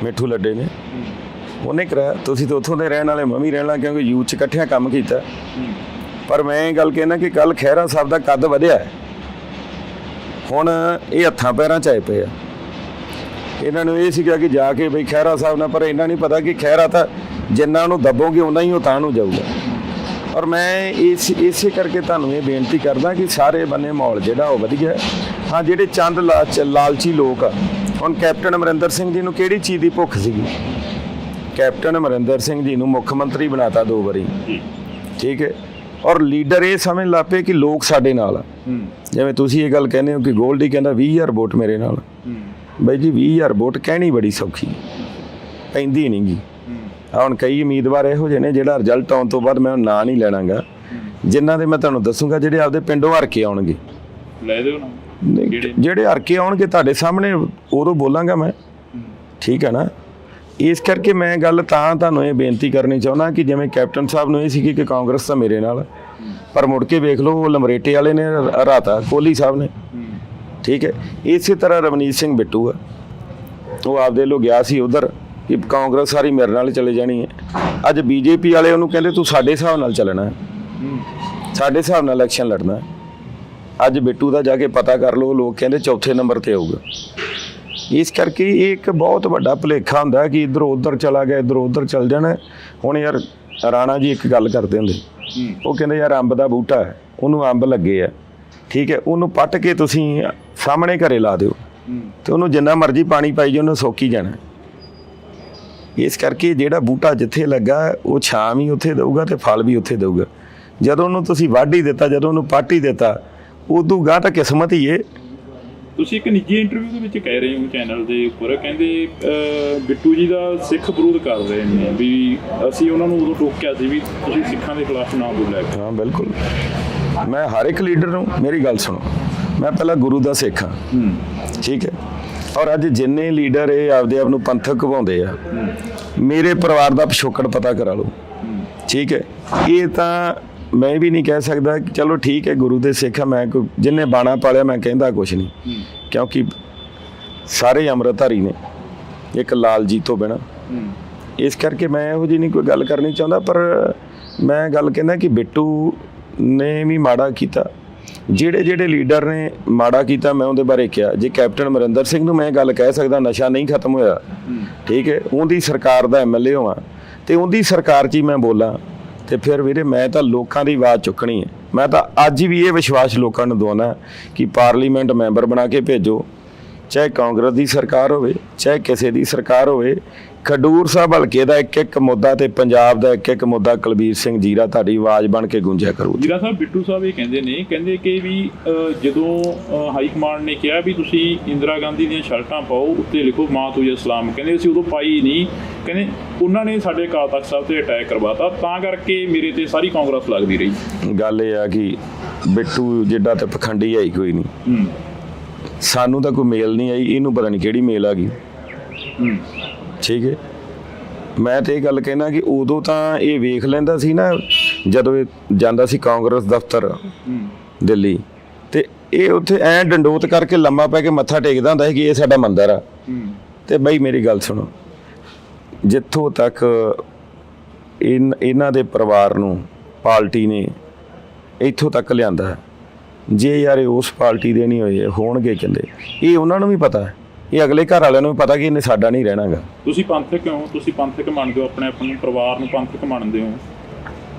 ਮਿੱਠੂ ਲੱਡੇ ਨੇ, ਉਹਨੇ ਕਰਾਇਆ। ਤੁਸੀਂ ਤਾਂ ਉੱਥੋਂ ਦੇ ਰਹਿਣ ਵਾਲੇ, ਮੈਂ ਵੀ ਰਹਿਣਾ, ਕਿਉਂਕਿ ਯੂਥ 'ਚ ਇਕੱਠਿਆਂ ਕੰਮ ਕੀਤਾ। ਪਰ ਮੈਂ ਇਹ ਗੱਲ ਕਹਿਣਾ ਕਿ ਕੱਲ ਖਹਿਰਾ ਸਾਹਿਬ ਦਾ ਕੱਦ ਵਧਿਆ, ਹੁਣ ਇਹ ਹੱਥਾਂ ਪੈਰਾਂ 'ਚ ਆਏ ਪਏ ਆ। ਇਹਨਾਂ ਨੂੰ ਇਹ ਸੀਗਾ ਕਿ ਜਾ ਕੇ ਬਈ ਖਹਿਰਾ ਸਾਹਿਬ ਨਾਲ, ਪਰ ਇਹਨਾਂ ਨਹੀਂ ਪਤਾ ਕਿ ਖਹਿਰਾ ਤਾਂ ਜਿੰਨਾ ਉਹਨੂੰ ਦੱਬੋਗੇ ਉਨਾ ਹੀ ਉਹ ਤਾਂ ਨੂੰ ਜਾਊਗਾ। ਔਰ ਮੈਂ ਇਸੇ ਕਰਕੇ ਤੁਹਾਨੂੰ ਇਹ ਬੇਨਤੀ ਕਰਦਾ ਕਿ ਸਾਰੇ ਬੰਨੇ ਮਾਹੌਲ ਜਿਹੜਾ ਉਹ ਵਧੀਆ। ਹਾਂ, ਜਿਹੜੇ ਚੰਦ ਲਾਲਚੀ ਲੋਕ ਆ, ਹੁਣ ਕੈਪਟਨ ਅਮਰਿੰਦਰ ਸਿੰਘ ਜੀ ਨੂੰ ਕਿਹੜੀ ਚੀਜ਼ ਦੀ ਭੁੱਖ ਸੀਗੀ? ਕੈਪਟਨ ਅਮਰਿੰਦਰ ਸਿੰਘ ਜੀ ਨੂੰ ਮੁੱਖ ਮੰਤਰੀ ਬਣਾਤਾ 2 ਵਾਰੀ, ਠੀਕ ਹੈ, ਔਰ ਲੀਡਰ ਇਹ ਸਮਝ ਲੱਗ ਪਏ ਕਿ ਲੋਕ ਸਾਡੇ ਨਾਲ ਆ। ਜਿਵੇਂ ਤੁਸੀਂ ਇਹ ਗੱਲ ਕਹਿੰਦੇ ਹੋ ਕਿ ਗੋਲਡੀ ਕਹਿੰਦਾ 20,000 ਵੋਟ ਮੇਰੇ ਨਾਲ, ਬਾਈ ਜੀ 20,000 ਵੋਟ ਕਹਿਣੀ ਬੜੀ ਸੌਖੀ, ਪੈਂਦੀ ਨਹੀਂ ਗੀ। ਹੁਣ ਕਈ ਉਮੀਦਵਾਰ ਇਹੋ ਜਿਹੇ ਨੇ ਜਿਹੜਾ ਰਿਜ਼ਲਟ ਆਉਣ ਤੋਂ ਬਾਅਦ ਮੈਂ ਨਾਂ ਨਹੀਂ ਲੈਣਾਗਾ, ਜਿਨ੍ਹਾਂ ਦੇ ਮੈਂ ਤੁਹਾਨੂੰ ਦੱਸੂਗਾ ਜਿਹੜੇ ਆਪਦੇ ਪਿੰਡੋਂ ਹਰ ਕੇ ਆਉਣਗੇ। ਲੈ ਦਿਓ ਨਾ, ਜਿਹੜੇ ਹਰ ਕੇ ਆਉਣਗੇ ਤੁਹਾਡੇ ਸਾਹਮਣੇ ਉਦੋਂ ਬੋਲਾਂਗਾ ਮੈਂ, ਠੀਕ ਹੈ ਨਾ। ਇਸ ਕਰਕੇ ਮੈਂ ਗੱਲ ਤਾਂ ਤੁਹਾਨੂੰ ਇਹ ਬੇਨਤੀ ਕਰਨੀ ਚਾਹੁੰਦਾ ਕਿ ਜਿਵੇਂ ਕੈਪਟਨ ਸਾਹਿਬ ਨੂੰ ਇਹ ਸੀ ਕਿ ਕਾਂਗਰਸ ਤਾਂ ਮੇਰੇ ਨਾਲ, ਪਰ ਮੁੜ ਕੇ ਵੇਖ ਲਓ ਉਹ ਲਮਰੇਟੇ ਵਾਲੇ ਨੇ ਹਰਾਤਾ, ਕੋਹਲੀ ਸਾਹਿਬ ਨੇ, ਠੀਕ ਹੈ। ਇਸੇ ਤਰ੍ਹਾਂ ਰਵਨੀਤ ਸਿੰਘ ਬਿੱਟੂ ਆ, ਉਹ ਆਪਦੇ ਲੋ ਗਿਆ ਸੀ ਉਧਰ ਕਿ ਕਾਂਗਰਸ ਸਾਰੀ ਮੇਰੇ ਨਾਲ ਚਲੇ ਜਾਣੀ ਹੈ। ਅੱਜ ਬੀਜੇਪੀ ਵਾਲੇ ਉਹਨੂੰ ਕਹਿੰਦੇ ਤੂੰ ਸਾਡੇ ਹਿਸਾਬ ਨਾਲ ਚੱਲਣਾ, ਸਾਡੇ ਹਿਸਾਬ ਨਾਲ ਇਲੈਕਸ਼ਨ ਲੜਨਾ। ਅੱਜ ਬਿੱਟੂ ਦਾ ਜਾ ਕੇ ਪਤਾ ਕਰ ਲਓ, ਲੋਕ ਕਹਿੰਦੇ 4ਥੇ ਨੰਬਰ ਤੇ ਆਊਗਾ। ਇਸ ਕਰਕੇ ਇਹ ਇੱਕ ਬਹੁਤ ਵੱਡਾ ਭੁਲੇਖਾ ਹੁੰਦਾ ਕਿ ਇੱਧਰੋਂ ਉੱਧਰ ਚਲਾ ਗਿਆ, ਇੱਧਰੋਂ ਉੱਧਰ ਚੱਲ ਜਾਣਾ। ਹੁਣ ਯਾਰ ਰਾਣਾ ਜੀ ਇੱਕ ਗੱਲ ਕਰਦੇ ਹੁੰਦੇ, ਉਹ ਕਹਿੰਦੇ ਯਾਰ ਅੰਬ ਦਾ ਬੂਟਾ ਹੈ, ਉਹਨੂੰ ਅੰਬ ਲੱਗੇ ਆ, ਠੀਕ ਹੈ, ਉਹਨੂੰ ਪੱਟ ਕੇ ਤੁਸੀਂ ਸਾਹਮਣੇ ਘਰੇ ਲਾ ਦਿਓ ਤੇ ਉਹਨੂੰ ਜਿੰਨਾ ਮਰਜ਼ੀ ਪਾਣੀ ਪਾਈ ਜਾਓ, ਉਹਨੂੰ ਸੋਕੀ ਜਾਣਾ। ਇਸ ਕਰਕੇ ਜਿਹੜਾ ਬੂਟਾ ਜਿੱਥੇ ਲੱਗਾ ਉਹ ਛਾਂ ਵੀ ਉੱਥੇ ਦੇਊਗਾ ਤੇ ਫਲ ਵੀ ਉੱਥੇ ਦੇਊਗਾ। ਜਦੋਂ ਉਹਨੂੰ ਤੁਸੀਂ ਵੱਢ ਹੀ ਦਿੱਤਾ, ਜਦੋਂ ਉਹਨੂੰ ਪੱਟ ਹੀ ਦਿੱਤਾ, ਉਦੋਂ ਗਾਂ ਤਾਂ ਕਿਸਮਤ ਹੀ ਏ। ਤੁਸੀਂ ਇੱਕ ਨਿੱਜੀ ਇੰਟਰਵਿਊ ਦੇ ਵਿੱਚ ਕਹਿ ਰਹੇ ਹੋ ਚੈਨਲ ਦੇ ਉੱਪਰ, ਕਹਿੰਦੇ ਬਿੱਟੂ ਜੀ ਦਾ ਸਿੱਖ ਵਿਰੋਧ ਕਰ ਰਹੇ ਨੇ, ਵੀ ਅਸੀਂ ਉਹਨਾਂ ਨੂੰ ਉਦੋਂ ਟੋਕਿਆ ਸੀ ਵੀ ਤੁਸੀਂ ਸਿੱਖਾਂ ਦੇ ਖਿਲਾਫ ਨਾ ਬੋਲਿਆ। ਹਾਂ ਬਿਲਕੁਲ, ਮੈਂ ਹਰ ਇੱਕ ਲੀਡਰ ਨੂੰ, ਮੇਰੀ ਗੱਲ ਸੁਣੋ, ਮੈਂ ਪਹਿਲਾਂ ਗੁਰੂ ਦਾ ਸਿੱਖ ਹਾਂ, ਠੀਕ ਹੈ, ਔਰ ਅੱਜ ਜਿੰਨੇ ਲੀਡਰ ਇਹ ਆਪਦੇ ਆਪ ਨੂੰ ਪੰਥਕ ਕਹਾਉਂਦੇ ਆ, ਮੇਰੇ ਪਰਿਵਾਰ ਦਾ ਪਿਛੋਕੜ ਪਤਾ ਕਰਾ ਲਓ, ਠੀਕ ਹੈ। ਇਹ ਤਾਂ ਮੈਂ ਵੀ ਨਹੀਂ ਕਹਿ ਸਕਦਾ ਕਿ ਚਲੋ ਠੀਕ ਹੈ ਗੁਰੂ ਦੇ ਸਿੱਖ ਆ, ਮੈਂ ਕੋਈ ਜਿਹਨੇ ਬਾਣਾ ਪਾਲਿਆ ਮੈਂ ਕਹਿੰਦਾ ਕੁਛ ਨਹੀਂ, ਕਿਉਂਕਿ ਸਾਰੇ ਅੰਮ੍ਰਿਤਧਾਰੀ ਨੇ, ਇੱਕ ਲਾਲ ਜੀ ਤੋਂ ਬਿਨਾਂ। ਇਸ ਕਰਕੇ ਮੈਂ ਇਹੋ ਜਿਹੀ ਨਹੀਂ ਕੋਈ ਗੱਲ ਕਰਨੀ ਚਾਹੁੰਦਾ, ਪਰ ਮੈਂ ਗੱਲ ਕਹਿੰਦਾ ਕਿ ਬਿੱਟੂ ਨੇ ਵੀ ਮਾੜਾ ਕੀਤਾ, ਜਿਹੜੇ ਲੀਡਰ ਨੇ ਮਾੜਾ ਕੀਤਾ ਮੈਂ ਉਹਦੇ ਬਾਰੇ ਕਿਹਾ। ਜੇ ਕੈਪਟਨ ਅਮਰਿੰਦਰ ਸਿੰਘ ਨੂੰ ਮੈਂ ਗੱਲ ਕਹਿ ਸਕਦਾ ਨਸ਼ਾ ਨਹੀਂ ਖਤਮ ਹੋਇਆ, ਠੀਕ ਹੈ, ਉਹਦੀ ਸਰਕਾਰ ਦਾ ਐਮਐਲਏ ਹੋਵਾਂ ਤੇ ਉਹਦੀ ਸਰਕਾਰ 'ਚ ਹੀ ਮੈਂ ਬੋਲਾਂ, ਤੇ ਫਿਰ ਵੀਰੇ ਮੈਂ ਤਾਂ ਲੋਕਾਂ ਦੀ ਆਵਾਜ਼ ਚੁੱਕਣੀ ਹੈ। ਮੈਂ ਤਾਂ ਅੱਜ ਵੀ ਇਹ ਵਿਸ਼ਵਾਸ ਲੋਕਾਂ ਨੂੰ ਦਿਵਾਉਣਾ ਕਿ ਪਾਰਲੀਮੈਂਟ ਮੈਂਬਰ ਬਣਾ ਕੇ ਭੇਜੋ, ਚਾਹੇ ਕਾਂਗਰਸ ਦੀ ਸਰਕਾਰ ਹੋਵੇ ਚਾਹੇ ਕਿਸੇ ਦੀ ਸਰਕਾਰ ਹੋਵੇ। ਖਡੂਰ ਸਾਹਿਬ ਹਲਕੇ ਦਾ ਇੱਕ ਮੁੱਦਾ ਤੇ ਪੰਜਾਬ ਦਾ ਇੱਕ ਮੁੱਦਾ ਕੁਲਬੀਰ ਸਿੰਘ ਜੀਰਾ ਤੁਹਾਡੀ ਆਵਾਜ਼ ਬਣ ਕੇ ਗੂੰਜਿਆ ਕਰੂ। ਜੀਰਾ ਸਾਹਿਬ, ਬਿੱਟੂ ਸਾਹਿਬ ਇਹ ਕਹਿੰਦੇ ਕਿ ਵੀ ਜਦੋਂ ਹਾਈ ਕਮਾਂਡ ਨੇ ਕਿਹਾ ਵੀ ਤੁਸੀਂ ਇੰਦਰਾ ਗਾਂਧੀ ਦੀਆਂ ਸ਼ਰਟਾਂ ਪਾਓ, ਉੱਤੇ ਲਿਖੋ ਮਾਂ ਤੁਝੇ ਸਲਾਮ, ਕਹਿੰਦੇ ਅਸੀਂ ਉਦੋਂ ਪਾਈ ਨਹੀਂ, ਕਹਿੰਦੇ ਉਹਨਾਂ ਨੇ ਸਾਡੇ ਅਕਾਲ ਤਖਤ ਸਾਹਿਬ ਤੇ ਅਟੈਕ ਕਰਵਾਤਾ, ਤਾਂ ਕਰਕੇ ਮੇਰੇ ਤੇ ਸਾਰੀ ਕਾਂਗਰਸ ਲੱਗਦੀ ਰਹੀ। ਗੱਲ ਇਹ ਆ ਕਿ ਬਿੱਟੂ ਜਿੱਡਾ ਤੇ ਪਖੰਡੀ ਆਈ ਕੋਈ ਨਹੀਂ, ਸਾਨੂੰ ਤਾਂ ਕੋਈ ਮੇਲ ਨਹੀਂ ਆਈ, ਇਹਨੂੰ ਪਤਾ ਨਹੀਂ ਕਿਹੜੀ ਮੇਲ ਆ ਗਈ। ਠੀਕ ਹੈ, ਮੈਂ ਤੇ ਇਹ ਗੱਲ ਕਹਿਣਾ ਕਿ ਉਦੋਂ ਤਾਂ ਇਹ ਵੇਖ ਲੈਂਦਾ ਸੀ ਨਾ, ਜਦੋਂ ਇਹ ਜਾਂਦਾ ਸੀ ਕਾਂਗਰਸ ਦਫ਼ਤਰ ਦਿੱਲੀ, ਤੇ ਇਹ ਉੱਥੇ ਐ ਡੰਡੋਤ ਕਰਕੇ ਲੰਮਾ ਪੈ ਕੇ ਮੱਥਾ ਟੇਕਦਾ ਹੁੰਦਾ ਸੀ ਕਿ ਇਹ ਸਾਡਾ ਮੰਦਰ ਆ। ਤੇ ਬਈ ਮੇਰੀ ਗੱਲ ਸੁਣੋ, ਜਿੱਥੋਂ ਤੱਕ ਇਹਨਾਂ ਦੇ ਪਰਿਵਾਰ ਨੂੰ ਪਾਰਟੀ ਨੇ ਇੱਥੋਂ ਤੱਕ ਲਿਆਂਦਾ, ਜੇ ਯਾਰ ਇਹ ਉਸ ਪਾਰਟੀ ਦੇ ਨਹੀਂ ਹੋਏ ਹੋਣਗੇ ਕਹਿੰਦੇ, ਇਹ ਉਹਨਾਂ ਨੂੰ ਵੀ ਪਤਾ ਹੈ, ਇਹ ਅਗਲੇ ਘਰ ਵਾਲਿਆਂ ਨੂੰ ਵੀ ਪਤਾ ਕਿ ਇਹਨੇ ਸਾਡਾ ਨਹੀਂ ਰਹਿਣਾਗਾ। ਤੁਸੀਂ ਪੰਥਕ ਹੋ, ਤੁਸੀਂ ਪੰਥਕ ਮੰਨਦੇ ਹੋ, ਆਪਣੇ ਆਪਣੇ ਪਰਿਵਾਰ ਨੂੰ ਪੰਥਕ ਮੰਨਦੇ ਹੋ,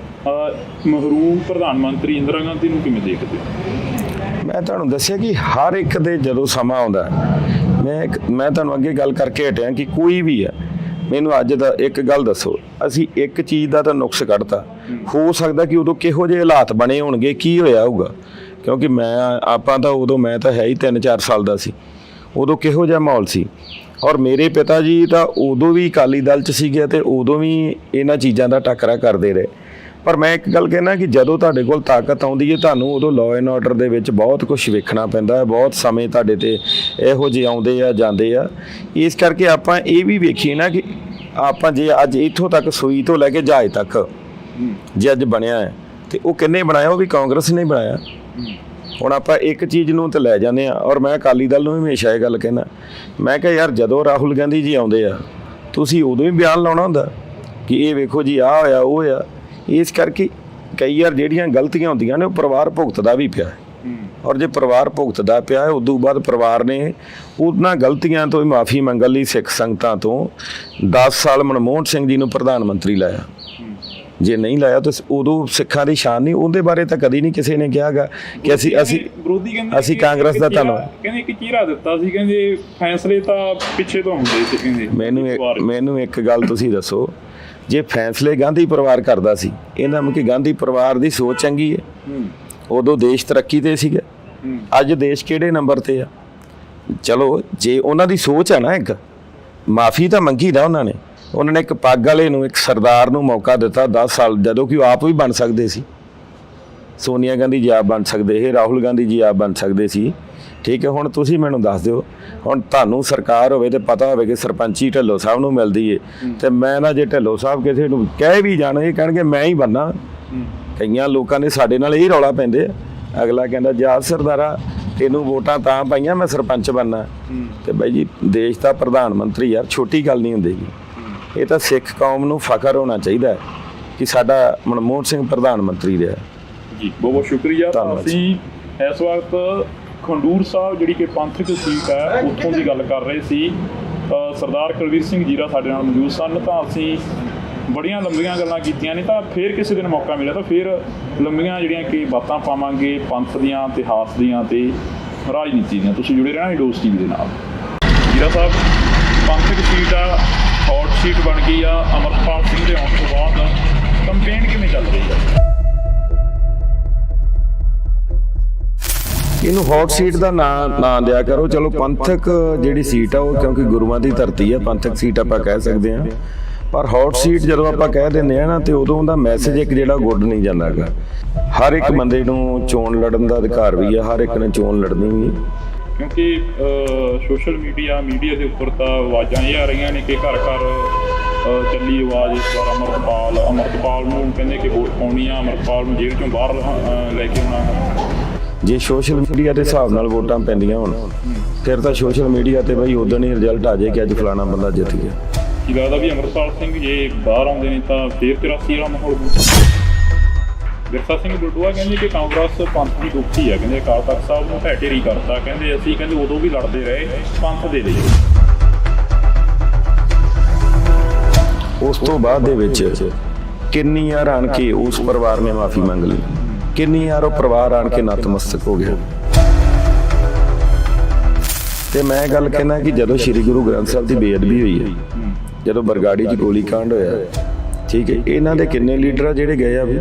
ਮਹਿਰੂਮ ਪ੍ਰਧਾਨ ਮੰਤਰੀ ਇੰਦਰਾ ਗਾਂਧੀ ਨੂੰ ਕਿਵੇਂ ਦੇਖਦੇ ਹੋ? ਮੈਂ ਤੁਹਾਨੂੰ ਦੱਸਿਆ ਕਿ ਹਰ ਇੱਕ ਦੇ ਜਦੋਂ ਸਮਾਂ ਆਉਂਦਾ, ਮੈਂ ਤੁਹਾਨੂੰ ਅੱਗੇ ਗੱਲ ਕਰਕੇ ਹਟਿਆ ਕਿ ਕੋਈ ਵੀ ਹੈ, ਮੈਨੂੰ ਅੱਜ ਦਾ ਇੱਕ ਗੱਲ ਦੱਸੋ, ਅਸੀਂ ਇੱਕ ਚੀਜ਼ ਦਾ ਤਾਂ ਨੁਕਸ ਕੱਢਤਾ, ਹੋ ਸਕਦਾ ਕਿ ਉਦੋਂ ਕਿਹੋ ਜਿਹੇ ਹਾਲਾਤ ਬਣੇ ਹੋਣਗੇ, ਕੀ ਹੋਇਆ ਹੋਊਗਾ, ਕਿਉਂਕਿ ਆਪਾਂ ਤਾਂ ਉਦੋਂ ਮੈਂ ਤਾਂ ਹੈ ਹੀ 3-4 ਸਾਲ ਦਾ ਸੀ, ਉਦੋਂ ਕਿਹੋ ਜਿਹਾ ਮਾਹੌਲ ਸੀ। ਔਰ ਮੇਰੇ ਪਿਤਾ ਜੀ ਤਾਂ ਉਦੋਂ ਵੀ ਅਕਾਲੀ ਦਲ 'ਚ ਸੀਗੇ ਤੇ ਉਦੋਂ ਵੀ ਇਹਨਾਂ ਚੀਜ਼ਾਂ ਦਾ ਟੱਕਰਾ ਕਰਦੇ ਰਹੇ। ਪਰ ਮੈਂ ਇੱਕ ਗੱਲ ਕਹਿਣਾ ਕਿ ਜਦੋਂ ਤੁਹਾਡੇ ਕੋਲ ਤਾਕਤ ਆਉਂਦੀ ਹੈ, ਤੁਹਾਨੂੰ ਉਦੋਂ ਲਾਅ ਐਂਡ ਆਰਡਰ ਦੇ ਵਿੱਚ ਬਹੁਤ ਕੁਝ ਵੇਖਣਾ ਪੈਂਦਾ ਹੈ, ਬਹੁਤ ਸਮੇਂ ਤੁਹਾਡੇ ਤੇ ਇਹੋ ਜਿਹੇ ਆਉਂਦੇ ਆ ਜਾਂਦੇ ਆ। ਇਸ ਕਰਕੇ ਆਪਾਂ ਇਹ ਵੀ ਵੇਖੀਏ ਨਾ ਕਿ ਆਪਾਂ ਜੇ ਅੱਜ ਇੱਥੋਂ ਤੱਕ ਸੂਈ ਤੋਂ ਲੈ ਕੇ ਜਹਾਜ਼ ਤੱਕ ਜੇ ਅੱਜ ਬਣਿਆ ਹੈ, ਤੇ ਉਹ ਕਿੰਨੇ ਬਣਾਇਆ? ਉਹ ਵੀ ਕਾਂਗਰਸ ਨੇ ਬਣਾਇਆ। ਹੁਣ ਆਪਾਂ ਇੱਕ ਚੀਜ਼ ਨੂੰ ਤਾਂ ਲੈ ਜਾਂਦੇ ਆ, ਔਰ ਮੈਂ ਅਕਾਲੀ ਦਲ ਨੂੰ ਵੀ ਹਮੇਸ਼ਾ ਇਹ ਗੱਲ ਕਹਿਣਾ, ਮੈਂ ਕਿਹਾ ਯਾਰ ਜਦੋਂ ਰਾਹੁਲ ਗਾਂਧੀ ਜੀ ਆਉਂਦੇ ਆ, ਤੁਸੀਂ ਉਦੋਂ ਹੀ ਬਿਆਨ ਲਾਉਣਾ ਹੁੰਦਾ ਕਿ ਇਹ ਵੇਖੋ ਜੀ ਆਹ ਹੋਇਆ ਉਹ ਹੋਇਆ। ਇਸ ਕਰਕੇ ਕਈ ਵਾਰ ਜਿਹੜੀਆਂ ਗਲਤੀਆਂ ਹੁੰਦੀਆਂ ਨੇ ਉਹ ਪਰਿਵਾਰ ਭੁਗਤਦਾ ਵੀ ਪਿਆ, ਔਰ ਜੇ ਪਰਿਵਾਰ ਭੁਗਤਦਾ ਪਿਆ ਹੈ, ਉਦੋਂ ਬਾਅਦ ਪਰਿਵਾਰ ਨੇ ਉਹਨਾਂ ਗਲਤੀਆਂ ਤੋਂ ਹੀ ਮਾਫੀ ਮੰਗਣ ਲਈ ਸਿੱਖ ਸੰਗਤਾਂ ਤੋਂ 10 ਸਾਲ ਮਨਮੋਹਨ ਸਿੰਘ ਜੀ ਨੂੰ ਪ੍ਰਧਾਨ ਮੰਤਰੀ ਲਾਇਆ। ਜੇ ਨਹੀਂ ਲਾਇਆ ਤਾਂ ਉਦੋਂ ਸਿੱਖਾਂ ਦੀ ਸ਼ਾਨ ਨਹੀਂ, ਉਹਦੇ ਬਾਰੇ ਤਾਂ ਕਦੀ ਨਹੀਂ ਕਿਸੇ ਨੇ ਕਿਹਾਗਾ ਕਿ ਅਸੀਂ ਕਾਂਗਰਸ ਦਾ ਧੰਨਵਾਦ। ਕਹਿੰਦੇ ਇੱਕ ਚਿਹਰਾ ਦਿੱਤਾ ਸੀ, ਕਹਿੰਦੇ ਫੈਸਲੇ ਤਾਂ ਪਿੱਛੇ ਤੋਂ ਹੁੰਦੇ ਸੀ। ਕਹਿੰਦੇ ਮੈਨੂੰ ਇੱਕ ਗੱਲ ਤੁਸੀਂ ਦੱਸੋ, ਜੇ ਫੈਸਲੇ ਗਾਂਧੀ ਪਰਿਵਾਰ ਕਰਦਾ ਸੀ, ਇਹਨਾਂ ਨੂੰ ਕਿ ਗਾਂਧੀ ਪਰਿਵਾਰ ਦੀ ਸੋਚ ਚੰਗੀ ਹੈ, ਉਦੋਂ ਦੇਸ਼ ਤਰੱਕੀ ਤੇ ਸੀਗਾ, ਅੱਜ ਦੇਸ਼ ਕਿਹੜੇ ਨੰਬਰ ਤੇ ਆ? ਚਲੋ ਜੇ ਉਹਨਾਂ ਦੀ ਸੋਚ ਹੈ ਨਾ, ਇੱਕ ਮਾਫੀ ਤਾਂ ਮੰਗੀ ਨਾ ਉਹਨਾਂ ਨੇ ਇੱਕ ਪੱਗ ਵਾਲੇ ਨੂੰ, ਇੱਕ ਸਰਦਾਰ ਨੂੰ ਮੌਕਾ ਦਿੱਤਾ 10 ਸਾਲ, ਜਦੋਂ ਕਿ ਉਹ ਆਪ ਵੀ ਬਣ ਸਕਦੇ ਸੀ। ਸੋਨੀਆ ਗਾਂਧੀ ਜੀ ਆਪ ਬਣ ਸਕਦੇ ਸੀ, ਰਾਹੁਲ ਗਾਂਧੀ ਜੀ ਆਪ ਬਣ ਸਕਦੇ ਸੀ। ਠੀਕ ਹੈ, ਹੁਣ ਤੁਸੀਂ ਮੈਨੂੰ ਦੱਸ ਦਿਓ, ਹੁਣ ਤੁਹਾਨੂੰ ਸਰਕਾਰ ਹੋਵੇ ਤੇ ਪਤਾ ਹੋਵੇ ਕਿ ਸਰਪੰਚੀ ਢਿੱਲੋਂ ਸਾਹਿਬ ਨੂੰ ਮਿਲਦੀ ਏ, ਤੇ ਮੈਂ ਨਾ ਜੇ ਢਿੱਲੋਂ ਸਾਹਿਬ ਕਿਸੇ ਨੂੰ ਕਹਿ ਵੀ ਜਾਣ, ਇਹ ਕਹਿਣਗੇ ਮੈਂ ਹੀ ਬਣਨਾ। ਕਈਆਂ ਲੋਕਾਂ ਨੇ ਸਾਡੇ ਨਾਲ ਇਹ ਰੌਲਾ ਪੈਂਦੇ ਆ, ਅਗਲਾ ਕਹਿੰਦਾ ਜਾ ਸਰਦਾਰਾ ਤੈਨੂੰ ਵੋਟਾਂ ਤਾਂ ਪਾਈਆਂ ਮੈਂ ਸਰਪੰਚ ਬਣਨਾ। ਤੇ ਬਾਈ ਜੀ ਦੇਸ਼ ਦਾ ਪ੍ਰਧਾਨ ਮੰਤਰੀ ਯਾਰ ਛੋਟੀ ਗੱਲ ਨਹੀਂ ਹੁੰਦੀ। ਇਹ ਤਾਂ ਸਿੱਖ ਕੌਮ ਨੂੰ ਫਖਰ ਹੋਣਾ ਚਾਹੀਦਾ ਹੈ ਕਿ ਸਾਡਾ ਮਨਮੋਹਨ ਸਿੰਘ ਪ੍ਰਧਾਨ ਮੰਤਰੀ ਰਿਹਾ ਜੀ। ਬਹੁਤ ਬਹੁਤ ਸ਼ੁਕਰੀਆ। ਅਸੀਂ ਇਸ ਵਕਤ ਖਡੂਰ ਸਾਹਿਬ ਜਿਹੜੀ ਕਿ ਪੰਥਕ ਸੀਟ ਹੈ ਉੱਥੋਂ ਦੀ ਗੱਲ ਕਰ ਰਹੇ ਸੀ। ਸਰਦਾਰ ਕੁਲਬੀਰ ਸਿੰਘ ਜੀਰਾ ਸਾਡੇ ਨਾਲ ਮੌਜੂਦ ਸਨ। ਤਾਂ ਅਸੀਂ ਬੜੀਆਂ ਲੰਬੀਆਂ ਗੱਲਾਂ ਕੀਤੀਆਂ ਨੇ, ਤਾਂ ਫਿਰ ਕਿਸੇ ਦਿਨ ਮੌਕਾ ਮਿਲਿਆ ਤਾਂ ਫਿਰ ਲੰਬੀਆਂ ਜਿਹੜੀਆਂ ਕਿ ਬਾਤਾਂ ਪਾਵਾਂਗੇ ਪੰਥ ਦੀਆਂ, ਇਤਿਹਾਸ ਦੀਆਂ ਤੇ ਰਾਜਨੀਤੀ ਦੀਆਂ। ਤੁਸੀਂ ਜੁੜੇ ਰਹਿਣਾ ਡੋਜ਼ ਟੀਵੀ ਦੇ ਨਾਲ। ਜੀਰਾ ਸਾਹਿਬ, ਪੰਥਕ ਸੀਟ ਆ, ਹੌਟ ਸੀਟ ਬਣ ਗਈ ਆ ਅਮਰਪਾਲ ਸਿੰਘ ਦੇ ਆਉਣ ਤੋਂ ਬਾਅਦ, ਕੰਪੇਨ ਕਿਵੇਂ ਚੱਲ ਰਹੀ ਹੈ? ਇਹਨੂੰ ਹੌਟ ਸੀਟ ਦਾ ਨਾਂ ਦਿਆ ਕਰੋ। ਚਲੋ ਪੰਥਕ ਜਿਹੜੀ ਸੀਟ ਆ ਉਹ ਕਿਉਂਕਿ ਗੁਰੂਆਂ ਦੀ ਧਰਤੀ ਆ, ਪੰਥਕ ਸੀਟ ਆਪਾਂ ਕਹਿ ਸਕਦੇ ਹਾਂ। ਪਰ ਹੌਟ ਸੀਟ ਜਦੋਂ ਆਪਾਂ ਕਹਿ ਦਿੰਦੇ ਆ ਨਾ, ਤੇ ਉਦੋਂ ਉਹਦਾ ਮੈਸੇਜ ਇੱਕ ਜਿਹੜਾ ਗੁੱਡ ਨਹੀਂ ਜਾਂਦਾ ਗਾ। ਹਰ ਇੱਕ ਬੰਦੇ ਨੂੰ ਚੋਣ ਲੜਨ ਦਾ ਅਧਿਕਾਰ ਵੀ ਆ, ਹਰ ਇੱਕ ਨੇ ਚੋਣ ਲੜਨੀ ਵੀ। ਕਿਉਂਕਿ ਸੋਸ਼ਲ ਮੀਡੀਆ ਦੇ ਉੱਪਰ ਤਾਂ ਆਵਾਜ਼ਾਂ ਇਹ ਆ ਰਹੀਆਂ ਨੇ ਕਿ ਘਰ ਘਰ ਚੱਲੀ ਆਵਾਜ਼ ਇਸ ਵਾਰ ਅਮਰਪਾਲ ਨੂੰ ਕਹਿੰਦੇ ਕਿ ਵੋਟ ਪਾਉਣੀ ਆ, ਅਮਰਪਾਲ ਨੂੰ ਜੇਲ੍ਹ ਚੋਂ ਬਾਹਰ ਲੈ ਕੇ ਆਉਣਾ। ਜੇ ਸੋਸ਼ਲ ਮੀਡੀਆ ਦੇ ਹਿਸਾਬ ਨਾਲ ਵੋਟਾਂ ਪੈਂਦੀਆਂ ਹੋਣ, ਫਿਰ ਤਾਂ ਸੋਸ਼ਲ ਮੀਡੀਆ ਤੇ ਬਈ ਉਦੋਂ ਹੀ ਰਿਜ਼ਲਟ ਆ ਜਾਏ ਕਿ ਅੱਜ ਫਲਾਣਾ ਬੰਦਾ ਜਿੱਤ ਗਿਆ। ਕੀ ਲੱਗਦਾ ਵੀ ਅਮਰਪਾਲ ਸਿੰਘ ਜੇ ਬਾਹਰ ਆਉਂਦੇ ਨੇ ਤਾਂ ਫਿਰ 83 ਵਾਲਾ ਮਾਹੌਲ? ਵਿਰਸਾ ਸਿੰਘ ਬਲਟੋਆ ਕਹਿੰਦੇ ਕਿ ਕਾਂਗਰਸ ਪੰਥ ਦੀ ਦੁਖੀ ਹੈ, ਕਹਿੰਦੇ ਅਕਾਲ ਤਖਤ ਸਾਹਿਬ ਨੂੰ ਢਹਿ ਢੇਰੀ ਕਰਤਾ, ਕਹਿੰਦੇ ਅਸੀਂ ਕਹਿੰਦੇ ਉਦੋਂ ਵੀ ਲੜਦੇ ਰਹੇ ਪੰਥ ਦੇ ਲਈ। ਉਸ ਤੋਂ ਬਾਅਦ ਦੇ ਵਿੱਚ ਕਿੰਨੀ ਵਾਰ ਆਣ ਕੇ ਉਸ ਪਰਿਵਾਰ ਨੇ ਮਾਫੀ ਮੰਗ ਲਈ, ਕਿੰਨੀ ਵਾਰ ਉਹ ਪਰਿਵਾਰ ਆਣ ਕੇ ਨਤਮਸਤਕ ਹੋ ਗਿਆ। ਤੇ ਮੈਂ ਗੱਲ ਕਹਿਣਾ ਕਿ ਜਦੋਂ ਸ੍ਰੀ ਗੁਰੂ ਗ੍ਰੰਥ ਸਾਹਿਬ ਦੀ ਬੇਅਦਬੀ ਹੋਈ ਹੈ, ਜਦੋਂ ਬਰਗਾੜੀ 'ਚ ਗੋਲੀ ਕਾਂਡ ਹੋਇਆ, ਠੀਕ ਹੈ, ਇਹਨਾਂ ਦੇ ਕਿੰਨੇ ਲੀਡਰ ਆ ਜਿਹੜੇ ਗਏ ਆ ਵੀ।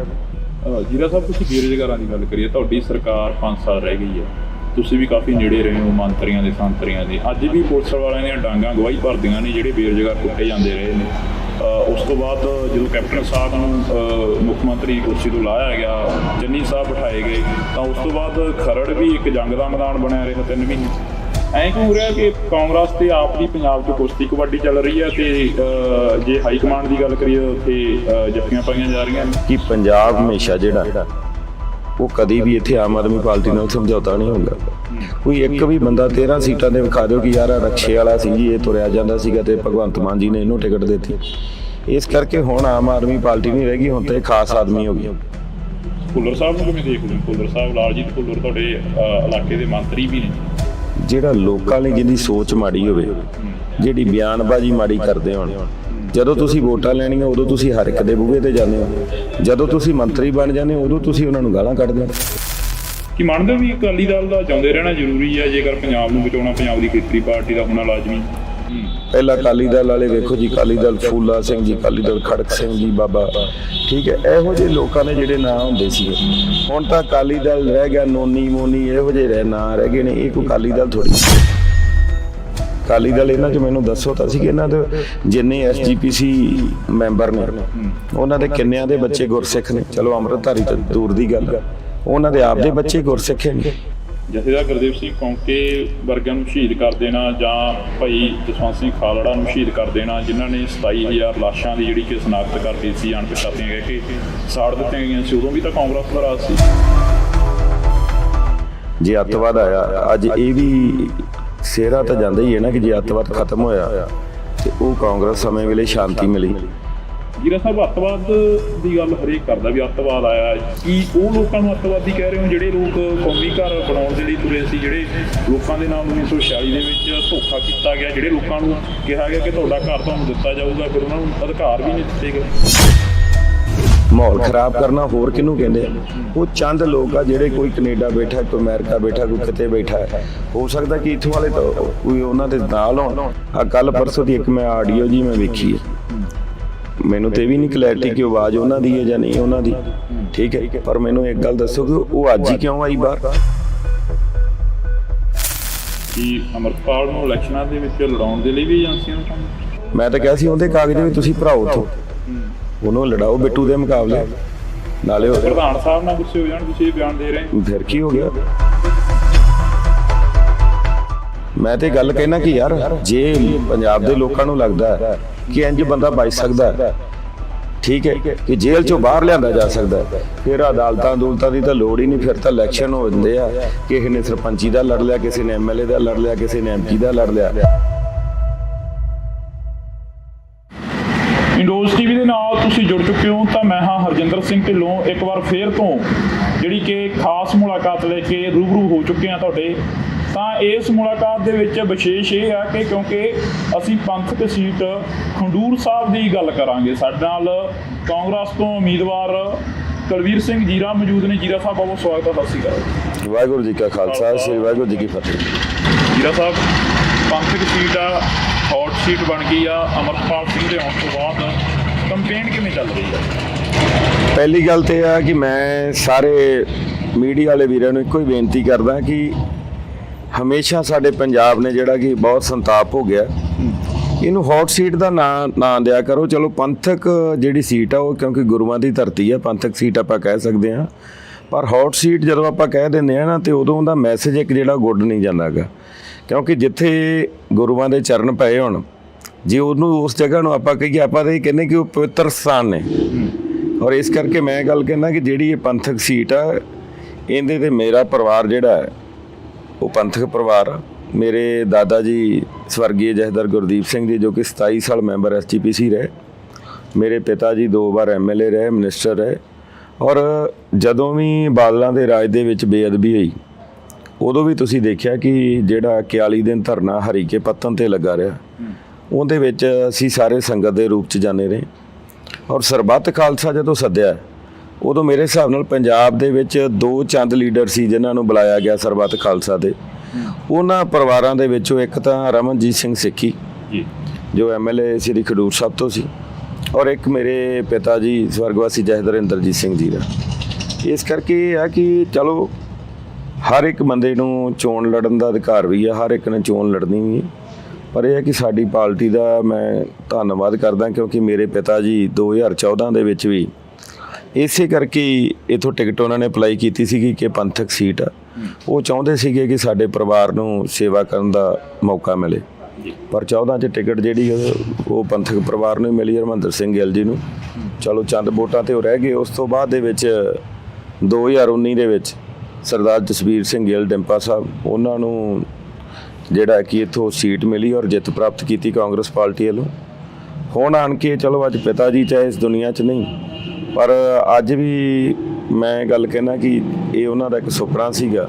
ਜੀਰਾ ਸਾਹਿਬ, ਤੁਸੀਂ ਬੇਰੁਜ਼ਗਾਰਾਂ ਦੀ ਗੱਲ ਕਰੀਏ, ਤੁਹਾਡੀ ਸਰਕਾਰ 5 ਸਾਲ ਰਹਿ ਗਈ ਹੈ, ਤੁਸੀਂ ਵੀ ਕਾਫੀ ਨੇੜੇ ਰਹੇ ਹੋ ਮੰਤਰੀਆਂ ਦੇ ਸੰਤਰੀਆਂ ਦੇ, ਅੱਜ ਵੀ ਪੁਲਿਸ ਵਾਲਿਆਂ ਦੀਆਂ ਡਾਂਗਾਂ ਗਵਾਹੀ ਭਰਦੀਆਂ ਨੇ ਜਿਹੜੇ ਬੇਰੁਜ਼ਗਾਰ ਕੁੱਟੇ ਜਾਂਦੇ ਰਹੇ ਨੇ। ਉਸ ਤੋਂ ਬਾਅਦ ਜਦੋਂ ਕੈਪਟਨ ਸਾਹਿਬ ਨੂੰ ਮੁੱਖ ਮੰਤਰੀ ਕੁਰਸੀ ਤੋਂ ਲਾਇਆ ਗਿਆ, ਚੰਨੀ ਸਾਹਿਬ ਬਿਠਾਏ ਗਏ, ਤਾਂ ਉਸ ਤੋਂ ਬਾਅਦ ਖਰੜ ਵੀ ਇੱਕ ਜੰਗ ਦਾ ਮੈਦਾਨ ਬਣਿਆ ਰਿਹਾ 3 ਮਹੀਨੇ। ਐਂ ਕਿਉਂ ਹੋ ਰਿਹਾ ਕਿ ਕਾਂਗਰਸ ਤੇ ਆਪ ਦੀ ਪੰਜਾਬ 'ਚ ਕੁਸ਼ਤੀ ਕਬੱਡੀ ਚੱਲ ਰਹੀ ਹੈ, ਤੇ ਜੇ ਹਾਈ ਕਮਾਂਡ ਦੀ ਗੱਲ ਕਰੀਏ ਉੱਥੇ ਜੱਫੀਆਂ ਪਾਈਆਂ ਜਾ ਰਹੀਆਂ ਨੇ ਕਿ ਪੰਜਾਬ ਹਮੇਸ਼ਾ ਜਿਹੜਾ ਉਹ ਕਦੀ ਵੀ ਇੱਥੇ ਆਮ ਆਦਮੀ ਪਾਰਟੀ ਨਾਲ ਸਮਝੌਤਾ ਨਹੀਂ ਹੁੰਦਾ। ਕੋਈ ਇੱਕ ਵੀ ਬੰਦਾ 13 ਸੀਟਾਂ ਦੇ ਵਿਖਾ ਦਿਓ ਕਿ ਯਾਰ ਰਕਸ਼ੇ ਵਾਲਾ ਸੀ ਜੀ, ਇਹ ਤੁਰਿਆ ਜਾਂਦਾ ਸੀਗਾ ਤੇ ਭਗਵੰਤ ਮਾਨ ਜੀ ਨੇ ਇਹਨੂੰ ਟਿਕਟ ਦਿੱਤੀ। ਇਸ ਕਰਕੇ ਹੁਣ ਆਮ ਆਦਮੀ ਪਾਰਟੀ ਨਹੀਂ ਰਹਿ ਗਈ, ਹੁਣ ਤੇ ਖਾਸ ਆਦਮੀ ਹੋ ਗਈ। ਭੁੱਲਰ ਸਾਹਿਬ ਨੂੰ ਕਿਵੇਂ ਦੇਖਦੇ ਹੋ? ਭੁੱਲਰ ਸਾਹਿਬ, ਲਾਲਜੀਤ ਭੁੱਲਰ ਤੁਹਾਡੇ ਇਲਾਕੇ ਦੇ ਮੰਤਰੀ ਵੀ ਨੇ। ਜਿਹੜਾ ਲੋਕਾਂ ਲਈ ਜਿਹਦੀ ਸੋਚ ਮਾੜੀ ਹੋਵੇ, ਜਿਹੜੀ ਬਿਆਨਬਾਜ਼ੀ ਮਾੜੀ ਕਰਦੇ ਹੋਣ, ਜਦੋਂ ਤੁਸੀਂ ਵੋਟਾਂ ਲੈਣੀਆਂ ਉਦੋਂ ਤੁਸੀਂ ਹਰ ਇੱਕ ਦੇ ਬੂਹੇ ਤੇ ਜਾਂਦੇ ਹੋ, ਜਦੋਂ ਤੁਸੀਂ ਮੰਤਰੀ ਬਣ ਜਾਂਦੇ ਹੋ ਉਦੋਂ ਤੁਸੀਂ ਉਹਨਾਂ ਨੂੰ ਗਾਲਾਂ ਕੱਢਦੇ ਹੋ। ਕੀ ਮੰਨਦੇ ਹੋ ਵੀ ਅਕਾਲੀ ਦਲ ਦਾ ਚਾਹੁੰਦੇ ਰਹਿਣਾ ਜ਼ਰੂਰੀ ਹੈ ਜੇਕਰ ਪੰਜਾਬ ਨੂੰ ਬਚਾਉਣਾ, ਪੰਜਾਬ ਦੀ ਖੇਤਰੀ ਪਾਰਟੀ ਦਾ ਹੋਣਾ ਲਾਜ਼ਮੀ? ਪਹਿਲਾਂ ਅਕਾਲੀ ਦਲ ਵਾਲੇ ਵੇਖੋ ਜੀ, ਅਕਾਲੀ ਦਲ ਫੂਲਾ ਸਿੰਘ ਜੀ, ਅਕਾਲੀ ਦਲ ਖੜਕ ਸਿੰਘ ਜੀ ਬਾਬਾ, ਠੀਕ ਹੈ, ਇਹੋ ਜਿਹੇ ਲੋਕਾਂ ਦੇ ਜਿਹੜੇ ਨਾਂ ਹੁੰਦੇ ਸੀ। ਹੁਣ ਤਾਂ ਅਕਾਲੀ ਦਲ ਰਹਿ ਗਿਆ ਨੋਨੀ ਮੋਨੀ, ਇਹੋ ਜਿਹੇ ਨਾਂ ਰਹਿ ਗਏ ਨੇ। ਇਹ ਕੋਈ ਅਕਾਲੀ ਦਲ ਥੋੜੀ। ਅਕਾਲੀ ਦਲ ਇਹਨਾਂ 'ਚ ਮੈਨੂੰ ਦੱਸੋ ਤਾਂ ਸੀ ਕਿ ਇਹਨਾਂ ਦੇ ਜਿੰਨੇ SGPC ਮੈਂਬਰ ਨੇ ਉਹਨਾਂ ਦੇ ਕਿੰਨਿਆਂ ਦੇ ਬੱਚੇ ਗੁਰਸਿੱਖ ਨੇ। ਚਲੋ ਅੰਮ੍ਰਿਤਧਾਰੀ ਤਾਂ ਦੂਰ ਦੀ ਗੱਲ, ਉਹਨਾਂ ਦੇ ਆਪ ਦੇ ਬੱਚੇ ਗੁਰਸਿੱਖ ਨੇ। ਜਥੇਦਾਰ ਗੁਰਦੇਵ ਸਿੰਘ ਕੌਂਕੇ ਵਰਗਿਆਂ ਨੂੰ ਸ਼ਹੀਦ ਕਰ ਦੇਣਾ, ਜਾਂ ਭਾਈ ਜਸਵੰਤ ਸਿੰਘ ਖਾਲੜਾ ਨੂੰ ਸ਼ਹੀਦ ਕਰ ਦੇਣਾ, ਜਿਨ੍ਹਾਂ ਨੇ 27,000 ਲਾਸ਼ਾਂ ਦੀ ਜਿਹੜੀ ਕਿ ਸ਼ਨਾਖਤ ਕਰਤੀ ਸੀ, ਅਣਪਛਾਤੀਆਂ ਕਹਿ ਕੇ ਸਾੜ ਦਿੱਤੀਆਂ ਗਈਆਂ ਸੀ, ਉਦੋਂ ਵੀ ਤਾਂ ਕਾਂਗਰਸ ਦਾ ਰਾਜ ਸੀ। ਜੇ ਅੱਤਵਾਦ ਆਇਆ, ਅੱਜ ਇਹ ਵੀ ਸਿਹਰਾ ਤਾਂ ਜਾਂਦਾ ਹੀ ਹੈ ਨਾ ਕਿ ਜੇ ਅੱਤਵਾਦ ਖਤਮ ਹੋਇਆ ਤੇ ਉਹ ਕਾਂਗਰਸ ਸਮੇਂ ਵੇਲੇ ਸ਼ਾਂਤੀ ਮਿਲੀ। ਜੀਰਾ ਸਾਹਿਬ, ਅੱਤਵਾਦ ਦੀ ਗੱਲ ਹਰੇਕ ਕਰਦਾ ਵੀ ਅੱਤਵਾਦ ਆਇਆ, ਕੀ ਉਹ ਲੋਕਾਂ ਨੂੰ ਅੱਤਵਾਦੀ ਕਹਿ ਰਹੇ ਹੋ ਜਿਹੜੇ ਲੋਕ ਕੌਮੀ ਘਰ ਬਣਾਉਣ ਦੇ ਲਈ ਤੁਰੇ ਸੀ, ਜਿਹੜੇ ਲੋਕਾਂ ਦੇ ਨਾਲ 1946 ਦੇ ਵਿੱਚ ਧੋਖਾ ਕੀਤਾ ਗਿਆ, ਜਿਹੜੇ ਲੋਕਾਂ ਨੂੰ ਕਿਹਾ ਗਿਆ ਕਿ ਤੁਹਾਡਾ ਘਰ ਤੁਹਾਨੂੰ ਦਿੱਤਾ ਜਾਊਗਾ, ਫਿਰ ਉਹਨਾਂ ਨੂੰ ਅਧਿਕਾਰ ਵੀ ਨਹੀਂ ਦਿੱਤੇ ਗਏ। ਮਾਹੌਲ ਖਰਾਬ ਕਰਨਾ ਹੋਰ ਕਿਹਨੂੰ ਕਹਿੰਦੇ ਆ? ਉਹ ਚੰਦ ਲੋਕ ਆ ਜਿਹੜੇ, ਕੋਈ ਕੈਨੇਡਾ ਬੈਠਾ, ਕੋਈ ਅਮਰੀਕਾ ਬੈਠਾ, ਕੋਈ ਕਿਤੇ ਬੈਠਾ ਹੈ। ਹੋ ਸਕਦਾ ਕਿ ਇੱਥੋਂ ਵਾਲੇ ਤਾਂ ਕੋਈ ਉਹਨਾਂ ਦੇ ਨਾਲ ਹੋਣ। ਆ ਕੱਲ ਪਰਸੋਂ ਦੀ ਇੱਕ ਮੈਂ ਆਡੀਓ ਜੀ ਮੈਂ ਵੇਖੀ ਹੈ, ਮੈਨੂੰ ਤੇ ਵੀ ਨਹੀਂ ਕਲੈਰਿਟੀ ਕਿ ਆਵਾਜ਼ ਉਹਨਾਂ ਦੀ ਹੈ ਜਾਂ ਨਹੀਂ ਉਹਨਾਂ ਦੀ, ਠੀਕ ਹੈ, ਪਰ ਮੈਨੂੰ ਇੱਕ ਗੱਲ ਦੱਸੋ ਕਿ ਉਹ ਅੱਜ ਹੀ ਕਿਉਂ ਆਈ ਬਾਹਰ? ਕਿ ਅਮਰਪਾਲ ਨੂੰ ਇਲੈਕਸ਼ਨਾਂ ਦੇ ਵਿੱਚ ਲੜਾਉਣ ਦੇ ਲਈ ਵੀ ਏਜੰਸੀਆਂ ਨੂੰ ਕੰਮ? ਮੈਂ ਤਾਂ ਕਿਹਾ ਸੀ ਉਹਦੇ ਕਾਗਜ਼ ਵੀ ਤੁਸੀਂ ਭਰਾਓ ਉੱਥੋਂ, ਉਹਨੂੰ ਲੜਾਓ ਬਿੱਟੂ ਦੇ ਮੁਕਾਬਲੇ। ਨਾਲੇ ਉਹ ਪ੍ਰਧਾਨ ਸਾਹਿਬ ਨਾਲ ਗੁੱਸੇ ਹੋ ਜਾਣ, ਤੁਸੀਂ ਇਹ ਬਿਆਨ ਦੇ ਰਹੇ, ਫਿਰ ਕੀ ਹੋ ਗਿਆ? ਮੈਂ ਤੇ ਗੱਲ ਕਹਿਣਾ ਕਿ ਯਾਰ ਜੇ ਪੰਜਾਬ ਦੇ ਲੋਕਾਂ ਨੂੰ ਲੱਗਦਾ ਹੈ ਕਿ ਇੰਜ ਬੰਦਾ ਬਚ ਸਕਦਾ ਹੈ, ਠੀਕ ਹੈ, ਕਿ ਜੇਲ੍ਹ ਚੋਂ ਬਾਹਰ ਲਿਆਂਦਾ ਜਾ ਸਕਦਾ ਹੈ, ਫਿਰ ਅਦਾਲਤਾਂ ਦੀ ਤਾਂ ਲੋੜ ਹੀ ਨਹੀਂ। ਫਿਰ ਤਾਂ ਇਲੈਕਸ਼ਨ ਹੋ ਜਾਂਦੇ ਆ, ਕਿਸੇ ਨੇ ਸਰਪੰਚੀ ਦਾ ਲੜ ਲਿਆ, ਕਿਸੇ ਨੇ MLA ਦਾ ਲੜ ਲਿਆ, ਕਿਸੇ ਨੇ MP ਦਾ ਲੜ ਲਿਆ। ਇੰਡੋਜ਼ TV ਦੇ ਨਾਲ ਤੁਸੀਂ ਜੁੜ ਚੁੱਕੇ ਹੋ ਤਾਂ ਮੈਂ ਹਾਂ ਹਰਜਿੰਦਰ ਸਿੰਘ ਢਿੱਲੋਂ। ਇੱਕ ਵਾਰ ਫੇਰ ਤੋਂ ਜਿਹੜੀ ਕਿ ਖਾਸ ਮੁਲਾਕਾਤ ਲੈ ਕੇ ਰੂਬਰੂ ਹੋ ਚੁੱਕੇ ਹਾਂ ਤੁਹਾਡੇ। ਤਾਂ ਇਸ ਮੁਲਾਕਾਤ ਦੇ ਵਿੱਚ ਵਿਸ਼ੇਸ਼ ਇਹ ਹੈ ਕਿ ਕਿਉਂਕਿ ਅਸੀਂ ਪੰਥਕ ਸੀਟ ਖੰਡੂਰ ਸਾਹਿਬ ਦੀ ਗੱਲ ਕਰਾਂਗੇ। ਸਾਡੇ ਨਾਲ ਕਾਂਗਰਸ ਤੋਂ ਉਮੀਦਵਾਰ ਕੁਲਵੀਰ ਸਿੰਘ ਜੀਰਾ ਮੌਜੂਦ ਨੇ। ਜੀਰਾ ਸਾਹਿਬ, ਬਹੁਤ ਸਵਾਗਤ ਹੈ। ਸਤਿ ਸ਼੍ਰੀ ਅਕਾਲ। ਵਾਹਿਗੁਰੂ ਜੀ ਕਾ ਖਾਲਸਾ, ਸ੍ਰੀ ਵਾਹਿਗੁਰੂ ਜੀ ਕੀ ਫਤਿਹ। ਜੀਰਾ ਸਾਹਿਬ, ਪੰਥਕ ਸੀਟ ਆ, ਹੌਟ ਸੀਟ ਬਣ ਗਈ ਆ ਅਮਰਪਾਲ ਸਿੰਘ ਦੇ ਆਉਣ ਤੋਂ ਬਾਅਦ, ਕੰਪੇਨ ਕਿਵੇਂ ਚੱਲ ਰਹੀ ਹੈ? ਪਹਿਲੀ ਗੱਲ ਤੇ ਆ ਕਿ ਮੈਂ ਸਾਰੇ ਮੀਡੀਆ ਵਾਲੇ ਵੀਰਾਂ ਨੂੰ ਇੱਕੋ ਹੀ ਬੇਨਤੀ ਕਰਦਾ ਕਿ ਹਮੇਸ਼ਾ ਸਾਡੇ ਪੰਜਾਬ ਨੇ ਜਿਹੜਾ ਕਿ ਬਹੁਤ ਸੰਤਾਪ ਹੋ ਗਿਆ, ਇਹਨੂੰ ਹੌਟ ਸੀਟ ਦਾ ਨਾਂ ਦਿਆ ਕਰੋ। ਚਲੋ ਪੰਥਕ ਜਿਹੜੀ ਸੀਟ ਆ ਉਹ ਕਿਉਂਕਿ ਗੁਰੂਆਂ ਦੀ ਧਰਤੀ ਆ, ਪੰਥਕ ਸੀਟ ਆਪਾਂ ਕਹਿ ਸਕਦੇ ਹਾਂ, ਪਰ ਹੌਟ ਸੀਟ ਜਦੋਂ ਆਪਾਂ ਕਹਿ ਦਿੰਦੇ ਆ ਨਾ ਤੇ ਉਦੋਂ ਦਾ ਮੈਸੇਜ ਇੱਕ ਜਿਹੜਾ ਗੁੱਡ ਨਹੀਂ ਜਾਂਦਾ ਗਾ, ਕਿਉਂਕਿ ਜਿੱਥੇ ਗੁਰੂਆਂ ਦੇ ਚਰਨ ਪਏ ਹੋਣ, ਜੇ ਉਹਨੂੰ ਉਸ ਜਗ੍ਹਾ ਨੂੰ ਆਪਾਂ ਕਹੀਏ, ਆਪਾਂ ਤਾਂ ਇਹ ਕਹਿੰਦੇ ਕਿ ਉਹ ਪਵਿੱਤਰ ਸਥਾਨ ਨੇ। ਔਰ ਇਸ ਕਰਕੇ ਮੈਂ ਗੱਲ ਕਹਿੰਦਾ ਕਿ ਜਿਹੜੀ ਇਹ ਪੰਥਕ ਸੀਟ ਆ, ਇਹਦੇ ਤੇ ਮੇਰਾ ਪਰਿਵਾਰ ਜਿਹੜਾ ਹੈ ਉਹ ਪੰਥਕ ਪਰਿਵਾਰ ਆ। ਮੇਰੇ ਦਾਦਾ ਜੀ ਸਵਰਗੀ ਜਥੇਦਾਰ ਗੁਰਦੀਪ ਸਿੰਘ ਜੀ, ਜੋ ਕਿ 27 ਸਾਲ ਮੈਂਬਰ SGPC ਰਹੇ। ਮੇਰੇ ਪਿਤਾ ਜੀ 2 ਵਾਰ MLA ਰਹੇ, ਮਿਨਿਸਟਰ ਰਹੇ। ਔਰ ਜਦੋਂ ਵੀ ਬਾਦਲਾਂ ਦੇ ਰਾਜ ਦੇ ਵਿੱਚ ਬੇਅਦਬੀ ਹੋਈ ਉਦੋਂ ਵੀ ਤੁਸੀਂ ਦੇਖਿਆ ਕਿ ਜਿਹੜਾ 41 ਦਿਨ ਧਰਨਾ ਹਰੀਕੇ ਪੱਤਨ ਤੇ ਲੱਗਾ ਰਿਹਾ, ਉਹਦੇ ਵਿੱਚ ਅਸੀਂ ਸਾਰੇ ਸੰਗਤ ਦੇ ਰੂਪ 'ਚ ਜਾਂਦੇ ਰਹੇ। ਔਰ ਸਰਬੱਤ ਖਾਲਸਾ ਜਦੋਂ ਸੱਦਿਆ ਉਦੋਂ ਮੇਰੇ ਹਿਸਾਬ ਨਾਲ ਪੰਜਾਬ ਦੇ ਵਿੱਚ 2 ਚੰਦ ਲੀਡਰ ਸੀ ਜਿਨ੍ਹਾਂ ਨੂੰ ਬੁਲਾਇਆ ਗਿਆ ਸਰਬੱਤ ਖਾਲਸਾ ਦੇ। ਉਹਨਾਂ ਪਰਿਵਾਰਾਂ ਦੇ ਵਿੱਚੋਂ ਇੱਕ ਤਾਂ ਰਮਨਜੀਤ ਸਿੰਘ ਸਿੱਖੀ ਜੋ MLA ਸ੍ਰੀ ਖਡੂਰ ਸਾਹਿਬ ਤੋਂ ਸੀ, ਔਰ ਇੱਕ ਮੇਰੇ ਪਿਤਾ ਜੀ ਸਵਰਗਵਾਸੀ ਜਥੇਦਾਰ ਇੰਦਰਜੀਤ ਸਿੰਘ ਜੀ ਦਾ। ਇਸ ਕਰਕੇ ਇਹ ਆ ਕਿ ਚਲੋ ਹਰ ਇੱਕ ਬੰਦੇ ਨੂੰ ਚੋਣ ਲੜਨ ਦਾ ਅਧਿਕਾਰ ਵੀ ਹੈ, ਹਰ ਇੱਕ ਨੇ ਚੋਣ ਲੜਨੀ ਵੀ ਹੈ, ਪਰ ਇਹ ਹੈ ਕਿ ਸਾਡੀ ਪਾਰਟੀ ਦਾ ਮੈਂ ਧੰਨਵਾਦ ਕਰਦਾ ਕਿਉਂਕਿ ਮੇਰੇ ਪਿਤਾ ਜੀ 2014 ਦੇ ਵਿੱਚ ਵੀ ਇਸੇ ਕਰਕੇ ਇਥੋਂ ਟਿਕਟ ਉਹਨਾਂ ਨੇ ਅਪਲਾਈ ਕੀਤੀ ਸੀਗੀ ਕਿ ਪੰਥਕ ਸੀਟ ਆ। ਉਹ ਚਾਹੁੰਦੇ ਸੀਗੇ ਕਿ ਸਾਡੇ ਪਰਿਵਾਰ ਨੂੰ ਸੇਵਾ ਕਰਨ ਦਾ ਮੌਕਾ ਮਿਲੇ, ਪਰ 14 'ਚ ਟਿਕਟ ਜਿਹੜੀ ਉਹ ਪੰਥਕ ਪਰਿਵਾਰ ਨੂੰ ਮਿਲੀ ਹਰਮੰਦਰ ਸਿੰਘ ਗਿੱਲ ਜੀ ਨੂੰ। ਚਲੋ ਚੰਦ ਵੋਟਾਂ ਤੇ ਉਹ ਰਹਿ ਗਏ। ਉਸ ਤੋਂ ਬਾਅਦ ਦੇ ਵਿੱਚ 2019 ਦੇ ਵਿੱਚ ਸਰਦਾਰ ਜਸਵੀਰ ਸਿੰਘ ਗਿੱਲ ਡਿੰਪਾ ਸਾਹਿਬ, ਉਹਨਾਂ ਨੂੰ ਜਿਹੜਾ ਕਿ ਇੱਥੋਂ ਸੀਟ ਮਿਲੀ ਔਰ ਜਿੱਤ ਪ੍ਰਾਪਤ ਕੀਤੀ ਕਾਂਗਰਸ ਪਾਰਟੀ ਵੱਲੋਂ। ਹੁਣ ਆਣ ਕੇ ਚਲੋ ਅੱਜ ਪਿਤਾ ਜੀ ਚਾਹੇ ਇਸ ਦੁਨੀਆ 'ਚ ਨਹੀਂ, ਪਰ ਅੱਜ ਵੀ ਮੈਂ ਗੱਲ ਕਹਿਣਾ ਕਿ ਇਹ ਉਹਨਾਂ ਦਾ ਇੱਕ ਸੁਪਨਾ ਸੀਗਾ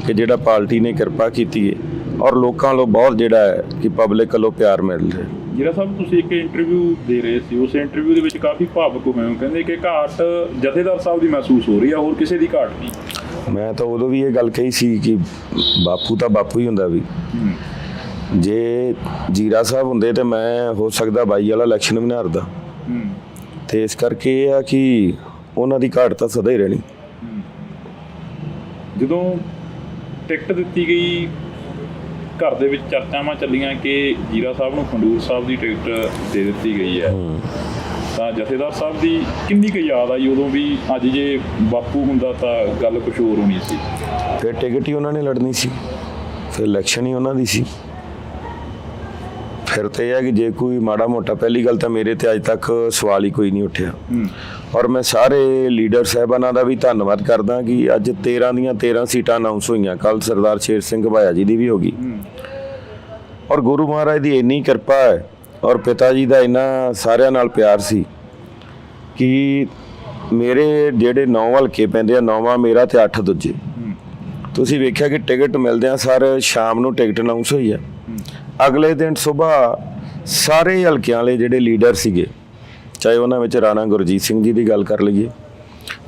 ਕਿ ਜਿਹੜਾ ਪਾਰਟੀ ਨੇ ਕਿਰਪਾ ਕੀਤੀ ਹੈ ਔਰ ਲੋਕਾਂ ਵੱਲੋਂ ਬਹੁਤ ਜਿਹੜਾ ਹੈ ਕਿ ਪਬਲਿਕ ਵੱਲੋਂ ਪਿਆਰ ਮਿਲ ਰਿਹਾ। ਜੀਰਾ ਸਾਹਿਬ, ਤੁਸੀਂ ਇੱਕ ਇੰਟਰਵਿਊ ਦੇ ਰਹੇ ਸੀ, ਉਸ ਇੰਟਰਵਿਊ ਦੇ ਵਿੱਚ ਕਾਫੀ ਭਾਵੁਕ ਹੋਏ ਹੋ, ਕਹਿੰਦੇ ਕਿ ਘਾਟ ਜਥੇਦਾਰ ਸਾਹਿਬ ਦੀ ਮਹਿਸੂਸ ਹੋ ਰਹੀ ਆ, ਹੋਰ ਕਿਸੇ ਦੀ ਘਾਟ ਨਹੀਂ। ਮੈਂ ਤਾਂ ਉਦੋਂ ਵੀ ਇਹ ਗੱਲ ਕਹੀ ਸੀ ਕਿ ਬਾਪੂ ਤਾਂ ਬਾਪੂ ਹੀ ਹੁੰਦਾ ਵੀ। ਜੇ ਜੀਰਾ ਸਾਹਿਬ ਹੁੰਦੇ ਤਾਂ ਮੈਂ ਹੋ ਸਕਦਾ 22 ਵਾਲਾ ਇਲੈਕਸ਼ਨ ਵੀ ਨਾ ਹਾਰਦਾ, ਤੇ ਇਸ ਕਰਕੇ ਇਹ ਆ ਕਿ ਉਹਨਾਂ ਦੀ ਘਾਟ ਤਾਂ ਸਦਾ ਹੀ ਰਹਿਣੀ। ਜਦੋਂ ਟਿਕਟ ਦਿੱਤੀ ਗਈ, ਘਰ ਦੇ ਵਿੱਚ ਚਰਚਾਵਾਂ ਚੱਲੀਆਂ ਕਿ ਜੀਰਾ ਸਾਹਿਬ ਨੂੰ ਖਡੂਰ ਸਾਹਿਬ ਦੀ ਟਿਕਟ ਦੇ ਦਿੱਤੀ ਗਈ ਹੈ, ਤਾਂ ਜਥੇਦਾਰ ਸਾਹਿਬ ਦੀ ਕਿੰਨੀ ਕੁ ਯਾਦ ਆਈ ਉਦੋਂ ਵੀ? ਅੱਜ ਜੇ ਬਾਪੂ ਹੁੰਦਾ ਤਾਂ ਗੱਲ ਕੁਛ ਹੋਰ ਹੋਣੀ ਸੀ। ਫਿਰ ਟਿਕਟ ਹੀ ਉਹਨਾਂ ਨੇ ਲੜਨੀ ਸੀ, ਫਿਰ ਇਲੈਕਸ਼ਨ ਹੀ ਉਹਨਾਂ ਦੀ ਸੀ। ਫਿਰ ਤਾਂ ਇਹ ਹੈ ਕਿ ਜੇ ਕੋਈ ਮਾੜਾ ਮੋਟਾ, ਪਹਿਲੀ ਗੱਲ ਤਾਂ ਮੇਰੇ ਤੇ ਅੱਜ ਤੱਕ ਸਵਾਲ ਹੀ ਕੋਈ ਨਹੀਂ ਉੱਠਿਆ। ਔਰ ਮੈਂ ਸਾਰੇ ਲੀਡਰ ਸਾਹਿਬਾਨਾਂ ਦਾ ਵੀ ਧੰਨਵਾਦ ਕਰਦਾ ਕਿ ਅੱਜ 13 ਦੀਆਂ 13 ਸੀਟਾਂ ਅਨਾਉਂਸ ਹੋਈਆਂ। ਕੱਲ ਸਰਦਾਰ ਸ਼ੇਰ ਸਿੰਘ ਭਾਇਆ ਜੀ ਦੀ ਵੀ ਹੋ ਗਈ। ਔਰ ਗੁਰੂ ਮਹਾਰਾਜ ਦੀ ਇੰਨੀ ਕਿਰਪਾ ਹੈ ਔਰ ਪਿਤਾ ਜੀ ਦਾ ਇੰਨਾ ਸਾਰਿਆਂ ਨਾਲ ਪਿਆਰ ਸੀ ਕਿ ਮੇਰੇ ਜਿਹੜੇ 9 ਹਲਕੇ ਪੈਂਦੇ ਆ, 9ਵਾਂ ਮੇਰਾ ਤੇ 8 ਦੂਜੇ। ਤੁਸੀਂ ਵੇਖਿਆ ਕਿ ਟਿਕਟ ਮਿਲਦਿਆਂ ਸਰ ਸ਼ਾਮ ਨੂੰ ਟਿਕਟ ਅਨਾਉਂਸ ਹੋਈ ਹੈ। ਅਗਲੇ ਦਿਨ ਸਵੇਰ ਸਾਰੇ ਹਲਕਿਆਂ ਵਾਲੇ ਜਿਹੜੇ ਲੀਡਰ ਸੀਗੇ, ਚਾਹੇ ਉਹਨਾਂ ਵਿੱਚ ਰਾਣਾ ਗੁਰਜੀਤ ਸਿੰਘ ਜੀ ਦੀ ਗੱਲ ਕਰ ਲਈਏ,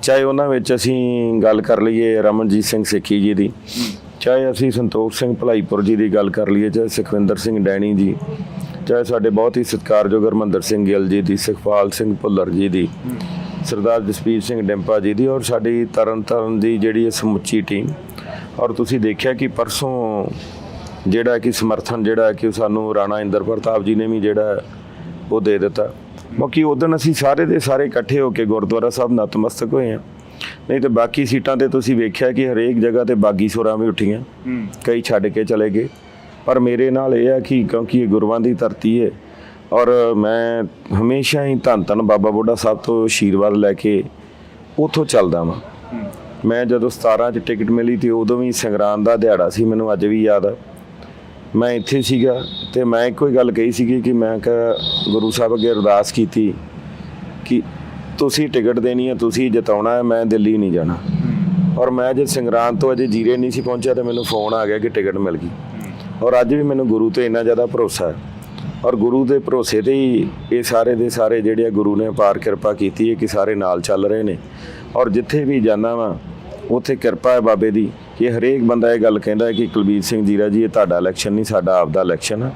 ਚਾਹੇ ਉਹਨਾਂ ਵਿੱਚ ਅਸੀਂ ਗੱਲ ਕਰ ਲਈਏ ਰਮਨਜੀਤ ਸਿੰਘ ਸਿੱਖੀ ਜੀ ਦੀ, ਚਾਹੇ ਅਸੀਂ ਸੰਤੋਖ ਸਿੰਘ ਭਲਾਈਪੁਰ ਜੀ ਦੀ ਗੱਲ ਕਰ ਲਈਏ, ਚਾਹੇ ਸੁਖਵਿੰਦਰ ਸਿੰਘ ਡੈਣੀ ਜੀ, ਚਾਹੇ ਸਾਡੇ ਬਹੁਤ ਹੀ ਸਤਿਕਾਰਯੋਗ ਹਰਮੰਦਰ ਸਿੰਘ ਗਿੱਲ ਜੀ ਦੀ, ਸੁਖਪਾਲ ਸਿੰਘ ਭੁੱਲਰ ਜੀ ਦੀ, ਸਰਦਾਰ ਜਸਵੀਰ ਸਿੰਘ ਡਿੰਪਾ ਜੀ ਦੀ, ਔਰ ਸਾਡੀ ਤਰਨ ਦੀ ਜਿਹੜੀ ਇਹ ਸਮੁੱਚੀ ਟੀਮ। ਔਰ ਤੁਸੀਂ ਦੇਖਿਆ ਕਿ ਪਰਸੋਂ ਜਿਹੜਾ ਕਿ ਸਮਰਥਨ ਜਿਹੜਾ ਕਿ ਸਾਨੂੰ ਰਾਣਾ ਇੰਦਰ ਪ੍ਰਤਾਪ ਜੀ ਨੇ ਵੀ ਜਿਹੜਾ ਉਹ ਦੇ ਦਿੱਤਾ। ਬਾਕੀ ਉਸ ਦਿਨ ਅਸੀਂ ਸਾਰੇ ਦੇ ਸਾਰੇ ਇਕੱਠੇ ਹੋ ਕੇ ਗੁਰਦੁਆਰਾ ਸਾਹਿਬ ਨਤਮਸਤਕ ਹੋਏ ਹਾਂ। ਨਹੀਂ ਤਾਂ ਬਾਕੀ ਸੀਟਾਂ ਤੇ ਤੁਸੀਂ ਵੇਖਿਆ ਕਿ ਹਰੇਕ ਜਗ੍ਹਾ ਤੇ ਬਾਗੀ ਸੁਰਾਂ ਵੀ ਉੱਠੀਆਂ, ਕਈ ਛੱਡ ਕੇ ਚਲੇ ਗਏ। ਪਰ ਮੇਰੇ ਨਾਲ ਇਹ ਹੈ ਕਿ ਕਿਉਂਕਿ ਇਹ ਗੁਰੂਆਂ ਦੀ ਧਰਤੀ ਹੈ ਔਰ ਮੈਂ ਹਮੇਸ਼ਾ ਹੀ ਧੰਨ ਬਾਬਾ ਬੁੱਢਾ ਸਾਹਿਬ ਤੋਂ ਆਸ਼ੀਰਵਾਦ ਲੈ ਕੇ ਉੱਥੋਂ ਚੱਲਦਾ ਵਾਂ। ਮੈਂ ਜਦੋਂ 17 'ਚ ਟਿਕਟ ਮਿਲੀ ਤੇ ਉਦੋਂ ਵੀ ਸੰਗਰਾਂਦ ਦਾ ਦਿਹਾੜਾ ਸੀ, ਮੈਨੂੰ ਅੱਜ ਵੀ ਯਾਦ ਆ। ਮੈਂ ਇੱਥੇ ਸੀਗਾ ਤੇ ਮੈਂ ਇੱਕੋ ਹੀ ਗੱਲ ਕਹੀ ਸੀਗੀ ਕਿ ਮੈਂ ਕਿਹਾ ਗੁਰੂ ਸਾਹਿਬ ਅੱਗੇ ਅਰਦਾਸ ਕੀਤੀ ਕਿ ਤੁਸੀਂ ਟਿਕਟ ਦੇਣੀ ਹੈ, ਤੁਸੀਂ ਜਿਤਾਉਣਾ ਹੈ, ਮੈਂ ਦਿੱਲੀ ਨਹੀਂ ਜਾਣਾ। ਔਰ ਮੈਂ ਜਦ ਸੰਗਰਾਂਦ ਤੋਂ ਅਜੇ ਜੀਰੇ ਨਹੀਂ ਸੀ ਪਹੁੰਚਿਆ ਤਾਂ ਮੈਨੂੰ ਫੋਨ ਆ ਗਿਆ ਕਿ ਟਿਕਟ ਮਿਲ ਗਈ। ਔਰ ਅੱਜ ਵੀ ਮੈਨੂੰ ਗੁਰੂ ਤੇ ਇੰਨਾ ਜ਼ਿਆਦਾ ਭਰੋਸਾ ਹੈ ਔਰ ਗੁਰੂ ਦੇ ਭਰੋਸੇ ਤੇ ਹੀ ਇਹ ਸਾਰੇ ਦੇ ਸਾਰੇ ਜਿਹੜੇ ਆ ਗੁਰੂ ਨੇ ਅਪਾਰ ਕਿਰਪਾ ਕੀਤੀ ਹੈ ਕਿ ਸਾਰੇ ਨਾਲ ਚੱਲ ਰਹੇ ਨੇ। ਔਰ ਜਿੱਥੇ ਵੀ ਜਾਂਦਾ ਵਾਂ ਉੱਥੇ ਕਿਰਪਾ ਹੈ ਬਾਬੇ ਦੀ ਕਿ ਹਰੇਕ ਬੰਦਾ ਇਹ ਗੱਲ ਕਹਿੰਦਾ ਹੈ ਕਿ ਕੁਲਬੀਰ ਸਿੰਘ ਜੀਰਾ ਜੀ ਇਹ ਤੁਹਾਡਾ ਇਲੈਕਸ਼ਨ ਨਹੀਂ, ਸਾਡਾ ਆਪਦਾ ਇਲੈਕਸ਼ਨ ਹੈ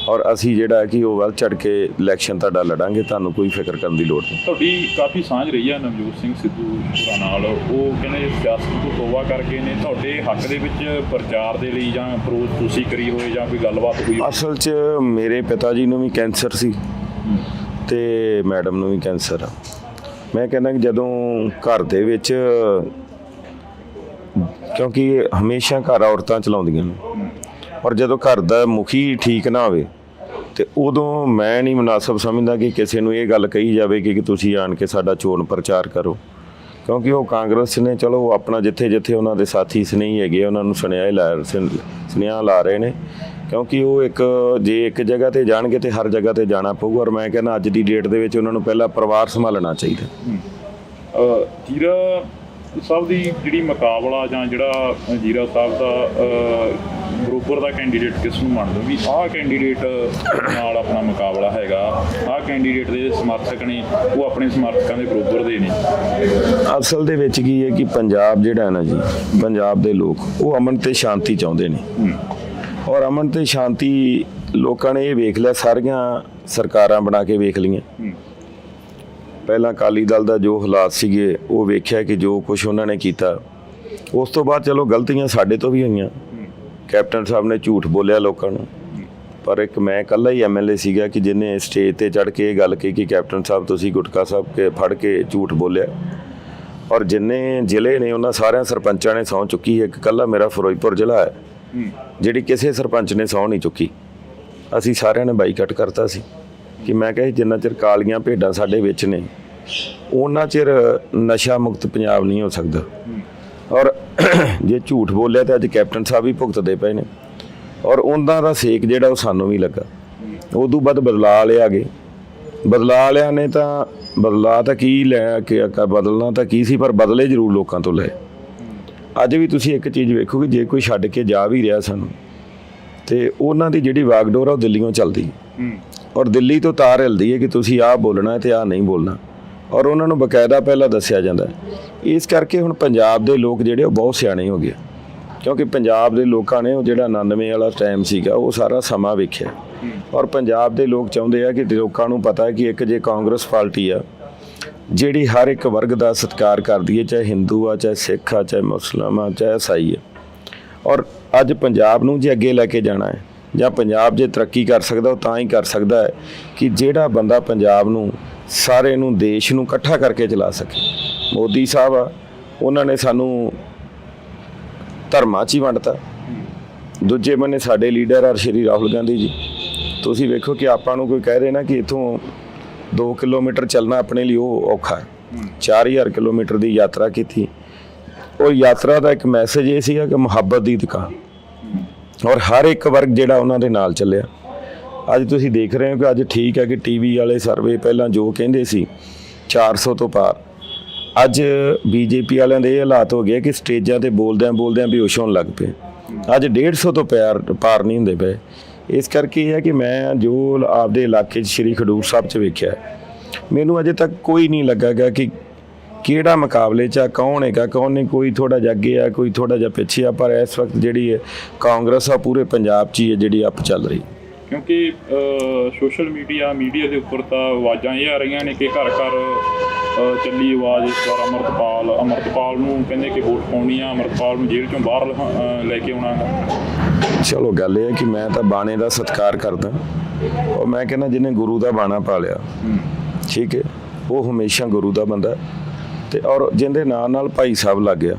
ਔਰ ਅਸੀਂ ਜਿਹੜਾ ਕਿ ਉਹ ਵੱਲ ਚੜ੍ਹ ਕੇ ਇਲੈਕਸ਼ਨ ਤੁਹਾਡਾ ਲੜਾਂਗੇ, ਤੁਹਾਨੂੰ ਕੋਈ ਫਿਕਰ ਕਰਨ ਦੀ ਲੋੜ ਨਹੀਂ। ਤੁਹਾਡੀ ਕਾਫੀ ਸਾਂਝ ਰਹੀ ਹੈ ਨਵਜੋਤ ਸਿੰਘ ਸਿੱਧੂ ਹੋਰਾਂ ਨਾਲ। ਉਹ ਕਹਿੰਦੇ ਸਿਆਸਤ ਤੋਂ ਤੋਬਾ ਕਰਕੇ ਨੇ ਤੁਹਾਡੇ ਹੱਕ ਦੇ ਵਿੱਚ ਪ੍ਰਚਾਰ ਦੇ ਲਈ ਜਾਂ ਅਪਰੋਚ ਤੁਸੀਂ ਕਰੀ ਹੋਏ ਜਾਂ ਕੋਈ ਗੱਲਬਾਤ ਹੋਈ? ਅਸਲ 'ਚ ਮੇਰੇ ਪਿਤਾ ਜੀ ਨੂੰ ਵੀ ਕੈਂਸਰ ਸੀ ਤੇ ਮੈਡਮ ਨੂੰ ਵੀ ਕੈਂਸਰ ਆ। ਮੈਂ ਕਹਿੰਦਾ ਕਿ ਜਦੋਂ ਘਰ ਦੇ ਵਿੱਚ, ਕਿਉਂਕਿ ਹਮੇਸ਼ਾ ਘਰ ਔਰਤਾਂ ਚਲਾਉਂਦੀਆਂ ਨੇ ਔਰ ਜਦੋਂ ਘਰ ਦਾ ਮੁਖੀ ਠੀਕ ਨਾ ਹੋਵੇ ਤੇ ਉਦੋਂ ਮੈਂ ਨਹੀਂ ਮੁਨਾਸਬ ਸਮਝਦਾ ਕਿ ਕਿਸੇ ਨੂੰ ਇਹ ਗੱਲ ਕਹੀ ਜਾਵੇ ਕਿ ਤੁਸੀਂ ਆਣ ਕੇ ਸਾਡਾ ਚੋਣ ਪ੍ਰਚਾਰ ਕਰੋ, ਕਿਉਂਕਿ ਉਹ ਕਾਂਗਰਸ ਨੇ ਚਲੋ ਆਪਣਾ ਜਿੱਥੇ ਜਿੱਥੇ ਉਹਨਾਂ ਦੇ ਸਾਥੀ ਸਨੇਹੀ ਹੈਗੇ ਉਹਨਾਂ ਨੂੰ ਸੁਨੇਹਾ ਲਾ ਰਹੇ ਨੇ, ਕਿਉਂਕਿ ਉਹ ਜੇ ਇੱਕ ਜਗ੍ਹਾ ਤੇ ਜਾਣਗੇ ਤੇ ਹਰ ਜਗ੍ਹਾ ਤੇ ਜਾਣਾ ਪਊਗਾ। ਔਰ ਮੈਂ ਕਹਿੰਦਾ ਅੱਜ ਦੀ ਡੇਟ ਦੇ ਵਿੱਚ ਉਹਨਾਂ ਨੂੰ ਪਹਿਲਾਂ ਪਰਿਵਾਰ ਸੰਭਾਲਣਾ ਚਾਹੀਦਾ। ਜੀਰਾ ਸਾਹਿਬ ਦੀ ਜਿਹੜੀ ਮੁਕਾਬਲਾ ਜਾਂ ਜਿਹੜਾ ਜੀਰਾ ਸਾਹਿਬ ਦਾ ਬਰੋਬਰ ਦਾ ਕੈਂਡੀਡੇਟ ਕਿਸ ਨੂੰ ਮੰਨਦੇ ਵੀ ਆਹ ਕੈਂਡੀਡੇਟ ਨਾਲ ਆਪਣਾ ਮੁਕਾਬਲਾ ਹੈਗਾ, ਆਹ ਕੈਂਡੀਡੇਟ ਦੇ ਸਮਰਥਕ ਨੇ ਉਹ ਆਪਣੇ ਸਮਰਥਕਾਂ ਦੇ ਬਰੋਬਰ ਦੇ ਨੇ? ਅਸਲ ਦੇ ਵਿੱਚ ਕੀ ਹੈ ਕਿ ਪੰਜਾਬ ਜਿਹੜਾ ਹੈ ਨਾ ਜੀ, ਪੰਜਾਬ ਦੇ ਲੋਕ ਉਹ ਅਮਨ ਤੇ ਸ਼ਾਂਤੀ ਚਾਹੁੰਦੇ ਨੇ। ਔਰ ਅਮਨ ਤੇ ਸ਼ਾਂਤੀ ਲੋਕਾਂ ਨੇ ਇਹ ਵੇਖ ਲਿਆ, ਸਾਰੀਆਂ ਸਰਕਾਰਾਂ ਬਣਾ ਕੇ ਵੇਖ ਲਈਆਂ। ਪਹਿਲਾਂ ਅਕਾਲੀ ਦਲ ਦਾ ਜੋ ਹਾਲਾਤ ਸੀਗੇ ਉਹ ਵੇਖਿਆ ਕਿ ਜੋ ਕੁਝ ਉਹਨਾਂ ਨੇ ਕੀਤਾ, ਉਸ ਤੋਂ ਬਾਅਦ ਚਲੋ ਗਲਤੀਆਂ ਸਾਡੇ ਤੋਂ ਵੀ ਹੋਈਆਂ। ਕੈਪਟਨ ਸਾਹਿਬ ਨੇ ਝੂਠ ਬੋਲਿਆ ਲੋਕਾਂ ਨੂੰ, ਪਰ ਇੱਕ ਮੈਂ ਇਕੱਲਾ ਹੀ ਐਮਐਲਏ ਸੀਗਾ ਕਿ ਜਿਹਨੇ ਸਟੇਜ ਤੇ ਚੜ੍ਹ ਕੇ ਇਹ ਗੱਲ ਕਹੀ ਕਿ ਕੈਪਟਨ ਸਾਹਿਬ ਤੁਸੀਂ ਗੁਟਕਾ ਸਾਹਿਬ ਕੇ ਫੜ ਕੇ ਝੂਠ ਬੋਲਿਆ। ਔਰ ਜਿੰਨੇ ਜ਼ਿਲ੍ਹੇ ਨੇ ਉਹਨਾਂ ਸਾਰਿਆਂ ਸਰਪੰਚਾਂ ਨੇ ਸਹੁੰ ਚੁੱਕੀ ਹੈ। ਇੱਕ ਇਕੱਲਾ ਮੇਰਾ ਫਿਰੋਜ਼ਪੁਰ ਜ਼ਿਲ੍ਹਾ ਹੈ ਜਿਹੜੀ ਕਿਸੇ ਸਰਪੰਚ ਨੇ ਸਹੁੰ ਨਹੀਂ ਚੁੱਕੀ। ਅਸੀਂ ਸਾਰਿਆਂ ਨੇ ਬਾਈਕਾਟ ਕਰਤਾ ਸੀ ਕਿ ਮੈਂ ਕਿਹਾ ਜਿੰਨਾ ਚਿਰ ਕਾਲੀਆਂ ਭੇਡਾਂ ਸਾਡੇ ਵਿੱਚ ਨੇ ਉਹਨਾਂ ਚਿਰ ਨਸ਼ਾ ਮੁਕਤ ਪੰਜਾਬ ਨਹੀਂ ਹੋ ਸਕਦਾ। ਔਰ ਜੇ ਝੂਠ ਬੋਲਿਆ ਤਾਂ ਅੱਜ ਕੈਪਟਨ ਸਾਹਿਬ ਵੀ ਭੁਗਤਦੇ ਪਏ ਨੇ। ਔਰ ਉਹਨਾਂ ਦਾ ਸੇਕ ਜਿਹੜਾ ਉਹ ਸਾਨੂੰ ਵੀ ਲੱਗਾ। ਉਦੋਂ ਬਾਅਦ ਬਦਲਾਅ ਵਾਲੇ ਆ ਗਏ। ਬਦਲਾਅ ਵਾਲਿਆਂ ਨੇ ਤਾਂ ਬਦਲਾਅ ਤਾਂ ਕੀ ਲੈ ਕੇ ਬਦਲਣਾ ਤਾਂ ਕੀ ਸੀ, ਪਰ ਬਦਲੇ ਜ਼ਰੂਰ ਲੋਕਾਂ ਤੋਂ ਲਏ। ਅੱਜ ਵੀ ਤੁਸੀਂ ਇੱਕ ਚੀਜ਼ ਵੇਖੋਗੇ, ਜੇ ਕੋਈ ਛੱਡ ਕੇ ਜਾ ਵੀ ਰਿਹਾ ਸਾਨੂੰ ਤੇ ਉਹਨਾਂ ਦੀ ਜਿਹੜੀ ਵਾਗਡੋਰ ਆ ਉਹ ਦਿੱਲੀੋਂ ਚੱਲਦੀ। ਔਰ ਦਿੱਲੀ ਤੋਂ ਤਾਰ ਹਿਲਦੀ ਹੈ ਕਿ ਤੁਸੀਂ ਆਹ ਬੋਲਣਾ ਤੇ ਆਹ ਨਹੀਂ ਬੋਲਣਾ। ਔਰ ਉਹਨਾਂ ਨੂੰ ਬਕਾਇਦਾ ਪਹਿਲਾਂ ਦੱਸਿਆ ਜਾਂਦਾ। ਇਸ ਕਰਕੇ ਹੁਣ ਪੰਜਾਬ ਦੇ ਲੋਕ ਜਿਹੜੇ ਉਹ ਬਹੁਤ ਸਿਆਣੇ ਹੋ ਗਏ, ਕਿਉਂਕਿ ਪੰਜਾਬ ਦੇ ਲੋਕਾਂ ਨੇ ਉਹ ਜਿਹੜਾ 99 ਵਾਲਾ ਟਾਈਮ ਸੀਗਾ ਉਹ ਸਾਰਾ ਸਮਾਂ ਵੇਖਿਆ। ਔਰ ਪੰਜਾਬ ਦੇ ਲੋਕ ਚਾਹੁੰਦੇ ਆ ਕਿ ਲੋਕਾਂ ਨੂੰ ਪਤਾ ਹੈ ਕਿ ਇੱਕ ਜੇ ਕਾਂਗਰਸ ਪਾਰਟੀ ਆ ਜਿਹੜੀ ਹਰ ਇੱਕ ਵਰਗ ਦਾ ਸਤਿਕਾਰ ਕਰਦੀ ਹੈ, ਚਾਹੇ ਹਿੰਦੂ ਆ, ਚਾਹੇ ਸਿੱਖ ਆ, ਚਾਹੇ ਮੁਸਲਮਾਨ ਆ, ਚਾਹੇ ਈਸਾਈ ਆ। ਔਰ ਅੱਜ ਪੰਜਾਬ ਨੂੰ ਜੇ ਅੱਗੇ ਲੈ ਕੇ ਜਾਣਾ ਹੈ ਜਾਂ ਪੰਜਾਬ ਜੇ ਤਰੱਕੀ ਕਰ ਸਕਦਾ ਉਹ ਤਾਂ ਹੀ ਕਰ ਸਕਦਾ ਹੈ ਕਿ ਜਿਹੜਾ ਬੰਦਾ ਪੰਜਾਬ ਨੂੰ ਸਾਰੇ ਨੂੰ ਦੇਸ਼ ਨੂੰ ਇਕੱਠਾ ਕਰਕੇ ਚਲਾ ਸਕੇ। ਮੋਦੀ ਸਾਹਿਬ ਆ, ਉਹਨਾਂ ਨੇ ਸਾਨੂੰ ਧਰਮਾਂ 'ਚ ਹੀ ਵੰਡਤਾ। ਦੂਜੇ ਬੰਨੇ ਸਾਡੇ ਲੀਡਰ ਆ ਸ਼੍ਰੀ ਰਾਹੁਲ ਗਾਂਧੀ ਜੀ। ਤੁਸੀਂ ਵੇਖੋ ਕਿ ਆਪਾਂ ਨੂੰ ਕੋਈ ਕਹਿ ਦੇ ਨਾ ਕਿ ਇੱਥੋਂ 2 ਕਿਲੋਮੀਟਰ ਚੱਲਣਾ ਆਪਣੇ ਲਈ ਉਹ ਔਖਾ ਹੈ। 4000 ਕਿਲੋਮੀਟਰ ਦੀ ਯਾਤਰਾ ਕੀਤੀ। ਉਹ ਯਾਤਰਾ ਦਾ ਇੱਕ ਮੈਸੇਜ ਇਹ ਸੀਗਾ ਕਿ ਮੁਹੱਬਤ ਦੀ ਦੁਕਾਨ। ਔਰ ਹਰ ਇੱਕ ਵਰਗ ਜਿਹੜਾ ਉਹਨਾਂ ਦੇ ਨਾਲ ਚੱਲਿਆ। ਅੱਜ ਤੁਸੀਂ ਦੇਖ ਰਹੇ ਹੋ ਕਿ ਅੱਜ ਠੀਕ ਹੈ ਕਿ ਟੀਵੀ ਵਾਲੇ ਸਰਵੇ ਪਹਿਲਾਂ ਜੋ ਕਹਿੰਦੇ ਸੀ 400 ਤੋਂ ਪਾਰ, ਅੱਜ ਬੀਜੇਪੀ ਵਾਲਿਆਂ ਦੇ ਇਹ ਹਾਲਾਤ ਹੋ ਗਏ ਕਿ ਸਟੇਜਾਂ ਤੇ ਬੋਲਦਿਆਂ ਬੇਹੋਸ਼ ਹੋਣ ਲੱਗ ਪਏ। ਅੱਜ 150 ਤੋਂ ਪਾਰ ਨਹੀਂ ਹੁੰਦੇ ਪਏ। ਇਸ ਕਰਕੇ ਇਹ ਹੈ ਕਿ ਮੈਂ ਜੋ ਆਪਦੇ ਇਲਾਕੇ 'ਚ ਸ਼੍ਰੀ ਖਡੂਰ ਸਾਹਿਬ 'ਚ ਵੇਖਿਆ, ਮੈਨੂੰ ਅਜੇ ਤੱਕ ਕੋਈ ਨਹੀਂ ਲੱਗਾ ਗਾ ਕਿ ਕਿਹੜਾ ਮੁਕਾਬਲੇ 'ਚ ਆ, ਕੌਣ ਹੈਗਾ ਕੌਣ ਨਹੀਂ। ਕੋਈ ਥੋੜ੍ਹਾ ਜਿਹਾ ਅੱਗੇ ਆ, ਕੋਈ ਥੋੜ੍ਹਾ ਜਿਹਾ ਪਿੱਛੇ ਆ, ਪਰ ਇਸ ਵਕਤ ਜਿਹੜੀ ਹੈ ਕਾਂਗਰਸ ਆ ਪੂਰੇ ਪੰਜਾਬ 'ਚ ਹੀ ਹੈ ਜਿਹੜੀ ਅੱਪ ਚੱਲ ਰਹੀ। ਕਿਉਂਕਿ ਸੋਸ਼ਲ ਮੀਡੀਆ ਦੇ ਉੱਪਰ ਤਾਂ ਆਵਾਜ਼ਾਂ ਇਹ ਆ ਰਹੀਆਂ ਨੇ ਕਿ ਘਰ ਘਰ ਚੱਲੀ ਆਵਾਜ਼ ਇਸ ਵਾਰ ਅੰਮ੍ਰਿਤਪਾਲ ਨੂੰ ਕਹਿੰਦੇ ਕਿ ਵੋਟ ਪਾਉਣੀ ਆ, ਅੰਮ੍ਰਿਤਪਾਲ ਨੂੰ ਜੇਲ੍ਹ 'ਚੋਂ ਬਾਹਰ ਲੈ ਕੇ ਆਉਣਾ। ਚਲੋ ਗੱਲ ਇਹ ਹੈ ਕਿ ਮੈਂ ਤਾਂ ਬਾਣੇ ਦਾ ਸਤਿਕਾਰ ਕਰਦਾ। ਉਹ ਮੈਂ ਕਹਿੰਦਾ ਜਿਹਨੇ ਗੁਰੂ ਦਾ ਬਾਣਾ ਪਾ ਲਿਆ, ਠੀਕ ਹੈ, ਉਹ ਹਮੇਸ਼ਾ ਗੁਰੂ ਦਾ ਬੰਦਾ। ਤੇ ਔਰ ਜਿਹਦੇ ਨਾਲ ਭਾਈ ਸਾਹਿਬ ਲੱਗ ਗਿਆ।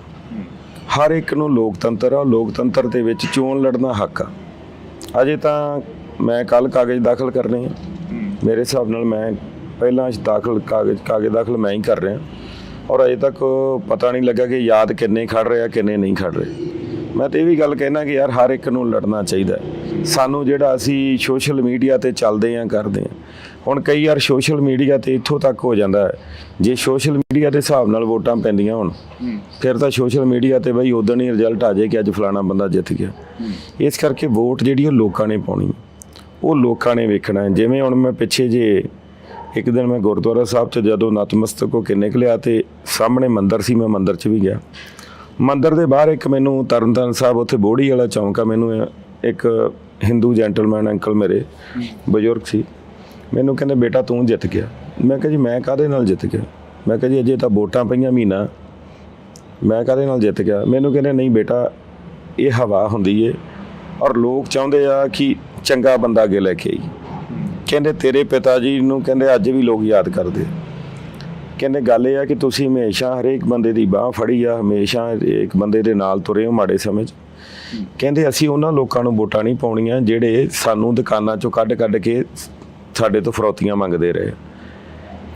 ਹਰ ਇੱਕ ਨੂੰ ਲੋਕਤੰਤਰ ਆ, ਲੋਕਤੰਤਰ ਦੇ ਵਿੱਚ ਚੋਣ ਲੜਨਾ ਹੱਕ ਆ। ਅਜੇ ਤਾਂ ਮੈਂ ਕੱਲ੍ਹ ਕਾਗਜ਼ ਦਾਖਲ ਕਰਨੇ ਆ। ਮੇਰੇ ਹਿਸਾਬ ਨਾਲ ਮੈਂ ਪਹਿਲਾਂ ਕਾਗਜ਼ ਦਾਖਲ ਮੈਂ ਹੀ ਕਰ ਰਿਹਾ। ਔਰ ਅਜੇ ਤੱਕ ਪਤਾ ਨਹੀਂ ਲੱਗਾ ਕਿ ਯਾਦ ਕਿੰਨੇ ਖੜ ਰਹੇ ਆ ਕਿੰਨੇ ਨਹੀਂ ਖੜ ਰਹੇ। ਮੈਂ ਤਾਂ ਇਹ ਵੀ ਗੱਲ ਕਹਿਣਾ ਕਿ ਯਾਰ ਹਰ ਇੱਕ ਨੂੰ ਲੜਨਾ ਚਾਹੀਦਾ। ਸਾਨੂੰ ਜਿਹੜਾ ਅਸੀਂ ਸੋਸ਼ਲ ਮੀਡੀਆ 'ਤੇ ਚੱਲਦੇ ਹਾਂ ਕਰਦੇ ਹਾਂ, ਹੁਣ ਕਈ ਵਾਰ ਸੋਸ਼ਲ ਮੀਡੀਆ 'ਤੇ ਇੱਥੋਂ ਤੱਕ ਹੋ ਜਾਂਦਾ ਹੈ ਜੇ ਸੋਸ਼ਲ ਮੀਡੀਆ ਦੇ ਹਿਸਾਬ ਨਾਲ ਵੋਟਾਂ ਪੈਂਦੀਆਂ ਹੋਣ ਫਿਰ ਤਾਂ ਸੋਸ਼ਲ ਮੀਡੀਆ 'ਤੇ ਬਈ ਉਦੋਂ ਹੀ ਰਿਜ਼ਲਟ ਆ ਜਾਏ ਕਿ ਅੱਜ ਫਲਾਣਾ ਬੰਦਾ ਜਿੱਤ ਗਿਆ। ਇਸ ਕਰਕੇ ਵੋਟ ਜਿਹੜੀ ਉਹ ਲੋਕਾਂ ਨੇ ਪਾਉਣੀ, ਉਹ ਲੋਕਾਂ ਨੇ ਵੇਖਣਾ ਹੈ। ਜਿਵੇਂ ਹੁਣ ਮੈਂ ਪਿੱਛੇ ਜੇ ਇੱਕ ਦਿਨ ਮੈਂ ਗੁਰਦੁਆਰਾ ਸਾਹਿਬ 'ਚ ਜਦੋਂ ਨਤਮਸਤਕ ਹੋ ਕੇ ਨਿਕਲਿਆ ਤੇ ਸਾਹਮਣੇ ਮੰਦਿਰ ਸੀ, ਮੈਂ ਮੰਦਿਰ 'ਚ ਵੀ ਗਿਆ। ਮੰਦਿਰ ਦੇ ਬਾਹਰ ਇੱਕ ਮੈਨੂੰ ਤਰਨਤਾਰਨ ਸਾਹਿਬ ਉੱਥੇ ਬੋੜੀ ਵਾਲਾ ਚੌਂਕ ਆ, ਮੈਨੂੰ ਇੱਕ ਹਿੰਦੂ ਜੈਂਟਲਮੈਨ ਅੰਕਲ ਮੇਰੇ ਬਜ਼ੁਰਗ ਸੀ, ਮੈਨੂੰ ਕਹਿੰਦੇ ਬੇਟਾ ਤੂੰ ਜਿੱਤ ਗਿਆ। ਮੈਂ ਕਿਹਾ ਜੀ ਮੈਂ ਕਾਹਦੇ ਨਾਲ ਜਿੱਤ ਗਿਆ? ਮੈਂ ਕਿਹਾ ਜੀ ਅਜੇ ਤਾਂ ਵੋਟਾਂ ਪਈਆਂ ਮਹੀਨਾ, ਮੈਂ ਕਾਹਦੇ ਨਾਲ ਜਿੱਤ ਗਿਆ? ਮੈਨੂੰ ਕਹਿੰਦੇ ਨਹੀਂ ਬੇਟਾ ਇਹ ਹਵਾ ਹੁੰਦੀ ਏ ਔਰ ਲੋਕ ਚਾਹੁੰਦੇ ਆ ਕਿ ਚੰਗਾ ਬੰਦਾ ਅੱਗੇ ਲੈ ਕੇ ਆਈ। ਕਹਿੰਦੇ ਤੇਰੇ ਪਿਤਾ ਜੀ ਨੂੰ ਕਹਿੰਦੇ ਅੱਜ ਵੀ ਲੋਕ ਯਾਦ ਕਰਦੇ। ਕਹਿੰਦੇ ਗੱਲ ਇਹ ਆ ਕਿ ਤੁਸੀਂ ਹਮੇਸ਼ਾ ਹਰੇਕ ਬੰਦੇ ਦੀ ਬਾਂਹ ਫੜੀ ਆ, ਹਮੇਸ਼ਾ ਇੱਕ ਬੰਦੇ ਦੇ ਨਾਲ ਤੁਰੇ ਹੋ ਮਾੜੇ ਸਮੇਂ 'ਚ। ਕਹਿੰਦੇ ਅਸੀਂ ਉਹਨਾਂ ਲੋਕਾਂ ਨੂੰ ਵੋਟਾਂ ਨਹੀਂ ਪਾਉਣੀਆਂ ਜਿਹੜੇ ਸਾਨੂੰ ਦੁਕਾਨਾਂ 'ਚੋਂ ਕੱਢ ਕੇ ਸਾਡੇ ਤੋਂ ਫਰੌਤੀਆਂ ਮੰਗਦੇ ਰਹੇ।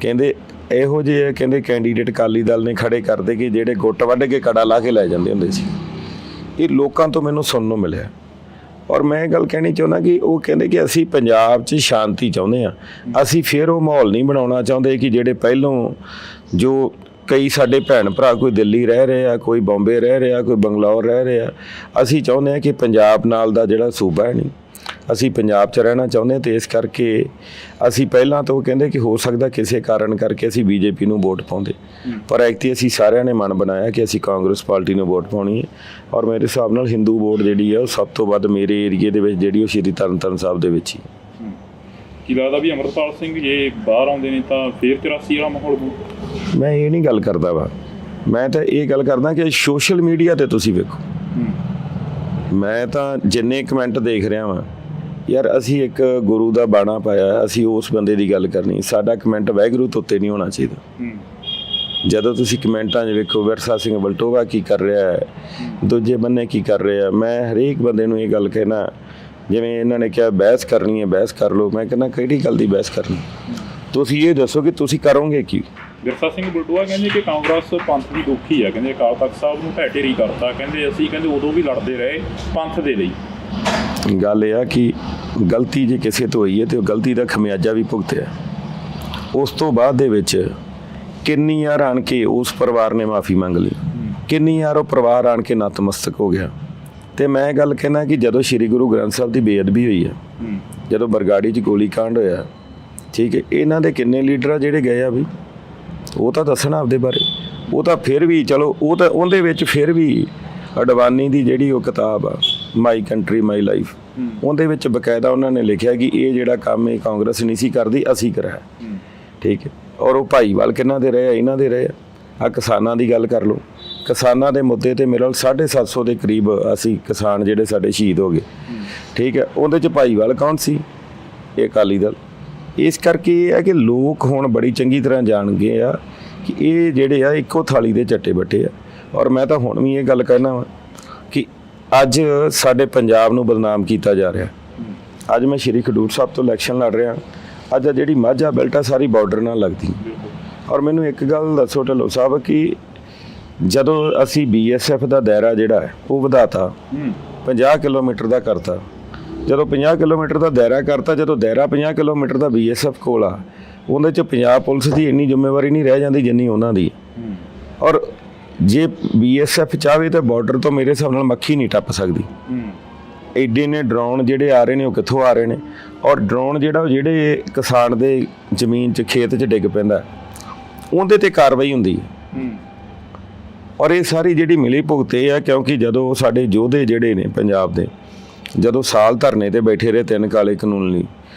ਕਹਿੰਦੇ ਇਹੋ ਜਿਹੇ ਕਹਿੰਦੇ ਕੈਂਡੀਡੇਟ ਅਕਾਲੀ ਦਲ ਨੇ ਖੜੇ ਕਰਦੇ ਕਿ ਜਿਹੜੇ ਗੁੱਟ ਵੱਢ ਕੇ ਕੜਾ ਲਾ ਕੇ ਲੈ ਜਾਂਦੇ ਹੁੰਦੇ ਸੀ। ਇਹ ਲੋਕਾਂ ਤੋਂ ਮੈਨੂੰ ਸੁਣਨ ਨੂੰ ਮਿਲਿਆ। ਔਰ ਮੈਂ ਇਹ ਗੱਲ ਕਹਿਣੀ ਚਾਹੁੰਦਾ ਕਿ ਉਹ ਕਹਿੰਦੇ ਕਿ ਅਸੀਂ ਪੰਜਾਬ 'ਚ ਸ਼ਾਂਤੀ ਚਾਹੁੰਦੇ ਹਾਂ। ਅਸੀਂ ਫਿਰ ਉਹ ਮਾਹੌਲ ਨਹੀਂ ਬਣਾਉਣਾ ਚਾਹੁੰਦੇ ਕਿ ਜਿਹੜੇ ਪਹਿਲੋਂ ਜੋ ਕਈ ਸਾਡੇ ਭੈਣ ਭਰਾ ਕੋਈ ਦਿੱਲੀ ਰਹਿ ਰਹੇ ਆ, ਕੋਈ ਬੰਬੇ ਰਹਿ ਰਿਹਾ, ਕੋਈ ਬੰਗਲੌਰ ਰਹਿ ਰਿਹਾ। ਅਸੀਂ ਚਾਹੁੰਦੇ ਹਾਂ ਕਿ ਪੰਜਾਬ ਨਾਲ ਦਾ ਜਿਹੜਾ ਸੂਬਾ ਹੈ ਨਹੀਂ, ਅਸੀਂ ਪੰਜਾਬ 'ਚ ਰਹਿਣਾ ਚਾਹੁੰਦੇ ਹਾਂ। ਅਤੇ ਇਸ ਕਰਕੇ ਅਸੀਂ ਪਹਿਲਾਂ ਤੋਂ ਕਹਿੰਦੇ ਕਿ ਹੋ ਸਕਦਾ ਕਿਸੇ ਕਾਰਨ ਕਰਕੇ ਅਸੀਂ ਬੀਜੇਪੀ ਨੂੰ ਵੋਟ ਪਾਉਂਦੇ, ਪਰ ਐਕਤੀ ਅਸੀਂ ਸਾਰਿਆਂ ਨੇ ਮਨ ਬਣਾਇਆ ਕਿ ਅਸੀਂ ਕਾਂਗਰਸ ਪਾਰਟੀ ਨੂੰ ਵੋਟ ਪਾਉਣੀ ਹੈ। ਔਰ ਮੇਰੇ ਹਿਸਾਬ ਨਾਲ ਹਿੰਦੂ ਵੋਟ ਜਿਹੜੀ ਹੈ ਉਹ ਸਭ ਤੋਂ ਵੱਧ ਮੇਰੇ ਏਰੀਏ ਦੇ ਵਿੱਚ ਜਿਹੜੀ ਉਹ ਸ਼੍ਰੀ ਤਰਨਤਾਰਨ ਸਾਹਿਬ ਦੇ ਵਿੱਚ ਹੀ। ਕੀ ਲੱਗਦਾ ਵੀ ਅੰਮ੍ਰਿਤਪਾਲ ਸਿੰਘ ਜੇ ਬਾਹਰ ਆਉਂਦੇ ਨੇ ਤਾਂ ਫੇਰ 83 ਵਾਲਾ ਮਾਹੌਲ ਹੋਊ? ਮੈਂ ਇਹ ਨਹੀਂ ਗੱਲ ਕਰਦਾ ਵਾ, ਮੈਂ ਤਾਂ ਇਹ ਗੱਲ ਕਰਦਾ ਕਿ ਸੋਸ਼ਲ ਮੀਡੀਆ 'ਤੇ ਤੁਸੀਂ ਵੇਖੋ, ਮੈਂ ਤਾਂ ਜਿੰਨੇ ਕਮੈਂਟ ਦੇਖ ਰਿਹਾ ਵਾਂ, ਯਾਰ ਅਸੀਂ ਇੱਕ ਗੁਰੂ ਦਾ ਬਾਣਾ ਪਾਇਆ, ਅਸੀਂ ਉਸ ਬੰਦੇ ਦੀ ਗੱਲ ਕਰਨੀ, ਸਾਡਾ ਕਮੈਂਟ ਵਾਹਿਗੁਰੂ ਤੋਂ ਉੱਤੇ ਨਹੀਂ ਹੋਣਾ ਚਾਹੀਦਾ। ਜਦੋਂ ਤੁਸੀਂ ਕਮੈਂਟਾਂ 'ਚ ਵੇਖੋ ਵਿਰਸਾ ਸਿੰਘ ਵਲਟੋਹਾ ਕੀ ਕਰ ਰਿਹਾ ਹੈ, ਦੂਜੇ ਬੰਨੇ ਕੀ ਕਰ ਰਿਹਾ, ਮੈਂ ਹਰੇਕ ਬੰਦੇ ਨੂੰ ਇਹ ਗੱਲ ਕਹਿਣਾ, ਜਿਵੇਂ ਇਹਨਾਂ ਨੇ ਕਿਹਾ ਬਹਿਸ ਕਰਨੀ ਹੈ ਬਹਿਸ ਕਰ ਲਓ, ਮੈਂ ਕਹਿੰਦਾ ਕਿਹੜੀ ਗੱਲ ਦੀ ਬਹਿਸ ਕਰਨੀ, ਤੁਸੀਂ ਇਹ ਦੱਸੋ ਕਿ ਤੁਸੀਂ ਕਰੋਗੇ ਕੀ। ਵਿਰਸਾ ਸਿੰਘ ਵਲਟੋਹਾ ਕਹਿੰਦੇ ਕਿ ਕਾਂਗਰਸ ਪੰਥ ਦੀ ਦੁੱਖੀ ਆ, ਕਹਿੰਦੇ ਅਕਾਲ ਤਖਤ ਸਾਹਿਬ ਨੂੰ ਢਹਿ ਢੇਰੀ ਕਰਤਾ, ਕਹਿੰਦੇ ਅਸੀਂ ਕਹਿੰਦੇ ਉਦੋਂ ਵੀ ਲੜਦੇ ਰਹੇ ਪੰਥ ਦੇ ਲਈ। ਗੱਲ ਇਹ ਆ ਕਿ ਗਲਤੀ ਜੇ ਕਿਸੇ ਤੋਂ ਹੋਈ ਹੈ ਤੇ ਉਹ ਗਲਤੀ ਦਾ ਖਮਿਆਜਾ ਵੀ ਭੁਗਤਿਆ। ਉਸ ਤੋਂ ਬਾਅਦ ਦੇ ਵਿੱਚ ਕਿੰਨੀ ਵਾਰ ਆਣ ਕੇ ਉਸ ਪਰਿਵਾਰ ਨੇ ਮਾਫੀ ਮੰਗ ਲਈ, ਕਿੰਨੀ ਵਾਰ ਉਹ ਪਰਿਵਾਰ ਆਣ ਕੇ ਨਤਮਸਤਕ ਹੋ ਗਿਆ। ਤੇ ਮੈਂ ਗੱਲ ਕਹਿਣਾ ਕਿ ਜਦੋਂ ਸ੍ਰੀ ਗੁਰੂ ਗ੍ਰੰਥ ਸਾਹਿਬ ਦੀ ਬੇਅਦਬੀ ਹੋਈ ਆ, ਜਦੋਂ ਬਰਗਾੜੀ 'ਚ ਗੋਲੀ ਕਾਂਡ ਹੋਇਆ, ਠੀਕ ਹੈ, ਇਹਨਾਂ ਦੇ ਕਿੰਨੇ ਲੀਡਰ ਆ ਜਿਹੜੇ ਗਏ ਆ ਵੀ, ਉਹ ਤਾਂ ਦੱਸਣਾ ਆਪਦੇ ਬਾਰੇ। ਉਹ ਤਾਂ ਫਿਰ ਵੀ ਚਲੋ, ਉਹ ਤਾਂ ਉਹਦੇ ਵਿੱਚ ਫਿਰ ਵੀ ਅਡਵਾਨੀ ਦੀ ਜਿਹੜੀ ਉਹ ਕਿਤਾਬ ਆ ਮਾਈ ਕੰਟਰੀ ਮਾਈ ਲਾਈਫ, ਉਹਦੇ ਵਿੱਚ ਬਕਾਇਦਾ ਉਹਨਾਂ ਨੇ ਲਿਖਿਆ ਕਿ ਇਹ ਜਿਹੜਾ ਕੰਮ ਇਹ ਕਾਂਗਰਸ ਨਹੀਂ ਸੀ ਕਰਦੀ, ਅਸੀਂ ਕਰਾਇਆ, ਠੀਕ ਹੈ। ਔਰ ਉਹ ਭਾਈਵਾਲ ਕਿਹਨਾਂ ਦੇ ਰਹੇ ਆ, ਇਹਨਾਂ ਦੇ ਰਹੇ ਆ। ਕਿਸਾਨਾਂ ਦੀ ਗੱਲ ਕਰ ਲਓ, ਕਿਸਾਨਾਂ ਦੇ ਮੁੱਦੇ ਤੇ ਮੇਰੇ 750 ਦੇ ਕਰੀਬ ਅਸੀਂ ਕਿਸਾਨ ਜਿਹੜੇ ਸਾਡੇ ਸ਼ਹੀਦ ਹੋ ਗਏ, ਠੀਕ ਹੈ, ਉਹਦੇ 'ਚ ਭਾਈਵਾਲ ਕੌਣ ਸੀ? ਇਹ ਅਕਾਲੀ ਦਲ। ਇਸ ਕਰਕੇ ਇਹ ਹੈ ਕਿ ਲੋਕ ਹੁਣ ਬੜੀ ਚੰਗੀ ਤਰ੍ਹਾਂ ਜਾਣ ਗਏ ਆ ਕਿ ਇਹ ਜਿਹੜੇ ਆ ਇੱਕੋ ਥਾਲੀ ਦੇ ਚੱਟੇ ਬੱਟੇ ਆ। ਔਰ ਮੈਂ ਤਾਂ ਹੁਣ ਵੀ ਇਹ ਗੱਲ ਕਹਿਣਾ ਵਾ ਕਿ ਅੱਜ ਸਾਡੇ ਪੰਜਾਬ ਨੂੰ ਬਦਨਾਮ ਕੀਤਾ ਜਾ ਰਿਹਾ। ਅੱਜ ਮੈਂ ਸ਼੍ਰੀ ਖਡੂਰ ਸਾਹਿਬ ਤੋਂ ਇਲੈਕਸ਼ਨ ਲੜ ਰਿਹਾ, ਅੱਜ ਜਿਹੜੀ ਮਾਝਾ ਬੈਲਟ ਆ ਸਾਰੀ ਬਾਰਡਰ ਨਾਲ ਲੱਗਦੀ। ਔਰ ਮੈਨੂੰ ਇੱਕ ਗੱਲ ਦੱਸੋ ਢਿੱਲੋਂ ਸਾਹਿਬ ਕਿ ਜਦੋਂ ਅਸੀਂ BSF ਦਾ ਦਾਇਰਾ ਜਿਹੜਾ ਹੈ ਉਹ ਵਧਾਤਾ, 50 ਕਿਲੋਮੀਟਰ ਦਾ ਕਰਤਾ। ਜਦੋਂ 50 ਕਿਲੋਮੀਟਰ ਦਾ ਦਾਇਰਾ ਕਰਤਾ, ਜਦੋਂ ਦਾਇਰਾ 50 ਕਿਲੋਮੀਟਰ ਦਾ BSF ਕੋਲ ਆ, ਉਹਦੇ 'ਚ ਪੰਜਾਬ ਪੁਲਿਸ ਦੀ ਇੰਨੀ ਜ਼ਿੰਮੇਵਾਰੀ ਨਹੀਂ ਰਹਿ ਜਾਂਦੀ ਜਿੰਨੀ ਉਹਨਾਂ ਦੀ। ਔਰ ਜੇ BSF ਚਾਹਵੇ ਤਾਂ ਬਾਰਡਰ ਤੋਂ ਮੇਰੇ ਹਿਸਾਬ ਨਾਲ ਮੱਖੀ ਨਹੀਂ ਟੱਪ ਸਕਦੀ। ਐਡੇ ਨੇ ਡਰੋਨ ਜਿਹੜੇ ਆ ਰਹੇ ਨੇ ਉਹ ਕਿੱਥੋਂ ਆ ਰਹੇ ਨੇ? ਔਰ ਡਰੋਨ ਜਿਹੜਾ ਉਹ ਜਿਹੜੇ ਕਿਸਾਨ ਦੇ ਜ਼ਮੀਨ 'ਚ ਖੇਤ 'ਚ ਡਿੱਗ ਪੈਂਦਾ ਉਹਦੇ 'ਤੇ ਕਾਰਵਾਈ ਹੁੰਦੀ ਹੈ। ਔਰ ਇਹ ਸਾਰੀ ਜਿਹੜੀ ਮਿਲੀ ਭੁਗਤ ਇਹ ਆ ਕਿਉਂਕਿ ਜਦੋਂ ਸਾਡੇ ਯੋਧੇ ਜਿਹੜੇ ਨੇ ਪੰਜਾਬ ਦੇ, ਜਦੋਂ ਸਾਲ ਧਰਨੇ ਤੇ ਬੈਠੇ ਰਹੇ 3 ਕਾਲੇ ਕਾਨੂੰਨ ਲਈ,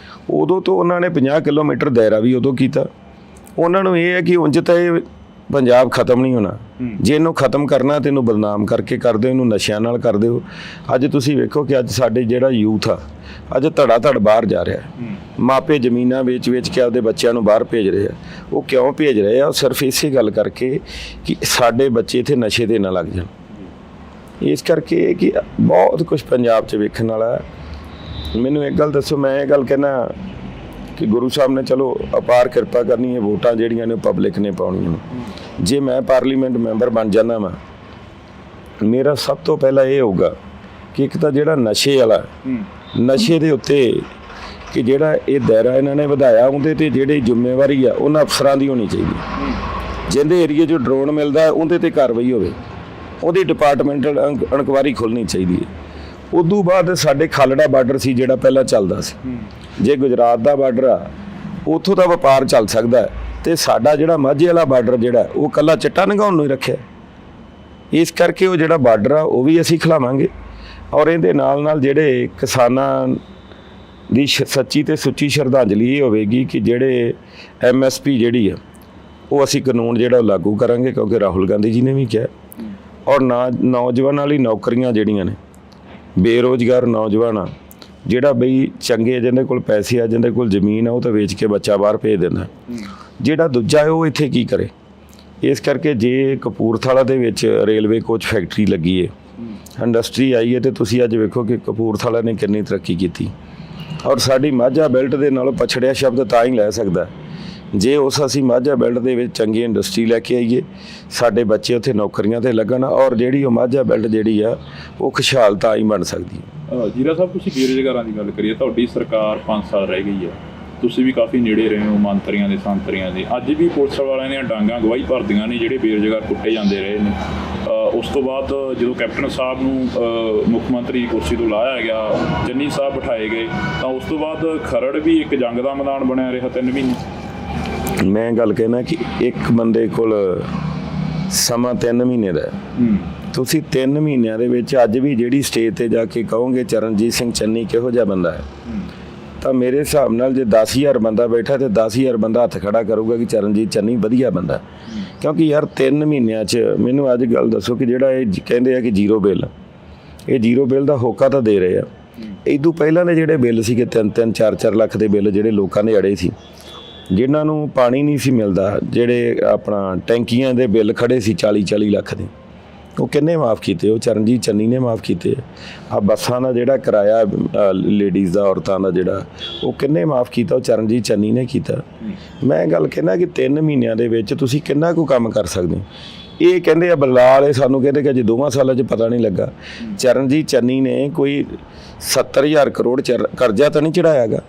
ਉਦੋਂ ਤੋਂ ਉਹਨਾਂ ਨੇ 50 ਕਿਲੋਮੀਟਰ ਦਾਇਰਾ ਵੀ ਉਦੋਂ ਕੀਤਾ। ਉਹਨਾਂ ਨੂੰ ਇਹ ਹੈ ਕਿ ਉਂਝ ਤਾਂ ਇਹ ਪੰਜਾਬ ਖਤਮ ਨਹੀਂ ਹੋਣਾ, ਜੇ ਇਹਨੂੰ ਖਤਮ ਕਰਨਾ ਤੇ ਇਹਨੂੰ ਬਦਨਾਮ ਕਰਕੇ ਕਰ ਦਿਓ, ਇਹਨੂੰ ਨਸ਼ਿਆਂ ਨਾਲ ਕਰ ਦਿਓ। ਅੱਜ ਤੁਸੀਂ ਵੇਖੋ ਕਿ ਅੱਜ ਸਾਡੇ ਜਿਹੜਾ ਯੂਥ ਆ ਅੱਜ ਧੜਾ ਧੜ ਬਾਹਰ ਜਾ ਰਿਹਾ, ਮਾਪੇ ਜ਼ਮੀਨਾਂ ਵੇਚ ਕੇ ਆਪਦੇ ਬੱਚਿਆਂ ਨੂੰ ਬਾਹਰ ਭੇਜ ਰਹੇ ਆ। ਉਹ ਕਿਉਂ ਭੇਜ ਰਹੇ ਆ? ਉਹ ਸਿਰਫ ਇਸੇ ਗੱਲ ਕਰਕੇ ਕਿ ਸਾਡੇ ਬੱਚੇ ਇੱਥੇ ਨਸ਼ੇ ਦੇ ਨਾ ਲੱਗ ਜਾਣ। ਇਸ ਕਰਕੇ ਕਿ ਬਹੁਤ ਕੁਝ ਪੰਜਾਬ 'ਚ ਵੇਖਣ ਵਾਲਾ। ਮੈਨੂੰ ਇੱਕ ਗੱਲ ਦੱਸੋ, ਮੈਂ ਇਹ ਗੱਲ ਕਹਿਣਾ ਕਿ ਗੁਰੂ ਸਾਹਿਬ ਨੇ ਚਲੋ ਅਪਾਰ ਕਿਰਪਾ ਕਰਨੀ ਹੈ, ਵੋਟਾਂ ਜਿਹੜੀਆਂ ਨੇ ਪਬਲਿਕ ਨੇ ਪਾਉਣੀਆਂ। ਜੇ ਮੈਂ ਪਾਰਲੀਮੈਂਟ ਮੈਂਬਰ ਬਣ ਜਾਂਦਾ ਵਾ, ਮੇਰਾ ਸਭ ਤੋਂ ਪਹਿਲਾਂ ਇਹ ਹੋਊਗਾ ਕਿ ਇੱਕ ਤਾਂ ਜਿਹੜਾ ਨਸ਼ੇ ਵਾਲਾ, ਨਸ਼ੇ ਦੇ ਉੱਤੇ ਕਿ ਜਿਹੜਾ ਇਹ ਦਾਇਰਾ ਇਹਨਾਂ ਨੇ ਵਧਾਇਆ, ਉਹਦੇ 'ਤੇ ਜਿਹੜੀ ਜ਼ਿੰਮੇਵਾਰੀ ਆ ਉਹਨਾਂ ਅਫਸਰਾਂ ਦੀ ਹੋਣੀ ਚਾਹੀਦੀ। ਜਿਹਦੇ ਏਰੀਏ 'ਚ ਡਰੋਨ ਮਿਲਦਾ ਉਹਦੇ 'ਤੇ ਕਾਰਵਾਈ ਹੋਵੇ, ਉਹਦੀ ਡਿਪਾਰਟਮੈਂਟਲ ਇਨਕੁਆਇਰੀ ਖੁੱਲ੍ਹਣੀ ਚਾਹੀਦੀ ਹੈ। ਉਦੋਂ ਬਾਅਦ ਸਾਡੇ ਖਾਲੜਾ ਬਾਰਡਰ ਸੀ ਜਿਹੜਾ ਪਹਿਲਾਂ ਚੱਲਦਾ ਸੀ, ਜੇ ਗੁਜਰਾਤ ਦਾ ਬਾਰਡਰ ਆ ਉੱਥੋਂ ਦਾ ਵਪਾਰ ਚੱਲ ਸਕਦਾ, ਤੇ ਸਾਡਾ ਜਿਹੜਾ ਮਾਝੇ ਵਾਲਾ ਬਾਰਡਰ ਜਿਹੜਾ ਉਹ ਕੱਲਾ ਚਿੱਟਾ ਨੰਗਾਉਣ ਨੂੰ ਹੀ ਰੱਖਿਆ। ਇਸ ਕਰਕੇ ਉਹ ਜਿਹੜਾ ਬਾਰਡਰ ਆ ਉਹ ਵੀ ਅਸੀਂ ਖਿਲਾਵਾਂਗੇ। ਔਰ ਇਹਦੇ ਨਾਲ ਨਾਲ ਜਿਹੜੇ ਕਿਸਾਨਾਂ ਦੀ ਸੱਚੀ ਤੇ ਸੁੱਚੀ ਸ਼ਰਧਾਂਜਲੀ ਇਹ ਹੋਵੇਗੀ ਕਿ ਜਿਹੜੇ MSP ਜਿਹੜੀ ਆ ਉਹ ਅਸੀਂ ਕਾਨੂੰਨ ਜਿਹੜਾ ਉਹ ਲਾਗੂ ਕਰਾਂਗੇ, ਕਿਉਂਕਿ ਰਾਹੁਲ ਗਾਂਧੀ ਜੀ ਨੇ ਵੀ ਕਿਹਾ। ਔਰ ਨੌਜਵਾਨਾਂ ਲਈ ਨੌਕਰੀਆਂ ਜਿਹੜੀਆਂ ਨੇ, ਬੇਰੁਜ਼ਗਾਰ ਨੌਜਵਾਨ ਆ ਜਿਹੜਾ ਬਈ ਚੰਗੇ ਜਿਹਦੇ ਕੋਲ ਪੈਸੇ ਆ, ਜਿਹਦੇ ਕੋਲ ਜ਼ਮੀਨ ਆ, ਉਹ ਤਾਂ ਵੇਚ ਕੇ ਬੱਚਾ ਬਾਹਰ ਭੇਜ ਦਿੰਦਾ। ਜਿਹੜਾ ਦੂਜਾ ਹੈ ਉਹ ਇੱਥੇ ਕੀ ਕਰੇ? ਇਸ ਕਰਕੇ ਜੇ ਕਪੂਰਥਲਾ ਦੇ ਵਿੱਚ ਰੇਲਵੇ ਕੋਚ ਫੈਕਟਰੀ ਲੱਗੀ ਹੈ, ਇੰਡਸਟਰੀ ਆਈ ਹੈ, ਤੇ ਤੁਸੀਂ ਅੱਜ ਵੇਖੋ ਕਿ ਕਪੂਰਥਲਾ ਨੇ ਕਿੰਨੀ ਤਰੱਕੀ ਕੀਤੀ। ਔਰ ਸਾਡੀ ਮਾਝਾ ਬੈਲਟ ਦੇ ਨਾਲੋਂ ਪਛੜਿਆ ਸ਼ਬਦ ਤਾਂ ਹੀ ਲੈ ਸਕਦਾ ਜੇ ਉਸ ਅਸੀਂ ਮਾਝਾ ਬੈਲਟ ਦੇ ਵਿੱਚ ਚੰਗੀ ਇੰਡਸਟਰੀ ਲੈ ਕੇ ਆਈਏ, ਸਾਡੇ ਬੱਚੇ ਉੱਥੇ ਨੌਕਰੀਆਂ 'ਤੇ ਲੱਗਣ, ਔਰ ਜਿਹੜੀ ਉਹ ਮਾਝਾ ਬੈਲਟ ਜਿਹੜੀ ਆ ਉਹ ਖੁਸ਼ਹਾਲ ਤਾਂ ਹੀ ਬਣ ਸਕਦੀ ਹੈ। ਜੀਰਾ ਸਾਹਿਬ, ਤੁਸੀਂ ਬੇਰੁਜ਼ਗਾਰਾਂ ਦੀ ਗੱਲ ਕਰੀਏ, ਤੁਹਾਡੀ ਸਰਕਾਰ 5 ਸਾਲ ਰਹਿ ਗਈ ਹੈ, ਤੁਸੀਂ ਵੀ ਕਾਫੀ ਨੇੜੇ ਰਹੇ ਹੋ ਮੰਤਰੀਆਂ ਦੇ ਸੰਤਰੀਆਂ ਦੇ, ਅੱਜ ਵੀ ਪੁਲਿਸ ਵਾਲਿਆਂ ਦੀਆਂ ਡਾਂਗਾਂ ਗਵਾਹੀ ਭਰਦੀਆਂ ਨੇ ਜਿਹੜੇ ਬੇਰੁਜ਼ਗਾਰ ਕੁੱਟੇ ਜਾਂਦੇ ਰਹੇ ਨੇ। ਉਸ ਤੋਂ ਬਾਅਦ ਜਦੋਂ ਕੈਪਟਨ ਸਾਹਿਬ ਨੂੰ ਮੁੱਖ ਮੰਤਰੀ ਦੀ ਕੁਰਸੀ ਤੋਂ ਲਾਇਆ ਗਿਆ, ਚੰਨੀ ਸਾਹਿਬ ਬਿਠਾਏ ਗਏ, ਤਾਂ ਉਸ ਤੋਂ ਬਾਅਦ ਖਰੜ ਵੀ ਇੱਕ ਜੰਗ ਦਾ ਮੈਦਾਨ ਬਣਿਆ ਰਿਹਾ 3 ਮਹੀਨੇ। ਮੈਂ ਗੱਲ ਕਹਿਣਾ ਕਿ ਇੱਕ ਬੰਦੇ ਕੋਲ ਸਮਾਂ 3 ਮਹੀਨੇ ਦਾ ਹੈ। ਤੁਸੀਂ 3 ਮਹੀਨਿਆਂ ਦੇ ਵਿੱਚ ਅੱਜ ਵੀ ਜਿਹੜੀ ਸਟੇਜ ਤੇ ਜਾ ਕੇ ਕਹੋਗੇ ਚਰਨਜੀਤ ਸਿੰਘ ਚੰਨੀ ਕਿਹੋ ਜਿਹਾ ਬੰਦਾ ਹੈ, ਤਾਂ ਮੇਰੇ ਹਿਸਾਬ ਨਾਲ ਜੇ 10,000 ਬੰਦਾ ਬੈਠਾ ਤੇ 10,000 ਬੰਦਾ ਹੱਥ ਖੜਾ ਕਰੂਗਾ ਕਿ ਚਰਨਜੀਤ ਚੰਨੀ ਵਧੀਆ ਬੰਦਾ। ਕਿਉਂਕਿ ਯਾਰ 3 ਮਹੀਨਿਆਂ 'ਚ ਮੈਨੂੰ ਅੱਜ ਗੱਲ ਦੱਸੋ ਕਿ ਜਿਹੜਾ ਇਹ ਕਹਿੰਦੇ ਆ ਕਿ ਜ਼ੀਰੋ ਬਿੱਲ, ਇਹ ਜ਼ੀਰੋ ਬਿੱਲ ਦਾ ਹੋਕਾ ਤਾਂ ਦੇ ਰਹੇ ਆ। ਇਦੋਂ ਪਹਿਲਾਂ ਦੇ ਜਿਹੜੇ ਬਿੱਲ ਸੀਗੇ 3-3 4-4 ਲੱਖ ਦੇ ਬਿੱਲ ਜਿਹੜੇ ਲੋਕਾਂ ਦੇ ਅੜੇ ਸੀ, ਜਿਨ੍ਹਾਂ ਨੂੰ ਪਾਣੀ ਨਹੀਂ ਸੀ ਮਿਲਦਾ, ਜਿਹੜੇ ਆਪਣਾ ਟੈਂਕੀਆਂ ਦੇ ਬਿੱਲ ਖੜੇ ਸੀ 40-40 ਲੱਖ ਦੇ, ਉਹ ਕਿੰਨੇ ਮਾਫ ਕੀਤੇ? ਉਹ ਚਰਨਜੀਤ ਚੰਨੀ ਨੇ ਮਾਫ ਕੀਤੇ। ਆ ਬੱਸਾਂ ਦਾ ਜਿਹੜਾ ਕਿਰਾਇਆ ਲੇਡੀਜ਼ ਦਾ, ਔਰਤਾਂ ਦਾ ਜਿਹੜਾ, ਉਹ ਕਿੰਨੇ ਮਾਫ ਕੀਤਾ? ਉਹ ਚਰਨਜੀਤ ਚੰਨੀ ਨੇ ਕੀਤਾ। ਮੈਂ ਗੱਲ ਕਹਿੰਦਾ ਕਿ 3 ਮਹੀਨਿਆਂ ਦੇ ਵਿੱਚ ਤੁਸੀਂ ਕਿੰਨਾ ਕੁ ਕੰਮ ਕਰ ਸਕਦੇ ਹੋ। ਇਹ ਕਹਿੰਦੇ ਆ ਬਲਾਲ, ਇਹ ਸਾਨੂੰ ਕਹਿੰਦੇ ਕਿ ਅਜੇ 2 ਸਾਲਾਂ 'ਚ ਪਤਾ ਨਹੀਂ ਲੱਗਾ। ਚਰਨਜੀਤ ਚੰਨੀ ਨੇ ਕੋਈ 70,000 ਕਰੋੜ ਕਰਜ਼ਾ ਤਾਂ ਨਹੀਂ ਚੜਾਇਆ ਗਾ।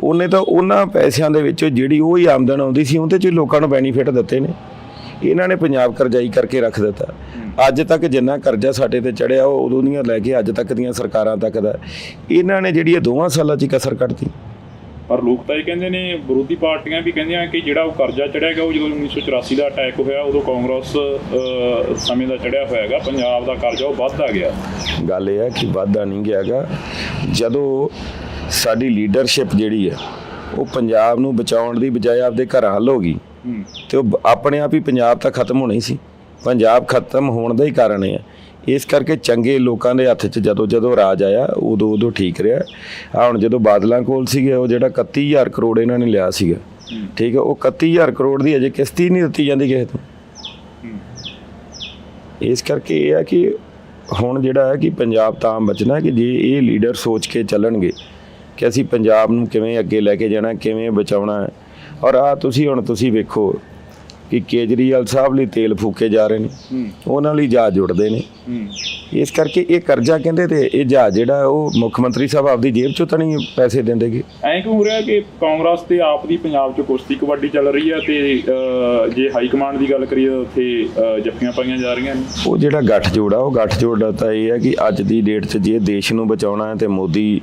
ਉਹਨੇ ਤਾਂ ਉਹਨਾਂ ਪੈਸਿਆਂ ਦੇ ਵਿੱਚੋਂ ਜਿਹੜੀ ਉਹ ਹੀ ਆਮਦਨ ਆਉਂਦੀ ਸੀ ਉਹਦੇ 'ਚ ਲੋਕਾਂ ਨੂੰ ਬੈਨੀਫਿਟ ਦਿੱਤੇ ਨੇ। ਇਹਨਾਂ ਨੇ ਪੰਜਾਬ ਕਰਜ਼ਾਈ ਕਰਕੇ ਰੱਖ ਦਿੱਤਾ। ਅੱਜ ਤੱਕ ਜਿੰਨਾ ਕਰਜ਼ਾ ਸਾਡੇ ਤੇ ਚੜਿਆ ਉਹ ਉਦੋਂ ਦੀਆਂ ਲੈ ਕੇ ਅੱਜ ਤੱਕ ਦੀਆਂ ਸਰਕਾਰਾਂ ਤੱਕ ਦਾ ਇਹਨਾਂ ਨੇ ਜਿਹੜੀ 2 ਸਾਲਾਂ 'ਚ ਕਸਰ ਕੱਢਤੀ। ਪਰ ਲੋਕ ਤਾਂ ਇਹ ਕਹਿੰਦੇ ਨੇ, ਵਿਰੋਧੀ ਪਾਰਟੀਆਂ ਵੀ ਕਹਿੰਦੀਆਂ ਕਿ ਜਿਹੜਾ ਉਹ ਕਰਜ਼ਾ ਚੜਿਆ ਗਿਆ ਉਹ ਜਦੋਂ 1984 ਦਾ ਅਟੈਕ ਹੋਇਆ ਉਦੋਂ ਕਾਂਗਰਸ ਸਮੇਂ ਦਾ ਚੜਿਆ ਹੋਇਆ ਹੈਗਾ, ਪੰਜਾਬ ਦਾ ਕਰਜ਼ਾ ਉਹ ਵੱਧਦਾ ਗਿਆ। ਗੱਲ ਇਹ ਹੈ ਕਿ ਵੱਧਦਾ ਨਹੀਂ ਗਿਆ ਗਾ। ਜਦੋਂ ਸਾਡੀ ਲੀਡਰਸ਼ਿਪ ਜਿਹੜੀ ਹੈ ਉਹ ਪੰਜਾਬ ਨੂੰ ਬਚਾਉਣ ਦੀ ਬਜਾਏ ਆਪਦੇ ਘਰਾਂ ਹੱਲ ਹੋ ਗਈ ਤੇ ਉਹ ਆਪਣੇ ਆਪ ਹੀ ਪੰਜਾਬ ਤਾਂ ਖਤਮ ਹੋਣਾ ਹੀ ਸੀ। ਪੰਜਾਬ ਖਤਮ ਹੋਣ ਦਾ ਹੀ ਕਾਰਨ ਹੈ। ਇਸ ਕਰਕੇ ਚੰਗੇ ਲੋਕਾਂ ਦੇ ਹੱਥ 'ਚ ਜਦੋਂ ਰਾਜ ਆਇਆ ਉਦੋਂ ਠੀਕ ਰਿਹਾ। ਆ ਹੁਣ ਜਦੋਂ ਬਾਦਲਾਂ ਕੋਲ ਸੀਗੇ ਉਹ ਜਿਹੜਾ 31,000 ਕਰੋੜ ਇਹਨਾਂ ਨੇ ਲਿਆ ਸੀਗਾ, ਠੀਕ ਹੈ, ਉਹ 31,000 ਕਰੋੜ ਦੀ ਅਜੇ ਕਿਸ਼ਤ ਹੀ ਨਹੀਂ ਦਿੱਤੀ ਜਾਂਦੀ ਕਿਸੇ ਤੋਂ। ਇਸ ਕਰਕੇ ਇਹ ਹੈ ਕਿ ਹੁਣ ਜਿਹੜਾ ਹੈ ਕਿ ਪੰਜਾਬ ਤਾਂ ਬਚਣਾ ਕਿ ਜੇ ਇਹ ਲੀਡਰ ਸੋਚ ਕੇ ਚੱਲਣਗੇ ਕਿ ਅਸੀਂ ਪੰਜਾਬ ਨੂੰ ਕਿਵੇਂ ਅੱਗੇ ਲੈ ਕੇ ਜਾਣਾ, ਕਿਵੇਂ ਬਚਾਉਣਾ ਹੈ। ਔਰ ਤੁਸੀਂ ਵੇਖੋ ਕਿ ਕੇਜਰੀਵਾਲ ਸਾਹਿਬ ਲਈ ਤੇਲ ਫੂਕੇ ਜਾ ਰਹੇ ਨੇ, ਉਹਨਾਂ ਲਈ ਜਹਾਜ਼ ਜੁੜਦੇ ਨੇ। ਇਸ ਕਰਕੇ ਇਹ ਕਰਜ਼ਾ ਕਹਿੰਦੇ ਤੇ ਇਹ ਜਹਾਜ਼ ਜਿਹੜਾ ਉਹ ਮੁੱਖ ਮੰਤਰੀ ਸਾਹਿਬ ਆਪਦੀ ਜੇਬ 'ਚੋਂ ਤਾਂ ਨਹੀਂ ਪੈਸੇ ਦਿੰਦੇਗੇ। ਐਂ ਕਿਉਂ ਹੋ ਰਿਹਾ ਕਿ ਕਾਂਗਰਸ ਤੇ ਆਪ ਦੀ ਪੰਜਾਬ 'ਚ ਕੁਸ਼ਤੀ ਕਬੱਡੀ ਚੱਲ ਰਹੀ ਹੈ ਤੇ ਜੇ ਹਾਈ ਕਮਾਂਡ ਦੀ ਗੱਲ ਕਰੀਏ ਉੱਥੇ ਜੱਫੀਆਂ ਪਾਈਆਂ ਜਾ ਰਹੀਆਂ ਨੇ। ਉਹ ਜਿਹੜਾ ਗੱਠਜੋੜ ਆ ਉਹ ਗੱਠਜੋੜ ਤਾਂ ਇਹ ਹੈ ਕਿ ਅੱਜ ਦੀ ਡੇਟ 'ਚ ਜੇ ਦੇਸ਼ ਨੂੰ ਬਚਾਉਣਾ ਹੈ ਤੇ ਮੋਦੀ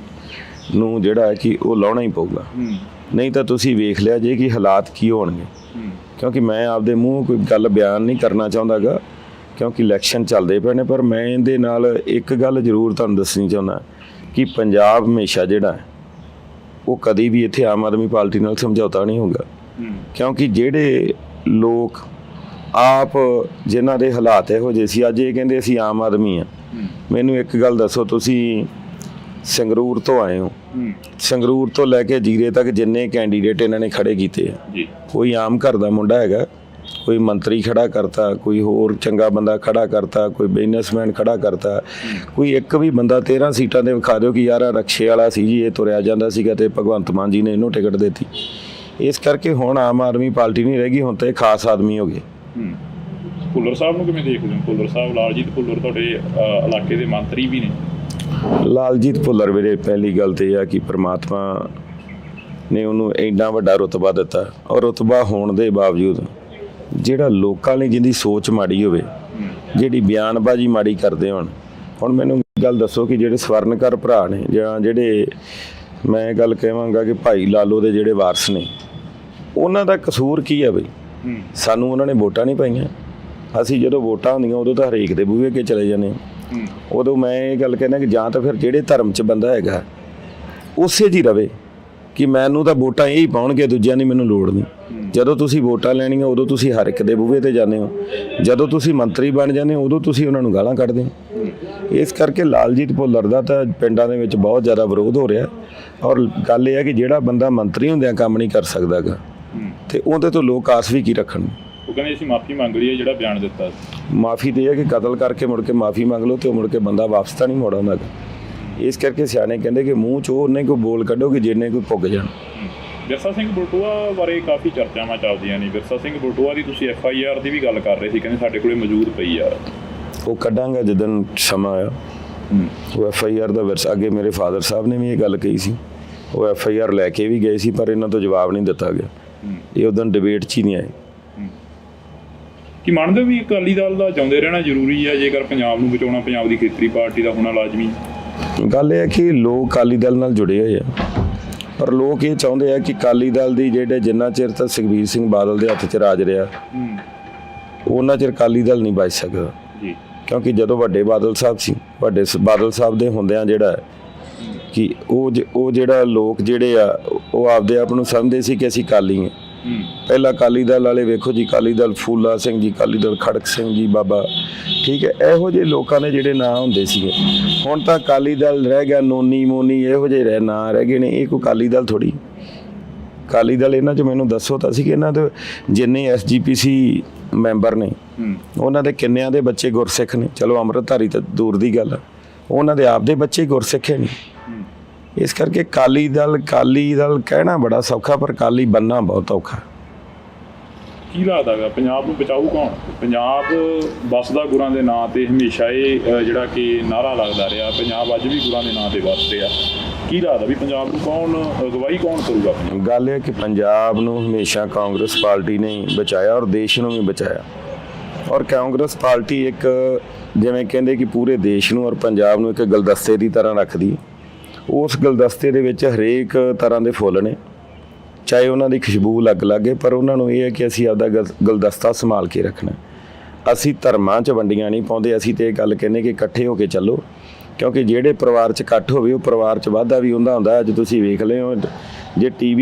ਨੂੰ ਜਿਹੜਾ ਹੈ ਕਿ ਉਹ ਲਾਉਣਾ ਹੀ ਪਊਗਾ। ਨਹੀਂ ਤਾਂ ਤੁਸੀਂ ਵੇਖ ਲਿਆ ਜੇ ਕਿ ਹਾਲਾਤ ਕੀ ਹੋਣਗੇ। ਕਿਉਂਕਿ ਮੈਂ ਆਪਦੇ ਮੂੰਹ ਕੋਈ ਗੱਲ ਬਿਆਨ ਨਹੀਂ ਕਰਨਾ ਚਾਹੁੰਦਾ ਗਾ ਕਿਉਂਕਿ ਇਲੈਕਸ਼ਨ ਚੱਲਦੇ ਪਏ ਨੇ, ਪਰ ਮੈਂ ਇਹਦੇ ਨਾਲ ਇੱਕ ਗੱਲ ਜ਼ਰੂਰ ਤੁਹਾਨੂੰ ਦੱਸਣੀ ਚਾਹੁੰਦਾ ਕਿ ਪੰਜਾਬ ਹਮੇਸ਼ਾ ਜਿਹੜਾ ਉਹ ਕਦੀ ਵੀ ਇੱਥੇ ਆਮ ਆਦਮੀ ਪਾਰਟੀ ਨਾਲ ਸਮਝੌਤਾ ਨਹੀਂ ਹੋਊਗਾ। ਕਿਉਂਕਿ ਜਿਹੜੇ ਲੋਕ ਆਪ ਜਿਨ੍ਹਾਂ ਦੇ ਹਾਲਾਤ ਇਹੋ ਜਿਹੇ ਸੀ, ਅੱਜ ਇਹ ਕਹਿੰਦੇ ਅਸੀਂ ਆਮ ਆਦਮੀ ਆ। ਮੈਨੂੰ ਇੱਕ ਗੱਲ ਦੱਸੋ, ਤੁਸੀਂ ਸੰਗਰੂਰ ਤੋਂ ਆਏ ਹੋ, ਸੰਗਰੂਰ ਤੋਂ ਲੈ ਕੇ ਜੀਰੇ ਤੱਕ ਜਿੰਨੇ ਕੈਂਡੀਡੇਟ ਇਹਨਾਂ ਨੇ ਖੜੇ ਕੀਤੇ ਆ, ਕੋਈ ਆਮ ਘਰ ਦਾ ਮੁੰਡਾ ਹੈਗਾ, ਕੋਈ ਮੰਤਰੀ ਖੜਾ ਕਰਤਾ, ਕੋਈ ਹੋਰ ਚੰਗਾ ਬੰਦਾ ਖੜਾ ਕਰਤਾ, ਕੋਈ ਬਿਜ਼ਨਸਮੈਨ ਖੜਾ ਕਰਤਾ, ਕੋਈ ਇੱਕ ਵੀ ਬੰਦਾ 13 ਸੀਟਾਂ ਦੇ ਵਿਖਾ ਦਿਓ ਕਿ ਯਾਰ ਆ ਰਕਸ਼ੇ ਵਾਲਾ ਸੀ ਜੀ, ਇਹ ਤੁਰਿਆ ਜਾਂਦਾ ਸੀਗਾ ਤੇ ਭਗਵੰਤ ਮਾਨ ਜੀ ਨੇ ਇਹਨੂੰ ਟਿਕਟ ਦਿੱਤੀ। ਇਸ ਕਰਕੇ ਹੁਣ ਆਮ ਆਦਮੀ ਪਾਰਟੀ ਨਹੀਂ ਰਹਿ ਗਈ, ਹੁਣ ਤਾਂ ਇਹ ਖਾਸ ਆਦਮੀ ਹੋ ਗਏ। ਭੁੱਲਰ ਸਾਹਿਬ ਨੂੰ ਕਿਵੇਂ ਦੇਖਦੇ ਹੋ? ਭੁੱਲਰ ਸਾਹਿਬ, ਲਾਲਜੀਤ ਭੁੱਲਰ ਤੁਹਾਡੇ ਇਲਾਕੇ ਦੇ ਮੰਤਰੀ ਵੀ ਨੇ। ਲਾਲਜੀਤ ਭੁੱਲਰ ਵੀਰੇ, ਪਹਿਲੀ ਗੱਲ ਤੇ ਇਹ ਆ ਕਿ ਪ੍ਰਮਾਤਮਾ ਨੇ ਉਹਨੂੰ ਇੰਨਾ ਵੱਡਾ ਰੁਤਬਾ ਦਿੱਤਾ, ਔਰ ਰੁਤਬਾ ਹੋਣ ਦੇ ਬਾਵਜੂਦ ਜਿਹੜਾ ਲੋਕਾਂ ਲਈ ਜਿਹਦੀ ਸੋਚ ਮਾੜੀ ਹੋਵੇ, ਜਿਹੜੀ ਬਿਆਨਬਾਜ਼ੀ ਮਾੜੀ ਕਰਦੇ ਹੋਣ। ਹੁਣ ਮੈਨੂੰ ਗੱਲ ਦੱਸੋ ਕਿ ਜਿਹੜੇ ਸਵਰਨਕਰ ਭਰਾ ਨੇ ਜਾਂ ਜਿਹੜੇ ਮੈਂ ਗੱਲ ਕਹਾਂਗਾ ਕਿ ਭਾਈ ਲਾਲੋ ਦੇ ਜਿਹੜੇ ਵਾਰਸ ਨੇ, ਉਹਨਾਂ ਦਾ ਕਸੂਰ ਕੀ ਹੈ ਬਈ? ਸਾਨੂੰ ਉਹਨਾਂ ਨੇ ਵੋਟਾਂ ਨਹੀਂ ਪਾਈਆਂ। ਅਸੀਂ ਜਦੋਂ ਵੋਟਾਂ ਹੁੰਦੀਆਂ ਉਦੋਂ ਤਾਂ ਹਰੇਕ ਦੇ ਬੂਹੇ ਅੱਗੇ ਚਲੇ ਜਾਂਦੇ ਹਾਂ। ਉਦੋਂ ਮੈਂ ਇਹ ਗੱਲ ਕਹਿੰਦਾ ਕਿ ਜਾਂ ਤਾਂ ਫਿਰ ਜਿਹੜੇ ਧਰਮ 'ਚ ਬੰਦਾ ਹੈਗਾ ਉਸੇ 'ਚ ਹੀ ਰਵੇ ਕਿ ਮੈਨੂੰ ਤਾਂ ਵੋਟਾਂ ਇਹ ਹੀ ਪਾਉਣਗੇ, ਦੂਜਿਆਂ ਦੀ ਮੈਨੂੰ ਲੋੜ ਨਹੀਂ। ਜਦੋਂ ਤੁਸੀਂ ਵੋਟਾਂ ਲੈਣੀਆਂ ਉਦੋਂ ਤੁਸੀਂ ਹਰ ਇੱਕ ਦੇ ਬੂਹੇ 'ਤੇ ਜਾਂਦੇ ਹੋ, ਜਦੋਂ ਤੁਸੀਂ ਮੰਤਰੀ ਬਣ ਜਾਂਦੇ ਹੋ ਉਦੋਂ ਤੁਸੀਂ ਉਹਨਾਂ ਨੂੰ ਗਾਲਾਂ ਕੱਢਦੇ ਹੋ। ਇਸ ਕਰਕੇ ਲਾਲਜੀਤ ਭੁੱਲਰ ਦਾ ਤਾਂ ਪਿੰਡਾਂ ਦੇ ਵਿੱਚ ਬਹੁਤ ਜ਼ਿਆਦਾ ਵਿਰੋਧ ਹੋ ਰਿਹਾ। ਔਰ ਗੱਲ ਇਹ ਹੈ ਕਿ ਜਿਹੜਾ ਬੰਦਾ ਮੰਤਰੀ ਹੁੰਦਿਆਂ ਕੰਮ ਨਹੀਂ ਕਰ ਸਕਦਾ ਗਾ ਤੇ ਉਹਦੇ ਤੋਂ ਲੋਕ ਆਸ ਵੀ ਕੀ ਰੱਖਣ। ਉਹ ਕਹਿੰਦੇ ਅਸੀਂ ਮਾਫੀ ਮੰਗ ਲਈ ਹੈ ਜਿਹੜਾ ਬਿਆਨ ਦਿੱਤਾ। ਮਾਫੀ ਤੇ ਇਹ ਹੈ ਕਿ ਕਤਲ ਕਰਕੇ ਮੁੜ ਕੇ ਮਾਫੀ ਮੰਗ ਲਓ ਤੇ ਮੁੜ ਕੇ ਬੰਦਾ ਵਾਪਸ ਤਾਂ ਨਹੀਂ ਮੋੜਾਉਂਦਾ। ਇਸ ਕਰਕੇ ਸਿਆਣੇ ਕਹਿੰਦੇ ਕਿ ਮੂੰਹ 'ਚੋਂ ਉਹਨੇ ਕੋਈ ਬੋਲ ਕੱਢੋ ਕਿ ਜਿੰਨੇ ਕੋਈ ਪੁੱਗ ਜਾਣ। ਵਿਰਸਾ ਸਿੰਘ ਬਲਟੋਆ ਬਾਰੇ ਕਾਫੀ ਚਰਚਾਵਾਂ ਚੱਲਦੀਆਂ ਨੇ। ਵਿਰਸਾ ਸਿੰਘ ਬਲਟੋਆ ਦੀ ਤੁਸੀਂ FIR ਦੀ ਵੀ ਗੱਲ ਕਰ ਰਹੇ ਸੀ, ਕਹਿੰਦੇ ਸਾਡੇ ਕੋਲੇ ਮੌਜੂਦ ਪਈ ਆ। ਉਹ ਕੱਢਾਂਗਾ ਜਦੋਂ ਸਮਾਂ ਆਇਆ। ਉਹ FIR ਦਾ ਵਿਰਸਾ ਅੱਗੇ ਮੇਰੇ ਫਾਦਰ ਸਾਹਿਬ ਨੇ ਵੀ ਇਹ ਗੱਲ ਕਹੀ ਸੀ, ਉਹ FIR ਲੈ ਕੇ ਵੀ ਗਏ ਸੀ, ਪਰ ਇਹਨਾਂ ਤੋਂ ਜਵਾਬ ਨਹੀਂ ਦਿੱਤਾ ਗਿਆ। ਇਹ ਉਦੋਂ ਡਿਬੇਟ 'ਚ ਹੀ ਨਹੀਂ ਆਏ। ਕੀ ਮੰਨਦੇ ਹੋ ਵੀ ਅਕਾਲੀ ਦਲ ਦਾ ਜਿਉਂਦੇ ਰਹਿਣਾ ਜ਼ਰੂਰੀ ਹੈ ਜੇਕਰ ਪੰਜਾਬ ਨੂੰ ਬਚਾਉਣਾ, ਪੰਜਾਬ ਦੀ ਖੇਤਰੀ ਪਾਰਟੀ ਦਾ ਹੋਣਾ ਲਾਜ਼ਮੀ? ਗੱਲ ਇਹ ਹੈ ਕਿ ਲੋਕ ਅਕਾਲੀ ਦਲ ਨਾਲ ਜੁੜੇ ਹੋਏ ਆ, ਪਰ ਲੋਕ ਇਹ ਚਾਹੁੰਦੇ ਆ ਕਿ ਅਕਾਲੀ ਦਲ ਦੀ ਜਿਹੜੇ ਜਿੰਨਾ ਚਿਰ ਤਾਂ ਸੁਖਬੀਰ ਸਿੰਘ ਬਾਦਲ ਦੇ ਹੱਥ 'ਚ ਰਾਜ ਰਿਹਾ ਉਹਨਾਂ ਚਿਰ ਅਕਾਲੀ ਦਲ ਨਹੀਂ ਬਚ ਸਕਦਾ ਜੀ। ਕਿਉਂਕਿ ਜਦੋਂ ਵੱਡੇ ਬਾਦਲ ਸਾਹਿਬ ਸੀ, ਵੱਡੇ ਬਾਦਲ ਸਾਹਿਬ ਦੇ ਹੁੰਦਿਆਂ ਜਿਹੜਾ ਕਿ ਉਹ ਜਿਹੜਾ ਲੋਕ ਜਿਹੜੇ ਆ ਉਹ ਆਪਦੇ ਆਪ ਨੂੰ ਸਮਝਦੇ ਸੀ ਕਿ ਅਸੀਂ ਅਕਾਲੀ ਹਾਂ। ਪਹਿਲਾਂ ਅਕਾਲੀ ਦਲ ਵਾਲੇ ਵੇਖੋ ਜੀ, ਅਕਾਲੀ ਦਲ ਫੂਲਾ ਸਿੰਘ ਜੀ, ਅਕਾਲੀ ਦਲ ਖੜਕ ਸਿੰਘ ਜੀ ਬਾਬਾ, ਠੀਕ ਹੈ, ਇਹੋ ਜਿਹੇ ਲੋਕਾਂ ਦੇ ਜਿਹੜੇ ਨਾਂ ਹੁੰਦੇ ਸੀਗੇ। ਹੁਣ ਤਾਂ ਅਕਾਲੀ ਦਲ ਰਹਿ ਗਿਆ ਨੋਨੀ ਮੋਨੀ, ਇਹੋ ਜਿਹੇ ਨਾਂ ਰਹਿ ਗਏ ਨੇ। ਇਹ ਕੋਈ ਅਕਾਲੀ ਦਲ ਥੋੜ੍ਹੀ। ਅਕਾਲੀ ਦਲ ਇਹਨਾਂ 'ਚ ਮੈਨੂੰ ਦੱਸੋ ਤਾਂ ਸੀ ਕਿ ਇਹਨਾਂ ਦੇ ਜਿੰਨੇ SGPC ਮੈਂਬਰ ਨੇ ਉਹਨਾਂ ਦੇ ਕਿੰਨਿਆਂ ਦੇ ਬੱਚੇ ਗੁਰਸਿੱਖ ਨੇ। ਚਲੋ ਅੰਮ੍ਰਿਤਧਾਰੀ ਤਾਂ ਦੂਰ ਦੀ ਗੱਲ ਆ, ਉਹਨਾਂ ਦੇ ਆਪਦੇ ਬੱਚੇ ਗੁਰਸਿੱਖ ਹੈ ਨਹੀਂ। ਇਸ ਕਰਕੇ ਅਕਾਲੀ ਦਲ ਕਹਿਣਾ ਬੜਾ ਸੌਖਾ, ਪਰ ਅਕਾਲੀ ਬਣਨਾ ਬਹੁਤ ਔਖਾ। ਕੀ ਲੱਗਦਾ ਗਾ ਪੰਜਾਬ ਨੂੰ ਬਚਾਊ ਕੌਣ? ਪੰਜਾਬ ਵਸਦਾ ਗੁਰਾਂ ਦੇ ਨਾਂ ਤੇ ਹਮੇਸ਼ਾ ਇਹ ਜਿਹੜਾ ਕਿ ਨਾਅਰਾ ਲੱਗਦਾ ਰਿਹਾ, ਪੰਜਾਬ ਅੱਜ ਵੀ ਗੁਰਾਂ ਦੇ ਨਾਂ ਤੇ ਵਸ ਰਿਹਾ। ਕੀ ਲੱਗਦਾ ਵੀ ਪੰਜਾਬ ਨੂੰ ਕੌਣ ਅਗਵਾਈ ਕੌਣ ਕਰੂਗਾ? ਗੱਲ ਇਹ ਕਿ ਪੰਜਾਬ ਨੂੰ ਹਮੇਸ਼ਾ ਕਾਂਗਰਸ ਪਾਰਟੀ ਨੇ ਬਚਾਇਆ ਔਰ ਦੇਸ਼ ਨੂੰ ਵੀ ਬਚਾਇਆ। ਔਰ ਕਾਂਗਰਸ ਪਾਰਟੀ ਇੱਕ ਜਿਵੇਂ ਕਹਿੰਦੇ ਕਿ ਪੂਰੇ ਦੇਸ਼ ਨੂੰ ਔਰ ਪੰਜਾਬ ਨੂੰ ਇੱਕ ਗੁਲਦਸਤੇ ਦੀ ਤਰ੍ਹਾਂ ਰੱਖਦੀ। ਉਸ ਗੁਲਦਸਤੇ ਦੇ ਵਿੱਚ ਹਰੇਕ ਤਰ੍ਹਾਂ ਦੇ ਫੁੱਲ ਨੇ, ਚਾਹੇ ਉਹਨਾਂ ਦੀ ਖੁਸ਼ਬੂ ਲੱਗ ਲੱਗੇ, ਪਰ ਉਹਨਾਂ ਨੂੰ ਇਹ ਹੈ ਕਿ ਅਸੀਂ ਆਪਦਾ ਗੁਲਦਸਤਾ ਸੰਭਾਲ ਕੇ ਰੱਖਣਾ। ਅਸੀਂ ਧਰਮਾਂ 'ਚ ਵੰਡੀਆਂ ਨਹੀਂ ਪਾਉਂਦੇ। ਅਸੀਂ ਤੇ ਇਹ ਗੱਲ ਕਹਿੰਦੇ ਕਿ ਇਕੱਠੇ ਹੋ ਕੇ ਚੱਲੋ, ਕਿਉਂਕਿ ਜਿਹੜੇ ਪਰਿਵਾਰ 'ਚ ਇਕੱਠ ਹੋਵੇ ਉਹ ਪਰਿਵਾਰ 'ਚ ਵਾਧਾ ਵੀ ਹੁੰਦਾ। ਅੱਜ ਤੁਸੀਂ ਵੇਖ ਲਏ ਹੋ, ਜੇ TV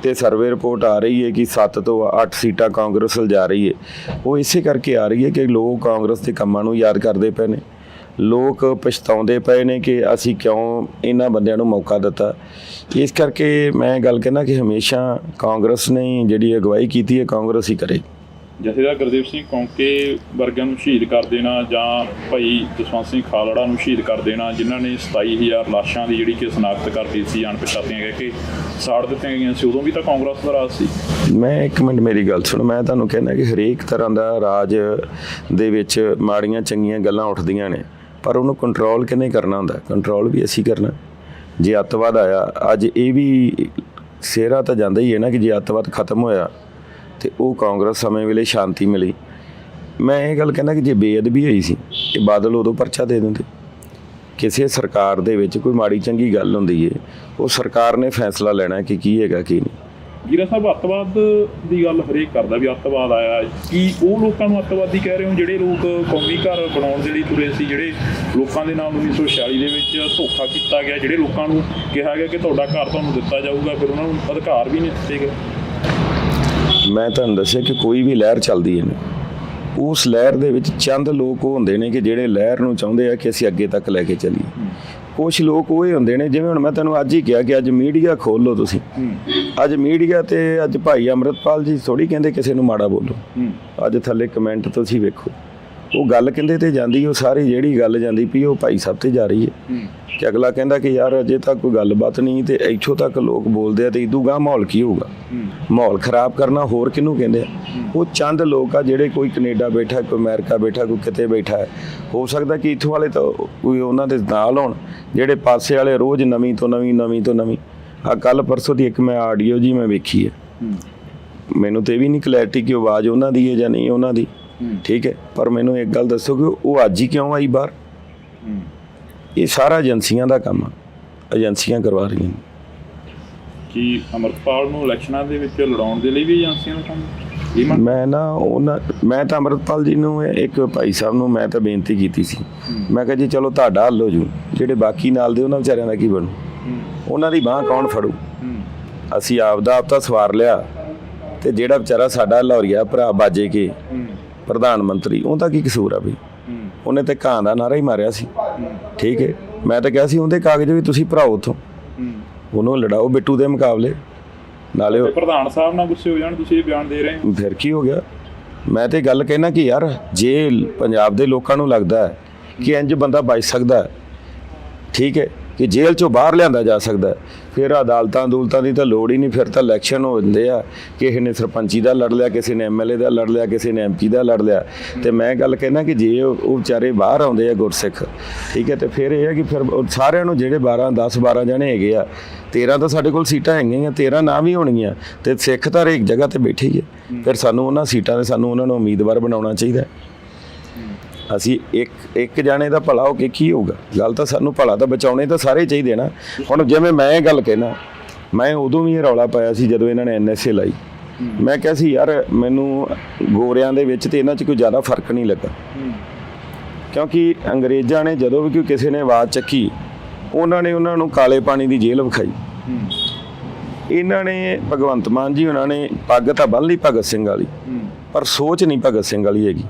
ਤੇ ਸਰਵੇ ਰਿਪੋਰਟ ਆ ਰਹੀ ਹੈ ਕਿ 7 ਤੋਂ 8 ਸੀਟਾਂ ਕਾਂਗਰਸ ਵੱਲ ਜਾ ਰਹੀ ਹੈ, ਉਹ ਇਸੇ ਕਰਕੇ ਆ ਰਹੀ ਹੈ ਕਿ ਲੋਕ ਕਾਂਗਰਸ ਦੇ ਕੰਮਾਂ ਨੂੰ ਯਾਦ ਕਰਦੇ ਪਏ ਨੇ। ਲੋਕ ਪਛਤਾਉਂਦੇ ਪਏ ਨੇ ਕਿ ਅਸੀਂ ਕਿਉਂ ਇਹਨਾਂ ਬੰਦਿਆਂ ਨੂੰ ਮੌਕਾ ਦਿੱਤਾ। ਇਸ ਕਰਕੇ ਮੈਂ ਗੱਲ ਕਹਿੰਦਾ ਕਿ ਹਮੇਸ਼ਾ ਕਾਂਗਰਸ ਨੇ ਜਿਹੜੀ ਅਗਵਾਈ ਕੀਤੀ ਹੈ, ਕਾਂਗਰਸ ਹੀ ਕਰੇ। ਜਥੇਦਾਰ ਗੁਰਦੇਵ ਸਿੰਘ ਕੌਂਕੇ ਵਰਗਿਆਂ ਨੂੰ ਸ਼ਹੀਦ ਕਰ ਦੇਣਾ, ਜਾਂ ਭਾਈ ਜਸਵੰਤ ਸਿੰਘ ਖਾਲੜਾ ਨੂੰ ਸ਼ਹੀਦ ਕਰ ਦੇਣਾ, ਜਿਨ੍ਹਾਂ ਨੇ 27,000 ਲਾਸ਼ਾਂ ਦੀ ਜਿਹੜੀ ਕਿ ਸ਼ਨਾਖਤ ਕਰਤੀ ਸੀ, ਅਣਪਛਾਤੀਆਂ ਕਹਿ ਕੇ ਸਾੜ ਦਿੱਤੀਆਂ ਗਈਆਂ ਸੀ, ਉਦੋਂ ਵੀ ਤਾਂ ਕਾਂਗਰਸ ਦਾ ਰਾਜ ਸੀ। ਮੈਂ ਇੱਕ ਮਿੰਟ ਮੇਰੀ ਗੱਲ ਸੁਣੋ। ਮੈਂ ਤੁਹਾਨੂੰ ਕਹਿੰਦਾ ਕਿ ਹਰੇਕ ਤਰ੍ਹਾਂ ਦਾ ਰਾਜ ਦੇ ਵਿੱਚ ਮਾੜੀਆਂ ਚੰਗੀਆਂ ਗੱਲਾਂ ਉੱਠਦੀਆਂ ਨੇ, ਪਰ ਉਹਨੂੰ ਕੰਟਰੋਲ ਕਿਹਨੇ ਕਰਨਾ ਹੁੰਦਾ? ਕੰਟਰੋਲ ਵੀ ਅਸੀਂ ਕਰਨਾ। ਜੇ ਅੱਤਵਾਦ ਆਇਆ, ਅੱਜ ਇਹ ਵੀ ਸਿਹਰਾ ਤਾਂ ਜਾਂਦਾ ਹੀ ਹੈ ਨਾ ਕਿ ਜੇ ਅੱਤਵਾਦ ਖਤਮ ਹੋਇਆ ਤੇ ਉਹ ਕਾਂਗਰਸ ਸਮੇਂ ਵੇਲੇ ਸ਼ਾਂਤੀ ਮਿਲੀ। ਮੈਂ ਇਹ ਗੱਲ ਕਹਿੰਦਾ ਕਿ ਜੇ ਬੇਅਦਬੀ ਹੋਈ ਸੀ, ਇਹ ਬਾਦਲ ਉਦੋਂ ਪਰਚਾ ਦੇ ਦਿੰਦੇ। ਕਿਸੇ ਸਰਕਾਰ ਦੇ ਵਿੱਚ ਕੋਈ ਮਾੜੀ ਚੰਗੀ ਗੱਲ ਹੁੰਦੀ ਹੈ, ਉਹ ਸਰਕਾਰ ਨੇ ਫੈਸਲਾ ਲੈਣਾ ਕਿ ਕੀ ਹੈਗਾ ਕੀ ਨਹੀਂ। ਜੀਰਾ ਸਾਹਿਬ, ਅੱਤਵਾਦ ਦੀ ਗੱਲ ਹਰੇਕ ਕਰਦਾ ਵੀ ਅੱਤਵਾਦ ਆਇਆ। ਕੀ ਉਹ ਲੋਕਾਂ ਨੂੰ ਅੱਤਵਾਦੀ ਕਹਿ ਰਹੇ ਹੋ ਜਿਹੜੇ ਲੋਕ ਕੌਮੀ ਘਰ ਬਣਾਉਣ ਦੇ ਲਈ ਤੁਰੇ ਸੀ, ਜਿਹੜੇ ਲੋਕਾਂ ਦੇ ਨਾਲ 1946 ਦੇ ਵਿੱਚ ਧੋਖਾ ਕੀਤਾ ਗਿਆ, ਜਿਹੜੇ ਲੋਕਾਂ ਨੂੰ ਕਿਹਾ ਗਿਆ ਕਿ ਤੁਹਾਡਾ ਘਰ ਤੁਹਾਨੂੰ ਦਿੱਤਾ ਜਾਊਗਾ, ਫਿਰ ਉਹਨਾਂ ਨੂੰ ਅਧਿਕਾਰ ਵੀ ਨਹੀਂ ਦਿੱਤੇ ਗਏ? ਮੈਂ ਤੁਹਾਨੂੰ ਦੱਸਿਆ ਕਿ ਕੋਈ ਵੀ ਲਹਿਰ ਚੱਲਦੀ ਹੈ ਨਾ, ਉਸ ਲਹਿਰ ਦੇ ਵਿੱਚ ਚੰਦ ਲੋਕ ਉਹ ਹੁੰਦੇ ਨੇ ਕਿ ਜਿਹੜੇ ਲਹਿਰ ਨੂੰ ਚਾਹੁੰਦੇ ਆ ਕਿ ਅਸੀਂ ਅੱਗੇ ਤੱਕ ਲੈ ਕੇ ਚੱਲੀਏ। ਕੁਛ ਲੋਕ ਉਹ ਹੁੰਦੇ ਨੇ, ਜਿਵੇਂ ਹੁਣ ਮੈਂ ਤੁਹਾਨੂੰ ਅੱਜ ਹੀ ਕਿਹਾ ਕਿ ਅੱਜ ਮੀਡੀਆ ਖੋਲ ਲਓ ਤੁਸੀਂ। ਅੱਜ ਮੀਡੀਆ ਤੇ ਅੱਜ ਭਾਈ ਅੰਮ੍ਰਿਤਪਾਲ ਜੀ ਥੋੜ੍ਹੀ ਕਹਿੰਦੇ ਕਿਸੇ ਨੂੰ ਮਾੜਾ ਬੋਲੋ। ਅੱਜ ਥੱਲੇ ਕਮੈਂਟ ਤੁਸੀਂ ਵੇਖੋ, ਉਹ ਗੱਲ ਕਹਿੰਦੇ ਤੇ ਜਾਂਦੀ, ਉਹ ਸਾਰੀ ਜਿਹੜੀ ਗੱਲ ਜਾਂਦੀ ਪਈ ਉਹ ਭਾਈ ਸਾਹਿਬ ਤੇ ਜਾ ਰਹੀ ਹੈ ਕਿ ਅਗਲਾ ਕਹਿੰਦਾ ਕਿ ਯਾਰ ਅਜੇ ਤੱਕ ਕੋਈ ਗੱਲਬਾਤ ਨਹੀਂ ਤੇ ਇੱਥੋਂ ਤੱਕ ਲੋਕ ਬੋਲਦੇ ਆ ਤੇ ਇਦੂ ਗਾਂ ਮਾਹੌਲ ਕੀ ਹੋਊਗਾ? ਮਾਹੌਲ ਖਰਾਬ ਕਰਨਾ ਹੋਰ ਕਿਹਨੂੰ ਕਹਿੰਦੇ ਆ? ਉਹ ਚੰਦ ਲੋਕ ਆ ਜਿਹੜੇ ਕੋਈ ਕੈਨੇਡਾ ਬੈਠਾ, ਕੋਈ ਅਮਰੀਕਾ ਬੈਠਾ, ਕੋਈ ਕਿਤੇ ਬੈਠਾ ਹੈ। ਹੋ ਸਕਦਾ ਕਿ ਇੱਥੋਂ ਵਾਲੇ ਤਾਂ ਕੋਈ ਉਹਨਾਂ ਦੇ ਨਾਲ ਹੋਣ, ਜਿਹੜੇ ਪਾਸੇ ਵਾਲੇ ਰੋਜ਼ ਨਵੀਂ ਤੋਂ ਨਵੀਂ। ਆ ਕੱਲ ਪਰਸੋਂ ਦੀ ਇੱਕ ਮੈਂ ਆਡੀਓ ਜੀ ਮੈਂ ਵੇਖੀ ਹੈ, ਮੈਨੂੰ ਤੇ ਵੀ ਨਹੀਂ ਕਲੈਰਿਟੀ ਕਿ ਆਵਾਜ਼ ਉਹਨਾਂ ਦੀ ਹੈ ਜਾਂ ਨਹੀਂ ਉਹਨਾਂ ਦੀ, ਠੀਕ ਹੈ, ਪਰ ਮੈਨੂੰ ਇੱਕ ਗੱਲ ਦੱਸੋ ਕਿ ਉਹ ਅੱਜ ਹੀ ਕਿਉਂ ਆਈ ਬਾਹਰ? ਇਹ ਸਾਰਾ ਏਜੰਸੀਆਂ ਦਾ ਕੰਮ ਆ, ਏਜੰਸੀਆਂ ਕਰਵਾ ਰਹੀਆਂ ਨੇ। ਕੀ ਅੰਮ੍ਰਿਤਪਾਲ ਨੂੰ ਇਲੈਕਸ਼ਨਾਂ ਦੇ ਵਿੱਚ ਲੜਾਉਣ ਦੇ ਲਈ ਵੀ ਏਜੰਸੀਆਂ ਦਾ ਕੰਮ? ਮੈਂ ਤਾਂ ਅੰਮ੍ਰਿਤਪਾਲ ਜੀ ਨੂੰ ਇੱਕ ਭਾਈ ਸਾਹਿਬ ਨੂੰ ਮੈਂ ਤਾਂ ਬੇਨਤੀ ਕੀਤੀ ਸੀ, ਮੈਂ ਕਿਹਾ ਜੀ ਚਲੋ ਤੁਹਾਡਾ ਹੱਲ ਹੋ ਜੂ, ਜਿਹੜੇ ਬਾਕੀ ਨਾਲ ਦੇ ਉਹਨਾਂ ਵਿਚਾਰਿਆਂ ਦਾ ਕੀ ਬਣੂ? ਉਹਨਾਂ ਦੀ ਬਾਂਹ ਕੌਣ ਫੜੂ? ਅਸੀਂ ਆਪਦਾ ਆਪ ਤਾਂ ਸਵਾਰ ਲਿਆ, ਤੇ ਜਿਹੜਾ ਵਿਚਾਰਾ ਸਾਡਾ ਲਾਹੌਰੀਆ ਭਰਾ ਬਾਜੇ ਕੇ ਪ੍ਰਧਾਨ ਮੰਤਰੀ, ਉਹਦਾ ਕੀ ਕਸੂਰ ਆ ਬਈ? ਉਹਨੇ ਤੇ ਕਾਂ ਦਾ ਨਾਰਾ ਹੀ ਮਾਰਿਆ ਸੀ, ਠੀਕ ਹੈ। ਮੈਂ ਤਾਂ ਕਿਹਾ ਸੀ ਉਹਦੇ ਕਾਗਜ਼ ਵੀ ਤੁਸੀਂ ਭਰਾਓ ਉੱਥੋਂ, ਉਹਨੂੰ ਲੜਾਓ ਬਿੱਟੂ ਦੇ ਮੁਕਾਬਲੇ। ਨਾਲੇ ਪ੍ਰਧਾਨ ਸਾਹਿਬ ਨਾਲ ਗੁੱਸੇ ਹੋ ਜਾਣ, ਤੁਸੀਂ ਇਹ ਬਿਆਨ ਦੇ ਰਹੇ ਹੋ, ਫਿਰ ਕੀ ਹੋ ਗਿਆ? ਮੈਂ ਤੇ ਗੱਲ ਕਹਿਣਾ ਕਿ ਯਾਰ ਜੇ ਪੰਜਾਬ ਦੇ ਲੋਕਾਂ ਨੂੰ ਲੱਗਦਾ ਹੈ ਕਿ ਇੰਜ ਬੰਦਾ ਬਚ ਸਕਦਾ, ਠੀਕ ਹੈ, ਕਿ ਜੇਲ੍ਹ 'ਚੋਂ ਬਾਹਰ ਲਿਆਂਦਾ ਜਾ ਸਕਦਾ, ਫਿਰ ਅਦਾਲਤਾਂ ਦੀ ਤਾਂ ਲੋੜ ਹੀ ਨਹੀਂ। ਫਿਰ ਤਾਂ ਇਲੈਕਸ਼ਨ ਹੋ ਜਾਂਦੇ ਆ, ਕਿਸੇ ਨੇ ਸਰਪੰਚੀ ਦਾ ਲੜ ਲਿਆ, ਕਿਸੇ ਨੇ MLA ਦਾ ਲੜ ਲਿਆ, ਕਿਸੇ ਨੇ MP ਦਾ ਲੜ ਲਿਆ। ਤੇ ਮੈਂ ਗੱਲ ਕਹਿਣਾ ਕਿ ਜੇ ਉਹ ਵਿਚਾਰੇ ਬਾਹਰ ਆਉਂਦੇ ਆ ਗੁਰਸਿੱਖ, ਠੀਕ ਹੈ, ਤੇ ਫਿਰ ਇਹ ਹੈ ਕਿ ਫਿਰ ਸਾਰਿਆਂ ਨੂੰ ਜਿਹੜੇ 10-12 ਜਣੇ ਹੈਗੇ ਆ, 13 ਤਾਂ ਸਾਡੇ ਕੋਲ ਸੀਟਾਂ ਹੈਗੀਆਂ, 13 ਨਾ ਵੀ ਹੋਣਗੀਆਂ, ਤੇ ਸਿੱਖ ਤਾਂ ਹਰੇਕ ਜਗ੍ਹਾ ਤੇ ਬੈਠੇ ਹੀ ਹੈ। ਫਿਰ ਸਾਨੂੰ ਉਹਨਾਂ ਸੀਟਾਂ 'ਤੇ ਸਾਨੂੰ ਉਹਨਾਂ ਨੂੰ ਉਮੀਦਵਾਰ ਬਣਾਉਣਾ ਚਾਹੀਦਾ। ਅਸੀਂ ਇੱਕ ਜਾਣੇ ਦਾ ਭਲਾ ਹੋ ਕੇ ਕੀ ਹੋਊਗਾ? ਗੱਲ ਤਾਂ ਸਾਨੂੰ ਭਲਾ ਤਾਂ ਬਚਾਉਣੇ ਤਾਂ ਸਾਰੇ ਚਾਹੀਦੇ ਨਾ। ਹੁਣ ਜਿਵੇਂ ਮੈਂ ਇਹ ਗੱਲ ਕਹਿਣਾ, ਮੈਂ ਉਦੋਂ ਵੀ ਇਹ ਰੌਲਾ ਪਾਇਆ ਸੀ ਜਦੋਂ ਇਹਨਾਂ ਨੇ NSA ਲਾਈ। ਮੈਂ ਕਿਹਾ ਸੀ ਯਾਰ ਮੈਨੂੰ ਗੋਰਿਆਂ ਦੇ ਵਿੱਚ ਤੇ ਇਹਨਾਂ 'ਚ ਕੋਈ ਜ਼ਿਆਦਾ ਫਰਕ ਨਹੀਂ ਲੱਗਾ, ਕਿਉਂਕਿ ਅੰਗਰੇਜ਼ਾਂ ਨੇ ਜਦੋਂ ਵੀ ਕੋਈ ਕਿਸੇ ਨੇ ਆਵਾਜ਼ ਚੱਕੀ, ਉਹਨਾਂ ਨੂੰ ਕਾਲੇ ਪਾਣੀ ਦੀ ਜੇਲ੍ਹ ਵਿਖਾਈ। ਇਹਨਾਂ ਨੇ ਭਗਵੰਤ ਮਾਨ ਜੀ ਉਹਨਾਂ ਨੇ ਪੱਗ ਤਾਂ ਬੰਨ੍ਹ ਲਈ ਭਗਤ ਸਿੰਘ ਵਾਲੀ, ਪਰ ਸੋਚ ਨਹੀਂ ਭਗਤ ਸਿੰਘ ਵਾਲੀ ਹੈਗੀ।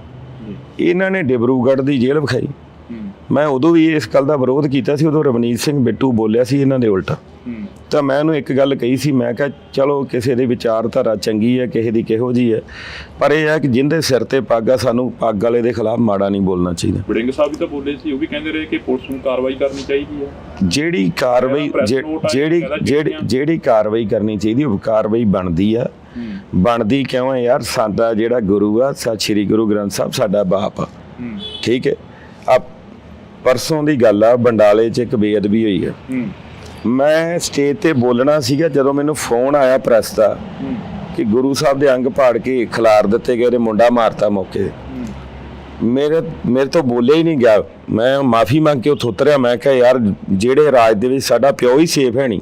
ਇਹਨਾਂ ਨੇ ਡਿਬਰੂਗੜ੍ਹ ਦੀ ਜੇਲ੍ਹ ਵਿਖਾਈ। ਮੈਂ ਉਦੋਂ ਵੀ ਇਸ ਗੱਲ ਦਾ ਵਿਰੋਧ ਕੀਤਾ ਸੀ, ਉਦੋਂ ਰਵਨੀਤ ਸਿੰਘ ਬਿੱਟੂ ਬੋਲਿਆ ਸੀ ਇਹਨਾਂ ਦੇ ਉਲਟਾ। ਤਾਂ ਮੈਂ ਉਹਨੂੰ ਇੱਕ ਗੱਲ ਕਹੀ ਸੀ, ਮੈਂ ਕਿਹਾ ਚਲੋ ਕਿਸੇ ਦੀ ਵਿਚਾਰਧਾਰਾ ਚੰਗੀ ਹੈ, ਕਿਸੇ ਦੀ ਕਿਹੋ ਜਿਹੀ ਹੈ, ਪਰ ਇਹ ਹੈ ਕਿ ਜਿਹਦੇ ਸਿਰ ਤੇ ਪੱਗ ਆ, ਸਾਨੂੰ ਪੱਗ ਵਾਲੇ ਦੇ ਖਿਲਾਫ ਮਾੜਾ ਨਹੀਂ ਬੋਲਣਾ ਚਾਹੀਦਾ। ਵੜਿੰਗ ਸਾਹਿਬ ਵੀ ਤਾਂ ਬੋਲੇ ਸੀ, ਉਹ ਵੀ ਕਹਿੰਦੇ ਰਹੇ ਕਿ ਪੁਲਿਸ ਨੂੰ ਕਾਰਵਾਈ ਕਰਨੀ ਚਾਹੀਦੀ ਹੈ। ਜਿਹੜੀ ਕਾਰਵਾਈ ਕਰਨੀ ਚਾਹੀਦੀ, ਉਹ ਕਾਰਵਾਈ ਬਣਦੀ ਆ। ਬਣਦੀ ਕਿਉਂ ਹੈ ਯਾਰ? ਸਾਡਾ ਜਿਹੜਾ ਗੁਰੂ ਆ, ਸ੍ਰੀ ਗੁਰੂ ਗ੍ਰੰਥ ਸਾਹਿਬ ਸਾਡਾ ਬਾਪ ਆ, ਠੀਕ ਹੈ। ਆ ਪਰਸੋਂ ਦੀ ਗੱਲ ਆ, ਬੰਡਾਲੇ 'ਚ ਇੱਕ ਬੇਅਦਬੀ ਹੋਈ ਹੈ। ਮੈਂ ਸਟੇਜ ਤੇ ਬੋਲਣਾ ਸੀਗਾ, ਜਦੋਂ ਮੈਨੂੰ ਫੋਨ ਆਇਆ ਪ੍ਰੈਸ ਦਾ ਕਿ ਗੁਰੂ ਸਾਹਿਬ ਦੇ ਅੰਗ ਪਾੜ ਕੇ ਖਿਲਾਰ ਦਿੱਤੇ ਗਏ, ਮੁੰਡਾ ਮਾਰਤਾ ਮੌਕੇ। ਮੇਰੇ ਤੋਂ ਬੋਲਿਆ ਹੀ ਨਹੀਂ ਗਿਆ। ਮੈਂ ਮਾਫੀ ਮੰਗ ਕੇ ਉੱਥੋਂ ਉਤਰਿਆ। ਮੈਂ ਕਿਹਾ ਯਾਰ ਜਿਹੜੇ ਰਾਜ ਦੇ ਵਿੱਚ ਸਾਡਾ ਪਿਓ ਹੀ ਸੇਫ ਹੈ ਨਹੀਂ,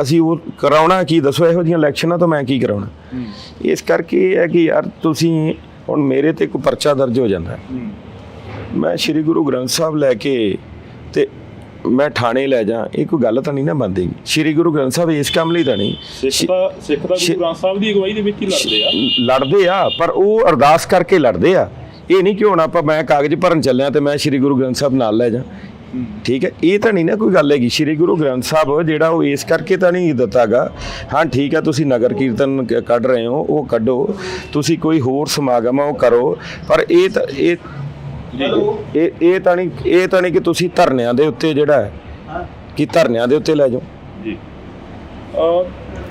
ਅਸੀਂ ਉਹ ਕਰਾਉਣਾ ਕੀ? ਦੱਸੋ, ਇਹੋ ਜਿਹੀਆਂ ਇਲੈਕਸ਼ਨਾਂ ਤੋਂ ਮੈਂ ਕੀ ਕਰਾਉਣਾ? ਇਸ ਕਰਕੇ ਇਹ ਹੈ ਕਿ ਯਾਰ ਤੁਸੀਂ ਹੁਣ ਮੇਰੇ ਤੇ ਕੋਈ ਪਰਚਾ ਦਰਜ ਹੋ ਜਾਂਦਾ, ਮੈਂ ਸ੍ਰੀ ਗੁਰੂ ਗ੍ਰੰਥ ਸਾਹਿਬ ਲੈ ਕੇ ਤੇ ਮੈਂ ਥਾਣੇ ਲੈ ਜਾ, ਇਹ ਕੋਈ ਗੱਲ ਤਾਂ ਨਹੀਂ ਨਾ ਬਣਦੀ। ਸ੍ਰੀ ਗੁਰੂ ਗ੍ਰੰਥ ਸਾਹਿਬ ਇਸ ਕੰਮ ਲਈ ਤਾਂ ਨਹੀਂ। ਸਿੱਖ ਦਾ ਗੁਰੂ ਗ੍ਰੰਥ ਸਾਹਿਬ ਦੀ ਅਗਵਾਈ ਦੇ ਵਿੱਚ ਹੀ ਲੜਦੇ ਆ, ਪਰ ਉਹ ਅਰਦਾਸ ਕਰਕੇ ਲੜਦੇ ਆ। ਇਹ ਨਹੀਂ ਕਿ ਹੁਣ ਮੈਂ ਕਾਗਜ਼ ਭਰਨ ਚੱਲਿਆ ਤੇ ਮੈਂ ਸ੍ਰੀ ਗੁਰੂ ਗ੍ਰੰਥ ਸਾਹਿਬ ਨਾਲ ਲੈ ਜਾ, ਠੀਕ ਹੈ। ਇਹ ਤਾਂ ਨਹੀਂ ਨਾ ਕੋਈ ਗੱਲ ਹੈਗੀ। ਸ੍ਰੀ ਗੁਰੂ ਗ੍ਰੰਥ ਸਾਹਿਬ ਜਿਹੜਾ ਉਹ ਇਸ ਕਰਕੇ ਤਾਂ ਨਹੀਂ ਦਿੱਤਾ ਗਾ। ਹਾਂ ਠੀਕ ਹੈ, ਤੁਸੀਂ ਨਗਰ ਕੀਰਤਨ ਕੱਢ ਰਹੇ ਹੋ, ਉਹ ਕੱਢੋ, ਤੁਸੀਂ ਕੋਈ ਹੋਰ ਸਮਾਗਮ ਉਹ ਕਰੋ, ਪਰ ਇਹ ਤਾਂ ਨਹੀਂ ਕਿ ਤੁਸੀਂ ਧਰਨਿਆਂ ਦੇ ਉੱਤੇ ਜਿਹੜਾ ਹੈ ਕਿ ਧਰਨਿਆਂ ਦੇ ਉੱਤੇ ਲੈ ਜਾਓ ਜੀ।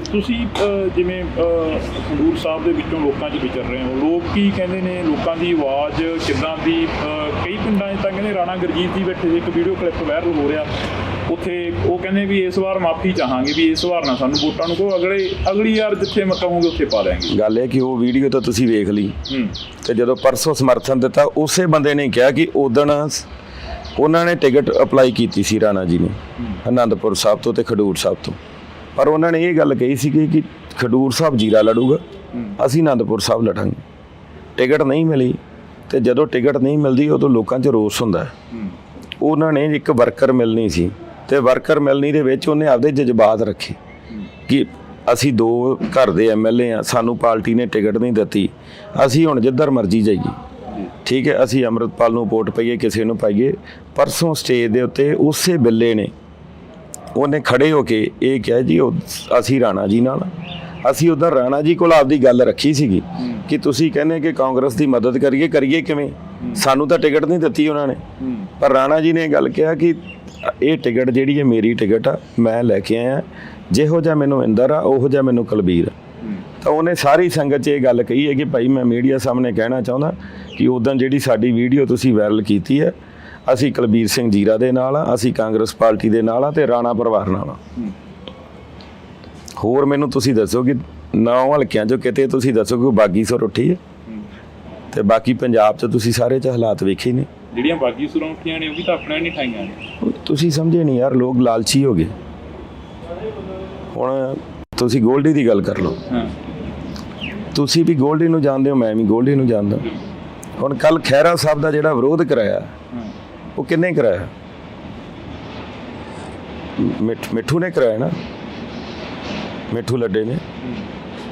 ਤੁਸੀਂ ਜਿਵੇਂ ਖਡੂਰ ਸਾਹਿਬ ਦੇ ਵਿੱਚੋਂ ਲੋਕਾਂ 'ਚ ਵਿਚਰ ਰਹੇ ਹੋ, ਲੋਕ ਕੀ ਕਹਿੰਦੇ ਨੇ? ਲੋਕਾਂ ਦੀ ਆਵਾਜ਼ ਕਿੱਦਾਂ ਦੀ? ਕਈ ਪਿੰਡਾਂ 'ਚ ਤਾਂ ਕਹਿੰਦੇ ਰਾਣਾ ਗੁਰਜੀਤ ਜੀ ਬੈਠੇ ਸੀ, ਇੱਕ ਵੀਡੀਓ ਕਲਿੱਪ ਵਾਇਰਲ ਹੋ ਰਿਹਾ ਉੱਥੇ, ਉਹ ਕਹਿੰਦੇ ਵੀ ਇਸ ਵਾਰ ਮਾਫੀ ਚਾਹਾਂਗੇ, ਵੀ ਇਸ ਵਾਰ ਨਾ ਸਾਨੂੰ ਵੋਟਾਂ ਨੂੰ ਕਹੋ, ਅਗਲੀ ਯਾਰ ਜਿੱਥੇ ਮੈਂ ਕਹੂੰਗੇ ਉੱਥੇ ਪਾ ਦਿਆਂਗੇ। ਗੱਲ ਇਹ ਕਿ ਉਹ ਵੀਡੀਓ ਤਾਂ ਤੁਸੀਂ ਵੇਖ ਲਈ, ਤੇ ਜਦੋਂ ਪਰਸੋਂ ਸਮਰਥਨ ਦਿੱਤਾ ਉਸੇ ਬੰਦੇ ਨੇ ਕਿਹਾ ਕਿ ਉਦਣ ਉਹਨਾਂ ਨੇ ਟਿਕਟ ਅਪਲਾਈ ਕੀਤੀ ਸੀ ਰਾਣਾ ਜੀ ਨੇ ਆਨੰਦਪੁਰ ਸਾਹਿਬ ਤੋਂ ਤੇ ਖਡੂਰ ਸਾਹਿਬ ਤੋਂ, ਪਰ ਉਹਨਾਂ ਨੇ ਇਹ ਗੱਲ ਕਹੀ ਸੀ ਕਿ ਖਡੂਰ ਸਾਹਿਬ ਜੀਰਾ ਲੜੂਗਾ, ਅਸੀਂ ਆਨੰਦਪੁਰ ਸਾਹਿਬ ਲੜਾਂਗੇ। ਟਿਕਟ ਨਹੀਂ ਮਿਲੀ, ਤੇ ਜਦੋਂ ਟਿਕਟ ਨਹੀਂ ਮਿਲਦੀ ਉਦੋਂ ਲੋਕਾਂ 'ਚ ਰੋਸ ਹੁੰਦਾ। ਉਹਨਾਂ ਨੇ ਇੱਕ ਵਰਕਰ ਮਿਲਣੀ ਸੀ, ਤੇ ਵਰਕਰ ਮਿਲਣੀ ਦੇ ਵਿੱਚ ਉਹਨੇ ਆਪਦੇ ਜਜ਼ਬਾਤ ਰੱਖੇ ਕਿ ਅਸੀਂ 2 ਘਰ ਦੇ MLA ਆ, ਸਾਨੂੰ ਪਾਰਟੀ ਨੇ ਟਿਕਟ ਨਹੀਂ ਦਿੱਤੀ, ਅਸੀਂ ਹੁਣ ਜਿੱਧਰ ਮਰਜ਼ੀ ਜਾਈਏ, ਠੀਕ ਹੈ, ਅਸੀਂ ਅੰਮ੍ਰਿਤਪਾਲ ਨੂੰ ਵੋਟ ਪਾਈਏ, ਕਿਸੇ ਨੂੰ ਪਾਈਏ। ਪਰਸੋਂ ਸਟੇਜ ਦੇ ਉੱਤੇ ਉਸੇ ਬਿੱਲੇ ਨੇ ਉਹਨੇ ਖੜੇ ਹੋ ਕੇ ਇਹ ਕਿਹਾ ਜੀ ਅਸੀਂ ਰਾਣਾ ਜੀ ਨਾਲ, ਅਸੀਂ ਉੱਧਰ ਰਾਣਾ ਜੀ ਕੋਲ ਆਪਦੀ ਗੱਲ ਰੱਖੀ ਸੀਗੀ ਕਿ ਤੁਸੀਂ ਕਹਿੰਦੇ ਕਿ ਕਾਂਗਰਸ ਦੀ ਮਦਦ ਕਰੀਏ ਕਿਵੇਂ? ਸਾਨੂੰ ਤਾਂ ਟਿਕਟ ਨਹੀਂ ਦਿੱਤੀ ਉਹਨਾਂ ਨੇ, ਪਰ ਰਾਣਾ ਜੀ ਨੇ ਇਹ ਗੱਲ ਕਿਹਾ ਕਿ ਇਹ ਟਿਕਟ ਜਿਹੜੀ ਹੈ ਮੇਰੀ ਟਿਕਟ ਆ, ਮੈਂ ਲੈ ਕੇ ਆਇਆ, ਜਿਹੋ ਜਿਹਾ ਮੈਨੂੰ ਇੰਦਰ ਆ ਉਹੋ ਜਿਹਾ ਮੈਨੂੰ ਕੁਲਬੀਰ ਆ। ਤਾਂ ਉਹਨੇ ਸਾਰੀ ਸੰਗਤ 'ਚ ਇਹ ਗੱਲ ਕਹੀ ਹੈ ਕਿ ਭਾਈ ਮੈਂ ਮੀਡੀਆ ਸਾਹਮਣੇ ਕਹਿਣਾ ਚਾਹੁੰਦਾ ਕਿ ਉਦੋਂ ਜਿਹੜੀ ਸਾਡੀ ਵੀਡੀਓ ਤੁਸੀਂ ਵਾਇਰਲ ਕੀਤੀ ਹੈ, ਅਸੀਂ ਕੁਲਬੀਰ ਸਿੰਘ ਜੀਰਾ ਦੇ ਨਾਲ ਆ, ਅਸੀਂ ਕਾਂਗਰਸ ਪਾਰਟੀ ਦੇ ਨਾਲ ਆ ਤੇ ਰਾਣਾ ਪਰਿਵਾਰ ਨਾਲ ਆ। ਹੋਰ ਮੈਨੂੰ ਤੁਸੀਂ ਦੱਸੋ ਕਿ 9 ਹਲਕਿਆਂ 'ਚੋਂ ਕਿਤੇ ਤੁਸੀਂ ਦੱਸੋ ਕਿ ਬਾਗੀ ਸੁਰ ਉੱਠੀ ਹੈ? ਤੇ ਬਾਕੀ ਪੰਜਾਬ 'ਚ ਤੁਸੀਂ ਸਾਰੇ 'ਚ ਹਾਲਾਤ ਵੇਖੇ ਨੇ। ਜਿਹੜੀਆਂ ਬਾਗੀ ਸੁਰਾਂ ਉੱਠੀਆਂ ਨੇ ਉਹ ਵੀ ਤਾਂ ਆਪਣੇ ਨਹੀਂ ਠਾਈਆਂ ਨੇ। ਤੁਸੀਂ ਸਮਝੇ ਨਹੀਂ ਯਾਰ, ਲੋਕ ਲਾਲਚੀ ਹੋ ਗਏ। ਹੁਣ ਤੁਸੀਂ ਗੋਲਡੀ ਦੀ ਗੱਲ ਕਰ ਲਓ, ਤੁਸੀਂ ਵੀ ਗੋਲਡੀ ਨੂੰ ਜਾਣਦੇ ਹੋ, ਮੈਂ ਵੀ ਗੋਲਡੀ ਨੂੰ ਜਾਣਦਾ। ਹੁਣ ਕੱਲ ਖਹਿਰਾ ਸਾਹਿਬ ਦਾ ਜਿਹੜਾ ਵਿਰੋਧ ਕਰਾਇਆ, ਉਹ ਕਿੰਨੇ ਕਰਾਇਆ? ਮਿੱਠੂ ਨੇ ਕਰਾਇਆ ਨਾ, ਮਿੱਠੂ ਲੱਡੇ ਨੇ,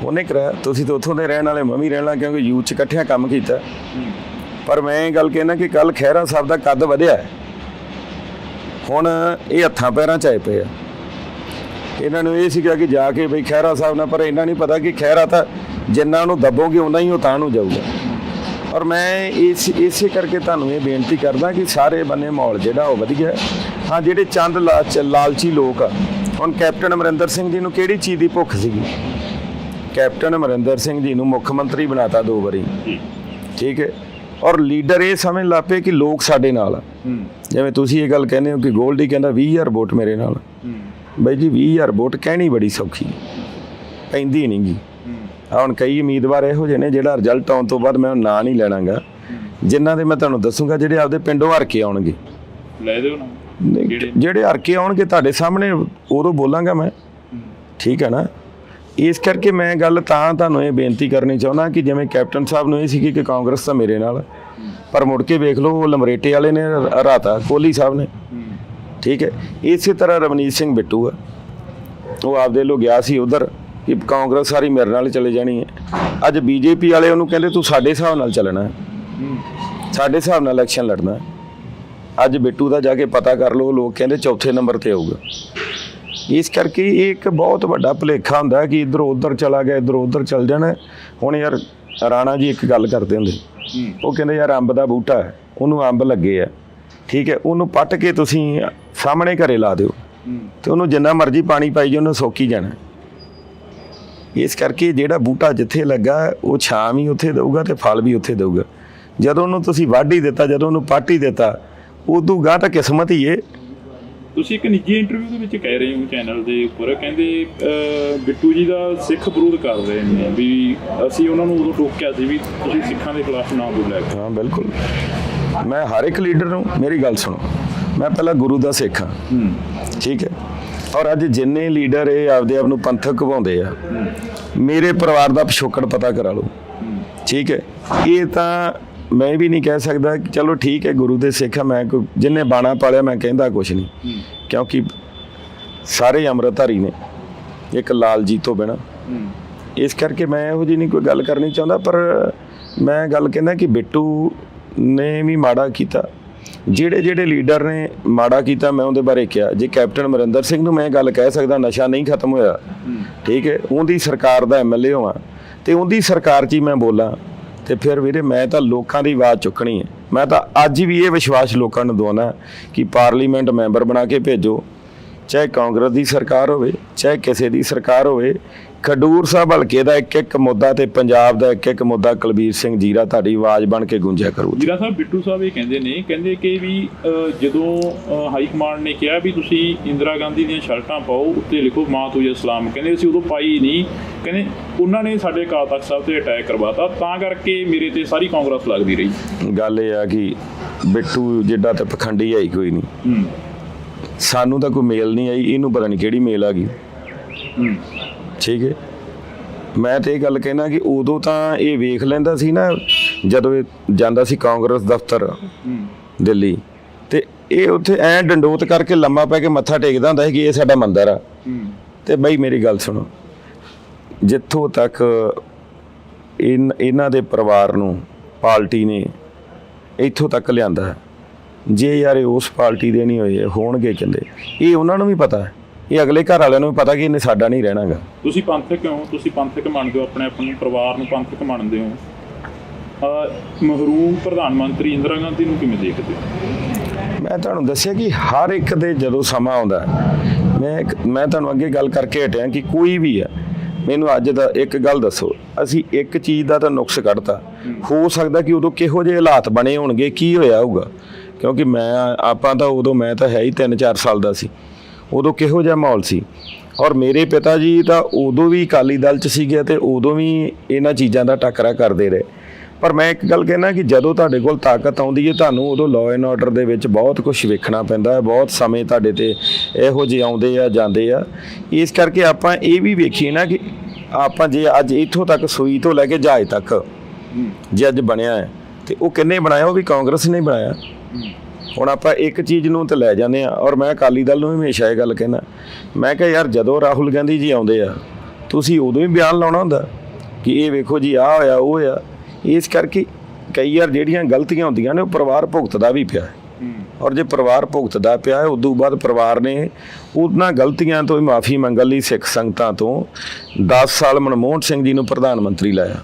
ਉਹਨੇ ਕਰਾਇਆ। ਤੁਸੀਂ ਤਾਂ ਉੱਥੋਂ ਦੇ ਰਹਿਣ ਵਾਲੇ, ਮੈਂ ਵੀ ਰਹਿਣਾ, ਕਿਉਂਕਿ ਯੂਥ 'ਚ ਇਕੱਠਿਆਂ ਕੰਮ ਕੀਤਾ। ਪਰ ਮੈਂ ਇਹ ਗੱਲ ਕਹਿਣਾ ਕਿ ਕੱਲ ਖਹਿਰਾ ਸਾਹਿਬ ਦਾ ਕੱਦ ਵਧਿਆ, ਹੁਣ ਇਹ ਹੱਥਾਂ ਪੈਰਾਂ 'ਚ ਆਏ ਪਏ ਆ। ਇਹਨਾਂ ਨੂੰ ਇਹ ਸੀਗਾ ਕਿ ਜਾ ਕੇ ਬਈ ਖਹਿਰਾ ਸਾਹਿਬ ਨਾਲ, ਪਰ ਇਹਨਾਂ ਨਹੀਂ ਪਤਾ ਕਿ ਖਹਿਰਾ ਤਾਂ ਜਿੰਨਾ ਉਹਨੂੰ ਦੱਬੋਗੇ ਉਨਾ ਹੀ ਉਹ ਤਾਂ ਨੂੰ ਜਾਊਗਾ। ਔਰ ਮੈਂ ਇਸੇ ਕਰਕੇ ਤੁਹਾਨੂੰ ਇਹ ਬੇਨਤੀ ਕਰਦਾ ਕਿ ਸਾਰੇ ਬੰਨੇ ਮਾਹੌਲ ਜਿਹੜਾ ਉਹ ਵਧੀਆ, ਹਾਂ ਜਿਹੜੇ ਚੰਦ ਲਾਲਚੀ ਲੋਕ ਆ, ਹੁਣ ਕੈਪਟਨ ਅਮਰਿੰਦਰ ਸਿੰਘ ਜੀ ਨੂੰ ਕਿਹੜੀ ਚੀਜ਼ ਦੀ ਭੁੱਖ ਸੀਗੀ? ਕੈਪਟਨ ਅਮਰਿੰਦਰ ਸਿੰਘ ਜੀ ਨੂੰ ਮੁੱਖ ਮੰਤਰੀ ਬਣਾਤਾ 2 ਵਾਰੀ, ਠੀਕ ਹੈ, ਔਰ ਲੀਡਰ ਇਹ ਸਮਝ ਲੱਗ ਪਏ ਕਿ ਲੋਕ ਸਾਡੇ ਨਾਲ ਆ। ਜਿਵੇਂ ਤੁਸੀਂ ਇਹ ਗੱਲ ਕਹਿੰਦੇ ਹੋ ਕਿ ਗੋਲਡੀ ਕਹਿੰਦਾ 20,000 ਵੋਟ ਮੇਰੇ ਨਾਲ, ਬਾਈ ਜੀ 20,000 ਵੋਟ ਕਹਿਣੀ ਬੜੀ ਸੌਖੀ, ਪੈਂਦੀ ਨਹੀਂ ਗੀ। ਹੁਣ ਕਈ ਉਮੀਦਵਾਰ ਇਹੋ ਜਿਹੇ ਨੇ ਜਿਹੜਾ ਰਿਜ਼ਲਟ ਆਉਣ ਤੋਂ ਬਾਅਦ ਮੈਂ ਨਾਂ ਨਹੀਂ ਲੈਣਾਗਾ, ਜਿਨ੍ਹਾਂ ਦੇ ਮੈਂ ਤੁਹਾਨੂੰ ਦੱਸੂਗਾ ਜਿਹੜੇ ਆਪਦੇ ਪਿੰਡੋਂ ਹਰ ਕੇ ਆਉਣਗੇ, ਲੈ ਦਿਓ ਨਾ, ਜਿਹੜੇ ਹਰ ਕੇ ਆਉਣਗੇ ਤੁਹਾਡੇ ਸਾਹਮਣੇ ਉਦੋਂ ਬੋਲਾਂਗਾ ਮੈਂ, ਠੀਕ ਹੈ ਨਾ। ਇਸ ਕਰਕੇ ਮੈਂ ਗੱਲ ਤਾਂ ਤੁਹਾਨੂੰ ਇਹ ਬੇਨਤੀ ਕਰਨੀ ਚਾਹੁੰਦਾ ਕਿ ਜਿਵੇਂ ਕੈਪਟਨ ਸਾਹਿਬ ਨੂੰ ਇਹ ਸੀ ਕਿ ਕਾਂਗਰਸ ਤਾਂ ਮੇਰੇ ਨਾਲ, ਪਰ ਮੁੜ ਕੇ ਵੇਖ ਲਓ ਉਹ ਲਮਰੇਟੇ ਵਾਲੇ ਨੇ ਹਰਾਤਾ, ਕੋਹਲੀ ਸਾਹਿਬ ਨੇ, ਠੀਕ ਹੈ। ਇਸੇ ਤਰ੍ਹਾਂ ਰਵਨੀਤ ਸਿੰਘ ਬਿੱਟੂ ਆ, ਉਹ ਆਪਦੇ ਲੋ ਗਿਆ ਸੀ ਉਧਰ ਕਿ ਕਾਂਗਰਸ ਸਾਰੀ ਮੇਰੇ ਨਾਲ ਚਲੇ ਜਾਣੀ ਹੈ। ਅੱਜ ਬੀਜੇਪੀ ਵਾਲੇ ਉਹਨੂੰ ਕਹਿੰਦੇ ਤੂੰ ਸਾਡੇ ਹਿਸਾਬ ਨਾਲ ਚੱਲਣਾ, ਸਾਡੇ ਹਿਸਾਬ ਨਾਲ ਇਲੈਕਸ਼ਨ ਲੜਨਾ। ਅੱਜ ਬਿੱਟੂ ਦਾ ਜਾ ਕੇ ਪਤਾ ਕਰ ਲਓ, ਲੋਕ ਕਹਿੰਦੇ ਚੌਥੇ ਨੰਬਰ ਤੇ ਆਊਗਾ। ਇਸ ਕਰਕੇ ਇਹ ਇੱਕ ਬਹੁਤ ਵੱਡਾ ਭੁਲੇਖਾ ਹੁੰਦਾ ਕਿ ਇੱਧਰੋਂ ਉੱਧਰ ਚਲਾ ਗਿਆ, ਇੱਧਰੋਂ ਉੱਧਰ ਚੱਲ ਜਾਣਾ। ਹੁਣ ਯਾਰ ਰਾਣਾ ਜੀ ਇੱਕ ਗੱਲ ਕਰਦੇ ਹੁੰਦੇ, ਉਹ ਕਹਿੰਦੇ ਯਾਰ ਅੰਬ ਦਾ ਬੂਟਾ ਹੈ, ਉਹਨੂੰ ਅੰਬ ਲੱਗੇ ਆ, ਠੀਕ ਹੈ, ਉਹਨੂੰ ਪੱਟ ਕੇ ਤੁਸੀਂ ਸਾਹਮਣੇ ਘਰੇ ਲਾ ਦਿਓ ਤੇ ਉਹਨੂੰ ਜਿੰਨਾ ਮਰਜ਼ੀ ਪਾਣੀ ਪਾਈ ਜਾਓ, ਉਹਨੂੰ ਸੋਕੀ ਜਾਣਾ। ਇਸ ਕਰਕੇ ਜਿਹੜਾ ਬੂਟਾ ਜਿੱਥੇ ਲੱਗਾ ਉਹ ਛਾਂ ਵੀ ਉੱਥੇ ਦੇਊਗਾ ਤੇ ਫਲ ਵੀ ਉੱਥੇ ਦੇਊਗਾ। ਜਦੋਂ ਉਹਨੂੰ ਤੁਸੀਂ ਵੱਢ ਹੀ ਦਿੱਤਾ, ਜਦੋਂ ਉਹਨੂੰ ਪੱਟ ਹੀ ਦਿੱਤਾ, ਉਦੋਂ ਗਾਂ ਤਾਂ ਕਿਸਮਤ ਹੀ ਏ। ਤੁਸੀਂ ਇੱਕ ਨਿੱਜੀ ਇੰਟਰਵਿਊ ਦੇ ਵਿੱਚ ਕਹਿ ਰਹੇ ਹੋ ਚੈਨਲ ਦੇ ਉੱਪਰ, ਕਹਿੰਦੇ ਬਿੱਟੂ ਜੀ ਦਾ ਸਿੱਖ ਵਿਰੋਧ ਕਰ ਰਹੇ ਨੇ, ਵੀ ਅਸੀਂ ਉਹਨਾਂ ਨੂੰ ਉਦੋਂ ਟੋਕਿਆ ਸੀ ਵੀ ਤੁਸੀਂ ਸਿੱਖਾਂ ਦੇ ਖਿਲਾਫ ਨਾ ਬੋਲਿਆ। ਹਾਂ ਬਿਲਕੁਲ, ਮੈਂ ਹਰ ਇੱਕ ਲੀਡਰ ਨੂੰ, ਮੇਰੀ ਗੱਲ ਸੁਣੋ, ਮੈਂ ਪਹਿਲਾਂ ਗੁਰੂ ਦਾ ਸਿੱਖ ਹਾਂ, ਠੀਕ ਹੈ, ਔਰ ਅੱਜ ਜਿੰਨੇ ਲੀਡਰ ਇਹ ਆਪਦੇ ਆਪ ਨੂੰ ਪੰਥਕ ਕਹਾਉਂਦੇ ਆ, ਮੇਰੇ ਪਰਿਵਾਰ ਦਾ ਪਿਛੋਕੜ ਪਤਾ ਕਰਾ ਲਓ, ਠੀਕ ਹੈ। ਇਹ ਤਾਂ ਮੈਂ ਵੀ ਨਹੀਂ ਕਹਿ ਸਕਦਾ ਕਿ ਚਲੋ ਠੀਕ ਹੈ ਗੁਰੂ ਦੇ ਸਿੱਖ ਆ, ਮੈਂ ਕੋਈ ਜਿੰਨੇ ਬਾਣਾ ਪਾਲਿਆ ਮੈਂ ਕਹਿੰਦਾ ਕੁਛ ਨਹੀਂ, ਕਿਉਂਕਿ ਸਾਰੇ ਅੰਮ੍ਰਿਤਧਾਰੀ ਨੇ, ਇੱਕ ਲਾਲ ਜੀ ਤੋਂ ਬਿਨਾਂ। ਇਸ ਕਰਕੇ ਮੈਂ ਇਹੋ ਜਿਹੀ ਨਹੀਂ ਕੋਈ ਗੱਲ ਕਰਨੀ ਚਾਹੁੰਦਾ, ਪਰ ਮੈਂ ਗੱਲ ਕਹਿੰਦਾ ਕਿ ਬਿੱਟੂ ਨੇ ਵੀ ਮਾੜਾ ਕੀਤਾ, ਜਿਹੜੇ ਲੀਡਰ ਨੇ ਮਾੜਾ ਕੀਤਾ ਮੈਂ ਉਹਦੇ ਬਾਰੇ ਕਿਹਾ। ਜੇ ਕੈਪਟਨ ਅਮਰਿੰਦਰ ਸਿੰਘ ਨੂੰ ਮੈਂ ਗੱਲ ਕਹਿ ਸਕਦਾ ਨਸ਼ਾ ਨਹੀਂ ਖਤਮ ਹੋਇਆ, ਠੀਕ ਹੈ, ਉਹਦੀ ਸਰਕਾਰ ਦਾ MLA ਹੋਵਾਂ ਤੇ ਉਹਦੀ ਸਰਕਾਰ 'ਚ ਹੀ ਮੈਂ ਬੋਲਾਂ, ਤੇ ਫਿਰ ਵੀਰੇ ਮੈਂ ਤਾਂ ਲੋਕਾਂ ਦੀ ਆਵਾਜ਼ ਚੁੱਕਣੀ ਹੈ। ਮੈਂ ਤਾਂ ਅੱਜ ਵੀ ਇਹ ਵਿਸ਼ਵਾਸ ਲੋਕਾਂ ਨੂੰ ਦਵਾਉਣਾ ਕਿ ਪਾਰਲੀਮੈਂਟ ਮੈਂਬਰ ਬਣਾ ਕੇ ਭੇਜੋ, ਚਾਹੇ ਕਾਂਗਰਸ ਦੀ ਸਰਕਾਰ ਹੋਵੇ ਚਾਹੇ ਕਿਸੇ ਦੀ ਸਰਕਾਰ ਹੋਵੇ। ਖਡੂਰ ਸਾਹਿਬ ਹਲਕੇ ਦਾ ਇੱਕ ਮੁੱਦਾ ਤੇ ਪੰਜਾਬ ਦਾ ਇੱਕ ਮੁੱਦਾ ਕੁਲਬੀਰ ਸਿੰਘ ਜੀਰਾ ਤੁਹਾਡੀ ਆਵਾਜ਼ ਬਣ ਕੇ ਗੂੰਜਿਆ ਕਰੂ। ਜੀਰਾ ਸਾਹਿਬ, ਬਿੱਟੂ ਸਾਹਿਬ ਇਹ ਕਹਿੰਦੇ ਕਿ ਵੀ ਜਦੋਂ ਹਾਈ ਕਮਾਂਡ ਨੇ ਕਿਹਾ ਵੀ ਤੁਸੀਂ ਇੰਦਰਾ ਗਾਂਧੀ ਦੀਆਂ ਸ਼ਰਟਾਂ ਪਾਓ, ਉੱਤੇ ਲਿਖੋ ਮਾਂ ਤੁਝੇ ਸਲਾਮ, ਕਹਿੰਦੇ ਅਸੀਂ ਉਦੋਂ ਪਾਈ ਨਹੀਂ, ਕਹਿੰਦੇ ਉਹਨਾਂ ਨੇ ਸਾਡੇ ਅਕਾਲ ਤਖ਼ਤ ਸਾਹਿਬ ਤੇ ਅਟੈਕ ਕਰਵਾਤਾ, ਤਾਂ ਕਰਕੇ ਮੇਰੇ ਤੇ ਸਾਰੀ ਕਾਂਗਰਸ ਲੱਗਦੀ ਰਹੀ। ਗੱਲ ਇਹ ਆ ਕਿ ਬਿੱਟੂ ਜਿੱਡਾ ਤੇ ਪਖੰਡੀ ਹੈ ਹੀ ਕੋਈ ਨਹੀਂ, ਸਾਨੂੰ ਤਾਂ ਕੋਈ ਮੇਲ ਨਹੀਂ ਆਈ, ਇਹਨੂੰ ਪਤਾ ਨਹੀਂ ਕਿਹੜੀ ਮੇਲ ਆ ਗਈ, ਠੀਕ ਹੈ। ਮੈਂ ਤੇ ਇਹ ਗੱਲ ਕਹਿਣਾ ਕਿ ਉਦੋਂ ਤਾਂ ਇਹ ਵੇਖ ਲੈਂਦਾ ਸੀ ਨਾ, ਜਦੋਂ ਇਹ ਜਾਂਦਾ ਸੀ ਕਾਂਗਰਸ ਦਫ਼ਤਰ ਦਿੱਲੀ, ਤੇ ਇਹ ਉੱਥੇ ਐਂ ਡੰਡੋਤ ਕਰਕੇ ਲੰਮਾ ਪੈ ਕੇ ਮੱਥਾ ਟੇਕਦਾ ਹੁੰਦਾ ਸੀ ਕਿ ਇਹ ਸਾਡਾ ਮੰਦਰ ਆ। ਤੇ ਬਈ ਮੇਰੀ ਗੱਲ ਸੁਣੋ, ਜਿੱਥੋਂ ਤੱਕ ਇਹਨਾਂ ਦੇ ਪਰਿਵਾਰ ਨੂੰ ਪਾਰਟੀ ਨੇ ਇੱਥੋਂ ਤੱਕ ਲਿਆਂਦਾ, ਜੇ ਯਾਰ ਇਹ ਉਸ ਪਾਰਟੀ ਦੇ ਨਹੀਂ ਹੋਏ ਹੋਣਗੇ ਕਹਿੰਦੇ, ਇਹ ਉਹਨਾਂ ਨੂੰ ਵੀ ਪਤਾ ਹੈ, ਇਹ ਅਗਲੇ ਘਰ ਵਾਲਿਆਂ ਨੂੰ ਵੀ ਪਤਾ ਕਿ ਇਹਨੇ ਸਾਡਾ ਨਹੀਂ ਰਹਿਣਾਗਾ। ਤੁਸੀਂ ਪੰਥਕ ਹੋ, ਤੁਸੀਂ ਪੰਥਕ ਮੰਨਦੇ ਹੋ, ਆਪਣੇ ਪਰਿਵਾਰ ਨੂੰ ਪੰਥਕ ਮੰਨਦੇ ਹੋ, ਮਹਿਰੂਮ ਪ੍ਰਧਾਨ ਮੰਤਰੀ ਇੰਦਰਾ ਗਾਂਧੀ ਨੂੰ ਕਿਵੇਂ ਦੇਖਦੇ ਹੋ? ਮੈਂ ਤੁਹਾਨੂੰ ਦੱਸਿਆ ਕਿ ਹਰ ਇੱਕ ਦੇ ਜਦੋਂ ਸਮਾਂ ਆਉਂਦਾ, ਮੈਂ ਤੁਹਾਨੂੰ ਅੱਗੇ ਗੱਲ ਕਰਕੇ ਹਟਿਆ ਕਿ ਕੋਈ ਵੀ ਆ, ਮੈਨੂੰ ਅੱਜ ਦਾ ਇੱਕ ਗੱਲ ਦੱਸੋ, ਅਸੀਂ ਇੱਕ ਚੀਜ਼ ਦਾ ਤਾਂ ਨੁਕਸ ਕੱਢਤਾ, ਹੋ ਸਕਦਾ ਕਿ ਉਦੋਂ ਕਿਹੋ ਜਿਹੇ ਹਾਲਾਤ ਬਣੇ ਹੋਣਗੇ, ਕੀ ਹੋਇਆ ਹੋਊਗਾ, ਕਿਉਂਕਿ ਆਪਾਂ ਤਾਂ ਉਦੋਂ, ਮੈਂ ਤਾਂ ਹੈ ਹੀ 3-4 ਸਾਲ ਦਾ ਸੀ, ਉਦੋਂ ਕਿਹੋ ਜਿਹਾ ਮਾਹੌਲ ਸੀ। ਔਰ ਮੇਰੇ ਪਿਤਾ ਜੀ ਤਾਂ ਉਦੋਂ ਵੀ ਅਕਾਲੀ ਦਲ 'ਚ ਸੀਗੇ ਤੇ ਉਦੋਂ ਵੀ ਇਹਨਾਂ ਚੀਜ਼ਾਂ ਦਾ ਟੱਕਰਾ ਕਰਦੇ ਰਹੇ। ਪਰ ਮੈਂ ਇੱਕ ਗੱਲ ਕਹਿਣਾ ਕਿ ਜਦੋਂ ਤੁਹਾਡੇ ਕੋਲ ਤਾਕਤ ਆਉਂਦੀ ਹੈ, ਤੁਹਾਨੂੰ ਉਦੋਂ ਲਾਅ ਐਂਡ ਆਰਡਰ ਦੇ ਵਿੱਚ ਬਹੁਤ ਕੁਝ ਵੇਖਣਾ ਪੈਂਦਾ ਹੈ, ਬਹੁਤ ਸਮੇਂ ਤੁਹਾਡੇ ਤੇ ਇਹੋ ਜਿਹੇ ਆਉਂਦੇ ਆ ਜਾਂਦੇ ਆ। ਇਸ ਕਰਕੇ ਆਪਾਂ ਇਹ ਵੀ ਵੇਖੀਏ ਨਾ ਕਿ ਆਪਾਂ ਜੇ ਅੱਜ ਇੱਥੋਂ ਤੱਕ ਸੂਈ ਤੋਂ ਲੈ ਕੇ ਜਹਾਜ਼ ਤੱਕ ਜੇ ਅੱਜ ਬਣਿਆ ਹੈ, ਤੇ ਉਹ ਕਿੰਨੇ ਬਣਾਇਆ? ਉਹ ਵੀ ਕਾਂਗਰਸ ਨੇ ਬਣਾਇਆ। ਹੁਣ ਆਪਾਂ ਇੱਕ ਚੀਜ਼ ਨੂੰ ਤਾਂ ਲੈ ਜਾਂਦੇ ਆ, ਔਰ ਮੈਂ ਅਕਾਲੀ ਦਲ ਨੂੰ ਹਮੇਸ਼ਾ ਇਹ ਗੱਲ ਕਹਿਣਾ, ਮੈਂ ਕਿਹਾ ਯਾਰ ਜਦੋਂ ਰਾਹੁਲ ਗਾਂਧੀ ਜੀ ਆਉਂਦੇ ਆ, ਤੁਸੀਂ ਉਦੋਂ ਹੀ ਬਿਆਨ ਲਾਉਣਾ ਹੁੰਦਾ ਕਿ ਇਹ ਵੇਖੋ ਜੀ ਆਹ ਹੋਇਆ ਉਹ ਹੋਇਆ। ਇਸ ਕਰਕੇ ਕਈ ਯਾਰ ਜਿਹੜੀਆਂ ਗਲਤੀਆਂ ਹੁੰਦੀਆਂ ਨੇ ਉਹ ਪਰਿਵਾਰ ਭੁਗਤਦਾ ਵੀ ਪਿਆ, ਔਰ ਜੇ ਪਰਿਵਾਰ ਭੁਗਤਦਾ ਪਿਆ ਉਦੋਂ ਬਾਅਦ ਪਰਿਵਾਰ ਨੇ ਉਹਨਾਂ ਗਲਤੀਆਂ ਤੋਂ ਮਾਫੀ ਮੰਗਣ ਲਈ ਸਿੱਖ ਸੰਗਤਾਂ ਤੋਂ 10 ਸਾਲ ਮਨਮੋਹਨ ਸਿੰਘ ਜੀ ਨੂੰ ਪ੍ਰਧਾਨ ਮੰਤਰੀ ਲਾਇਆ।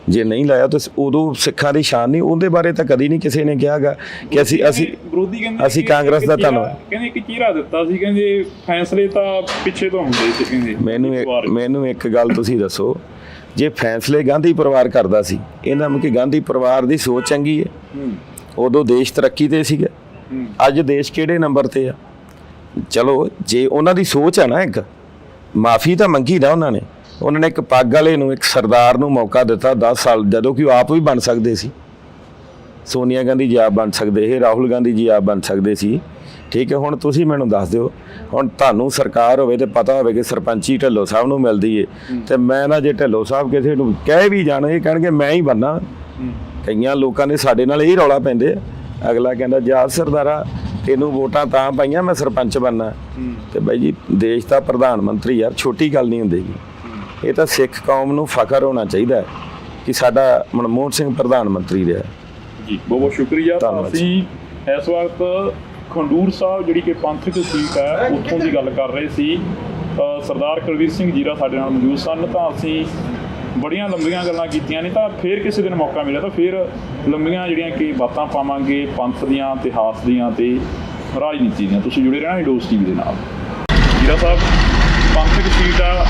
ਜੇ ਨਹੀਂ ਲਾਇਆ ਤਾਂ ਉਦੋਂ ਸਿੱਖਾਂ ਦੀ ਸ਼ਾਨ ਨਹੀਂ, ਉਹਦੇ ਬਾਰੇ ਤਾਂ ਕਦੀ ਨਹੀਂ ਕਿਸੇ ਨੇ ਕਿਹਾਗਾ ਕਿ ਅਸੀਂ ਵਿਰੋਧੀ ਕਹਿੰਦੇ ਅਸੀਂ ਕਾਂਗਰਸ ਦਾ ਧੰਨਵਾਦ। ਕਹਿੰਦੇ ਇੱਕ ਚਿਹਰਾ ਦਿੱਤਾ ਸੀ, ਕਹਿੰਦੇ ਫੈਸਲੇ ਤਾਂ ਪਿੱਛੇ ਤੋਂ ਹੁੰਦੇ ਸੀ। ਕਹਿੰਦੇ ਮੈਨੂੰ ਇੱਕ ਗੱਲ ਤੁਸੀਂ ਦੱਸੋ, ਜੇ ਫੈਸਲੇ ਗਾਂਧੀ ਪਰਿਵਾਰ ਕਰਦਾ ਸੀ, ਇਹਨਾਂ ਨੂੰ ਕਿ ਗਾਂਧੀ ਪਰਿਵਾਰ ਦੀ ਸੋਚ ਚੰਗੀ ਹੈ, ਉਦੋਂ ਦੇਸ਼ ਤਰੱਕੀ ਤੇ ਸੀਗਾ, ਅੱਜ ਦੇਸ਼ ਕਿਹੜੇ ਨੰਬਰ ਤੇ ਆ? ਚਲੋ ਜੇ ਉਹਨਾਂ ਦੀ ਸੋਚ ਹੈ ਨਾ, ਇੱਕ ਮਾਫੀ ਤਾਂ ਮੰਗੀ ਨਾ ਉਹਨਾਂ ਨੇ ਇੱਕ ਪੱਗ ਵਾਲੇ ਨੂੰ, ਇੱਕ ਸਰਦਾਰ ਨੂੰ ਮੌਕਾ ਦਿੱਤਾ 10 ਸਾਲ, ਜਦੋਂ ਕਿ ਉਹ ਆਪ ਵੀ ਬਣ ਸਕਦੇ ਸੀ। ਸੋਨੀਆ ਗਾਂਧੀ ਜੀ ਆਪ ਬਣ ਸਕਦੇ ਸੀ, ਰਾਹੁਲ ਗਾਂਧੀ ਜੀ ਆਪ ਬਣ ਸਕਦੇ ਸੀ। ਠੀਕ ਹੈ, ਹੁਣ ਤੁਸੀਂ ਮੈਨੂੰ ਦੱਸ ਦਿਓ, ਹੁਣ ਤੁਹਾਨੂੰ ਸਰਕਾਰ ਹੋਵੇ ਤੇ ਪਤਾ ਹੋਵੇ ਕਿ ਸਰਪੰਚੀ ਢਿੱਲੋਂ ਸਾਹਿਬ ਨੂੰ ਮਿਲਦੀ ਏ, ਤੇ ਮੈਂ ਨਾ ਜੇ ਢਿੱਲੋਂ ਸਾਹਿਬ ਕਿਸੇ ਨੂੰ ਕਹਿ ਵੀ ਜਾਣ, ਇਹ ਕਹਿਣਗੇ ਮੈਂ ਹੀ ਬਣਨਾ। ਕਈਆਂ ਲੋਕਾਂ ਦੇ ਸਾਡੇ ਨਾਲ ਇਹ ਰੌਲਾ ਪੈਂਦੇ ਆ, ਅਗਲਾ ਕਹਿੰਦਾ ਜਾ ਸਰਦਾਰਾ ਤੈਨੂੰ ਵੋਟਾਂ ਤਾਂ ਪਾਈਆਂ, ਮੈਂ ਸਰਪੰਚ ਬਣਨਾ। ਤੇ ਬਾਈ ਜੀ, ਦੇਸ਼ ਦਾ ਪ੍ਰਧਾਨ ਮੰਤਰੀ ਯਾਰ ਛੋਟੀ ਗੱਲ ਨਹੀਂ ਹੁੰਦੀ। ਇਹ ਤਾਂ ਸਿੱਖ ਕੌਮ ਨੂੰ ਫਖਰ ਹੋਣਾ ਚਾਹੀਦਾ ਕਿ ਸਾਡਾ ਮਨਮੋਹਨ ਸਿੰਘ ਪ੍ਰਧਾਨ ਮੰਤਰੀ ਰਿਹਾ ਜੀ। ਬਹੁਤ ਬਹੁਤ ਸ਼ੁਕਰੀਆ। ਅਸੀਂ ਇਸ ਵਕਤ ਖੰਡੂਰ ਸਾਹਿਬ ਜਿਹੜੀ ਕਿ ਪੰਥਕ ਸੀਟ ਹੈ ਉੱਥੋਂ ਦੀ ਗੱਲ ਕਰ ਰਹੇ ਸੀ। ਸਰਦਾਰ ਕੁਲਵੀਰ ਸਿੰਘ ਜੀਰਾ ਸਾਡੇ ਨਾਲ ਮੌਜੂਦ ਸਨ। ਤਾਂ ਅਸੀਂ ਬੜੀਆਂ ਲੰਬੀਆਂ ਗੱਲਾਂ ਕੀਤੀਆਂ ਨੇ, ਤਾਂ ਫਿਰ ਕਿਸੇ ਦਿਨ ਮੌਕਾ ਮਿਲਿਆ ਤਾਂ ਫਿਰ ਲੰਬੀਆਂ ਜਿਹੜੀਆਂ ਕਿ ਬਾਤਾਂ ਪਾਵਾਂਗੇ ਪੰਥ ਦੀਆਂ, ਇਤਿਹਾਸ ਦੀਆਂ ਤੇ ਰਾਜਨੀਤੀ ਦੀਆਂ। ਤੁਸੀਂ ਜੁੜੇ ਰਹਿਣਾ ਡੋਜ਼ TV ਦੇ ਨਾਲ। ਜੀਰਾ ਸਾਹਿਬ, ਪੰਥਕ ਸੀਟ ਆ,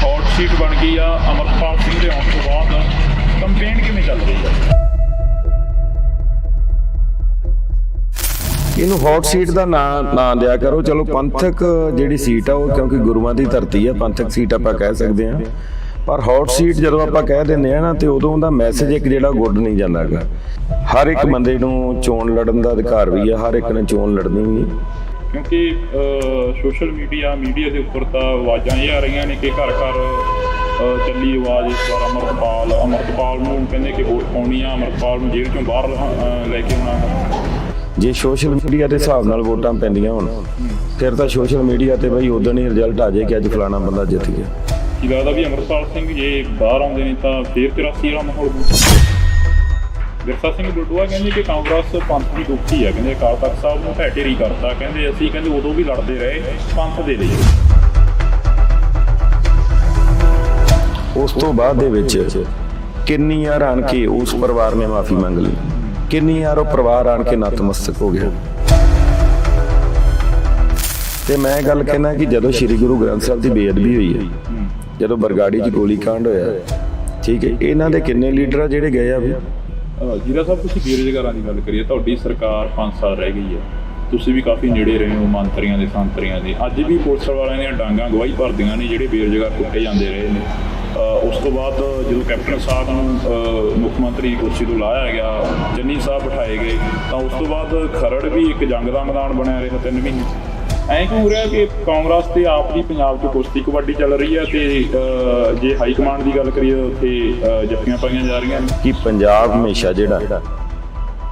ਹੌਟ ਸੀਟ ਬਣ ਗਈ ਆ ਅਮਰਪਾਲ ਸਿੰਘ ਦੇ ਆਉਣ ਤੋਂ ਬਾਅਦ, ਕੰਪੇਨ ਕਿਵੇਂ ਚੱਲ ਰਹੀ ਹੈ? ਇਹਨੂੰ ਹੌਟ ਸੀਟ ਦਾ ਨਾਂ ਦਿਆ ਕਰੋ। ਚਲੋ ਪੰਥਕ ਜਿਹੜੀ ਸੀਟ ਆ ਉਹ ਕਿਉਂਕਿ ਗੁਰੂਆਂ ਦੀ ਧਰਤੀ ਆ, ਪੰਥਕ ਸੀਟ ਆਪਾਂ ਕਹਿ ਸਕਦੇ ਹਾਂ। ਪਰ ਹੌਟ ਸੀਟ ਜਦੋਂ ਆਪਾਂ ਕਹਿ ਦਿੰਦੇ ਆ ਨਾ, ਤੇ ਉਦੋਂ ਉਹਦਾ ਮੈਸੇਜ ਇੱਕ ਜਿਹੜਾ ਗੁੱਡ ਨਹੀਂ ਜਾਂਦਾ ਗਾ। ਹਰ ਇੱਕ ਬੰਦੇ ਨੂੰ ਚੋਣ ਲੜਨ ਦਾ ਅਧਿਕਾਰ ਵੀ ਆ, ਹਰ ਇੱਕ ਨੇ ਚੋਣ ਲੜਨੀ ਵੀ। ਕਿਉਂਕਿ ਸੋਸ਼ਲ ਮੀਡੀਆ ਦੇ ਉੱਪਰ ਤਾਂ ਆਵਾਜ਼ਾਂ ਇਹ ਆ ਰਹੀਆਂ ਨੇ ਕਿ ਘਰ ਘਰ ਚੱਲੀ ਆਵਾਜ਼ ਇਸ ਵਾਰ ਅਮਰਪਾਲ ਨੂੰ ਕਹਿੰਦੇ ਕਿ ਵੋਟ ਪਾਉਣੀ ਆ, ਅਮਰਪਾਲ ਨੂੰ ਜੇਲ੍ਹ ਚੋਂ ਬਾਹਰ ਲੈ ਕੇ ਆਉਣਾ। ਜੇ ਸੋਸ਼ਲ ਮੀਡੀਆ ਦੇ ਹਿਸਾਬ ਨਾਲ ਵੋਟਾਂ ਪੈਂਦੀਆਂ ਹੋਣ, ਫਿਰ ਤਾਂ ਸੋਸ਼ਲ ਮੀਡੀਆ ਤੇ ਬਈ ਉਦੋਂ ਹੀ ਰਿਜ਼ਲਟ ਆ ਜਾਏ ਕਿ ਅੱਜ ਫਲਾਣਾ ਬੰਦਾ ਜਿੱਤ ਗਿਆ। ਕੀ ਲੱਗਦਾ ਵੀ ਅਮਰਪਾਲ ਸਿੰਘ ਜੇ ਬਾਹਰ ਆਉਂਦੇ ਨੇ ਤਾਂ ਫਿਰ 83 ਵਾਲਾ ਮਾਹੌਲ? ਵਿਰਸਾ ਸਿੰਘ ਬਲਟੋਆ ਕਹਿੰਦੇ ਕਿ ਕਾਂਗਰਸ ਪੰਥ ਦੀ ਦੁੱਖੀ ਹੈ, ਕਹਿੰਦੇ ਅਕਾਲ ਤਖਤ ਸਾਹਿਬ ਨੂੰ ਢਹਿ ਢੇਰੀ ਕਰਤਾ, ਕਹਿੰਦੇ ਅਸੀਂ ਉਦੋਂ ਵੀ ਲੜਦੇ ਰਹੇ ਪੰਥ ਦੇ ਲਈ। ਉਸ ਤੋਂ ਬਾਅਦ ਦੇ ਵਿੱਚ ਕਿੰਨੀ ਵਾਰ ਆਣ ਕੇ ਉਸ ਪਰਿਵਾਰ ਨੇ ਮਾਫੀ ਮੰਗ ਲਈ, ਕਿੰਨੀ ਵਾਰ ਉਹ ਪਰਿਵਾਰ ਆਣ ਕੇ ਨਤਮਸਤਕ ਹੋ ਗਿਆ। ਤੇ ਮੈਂ ਗੱਲ ਕਹਿਣਾ ਕਿ ਜਦੋਂ ਸ੍ਰੀ ਗੁਰੂ ਗ੍ਰੰਥ ਸਾਹਿਬ ਦੀ ਬੇਅਦਬੀ ਹੋਈ ਹੈ, ਜਦੋਂ ਬਰਗਾੜੀ 'ਚ ਗੋਲੀ ਕਾਂਡ ਹੋਇਆ, ਠੀਕ ਹੈ, ਇਹਨਾਂ ਦੇ ਕਿੰਨੇ ਲੀਡਰ ਆ ਜਿਹੜੇ ਗਏ ਆ ਵੀ। ਜੀਰਾ ਸਾਹਿਬ, ਤੁਸੀਂ ਬੇਰੁਜ਼ਗਾਰਾਂ ਦੀ ਗੱਲ ਕਰੀਏ, ਤੁਹਾਡੀ ਸਰਕਾਰ 5 ਸਾਲ ਰਹਿ ਗਈ ਹੈ, ਤੁਸੀਂ ਵੀ ਕਾਫੀ ਨੇੜੇ ਰਹੇ ਹੋ ਮੰਤਰੀਆਂ ਦੇ, ਸੰਤਰੀਆਂ ਦੇ। ਅੱਜ ਵੀ ਪੁਲਿਸ ਵਾਲਿਆਂ ਦੀਆਂ ਡਾਂਗਾਂ ਗਵਾਹੀ ਭਰਦੀਆਂ ਨੇ ਜਿਹੜੇ ਬੇਰੁਜ਼ਗਾਰ ਕੁੱਟੇ ਜਾਂਦੇ ਰਹੇ ਨੇ। ਉਸ ਤੋਂ ਬਾਅਦ ਜਦੋਂ ਕੈਪਟਨ ਸਾਹਿਬ ਨੂੰ ਮੁੱਖ ਮੰਤਰੀ ਦੀ ਕੁਰਸੀ ਤੋਂ ਲਾਇਆ ਗਿਆ, ਚੰਨੀ ਸਾਹਿਬ ਬਿਠਾਏ ਗਏ, ਤਾਂ ਉਸ ਤੋਂ ਬਾਅਦ ਖਰੜ ਵੀ ਇੱਕ ਜੰਗ ਦਾ ਮੈਦਾਨ ਬਣਿਆ ਰਿਹਾ 3 ਮਹੀਨੇ। ਐਂ ਕਿਉਂ ਹੋ ਰਿਹਾ ਕਿ ਕਾਂਗਰਸ ਤੇ ਆਪ ਦੀ ਪੰਜਾਬ 'ਚ ਕੁਸ਼ਤੀ ਕਬੱਡੀ ਚੱਲ ਰਹੀ ਹੈ, ਤੇ ਜੇ ਹਾਈ ਕਮਾਂਡ ਦੀ ਗੱਲ ਕਰੀਏ ਉੱਥੇ ਜੱਫੀਆਂ ਪਾਈਆਂ ਜਾ ਰਹੀਆਂ ਨੇ ਕਿ ਪੰਜਾਬ ਹਮੇਸ਼ਾ ਜਿਹੜਾ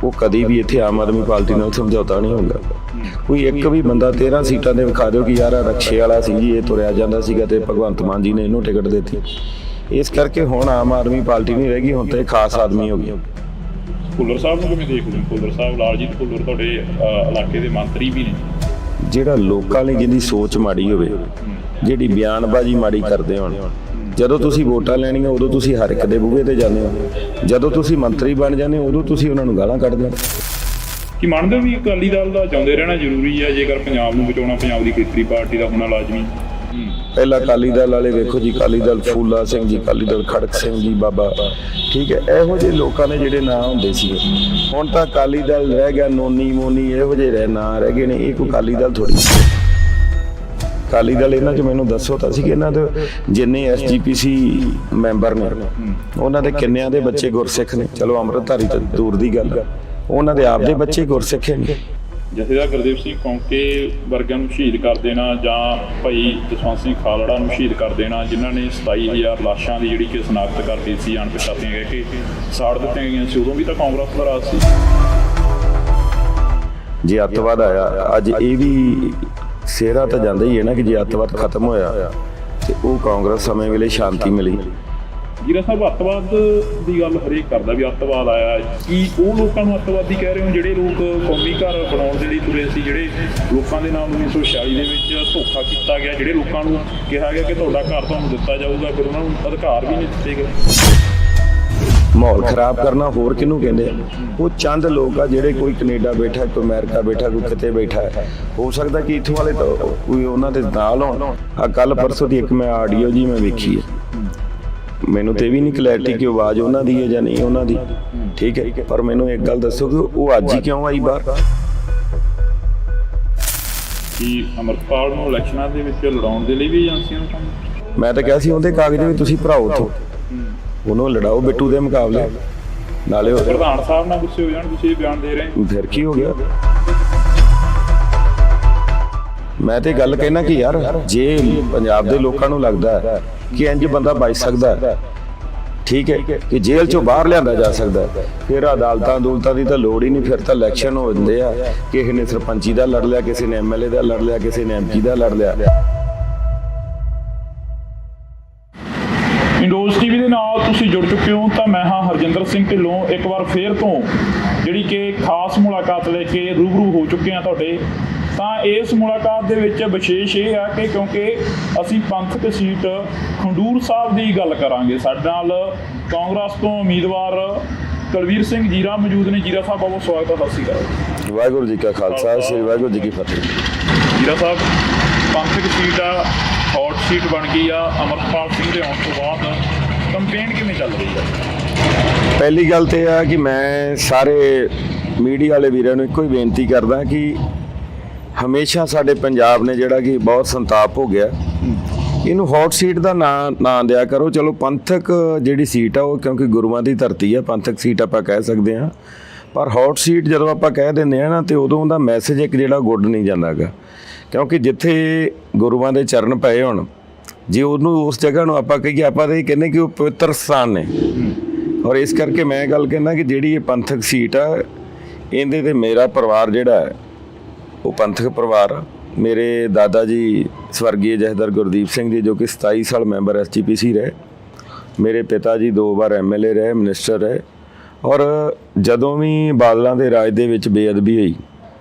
ਉਹ ਕਦੀ ਵੀ ਇੱਥੇ ਆਮ ਆਦਮੀ ਪਾਰਟੀ ਨਾਲ ਸਮਝੌਤਾ ਨਹੀਂ ਹੁੰਦਾ। ਕੋਈ ਇੱਕ ਵੀ ਬੰਦਾ 13 ਸੀਟਾਂ ਦੇ ਵਿਖਾ ਦਿਓ ਕਿ ਯਾਰ ਰਕਸ਼ੇ ਵਾਲਾ ਸੀ ਜੀ, ਇਹ ਤੁਰਿਆ ਜਾਂਦਾ ਸੀਗਾ ਤੇ ਭਗਵੰਤ ਮਾਨ ਜੀ ਨੇ ਇਹਨੂੰ ਟਿਕਟ ਦਿੱਤੀ। ਇਸ ਕਰਕੇ ਹੁਣ ਆਮ ਆਦਮੀ ਪਾਰਟੀ ਨਹੀਂ ਰਹਿ ਗਈ, ਹੁਣ ਤਾਂ ਇਹ ਖਾਸ ਆਦਮੀ ਹੋ ਗਈ। ਭੁੱਲਰ ਸਾਹਿਬ ਨੂੰ ਕਿਵੇਂ ਦੇਖਦੇ ਹੋ? ਭੁੱਲਰ ਸਾਹਿਬ, ਲਾਲਜੀਤ ਭੁੱਲਰ ਤੁਹਾਡੇ ਇਲਾਕੇ ਦੇ ਮੰਤਰੀ ਵੀ ਨੇ। ਜਿਹੜਾ ਲੋਕਾਂ ਲਈ ਜਿਹਦੀ ਸੋਚ ਮਾੜੀ ਹੋਵੇ, ਜਿਹੜੀ ਬਿਆਨਬਾਜ਼ੀ ਮਾੜੀ ਕਰਦੇ ਹੋਣ, ਜਦੋਂ ਤੁਸੀਂ ਵੋਟਾਂ ਲੈਣੀਆਂ ਉਦੋਂ ਤੁਸੀਂ ਹਰ ਇੱਕ ਦੇ ਬੂਹੇ ਤੇ ਜਾਂਦੇ ਹੋ, ਜਦੋਂ ਤੁਸੀਂ ਮੰਤਰੀ ਬਣ ਜਾਂਦੇ ਹੋ ਉਦੋਂ ਤੁਸੀਂ ਉਹਨਾਂ ਨੂੰ ਗਾਲਾਂ ਕੱਢਦੇ ਹੋ। ਕੀ ਮੰਨਦੇ ਹੋ ਵੀ ਅਕਾਲੀ ਦਲ ਦਾ ਜਿਉਂਦੇ ਰਹਿਣਾ ਜ਼ਰੂਰੀ ਹੈ ਜੇਕਰ ਪੰਜਾਬ ਨੂੰ ਬਚਾਉਣਾ, ਪੰਜਾਬ ਦੀ ਖੇਤਰੀ ਪਾਰਟੀ ਦਾ ਹੋਣਾ ਲਾਜ਼ਮੀ? ਪਹਿਲਾਂ ਅਕਾਲੀ ਦਲ ਵਾਲੇ ਵੇਖੋ ਜੀ, ਅਕਾਲੀ ਦਲ ਫੂਲਾ ਸਿੰਘ ਜੀ, ਅਕਾਲੀ ਦਲ ਖੜਕ ਸਿੰਘ ਜੀ ਬਾਬਾ, ਠੀਕ ਹੈ, ਇਹੋ ਜਿਹੇ ਲੋਕਾਂ ਨੇ ਜਿਹੜੇ ਨਾਂ ਹੁੰਦੇ ਸੀਗੇ। ਹੁਣ ਤਾਂ ਅਕਾਲੀ ਦਲ ਰਹਿ ਗਿਆ ਨੋਨੀ ਮੋਨੀ, ਇਹੋ ਜਿਹੇ ਨਾਂ ਰਹਿ ਗਏ ਨੇ। ਇਹ ਕੋਈ ਅਕਾਲੀ ਦਲ ਥੋੜੀ। ਅਕਾਲੀ ਦਲ ਇਹਨਾਂ 'ਚ ਮੈਨੂੰ ਦੱਸੋ ਤਾਂ ਸੀ ਕਿ ਇਹਨਾਂ ਦੇ ਜਿੰਨੇ SGPC ਮੈਂਬਰ ਨੇ ਉਹਨਾਂ ਦੇ ਕਿੰਨਿਆਂ ਦੇ ਬੱਚੇ ਗੁਰਸਿੱਖ ਨੇ। ਚਲੋ ਅੰਮ੍ਰਿਤਧਾਰੀ ਤਾਂ ਦੂਰ ਦੀ ਗੱਲ, ਉਹਨਾਂ ਦੇ ਆਪਦੇ ਬੱਚੇ ਗੁਰਸਿੱਖ ਨੇ। ਜਥੇਦਾਰ ਗੁਰਦੇਵ ਸਿੰਘ ਕੌਂਕੇ ਵਰਗਿਆਂ ਨੂੰ ਸ਼ਹੀਦ ਕਰ ਦੇਣਾ, ਜਾਂ ਭਾਈ ਜਸਵੰਤ ਸਿੰਘ ਖਾਲੜਾ ਨੂੰ ਸ਼ਹੀਦ ਕਰ ਦੇਣਾ, ਜਿਨ੍ਹਾਂ ਨੇ 27,000 ਲਾਸ਼ਾਂ ਦੀ ਜਿਹੜੀ ਕਿ ਸ਼ਨਾਖਤ ਕਰਤੀ ਸੀ, ਅਣਪਛਾਤੀਆਂ ਕਹਿ ਕੇ ਸਾੜ ਦਿੱਤੀਆਂ ਗਈਆਂ ਸੀ, ਉਦੋਂ ਵੀ ਤਾਂ ਕਾਂਗਰਸ ਦਾ ਰਾਜ ਸੀ। ਜੇ ਅੱਤਵਾਦ ਆਇਆ, ਅੱਜ ਇਹ ਵੀ ਸਿਹਰਾ ਤਾਂ ਜਾਂਦਾ ਹੀ ਹੈ ਨਾ ਕਿ ਜੇ ਅੱਤਵਾਦ ਖਤਮ ਹੋਇਆ ਤੇ ਉਹ ਕਾਂਗਰਸ ਸਮੇਂ ਵੇਲੇ ਸ਼ਾਂਤੀ ਮਿਲੀ। ਜੀਰਾ ਸਾਹਿਬ, ਅੱਤਵਾਦ ਦੀ ਗੱਲ ਹਰੇਕ ਕਰਦਾ ਵੀ ਅੱਤਵਾਦ ਆਇਆ, ਕੀ ਉਹ ਲੋਕਾਂ ਨੂੰ ਅੱਤਵਾਦੀ ਕਹਿ ਰਹੇ ਹੋ ਜਿਹੜੇ ਲੋਕ ਕੌਮੀ ਘਰ ਬਣਾਉਣ ਦੇ ਲਈ ਤੁਰੇ ਸੀ, ਜਿਹੜੇ ਲੋਕਾਂ ਦੇ ਨਾਲ 1946 ਦੇ ਵਿੱਚ ਧੋਖਾ ਕੀਤਾ ਗਿਆ, ਜਿਹੜੇ ਲੋਕਾਂ ਨੂੰ ਕਿਹਾ ਗਿਆ ਕਿ ਤੁਹਾਡਾ ਘਰ ਤੁਹਾਨੂੰ ਦਿੱਤਾ ਜਾਊਗਾ, ਫਿਰ ਉਹਨਾਂ ਨੂੰ ਅਧਿਕਾਰ ਵੀ ਨਹੀਂ ਦਿੱਤੇ ਗਏ? ਮਾਹੌਲ ਖਰਾਬ ਕਰਨਾ ਹੋਰ ਕਿਹਨੂੰ ਕਹਿੰਦੇ ਆ? ਉਹ ਚੰਦ ਲੋਕ ਆ ਜਿਹੜੇ ਕੋਈ ਕੈਨੇਡਾ ਬੈਠਾ, ਕੋਈ ਅਮਰੀਕਾ ਬੈਠਾ, ਕੋਈ ਕਿਤੇ ਬੈਠਾ ਹੈ। ਹੋ ਸਕਦਾ ਕਿ ਇੱਥੋਂ ਵਾਲੇ ਤਾਂ ਕੋਈ ਉਹਨਾਂ ਦੇ ਨਾਲ ਹੋਣ। ਆ ਕੱਲ ਪਰਸੋਂ ਦੀ ਇੱਕ ਮੈਂ ਆਡੀਓ ਜੀ ਮੈਂ ਵੇਖੀ ਹੈ, ਮੈਨੂੰ ਤੇ ਵੀ ਨਹੀਂ ਕਲੈਰਿਟੀ ਕਿ ਆਵਾਜ਼ ਉਹਨਾਂ ਦੀ ਹੈ ਜਾਂ ਨਹੀਂ ਉਹਨਾਂ ਦੀ, ਠੀਕ ਹੈ, ਪਰ ਮੈਨੂੰ ਇੱਕ ਗੱਲ ਦੱਸੋ ਕਿ ਉਹ ਅੱਜ ਹੀ ਕਿਉਂ ਆਈ ਬਾਹਰ? ਕਿ ਅਮਰਪਾਲ ਨੂੰ ਇਲੈਕਸ਼ਨਾਂ ਦੇ ਵਿੱਚ ਲੜਾਉਣ ਦੇ ਲਈ ਵੀ ਏਜੰਸੀਆਂ ਨੂੰ ਕੰਮ? ਮੈਂ ਤਾਂ ਕਿਹਾ ਸੀ ਉਹਦੇ ਕਾਗਜ਼ ਵੀ ਤੁਸੀਂ ਭਰਾਓ ਤੋਂ, ਉਹਨੂੰ ਲੜਾਓ ਬਿੱਟੂ ਦੇ ਮੁਕਾਬਲੇ। ਨਾਲੇ ਉਹ ਪ੍ਰਧਾਨ ਸਾਹਿਬ ਨਾਲ ਗੁੱਸੇ ਹੋ ਜਾਣ, ਤੁਸੀਂ ਇਹ ਬਿਆਨ ਦੇ ਰਹੇ ਹੋ, ਫਿਰ ਕੀ ਹੋ ਗਿਆ? ਮੈਂ ਤੇ ਗੱਲ ਕਹਿਣਾ ਕਿ ਯਾਰ ਜੇ ਪੰਜਾਬ ਦੇ ਲੋਕਾਂ ਨੂੰ ਲੱਗਦਾ ਹੈ ਕਿ ਇੰਜ ਬੰਦਾ ਬਚ ਸਕਦਾ ਹੈ, ਠੀਕ ਹੈ, ਕਿ ਜੇਲ੍ਹ ਚੋਂ ਬਾਹਰ ਲਿਆਂਦਾ ਜਾ ਸਕਦਾ, ਫਿਰ ਅਦਾਲਤਾਂ ਦੀ ਤਾਂ ਲੋੜ ਹੀ ਨਹੀਂ। ਫਿਰ ਤਾਂ ਇਲੈਕਸ਼ਨ ਹੋ ਜਾਂਦੇ ਆ, ਕਿਸੇ ਨੇ ਸਰਪੰਚੀ ਦਾ ਲੜ ਲਿਆ, ਕਿਸੇ ਨੇ ਐਮਐਲਏ ਦਾ ਲੜ ਲਿਆ, ਕਿਸੇ ਨੇ ਐਮਪੀ ਦਾ ਲੜ ਲਿਆ। ਇੰਡੋਜ਼ ਟੀਵੀ ਦੇ ਨਾਲ ਤੁਸੀਂ ਜੁੜ ਚੁੱਕੇ ਹੋ ਤਾਂ ਮੈਂ ਹਾਂ ਹਰਜਿੰਦਰ ਸਿੰਘ ਢਿੱਲੋਂ। ਇੱਕ ਵਾਰ ਫੇਰ ਤੋਂ ਜਿਹੜੀ ਕਿ ਖਾਸ ਮੁਲਾਕਾਤ ਲੈ ਕੇ ਰੂਬਰੂ ਹੋ ਚੁੱਕੇ ਹਾਂ ਤੁਹਾਡੇ। ਤਾਂ ਇਸ ਮੁਲਾਕਾਤ ਦੇ ਵਿੱਚ ਵਿਸ਼ੇਸ਼ ਇਹ ਆ ਕਿ ਕਿਉਂਕਿ ਅਸੀਂ ਪੰਥਕ ਸੀਟ ਖੰਡੂਰ ਸਾਹਿਬ ਦੀ ਗੱਲ ਕਰਾਂਗੇ। ਸਾਡੇ ਨਾਲ ਕਾਂਗਰਸ ਤੋਂ ਉਮੀਦਵਾਰ ਕੁਲਵੀਰ ਸਿੰਘ ਜੀਰਾ ਮੌਜੂਦ ਨੇ। ਜੀਰਾ ਸਾਹਿਬ ਬਹੁਤ ਸਵਾਗਤ ਹੈ, ਸਤਿ ਸ਼੍ਰੀ ਅਕਾਲ। ਵਾਹਿਗੁਰੂ ਜੀ ਕਾ ਖਾਲਸਾ, ਸ੍ਰੀ ਵਾਹਿਗੁਰੂ ਜੀ ਕੀ ਫਤਿਹ। ਜੀਰਾ ਸਾਹਿਬ, ਪੰਥਕ ਸੀਟ ਆ, ਹੌਟ ਸੀਟ ਬਣ ਗਈ ਆ ਅਮਰਪਾਲ ਸਿੰਘ ਦੇ ਆਉਣ ਤੋਂ ਬਾਅਦ, ਕੰਪੇਨ ਕਿਵੇਂ ਚੱਲ ਰਹੀ ਹੈ? ਪਹਿਲੀ ਗੱਲ ਤੇ ਇਹ ਆ ਕਿ ਮੈਂ ਸਾਰੇ ਮੀਡੀਆ ਵਾਲੇ ਵੀਰਾਂ ਨੂੰ ਇੱਕੋ ਹੀ ਬੇਨਤੀ ਕਰਦਾ ਕਿ ਹਮੇਸ਼ਾ ਸਾਡੇ ਪੰਜਾਬ ਨੇ ਜਿਹੜਾ ਕਿ ਬਹੁਤ ਸੰਤਾਪ ਹੋ ਗਿਆ, ਇਹਨੂੰ ਹੌਟ ਸੀਟ ਦਾ ਨਾਂ ਦਿਆ ਕਰੋ। ਚਲੋ ਪੰਥਕ ਜਿਹੜੀ ਸੀਟ ਆ ਉਹ ਕਿਉਂਕਿ ਗੁਰੂਆਂ ਦੀ ਧਰਤੀ ਆ, ਪੰਥਕ ਸੀਟ ਆਪਾਂ ਕਹਿ ਸਕਦੇ ਹਾਂ, ਪਰ ਹੌਟ ਸੀਟ ਜਦੋਂ ਆਪਾਂ ਕਹਿ ਦਿੰਦੇ ਆ ਨਾ ਤੇ ਉਦੋਂ ਉਹਦਾ ਮੈਸੇਜ ਇੱਕ ਜਿਹੜਾ ਗੁੱਡ ਨਹੀਂ ਜਾਂਦਾ ਗਾ, ਕਿਉਂਕਿ ਜਿੱਥੇ ਗੁਰੂਆਂ ਦੇ ਚਰਨ ਪਏ ਹੋਣ, ਜੇ ਉਹਨੂੰ ਉਸ ਜਗ੍ਹਾ ਨੂੰ ਆਪਾਂ ਕਹੀਏ, ਆਪਾਂ ਤਾਂ ਇਹ ਕਹਿੰਦੇ ਕਿ ਉਹ ਪਵਿੱਤਰ ਸਥਾਨ ਨੇ। ਔਰ ਇਸ ਕਰਕੇ ਮੈਂ ਗੱਲ ਕਹਿੰਦਾ ਕਿ ਜਿਹੜੀ ਇਹ ਪੰਥਕ ਸੀਟ ਆ, ਇਹਦੇ ਤੇ ਮੇਰਾ ਪਰਿਵਾਰ ਜਿਹੜਾ ਹੈ ਉਹ ਪੰਥਕ ਪਰਿਵਾਰ ਆ। ਮੇਰੇ ਦਾਦਾ ਜੀ ਸਵਰਗੀ ਜਥੇਦਾਰ ਗੁਰਦੀਪ ਸਿੰਘ ਜੀ ਜੋ ਕਿ 27 ਸਾਲ ਮੈਂਬਰ SGPC ਰਹੇ, ਮੇਰੇ ਪਿਤਾ ਜੀ 2 ਵਾਰ MLA ਰਹੇ, ਮਿਨਿਸਟਰ ਰਹੇ। ਔਰ ਜਦੋਂ ਵੀ ਬਾਦਲਾਂ ਦੇ ਰਾਜ ਦੇ ਵਿੱਚ ਬੇਅਦਬੀ ਹੋਈ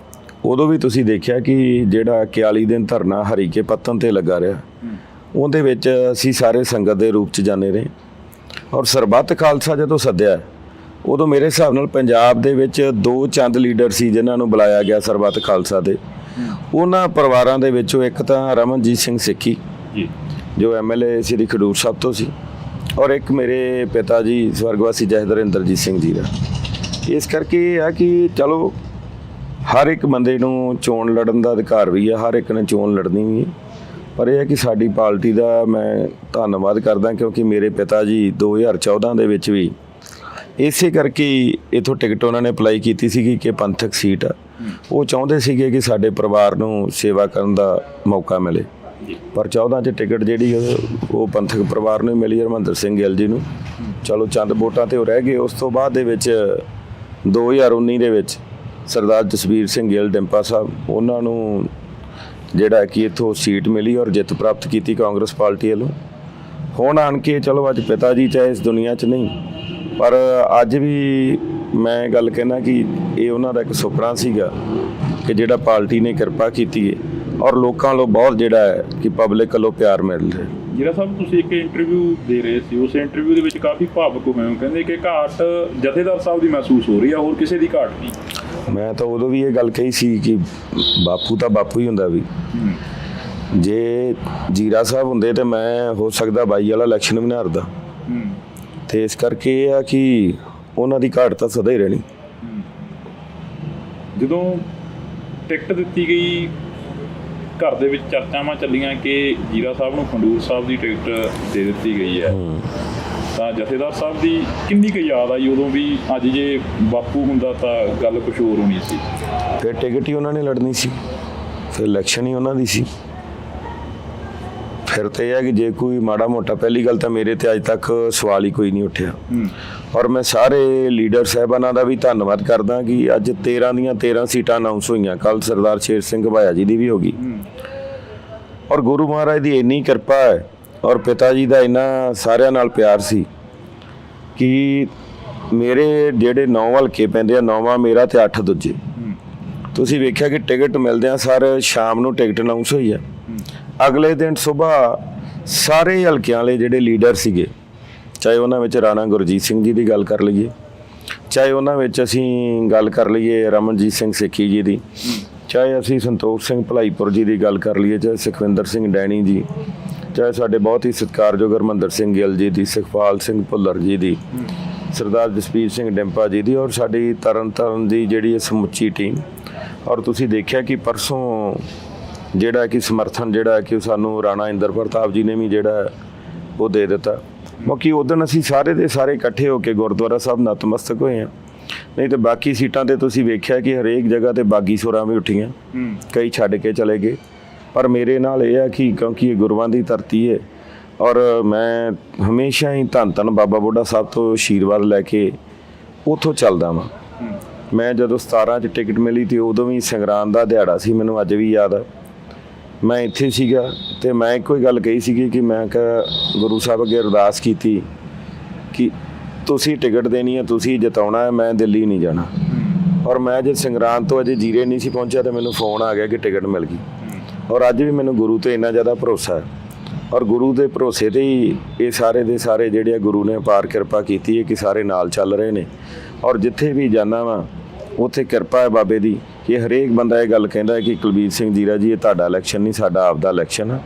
ਉਦੋਂ ਵੀ ਤੁਸੀਂ ਦੇਖਿਆ ਕਿ ਜਿਹੜਾ 41 ਦਿਨ ਧਰਨਾ ਹਰੀਕੇ ਪੱਤਨ ਤੇ ਲੱਗਾ ਰਿਹਾ, ਉਹਦੇ ਵਿੱਚ ਅਸੀਂ ਸਾਰੇ ਸੰਗਤ ਦੇ ਰੂਪ 'ਚ ਜਾਂਦੇ ਰਹੇ। ਔਰ ਸਰਬੱਤ ਖਾਲਸਾ ਜਦੋਂ ਸੱਦਿਆ ਉਦੋਂ ਮੇਰੇ ਹਿਸਾਬ ਨਾਲ ਪੰਜਾਬ ਦੇ ਵਿੱਚ 2 ਚੰਦ ਲੀਡਰ ਸੀ ਜਿਨ੍ਹਾਂ ਨੂੰ ਬੁਲਾਇਆ ਗਿਆ ਸਰਬੱਤ ਖਾਲਸਾ ਦੇ। ਉਹਨਾਂ ਪਰਿਵਾਰਾਂ ਦੇ ਵਿੱਚੋਂ ਇੱਕ ਤਾਂ ਰਮਨਜੀਤ ਸਿੰਘ ਸਿੱਖੀ ਜੋ MLA ਸ੍ਰੀ ਖਡੂਰ ਸਾਹਿਬ ਤੋਂ ਸੀ, ਔਰ ਇੱਕ ਮੇਰੇ ਪਿਤਾ ਜੀ ਸਵਰਗਵਾਸੀ ਜਥੇਦਾਰ ਇੰਦਰਜੀਤ ਸਿੰਘ ਜੀ ਦਾ। ਇਸ ਕਰਕੇ ਇਹ ਆ ਕਿ ਚਲੋ ਹਰ ਇੱਕ ਬੰਦੇ ਨੂੰ ਚੋਣ ਲੜਨ ਦਾ ਅਧਿਕਾਰ ਵੀ ਆ, ਹਰ ਇੱਕ ਨੇ ਚੋਣ ਲੜਨੀ ਵੀ, ਪਰ ਇਹ ਹੈ ਕਿ ਸਾਡੀ ਪਾਰਟੀ ਦਾ ਮੈਂ ਧੰਨਵਾਦ ਕਰਦਾ ਕਿਉਂਕਿ ਮੇਰੇ ਪਿਤਾ ਜੀ 2014 ਦੇ ਵਿੱਚ ਵੀ ਇਸੇ ਕਰਕੇ ਇਥੋਂ ਟਿਕਟ ਉਹਨਾਂ ਨੇ ਅਪਲਾਈ ਕੀਤੀ ਸੀਗੀ ਕਿ ਪੰਥਕ ਸੀਟ ਆ। ਉਹ ਚਾਹੁੰਦੇ ਸੀਗੇ ਕਿ ਸਾਡੇ ਪਰਿਵਾਰ ਨੂੰ ਸੇਵਾ ਕਰਨ ਦਾ ਮੌਕਾ ਮਿਲੇ, ਪਰ 14 'ਚ ਟਿਕਟ ਜਿਹੜੀ ਉਹ ਪੰਥਕ ਪਰਿਵਾਰ ਨੂੰ ਮਿਲੀ, ਹਰਮੰਦਰ ਸਿੰਘ ਗਿੱਲ ਜੀ ਨੂੰ। ਚਲੋ ਚੰਦ ਵੋਟਾਂ ਤੇ ਉਹ ਰਹਿ ਗਏ। ਉਸ ਤੋਂ ਬਾਅਦ ਦੇ ਵਿੱਚ 2019 ਦੇ ਵਿੱਚ ਸਰਦਾਰ ਜਸਵੀਰ ਸਿੰਘ ਗਿੱਲ ਡਿੰਪਾ ਸਾਹਿਬ, ਉਹਨਾਂ ਨੂੰ ਜਿਹੜਾ ਕਿ ਇੱਥੋਂ ਸੀਟ ਮਿਲੀ ਔਰ ਜਿੱਤ ਪ੍ਰਾਪਤ ਕੀਤੀ ਕਾਂਗਰਸ ਪਾਰਟੀ ਵੱਲੋਂ। ਹੁਣ ਆਣ ਕੇ ਚਲੋ ਅੱਜ ਪਿਤਾ ਜੀ ਚਾਹੇ ਇਸ ਦੁਨੀਆ 'ਚ ਨਹੀਂ, ਪਰ ਅੱਜ ਵੀ ਮੈਂ ਗੱਲ ਕਹਿਣਾ ਕਿ ਇਹ ਉਹਨਾਂ ਦਾ ਇੱਕ ਸੁਪਨਾ ਸੀਗਾ ਕਿ ਜਿਹੜਾ ਪਾਰਟੀ ਨੇ ਕਿਰਪਾ ਕੀਤੀ ਹੈ ਔਰ ਲੋਕਾਂ ਵੱਲੋਂ ਬਹੁਤ ਜਿਹੜਾ ਹੈ ਕਿ ਪਬਲਿਕ ਵੱਲੋਂ ਪਿਆਰ ਮਿਲ ਰਿਹਾ। ਜੀਰਾ ਸਾਹਿਬ, ਤੁਸੀਂ ਇੱਕ ਇੰਟਰਵਿਊ ਦੇ ਰਹੇ ਸੀ, ਉਸ ਇੰਟਰਵਿਊ ਦੇ ਵਿੱਚ ਕਾਫੀ ਭਾਵੁਕ ਹੋਏ ਹੋ, ਕਹਿੰਦੇ ਕਿ ਘਾਟ ਜਥੇਦਾਰ ਸਾਹਿਬ ਦੀ ਮਹਿਸੂਸ ਹੋ ਰਹੀ ਆ, ਹੋਰ ਕਿਸੇ ਦੀ ਘਾਟ ਨਹੀਂ। ਮੈਂ ਤਾਂ ਉਦੋਂ ਵੀ ਇਹ ਗੱਲ ਕਹੀ ਸੀ ਕਿ ਬਾਪੂ ਤਾਂ ਬਾਪੂ ਹੀ ਹੁੰਦਾ ਵੀ। ਜੇ ਜੀਰਾ ਸਾਹਿਬ ਹੁੰਦੇ ਤੇ ਮੈਂ ਹੋ ਸਕਦਾ 22 ਵਾਲਾ ਇਲੈਕਸ਼ਨ ਵੀ ਨਾ ਹਾਰਦਾ, ਤੇ ਇਸ ਕਰਕੇ ਇਹ ਆ ਕਿ ਉਹਨਾਂ ਦੀ ਘਾਟ ਤਾਂ ਸਦਾ ਹੀ ਰਹਿਣੀ। ਜਦੋਂ ਟਿਕਟ ਦਿੱਤੀ ਗਈ, ਘਰ ਦੇ ਵਿੱਚ ਚਰਚਾਵਾਂ ਚੱਲੀਆਂ ਕਿ ਜੀਰਾ ਸਾਹਿਬ ਨੂੰ ਖੰਡੂਰ ਸਾਹਿਬ ਦੀ ਟਿਕਟ ਦੇ ਦਿੱਤੀ ਗਈ ਹੈ, ਤਾਂ ਜਥੇਦਾਰ ਸਾਹਿਬ ਦੀ ਕਿੰਨੀ ਕੁ ਯਾਦ ਆਈ ਉਦੋਂ ਵੀ? ਅੱਜ ਜੇ ਬਾਪੂ ਹੁੰਦਾ ਤਾਂ ਗੱਲ ਕੁਛ ਹੋਰ ਹੋਣੀ ਸੀ। ਫਿਰ ਟਿਕਟ ਹੀ ਉਹਨਾਂ ਨੇ ਲੜਨੀ ਸੀ, ਫਿਰ ਇਲੈਕਸ਼ਨ ਹੀ ਉਹਨਾਂ ਦੀ ਸੀ। ਫਿਰ ਤੇ ਇਹ ਹੈ ਕਿ ਜੇ ਕੋਈ ਮਾੜਾ ਮੋਟਾ, ਪਹਿਲੀ ਗੱਲ ਤਾਂ ਮੇਰੇ ਤੇ ਅੱਜ ਤੱਕ ਸਵਾਲ ਹੀ ਕੋਈ ਨਹੀਂ ਉੱਠਿਆ। ਔਰ ਮੈਂ ਸਾਰੇ ਲੀਡਰ ਸਾਹਿਬਾਨਾਂ ਦਾ ਵੀ ਧੰਨਵਾਦ ਕਰਦਾ ਕਿ ਅੱਜ 13 ਦੀਆਂ 13 ਸੀਟਾਂ ਅਨਾਉਂਸ ਹੋਈਆਂ। ਕੱਲ ਸਰਦਾਰ ਸ਼ੇਰ ਸਿੰਘ ਭਾਇਆ ਜੀ ਦੀ ਵੀ ਹੋ ਗਈ। ਔਰ ਗੁਰੂ ਮਹਾਰਾਜ ਦੀ ਇੰਨੀ ਕਿਰਪਾ ਹੈ ਔਰ ਪਿਤਾ ਜੀ ਦਾ ਇੰਨਾ ਸਾਰਿਆਂ ਨਾਲ ਪਿਆਰ ਸੀ ਕਿ ਮੇਰੇ ਜਿਹੜੇ 9 ਹਲਕੇ ਪੈਂਦੇ ਆ, 9ਵਾਂ ਮੇਰਾ ਤੇ 8 ਦੂਜੇ। ਤੁਸੀਂ ਵੇਖਿਆ ਕਿ ਟਿਕਟ ਮਿਲਦਿਆਂ ਸਰ ਸ਼ਾਮ ਨੂੰ ਟਿਕਟ ਅਨਾਉਂਸ ਹੋਈ ਹੈ। ਅਗਲੇ ਦਿਨ ਸਵੇਰ ਸਾਰੇ ਹਲਕਿਆਂ ਵਾਲੇ ਜਿਹੜੇ ਲੀਡਰ ਸੀਗੇ, ਚਾਹੇ ਉਹਨਾਂ ਵਿੱਚ ਰਾਣਾ ਗੁਰਜੀਤ ਸਿੰਘ ਜੀ ਦੀ ਗੱਲ ਕਰ ਲਈਏ, ਚਾਹੇ ਉਹਨਾਂ ਵਿੱਚ ਅਸੀਂ ਗੱਲ ਕਰ ਲਈਏ ਰਮਨਜੀਤ ਸਿੰਘ ਸਿੱਖੀ ਜੀ ਦੀ, ਚਾਹੇ ਅਸੀਂ ਸੰਤੋਖ ਸਿੰਘ ਭਲਾਈਪੁਰ ਜੀ ਦੀ ਗੱਲ ਕਰ ਲਈਏ, ਚਾਹੇ ਸੁਖਵਿੰਦਰ ਸਿੰਘ ਡੈਣੀ ਜੀ, ਚਾਹੇ ਸਾਡੇ ਬਹੁਤ ਹੀ ਸਤਿਕਾਰਯੋਗ ਹਰਮੰਦਰ ਸਿੰਘ ਗਿੱਲ ਜੀ ਦੀ, ਸੁਖਪਾਲ ਸਿੰਘ ਭੁੱਲਰ ਜੀ ਦੀ, ਸਰਦਾਰ ਜਸਪੀਰ ਸਿੰਘ ਡਿੰਪਾ ਜੀ ਦੀ, ਔਰ ਸਾਡੀ ਤਰਨ ਦੀ ਜਿਹੜੀ ਸਮੁੱਚੀ ਟੀਮ। ਔਰ ਤੁਸੀਂ ਦੇਖਿਆ ਕਿ ਪਰਸੋਂ ਜਿਹੜਾ ਕਿ ਸਮਰਥਨ ਜਿਹੜਾ ਕਿ ਸਾਨੂੰ ਰਾਣਾ ਇੰਦਰ ਪ੍ਰਤਾਪ ਜੀ ਨੇ ਵੀ ਜਿਹੜਾ ਉਹ ਦੇ ਦਿੱਤਾ। ਬਾਕੀ ਉਦੋਂ ਅਸੀਂ ਸਾਰੇ ਦੇ ਸਾਰੇ ਇਕੱਠੇ ਹੋ ਕੇ ਗੁਰਦੁਆਰਾ ਸਾਹਿਬ ਨਤਮਸਤਕ ਹੋਏ ਹਾਂ। ਨਹੀਂ ਤੇ ਬਾਕੀ ਸੀਟਾਂ ਤੇ ਤੁਸੀਂ ਵੇਖਿਆ ਕਿ ਹਰੇਕ ਜਗ੍ਹਾ ਤੇ ਬਾਗੀ ਸੁਰਾਂ ਵੀ ਉੱਠੀਆਂ, ਕਈ ਛੱਡ ਕੇ ਚਲੇ ਗਏ। ਪਰ ਮੇਰੇ ਨਾਲ ਇਹ ਹੈ ਕਿ ਕਿਉਂਕਿ ਇਹ ਗੁਰੂਆਂ ਦੀ ਧਰਤੀ ਹੈ ਔਰ ਮੈਂ ਹਮੇਸ਼ਾ ਹੀ ਧੰਨ ਬਾਬਾ ਬੁੱਢਾ ਸਾਹਿਬ ਤੋਂ ਆਸ਼ੀਰਵਾਦ ਲੈ ਕੇ ਉੱਥੋਂ ਚੱਲਦਾ ਵਾਂ। ਮੈਂ ਜਦੋਂ 17 'ਚ ਟਿਕਟ ਮਿਲੀ ਤੇ ਉਦੋਂ ਵੀ ਸੰਗਰਾਂਦ ਦਾ ਦਿਹਾੜਾ ਸੀ, ਮੈਨੂੰ ਅੱਜ ਵੀ ਯਾਦ ਆ। ਮੈਂ ਇੱਥੇ ਸੀਗਾ ਤੇ ਮੈਂ ਇੱਕੋ ਹੀ ਗੱਲ ਕਹੀ ਸੀਗੀ ਕਿ ਮੈਂ ਕਿਹਾ ਗੁਰੂ ਸਾਹਿਬ ਅੱਗੇ ਅਰਦਾਸ ਕੀਤੀ ਕਿ ਤੁਸੀਂ ਟਿਕਟ ਦੇਣੀ ਹੈ, ਤੁਸੀਂ ਜਿਤਾਉਣਾ ਹੈ, ਮੈਂ ਦਿੱਲੀ ਨਹੀਂ ਜਾਣਾ। ਔਰ ਮੈਂ ਜੇ ਸੰਗਰਾਂਦ ਤੋਂ ਅਜੇ ਜੀਰੇ ਨਹੀਂ ਸੀ ਪਹੁੰਚਿਆ ਤੇ ਮੈਨੂੰ ਫੋਨ ਆ ਗਿਆ ਕਿ ਟਿਕਟ ਮਿਲ ਗਈ। ਔਰ ਅੱਜ ਵੀ ਮੈਨੂੰ ਗੁਰੂ ਤੇ ਇੰਨਾ ਜ਼ਿਆਦਾ ਭਰੋਸਾ ਹੈ ਔਰ ਗੁਰੂ ਦੇ ਭਰੋਸੇ ਤੇ ਹੀ ਇਹ ਸਾਰੇ ਦੇ ਸਾਰੇ ਜਿਹੜੇ ਆ ਗੁਰੂ ਨੇ ਅਪਾਰ ਕਿਰਪਾ ਕੀਤੀ ਹੈ ਕਿ ਸਾਰੇ ਨਾਲ ਚੱਲ ਰਹੇ ਨੇ। ਔਰ ਜਿੱਥੇ ਵੀ ਜਾਂਦਾ ਵਾਂ ਉੱਥੇ ਕਿਰਪਾ ਹੈ ਬਾਬੇ ਦੀ ਕਿ ਹਰੇਕ ਬੰਦਾ ਇਹ ਗੱਲ ਕਹਿੰਦਾ ਹੈ ਕਿ ਕੁਲਬੀਰ ਸਿੰਘ ਜੀਰਾ ਜੀ ਇਹ ਤੁਹਾਡਾ ਇਲੈਕਸ਼ਨ ਨਹੀਂ, ਸਾਡਾ ਆਪਦਾ ਇਲੈਕਸ਼ਨ ਹੈ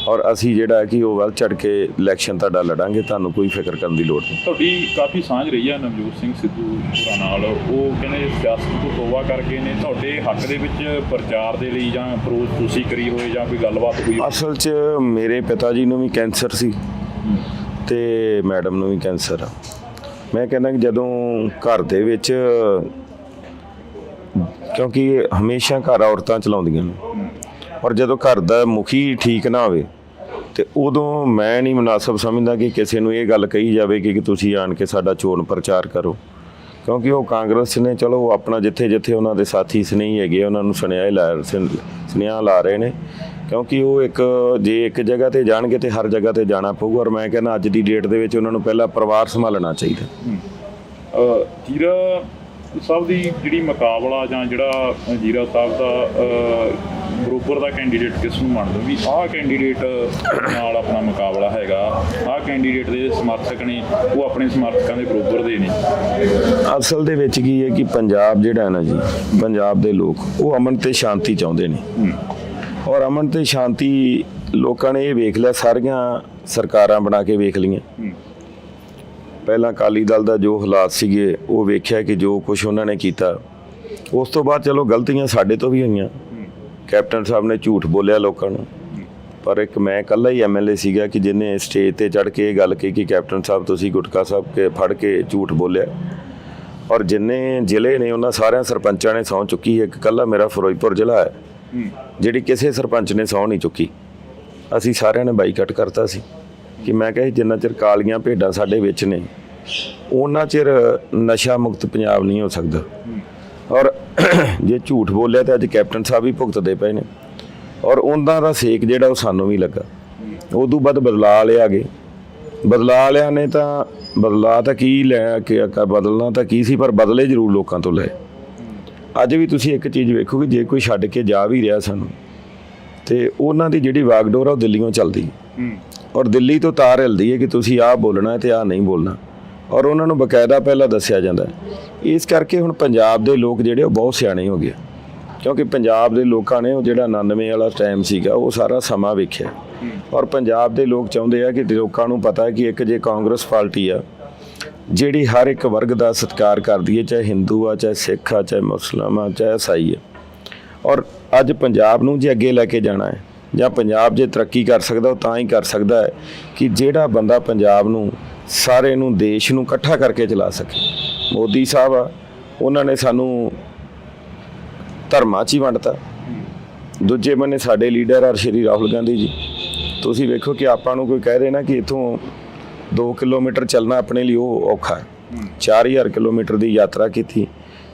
ਔਰ ਅਸੀਂ ਜਿਹੜਾ ਕਿ ਉਹ ਵੱਲ ਚੜ ਕੇ ਇਲੈਕਸ਼ਨ ਤੁਹਾਡਾ ਲੜਾਂਗੇ, ਤੁਹਾਨੂੰ ਕੋਈ ਫਿਕਰ ਕਰਨ ਦੀ ਲੋੜ ਨਹੀਂ। ਤੁਹਾਡੀ ਕਾਫੀ ਸਾਂਝ ਰਹੀ ਹੈ ਨਵਜੋਤ ਸਿੰਘ ਸਿੱਧੂ ਹੋਰਾਂ ਨਾਲ। ਉਹ ਕਹਿੰਦੇ ਸਿਆਸਤ ਤੋਂ ਤੋਬਾ ਕਰਕੇ ਨੇ ਤੁਹਾਡੇ ਹੱਕ ਦੇ ਵਿੱਚ ਪ੍ਰਚਾਰ ਦੇ ਲਈ ਜਾਂ ਅਪਰੋਚ ਤੁਸੀਂ ਕਰੀ ਹੋਏ ਜਾਂ ਕੋਈ ਗੱਲਬਾਤ ਹੋਈ? ਅਸਲ 'ਚ ਮੇਰੇ ਪਿਤਾ ਜੀ ਨੂੰ ਵੀ ਕੈਂਸਰ ਸੀ ਤੇ ਮੈਡਮ ਨੂੰ ਵੀ ਕੈਂਸਰ ਆ। ਮੈਂ ਕਹਿੰਦਾ ਕਿ ਜਦੋਂ ਘਰ ਦੇ ਵਿੱਚ, ਕਿਉਂਕਿ ਹਮੇਸ਼ਾ ਘਰ ਔਰਤਾਂ ਚਲਾਉਂਦੀਆਂ ਨੇ ਔਰ ਜਦੋਂ ਘਰ ਦਾ ਮੁਖੀ ਠੀਕ ਨਾ ਹੋਵੇ ਤੇ ਉਦੋਂ ਮੈਂ ਨਹੀਂ ਮੁਨਾਸਬ ਸਮਝਦਾ ਕਿ ਕਿਸੇ ਨੂੰ ਇਹ ਗੱਲ ਕਹੀ ਜਾਵੇ ਕਿ ਤੁਸੀਂ ਆਣ ਕੇ ਸਾਡਾ ਚੋਣ ਪ੍ਰਚਾਰ ਕਰੋ। ਕਿਉਂਕਿ ਉਹ ਕਾਂਗਰਸ ਨੇ ਚਲੋ ਆਪਣਾ ਜਿੱਥੇ ਉਹਨਾਂ ਦੇ ਸਾਥੀ ਸਨੇਹੀ ਹੈਗੇ ਉਹਨਾਂ ਨੂੰ ਸੁਨੇਹਾ ਲਾ ਰਹੇ ਨੇ, ਕਿਉਂਕਿ ਉਹ ਜੇ ਇੱਕ ਜਗ੍ਹਾ ਤੇ ਜਾਣਗੇ ਤੇ ਹਰ ਜਗ੍ਹਾ ਤੇ ਜਾਣਾ ਪਊਗਾ। ਔਰ ਮੈਂ ਕਹਿੰਦਾ ਅੱਜ ਦੀ ਡੇਟ ਦੇ ਵਿੱਚ ਉਹਨਾਂ ਨੂੰ ਪਹਿਲਾਂ ਪਰਿਵਾਰ ਸੰਭਾਲਣਾ ਚਾਹੀਦਾ। ਜੀਰਾ ਸਾਹਿਬ ਦੀ ਜਿਹੜੀ ਮੁਕਾਬਲਾ ਜਾਂ ਜਿਹੜਾ ਜੀਰਾ ਸਾਹਿਬ ਦਾ ਬਰੋਬਰ ਦਾ ਕੈਂਡੀਡੇਟ ਕਿਸ ਨੂੰ ਮੰਨਦੇ ਵੀ ਆਹ ਕੈਂਡੀਡੇਟ ਨਾਲ ਆਪਣਾ ਮੁਕਾਬਲਾ ਹੈਗਾ, ਆਹ ਕੈਂਡੀਡੇਟ ਦੇ ਸਮਰਥਕ ਨੇ ਉਹ ਆਪਣੇ ਸਮਰਥਕਾਂ ਦੇ ਬਰੋਬਰ ਦੇ ਨੇ? ਅਸਲ ਦੇ ਵਿੱਚ ਕੀ ਹੈ ਕਿ ਪੰਜਾਬ ਜਿਹੜਾ ਹੈ ਨਾ ਜੀ, ਪੰਜਾਬ ਦੇ ਲੋਕ ਉਹ ਅਮਨ ਤੇ ਸ਼ਾਂਤੀ ਚਾਹੁੰਦੇ ਨੇ ਔਰ ਅਮਨ ਤੇ ਸ਼ਾਂਤੀ ਲੋਕਾਂ ਨੇ ਇਹ ਵੇਖ ਲਿਆ, ਸਾਰੀਆਂ ਸਰਕਾਰਾਂ ਬਣਾ ਕੇ ਵੇਖ ਲਈਆਂ। ਪਹਿਲਾਂ ਅਕਾਲੀ ਦਲ ਦਾ ਜੋ ਹਾਲਾਤ ਸੀਗੇ ਉਹ ਵੇਖਿਆ ਕਿ ਜੋ ਕੁਝ ਉਹਨਾਂ ਨੇ ਕੀਤਾ, ਉਸ ਤੋਂ ਬਾਅਦ ਚਲੋ ਗਲਤੀਆਂ ਸਾਡੇ ਤੋਂ ਵੀ ਹੋਈਆਂ। ਕੈਪਟਨ ਸਾਹਿਬ ਨੇ ਝੂਠ ਬੋਲਿਆ ਲੋਕਾਂ ਨੂੰ, ਪਰ ਇੱਕ ਮੈਂ ਇਕੱਲਾ ਹੀ ਐਮਐਲਏ ਸੀਗਾ ਕਿ ਜਿਹਨੇ ਸਟੇਜ ਤੇ ਚੜ੍ਹ ਕੇ ਇਹ ਗੱਲ ਕਹੀ ਕਿ ਕੈਪਟਨ ਸਾਹਿਬ ਤੁਸੀਂ ਗੁਟਕਾ ਸਾਹਿਬ ਕੇ ਫੜ ਕੇ ਝੂਠ ਬੋਲਿਆ। ਔਰ ਜਿੰਨੇ ਜ਼ਿਲ੍ਹੇ ਨੇ ਉਹਨਾਂ ਸਾਰਿਆਂ ਸਰਪੰਚਾਂ ਨੇ ਸਹੁੰ ਚੁੱਕੀ। ਇੱਕ ਇਕੱਲਾ ਮੇਰਾ ਫਿਰੋਜ਼ਪੁਰ ਜ਼ਿਲ੍ਹਾ ਹੈ ਜਿਹੜੀ ਕਿਸੇ ਸਰਪੰਚ ਨੇ ਸਹੁੰ ਨਹੀਂ ਚੁੱਕੀ। ਅਸੀਂ ਸਾਰਿਆਂ ਨੇ ਬਾਈਕਾਟ ਕਰਤਾ ਸੀ ਕਿ ਮੈਂ ਕਿਹਾ ਜਿੰਨਾ ਚਿਰ ਕਾਲੀਆਂ ਭੇਡਾਂ ਸਾਡੇ ਵਿੱਚ ਨੇ ਉਹਨਾਂ ਚਿਰ ਨਸ਼ਾ ਮੁਕਤ ਪੰਜਾਬ ਨਹੀਂ ਹੋ ਸਕਦਾ। ਔਰ ਜੇ ਝੂਠ ਬੋਲਿਆ ਤਾਂ ਅੱਜ ਕੈਪਟਨ ਸਾਹਿਬ ਵੀ ਭੁਗਤਦੇ ਪਏ ਨੇ ਔਰ ਉਹਨਾਂ ਦਾ ਸੇਕ ਜਿਹੜਾ ਉਹ ਸਾਨੂੰ ਵੀ ਲੱਗਾ। ਉਦੋਂ ਬਾਅਦ ਬਦਲਾਅ ਲਿਆ ਗਏ, ਬਦਲਾਅ ਲਿਆ ਨੇ ਤਾਂ ਬਦਲਾਅ ਤਾਂ ਕੀ ਲੈ ਕੇ ਬਦਲਣਾ ਤਾਂ ਕੀ ਸੀ, ਪਰ ਬਦਲੇ ਜ਼ਰੂਰ ਲੋਕਾਂ ਤੋਂ ਲਏ। ਅੱਜ ਵੀ ਤੁਸੀਂ ਇੱਕ ਚੀਜ਼ ਵੇਖੋਗੇ, ਜੇ ਕੋਈ ਛੱਡ ਕੇ ਜਾ ਵੀ ਰਿਹਾ ਸਾਨੂੰ ਤੇ ਉਹਨਾਂ ਦੀ ਜਿਹੜੀ ਵਾਗਡੋਰ ਆ ਉਹ ਦਿੱਲੀੋਂ ਚੱਲਦੀ ਔਰ ਦਿੱਲੀ ਤੋਂ ਤਾਰ ਹਿਲਦੀ ਹੈ ਕਿ ਤੁਸੀਂ ਆਹ ਬੋਲਣਾ ਤੇ ਆਹ ਨਹੀਂ ਬੋਲਣਾ ਔਰ ਉਹਨਾਂ ਨੂੰ ਬਕਾਇਦਾ ਪਹਿਲਾਂ ਦੱਸਿਆ ਜਾਂਦਾ। ਇਸ ਕਰਕੇ ਹੁਣ ਪੰਜਾਬ ਦੇ ਲੋਕ ਜਿਹੜੇ ਉਹ ਬਹੁਤ ਸਿਆਣੇ ਹੋ ਗਏ, ਕਿਉਂਕਿ ਪੰਜਾਬ ਦੇ ਲੋਕਾਂ ਨੇ ਉਹ ਜਿਹੜਾ 99 ਵਾਲਾ ਟਾਈਮ ਸੀਗਾ ਉਹ ਸਾਰਾ ਸਮਾਂ ਵੇਖਿਆ ਔਰ ਪੰਜਾਬ ਦੇ ਲੋਕ ਚਾਹੁੰਦੇ ਆ ਕਿ ਲੋਕਾਂ ਨੂੰ ਪਤਾ ਹੈ ਕਿ ਇੱਕ ਜੇ ਕਾਂਗਰਸ ਪਾਰਟੀ ਆ ਜਿਹੜੀ ਹਰ ਇੱਕ ਵਰਗ ਦਾ ਸਤਿਕਾਰ ਕਰਦੀ ਹੈ, ਚਾਹੇ ਹਿੰਦੂ ਆ, ਚਾਹੇ ਸਿੱਖ ਆ, ਚਾਹੇ ਮੁਸਲਮਾਨ ਆ, ਚਾਹੇ ਈਸਾਈ ਆ। ਔਰ ਅੱਜ ਪੰਜਾਬ ਨੂੰ ਜੇ ਅੱਗੇ ਲੈ ਕੇ ਜਾਣਾ ਹੈ ਜਾਂ ਪੰਜਾਬ ਜੇ ਤਰੱਕੀ ਕਰ ਸਕਦਾ ਉਹ ਤਾਂ ਹੀ ਕਰ ਸਕਦਾ ਹੈ ਕਿ ਜਿਹੜਾ ਬੰਦਾ ਪੰਜਾਬ ਨੂੰ ਸਾਰੇ ਨੂੰ ਦੇਸ਼ ਨੂੰ ਇਕੱਠਾ ਕਰਕੇ ਚਲਾ ਸਕੇ। ਮੋਦੀ ਸਾਹਿਬ ਆ, ਉਹਨਾਂ ਨੇ ਸਾਨੂੰ ਧਰਮਾਂ 'ਚ ਹੀ ਵੰਡਤਾ। ਦੂਜੇ ਬੰਨੇ ਸਾਡੇ ਲੀਡਰ ਆ ਸ਼੍ਰੀ ਰਾਹੁਲ ਗਾਂਧੀ ਜੀ। ਤੁਸੀਂ ਵੇਖੋ ਕਿ ਆਪਾਂ ਨੂੰ ਕੋਈ ਕਹਿ ਰਹੇ ਨਾ ਕਿ ਇੱਥੋਂ 2 ਕਿਲੋਮੀਟਰ ਚੱਲਣਾ ਆਪਣੇ ਲਈ ਉਹ ਔਖਾ ਹੈ, 4000 ਕਿਲੋਮੀਟਰ ਦੀ ਯਾਤਰਾ ਕੀਤੀ।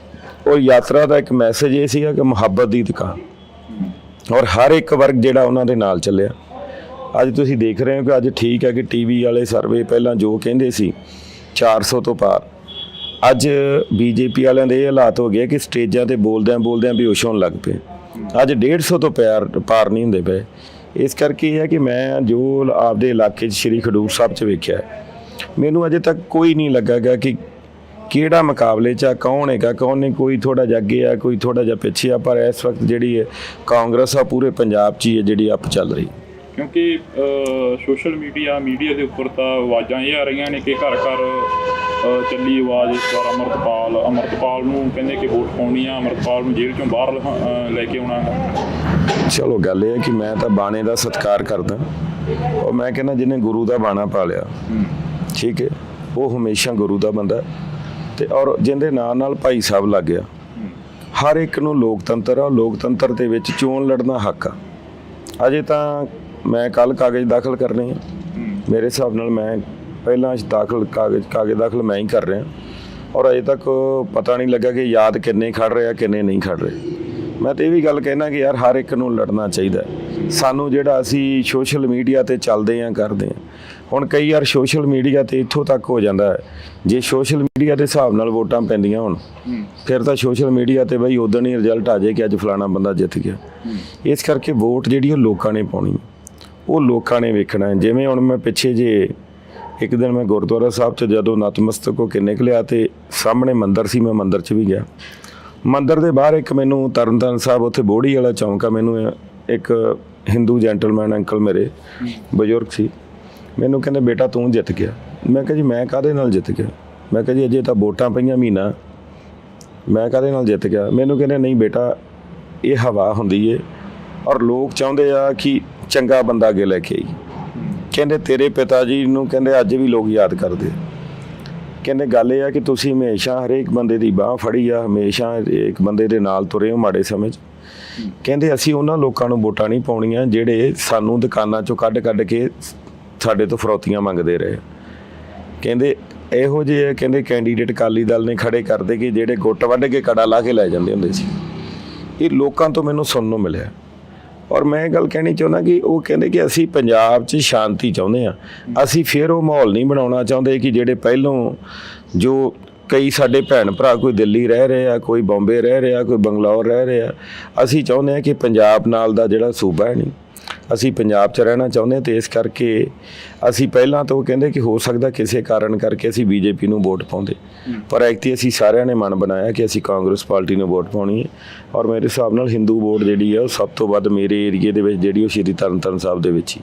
ਉਹ ਯਾਤਰਾ ਦਾ ਇੱਕ ਮੈਸੇਜ ਇਹ ਸੀਗਾ ਕਿ ਮੁਹੱਬਤ ਦੀ ਦੁਕਾਨ ਔਰ ਹਰ ਇੱਕ ਵਰਗ ਜਿਹੜਾ ਉਹਨਾਂ ਦੇ ਨਾਲ ਚੱਲਿਆ। ਅੱਜ ਤੁਸੀਂ ਦੇਖ ਰਹੇ ਹੋ ਕਿ ਅੱਜ ਠੀਕ ਹੈ ਕਿ ਟੀਵੀ ਵਾਲੇ ਸਰਵੇ ਪਹਿਲਾਂ ਜੋ ਕਹਿੰਦੇ ਸੀ 400 ਤੋਂ ਪਾਰ, ਅੱਜ ਬੀਜੇਪੀ ਵਾਲਿਆਂ ਦੇ ਇਹ ਹਾਲਾਤ ਹੋ ਗਏ ਕਿ ਸਟੇਜਾਂ ਤੇ ਬੋਲਦਿਆਂ ਬੇਹੋਸ਼ ਹੋਣ ਲੱਗ ਪਏ। ਅੱਜ 150 ਤੋਂ ਪਾਰ ਨਹੀਂ ਹੁੰਦੇ ਪਏ। ਇਸ ਕਰਕੇ ਇਹ ਹੈ ਕਿ ਮੈਂ ਜੋ ਆਪਦੇ ਇਲਾਕੇ 'ਚ ਸ਼੍ਰੀ ਖਡੂਰ ਸਾਹਿਬ 'ਚ ਵੇਖਿਆ ਮੈਨੂੰ ਅਜੇ ਤੱਕ ਕੋਈ ਨਹੀਂ ਲੱਗਾ ਗਾ ਕਿ ਕਿਹੜਾ ਮੁਕਾਬਲੇ 'ਚ ਆ, ਕੌਣ ਹੈਗਾ ਕੌਣ ਨਹੀਂ। ਕੋਈ ਥੋੜਾ ਜਿਹਾ ਅੱਗੇ ਆ, ਕੋਈ ਥੋੜਾ ਜਿਹਾ ਪਿੱਛੇ ਆ, ਪਰ ਇਸ ਵਕਤ ਜਿਹੜੀ ਹੈ ਕਾਂਗਰਸ ਆ ਪੂਰੇ ਪੰਜਾਬ 'ਚ ਹੀ ਹੈ ਜਿਹੜੀ ਅੱਪ ਚੱਲ ਰਹੀ। ਕਿਉਂਕਿ ਸੋਸ਼ਲ ਮੀਡੀਆ ਦੇ ਉੱਪਰ ਤਾਂ ਆਵਾਜ਼ਾਂ ਇਹ ਆ ਰਹੀਆਂ ਨੇ ਕਿ ਘਰ ਘਰ ਚੱਲੀ ਆਵਾਜ਼ ਇਸ ਵਾਰ ਅਮਰਤਪਾਲ ਨੂੰ ਕਹਿੰਦੇ ਕਿ ਵੋਟ ਪਾਉਣੀ ਆ, ਅਮਰਤਪਾਲ ਨੂੰ ਜੇਲ੍ਹ ਚੋਂ ਬਾਹਰ ਲੈ ਕੇ ਆਉਣਾ। ਚਲੋ ਗੱਲ ਇਹ ਹੈ ਕਿ ਮੈਂ ਤਾਂ ਬਾਣੇ ਦਾ ਸਤਿਕਾਰ ਕਰਦਾ, ਔਰ ਮੈਂ ਕਹਿੰਦਾ ਜਿਹਨੇ ਗੁਰੂ ਦਾ ਬਾਣਾ ਪਾ ਲਿਆ, ਠੀਕ ਹੈ, ਉਹ ਹਮੇਸ਼ਾ ਗੁਰੂ ਦਾ ਬੰਦਾ। ਤੇ ਔਰ ਜਿਹਦੇ ਨਾਲ ਭਾਈ ਸਾਹਿਬ ਲੱਗ ਗਿਆ। ਹਰ ਇੱਕ ਨੂੰ ਲੋਕਤੰਤਰ ਆ, ਲੋਕਤੰਤਰ ਦੇ ਵਿੱਚ ਚੋਣ ਲੜਨਾ ਹੱਕ ਆ। ਅਜੇ ਤਾਂ ਮੈਂ ਕੱਲ ਕਾਗਜ਼ ਦਾਖਲ ਕਰਨੇ ਆ, ਮੇਰੇ ਹਿਸਾਬ ਨਾਲ ਮੈਂ ਪਹਿਲਾਂ ਕਾਗਜ਼ ਦਾਖਲ ਮੈਂ ਹੀ ਕਰ ਰਿਹਾ, ਔਰ ਅਜੇ ਤੱਕ ਪਤਾ ਨਹੀਂ ਲੱਗਾ ਕਿ ਯਾਦ ਕਿੰਨੇ ਖੜ ਰਹੇ ਆ ਕਿੰਨੇ ਨਹੀਂ ਖੜ ਰਹੇ। ਮੈਂ ਤਾਂ ਇਹ ਵੀ ਗੱਲ ਕਹਿਣਾ ਕਿ ਯਾਰ ਹਰ ਇੱਕ ਨੂੰ ਲੜਨਾ ਚਾਹੀਦਾ। ਸਾਨੂੰ ਜਿਹੜਾ ਅਸੀਂ ਸੋਸ਼ਲ ਮੀਡੀਆ ਤੇ ਚੱਲਦੇ ਆਂ ਕਰਦੇ ਆਂ, ਹੁਣ ਕਈ ਵਾਰ ਸੋਸ਼ਲ ਮੀਡੀਆ ਤੇ ਇੱਥੋਂ ਤੱਕ ਹੋ ਜਾਂਦਾ ਹੈ, ਜੇ ਸੋਸ਼ਲ ਮੀਡੀਆ ਦੇ ਹਿਸਾਬ ਨਾਲ ਵੋਟਾਂ ਪੈਂਦੀਆਂ ਹੁਣ ਫਿਰ ਤਾਂ ਸੋਸ਼ਲ ਮੀਡੀਆ ਤੇ ਬਈ ਉਦੋਂ ਹੀ ਰਿਜ਼ਲਟ ਆ ਜਾਏ ਕਿ ਅੱਜ ਫਲਾਣਾ ਬੰਦਾ ਜਿੱਤ ਗਿਆ। ਇਸ ਕਰਕੇ ਵੋਟ ਜਿਹੜੀ ਉਹ ਲੋਕਾਂ ਨੇ ਪਾਉਣੀ, ਉਹ ਲੋਕਾਂ ਨੇ ਵੇਖਣਾ। ਜਿਵੇਂ ਹੁਣ ਮੈਂ ਪਿੱਛੇ ਜੇ ਇੱਕ ਦਿਨ ਮੈਂ ਗੁਰਦੁਆਰਾ ਸਾਹਿਬ 'ਚ ਜਦੋਂ ਨਤਮਸਤਕ ਹੋ ਕੇ ਨਿਕਲਿਆ ਤੇ ਸਾਹਮਣੇ ਮੰਦਿਰ ਸੀ, ਮੈਂ ਮੰਦਿਰ 'ਚ ਵੀ ਗਿਆ। ਮੰਦਿਰ ਦੇ ਬਾਹਰ ਇੱਕ ਮੈਨੂੰ ਤਰਨਤਾਰਨ ਸਾਹਿਬ ਉੱਥੇ ਬੋੜੀ ਵਾਲਾ ਚੌਂਕ ਆ, ਮੈਨੂੰ ਇੱਕ ਹਿੰਦੂ ਜੈਂਟਲਮੈਨ ਅੰਕਲ ਮੇਰੇ ਬਜ਼ੁਰਗ ਸੀ, ਮੈਨੂੰ ਕਹਿੰਦੇ ਬੇਟਾ ਤੂੰ ਜਿੱਤ ਗਿਆ। ਮੈਂ ਕਿਹਾ ਜੀ ਮੈਂ ਕਾਹਦੇ ਨਾਲ ਜਿੱਤ ਗਿਆ? ਮੈਂ ਕਿਹਾ ਜੀ ਅਜੇ ਤਾਂ ਵੋਟਾਂ ਪਈਆਂ ਮਹੀਨਾ, ਮੈਂ ਕਾਹਦੇ ਨਾਲ ਜਿੱਤ ਗਿਆ? ਮੈਨੂੰ ਕਹਿੰਦੇ ਨਹੀਂ ਬੇਟਾ ਇਹ ਹਵਾ ਹੁੰਦੀ ਏ, ਔਰ ਲੋਕ ਚਾਹੁੰਦੇ ਆ ਕਿ ਚੰਗਾ ਬੰਦਾ ਅੱਗੇ ਲੈ ਕੇ ਆਈ। ਕਹਿੰਦੇ ਤੇਰੇ ਪਿਤਾ ਜੀ ਨੂੰ ਕਹਿੰਦੇ ਅੱਜ ਵੀ ਲੋਕ ਯਾਦ ਕਰਦੇ। ਕਹਿੰਦੇ ਗੱਲ ਇਹ ਆ ਕਿ ਤੁਸੀਂ ਹਮੇਸ਼ਾ ਹਰੇਕ ਬੰਦੇ ਦੀ ਬਾਹ ਫੜੀ ਆ, ਹਮੇਸ਼ਾ ਇੱਕ ਬੰਦੇ ਦੇ ਨਾਲ ਤੁਰੇ ਹੋ ਮਾੜੇ ਸਮੇਂ 'ਚ। ਕਹਿੰਦੇ ਅਸੀਂ ਉਹਨਾਂ ਲੋਕਾਂ ਨੂੰ ਵੋਟਾਂ ਨਹੀਂ ਪਾਉਣੀਆਂ ਜਿਹੜੇ ਸਾਨੂੰ ਦੁਕਾਨਾਂ 'ਚੋਂ ਕੱਢ ਕੇ ਸਾਡੇ ਤੋਂ ਫਰੌਤੀਆਂ ਮੰਗਦੇ ਰਹੇ। ਕਹਿੰਦੇ ਇਹੋ ਜਿਹੇ ਕਹਿੰਦੇ ਕੈਂਡੀਡੇਟ ਅਕਾਲੀ ਦਲ ਨੇ ਖੜੇ ਕਰਦੇ ਕਿ ਜਿਹੜੇ ਗੁੱਟ ਵੱਢ ਕੇ ਕੜਾ ਲਾ ਕੇ ਲੈ ਜਾਂਦੇ ਹੁੰਦੇ ਸੀ। ਇਹ ਲੋਕਾਂ ਤੋਂ ਮੈਨੂੰ ਸੁਣਨ ਨੂੰ ਮਿਲਿਆ। ਔਰ ਮੈਂ ਇਹ ਗੱਲ ਕਹਿਣੀ ਚਾਹੁੰਦਾ ਕਿ ਉਹ ਕਹਿੰਦੇ ਕਿ ਅਸੀਂ ਪੰਜਾਬ 'ਚ ਸ਼ਾਂਤੀ ਚਾਹੁੰਦੇ ਹਾਂ, ਅਸੀਂ ਫਿਰ ਉਹ ਮਾਹੌਲ ਨਹੀਂ ਬਣਾਉਣਾ ਚਾਹੁੰਦੇ ਕਿ ਜਿਹੜੇ ਪਹਿਲੋਂ ਜੋ ਕਈ ਸਾਡੇ ਭੈਣ ਭਰਾ ਕੋਈ ਦਿੱਲੀ ਰਹਿ ਰਹੇ ਆ, ਕੋਈ ਬੰਬੇ ਰਹਿ ਰਿਹਾ, ਕੋਈ ਬੰਗਲੌਰ ਰਹਿ ਰਿਹਾ। ਅਸੀਂ ਚਾਹੁੰਦੇ ਹਾਂ ਕਿ ਪੰਜਾਬ ਨਾਲ ਦਾ ਜਿਹੜਾ ਸੂਬਾ ਹੈ ਨਹੀਂ, ਅਸੀਂ ਪੰਜਾਬ 'ਚ ਰਹਿਣਾ ਚਾਹੁੰਦੇ ਹਾਂ। ਅਤੇ ਇਸ ਕਰਕੇ ਅਸੀਂ ਪਹਿਲਾਂ ਤੋਂ ਕਹਿੰਦੇ ਕਿ ਹੋ ਸਕਦਾ ਕਿਸੇ ਕਾਰਨ ਕਰਕੇ ਅਸੀਂ ਬੀਜੇਪੀ ਨੂੰ ਵੋਟ ਪਾਉਂਦੇ, ਪਰ ਐਕਤੀ ਅਸੀਂ ਸਾਰਿਆਂ ਨੇ ਮਨ ਬਣਾਇਆ ਕਿ ਅਸੀਂ ਕਾਂਗਰਸ ਪਾਰਟੀ ਨੂੰ ਵੋਟ ਪਾਉਣੀ ਹੈ। ਔਰ ਮੇਰੇ ਹਿਸਾਬ ਨਾਲ ਹਿੰਦੂ ਵੋਟ ਜਿਹੜੀ ਹੈ ਉਹ ਸਭ ਤੋਂ ਵੱਧ ਮੇਰੇ ਏਰੀਏ ਦੇ ਵਿੱਚ ਜਿਹੜੀ ਉਹ ਸ਼੍ਰੀ ਤਰਨਤਾਰਨ ਸਾਹਿਬ ਦੇ ਵਿੱਚ ਹੀ।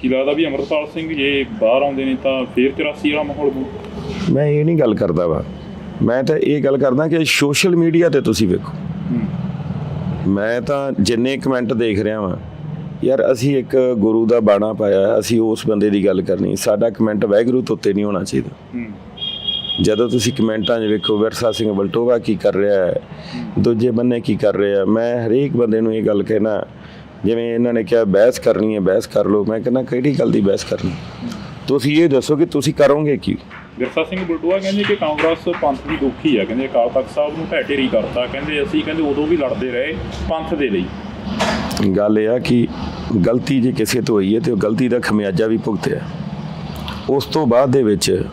ਕੀ ਲੱਗਦਾ ਵੀ ਅਮਰਪਾਲ ਸਿੰਘ ਜੇ ਬਾਹਰ ਆਉਂਦੇ ਨੇ ਤਾਂ ਫਿਰ 84 ਵਾਲਾ ਮਾਹੌਲ ਬਣੂ? ਮੈਂ ਇਹ ਨਹੀਂ ਗੱਲ ਕਰਦਾ ਵਾ, ਮੈਂ ਤਾਂ ਇਹ ਗੱਲ ਕਰਦਾ ਕਿ ਸੋਸ਼ਲ ਮੀਡੀਆ ਤੇ ਤੁਸੀਂ ਵੇਖੋ, ਮੈਂ ਤਾਂ ਜਿੰਨੇ ਕਮੈਂਟ ਦੇਖ ਰਿਹਾ ਵਾਂ, ਯਾਰ ਅਸੀਂ ਇੱਕ ਗੁਰੂ ਦਾ ਬਾਣਾ ਪਾਇਆ, ਅਸੀਂ ਉਸ ਬੰਦੇ ਦੀ ਗੱਲ ਕਰਨੀ, ਸਾਡਾ ਕਮੈਂਟ ਵਾਹਿਗੁਰੂ ਤੋਂ ਉੱਤੇ ਨਹੀਂ ਹੋਣਾ ਚਾਹੀਦਾ। ਜਦੋਂ ਤੁਸੀਂ ਕਮੈਂਟਾਂ 'ਚ ਵੇਖੋ ਵਿਰਸਾ ਸਿੰਘ ਵਲਟੋਵਾ ਕੀ ਕਰ ਰਿਹਾ ਹੈ, ਦੂਜੇ ਬੰਨੇ ਕੀ ਕਰ ਰਿਹਾ, ਮੈਂ ਹਰੇਕ ਬੰਦੇ ਨੂੰ ਇਹ ਗੱਲ ਕਹਿਣਾ, ਜਿਵੇਂ ਇਹਨਾਂ ਨੇ ਕਿਹਾ ਬਹਿਸ ਕਰਨੀ ਹੈ ਬਹਿਸ ਕਰ ਲਓ, ਮੈਂ ਕਹਿੰਦਾ ਕਿਹੜੀ ਗੱਲ ਦੀ ਬਹਿਸ ਕਰਨੀ? ਤੁਸੀਂ ਇਹ ਦੱਸੋ ਕਿ ਤੁਸੀਂ ਕਰੋਗੇ ਕੀ? ਵਿਰਸਾ ਸਿੰਘ ਵਲਟੋਆ ਕਹਿੰਦੇ ਕਿ ਕਾਂਗਰਸ ਪੰਥ ਦੀ ਦੁਖੀ ਹੈ, ਕਹਿੰਦੇ ਅਕਾਲ ਤਖਤ ਸਾਹਿਬ ਨੂੰ ਢਹਿ ਢੇਰੀ ਕਰਤਾ, ਕਹਿੰਦੇ ਅਸੀਂ ਕਹਿੰਦੇ ਉਦੋਂ ਵੀ ਲੜਦੇ ਰਹੇ ਪੰਥ ਦੇ ਲਈ। ਗੱਲ ਇਹ ਆ ਕਿ ਗਲਤੀ ਜੇ ਕਿਸੇ ਤੋਂ ਹੋਈ ਹੈ ਤੇ ਉਹ ਗਲਤੀ ਦਾ ਖਮਿਆਜਾ ਵੀ ਭੁਗਤਿਆ। ਉਸ ਤੋਂ ਬਾਅਦ ਦੇ ਵਿੱਚ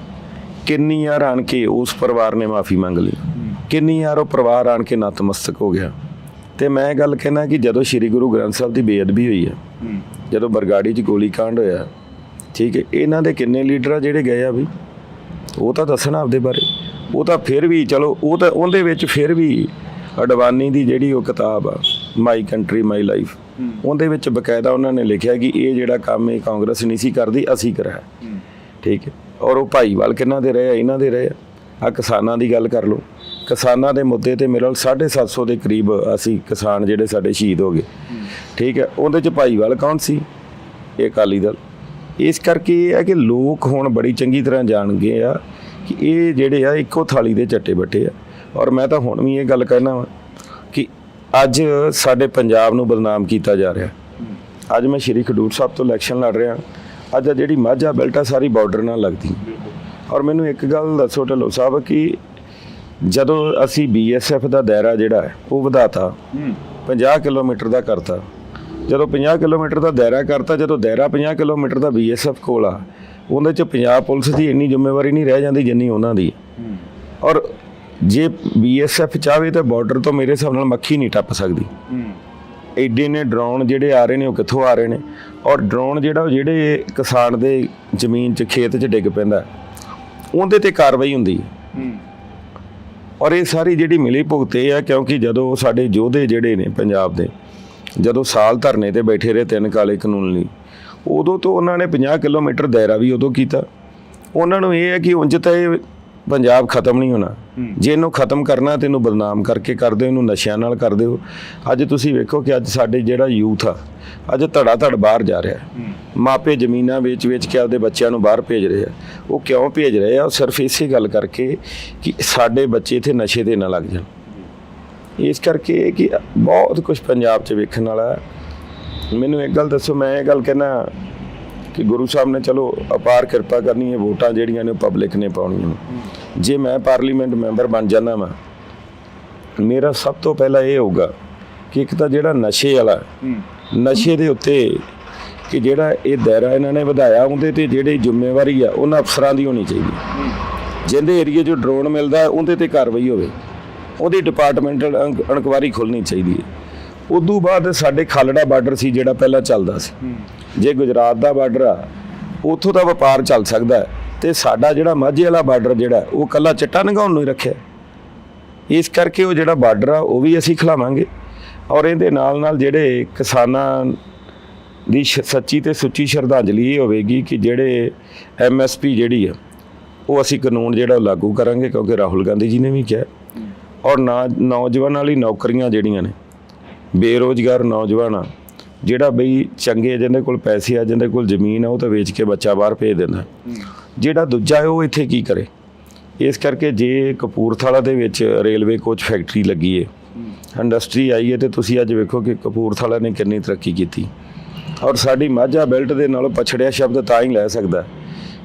ਕਿੰਨੀ ਵਾਰ ਆਣ ਕੇ ਉਸ ਪਰਿਵਾਰ ਨੇ ਮਾਫੀ ਮੰਗ ਲਈ, ਕਿੰਨੀ ਵਾਰ ਉਹ ਪਰਿਵਾਰ ਆਣ ਕੇ ਨਤਮਸਤਕ ਹੋ ਗਿਆ। ਤੇ ਮੈਂ ਗੱਲ ਕਹਿਣਾ ਕਿ ਜਦੋਂ ਸ੍ਰੀ ਗੁਰੂ ਗ੍ਰੰਥ ਸਾਹਿਬ ਦੀ ਬੇਅਦਬੀ ਹੋਈ ਹੈ, ਜਦੋਂ ਬਰਗਾੜੀ 'ਚ ਗੋਲੀ ਕਾਂਡ ਹੋਇਆ, ਠੀਕ ਹੈ, ਇਹਨਾਂ ਦੇ ਕਿੰਨੇ ਲੀਡਰ ਆ ਜਿਹੜੇ ਗਏ ਆ ਵੀ, ਉਹ ਤਾਂ ਦੱਸਣਾ ਆਪਦੇ ਬਾਰੇ। ਉਹ ਤਾਂ ਫਿਰ ਵੀ ਚਲੋ ਉਹ ਤਾਂ ਉਹਦੇ ਵਿੱਚ ਫਿਰ ਵੀ ਅਡਵਾਨੀ ਦੀ ਜਿਹੜੀ ਉਹ ਕਿਤਾਬ ਆ ਮਾਈ ਕੰਟਰੀ ਮਾਈ ਲਾਈਫ, ਉਹਦੇ ਵਿੱਚ ਬਕਾਇਦਾ ਉਹਨਾਂ ਨੇ ਲਿਖਿਆ ਕਿ ਇਹ ਜਿਹੜਾ ਕੰਮ ਇਹ ਕਾਂਗਰਸ ਨਹੀਂ ਸੀ ਕਰਦੀ, ਅਸੀਂ ਕਰਾਇਆ, ਠੀਕ ਹੈ। ਔਰ ਉਹ ਭਾਈਵਾਲ ਕਿਹਨਾਂ ਦੇ ਰਹੇ ਆ? ਇਹਨਾਂ ਦੇ ਰਹੇ ਆ। ਕਿਸਾਨਾਂ ਦੀ ਗੱਲ ਕਰ ਲਓ, ਕਿਸਾਨਾਂ ਦੇ ਮੁੱਦੇ ਤੇ ਮੇਰੇ ਨਾਲ 750 ਦੇ ਕਰੀਬ ਅਸੀਂ ਕਿਸਾਨ ਜਿਹੜੇ ਸਾਡੇ ਸ਼ਹੀਦ ਹੋ ਗਏ, ਠੀਕ ਹੈ, ਉਹਦੇ 'ਚ ਭਾਈਵਾਲ ਕੌਣ ਸੀ? ਇਹ ਅਕਾਲੀ ਦਲ। ਇਸ ਕਰਕੇ ਇਹ ਹੈ ਕਿ ਲੋਕ ਹੁਣ ਬੜੀ ਚੰਗੀ ਤਰ੍ਹਾਂ ਜਾਣ ਗਏ ਆ ਕਿ ਇਹ ਜਿਹੜੇ ਆ ਇੱਕੋ ਥਾਲੀ ਦੇ ਚੱਟੇ ਬੱਟੇ ਆ। ਔਰ ਮੈਂ ਤਾਂ ਹੁਣ ਵੀ ਇਹ ਗੱਲ ਕਹਿਣਾ ਵਾ ਕਿ ਅੱਜ ਸਾਡੇ ਪੰਜਾਬ ਨੂੰ ਬਦਨਾਮ ਕੀਤਾ ਜਾ ਰਿਹਾ। ਅੱਜ ਮੈਂ ਸ਼੍ਰੀ ਖਡੂਰ ਸਾਹਿਬ ਤੋਂ ਇਲੈਕਸ਼ਨ ਲੜ ਰਿਹਾ, ਅੱਜ ਜਿਹੜੀ ਮਾਝਾ ਬੈਲਟ ਆ ਸਾਰੀ ਬਾਰਡਰ ਨਾਲ ਲੱਗਦੀ। ਔਰ ਮੈਨੂੰ ਇੱਕ ਗੱਲ ਦੱਸੋ ਢਿੱਲੋਂ ਸਾਹਿਬ ਕਿ ਜਦੋਂ ਅਸੀਂ BSF ਦਾ ਦਾਇਰਾ ਜਿਹੜਾ ਹੈ ਉਹ ਵਧਾਤਾ, 50 ਕਿਲੋਮੀਟਰ ਦਾ ਕਰਤਾ। ਜਦੋਂ 50 ਕਿਲੋਮੀਟਰ ਦਾ ਦਾਇਰਾ ਕਰਤਾ, ਜਦੋਂ ਦਾਇਰਾ 50 ਕਿਲੋਮੀਟਰ ਦਾ BSF ਕੋਲ ਆ, ਉਹਦੇ 'ਚ ਪੰਜਾਬ ਪੁਲਿਸ ਦੀ ਇੰਨੀ ਜ਼ਿੰਮੇਵਾਰੀ ਨਹੀਂ ਰਹਿ ਜਾਂਦੀ ਜਿੰਨੀ ਉਹਨਾਂ ਦੀ। ਔਰ ਜੇ BSF ਚਾਹਵੇ ਤਾਂ ਬਾਰਡਰ ਤੋਂ ਮੇਰੇ ਹਿਸਾਬ ਨਾਲ ਮੱਖੀ ਨਹੀਂ ਟੱਪ ਸਕਦੀ। ਐਡੇ ਨੇ ਡਰੋਨ ਜਿਹੜੇ ਆ ਰਹੇ ਨੇ ਉਹ ਕਿੱਥੋਂ ਆ ਰਹੇ ਨੇ, ਔਰ ਡਰੋਨ ਜਿਹੜਾ ਉਹ ਜਿਹੜੇ ਕਿਸਾਨ ਦੇ ਜ਼ਮੀਨ 'ਚ ਖੇਤ 'ਚ ਡਿੱਗ ਪੈਂਦਾ ਉਹਦੇ ਤੇ ਕਾਰਵਾਈ ਹੁੰਦੀ ਹੈ। ਔਰ ਇਹ ਸਾਰੀ ਜਿਹੜੀ ਮਿਲੀ ਭੁਗਤ ਇਹ ਹੈ ਕਿਉਂਕਿ ਜਦੋਂ ਸਾਡੇ ਯੋਧੇ ਜਿਹੜੇ ਨੇ ਪੰਜਾਬ ਦੇ ਜਦੋਂ ਸਾਲ ਧਰਨੇ ਤੇ ਬੈਠੇ ਰਹੇ 3 ਕਾਲੇ ਕਾਨੂੰਨ ਲਈ, ਉਦੋਂ ਤੋਂ ਉਹਨਾਂ ਨੇ 50 ਕਿਲੋਮੀਟਰ ਦਾਇਰਾ ਵੀ ਉਦੋਂ ਕੀਤਾ। ਉਹਨਾਂ ਨੂੰ ਇਹ ਹੈ ਕਿ ਉਂਝ ਤਾਂ ਇਹ ਪੰਜਾਬ ਖਤਮ ਨਹੀਂ ਹੋਣਾ, ਜੇ ਇਹਨੂੰ ਖਤਮ ਕਰਨਾ ਤੇ ਇਹਨੂੰ ਬਦਨਾਮ ਕਰਕੇ ਕਰਦੇ ਹੋ, ਇਹਨੂੰ ਨਸ਼ਿਆਂ ਨਾਲ ਕਰਦੇ ਹੋ। ਅੱਜ ਤੁਸੀਂ ਵੇਖੋ ਕਿ ਅੱਜ ਸਾਡੇ ਜਿਹੜਾ ਯੂਥ ਆ ਅੱਜ ਧੜਾ ਧੜ ਬਾਹਰ ਜਾ ਰਿਹਾ, ਮਾਪੇ ਜ਼ਮੀਨਾਂ ਵੇਚ ਕੇ ਆਪਦੇ ਬੱਚਿਆਂ ਨੂੰ ਬਾਹਰ ਭੇਜ ਰਹੇ ਆ। ਉਹ ਕਿਉਂ ਭੇਜ ਰਹੇ ਆ? ਉਹ ਸਿਰਫ ਇਸੇ ਗੱਲ ਕਰਕੇ ਕਿ ਸਾਡੇ ਬੱਚੇ ਇੱਥੇ ਨਸ਼ੇ ਤੇ ਨਾ ਲੱਗ ਜਾਣ। ਇਸ ਕਰਕੇ ਕਿ ਬਹੁਤ ਕੁਝ ਪੰਜਾਬ 'ਚ ਵੇਖਣ ਵਾਲਾ। ਮੈਨੂੰ ਇੱਕ ਗੱਲ ਦੱਸੋ, ਮੈਂ ਇਹ ਗੱਲ ਕਹਿਣਾ ਕਿ ਗੁਰੂ ਸਾਹਿਬ ਨੇ ਚਲੋ ਅਪਾਰ ਕਿਰਪਾ ਕਰਨੀ ਹੈ, ਵੋਟਾਂ ਜਿਹੜੀਆਂ ਨੇ ਪਬਲਿਕ ਨੇ ਪਾਉਣੀਆਂ ਨੇ। ਜੇ ਮੈਂ ਪਾਰਲੀਮੈਂਟ ਮੈਂਬਰ ਬਣ ਜਾਂਦਾ ਵਾਂ, ਮੇਰਾ ਸਭ ਤੋਂ ਪਹਿਲਾਂ ਇਹ ਹੋਊਗਾ ਕਿ ਇੱਕ ਤਾਂ ਜਿਹੜਾ ਨਸ਼ੇ ਵਾਲਾ ਨਸ਼ੇ ਦੇ ਉੱਤੇ ਕਿ ਜਿਹੜਾ ਇਹ ਦਾਇਰਾ ਇਹਨਾਂ ਨੇ ਵਧਾਇਆ ਉਹਦੇ ਤੇ ਜਿਹੜੀ ਜ਼ਿੰਮੇਵਾਰੀ ਆ ਉਹਨਾਂ ਅਫਸਰਾਂ ਦੀ ਹੋਣੀ ਚਾਹੀਦੀ। ਜਿਹਦੇ ਏਰੀਏ 'ਚ ਡਰੋਨ ਮਿਲਦਾ ਉਹਦੇ ਤੇ ਕਾਰਵਾਈ ਹੋਵੇ, ਉਹਦੀ ਡਿਪਾਰਟਮੈਂਟਲ ਇਨਕੁਆਇਰੀ ਖੁੱਲ੍ਹਣੀ ਚਾਹੀਦੀ ਹੈ। ਉਦੋਂ ਬਾਅਦ ਸਾਡੇ ਖਾਲੜਾ ਬਾਰਡਰ ਸੀ ਜਿਹੜਾ ਪਹਿਲਾਂ ਚੱਲਦਾ ਸੀ, ਜੇ ਗੁਜਰਾਤ ਦਾ ਬਾਰਡਰ ਆ ਉੱਥੋਂ ਦਾ ਵਪਾਰ ਚੱਲ ਸਕਦਾ, ਤੇ ਸਾਡਾ ਜਿਹੜਾ ਮਾਝੇ ਵਾਲਾ ਬਾਰਡਰ ਜਿਹੜਾ ਉਹ ਕੱਲਾ ਚਿੱਟਾ ਨੰਗਾਉਣ ਨੂੰ ਹੀ ਰੱਖਿਆ। ਇਸ ਕਰਕੇ ਉਹ ਜਿਹੜਾ ਬਾਰਡਰ ਆ ਉਹ ਵੀ ਅਸੀਂ ਖਿਲਾਵਾਂਗੇ। ਔਰ ਇਹਦੇ ਨਾਲ ਜਿਹੜੇ ਕਿਸਾਨਾਂ ਦੀ ਸੱਚੀ ਤੇ ਸੁੱਚੀ ਸ਼ਰਧਾਂਜਲੀ ਇਹ ਹੋਵੇਗੀ ਕਿ ਜਿਹੜੇ MSP ਜਿਹੜੀ ਆ ਉਹ ਅਸੀਂ ਕਾਨੂੰਨ ਜਿਹੜਾ ਉਹ ਲਾਗੂ ਕਰਾਂਗੇ, ਕਿਉਂਕਿ ਰਾਹੁਲ ਗਾਂਧੀ ਜੀ ਨੇ ਵੀ ਕਿਹਾ। ਔਰ ਨੌਜਵਾਨਾਂ ਲਈ ਨੌਕਰੀਆਂ ਜਿਹੜੀਆਂ ਨੇ, ਬੇਰੁਜ਼ਗਾਰ ਨੌਜਵਾਨ ਆ ਜਿਹੜਾ ਬਈ ਚੰਗੇ ਜਿਹਦੇ ਕੋਲ ਪੈਸੇ ਆ, ਜਿਹਦੇ ਕੋਲ ਜ਼ਮੀਨ ਆ, ਉਹ ਤਾਂ ਵੇਚ ਕੇ ਬੱਚਾ ਬਾਹਰ ਭੇਜ ਦਿੰਦਾ। ਜਿਹੜਾ ਦੂਜਾ ਹੈ ਉਹ ਇੱਥੇ ਕੀ ਕਰੇ? ਇਸ ਕਰਕੇ ਜੇ ਕਪੂਰਥਲਾ ਦੇ ਵਿੱਚ ਰੇਲਵੇ ਕੋਚ ਫੈਕਟਰੀ ਲੱਗੀ ਹੈ, ਇੰਡਸਟਰੀ ਆਈ ਹੈ, ਤੇ ਤੁਸੀਂ ਅੱਜ ਵੇਖੋ ਕਿ ਕਪੂਰਥਲਾ ਨੇ ਕਿੰਨੀ ਤਰੱਕੀ ਕੀਤੀ। ਔਰ ਸਾਡੀ ਮਾਝਾ ਬੈਲਟ ਦੇ ਨਾਲੋਂ ਪਛੜਿਆ ਸ਼ਬਦ ਤਾਂ ਹੀ ਲੈ ਸਕਦਾ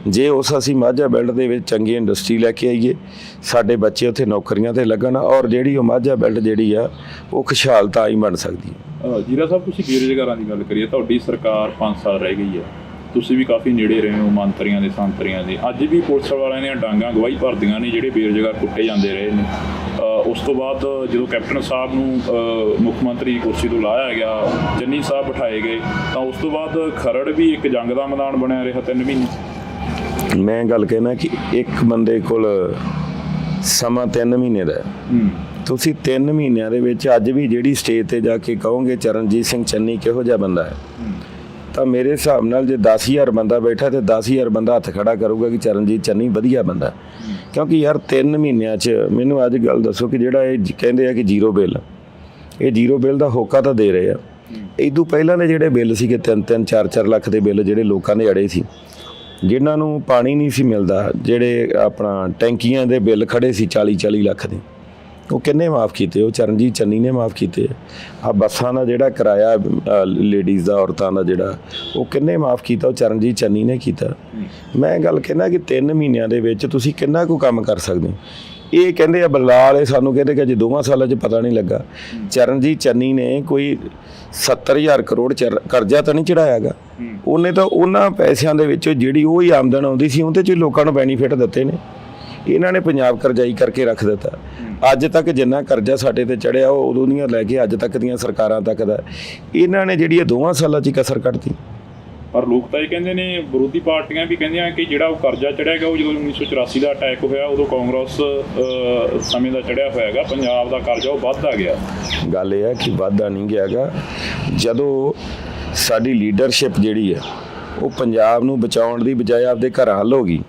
ਜੇ ਉਸ ਅਸੀਂ ਮਾਝਾ ਬੈਲਟ ਦੇ ਵਿੱਚ ਚੰਗੀ ਇੰਡਸਟਰੀ ਲੈ ਕੇ ਆਈਏ, ਸਾਡੇ ਬੱਚੇ ਉੱਥੇ ਨੌਕਰੀਆਂ ਤੇ ਲੱਗਣ, ਔਰ ਜਿਹੜੀ ਉਹ ਮਾਝਾ ਬੈਲਟ ਜਿਹੜੀ ਆ ਉਹ ਖੁਸ਼ਹਾਲ ਤਾਂ ਹੀ ਬਣ ਸਕਦੀ ਹੈ। ਜੀਰਾ ਸਾਹਿਬ, ਤੁਸੀਂ ਬੇਰੁਜ਼ਗਾਰਾਂ ਦੀ ਗੱਲ ਕਰੀਏ, ਤੁਹਾਡੀ ਸਰਕਾਰ 5 ਸਾਲ ਰਹਿ ਗਈ ਹੈ, ਤੁਸੀਂ ਵੀ ਕਾਫੀ ਨੇੜੇ ਰਹੇ ਹੋ ਮੰਤਰੀਆਂ ਦੇ ਸੰਤਰੀਆਂ ਦੇ। ਅੱਜ ਵੀ ਪੁਲਿਸ ਵਾਲਿਆਂ ਦੀਆਂ ਡਾਂਗਾਂ ਗਵਾਹੀ ਭਰਦੀਆਂ ਨੇ ਜਿਹੜੇ ਬੇਰੁਜ਼ਗਾਰ ਕੁੱਟੇ ਜਾਂਦੇ ਰਹੇ ਨੇ। ਉਸ ਤੋਂ ਬਾਅਦ ਜਦੋਂ ਕੈਪਟਨ ਸਾਹਿਬ ਨੂੰ ਮੁੱਖ ਮੰਤਰੀ ਦੀ ਕੁਰਸੀ ਤੋਂ ਲਾਇਆ ਗਿਆ, ਚੰਨੀ ਸਾਹਿਬ ਬਿਠਾਏ ਗਏ, ਤਾਂ ਉਸ ਤੋਂ ਬਾਅਦ ਖਰੜ ਵੀ ਇੱਕ ਜੰਗ ਦਾ ਮੈਦਾਨ ਬਣਿਆ ਰਿਹਾ 3 ਮਹੀਨੇ। ਮੈਂ ਗੱਲ ਕਹਿਣਾ ਕਿ ਇੱਕ ਬੰਦੇ ਕੋਲ ਸਮਾਂ 3 ਮਹੀਨੇ ਦਾ, ਤੁਸੀਂ 3 ਮਹੀਨਿਆਂ ਦੇ ਵਿੱਚ ਅੱਜ ਵੀ ਜਿਹੜੀ ਸਟੇਜ ਤੇ ਜਾ ਕੇ ਕਹੋਗੇ ਚਰਨਜੀਤ ਸਿੰਘ ਚੰਨੀ ਕਿਹੋ ਜਿਹਾ ਬੰਦਾ ਹੈ, ਤਾਂ ਮੇਰੇ ਹਿਸਾਬ ਨਾਲ ਜੇ 10,000 ਬੰਦਾ ਬੈਠਾ ਤੇ 10,000 ਬੰਦਾ ਹੱਥ ਖੜਾ ਕਰੂਗਾ ਕਿ ਚਰਨਜੀਤ ਚੰਨੀ ਵਧੀਆ ਬੰਦਾ। ਕਿਉਂਕਿ ਯਾਰ 3 ਮਹੀਨਿਆਂ 'ਚ ਮੈਨੂੰ ਅੱਜ ਗੱਲ ਦੱਸੋ ਕਿ ਜਿਹੜਾ ਇਹ ਕਹਿੰਦੇ ਆ ਕਿ ਜ਼ੀਰੋ ਬਿੱਲ, ਇਹ ਜ਼ੀਰੋ ਬਿੱਲ ਦਾ ਹੋਕਾ ਤਾਂ ਦੇ ਰਹੇ ਆ। ਇਦੋਂ ਪਹਿਲਾਂ ਦੇ ਜਿਹੜੇ ਬਿੱਲ ਸੀਗੇ 3-3, 4-4 ਲੱਖ ਦੇ ਬਿੱਲ ਜਿਹੜੇ ਲੋਕਾਂ ਦੇ ਅੜੇ ਸੀ, ਜਿਨ੍ਹਾਂ ਨੂੰ ਪਾਣੀ ਨਹੀਂ ਸੀ ਮਿਲਦਾ, ਜਿਹੜੇ ਆਪਣਾ ਟੈਂਕੀਆਂ ਦੇ ਬਿੱਲ ਖੜੇ ਸੀ 40-40 ਲੱਖ ਦੇ, ਉਹ ਕਿੰਨੇ ਮਾਫ ਕੀਤੇ? ਉਹ ਚਰਨਜੀਤ ਚੰਨੀ ਨੇ ਮਾਫ ਕੀਤੇ। ਆ ਬੱਸਾਂ ਦਾ ਜਿਹੜਾ ਕਿਰਾਇਆ ਲੇਡੀਜ਼ ਦਾ, ਔਰਤਾਂ ਦਾ ਜਿਹੜਾ, ਉਹ ਕਿੰਨੇ ਮਾਫ ਕੀਤਾ? ਉਹ ਚਰਨਜੀਤ ਚੰਨੀ ਨੇ ਕੀਤਾ। ਮੈਂ ਗੱਲ ਕਹਿੰਦਾ ਕਿ 3 ਮਹੀਨਿਆਂ ਦੇ ਵਿੱਚ ਤੁਸੀਂ ਕਿੰਨਾ ਕੁ ਕੰਮ ਕਰ ਸਕਦੇ ਹੋ। ਇਹ ਕਹਿੰਦੇ ਆ ਬਲਾਲ ਵਾਲੇ ਸਾਨੂੰ ਕਹਿੰਦੇ ਕਿ ਅਜੇ 2 ਸਾਲਾਂ 'ਚ ਪਤਾ ਨਹੀਂ ਲੱਗਾ। ਚਰਨਜੀਤ ਚੰਨੀ ਨੇ ਕੋਈ 70,000 ਕਰੋੜ ਕਰਜ਼ਾ ਤਾਂ ਨਹੀਂ ਚੜਾਇਆ ਗਾ, ਉਹਨੇ ਤਾਂ ਉਹਨਾਂ ਪੈਸਿਆਂ ਦੇ ਵਿੱਚੋਂ ਜਿਹੜੀ ਉਹ ਹੀ ਆਮਦਨ ਆਉਂਦੀ ਸੀ ਉਹਦੇ 'ਚ ਲੋਕਾਂ ਨੂੰ ਬੈਨੀਫਿਟ ਦਿੱਤੇ ਨੇ। ਇਹਨਾਂ ਨੇ ਪੰਜਾਬ ਕਰਜ਼ਾਈ ਕਰਕੇ ਰੱਖ ਦਿੱਤਾ। ਅੱਜ ਤੱਕ ਜਿੰਨਾ ਕਰਜ਼ਾ ਸਾਡੇ ਤੇ ਚੜਿਆ ਉਹ ਉਦੋਂ ਦੀਆਂ ਲੈ ਕੇ ਅੱਜ ਤੱਕ ਦੀਆਂ ਸਰਕਾਰਾਂ ਤੱਕ ਦਾ ਇਹਨਾਂ ਨੇ ਜਿਹੜੀ ਇਹ 2 ਸਾਲਾਂ 'ਚ ਕਸਰ ਕੱਢਤੀ। ਪਰ ਲੋਕ ਤਾਂ ਇਹ ਕਹਿੰਦੇ ਨੇ, ਵਿਰੋਧੀ ਪਾਰਟੀਆਂ ਵੀ ਕਹਿੰਦੀਆਂ ਕਿ ਜਿਹੜਾ ਉਹ ਕਰਜ਼ਾ ਚੜਿਆ ਗਿਆ ਉਹ ਜਦੋਂ 1984 ਦਾ ਅਟੈਕ ਹੋਇਆ ਉਦੋਂ ਕਾਂਗਰਸ ਸਮੇਂ ਦਾ ਚੜਿਆ ਹੋਇਆ ਹੈਗਾ, ਪੰਜਾਬ ਦਾ ਕਰਜ਼ਾ ਉਹ ਵੱਧਦਾ ਗਿਆ। ਗੱਲ ਇਹ ਹੈ ਕਿ ਵੱਧਦਾ ਨਹੀਂ ਗਿਆ ਗਾ। ਜਦੋਂ ਸਾਡੀ ਲੀਡਰਸ਼ਿਪ ਜਿਹੜੀ ਹੈ ਉਹ ਪੰਜਾਬ ਨੂੰ ਬਚਾਉਣ ਦੀ ਬਜਾਏ ਆਪਦੇ ਘਰਾਂ ਹੱਲ ਹੋ ਗਈ,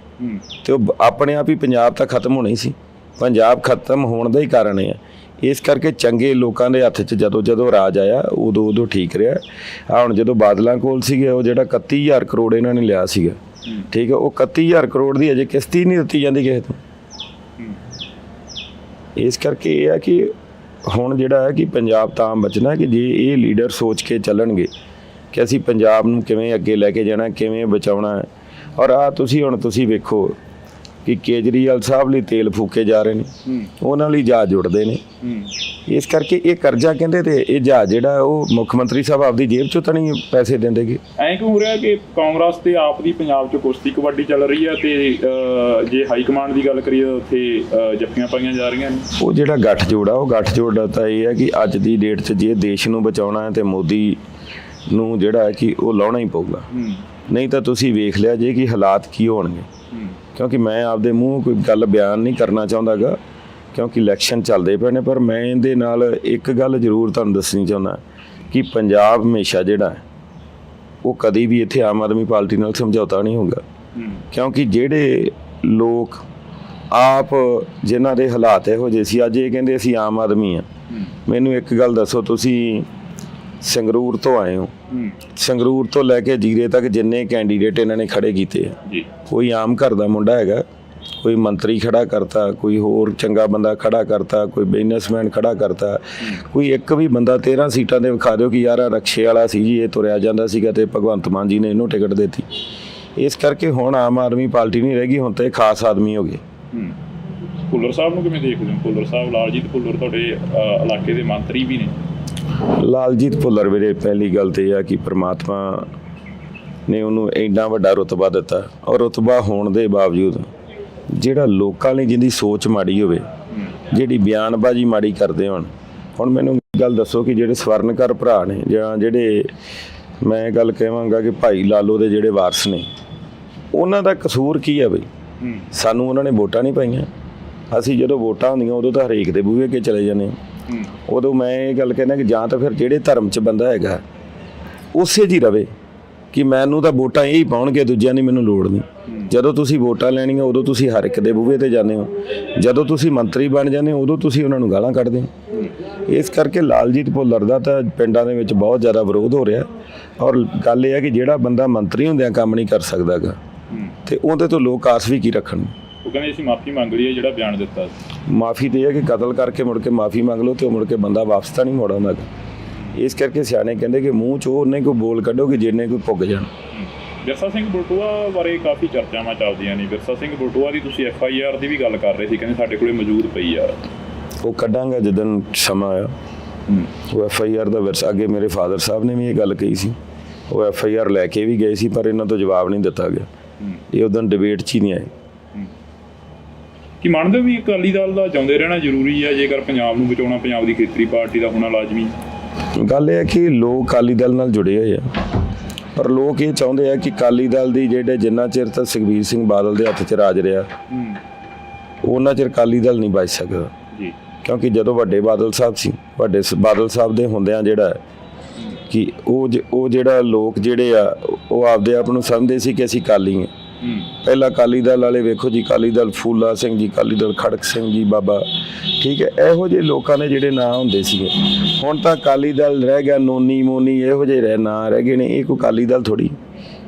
ਤੇ ਉਹ ਆਪਣੇ ਆਪ ਹੀ ਪੰਜਾਬ ਤਾਂ ਖਤਮ ਹੋਣਾ ਹੀ ਸੀ। ਪੰਜਾਬ ਖਤਮ ਹੋਣ ਦਾ ਹੀ ਕਾਰਨ ਇਹ ਹੈ। ਇਸ ਕਰਕੇ ਚੰਗੇ ਲੋਕਾਂ ਦੇ ਹੱਥ 'ਚ ਜਦੋਂ ਰਾਜ ਆਇਆ ਉਦੋਂ ਠੀਕ ਰਿਹਾ। ਹੁਣ ਜਦੋਂ ਬਾਦਲਾਂ ਕੋਲ ਸੀਗੇ ਉਹ ਜਿਹੜਾ 31,000 ਕਰੋੜ ਇਹਨਾਂ ਨੇ ਲਿਆ ਸੀਗਾ, ਠੀਕ ਹੈ, ਉਹ 31,000 ਕਰੋੜ ਦੀ ਅਜੇ ਕਿਸ਼ਤ ਹੀ ਨਹੀਂ ਦਿੱਤੀ ਜਾਂਦੀ ਕਿਸੇ ਤੋਂ। ਇਸ ਕਰਕੇ ਇਹ ਹੈ ਕਿ ਹੁਣ ਜਿਹੜਾ ਹੈ ਕਿ ਪੰਜਾਬ ਤਾਂ ਬਚਣਾ ਕਿ ਜੇ ਇਹ ਲੀਡਰ ਸੋਚ ਕੇ ਚੱਲਣਗੇ ਕਿ ਅਸੀਂ ਪੰਜਾਬ ਨੂੰ ਕਿਵੇਂ ਅੱਗੇ ਲੈ ਕੇ ਜਾਣਾ, ਕਿਵੇਂ ਬਚਾਉਣਾ ਹੈ। ਔਰ ਤੁਸੀਂ ਵੇਖੋ ਕਿ ਕੇਜਰੀਵਾਲ ਸਾਹਿਬ ਲਈ ਤੇਲ ਫੂਕੇ ਜਾ ਰਹੇ ਨੇ, ਉਹਨਾਂ ਲਈ ਜਹਾਜ਼ ਜੁੜਦੇ ਨੇ। ਇਸ ਕਰਕੇ ਇਹ ਕਰਜ਼ਾ ਕਹਿੰਦੇ ਤੇ ਇਹ ਜਹਾਜ਼ ਜਿਹੜਾ ਉਹ ਮੁੱਖ ਮੰਤਰੀ ਸਾਹਿਬ ਆਪਦੀ ਜੇਬ ਚੋਂ ਤਾਂ ਨਹੀਂ ਪੈਸੇ ਦਿੰਦੇਗੇ। ਐਂ ਕਿਉਂ ਹੋ ਰਿਹਾ ਕਿ ਕਾਂਗਰਸ ਤੇ ਆਪ ਦੀ ਪੰਜਾਬ 'ਚ ਕੁਸ਼ਤੀ ਕਬੱਡੀ ਚੱਲ ਰਹੀ ਹੈ ਤੇ ਜੇ ਹਾਈ ਕਮਾਂਡ ਦੀ ਗੱਲ ਕਰੀਏ ਉੱਥੇ ਜੱਫੀਆਂ ਪਾਈਆਂ ਜਾ ਰਹੀਆਂ ਨੇ। ਉਹ ਜਿਹੜਾ ਗੱਠਜੋੜ ਆ ਉਹ ਗੱਠਜੋੜ ਤਾਂ ਇਹ ਹੈ ਕਿ ਅੱਜ ਦੀ ਡੇਟ 'ਚ ਜੇ ਦੇਸ਼ ਨੂੰ ਬਚਾਉਣਾ ਹੈ ਤੇ ਮੋਦੀ ਨੂੰ ਜਿਹੜਾ ਹੈ ਕਿ ਉਹ ਲਾਉਣਾ ਹੀ ਪਊਗਾ। ਨਹੀਂ ਤਾਂ ਤੁਸੀਂ ਵੇਖ ਲਿਆ ਜੇ ਕਿ ਹਾਲਾਤ ਕੀ ਹੋਣਗੇ। ਕਿਉਂਕਿ ਮੈਂ ਆਪਦੇ ਮੂੰਹ ਕੋਈ ਗੱਲ ਬਿਆਨ ਨਹੀਂ ਕਰਨਾ ਚਾਹੁੰਦਾਗਾ ਕਿਉਂਕਿ ਇਲੈਕਸ਼ਨ ਚੱਲਦੇ ਪਏ ਨੇ, ਪਰ ਮੈਂ ਇਹਦੇ ਨਾਲ ਇੱਕ ਗੱਲ ਜ਼ਰੂਰ ਤੁਹਾਨੂੰ ਦੱਸਣੀ ਚਾਹੁੰਦਾ ਕਿ ਪੰਜਾਬ ਹਮੇਸ਼ਾ ਜਿਹੜਾ ਹੈ ਉਹ ਕਦੀ ਵੀ ਇੱਥੇ ਆਮ ਆਦਮੀ ਪਾਰਟੀ ਨਾਲ ਸਮਝੌਤਾ ਨਹੀਂ ਹੋਊਗਾ। ਕਿਉਂਕਿ ਜਿਹੜੇ ਲੋਕ ਆਪ ਜਿਨ੍ਹਾਂ ਦੇ ਹਾਲਾਤ ਇਹੋ ਜਿਹੇ ਸੀ, ਅੱਜ ਇਹ ਕਹਿੰਦੇ ਅਸੀਂ ਆਮ ਆਦਮੀ ਆ। ਮੈਨੂੰ ਇੱਕ ਗੱਲ ਦੱਸੋ, ਤੁਸੀਂ ਸੰਗਰੂਰ ਤੋਂ ਆਏ ਹੋ, ਸੰਗਰੂਰ ਤੋਂ ਲੈ ਕੇ ਜੀਰੇ ਤੱਕ ਜਿੰਨੇ ਕੈਂਡੀਡੇਟ ਇਹਨਾਂ ਨੇ ਖੜੇ ਕੀਤੇ ਆ, ਕੋਈ ਆਮ ਘਰ ਦਾ ਮੁੰਡਾ ਹੈਗਾ, ਕੋਈ ਮੰਤਰੀ ਖੜਾ ਕਰਤਾ, ਕੋਈ ਹੋਰ ਚੰਗਾ ਬੰਦਾ ਖੜਾ ਕਰਤਾ, ਕੋਈ ਬਿਜ਼ਨਸਮੈਨ ਖੜਾ ਕਰਤਾ, ਕੋਈ ਇੱਕ ਵੀ ਬੰਦਾ 13 ਸੀਟਾਂ ਦੇ ਵਿਖਾ ਦਿਓ ਕਿ ਯਾਰ ਆ ਰਕਸ਼ੇ ਵਾਲਾ ਸੀ ਜੀ, ਇਹ ਤੁਰਿਆ ਜਾਂਦਾ ਸੀਗਾ ਤੇ ਭਗਵੰਤ ਮਾਨ ਜੀ ਨੇ ਇਹਨੂੰ ਟਿਕਟ ਦਿੱਤੀ। ਇਸ ਕਰਕੇ ਹੁਣ ਆਮ ਆਦਮੀ ਪਾਰਟੀ ਨਹੀਂ ਰਹਿ ਗਈ, ਹੁਣ ਤਾਂ ਇਹ ਖਾਸ ਆਦਮੀ ਹੋ ਗਏ। ਭੁੱਲਰ ਸਾਹਿਬ ਨੂੰ ਕਿਵੇਂ ਦੇਖਦੇ ਹੋ? ਭੁੱਲਰ ਸਾਹਿਬ, ਲਾਲਜੀਤ ਭੁੱਲਰ ਤੁਹਾਡੇ ਇਲਾਕੇ ਦੇ ਮੰਤਰੀ ਵੀ ਨੇ। ਲਾਲਜੀਤ ਭੁੱਲਰ ਵੀਰੇ, ਪਹਿਲੀ ਗੱਲ ਤੇ ਇਹ ਆ ਕਿ ਪ੍ਰਮਾਤਮਾ ਨੇ ਉਹਨੂੰ ਇੰਨਾ ਵੱਡਾ ਰੁਤਬਾ ਦਿੱਤਾ, ਔਰ ਰੁਤਬਾ ਹੋਣ ਦੇ ਬਾਵਜੂਦ ਜਿਹੜਾ ਲੋਕਾਂ ਲਈ ਜਿਹਦੀ ਸੋਚ ਮਾੜੀ ਹੋਵੇ, ਜਿਹੜੀ ਬਿਆਨਬਾਜ਼ੀ ਮਾੜੀ ਕਰਦੇ ਹੋਣ। ਹੁਣ ਮੈਨੂੰ ਗੱਲ ਦੱਸੋ ਕਿ ਜਿਹੜੇ ਸਵਰਨਕਰ ਭਰਾ ਨੇ ਜਾਂ ਜਿਹੜੇ ਮੈਂ ਗੱਲ ਕਹਾਂਗਾ ਕਿ ਭਾਈ ਲਾਲੋ ਦੇ ਜਿਹੜੇ ਵਾਰਸ ਨੇ, ਉਹਨਾਂ ਦਾ ਕਸੂਰ ਕੀ ਹੈ ਬਈ? ਸਾਨੂੰ ਉਹਨਾਂ ਨੇ ਵੋਟਾਂ ਨਹੀਂ ਪਾਈਆਂ। ਅਸੀਂ ਜਦੋਂ ਵੋਟਾਂ ਹੁੰਦੀਆਂ ਉਦੋਂ ਤਾਂ ਹਰੇਕ ਦੇ ਬੂਹੇ ਅੱਗੇ ਚਲੇ ਜਾਂਦੇ। ਉਦੋਂ ਮੈਂ ਇਹ ਗੱਲ ਕਹਿੰਦਾ ਕਿ ਜਾਂ ਤਾਂ ਫਿਰ ਜਿਹੜੇ ਧਰਮ 'ਚ ਬੰਦਾ ਹੈਗਾ ਉਸੇ 'ਚ ਹੀ ਰਵੇ ਕਿ ਮੈਨੂੰ ਤਾਂ ਵੋਟਾਂ ਇਹ ਹੀ ਪਾਉਣਗੇ, ਦੂਜਿਆਂ ਦੀ ਮੈਨੂੰ ਲੋੜ ਨਹੀਂ। ਜਦੋਂ ਤੁਸੀਂ ਵੋਟਾਂ ਲੈਣੀਆਂ ਉਦੋਂ ਤੁਸੀਂ ਹਰ ਇੱਕ ਦੇ ਬੂਹੇ 'ਤੇ ਜਾਂਦੇ ਹੋ, ਜਦੋਂ ਤੁਸੀਂ ਮੰਤਰੀ ਬਣ ਜਾਂਦੇ ਹੋ ਉਦੋਂ ਤੁਸੀਂ ਉਹਨਾਂ ਨੂੰ ਗਾਲਾਂ ਕੱਢਦੇ ਹੋ। ਇਸ ਕਰਕੇ ਲਾਲਜੀਤ ਭੁੱਲਰ ਦਾ ਤਾਂ ਪਿੰਡਾਂ ਦੇ ਵਿੱਚ ਬਹੁਤ ਜ਼ਿਆਦਾ ਵਿਰੋਧ ਹੋ ਰਿਹਾ। ਔਰ ਗੱਲ ਇਹ ਹੈ ਕਿ ਜਿਹੜਾ ਬੰਦਾ ਮੰਤਰੀ ਹੁੰਦਿਆਂ ਕੰਮ ਨਹੀਂ ਕਰ ਸਕਦਾ ਗਾ ਤੇ ਉਹਦੇ ਤੋਂ ਲੋਕ ਆਸ ਵੀ ਕੀ ਰੱਖਣ। ਉਹ ਕਹਿੰਦੇ ਅਸੀਂ ਮਾਫੀ ਮੰਗ ਲਈ ਹੈ, ਜਿਹੜਾ ਬਿਆਨ ਦਿੱਤਾ। ਮਾਫੀ ਤੇ ਇਹ ਹੈ ਕਿ ਕਤਲ ਕਰਕੇ ਮੁੜ ਕੇ ਮਾਫੀ ਮੰਗ ਲਓ ਤੇ ਉਹ ਮੁੜ ਕੇ ਬੰਦਾ ਵਾਪਸ ਤਾਂ ਨਹੀਂ ਮੋੜ ਆਉਂਦਾ। ਇਸ ਕਰਕੇ ਸਿਆਣੇ ਕਹਿੰਦੇ ਕਿ ਮੂੰਹ 'ਚ ਉਹਨੇ ਕੋਈ ਬੋਲ ਕੱਢੋ ਕਿ ਜਿੰਨੇ ਕੋਈ ਪੁੱਗ ਜਾਣ। ਵਿਰਸਾ ਸਿੰਘ ਬਲਟੋਆ ਬਾਰੇ ਕਾਫੀ ਚਰਚਾਵਾਂ ਚੱਲਦੀਆਂ ਨੇ। ਵਿਰਸਾ ਸਿੰਘ ਬਲਟੋਆ ਦੀ ਤੁਸੀਂ FIR ਦੀ ਵੀ ਗੱਲ ਕਰ ਰਹੇ ਸੀ, ਕਹਿੰਦੇ ਸਾਡੇ ਕੋਲੇ ਮੌਜੂਦ ਪਈ ਆ। ਉਹ ਕੱਢਾਂਗਾ ਜਦੋਂ ਸਮਾਂ ਆਇਆ। ਉਹ FIR ਦਾ ਵਿਰਸਾ, ਅੱਗੇ ਮੇਰੇ ਫਾਦਰ ਸਾਹਿਬ ਨੇ ਵੀ ਇਹ ਗੱਲ ਕਹੀ ਸੀ, ਉਹ FIR ਲੈ ਕੇ ਵੀ ਗਏ ਸੀ ਪਰ ਇਹਨਾਂ ਤੋਂ ਜਵਾਬ ਨਹੀਂ ਦਿੱਤਾ ਗਿਆ। ਇਹ ਉਦੋਂ ਡਿਬੇਟ 'ਚ ਹੀ ਨਹੀਂ ਆਏ। ਕੀ ਮੰਨਦੇ ਹੋ ਵੀ ਅਕਾਲੀ ਦਲ ਦਾ ਚਾਹੁੰਦੇ ਰਹਿਣਾ ਜ਼ਰੂਰੀ ਹੈ ਜੇਕਰ ਪੰਜਾਬ ਨੂੰ ਬਚਾਉਣਾ, ਪੰਜਾਬ ਦੀ ਖੇਤਰੀ ਪਾਰਟੀ ਦਾ ਹੋਣਾ ਲਾਜ਼ਮੀ? ਗੱਲ ਇਹ ਹੈ ਕਿ ਲੋਕ ਅਕਾਲੀ ਦਲ ਨਾਲ ਜੁੜੇ ਹੋਏ ਆ, ਪਰ ਲੋਕ ਇਹ ਚਾਹੁੰਦੇ ਆ ਕਿ ਅਕਾਲੀ ਦਲ ਦੀ ਜਿਹੜੇ ਜਿੰਨਾ ਚਿਰ ਤੱਕ ਸੁਖਬੀਰ ਸਿੰਘ ਬਾਦਲ ਦੇ ਹੱਥ 'ਚ ਰਾਜ ਰਿਹਾ ਉਹਨਾਂ ਚਿਰ ਅਕਾਲੀ ਦਲ ਨਹੀਂ ਬਚ ਸਕਦਾ। ਕਿਉਂਕਿ ਜਦੋਂ ਵੱਡੇ ਬਾਦਲ ਸਾਹਿਬ ਸੀ, ਵੱਡੇ ਬਾਦਲ ਸਾਹਿਬ ਦੇ ਹੁੰਦਿਆਂ ਜਿਹੜਾ ਕਿ ਉਹ ਜਿਹੜਾ ਲੋਕ ਜਿਹੜੇ ਆ ਉਹ ਆਪਦੇ ਆਪ ਨੂੰ ਸਮਝਦੇ ਸੀ ਕਿ ਅਸੀਂ ਅਕਾਲੀ ਹਾਂ। ਪਹਿਲਾਂ ਅਕਾਲੀ ਦਲ ਵਾਲੇ ਵੇਖੋ ਜੀ, ਅਕਾਲੀ ਦਲ ਫੂਲਾ ਸਿੰਘ ਜੀ, ਅਕਾਲੀ ਦਲ ਖੜਕ ਸਿੰਘ ਜੀ, ਬਾਬਾ, ਠੀਕ ਹੈ, ਇਹੋ ਜਿਹੇ ਲੋਕਾਂ ਦੇ ਜਿਹੜੇ ਨਾਂ ਹੁੰਦੇ ਸੀਗੇ। ਹੁਣ ਤਾਂ ਅਕਾਲੀ ਦਲ ਰਹਿ ਗਿਆ ਨੋਨੀ ਮੋਨੀ, ਇਹੋ ਜਿਹੇ ਨਾਂ ਰਹਿ ਗਏ ਨੇ। ਇਹ ਕੋਈ ਅਕਾਲੀ ਦਲ ਥੋੜ੍ਹੀ।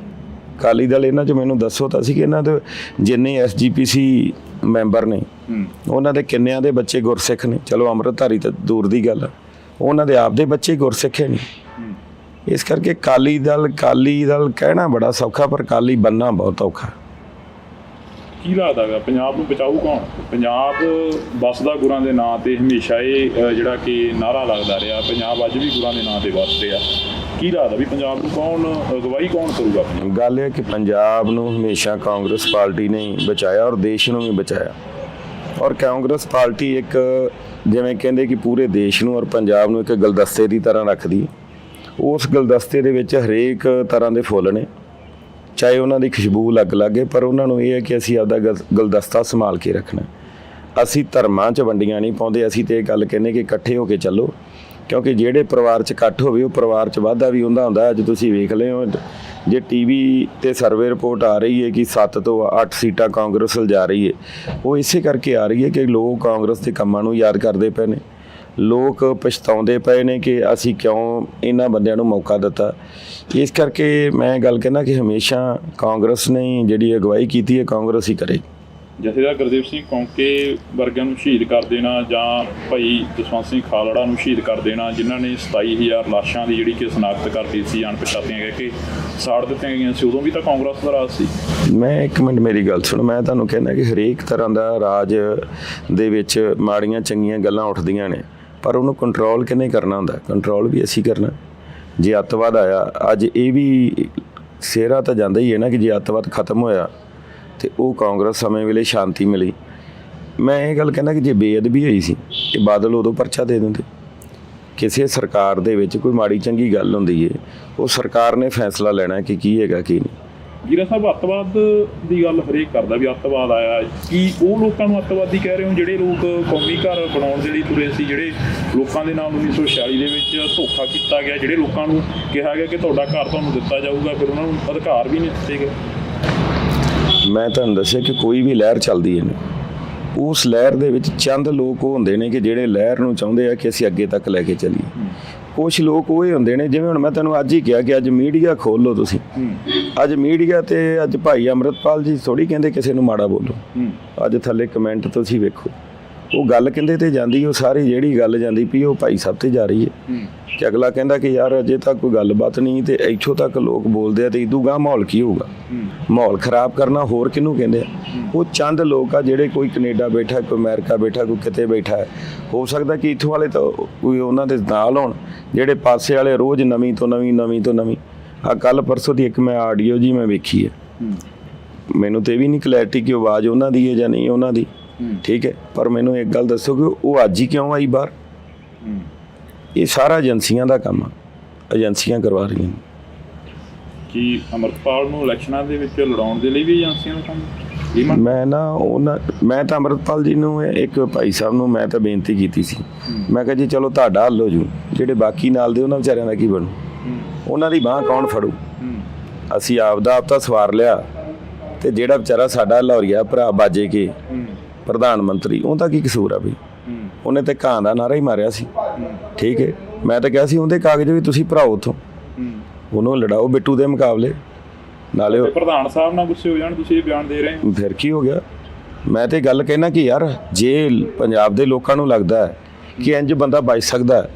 ਅਕਾਲੀ ਦਲ ਇਹਨਾਂ 'ਚ ਮੈਨੂੰ ਦੱਸੋ ਤਾਂ ਸੀ ਕਿ ਇਹਨਾਂ ਦੇ ਜਿੰਨੇ SGPC ਮੈਂਬਰ ਨੇ ਉਹਨਾਂ ਦੇ ਕਿੰਨਿਆਂ ਦੇ ਬੱਚੇ ਗੁਰਸਿੱਖ ਨੇ। ਚਲੋ ਅੰਮ੍ਰਿਤਧਾਰੀ ਤਾਂ ਦੂਰ ਦੀ ਗੱਲ ਆ, ਉਹਨਾਂ ਦੇ ਆਪਦੇ ਬੱਚੇ ਗੁਰਸਿੱਖ ਨੇ। ਇਸ ਕਰਕੇ ਅਕਾਲੀ ਦਲ ਕਹਿਣਾ ਬੜਾ ਸੌਖਾ ਪਰ ਅਕਾਲੀ ਬਣਨਾ ਬਹੁਤ ਔਖਾ। ਕੀ ਲੱਗਦਾ ਗਾ ਪੰਜਾਬ ਨੂੰ ਬਚਾਊ ਕੌਣ? ਪੰਜਾਬ ਵੱਸਦਾ ਗੁਰਾਂ ਦੇ ਨਾਂ ਤੇ ਹਮੇਸ਼ਾ ਇਹ ਜਿਹੜਾ ਕਿ ਨਾਅਰਾ ਲੱਗਦਾ ਰਿਹਾ, ਪੰਜਾਬ ਅੱਜ ਵੀ ਗੁਰਾਂ ਦੇ ਨਾਂ ਤੇ ਵੱਸ ਰਿਹਾ। ਕੀ ਲੱਗਦਾ ਵੀ ਪੰਜਾਬ ਨੂੰ ਕੌਣ ਅਗਵਾਈ ਕੌਣ ਕਰੂਗਾ? ਗੱਲ ਇਹ ਕਿ ਪੰਜਾਬ ਨੂੰ ਹਮੇਸ਼ਾ ਕਾਂਗਰਸ ਪਾਰਟੀ ਨੇ ਬਚਾਇਆ ਔਰ ਦੇਸ਼ ਨੂੰ ਵੀ ਬਚਾਇਆ। ਔਰ ਕਾਂਗਰਸ ਪਾਰਟੀ ਇੱਕ ਜਿਵੇਂ ਕਹਿੰਦੇ ਕਿ ਪੂਰੇ ਦੇਸ਼ ਨੂੰ ਔਰ ਪੰਜਾਬ ਨੂੰ ਇੱਕ ਗੁਲਦਸਤੇ ਦੀ ਤਰ੍ਹਾਂ ਰੱਖਦੀ। ਉਸ ਗੁਲਦਸਤੇ ਦੇ ਵਿੱਚ ਹਰੇਕ ਤਰ੍ਹਾਂ ਦੇ ਫੁੱਲ ਨੇ, ਚਾਹੇ ਉਹਨਾਂ ਦੀ ਖੁਸ਼ਬੂ ਲੱਗ ਲੱਗੇ, ਪਰ ਉਹਨਾਂ ਨੂੰ ਇਹ ਹੈ ਕਿ ਅਸੀਂ ਆਪਦਾ ਗੁਲਦਸਤਾ ਸੰਭਾਲ ਕੇ ਰੱਖਣਾ। ਅਸੀਂ ਧਰਮਾਂ 'ਚ ਵੰਡੀਆਂ ਨਹੀਂ ਪਾਉਂਦੇ। ਅਸੀਂ ਤਾਂ ਇਹ ਗੱਲ ਕਹਿੰਦੇ ਕਿ ਇਕੱਠੇ ਹੋ ਕੇ ਚੱਲੋ, ਕਿਉਂਕਿ ਜਿਹੜੇ ਪਰਿਵਾਰ 'ਚ ਇਕੱਠ ਹੋਵੇ ਉਹ ਪਰਿਵਾਰ 'ਚ ਵਾਧਾ ਵੀ ਹੁੰਦਾ ਹੁੰਦਾ। ਅੱਜ ਤੁਸੀਂ ਵੇਖ ਲਏ ਹੋ, ਜੇ TV ਤੇ ਸਰਵੇ ਰਿਪੋਰਟ ਆ ਰਹੀ ਹੈ ਕਿ 7 ਤੋਂ 8 ਸੀਟਾਂ ਕਾਂਗਰਸ ਲਿਜਾ ਰਹੀ ਹੈ, ਉਹ ਇਸੇ ਕਰਕੇ ਆ ਰਹੀ ਹੈ ਕਿ ਲੋਕ ਕਾਂਗਰਸ ਦੇ ਕੰਮਾਂ ਨੂੰ ਯਾਦ ਕਰਦੇ ਪਏ ਨੇ। ਲੋਕ ਪਛਤਾਉਂਦੇ ਪਏ ਨੇ ਕਿ ਅਸੀਂ ਕਿਉਂ ਇਹਨਾਂ ਬੰਦਿਆਂ ਨੂੰ ਮੌਕਾ ਦਿੱਤਾ। ਇਸ ਕਰਕੇ ਮੈਂ ਗੱਲ ਕਹਿੰਦਾ ਕਿ ਹਮੇਸ਼ਾ ਕਾਂਗਰਸ ਨੇ ਜਿਹੜੀ ਅਗਵਾਈ ਕੀਤੀ ਹੈ, ਕਾਂਗਰਸ ਹੀ ਕਰੇ। ਜਥੇਦਾਰ ਗੁਰਦੇਵ ਸਿੰਘ ਕੌਂਕੇ ਵਰਗਿਆਂ ਨੂੰ ਸ਼ਹੀਦ ਕਰ ਦੇਣਾ ਜਾਂ ਭਾਈ ਜਸਵੰਤ ਸਿੰਘ ਖਾਲੜਾ ਨੂੰ ਸ਼ਹੀਦ ਕਰ ਦੇਣਾ, ਜਿਨ੍ਹਾਂ ਨੇ 27,000 ਲਾਸ਼ਾਂ ਦੀ ਜਿਹੜੀ ਕਿ ਸ਼ਨਾਖਤ ਕਰਤੀ ਸੀ, ਅਣਪਛਾਤੀਆਂ ਕਹਿ ਕੇ ਸਾੜ ਦਿੱਤੀਆਂ ਗਈਆਂ ਸੀ, ਉਦੋਂ ਵੀ ਤਾਂ ਕਾਂਗਰਸ ਦਾ ਰਾਜ ਸੀ। ਮੈਂ ਇੱਕ ਮਿੰਟ ਮੇਰੀ ਗੱਲ ਸੁਣ, ਮੈਂ ਤੁਹਾਨੂੰ ਕਹਿੰਦਾ ਕਿ ਹਰੇਕ ਤਰ੍ਹਾਂ ਦਾ ਰਾਜ ਦੇ ਵਿੱਚ ਮਾੜੀਆਂ ਚੰਗੀਆਂ ਗੱਲਾਂ ਉੱਠਦੀਆਂ ਨੇ, ਪਰ ਉਹਨੂੰ ਕੰਟਰੋਲ ਕਿਹਨੇ ਕਰਨਾ ਹੁੰਦਾ? ਕੰਟਰੋਲ ਵੀ ਅਸੀਂ ਕਰਨਾ। ਜੇ ਅੱਤਵਾਦ ਆਇਆ, ਅੱਜ ਇਹ ਵੀ ਸਿਹਰਾ ਤਾਂ ਜਾਂਦਾ ਹੀ ਹੈ ਨਾ ਕਿ ਜੇ ਅੱਤਵਾਦ ਖਤਮ ਹੋਇਆ ਤੇ ਉਹ ਕਾਂਗਰਸ ਸਮੇਂ ਵੇਲੇ ਸ਼ਾਂਤੀ ਮਿਲੀ। ਮੈਂ ਇਹ ਗੱਲ ਕਹਿੰਦਾ ਕਿ ਜੇ ਬੇਅਦਬੀ ਹੋਈ ਸੀ ਇਹ ਬਾਦਲ ਉਦੋਂ ਪਰਚਾ ਦੇ ਦਿੰਦੇ। ਕਿਸੇ ਸਰਕਾਰ ਦੇ ਵਿੱਚ ਕੋਈ ਮਾੜੀ ਚੰਗੀ ਗੱਲ ਹੁੰਦੀ ਹੈ, ਉਹ ਸਰਕਾਰ ਨੇ ਫੈਸਲਾ ਲੈਣਾ ਕਿ ਕੀ ਹੈਗਾ ਕੀ ਨਹੀਂ। ਜੀਰਾ ਸਾਹਿਬ, ਅੱਤਵਾਦ ਦੀ ਗੱਲ ਹਰੇਕ ਕਰਦਾ ਵੀ ਅੱਤਵਾਦ ਆਇਆ, ਕੀ ਉਹ ਲੋਕਾਂ ਨੂੰ ਅੱਤਵਾਦੀ ਕਹਿ ਰਹੇ ਹੋ ਜਿਹੜੇ ਲੋਕ ਕੌਮੀ ਘਰ ਬਣਾਉਣ ਦੇ ਲਈ ਤੁਰੇ ਸੀ, ਜਿਹੜੇ ਲੋਕਾਂ ਦੇ ਨਾਲ 1946 ਦੇ ਵਿੱਚ ਧੋਖਾ ਕੀਤਾ ਗਿਆ, ਜਿਹੜੇ ਲੋਕਾਂ ਨੂੰ ਕਿਹਾ ਗਿਆ ਕਿ ਤੁਹਾਡਾ ਘਰ ਤੁਹਾਨੂੰ ਦਿੱਤਾ ਜਾਊਗਾ, ਫਿਰ ਉਹਨਾਂ ਨੂੰ ਅਧਿਕਾਰ ਵੀ ਨਹੀਂ ਦਿੱਤੇ ਗਏ? ਮੈਂ ਤੁਹਾਨੂੰ ਦੱਸਿਆ ਕਿ ਕੋਈ ਵੀ ਲਹਿਰ ਚੱਲਦੀ ਹੈ ਨਾ, ਉਸ ਲਹਿਰ ਦੇ ਵਿੱਚ ਚੰਦ ਲੋਕ ਉਹ ਹੁੰਦੇ ਨੇ ਕਿ ਜਿਹੜੇ ਲਹਿਰ ਨੂੰ ਚਾਹੁੰਦੇ ਆ ਕਿ ਅਸੀਂ ਅੱਗੇ ਤੱਕ ਲੈ ਕੇ ਚੱਲੀਏ। ਕੁਛ ਲੋਕ ਉਹ ਹੀ ਹੁੰਦੇ ਨੇ, ਜਿਵੇਂ ਹੁਣ ਮੈਂ ਤੁਹਾਨੂੰ ਅੱਜ ਹੀ ਕਿਹਾ ਕਿ ਅੱਜ ਮੀਡੀਆ ਖੋਲ ਲਓ ਤੁਸੀਂ। ਅੱਜ ਮੀਡੀਆ ਤੇ ਅੱਜ ਭਾਈ ਅੰਮ੍ਰਿਤਪਾਲ ਜੀ ਥੋੜੀ ਕਹਿੰਦੇ ਕਿਸੇ ਨੂੰ ਮਾੜਾ ਬੋਲੋ। ਅੱਜ ਥੱਲੇ ਕਮੈਂਟ ਤੁਸੀਂ ਵੇਖੋ, ਉਹ ਗੱਲ ਕਹਿੰਦੇ ਤੇ ਜਾਂਦੀ, ਉਹ ਸਾਰੀ ਜਿਹੜੀ ਗੱਲ ਜਾਂਦੀ ਪਈ ਉਹ ਭਾਈ ਸਾਹਿਬ ਤੇ ਜਾ ਰਹੀ ਹੈ ਕਿ ਅਗਲਾ ਕਹਿੰਦਾ ਕਿ ਯਾਰ ਅਜੇ ਤੱਕ ਕੋਈ ਗੱਲਬਾਤ ਨਹੀਂ ਤੇ ਇੱਥੋਂ ਤੱਕ ਲੋਕ ਬੋਲਦੇ ਆ ਤੇ ਇਦੂ ਗਾਂ ਮਾਹੌਲ ਕੀ ਹੋਊਗਾ? ਮਾਹੌਲ ਖਰਾਬ ਕਰਨਾ ਹੋਰ ਕਿਹਨੂੰ ਕਹਿੰਦੇ ਆ? ਉਹ ਚੰਦ ਲੋਕ ਆ ਜਿਹੜੇ ਕੋਈ ਕੈਨੇਡਾ ਬੈਠਾ, ਕੋਈ ਅਮਰੀਕਾ ਬੈਠਾ, ਕੋਈ ਕਿਤੇ ਬੈਠਾ ਹੈ। ਹੋ ਸਕਦਾ ਕਿ ਇੱਥੋਂ ਵਾਲੇ ਤਾਂ ਕੋਈ ਉਹਨਾਂ ਦੇ ਨਾਲ ਹੋਣ, ਜਿਹੜੇ ਪਾਸੇ ਵਾਲੇ ਰੋਜ਼ ਨਵੀਂ ਤੋਂ ਨਵੀਂ ਆ ਕੱਲ ਪਰਸੋਂ ਦੀ ਇੱਕ ਮੈਂ ਆਡੀਓ ਜੀ ਮੈਂ ਵੇਖੀ ਹੈ, ਮੈਨੂੰ ਤੇ ਵੀ ਨਹੀਂ ਕਲੈਰਿਟੀ ਕਿ ਆਵਾਜ਼ ਉਹਨਾਂ ਦੀ ਹੈ ਜਾਂ ਨਹੀਂ ਉਹਨਾਂ ਦੀ, ਠੀਕ ਹੈ, ਪਰ ਮੈਨੂੰ ਇੱਕ ਗੱਲ ਦੱਸੋ ਕਿ ਉਹ ਅੱਜ ਹੀ ਕਿਉਂ ਆਈ ਬਾਹਰ? ਇਹ ਸਾਰਾ ਏਜੰਸੀਆਂ ਦਾ ਕੰਮ ਆ, ਏਜੰਸੀਆਂ ਕਰਵਾ ਰਹੀਆਂ ਨੇ। ਕਿ ਅੰਮ੍ਰਿਤਪਾਲ ਨੂੰ ਇਲੈਕਸ਼ਨਾਂ ਦੇ ਵਿੱਚ ਲੜਾਉਣ ਦੇ ਲਈ ਵੀ ਏਜੰਸੀਆਂ ਦਾ ਕੰਮ? ਮੈਂ ਤਾਂ ਅੰਮ੍ਰਿਤਪਾਲ ਜੀ ਨੂੰ ਇੱਕ ਭਾਈ ਸਾਹਿਬ ਨੂੰ ਮੈਂ ਤਾਂ ਬੇਨਤੀ ਕੀਤੀ ਸੀ, ਮੈਂ ਕਿਹਾ ਜੀ ਚਲੋ ਤੁਹਾਡਾ ਹੱਲ ਹੋ ਜੂ, ਜਿਹੜੇ ਬਾਕੀ ਨਾਲ ਦੇ ਉਹਨਾਂ ਵਿਚਾਰਿਆਂ ਦਾ ਕੀ ਬਣੂ? ਉਹਨਾਂ ਦੀ ਬਾਂਹ ਕੌਣ ਫੜੂ? ਅਸੀਂ ਆਪ ਤਾਂ ਸਵਾਰ ਲਿਆ ਤੇ ਜਿਹੜਾ ਵਿਚਾਰਾ ਸਾਡਾ ਲਾਹੌਰੀਆ ਭਰਾ ਬਾਜੇ ਕੇ ਪ੍ਰਧਾਨ ਮੰਤਰੀ, ਉਹਦਾ ਕੀ ਕਸੂਰ ਆ ਬਈ? ਉਹਨੇ ਤੇ ਕਾਂ ਦਾ ਨਾਰਾ ਹੀ ਮਾਰਿਆ ਸੀ, ਠੀਕ ਹੈ। ਮੈਂ ਤਾਂ ਕਿਹਾ ਸੀ ਉਹਦੇ ਕਾਗਜ਼ ਵੀ ਤੁਸੀਂ ਭਰਾਓ ਉੱਥੋਂ, ਉਹਨੂੰ ਲੜਾਓ ਬਿੱਟੂ ਦੇ ਮੁਕਾਬਲੇ। ਨਾਲੇ ਪ੍ਰਧਾਨ ਸਾਹਿਬ ਨਾਲ ਗੁੱਸੇ ਹੋ ਜਾਣ, ਤੁਸੀਂ ਇਹ ਬਿਆਨ ਦੇ ਰਹੇ ਹੋ, ਫਿਰ ਕੀ ਹੋ ਗਿਆ? ਮੈਂ ਤੇ ਗੱਲ ਕਹਿਣਾ ਕਿ ਯਾਰ ਜੇ ਪੰਜਾਬ ਦੇ ਲੋਕਾਂ ਨੂੰ ਲੱਗਦਾ ਹੈ ਕਿ ਇੰਜ ਬੰਦਾ ਬਚ ਸਕਦਾ,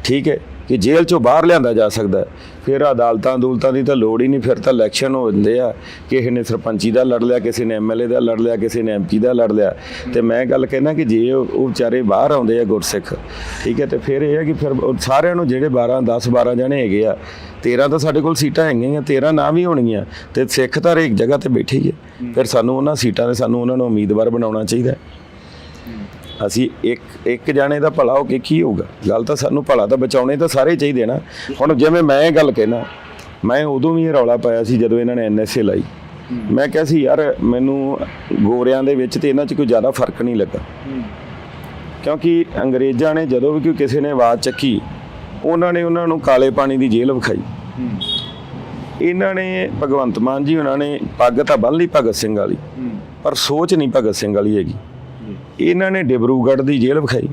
ਠੀਕ ਹੈ, ਕਿ ਜੇਲ੍ਹ ਚੋਂ ਬਾਹਰ ਲਿਆਂਦਾ ਜਾ ਸਕਦਾ, ਫਿਰ ਅਦਾਲਤਾਂ ਦੀ ਤਾਂ ਲੋੜ ਹੀ ਨਹੀਂ। ਫਿਰ ਤਾਂ ਇਲੈਕਸ਼ਨ ਹੋ ਜਾਂਦੇ ਆ, ਕਿਸੇ ਨੇ ਸਰਪੰਚੀ ਦਾ ਲੜ ਲਿਆ, ਕਿਸੇ ਨੇ ਐਮਐਲਏ ਦਾ ਲੜ ਲਿਆ, ਕਿਸੇ ਨੇ ਐਮਪੀ ਦਾ ਲੜ ਲਿਆ। ਤੇ ਮੈਂ ਗੱਲ ਕਹਿਣਾ ਕਿ ਜੇ ਉਹ ਵਿਚਾਰੇ ਬਾਹਰ ਆਉਂਦੇ ਆ ਗੁਰਸਿੱਖ, ਠੀਕ ਹੈ, ਤੇ ਫਿਰ ਇਹ ਹੈ ਕਿ ਫਿਰ ਸਾਰਿਆਂ ਨੂੰ ਜਿਹੜੇ 10-12 ਜਣੇ ਹੈਗੇ ਆ, 13 ਤਾਂ ਸਾਡੇ ਕੋਲ ਸੀਟਾਂ ਹੈਗੀਆਂ, 13 ਨਾ ਵੀ ਹੋਣਗੀਆਂ ਤੇ ਸਿੱਖ ਤਾਂ ਹਰੇਕ ਜਗ੍ਹਾ ਤੇ ਬੈਠੇ ਹੀ ਹੈ। ਫਿਰ ਸਾਨੂੰ ਉਹਨਾਂ ਸੀਟਾਂ ਦੇ ਸਾਨੂੰ ਉਹਨਾਂ ਨੂੰ ਉਮੀਦਵਾਰ ਬਣਾਉਣਾ ਚਾਹੀਦਾ। ਅਸੀਂ ਇੱਕ ਜਾਣੇ ਦਾ ਭਲਾ ਹੋ ਕੇ ਕੀ ਹੋਊਗਾ? ਗੱਲ ਤਾਂ ਸਾਨੂੰ ਭਲਾ ਤਾਂ ਬਚਾਉਣੇ ਤਾਂ ਸਾਰੇ ਚਾਹੀਦੇ ਨਾ। ਹੁਣ ਜਿਵੇਂ ਮੈਂ ਇਹ ਗੱਲ ਕਹਿਣਾ, ਮੈਂ ਉਦੋਂ ਵੀ ਇਹ ਰੌਲਾ ਪਾਇਆ ਸੀ ਜਦੋਂ ਇਹਨਾਂ ਨੇ NSA ਲਾਈ। ਮੈਂ ਕਿਹਾ ਸੀ ਯਾਰ ਮੈਨੂੰ ਗੋਰਿਆਂ ਦੇ ਵਿੱਚ ਤੇ ਇਹਨਾਂ 'ਚ ਕੋਈ ਜ਼ਿਆਦਾ ਫਰਕ ਨਹੀਂ ਲੱਗਾ, ਕਿਉਂਕਿ ਅੰਗਰੇਜ਼ਾਂ ਨੇ ਜਦੋਂ ਵੀ ਕੋਈ ਕਿਸੇ ਨੇ ਆਵਾਜ਼ ਚੱਕੀ, ਉਹਨਾਂ ਨੇ ਉਹਨਾਂ ਨੂੰ ਕਾਲੇ ਪਾਣੀ ਦੀ ਜੇਲ੍ਹ ਵਿਖਾਈ। ਇਹਨਾਂ ਨੇ ਭਗਵੰਤ ਮਾਨ ਜੀ ਉਹਨਾਂ ਨੇ ਪੱਗ ਤਾਂ ਬੰਨ੍ਹ ਲਈ ਭਗਤ ਸਿੰਘ ਵਾਲੀ, ਪਰ ਸੋਚ ਨਹੀਂ ਭਗਤ ਸਿੰਘ ਵਾਲੀ ਹੈਗੀ। ਇਹਨਾਂ ਨੇ ਡਿਬਰੂਗੜ੍ਹ ਦੀ ਜੇਲ੍ਹ ਵਿਖਾਈ।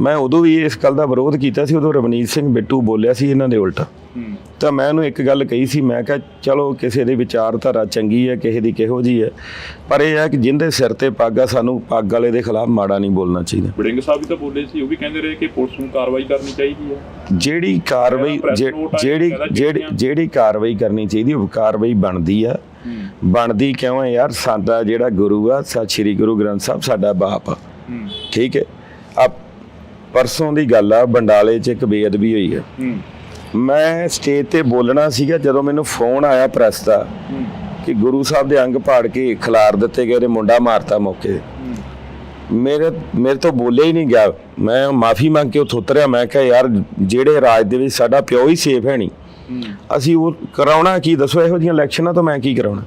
ਮੈਂ ਉਦੋਂ ਵੀ ਇਸ ਗੱਲ ਦਾ ਵਿਰੋਧ ਕੀਤਾ ਸੀ, ਉਦੋਂ ਰਵਨੀਤ ਸਿੰਘ ਬਿੱਟੂ ਬੋਲਿਆ ਸੀ ਇਹਨਾਂ ਦੇ ਉਲਟਾ। ਤਾਂ ਮੈਂ ਉਹਨੂੰ ਇੱਕ ਗੱਲ ਕਹੀ ਸੀ, ਮੈਂ ਕਿਹਾ ਚਲੋ ਕਿਸੇ ਦੀ ਵਿਚਾਰਧਾਰਾ ਚੰਗੀ ਹੈ, ਕਿਸੇ ਦੀ ਕਿਹੋ ਜਿਹੀ ਹੈ, ਪਰ ਇਹ ਹੈ ਕਿ ਜਿਹਦੇ ਸਿਰ ਤੇ ਪੱਗ ਆ, ਸਾਨੂੰ ਪੱਗ ਵਾਲੇ ਦੇ ਖਿਲਾਫ ਮਾੜਾ ਨਹੀਂ ਬੋਲਣਾ ਚਾਹੀਦਾ। ਵੜਿੰਗ ਸਾਹਿਬ ਵੀ ਤਾਂ ਬੋਲੇ ਸੀ, ਉਹ ਵੀ ਕਹਿੰਦੇ ਰਹੇ ਕਿ ਪੁਲਿਸ ਨੂੰ ਕਾਰਵਾਈ ਕਰਨੀ ਚਾਹੀਦੀ ਹੈ। ਜਿਹੜੀ ਕਾਰਵਾਈ ਕਰਨੀ ਚਾਹੀਦੀ, ਉਹ ਕਾਰਵਾਈ ਬਣਦੀ ਆ। ਬਣਦੀ ਕਿਉਂ ਹੈ ਯਾਰ? ਸਾਡਾ ਜਿਹੜਾ ਗੁਰੂ ਆ, ਸ੍ਰੀ ਗੁਰੂ ਗ੍ਰੰਥ ਸਾਹਿਬ ਸਾਡਾ ਬਾਪ ਆ, ਠੀਕ ਹੈ। ਆ ਪਰਸੋਂ ਦੀ ਗੱਲ ਆ, ਬੰਡਾਲੇ 'ਚ ਇੱਕ ਬੇਅਦਬੀ ਹੋਈ ਹੈ। ਮੈਂ ਸਟੇਜ ਤੇ ਬੋਲਣਾ ਸੀਗਾ, ਜਦੋਂ ਮੈਨੂੰ ਫੋਨ ਆਇਆ ਪ੍ਰੈਸ ਦਾ ਕਿ ਗੁਰੂ ਸਾਹਿਬ ਦੇ ਅੰਗ ਪਾੜ ਕੇ ਖਿਲਾਰ ਦਿੱਤੇ ਗਏ, ਮੁੰਡਾ ਮਾਰਤਾ ਮੌਕੇ। ਮੇਰੇ ਤੋਂ ਬੋਲਿਆ ਹੀ ਨਹੀਂ ਗਿਆ। ਮੈਂ ਮਾਫੀ ਮੰਗ ਕੇ ਉੱਥੋਂ ਉਤਰਿਆ। ਮੈਂ ਕਿਹਾ ਯਾਰ ਜਿਹੜੇ ਰਾਜ ਦੇ ਵਿੱਚ ਸਾਡਾ ਪਿਓ ਹੀ ਸੇਫ ਹੈ ਨਹੀਂ, ਅਸੀਂ ਉਹ ਕਰਾਉਣਾ ਕੀ? ਦੱਸੋ, ਇਹੋ ਜਿਹੀਆਂ ਇਲੈਕਸ਼ਨਾਂ ਤੋਂ ਮੈਂ ਕੀ ਕਰਾਉਣਾ?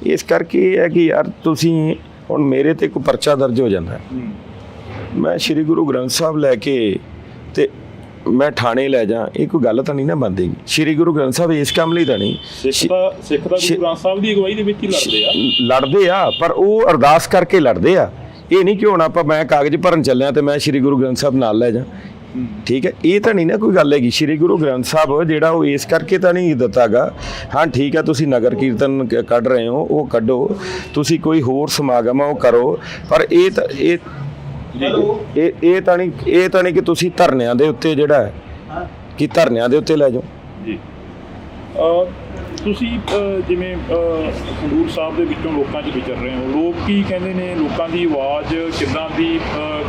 ਇਸ ਕਰਕੇ ਇਹ ਹੈ ਕਿ ਯਾਰ ਤੁਸੀਂ ਹੁਣ ਮੇਰੇ ਤੇ ਕੋਈ ਪਰਚਾ ਦਰਜ ਹੋ ਜਾਂਦਾ, ਮੈਂ ਸ੍ਰੀ ਗੁਰੂ ਗ੍ਰੰਥ ਸਾਹਿਬ ਲੈ ਕੇ ਤੇ ਮੈਂ ਥਾਣੇ ਲੈ ਜਾ, ਇਹ ਕੋਈ ਗੱਲ ਤਾਂ ਨਹੀਂ ਨਾ ਬਣਦੀ। ਸ੍ਰੀ ਗੁਰੂ ਗ੍ਰੰਥ ਸਾਹਿਬ ਇਸ ਕੰਮ ਲਈ ਤਾਂ ਨਹੀਂ। ਸਿੱਖ ਦਾ ਗੁਰੂ ਗ੍ਰੰਥ ਸਾਹਿਬ ਦੀ ਅਗਵਾਈ ਦੇ ਵਿੱਚ ਹੀ ਲੜਦੇ ਆ, ਪਰ ਉਹ ਅਰਦਾਸ ਕਰਕੇ ਲੜਦੇ ਆ। ਇਹ ਨਹੀਂ ਕਿ ਹੁਣ ਮੈਂ ਕਾਗਜ਼ ਭਰਨ ਚੱਲਿਆ ਤੇ ਮੈਂ ਸ੍ਰੀ ਗੁਰੂ ਗ੍ਰੰਥ ਸਾਹਿਬ ਨਾਲ ਲੈ ਜਾ। ਠੀਕ ਹੈ, ਇਹ ਤਾਂ ਨਹੀਂ ਨਾ ਕੋਈ ਗੱਲ ਹੈਗੀ। ਸ਼੍ਰੀ ਗੁਰੂ ਗ੍ਰੰਥ ਸਾਹਿਬ ਜਿਹੜਾ ਉਹ ਇਸ ਕਰਕੇ ਤਾਂ ਨਹੀਂ ਦਿੱਤਾ ਗਾ। ਹਾਂ ਠੀਕ ਹੈ, ਤੁਸੀਂ ਨਗਰ ਕੀਰਤਨ ਕੱਢ ਰਹੇ ਹੋ, ਉਹ ਕੱਢੋ, ਤੁਸੀਂ ਕੋਈ ਹੋਰ ਸਮਾਗਮ ਆ ਉਹ ਕਰੋ, ਪਰ ਇਹ ਤਾਂ ਨਹੀਂ ਕਿ ਤੁਸੀਂ ਧਰਨਿਆਂ ਦੇ ਉੱਤੇ ਜਿਹੜਾ ਹੈ ਕਿ ਧਰਨਿਆਂ ਦੇ ਉੱਤੇ ਲੈ ਜਾਓ ਜੀ। ਤੁਸੀਂ ਜਿਵੇਂ ਖਡੂਰ ਸਾਹਿਬ ਦੇ ਵਿੱਚੋਂ ਲੋਕਾਂ 'ਚ ਵਿਚਰ ਰਹੇ ਹੋ, ਲੋਕ ਕੀ ਕਹਿੰਦੇ ਨੇ, ਲੋਕਾਂ ਦੀ ਆਵਾਜ਼ ਕਿੱਦਾਂ ਦੀ?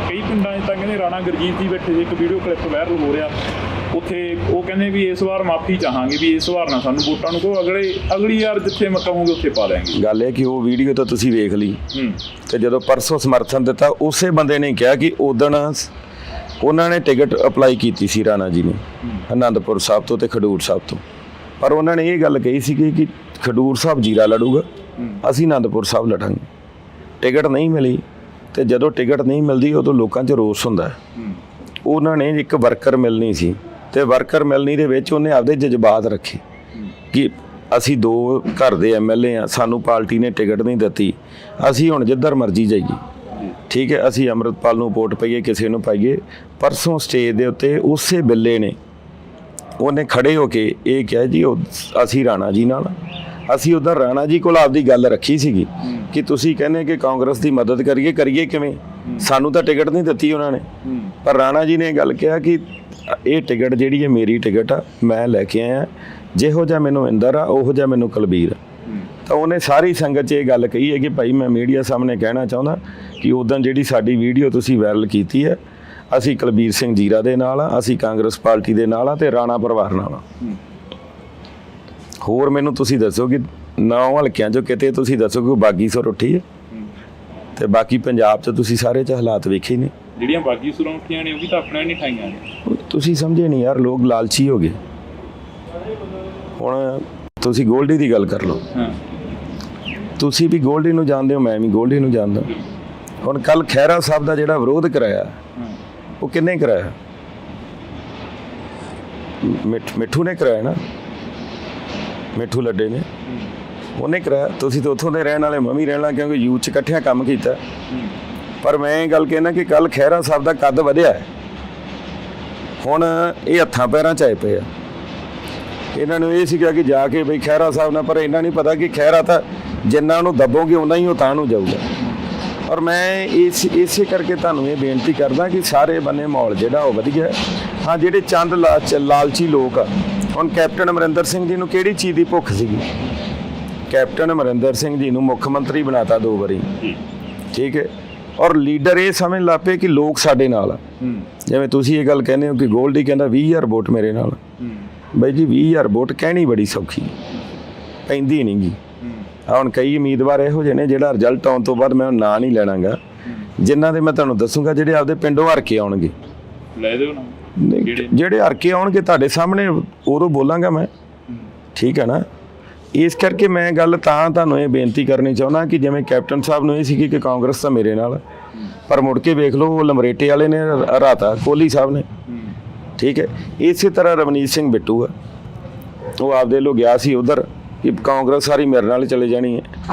ਕਈ ਪਿੰਡਾਂ 'ਚ ਤਾਂ ਕਹਿੰਦੇ ਰਾਣਾ ਗੁਰਜੀਤ ਜੀ ਬੈਠੇ ਸੀ, ਇੱਕ ਵੀਡੀਓ ਕਲਿੱਪ ਵਾਇਰਲ ਹੋ ਰਿਹਾ ਉੱਥੇ, ਉਹ ਕਹਿੰਦੇ ਵੀ ਇਸ ਵਾਰ ਮਾਫੀ ਚਾਹਾਂਗੇ, ਵੀ ਇਸ ਵਾਰ ਨਾ ਸਾਨੂੰ ਵੋਟਾਂ ਨੂੰ ਕਹੋ, ਅਗਲੀ ਵਾਰ ਜਿੱਥੇ ਮੈਂ ਕਹੂੰਗੀ ਉੱਥੇ ਪਾ ਦਿਆਂਗੇ। ਗੱਲ ਇਹ ਕਿ ਉਹ ਵੀਡੀਓ ਤਾਂ ਤੁਸੀਂ ਵੇਖ ਲਈ, ਤੇ ਜਦੋਂ ਪਰਸੋਂ ਸਮਰਥਨ ਦਿੱਤਾ ਉਸੇ ਬੰਦੇ ਨੇ ਕਿਹਾ ਕਿ ਉਦਣ ਉਹਨਾਂ ਨੇ ਟਿਕਟ ਅਪਲਾਈ ਕੀਤੀ ਸੀ ਰਾਣਾ ਜੀ ਨੇ ਆਨੰਦਪੁਰ ਸਾਹਿਬ ਤੋਂ ਤੇ ਖਡੂਰ ਸਾਹਿਬ ਤੋਂ, ਪਰ ਉਹਨਾਂ ਨੇ ਇਹ ਗੱਲ ਕਹੀ ਸੀ ਕਿ ਖਡੂਰ ਸਾਹਿਬ ਜੀਰਾ ਲੜੂਗਾ, ਅਸੀਂ ਆਨੰਦਪੁਰ ਸਾਹਿਬ ਲੜਾਂਗੇ। ਟਿਕਟ ਨਹੀਂ ਮਿਲੀ, ਤੇ ਜਦੋਂ ਟਿਕਟ ਨਹੀਂ ਮਿਲਦੀ ਉਦੋਂ ਲੋਕਾਂ 'ਚ ਰੋਸ ਹੁੰਦਾ। ਉਹਨਾਂ ਨੇ ਇੱਕ ਵਰਕਰ ਮਿਲਣੀ ਸੀ, ਤੇ ਵਰਕਰ ਮਿਲਣੀ ਦੇ ਵਿੱਚ ਉਹਨੇ ਆਪਦੇ ਜਜ਼ਬਾਤ ਰੱਖੇ ਕਿ ਅਸੀਂ 2 ਘਰ ਦੇ ਐਮਐਲਏ ਆ, ਸਾਨੂੰ ਪਾਰਟੀ ਨੇ ਟਿਕਟ ਨਹੀਂ ਦਿੱਤੀ, ਅਸੀਂ ਹੁਣ ਜਿੱਧਰ ਮਰਜ਼ੀ ਜਾਈਏ, ਠੀਕ ਹੈ, ਅਸੀਂ ਅੰਮ੍ਰਿਤਪਾਲ ਨੂੰ ਵੋਟ ਪਾਈਏ, ਕਿਸੇ ਨੂੰ ਪਾਈਏ। ਪਰਸੋਂ ਸਟੇਜ ਦੇ ਉੱਤੇ ਉਸੇ ਬਿੱਲੇ ਨੇ ਉਹਨੇ ਖੜੇ ਹੋ ਕੇ ਇਹ ਕਿਹਾ ਜੀ ਅਸੀਂ ਰਾਣਾ ਜੀ ਨਾਲ, ਅਸੀਂ ਉੱਧਰ ਰਾਣਾ ਜੀ ਕੋਲ ਆਪਦੀ ਗੱਲ ਰੱਖੀ ਸੀਗੀ ਕਿ ਤੁਸੀਂ ਕਹਿੰਦੇ ਕਿ ਕਾਂਗਰਸ ਦੀ ਮਦਦ ਕਰੀਏ ਕਿਵੇਂ, ਸਾਨੂੰ ਤਾਂ ਟਿਕਟ ਨਹੀਂ ਦਿੱਤੀ ਉਹਨਾਂ ਨੇ, ਪਰ ਰਾਣਾ ਜੀ ਨੇ ਗੱਲ ਕਿਹਾ ਕਿ ਇਹ ਟਿਕਟ ਜਿਹੜੀ ਹੈ ਮੇਰੀ ਟਿਕਟ ਆ, ਮੈਂ ਲੈ ਕੇ ਆਇਆ, ਜਿਹੋ ਜਿਹਾ ਮੈਨੂੰ ਇੰਦਰ ਆ ਉਹੋ ਜਿਹਾ ਮੈਨੂੰ ਕੁਲਬੀਰ ਆ। ਤਾਂ ਉਹਨੇ ਸਾਰੀ ਸੰਗਤ 'ਚ ਇਹ ਗੱਲ ਕਹੀ ਹੈ ਕਿ ਭਾਈ ਮੈਂ ਮੀਡੀਆ ਸਾਹਮਣੇ ਕਹਿਣਾ ਚਾਹੁੰਦਾ ਕਿ ਉਦੋਂ ਜਿਹੜੀ ਸਾਡੀ ਵੀਡੀਓ ਤੁਸੀਂ ਵਾਇਰਲ ਕੀਤੀ ਹੈ, ਅਸੀਂ ਕੁਲਬੀਰ ਸਿੰਘ ਜੀਰਾ ਦੇ ਨਾਲ ਆ, ਅਸੀਂ ਕਾਂਗਰਸ ਪਾਰਟੀ ਦੇ ਨਾਲ ਆ ਤੇ ਰਾਣਾ ਪਰਿਵਾਰ ਨਾਲ ਆ। ਹੋਰ ਮੈਨੂੰ ਤੁਸੀਂ ਦੱਸੋ ਕਿ 9 ਹਲਕਿਆਂ 'ਚੋਂ ਕਿਤੇ ਤੁਸੀਂ ਦੱਸੋ ਕਿ ਬਾਗੀ ਸੁਰ ਉੱਠੀ ਹੈ? ਤੇ ਬਾਕੀ ਪੰਜਾਬ 'ਚ ਤੁਸੀਂ ਸਾਰੇ 'ਚ ਹਾਲਾਤ ਵੇਖੇ ਨੇ, ਜਿਹੜੀਆਂ ਬਾਗੀ ਸੁਰਾਂ ਉੱਠੀਆਂ ਨੇ ਉਹ ਵੀ ਤਾਂ ਆਪਣੇ ਨਹੀਂ ਠਾਈਆਂ ਨੇ। ਤੁਸੀਂ ਸਮਝੇ ਨਹੀਂ ਯਾਰ, ਲੋਕ ਲਾਲਚੀ ਹੋ ਗਏ। ਹੁਣ ਤੁਸੀਂ ਗੋਲਡੀ ਦੀ ਗੱਲ ਕਰ ਲਓ, ਤੁਸੀਂ ਵੀ ਗੋਲਡੀ ਨੂੰ ਜਾਣਦੇ ਹੋ, ਮੈਂ ਵੀ ਗੋਲਡੀ ਨੂੰ ਜਾਣਦਾ। ਹੁਣ ਕੱਲ ਖਹਿਰਾ ਸਾਹਿਬ ਦਾ ਜਿਹੜਾ ਵਿਰੋਧ ਕਰਾਇਆ ਉਹ ਕਿੰਨੇ ਕਰਾਇਆ? ਮਿੱਠੂ ਨੇ ਕਰਾਇਆ ਨਾ, ਮਿੱਠੂ ਲੱਡੇ ਨੇ, ਉਹਨੇ ਕਰਾਇਆ। ਤੁਸੀਂ ਤਾਂ ਉੱਥੋਂ ਦੇ ਰਹਿਣ ਵਾਲੇ, ਮੈਂ ਵੀ ਰਹਿਣਾ, ਕਿਉਂਕਿ ਯੂਥ 'ਚ ਇਕੱਠਿਆਂ ਕੰਮ ਕੀਤਾ। ਪਰ ਮੈਂ ਇਹ ਗੱਲ ਕਹਿਣਾ ਕਿ ਕੱਲ ਖਹਿਰਾ ਸਾਹਿਬ ਦਾ ਕੱਦ ਵਧਿਆ, ਹੁਣ ਇਹ ਹੱਥਾਂ ਪੈਰਾਂ 'ਚ ਆਏ ਪਏ ਆ। ਇਹਨਾਂ ਨੂੰ ਇਹ ਸੀਗਾ ਕਿ ਜਾ ਕੇ ਬਈ ਖਹਿਰਾ ਸਾਹਿਬ ਨਾਲ, ਪਰ ਇਹਨਾਂ ਨਹੀਂ ਪਤਾ ਕਿ ਖਹਿਰਾ ਤਾਂ ਜਿੰਨਾ ਉਹਨੂੰ ਦੱਬੋਗੇ ਉਨਾ ਹੀ ਉਹ ਤਾਂ ਨੂੰ ਜਾਊਗਾ। ਔਰ ਮੈਂ ਇਸੇ ਕਰਕੇ ਤੁਹਾਨੂੰ ਇਹ ਬੇਨਤੀ ਕਰਦਾ ਕਿ ਸਾਰੇ ਬੰਨੇ ਮਾਹੌਲ ਜਿਹੜਾ ਉਹ ਵਧੀਆ। ਹਾਂ, ਜਿਹੜੇ ਚੰਦ ਲਾਲਚੀ ਲੋਕ ਆ, ਹੁਣ ਕੈਪਟਨ ਅਮਰਿੰਦਰ ਸਿੰਘ ਜੀ ਨੂੰ ਕਿਹੜੀ ਚੀਜ਼ ਦੀ ਭੁੱਖ ਸੀਗੀ? ਕੈਪਟਨ ਅਮਰਿੰਦਰ ਸਿੰਘ ਜੀ ਨੂੰ ਮੁੱਖ ਮੰਤਰੀ ਬਣਾਤਾ 2 ਵਾਰੀ, ਠੀਕ ਹੈ, ਔਰ ਲੀਡਰ ਇਹ ਸਮਝ ਲੱਗ ਪਏ ਕਿ ਲੋਕ ਸਾਡੇ ਨਾਲ ਆ। ਜਿਵੇਂ ਤੁਸੀਂ ਇਹ ਗੱਲ ਕਹਿੰਦੇ ਹੋ ਕਿ ਗੋਲਡੀ ਕਹਿੰਦਾ 20,000 ਵੋਟ ਮੇਰੇ ਨਾਲ, ਬਾਈ ਜੀ 20,000 ਵੋਟ ਕਹਿਣੀ ਬੜੀ ਸੌਖੀ, ਪੈਂਦੀ ਨਹੀਂ ਗੀ। ਹੁਣ ਕਈ ਉਮੀਦਵਾਰ ਇਹੋ ਜਿਹੇ ਨੇ ਜਿਹੜਾ ਰਿਜ਼ਲਟ ਆਉਣ ਤੋਂ ਬਾਅਦ ਮੈਂ ਨਾਂ ਨਹੀਂ ਲੈਣਾਗਾ, ਜਿਨ੍ਹਾਂ ਦੇ ਮੈਂ ਤੁਹਾਨੂੰ ਦੱਸੂਗਾ ਜਿਹੜੇ ਆਪਦੇ ਪਿੰਡੋਂ ਹਰ ਕੇ ਆਉਣਗੇ, ਲੈ ਦਿਓ ਨਾ, ਜਿਹੜੇ ਹਰ ਕੇ ਆਉਣਗੇ ਤੁਹਾਡੇ ਸਾਹਮਣੇ ਉਦੋਂ ਬੋਲਾਂਗਾ ਮੈਂ, ਠੀਕ ਹੈ ਨਾ। ਇਸ ਕਰਕੇ ਮੈਂ ਗੱਲ ਤਾਂ ਤੁਹਾਨੂੰ ਇਹ ਬੇਨਤੀ ਕਰਨੀ ਚਾਹੁੰਦਾ ਕਿ ਜਿਵੇਂ ਕੈਪਟਨ ਸਾਹਿਬ ਨੂੰ ਇਹ ਸੀ ਕਿ ਕਾਂਗਰਸ ਤਾਂ ਮੇਰੇ ਨਾਲ, ਪਰ ਮੁੜ ਕੇ ਵੇਖ ਲਓ ਉਹ ਲਮਰੇਟੇ ਵਾਲੇ ਨੇ ਹਰਾਤਾ, ਕੋਹਲੀ ਸਾਹਿਬ ਨੇ, ਠੀਕ ਹੈ। ਇਸੇ ਤਰ੍ਹਾਂ ਰਵਨੀਤ ਸਿੰਘ ਬਿੱਟੂ ਆ, ਉਹ ਆਪਦੇ ਲੋ ਗਿਆ ਸੀ ਉਧਰ ਕਿ ਕਾਂਗਰਸ ਸਾਰੀ ਮੇਰੇ ਨਾਲ ਚਲੇ ਜਾਣੀ ਹੈ।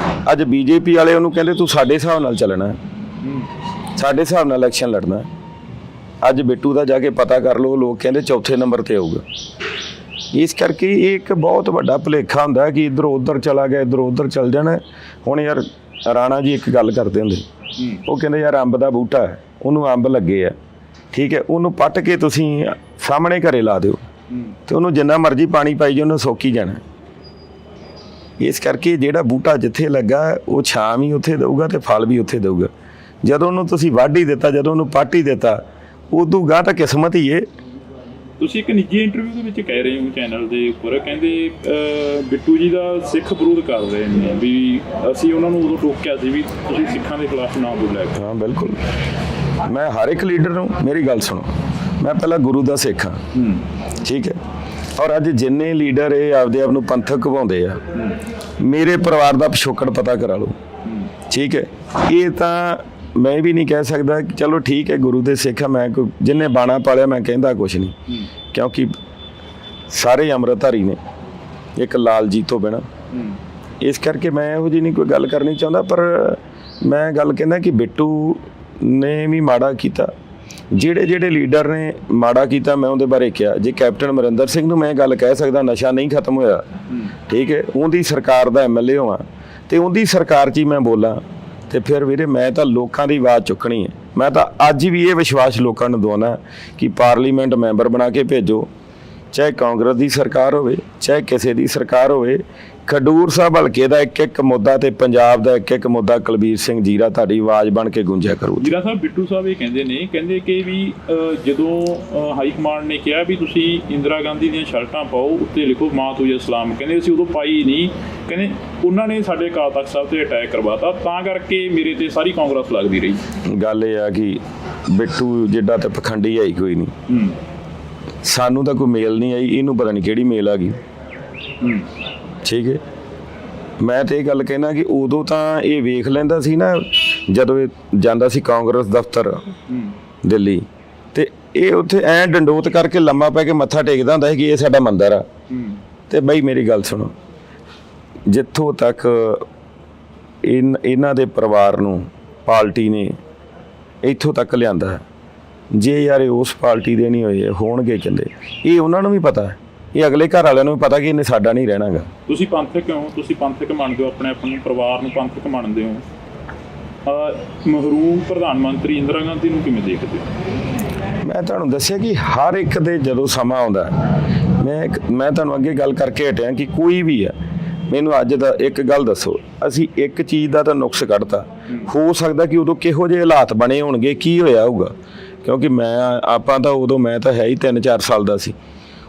ਅੱਜ ਬੀਜੇਪੀ ਵਾਲੇ ਉਹਨੂੰ ਕਹਿੰਦੇ ਤੂੰ ਸਾਡੇ ਹਿਸਾਬ ਨਾਲ ਚੱਲਣਾ, ਸਾਡੇ ਹਿਸਾਬ ਨਾਲ ਇਲੈਕਸ਼ਨ ਲੜਨਾ। ਅੱਜ ਬਿੱਟੂ ਦਾ ਜਾ ਕੇ ਪਤਾ ਕਰ ਲਓ, ਲੋਕ ਕਹਿੰਦੇ 4ਥੇ ਨੰਬਰ ਤੇ ਆਊਗਾ। ਇਸ ਕਰਕੇ ਇਹ ਇੱਕ ਬਹੁਤ ਵੱਡਾ ਭੁਲੇਖਾ ਹੁੰਦਾ ਕਿ ਇੱਧਰੋਂ ਉੱਧਰ ਚਲਾ ਗਿਆ, ਇੱਧਰੋਂ ਉੱਧਰ ਚੱਲ ਜਾਣਾ। ਹੁਣ ਯਾਰ ਰਾਣਾ ਜੀ ਇੱਕ ਗੱਲ ਕਰਦੇ ਹੁੰਦੇ, ਉਹ ਕਹਿੰਦੇ ਯਾਰ ਅੰਬ ਦਾ ਬੂਟਾ ਹੈ, ਉਹਨੂੰ ਅੰਬ ਲੱਗੇ ਆ, ਠੀਕ ਹੈ, ਉਹਨੂੰ ਪੱਟ ਕੇ ਤੁਸੀਂ ਸਾਹਮਣੇ ਘਰੇ ਲਾ ਦਿਓ ਤੇ ਉਹਨੂੰ ਜਿੰਨਾ ਮਰਜ਼ੀ ਪਾਣੀ ਪਾਈ ਜਾਓ, ਉਹਨੂੰ ਸੋਕੀ ਜਾਣਾ। ਇਸ ਕਰਕੇ ਜਿਹੜਾ ਬੂਟਾ ਜਿੱਥੇ ਲੱਗਾ ਉਹ ਛਾਂ ਵੀ ਉੱਥੇ ਦੇਊਗਾ ਤੇ ਫਲ ਵੀ ਉੱਥੇ ਦੇਊਗਾ। ਜਦੋਂ ਉਹਨੂੰ ਤੁਸੀਂ ਵੱਢ ਹੀ ਦਿੱਤਾ, ਜਦੋਂ ਉਹਨੂੰ ਪੱਟ ਹੀ ਦਿੱਤਾ, ਉਦੋਂ ਗਾਂ ਤਾਂ ਕਿਸਮਤ ਹੀ ਏ। ਤੁਸੀਂ ਇੱਕ ਨਿੱਜੀ ਇੰਟਰਵਿਊ ਦੇ ਵਿੱਚ ਕਹਿ ਰਹੇ ਹੋ ਚੈਨਲ ਦੇ ਉੱਪਰ, ਕਹਿੰਦੇ ਬਿੱਟੂ ਜੀ ਦਾ ਸਿੱਖ ਵਿਰੋਧ ਕਰ ਰਹੇ ਨੇ, ਵੀ ਅਸੀਂ ਉਹਨਾਂ ਨੂੰ ਉਦੋਂ ਟੋਕਿਆ ਸੀ ਵੀ ਤੁਸੀਂ ਸਿੱਖਾਂ ਦੇ ਖਿਲਾਫ ਨਾ ਬੋਲਿਆ। ਹਾਂ ਬਿਲਕੁਲ, ਮੈਂ ਹਰ ਇੱਕ ਲੀਡਰ ਨੂੰ, ਮੇਰੀ ਗੱਲ ਸੁਣੋ, ਮੈਂ ਪਹਿਲਾਂ ਗੁਰੂ ਦਾ ਸਿੱਖ ਹਾਂ, ਠੀਕ ਹੈ, ਔਰ ਅੱਜ ਜਿੰਨੇ ਲੀਡਰ ਇਹ ਆਪਦੇ ਆਪ ਨੂੰ ਪੰਥਕ ਕਹਾਉਂਦੇ ਆ, ਮੇਰੇ ਪਰਿਵਾਰ ਦਾ ਪਿਛੋਕੜ ਪਤਾ ਕਰਾ ਲਓ, ਠੀਕ ਹੈ। ਇਹ ਤਾਂ ਮੈਂ ਵੀ ਨਹੀਂ ਕਹਿ ਸਕਦਾ ਕਿ ਚਲੋ ਠੀਕ ਹੈ ਗੁਰੂ ਦੇ ਸਿੱਖ ਆ, ਮੈਂ ਕੋਈ ਜਿੰਨੇ ਬਾਣਾ ਪਾਲਿਆ ਮੈਂ ਕਹਿੰਦਾ ਕੁਛ ਨਹੀਂ, ਕਿਉਂਕਿ ਸਾਰੇ ਅੰਮ੍ਰਿਤਧਾਰੀ ਨੇ, ਇੱਕ ਲਾਲ ਜੀ ਤੋਂ ਬਿਨਾਂ। ਇਸ ਕਰਕੇ ਮੈਂ ਇਹੋ ਜਿਹੀ ਨਹੀਂ ਕੋਈ ਗੱਲ ਕਰਨੀ ਚਾਹੁੰਦਾ, ਪਰ ਮੈਂ ਗੱਲ ਕਹਿੰਦਾ ਕਿ ਬਿੱਟੂ ਨੇ ਵੀ ਮਾੜਾ ਕੀਤਾ, ਜਿਹੜੇ ਲੀਡਰ ਨੇ ਮਾੜਾ ਕੀਤਾ ਮੈਂ ਉਹਦੇ ਬਾਰੇ ਕਿਹਾ। ਜੇ ਕੈਪਟਨ ਅਮਰਿੰਦਰ ਸਿੰਘ ਨੂੰ ਮੈਂ ਗੱਲ ਕਹਿ ਸਕਦਾ ਨਸ਼ਾ ਨਹੀਂ ਖਤਮ ਹੋਇਆ, ਠੀਕ ਹੈ, ਉਹਦੀ ਸਰਕਾਰ ਦਾ ਐਮਐਲਏ ਹਾਂ ਤੇ ਉਹਦੀ ਸਰਕਾਰ 'ਚ ਹੀ ਮੈਂ ਬੋਲਾਂ, ਤੇ ਫਿਰ ਵੀਰੇ ਮੈਂ ਤਾਂ ਲੋਕਾਂ ਦੀ ਆਵਾਜ਼ ਚੁੱਕਣੀ ਹੈ। ਮੈਂ ਤਾਂ ਅੱਜ ਵੀ ਇਹ ਵਿਸ਼ਵਾਸ ਲੋਕਾਂ ਨੂੰ ਦਵਾਉਣਾ ਕਿ ਪਾਰਲੀਮੈਂਟ ਮੈਂਬਰ ਬਣਾ ਕੇ ਭੇਜੋ, ਚਾਹੇ ਕਾਂਗਰਸ ਦੀ ਸਰਕਾਰ ਹੋਵੇ ਚਾਹੇ ਕਿਸੇ ਦੀ ਸਰਕਾਰ ਹੋਵੇ। ਖਡੂਰ ਸਾਹਿਬ ਹਲਕੇ ਦਾ ਇੱਕ ਮੁੱਦਾ ਤੇ ਪੰਜਾਬ ਦਾ ਇੱਕ ਮੁੱਦਾ ਕੁਲਬੀਰ ਸਿੰਘ ਜੀਰਾ ਤੁਹਾਡੀ ਆਵਾਜ਼ ਬਣ ਕੇ ਗੂੰਜਿਆ ਕਰੂ। ਜੀਰਾ ਸਾਹਿਬ, ਬਿੱਟੂ ਸਾਹਿਬ ਇਹ ਕਹਿੰਦੇ ਕਿ ਵੀ ਜਦੋਂ ਹਾਈ ਕਮਾਂਡ ਨੇ ਕਿਹਾ ਵੀ ਤੁਸੀਂ ਇੰਦਰਾ ਗਾਂਧੀ ਦੀਆਂ ਸ਼ਰਟਾਂ ਪਾਓ, ਉੱਤੇ ਲਿਖੋ ਮਾਂ ਤੁਝੇ ਸਲਾਮ, ਕਹਿੰਦੇ ਅਸੀਂ ਉਦੋਂ ਪਾਈ ਨਹੀਂ, ਕਹਿੰਦੇ ਉਹਨਾਂ ਨੇ ਸਾਡੇ ਅਕਾਲ ਤਖਤ ਸਾਹਿਬ ਤੇ ਅਟੈਕ ਕਰਵਾਤਾ, ਤਾਂ ਕਰਕੇ ਮੇਰੇ ਤੇ ਸਾਰੀ ਕਾਂਗਰਸ ਲੱਗਦੀ ਰਹੀ। ਗੱਲ ਇਹ ਆ ਕਿ ਬਿੱਟੂ ਜਿੱਡਾ ਤੇ ਪਖੰਡੀ ਆਈ ਕੋਈ ਨਹੀਂ, ਸਾਨੂੰ ਤਾਂ ਕੋਈ ਮੇਲ ਨਹੀਂ ਆਈ, ਇਹਨੂੰ ਪਤਾ ਨਹੀਂ ਕਿਹੜੀ ਮੇਲ ਆ ਗਈ। ਠੀਕ ਹੈ, ਮੈਂ ਤੇ ਇਹ ਗੱਲ ਕਹਿਣਾ ਕਿ ਉਦੋਂ ਤਾਂ ਇਹ ਵੇਖ ਲੈਂਦਾ ਸੀ ਨਾ, ਜਦੋਂ ਇਹ ਜਾਂਦਾ ਸੀ ਕਾਂਗਰਸ ਦਫ਼ਤਰ ਦਿੱਲੀ, ਤੇ ਇਹ ਉੱਥੇ ਐਂ ਡੰਡੋਤ ਕਰਕੇ ਲੰਮਾ ਪੈ ਕੇ ਮੱਥਾ ਟੇਕਦਾ ਹੁੰਦਾ ਸੀ ਕਿ ਇਹ ਸਾਡਾ ਮੰਦਰ ਆ। ਤੇ ਬਈ ਮੇਰੀ ਗੱਲ ਸੁਣੋ, ਜਿੱਥੋਂ ਤੱਕ ਇਹਨਾਂ ਦੇ ਪਰਿਵਾਰ ਨੂੰ ਪਾਰਟੀ ਨੇ ਇੱਥੋਂ ਤੱਕ ਲਿਆਂਦਾ, ਜੇ ਯਾਰ ਇਹ ਉਸ ਪਾਰਟੀ ਦੇ ਨਹੀਂ ਹੋਏ ਹੋਣਗੇ ਕਹਿੰਦੇ, ਇਹ ਉਹਨਾਂ ਨੂੰ ਵੀ ਪਤਾ ਹੈ, ਇਹ ਅਗਲੇ ਘਰ ਵਾਲਿਆਂ ਨੂੰ ਵੀ ਪਤਾ ਕਿ ਇਹਨੇ ਸਾਡਾ ਨਹੀਂ ਰਹਿਣਾਗਾ। ਤੁਸੀਂ ਪੰਥਕ ਹੋ, ਤੁਸੀਂ ਪੰਥਕ ਮੰਨਦੇ ਹੋ, ਆਪਣੇ ਪਰਿਵਾਰ ਨੂੰ ਪੰਥਕ ਮੰਨਦੇ ਹੋ, ਮਹਿਰੂਮ ਪ੍ਰਧਾਨ ਮੰਤਰੀ ਇੰਦਰਾ ਗਾਂਧੀ ਨੂੰ ਕਿਵੇਂ ਦੇਖਦੇ ਹੋ? ਮੈਂ ਤੁਹਾਨੂੰ ਦੱਸਿਆ ਕਿ ਹਰ ਇੱਕ ਦੇ ਜਦੋਂ ਸਮਾਂ ਆਉਂਦਾ, ਮੈਂ ਤੁਹਾਨੂੰ ਅੱਗੇ ਗੱਲ ਕਰਕੇ ਹਟਿਆ ਕਿ ਕੋਈ ਵੀ ਹੈ, ਮੈਨੂੰ ਅੱਜ ਦਾ ਇੱਕ ਗੱਲ ਦੱਸੋ, ਅਸੀਂ ਇੱਕ ਚੀਜ਼ ਦਾ ਤਾਂ ਨੁਕਸ ਕੱਢਤਾ, ਹੋ ਸਕਦਾ ਕਿ ਉਦੋਂ ਕਿਹੋ ਜਿਹੇ ਹਾਲਾਤ ਬਣੇ ਹੋਣਗੇ, ਕੀ ਹੋਇਆ ਹੋਊਗਾ, ਕਿਉਂਕਿ ਆਪਾਂ ਤਾਂ ਉਦੋਂ ਮੈਂ ਤਾਂ ਹੈ ਹੀ 3-4 ਸਾਲ ਦਾ ਸੀ,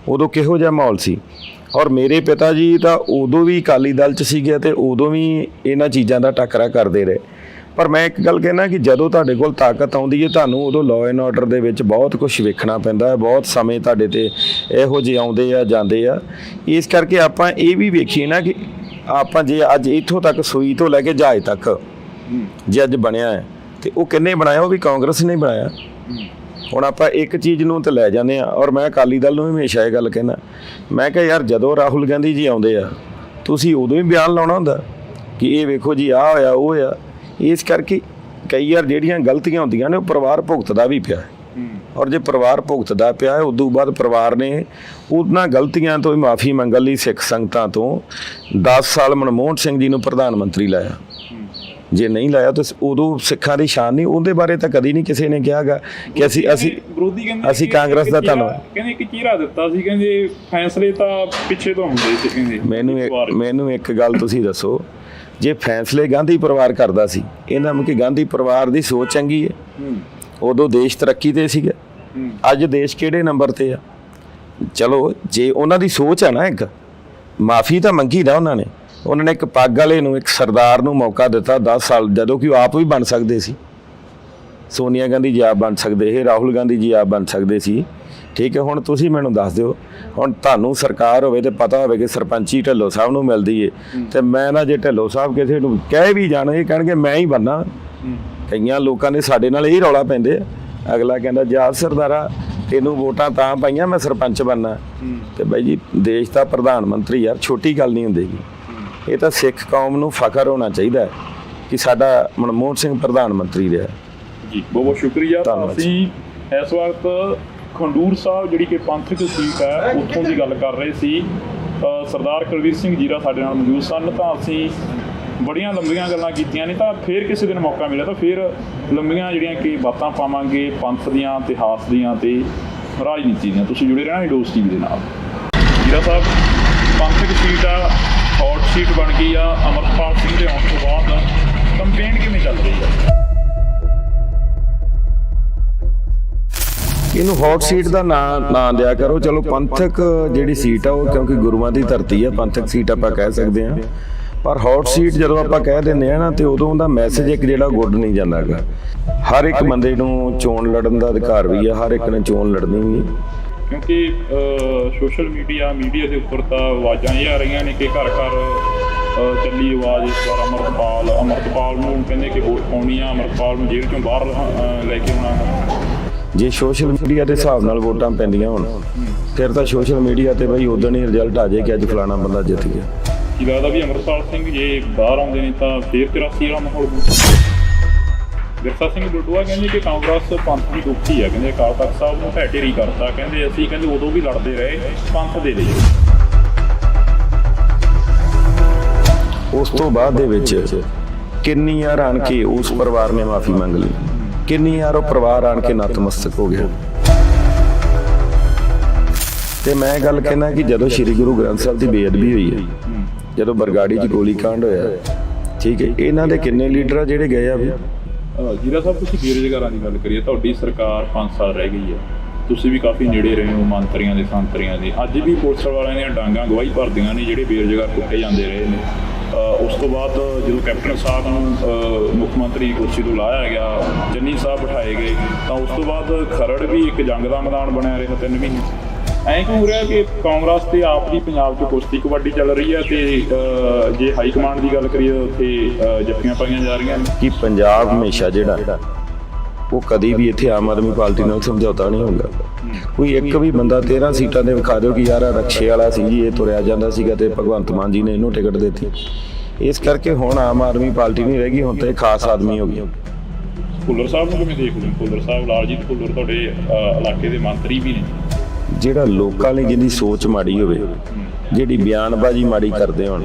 ਉਦੋਂ ਕਿਹੋ ਜਿਹਾ ਮਾਹੌਲ ਸੀ। ਔਰ ਮੇਰੇ ਪਿਤਾ ਜੀ ਤਾਂ ਉਦੋਂ ਵੀ ਅਕਾਲੀ ਦਲ 'ਚ ਸੀਗੇ ਤੇ ਉਦੋਂ ਵੀ ਇਹਨਾਂ ਚੀਜ਼ਾਂ ਦਾ ਟੱਕਰਾ ਕਰਦੇ ਰਹੇ। ਪਰ ਮੈਂ ਇੱਕ ਗੱਲ ਕਹਿਣਾ ਕਿ ਜਦੋਂ ਤੁਹਾਡੇ ਕੋਲ ਤਾਕਤ ਆਉਂਦੀ ਹੈ, ਤੁਹਾਨੂੰ ਉਦੋਂ ਲਾਅ ਐਂਡ ਆਰਡਰ ਦੇ ਵਿੱਚ ਬਹੁਤ ਕੁਝ ਵੇਖਣਾ ਪੈਂਦਾ ਹੈ, ਬਹੁਤ ਸਮੇਂ ਤੁਹਾਡੇ ਤੇ ਇਹੋ ਜਿਹੇ ਆਉਂਦੇ ਆ ਜਾਂਦੇ ਆ। ਇਸ ਕਰਕੇ ਆਪਾਂ ਇਹ ਵੀ ਵੇਖੀਏ ਨਾ ਕਿ ਆਪਾਂ ਜੇ ਅੱਜ ਇੱਥੋਂ ਤੱਕ ਸੂਈ ਤੋਂ ਲੈ ਕੇ ਜਹਾਜ਼ ਤੱਕ ਜੇ ਅੱਜ ਬਣਿਆ ਹੈ, ਤੇ ਉਹ ਕਿੰਨੇ ਬਣਾਇਆ? ਉਹ ਵੀ ਕਾਂਗਰਸ ਨੇ ਬਣਾਇਆ। ਹੁਣ ਆਪਾਂ ਇੱਕ ਚੀਜ਼ ਨੂੰ ਤਾਂ ਲੈ ਜਾਂਦੇ ਆ, ਔਰ ਮੈਂ ਅਕਾਲੀ ਦਲ ਨੂੰ ਵੀ ਹਮੇਸ਼ਾ ਇਹ ਗੱਲ ਕਹਿੰਦਾ, ਮੈਂ ਕਿਹਾ ਯਾਰ ਜਦੋਂ ਰਾਹੁਲ ਗਾਂਧੀ ਜੀ ਆਉਂਦੇ ਆ, ਤੁਸੀਂ ਉਦੋਂ ਹੀ ਬਿਆਨ ਲਾਉਣਾ ਹੁੰਦਾ ਕਿ ਇਹ ਵੇਖੋ ਜੀ ਆਹ ਹੋਇਆ ਉਹ ਹੋਇਆ। ਇਸ ਕਰਕੇ ਕਈ ਵਾਰ ਜਿਹੜੀਆਂ ਗਲਤੀਆਂ ਹੁੰਦੀਆਂ ਨੇ ਉਹ ਪਰਿਵਾਰ ਭੁਗਤਦਾ ਵੀ ਪਿਆ, ਔਰ ਜੇ ਪਰਿਵਾਰ ਭੁਗਤਦਾ ਪਿਆ ਉਦੋਂ ਬਾਅਦ ਪਰਿਵਾਰ ਨੇ ਉਹਨਾਂ ਗਲਤੀਆਂ ਤੋਂ ਹੀ ਮਾਫੀ ਮੰਗਣ ਲਈ ਸਿੱਖ ਸੰਗਤਾਂ ਤੋਂ 10 ਸਾਲ ਮਨਮੋਹਨ ਸਿੰਘ ਜੀ ਨੂੰ ਪ੍ਰਧਾਨ ਮੰਤਰੀ ਲਾਇਆ। ਜੇ ਨਹੀਂ ਲਾਇਆ ਤਾਂ ਉਦੋਂ ਸਿੱਖਾਂ ਦੀ ਸ਼ਾਨ ਨਹੀਂ, ਉਹਦੇ ਬਾਰੇ ਤਾਂ ਕਦੀ ਨਹੀਂ ਕਿਸੇ ਨੇ ਕਿਹਾਗਾ ਕਿ ਅਸੀਂ ਕਾਂਗਰਸ ਦਾ ਧੰਨਵਾਦ। ਕਹਿੰਦੇ ਇੱਕ ਚਿਹਰਾ ਦਿੱਤਾ ਸੀ, ਕਹਿੰਦੇ ਫੈਸਲੇ ਤਾਂ ਪਿੱਛੇ ਤੋਂ ਹੁੰਦੇ ਸੀ। ਕਹਿੰਦੇ ਮੈਨੂੰ ਇੱਕ ਗੱਲ ਤੁਸੀਂ ਦੱਸੋ, ਜੇ ਫੈਸਲੇ ਗਾਂਧੀ ਪਰਿਵਾਰ ਕਰਦਾ ਸੀ, ਇਹਨਾਂ ਨੂੰ ਕਿ ਗਾਂਧੀ ਪਰਿਵਾਰ ਦੀ ਸੋਚ ਚੰਗੀ ਹੈ, ਉਦੋਂ ਦੇਸ਼ ਤਰੱਕੀ ਤੇ ਸੀਗਾ, ਅੱਜ ਦੇਸ਼ ਕਿਹੜੇ ਨੰਬਰ ਤੇ ਆ? ਚਲੋ ਜੇ ਉਹਨਾਂ ਦੀ ਸੋਚ ਆ ਨਾ, ਇੱਕ ਮਾਫੀ ਤਾਂ ਮੰਗੀ ਨਾ ਉਹਨਾਂ ਨੇ ਇੱਕ ਪੱਗ ਵਾਲੇ ਨੂੰ, ਇੱਕ ਸਰਦਾਰ ਨੂੰ ਮੌਕਾ ਦਿੱਤਾ 10 ਸਾਲ, ਜਦੋਂ ਕਿ ਉਹ ਆਪ ਵੀ ਬਣ ਸਕਦੇ ਸੀ। ਸੋਨੀਆ ਗਾਂਧੀ ਜੀ ਆਪ ਬਣ ਸਕਦੇ ਸੀ, ਰਾਹੁਲ ਗਾਂਧੀ ਜੀ ਆਪ ਬਣ ਸਕਦੇ ਸੀ। ਠੀਕ ਹੈ, ਹੁਣ ਤੁਸੀਂ ਮੈਨੂੰ ਦੱਸ ਦਿਓ, ਹੁਣ ਤੁਹਾਨੂੰ ਸਰਕਾਰ ਹੋਵੇ ਤੇ ਪਤਾ ਹੋਵੇ ਕਿ ਸਰਪੰਚੀ ਢਿੱਲੋਂ ਸਾਹਿਬ ਨੂੰ ਮਿਲਦੀ ਏ, ਤੇ ਮੈਂ ਨਾ ਜੇ ਢਿੱਲੋਂ ਸਾਹਿਬ ਕਿਸੇ ਨੂੰ ਕਹਿ ਵੀ ਜਾਣ, ਇਹ ਕਹਿਣਗੇ ਮੈਂ ਹੀ ਬਣਨਾ। ਕਈਆਂ ਲੋਕਾਂ ਨੇ ਸਾਡੇ ਨਾਲ ਇਹ ਰੌਲਾ ਪੈਂਦੇ ਆ, ਅਗਲਾ ਕਹਿੰਦਾ ਜਾ ਸਰਦਾਰਾ ਤੈਨੂੰ ਵੋਟਾਂ ਤਾਂ ਪਾਈਆਂ ਮੈਂ ਸਰਪੰਚ ਬਣਨਾ। ਤੇ ਬਾਈ ਜੀ ਦੇਸ਼ ਦਾ ਪ੍ਰਧਾਨ ਮੰਤਰੀ ਯਾਰ ਛੋਟੀ ਗੱਲ ਨਹੀਂ ਹੁੰਦੀ। ਇਹ ਤਾਂ ਸਿੱਖ ਕੌਮ ਨੂੰ ਫਖਰ ਹੋਣਾ ਚਾਹੀਦਾ ਹੈ ਕਿ ਸਾਡਾ ਮਨਮੋਹਨ ਸਿੰਘ ਪ੍ਰਧਾਨ ਮੰਤਰੀ ਰਿਹਾ ਜੀ। ਬਹੁਤ ਬਹੁਤ ਸ਼ੁਕਰੀਆ। ਅਸੀਂ ਇਸ ਵਕਤ ਖਡੂਰ ਸਾਹਿਬ ਜਿਹੜੀ ਕਿ ਪੰਥਕ ਸੀਟ ਹੈ ਉੱਥੋਂ ਦੀ ਗੱਲ ਕਰ ਰਹੇ ਸੀ। ਸਰਦਾਰ ਕੁਲਬੀਰ ਸਿੰਘ ਜੀਰਾ ਸਾਡੇ ਨਾਲ ਮੌਜੂਦ ਸਨ। ਤਾਂ ਅਸੀਂ ਬੜੀਆਂ ਲੰਬੀਆਂ ਗੱਲਾਂ ਕੀਤੀਆਂ ਨੇ, ਤਾਂ ਫਿਰ ਕਿਸੇ ਦਿਨ ਮੌਕਾ ਮਿਲਿਆ ਤਾਂ ਫਿਰ ਲੰਬੀਆਂ ਜਿਹੜੀਆਂ ਕਿ ਬਾਤਾਂ ਪਾਵਾਂਗੇ ਪੰਥ ਦੀਆਂ, ਇਤਿਹਾਸ ਦੀਆਂ ਤੇ ਰਾਜਨੀਤੀ ਦੀਆਂ। ਤੁਸੀਂ ਜੁੜੇ ਰਹਿਣਾ ਡੋਜ਼ ਟੀਵੀ ਦੇ ਨਾਲ। ਜੀਰਾ ਸਾਹਿਬ, ਪੰਥਕ ਸੀਟ ਆ, ਹੌਟ ਸੀਟ ਬਣ ਗਈ ਆ ਅਮਰਪਾਲ ਸਿੰਘ ਦੇ ਆਉਣ ਤੋਂ ਬਾਅਦ, ਕੰਪੇਨ ਕਿਵੇਂ ਚੱਲ ਰਹੀ ਹੈ? ਇਹਨੂੰ ਹੌਟ ਸੀਟ ਦਾ ਨਾਂ ਦਿਆ ਕਰੋ। ਚਲੋ ਪੰਥਕ ਜਿਹੜੀ ਸੀਟ ਆ ਉਹ ਕਿਉਂਕਿ ਗੁਰੂਆਂ ਦੀ ਧਰਤੀ ਆ, ਪੰਥਕ ਸੀਟ ਆਪਾਂ ਕਹਿ ਸਕਦੇ ਹਾਂ। ਪਰ ਹੌਟ ਸੀਟ ਜਦੋਂ ਆਪਾਂ ਕਹਿ ਦਿੰਦੇ ਆ ਨਾ, ਤੇ ਉਦੋਂ ਉਹਦਾ ਮੈਸੇਜ ਇੱਕ ਜਿਹੜਾ ਗੁੱਡ ਨਹੀਂ ਜਾਂਦਾ ਗਾ। ਹਰ ਇੱਕ ਬੰਦੇ ਨੂੰ ਚੋਣ ਲੜਨ ਦਾ ਅਧਿਕਾਰ ਵੀ ਆ, ਹਰ ਇੱਕ ਨੇ ਚੋਣ ਲੜਨੀ ਵੀ। ਕਿਉਂਕਿ ਸੋਸ਼ਲ ਮੀਡੀਆ ਦੇ ਉੱਪਰ ਤਾਂ ਆਵਾਜ਼ਾਂ ਇਹ ਆ ਰਹੀਆਂ ਨੇ ਕਿ ਘਰ ਘਰ ਚੱਲੀ ਆਵਾਜ਼ ਇਸ ਵਾਰ ਅਮਰਪਾਲ ਨੂੰ ਕਹਿੰਦੇ ਕਿ ਵੋਟ ਪਾਉਣੀ ਆ, ਅਮਰਪਾਲ ਨੂੰ ਜੇਲ੍ਹ ਚੋਂ ਬਾਹਰ ਲੈ ਕੇ ਆਉਣਾ। ਜੇ ਸੋਸ਼ਲ ਮੀਡੀਆ ਦੇ ਹਿਸਾਬ ਨਾਲ ਵੋਟਾਂ ਪੈਂਦੀਆਂ ਹੋਣ, ਫਿਰ ਤਾਂ ਸੋਸ਼ਲ ਮੀਡੀਆ ਤੇ ਬਈ ਉਦੋਂ ਹੀ ਰਿਜ਼ਲਟ ਆ ਜਾਏ ਕਿ ਅੱਜ ਫਲਾਣਾ ਬੰਦਾ ਜਿੱਤ ਗਿਆ। ਕੀ ਲੱਗਦਾ ਵੀ ਅਮਰਪਾਲ ਸਿੰਘ ਜੇ ਬਾਹਰ ਆਉਂਦੇ ਨੇ ਤਾਂ ਫਿਰ 83 ਵਾਲਾ ਮਾਹੌਲ? ਵਿਰਸਾ ਸਿੰਘ ਡੋਡੂਆ ਕਹਿੰਦੇ ਕਿ ਕਾਂਗਰਸ ਪੰਥ ਦੀ ਦੁੱਖੀ ਹੈ, ਕਹਿੰਦੇ ਅਕਾਲ ਤਖਤ ਸਾਹਿਬ ਨੂੰ ਢਹਿ ਢੇਰੀ ਕਰਤਾ, ਕਹਿੰਦੇ ਅਸੀਂ ਕਹਿੰਦੇ ਉਦੋਂ ਵੀ ਲੜਦੇ ਰਹੇ ਪੰਥ ਦੇ ਲਈ। ਉਸ ਤੋਂ ਬਾਅਦ ਦੇ ਵਿੱਚ ਕਿੰਨੀ ਵਾਰ ਆਣ ਕੇ ਉਸ ਪਰਿਵਾਰ ਨੇ ਮਾਫੀ ਮੰਗ ਲਈ, ਕਿੰਨੀ ਵਾਰ ਉਹ ਪਰਿਵਾਰ ਆਣ ਕੇ ਨਤਮਸਤਕ ਹੋ ਗਿਆ। ਤੇ ਮੈਂ ਗੱਲ ਕਹਿਣਾ ਕਿ ਜਦੋਂ ਸ੍ਰੀ ਗੁਰੂ ਗ੍ਰੰਥ ਸਾਹਿਬ ਦੀ ਬੇਅਦਬੀ ਹੋਈ ਹੈ, ਜਦੋਂ ਬਰਗਾੜੀ 'ਚ ਗੋਲੀ ਕਾਂਡ ਹੋਇਆ, ਠੀਕ ਹੈ, ਇਹਨਾਂ ਦੇ ਕਿੰਨੇ ਲੀਡਰ ਆ ਜਿਹੜੇ ਗਏ ਆ ਵੀ। ਜੀਰਾ ਸਾਹਿਬ, ਤੁਸੀਂ ਬੇਰੁਜ਼ਗਾਰਾਂ ਦੀ ਗੱਲ ਕਰੀਏ, ਤੁਹਾਡੀ ਸਰਕਾਰ 5 ਸਾਲ ਰਹਿ ਗਈ ਹੈ, ਤੁਸੀਂ ਵੀ ਕਾਫੀ ਨੇੜੇ ਰਹੇ ਹੋ ਮੰਤਰੀਆਂ ਦੇ ਸੰਤਰੀਆਂ ਦੇ, ਅੱਜ ਵੀ ਪੁਲਿਸ ਵਾਲਿਆਂ ਦੀਆਂ ਡਾਂਗਾਂ ਗਵਾਹੀ ਭਰਦੀਆਂ ਨੇ ਜਿਹੜੇ ਬੇਰੁਜ਼ਗਾਰ ਕੁੱਟੇ ਜਾਂਦੇ ਰਹੇ ਨੇ। ਉਸ ਤੋਂ ਬਾਅਦ ਜਦੋਂ ਕੈਪਟਨ ਸਾਹਿਬ ਨੂੰ ਮੁੱਖ ਮੰਤਰੀ ਕੁਰਸੀ ਤੋਂ ਲਾਇਆ ਗਿਆ, ਚੰਨੀ ਸਾਹਿਬ ਬਿਠਾਏ ਗਏ, ਤਾਂ ਉਸ ਤੋਂ ਬਾਅਦ ਖਰੜ ਵੀ ਇੱਕ ਜੰਗ ਦਾ ਮੈਦਾਨ ਬਣਿਆ ਰਿਹਾ 3 ਮਹੀਨੇ। ਐਂ ਕਿਉਂ ਹੋ ਰਿਹਾ ਕਿ ਕਾਂਗਰਸ ਤੇ ਆਪ ਦੀ ਪੰਜਾਬ 'ਚ ਕੁਸ਼ਤੀ ਕਬੱਡੀ ਚੱਲ ਰਹੀ ਹੈ, ਤੇ ਜੇ ਹਾਈ ਕਮਾਂਡ ਦੀ ਗੱਲ ਕਰੀਏ ਉੱਥੇ ਜੱਫੀਆਂ ਪਾਈਆਂ ਜਾ ਰਹੀਆਂ ਨੇ ਕਿ ਪੰਜਾਬ ਹਮੇਸ਼ਾ ਜਿਹੜਾ ਉਹ ਕਦੀ ਵੀ ਇੱਥੇ ਆਮ ਆਦਮੀ ਪਾਰਟੀ ਨਾਲ ਸਮਝੌਤਾ ਨਹੀਂ ਹੁੰਦਾ। ਕੋਈ ਇੱਕ ਵੀ ਬੰਦਾ 13 ਸੀਟਾਂ ਦੇ ਵਿਖਾ ਦਿਓ ਕਿ ਯਾਰ ਰਕਸ਼ੇ ਵਾਲਾ ਸੀ ਜੀ, ਇਹ ਤੁਰਿਆ ਜਾਂਦਾ ਸੀਗਾ ਤੇ ਭਗਵੰਤ ਮਾਨ ਜੀ ਨੇ ਇਹਨੂੰ ਟਿਕਟ ਦਿੱਤੀ। ਇਸ ਕਰਕੇ ਹੁਣ ਆਮ ਆਦਮੀ ਪਾਰਟੀ ਨਹੀਂ ਰਹਿ ਗਈ, ਹੁਣ ਤਾਂ ਇਹ ਖਾਸ ਆਦਮੀ ਹੋ ਗਈ। ਭੁੱਲਰ ਸਾਹਿਬ ਨੂੰ ਕਿਵੇਂ ਦੇਖਦੇ ਹੋ? ਭੁੱਲਰ ਸਾਹਿਬ, ਲਾਲਜੀਤ ਭੁੱਲਰ ਤੁਹਾਡੇ ਇਲਾਕੇ ਦੇ ਮੰਤਰੀ ਵੀ ਨੇ। ਜਿਹੜਾ ਲੋਕਾਂ ਲਈ ਜਿਹਦੀ ਸੋਚ ਮਾੜੀ ਹੋਵੇ, ਜਿਹੜੀ ਬਿਆਨਬਾਜ਼ੀ ਮਾੜੀ ਕਰਦੇ ਹੋਣ,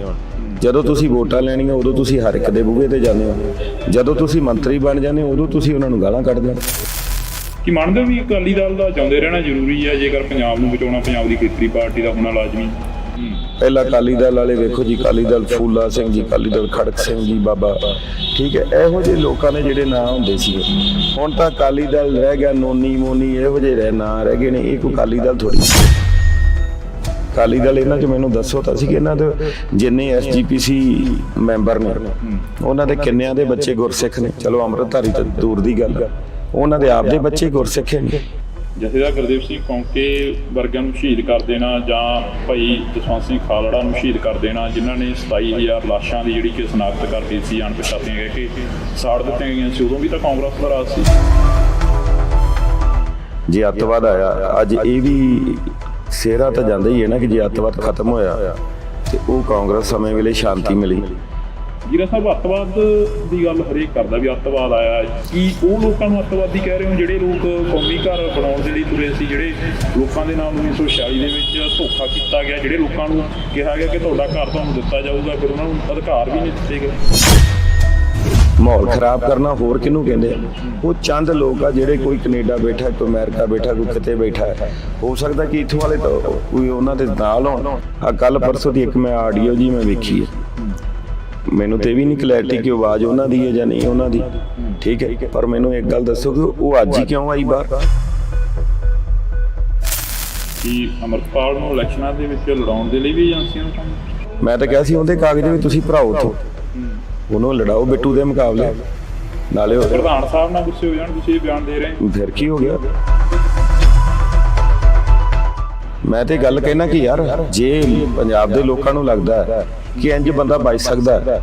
ਜਦੋਂ ਤੁਸੀਂ ਵੋਟਾਂ ਲੈਣੀਆਂ ਉਦੋਂ ਤੁਸੀਂ ਹਰ ਇੱਕ ਦੇ ਬੂਹੇ ਤੇ ਜਾਂਦੇ ਹੋ, ਜਦੋਂ ਤੁਸੀਂ ਮੰਤਰੀ ਬਣ ਜਾਂਦੇ ਹੋ ਉਦੋਂ ਤੁਸੀਂ ਉਹਨਾਂ ਨੂੰ ਗਾਲਾਂ ਕੱਢਦੇ ਹੋ। ਕੀ ਮੰਨਦੇ ਹੋ ਵੀ ਅਕਾਲੀ ਦਲ ਦਾ ਚਾਹੁੰਦੇ ਰਹਿਣਾ ਜ਼ਰੂਰੀ ਹੈ ਜੇਕਰ ਪੰਜਾਬ ਨੂੰ ਬਚਾਉਣਾ, ਪੰਜਾਬ ਦੀ ਖੇਤਰੀ ਪਾਰਟੀ ਦਾ ਹੋਣਾ ਲਾਜ਼ਮੀ? ਪਹਿਲਾਂ ਅਕਾਲੀ ਦਲ ਵਾਲੇ ਵੇਖੋ ਜੀ, ਅਕਾਲੀ ਦਲ ਫੂਲਾ ਸਿੰਘ ਜੀ, ਅਕਾਲੀ ਦਲ ਖੜਕ ਸਿੰਘ ਜੀ ਬਾਬਾ, ਠੀਕ ਹੈ, ਇਹੋ ਜਿਹੇ ਲੋਕਾਂ ਦੇ ਜਿਹੜੇ ਨਾਂ ਹੁੰਦੇ ਸੀ। ਹੁਣ ਤਾਂ ਅਕਾਲੀ ਦਲ ਰਹਿ ਗਿਆ ਨੋਨੀ ਮੋਨੀ, ਇਹੋ ਜਿਹੇ ਨਾਂ ਰਹਿ ਗਏ ਨੇ। ਇਹ ਕੋਈ ਅਕਾਲੀ ਦਲ ਥੋੜੀ। ਅਕਾਲੀ ਦਲ ਇਹਨਾਂ 'ਚ ਮੈਨੂੰ ਦੱਸੋ ਤਾਂ ਸੀ ਕਿ ਇਹਨਾਂ ਦੇ ਜਿੰਨੇ SGPC ਮੈਂਬਰ ਨੇ ਉਹਨਾਂ ਦੇ ਕਿੰਨਿਆਂ ਦੇ ਬੱਚੇ ਗੁਰਸਿੱਖ ਨੇ। ਚਲੋ ਅੰਮ੍ਰਿਤਧਾਰੀ ਤਾਂ ਦੂਰ ਦੀ ਗੱਲ, ਉਹਨਾਂ ਦੇ ਆਪ ਦੇ ਬੱਚੇ ਗੁਰਸਿੱਖ ਨੇ। ਜਥੇਦਾਰ ਗੁਰਦੇਵ ਸਿੰਘ ਕੌਂਕੇ ਵਰਗਿਆਂ ਨੂੰ ਸ਼ਹੀਦ ਕਰ ਦੇਣਾ, ਜਾਂ ਭਾਈ ਜਸਵੰਤ ਸਿੰਘ ਖਾਲੜਾ ਨੂੰ ਸ਼ਹੀਦ ਕਰ ਦੇਣਾ, ਜਿਨ੍ਹਾਂ ਨੇ 27,000 ਲਾਸ਼ਾਂ ਦੀ ਜਿਹੜੀ ਕਿ ਸ਼ਨਾਖਤ ਕਰਤੀ ਸੀ, ਅਣਪਛਾਤੀਆਂ ਕਹਿ ਕੇ ਸਾੜ ਦਿੱਤੀਆਂ ਗਈਆਂ ਸੀ, ਉਦੋਂ ਵੀ ਤਾਂ ਕਾਂਗਰਸ ਦਾ ਰਾਜ ਸੀ। ਜੇ ਅੱਤਵਾਦ ਆਇਆ, ਅੱਜ ਇਹ ਵੀ ਸਿਹਰਾ ਤਾਂ ਜਾਂਦਾ ਹੀ ਹੈ ਨਾ ਕਿ ਜੇ ਅੱਤਵਾਦ ਖਤਮ ਹੋਇਆ ਤੇ ਉਹ ਕਾਂਗਰਸ ਸਮੇਂ ਵੇਲੇ ਸ਼ਾਂਤੀ ਮਿਲੀ। ਜੀਰਾ ਸਾਹਿਬ, ਅੱਤਵਾਦ ਦੀ ਗੱਲ ਹਰੇਕ ਕਰਦਾ ਵੀ ਅੱਤਵਾਦ ਆਇਆ, ਕੀ ਉਹ ਲੋਕਾਂ ਨੂੰ ਅੱਤਵਾਦੀ ਕਹਿ ਰਹੇ ਹੋ ਜਿਹੜੇ ਲੋਕ ਕੌਮੀ ਘਰ ਬਣਾਉਣ ਦੇ ਲਈ ਤੁਰੇ ਸੀ, ਜਿਹੜੇ ਲੋਕਾਂ ਦੇ ਨਾਲ 1946 ਦੇ ਵਿੱਚ ਧੋਖਾ ਕੀਤਾ ਗਿਆ, ਜਿਹੜੇ ਲੋਕਾਂ ਨੂੰ ਕਿਹਾ ਗਿਆ ਕਿ ਤੁਹਾਡਾ ਘਰ ਤੁਹਾਨੂੰ ਦਿੱਤਾ ਜਾਊਗਾ, ਫਿਰ ਉਹਨਾਂ ਨੂੰ ਅਧਿਕਾਰ ਵੀ ਨਹੀਂ ਦਿੱਤੇ ਗਏ। ਮਾਹੌਲ ਖਰਾਬ ਕਰਨਾ ਹੋਰ ਕਿਹਨੂੰ ਕਹਿੰਦੇ ਆ? ਉਹ ਚੰਦ ਲੋਕ ਆ ਜਿਹੜੇ, ਕੋਈ ਕੈਨੇਡਾ ਬੈਠਾ, ਕੋਈ ਅਮਰੀਕਾ ਬੈਠਾ, ਕੋਈ ਕਿਤੇ ਬੈਠਾ ਹੈ। ਹੋ ਸਕਦਾ ਕਿ ਇੱਥੋਂ ਵਾਲੇ ਤਾਂ ਕੋਈ ਉਹਨਾਂ ਦੇ ਨਾਲ ਹੋਣ। ਆ ਕੱਲ ਪਰਸੋਂ ਦੀ ਇੱਕ ਮੈਂ ਆਡੀਓ ਜੀ ਮੈਂ ਵੇਖੀ ਹੈ, ਮੈਨੂੰ ਤੇ ਵੀ ਨਹੀਂ ਕਲੈਰਿਟੀ ਕਿ ਆਵਾਜ਼ ਉਹਨਾਂ ਦੀ ਹੈ ਜਾਂ ਨਹੀਂ ਉਹਨਾਂ ਦੀ, ਠੀਕ ਹੈ, ਪਰ ਮੈਨੂੰ ਇੱਕ ਗੱਲ ਦੱਸੋ ਕਿ ਉਹ ਅੱਜ ਹੀ ਕਿਉਂ ਆਈ ਬਾਹਰ? ਕਿ ਅਮਰਪਾਲ ਨੂੰ ਇਲੈਕਸ਼ਨਾਂ ਦੇ ਵਿੱਚ ਲੜਾਉਣ ਦੇ ਲਈ ਵੀ ਏਜੰਸੀਆਂ ਨੂੰ ਕੰਮ? ਮੈਂ ਤਾਂ ਕਿਹਾ ਸੀ ਉਹਦੇ ਕਾਗਜ਼ ਵੀ ਤੁਸੀਂ ਭਰਾਓ ਉੱਥੋਂ, ਉਹਨੂੰ ਲੜਾਓ ਬਿੱਟੂ ਦੇ ਮੁਕਾਬਲੇ। ਨਾਲੇ ਪ੍ਰਧਾਨ ਸਾਹਿਬ ਨਾਲ ਗੁੱਸੇ ਹੋ ਜਾਣ, ਤੁਸੀਂ ਇਹ ਬਿਆਨ ਦੇ ਰਹੇ? ਫਿਰ ਕੀ ਹੋ ਗਿਆ? ਮੈਂ ਤੇ ਗੱਲ ਕਹਿਣਾ ਕਿ ਯਾਰ ਜੇ ਪੰਜਾਬ ਦੇ ਲੋਕਾਂ ਨੂੰ ਲੱਗਦਾ ਹੈ ਕਿ ਇੰਜ ਬੰਦਾ ਬਚ ਸਕਦਾ ਹੈ,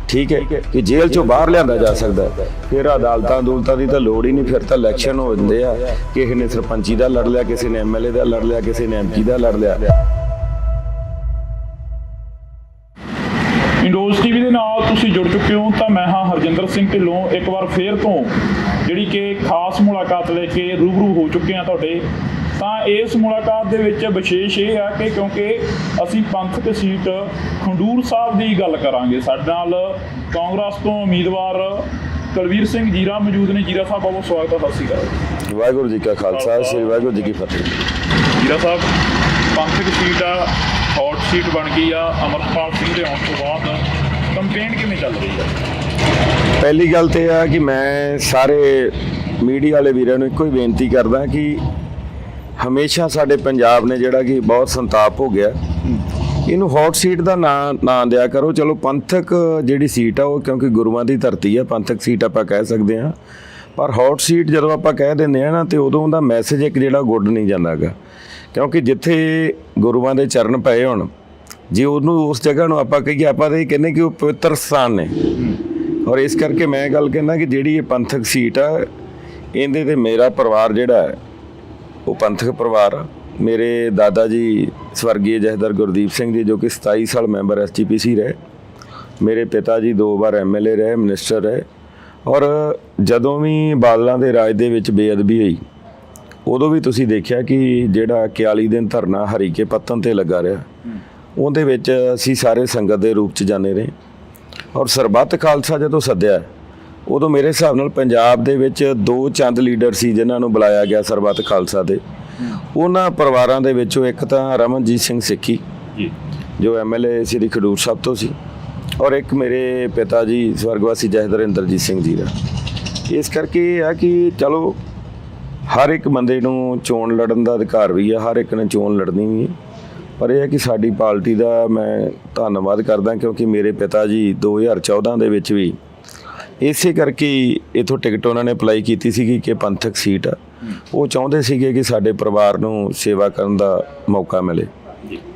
ਠੀਕ ਹੈ, ਕਿ ਜੇਲ੍ਹ ਚੋਂ ਬਾਹਰ ਲਿਆਂਦਾ ਜਾ ਸਕਦਾ ਹੈ, ਫਿਰ ਅਦਾਲਤਾਂ ਦੀ ਤਾਂ ਲੋੜ ਹੀ ਨਹੀਂ। ਫਿਰ ਤਾਂ ਇਲੈਕਸ਼ਨ ਹੋ ਜਾਂਦੇ ਆ, ਕਿਸੇ ਨੇ ਸਰਪੰਚੀ ਦਾ ਲੜ ਲਿਆ, ਕਿਸੇ ਨੇ MLA ਦਾ ਲੜ ਲਿਆ, ਕਿਸੇ ਨੇ MP ਦਾ ਲੜ ਲਿਆ। ਇੰਡੋਜ਼ TV ਦੇ ਨਾਲ ਤੁਸੀਂ ਜੁੜ ਚੁੱਕੇ ਹੋ ਤਾਂ ਮੈਂ ਹਾਂ ਹਰਜਿੰਦਰ ਸਿੰਘ ਢਿੱਲੋਂ। ਇੱਕ ਵਾਰ ਫੇਰ ਤੋਂ ਜਿਹੜੀ ਕਿ ਖਾਸ ਮੁਲਾਕਾਤ ਲੈ ਕੇ ਰੂਬਰੂ ਹੋ ਚੁੱਕੇ ਹਾਂ ਤੁਹਾਡੇ। ਤਾਂ ਇਸ ਮੁਲਾਕਾਤ ਦੇ ਵਿੱਚ ਵਿਸ਼ੇਸ਼ ਇਹ ਹੈ ਕਿ ਕਿਉਂਕਿ ਅਸੀਂ ਪੰਥਕ ਸੀਟ ਖੰਡੂਰ ਸਾਹਿਬ ਦੀ ਗੱਲ ਕਰਾਂਗੇ। ਸਾਡੇ ਨਾਲ ਕਾਂਗਰਸ ਤੋਂ ਉਮੀਦਵਾਰ ਕੁਲਵੀਰ ਸਿੰਘ ਜੀਰਾ ਮੌਜੂਦ ਨੇ। ਜੀਰਾ ਸਾਹਿਬ, ਬਹੁਤ ਸਵਾਗਤ ਹੈ, ਸਤਿ ਸ਼੍ਰੀ ਅਕਾਲ। ਵਾਹਿਗੁਰੂ ਜੀ ਕਾ ਖਾਲਸਾ, ਸ੍ਰੀ ਵਾਹਿਗੁਰੂ ਜੀ ਕੀ ਫਤਿਹ। ਜੀਰਾ ਸਾਹਿਬ, ਪੰਥਕ ਸੀਟ ਆ, ਹੌਟ ਸੀਟ ਬਣ ਗਈ ਆ, ਅਮਰਪਾਲ ਸਿੰਘ ਦੇ ਆਉਣ ਤੋਂ ਬਾਅਦ ਕੰਪੇਨ ਕਿਵੇਂ ਚੱਲ ਰਹੀ ਹੈ? ਪਹਿਲੀ ਗੱਲ ਤੇ ਆ ਕਿ ਮੈਂ ਸਾਰੇ ਮੀਡੀਆ ਵਾਲੇ ਵੀਰਾਂ ਨੂੰ ਇੱਕੋ ਹੀ ਬੇਨਤੀ ਕਰਦਾ ਕਿ ਹਮੇਸ਼ਾ ਸਾਡੇ ਪੰਜਾਬ ਨੇ ਜਿਹੜਾ ਕਿ ਬਹੁਤ ਸੰਤਾਪ ਹੋ ਗਿਆ, ਇਹਨੂੰ ਹੌਟ ਸੀਟ ਦਾ ਨਾਂ ਦਿਆ ਕਰੋ। ਚਲੋ ਪੰਥਕ ਜਿਹੜੀ ਸੀਟ ਆ ਉਹ ਕਿਉਂਕਿ ਗੁਰੂਆਂ ਦੀ ਧਰਤੀ ਆ, ਪੰਥਕ ਸੀਟ ਆਪਾਂ ਕਹਿ ਸਕਦੇ ਹਾਂ, ਪਰ ਹੌਟ ਸੀਟ ਜਦੋਂ ਆਪਾਂ ਕਹਿ ਦਿੰਦੇ ਆ ਨਾ ਤੇ ਉਦੋਂ ਦਾ ਮੈਸੇਜ ਇੱਕ ਜਿਹੜਾ ਗੁੱਡ ਨਹੀਂ ਜਾਂਦਾ ਗਾ, ਕਿਉਂਕਿ ਜਿੱਥੇ ਗੁਰੂਆਂ ਦੇ ਚਰਨ ਪਏ ਹੋਣ, ਜੇ ਉਹਨੂੰ ਉਸ ਜਗ੍ਹਾ ਨੂੰ ਆਪਾਂ ਕਹੀਏ, ਆਪਾਂ ਤਾਂ ਇਹ ਕਹਿੰਦੇ ਕਿ ਉਹ ਪਵਿੱਤਰ ਸਥਾਨ ਨੇ। ਔਰ ਇਸ ਕਰਕੇ ਮੈਂ ਗੱਲ ਕਹਿੰਦਾ ਕਿ ਜਿਹੜੀ ਇਹ ਪੰਥਕ ਸੀਟ ਆ, ਇਹਦੇ ਤੇ ਮੇਰਾ ਪਰਿਵਾਰ ਜਿਹੜਾ ਹੈ ਉਹ ਪੰਥਕ ਪਰਿਵਾਰ ਆ। ਮੇਰੇ ਦਾਦਾ ਜੀ ਸਵਰਗੀ ਜਥੇਦਾਰ ਗੁਰਦੀਪ ਸਿੰਘ ਜੀ, ਜੋ ਕਿ 27 ਸਾਲ ਮੈਂਬਰ SGPC ਰਹੇ। ਮੇਰੇ ਪਿਤਾ ਜੀ 2 ਵਾਰ MLA ਰਹੇ, ਮਿਨਿਸਟਰ ਰਹੇ। ਔਰ ਜਦੋਂ ਵੀ ਬਾਦਲਾਂ ਦੇ ਰਾਜ ਦੇ ਵਿੱਚ ਬੇਅਦਬੀ ਹੋਈ ਉਦੋਂ ਵੀ ਤੁਸੀਂ ਦੇਖਿਆ ਕਿ ਜਿਹੜਾ 41 ਦਿਨ ਧਰਨਾ ਹਰੀਕੇ ਪੱਤਨ ਤੇ ਲੱਗਾ ਰਿਹਾ, ਉਹਦੇ ਵਿੱਚ ਅਸੀਂ ਸਾਰੇ ਸੰਗਤ ਦੇ ਰੂਪ 'ਚ ਜਾਂਦੇ ਰਹੇ। ਔਰ ਸਰਬੱਤ ਖਾਲਸਾ ਜਦੋਂ ਸੱਦਿਆ ਉਦੋਂ ਮੇਰੇ ਹਿਸਾਬ ਨਾਲ ਪੰਜਾਬ ਦੇ ਵਿੱਚ 2 ਚੰਦ ਲੀਡਰ ਸੀ ਜਿਨ੍ਹਾਂ ਨੂੰ ਬੁਲਾਇਆ ਗਿਆ ਸਰਬੱਤ ਖਾਲਸਾ ਦੇ। ਉਹਨਾਂ ਪਰਿਵਾਰਾਂ ਦੇ ਵਿੱਚੋਂ ਇੱਕ ਤਾਂ ਰਮਨਜੀਤ ਸਿੰਘ ਸਿੱਖੀ ਜੋ MLA ਸ੍ਰੀ ਖਡੂਰ ਸਾਹਿਬ ਤੋਂ ਸੀ, ਔਰ ਇੱਕ ਮੇਰੇ ਪਿਤਾ ਜੀ ਸਵਰਗਵਾਸੀ ਜਥੇਦਾਰ ਇੰਦਰਜੀਤ ਸਿੰਘ ਜੀ ਦਾ। ਇਸ ਕਰਕੇ ਇਹ ਆ ਕਿ ਚਲੋ ਹਰ ਇੱਕ ਬੰਦੇ ਨੂੰ ਚੋਣ ਲੜਨ ਦਾ ਅਧਿਕਾਰ ਵੀ ਆ, ਹਰ ਇੱਕ ਨੇ ਚੋਣ ਲੜਨੀ ਵੀ ਹੈ, ਪਰ ਇਹ ਹੈ ਕਿ ਸਾਡੀ ਪਾਰਟੀ ਦਾ ਮੈਂ ਧੰਨਵਾਦ ਕਰਦਾ ਕਿਉਂਕਿ ਮੇਰੇ ਪਿਤਾ ਜੀ 2014 ਦੇ ਵਿੱਚ ਵੀ ਇਸੇ ਕਰਕੇ ਇਥੋਂ ਟਿਕਟ ਉਹਨਾਂ ਨੇ ਅਪਲਾਈ ਕੀਤੀ ਸੀਗੀ ਕਿ ਪੰਥਕ ਸੀਟ ਆ। ਉਹ ਚਾਹੁੰਦੇ ਸੀਗੇ ਕਿ ਸਾਡੇ ਪਰਿਵਾਰ ਨੂੰ ਸੇਵਾ ਕਰਨ ਦਾ ਮੌਕਾ ਮਿਲੇ,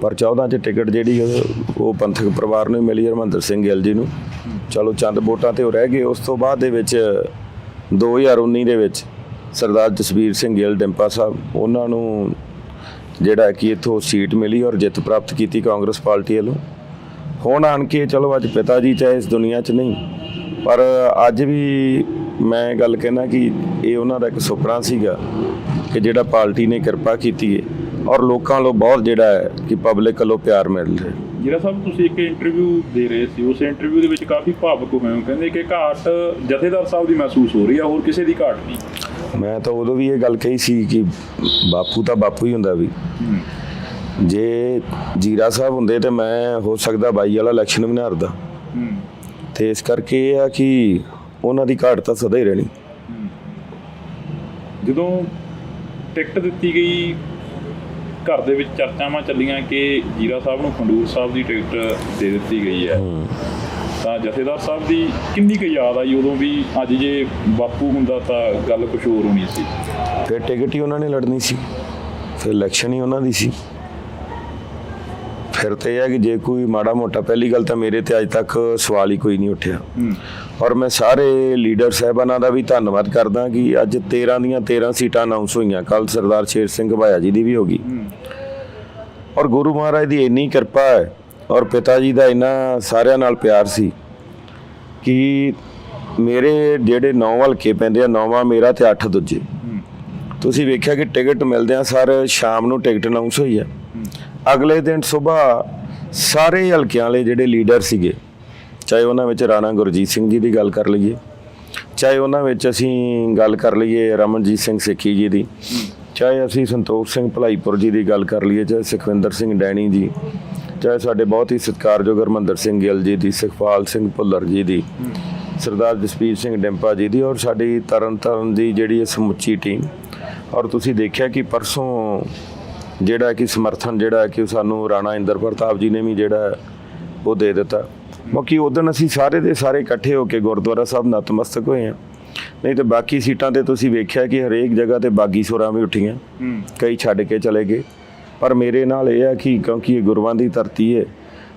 ਪਰ 14 'ਚ ਟਿਕਟ ਜਿਹੜੀ ਉਹ ਪੰਥਕ ਪਰਿਵਾਰ ਨੂੰ ਮਿਲੀ ਹਰਮੰਦਰ ਸਿੰਘ ਗਿੱਲ ਜੀ ਨੂੰ। ਚਲੋ ਚੰਦ ਵੋਟਾਂ ਤੇ ਉਹ ਰਹਿ ਗਏ। ਉਸ ਤੋਂ ਬਾਅਦ ਦੇ ਵਿੱਚ 2019 ਦੇ ਵਿੱਚ ਸਰਦਾਰ ਜਸਬੀਰ ਸਿੰਘ ਗਿੱਲ ਡਿੰਪਾ ਸਾਹਿਬ, ਉਹਨਾਂ ਨੂੰ ਜਿਹੜਾ ਕਿ ਇੱਥੋਂ ਸੀਟ ਮਿਲੀ ਔਰ ਜਿੱਤ ਪ੍ਰਾਪਤ ਕੀਤੀ ਕਾਂਗਰਸ ਪਾਰਟੀ ਵੱਲੋਂ। ਹੁਣ ਆਣ ਕੇ ਚਲੋ ਅੱਜ ਪਿਤਾ ਜੀ ਚਾਹੇ ਇਸ ਦੁਨੀਆ 'ਚ ਨਹੀਂ, ਪਰ ਅੱਜ ਵੀ ਮੈਂ ਗੱਲ ਕਹਿਣਾ ਕਿ ਇਹ ਉਹਨਾਂ ਦਾ ਇੱਕ ਸੁਪਨਾ ਸੀਗਾ ਕਿ ਜਿਹੜਾ ਪਾਰਟੀ ਨੇ ਕਿਰਪਾ ਕੀਤੀ ਹੈ ਔਰ ਲੋਕਾਂ ਵੱਲੋਂ ਬਹੁਤ ਜਿਹੜਾ ਹੈ ਕਿ ਪਬਲਿਕ ਵੱਲੋਂ ਪਿਆਰ ਮਿਲ ਰਿਹਾ। ਜੀਰਾ ਸਾਹਿਬ, ਤੁਸੀਂ ਇੱਕ ਇੰਟਰਵਿਊ ਦੇ ਰਹੇ ਸੀ, ਉਸ ਇੰਟਰਵਿਊ ਦੇ ਵਿੱਚ ਕਾਫੀ ਭਾਵੁਕ ਹੋਏ ਹੋ, ਕਹਿੰਦੇ ਕਿ ਘਾਟ ਜਥੇਦਾਰ ਸਾਹਿਬ ਦੀ ਮਹਿਸੂਸ ਹੋ ਰਹੀ ਆ, ਹੋਰ ਕਿਸੇ ਦੀ ਘਾਟ ਨਹੀਂ। ਮੈਂ ਤਾਂ ਉਦੋਂ ਵੀ ਇਹ ਗੱਲ ਕਹੀ ਸੀ ਕਿ ਬਾਪੂ ਤਾਂ ਬਾਪੂ ਹੀ ਹੁੰਦਾ ਵੀ। ਜੇ ਜੀਰਾ ਸਾਹਿਬ ਹੁੰਦੇ ਤੇ ਮੈਂ ਹੋ ਸਕਦਾ 22 ਵਾਲਾ ਇਲੈਕਸ਼ਨ ਵੀ ਨਾ ਹਾਰਦਾ, ਤੇ ਇਸ ਕਰਕੇ ਇਹ ਆ ਕਿ ਉਹਨਾਂ ਦੀ ਘਾਟ ਤਾਂ ਸਦਾ ਹੀ ਰਹਿਣੀ। ਜਦੋਂ ਟਿਕਟ ਦਿੱਤੀ ਗਈ, ਘਰ ਦੇ ਵਿੱਚ ਚਰਚਾਵਾਂ ਚੱਲੀਆਂ ਕਿ ਜੀਰਾ ਸਾਹਿਬ ਨੂੰ ਖਡੂਰ ਸਾਹਿਬ ਦੀ ਟਿਕਟ ਦੇ ਦਿੱਤੀ ਗਈ ਹੈ, ਤਾਂ ਜਥੇਦਾਰ ਸਾਹਿਬ ਦੀ ਕਿੰਨੀ ਕੁ ਯਾਦ ਆਈ ਉਦੋਂ ਵੀ? ਅੱਜ ਜੇ ਬਾਪੂ ਹੁੰਦਾ ਤਾਂ ਗੱਲ ਕੁਛ ਹੋਰ ਹੋਣੀ ਸੀ। ਫਿਰ ਟਿਕਟ ਹੀ ਉਹਨਾਂ ਨੇ ਲੜਨੀ ਸੀ, ਫਿਰ ਇਲੈਕਸ਼ਨ ਹੀ ਉਹਨਾਂ ਦੀ ਸੀ। ਫਿਰ ਤੇ ਇਹ ਹੈ ਕਿ ਜੇ ਕੋਈ ਮਾੜਾ ਮੋਟਾ, ਪਹਿਲੀ ਗੱਲ ਤਾਂ ਮੇਰੇ ਤੇ ਅੱਜ ਤੱਕ ਸਵਾਲ ਹੀ ਕੋਈ ਨਹੀਂ ਉੱਠਿਆ। ਔਰ ਮੈਂ ਸਾਰੇ ਲੀਡਰ ਸਾਹਿਬਾਨਾਂ ਦਾ ਵੀ ਧੰਨਵਾਦ ਕਰਦਾ ਕਿ ਅੱਜ 13 ਦੀਆਂ 13 ਸੀਟਾਂ ਅਨਾਉਂਸ ਹੋਈਆਂ। ਕੱਲ ਸਰਦਾਰ ਸ਼ੇਰ ਸਿੰਘ ਭਾਇਆ ਜੀ ਦੀ ਵੀ ਹੋ ਗਈ। ਔਰ ਗੁਰੂ ਮਹਾਰਾਜ ਦੀ ਇੰਨੀ ਕਿਰਪਾ ਹੈ ਔਰ ਪਿਤਾ ਜੀ ਦਾ ਇੰਨਾ ਸਾਰਿਆਂ ਨਾਲ ਪਿਆਰ ਸੀ ਕਿ ਮੇਰੇ ਜਿਹੜੇ 9 ਹਲਕੇ ਪੈਂਦੇ ਆ, 9ਵਾਂ ਮੇਰਾ ਤੇ 8 ਦੂਜੇ। ਤੁਸੀਂ ਵੇਖਿਆ ਕਿ ਟਿਕਟ ਮਿਲਦਿਆਂ ਸਰ ਸ਼ਾਮ ਨੂੰ ਟਿਕਟ ਅਨਾਉਂਸ ਹੋਈ ਹੈ। ਅਗਲੇ ਦਿਨ ਸਵੇਰ ਸਾਰੇ ਹਲਕਿਆਂ ਵਾਲੇ ਜਿਹੜੇ ਲੀਡਰ ਸੀਗੇ, ਚਾਹੇ ਉਹਨਾਂ ਵਿੱਚ ਰਾਣਾ ਗੁਰਜੀਤ ਸਿੰਘ ਜੀ ਦੀ ਗੱਲ ਕਰ ਲਈਏ, ਚਾਹੇ ਉਹਨਾਂ ਵਿੱਚ ਅਸੀਂ ਗੱਲ ਕਰ ਲਈਏ ਰਮਨਜੀਤ ਸਿੰਘ ਸਿੱਖੀ ਜੀ ਦੀ, ਚਾਹੇ ਅਸੀਂ ਸੰਤੋਖ ਸਿੰਘ ਭਲਾਈਪੁਰ ਜੀ ਦੀ ਗੱਲ ਕਰ ਲਈਏ, ਚਾਹੇ ਸੁਖਵਿੰਦਰ ਸਿੰਘ ਡੈਣੀ ਜੀ, ਚਾਹੇ ਸਾਡੇ ਬਹੁਤ ਹੀ ਸਤਿਕਾਰਯੋਗ ਹਰਮੰਦਰ ਸਿੰਘ ਗਿੱਲ ਜੀ ਦੀ, ਸੁਖਪਾਲ ਸਿੰਘ ਭੁੱਲਰ ਜੀ ਦੀ, ਸਰਦਾਰ ਜਸਬੀਰ ਸਿੰਘ ਡਿੰਪਾ ਜੀ ਦੀ, ਔਰ ਸਾਡੀ ਤਰਨ ਦੀ ਜਿਹੜੀ ਇਹ ਸਮੁੱਚੀ ਟੀਮ। ਔਰ ਤੁਸੀਂ ਦੇਖਿਆ ਕਿ ਪਰਸੋਂ ਜਿਹੜਾ ਕਿ ਸਮਰਥਨ ਜਿਹੜਾ ਕਿ ਸਾਨੂੰ ਰਾਣਾ ਇੰਦਰ ਪ੍ਰਤਾਪ ਜੀ ਨੇ ਵੀ ਜਿਹੜਾ ਉਹ ਦੇ ਦਿੱਤਾ। ਬਾਕੀ ਉਸ ਦਿਨ ਅਸੀਂ ਸਾਰੇ ਦੇ ਸਾਰੇ ਇਕੱਠੇ ਹੋ ਕੇ ਗੁਰਦੁਆਰਾ ਸਾਹਿਬ ਨਤਮਸਤਕ ਹੋਏ ਹਾਂ। ਨਹੀਂ ਤਾਂ ਬਾਕੀ ਸੀਟਾਂ ਤੇ ਤੁਸੀਂ ਵੇਖਿਆ ਕਿ ਹਰੇਕ ਜਗ੍ਹਾ ਤੇ ਬਾਗੀ ਸੁਰਾਂ ਵੀ ਉੱਠੀਆਂ, ਕਈ ਛੱਡ ਕੇ ਚਲੇ ਗਏ। ਪਰ ਮੇਰੇ ਨਾਲ ਇਹ ਹੈ ਕਿ ਕਿਉਂਕਿ ਇਹ ਗੁਰੂਆਂ ਦੀ ਧਰਤੀ ਹੈ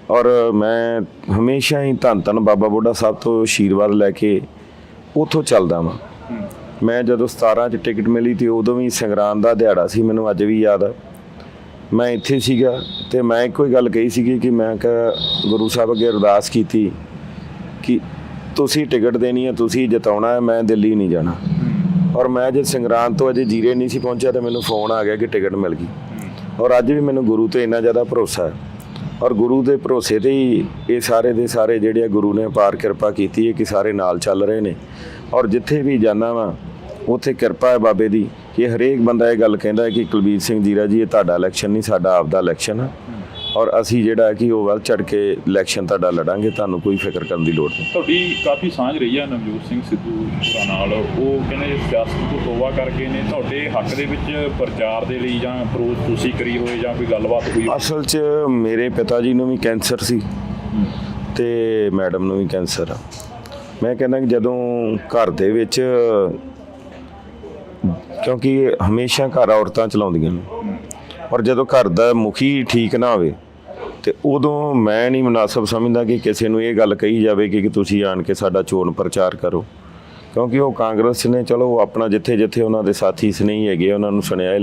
ਔਰ ਮੈਂ ਹਮੇਸ਼ਾ ਹੀ ਧੰਨ ਧੰਨ ਬਾਬਾ ਬੁੱਢਾ ਸਾਹਿਬ ਤੋਂ ਆਸ਼ੀਰਵਾਦ ਲੈ ਕੇ ਉੱਥੋਂ ਚੱਲਦਾ ਵਾਂ। ਮੈਂ ਜਦੋਂ 17 'ਚ ਟਿਕਟ ਮਿਲੀ ਤੇ ਉਦੋਂ ਵੀ ਸੰਗਰਾਂਦ ਦਾ ਦਿਹਾੜਾ ਸੀ, ਮੈਨੂੰ ਅੱਜ ਵੀ ਯਾਦ ਆ। ਮੈਂ ਇੱਥੇ ਸੀਗਾ ਤੇ ਮੈਂ ਇੱਕੋ ਹੀ ਗੱਲ ਕਹੀ ਸੀਗੀ ਕਿ ਮੈਂ ਕਿਹਾ ਗੁਰੂ ਸਾਹਿਬ ਅੱਗੇ ਅਰਦਾਸ ਕੀਤੀ ਕਿ ਤੁਸੀਂ ਟਿਕਟ ਦੇਣੀ ਹੈ, ਤੁਸੀਂ ਜਿਤਾਉਣਾ ਹੈ, ਮੈਂ ਦਿੱਲੀ ਨਹੀਂ ਜਾਣਾ। ਔਰ ਮੈਂ ਜਦ ਸੰਗਰਾਂਦ ਤੋਂ ਅਜੇ ਜੀਰੇ ਨਹੀਂ ਸੀ ਪਹੁੰਚਿਆ ਤਾਂ ਮੈਨੂੰ ਫੋਨ ਆ ਗਿਆ ਕਿ ਟਿਕਟ ਮਿਲ ਗਈ। ਔਰ ਅੱਜ ਵੀ ਮੈਨੂੰ ਗੁਰੂ ਤੇ ਇੰਨਾ ਜ਼ਿਆਦਾ ਭਰੋਸਾ ਹੈ ਔਰ ਗੁਰੂ ਦੇ ਭਰੋਸੇ ਤੇ ਹੀ ਇਹ ਸਾਰੇ ਦੇ ਸਾਰੇ ਜਿਹੜੇ ਆ ਗੁਰੂ ਨੇ ਅਪਾਰ ਕਿਰਪਾ ਕੀਤੀ ਹੈ ਕਿ ਸਾਰੇ ਨਾਲ ਚੱਲ ਰਹੇ ਨੇ। ਔਰ ਜਿੱਥੇ ਵੀ ਜਾਂਦਾ ਵਾਂ ਉੱਥੇ ਕਿਰਪਾ ਹੈ ਬਾਬੇ ਦੀ ਕਿ ਹਰੇਕ ਬੰਦਾ ਇਹ ਗੱਲ ਕਹਿੰਦਾ ਹੈ ਕਿ ਕੁਲਬੀਰ ਸਿੰਘ ਜੀਰਾ ਜੀ, ਇਹ ਤੁਹਾਡਾ ਇਲੈਕਸ਼ਨ ਨਹੀਂ, ਸਾਡਾ ਆਪਦਾ ਇਲੈਕਸ਼ਨ ਹੈ ਔਰ ਅਸੀਂ ਜਿਹੜਾ ਕਿ ਉਹ ਵੱਧ ਚੜ੍ਹ ਕੇ ਇਲੈਕਸ਼ਨ ਤੁਹਾਡਾ ਲੜਾਂਗੇ, ਤੁਹਾਨੂੰ ਕੋਈ ਫਿਕਰ ਕਰਨ ਦੀ ਲੋੜ ਨਹੀਂ। ਤੁਹਾਡੀ ਕਾਫੀ ਸਾਂਝ ਰਹੀ ਹੈ ਨਵਜੋਤ ਸਿੰਘ ਸਿੱਧੂ ਹੋਰਾਂ ਨਾਲ। ਉਹ ਕਹਿੰਦੇ ਸਿਆਸਤ ਤੋਂ ਤੋਬਾ ਕਰਕੇ ਨੇ ਤੁਹਾਡੇ ਹੱਕ ਦੇ ਵਿੱਚ ਪ੍ਰਚਾਰ ਦੇ ਲਈ ਜਾਂ ਅਪਰੋਚ ਤੁਸੀਂ ਕਰੀ ਹੋਏ ਜਾਂ ਕੋਈ ਗੱਲਬਾਤ ਹੋਈ? ਅਸਲ 'ਚ ਮੇਰੇ ਪਿਤਾ ਜੀ ਨੂੰ ਵੀ ਕੈਂਸਰ ਸੀ ਤੇ ਮੈਡਮ ਨੂੰ ਵੀ ਕੈਂਸਰ ਆ। ਮੈਂ ਕਹਿੰਦਾ ਕਿ ਜਦੋਂ ਘਰ ਦੇ ਵਿੱਚ, ਕਿਉਂਕਿ ਹਮੇਸ਼ਾ ਘਰ ਔਰਤਾਂ ਚਲਾਉਂਦੀਆਂ ਨੇ ਔਰ ਜਦੋਂ ਘਰ ਦਾ ਮੁਖੀ ਠੀਕ ਨਾ ਹੋਵੇ ਤੇ ਉਦੋਂ ਮੈਂ ਨਹੀਂ ਮੁਨਾਸਬ ਸਮਝਦਾ ਕਿ ਕਿਸੇ ਨੂੰ ਇਹ ਗੱਲ ਕਹੀ ਜਾਵੇ ਕਿ ਤੁਸੀਂ ਆਣ ਕੇ ਸਾਡਾ ਚੋਣ ਪ੍ਰਚਾਰ ਕਰੋ। ਕਿਉਂਕਿ ਉਹ ਕਾਂਗਰਸ ਨੇ ਚਲੋ ਆਪਣਾ ਜਿੱਥੇ ਜਿੱਥੇ ਉਹਨਾਂ ਦੇ ਸਾਥੀ ਸਨੇਹੀ ਹੈਗੇ ਉਹਨਾਂ ਨੂੰ ਸੁਨੇਹਾ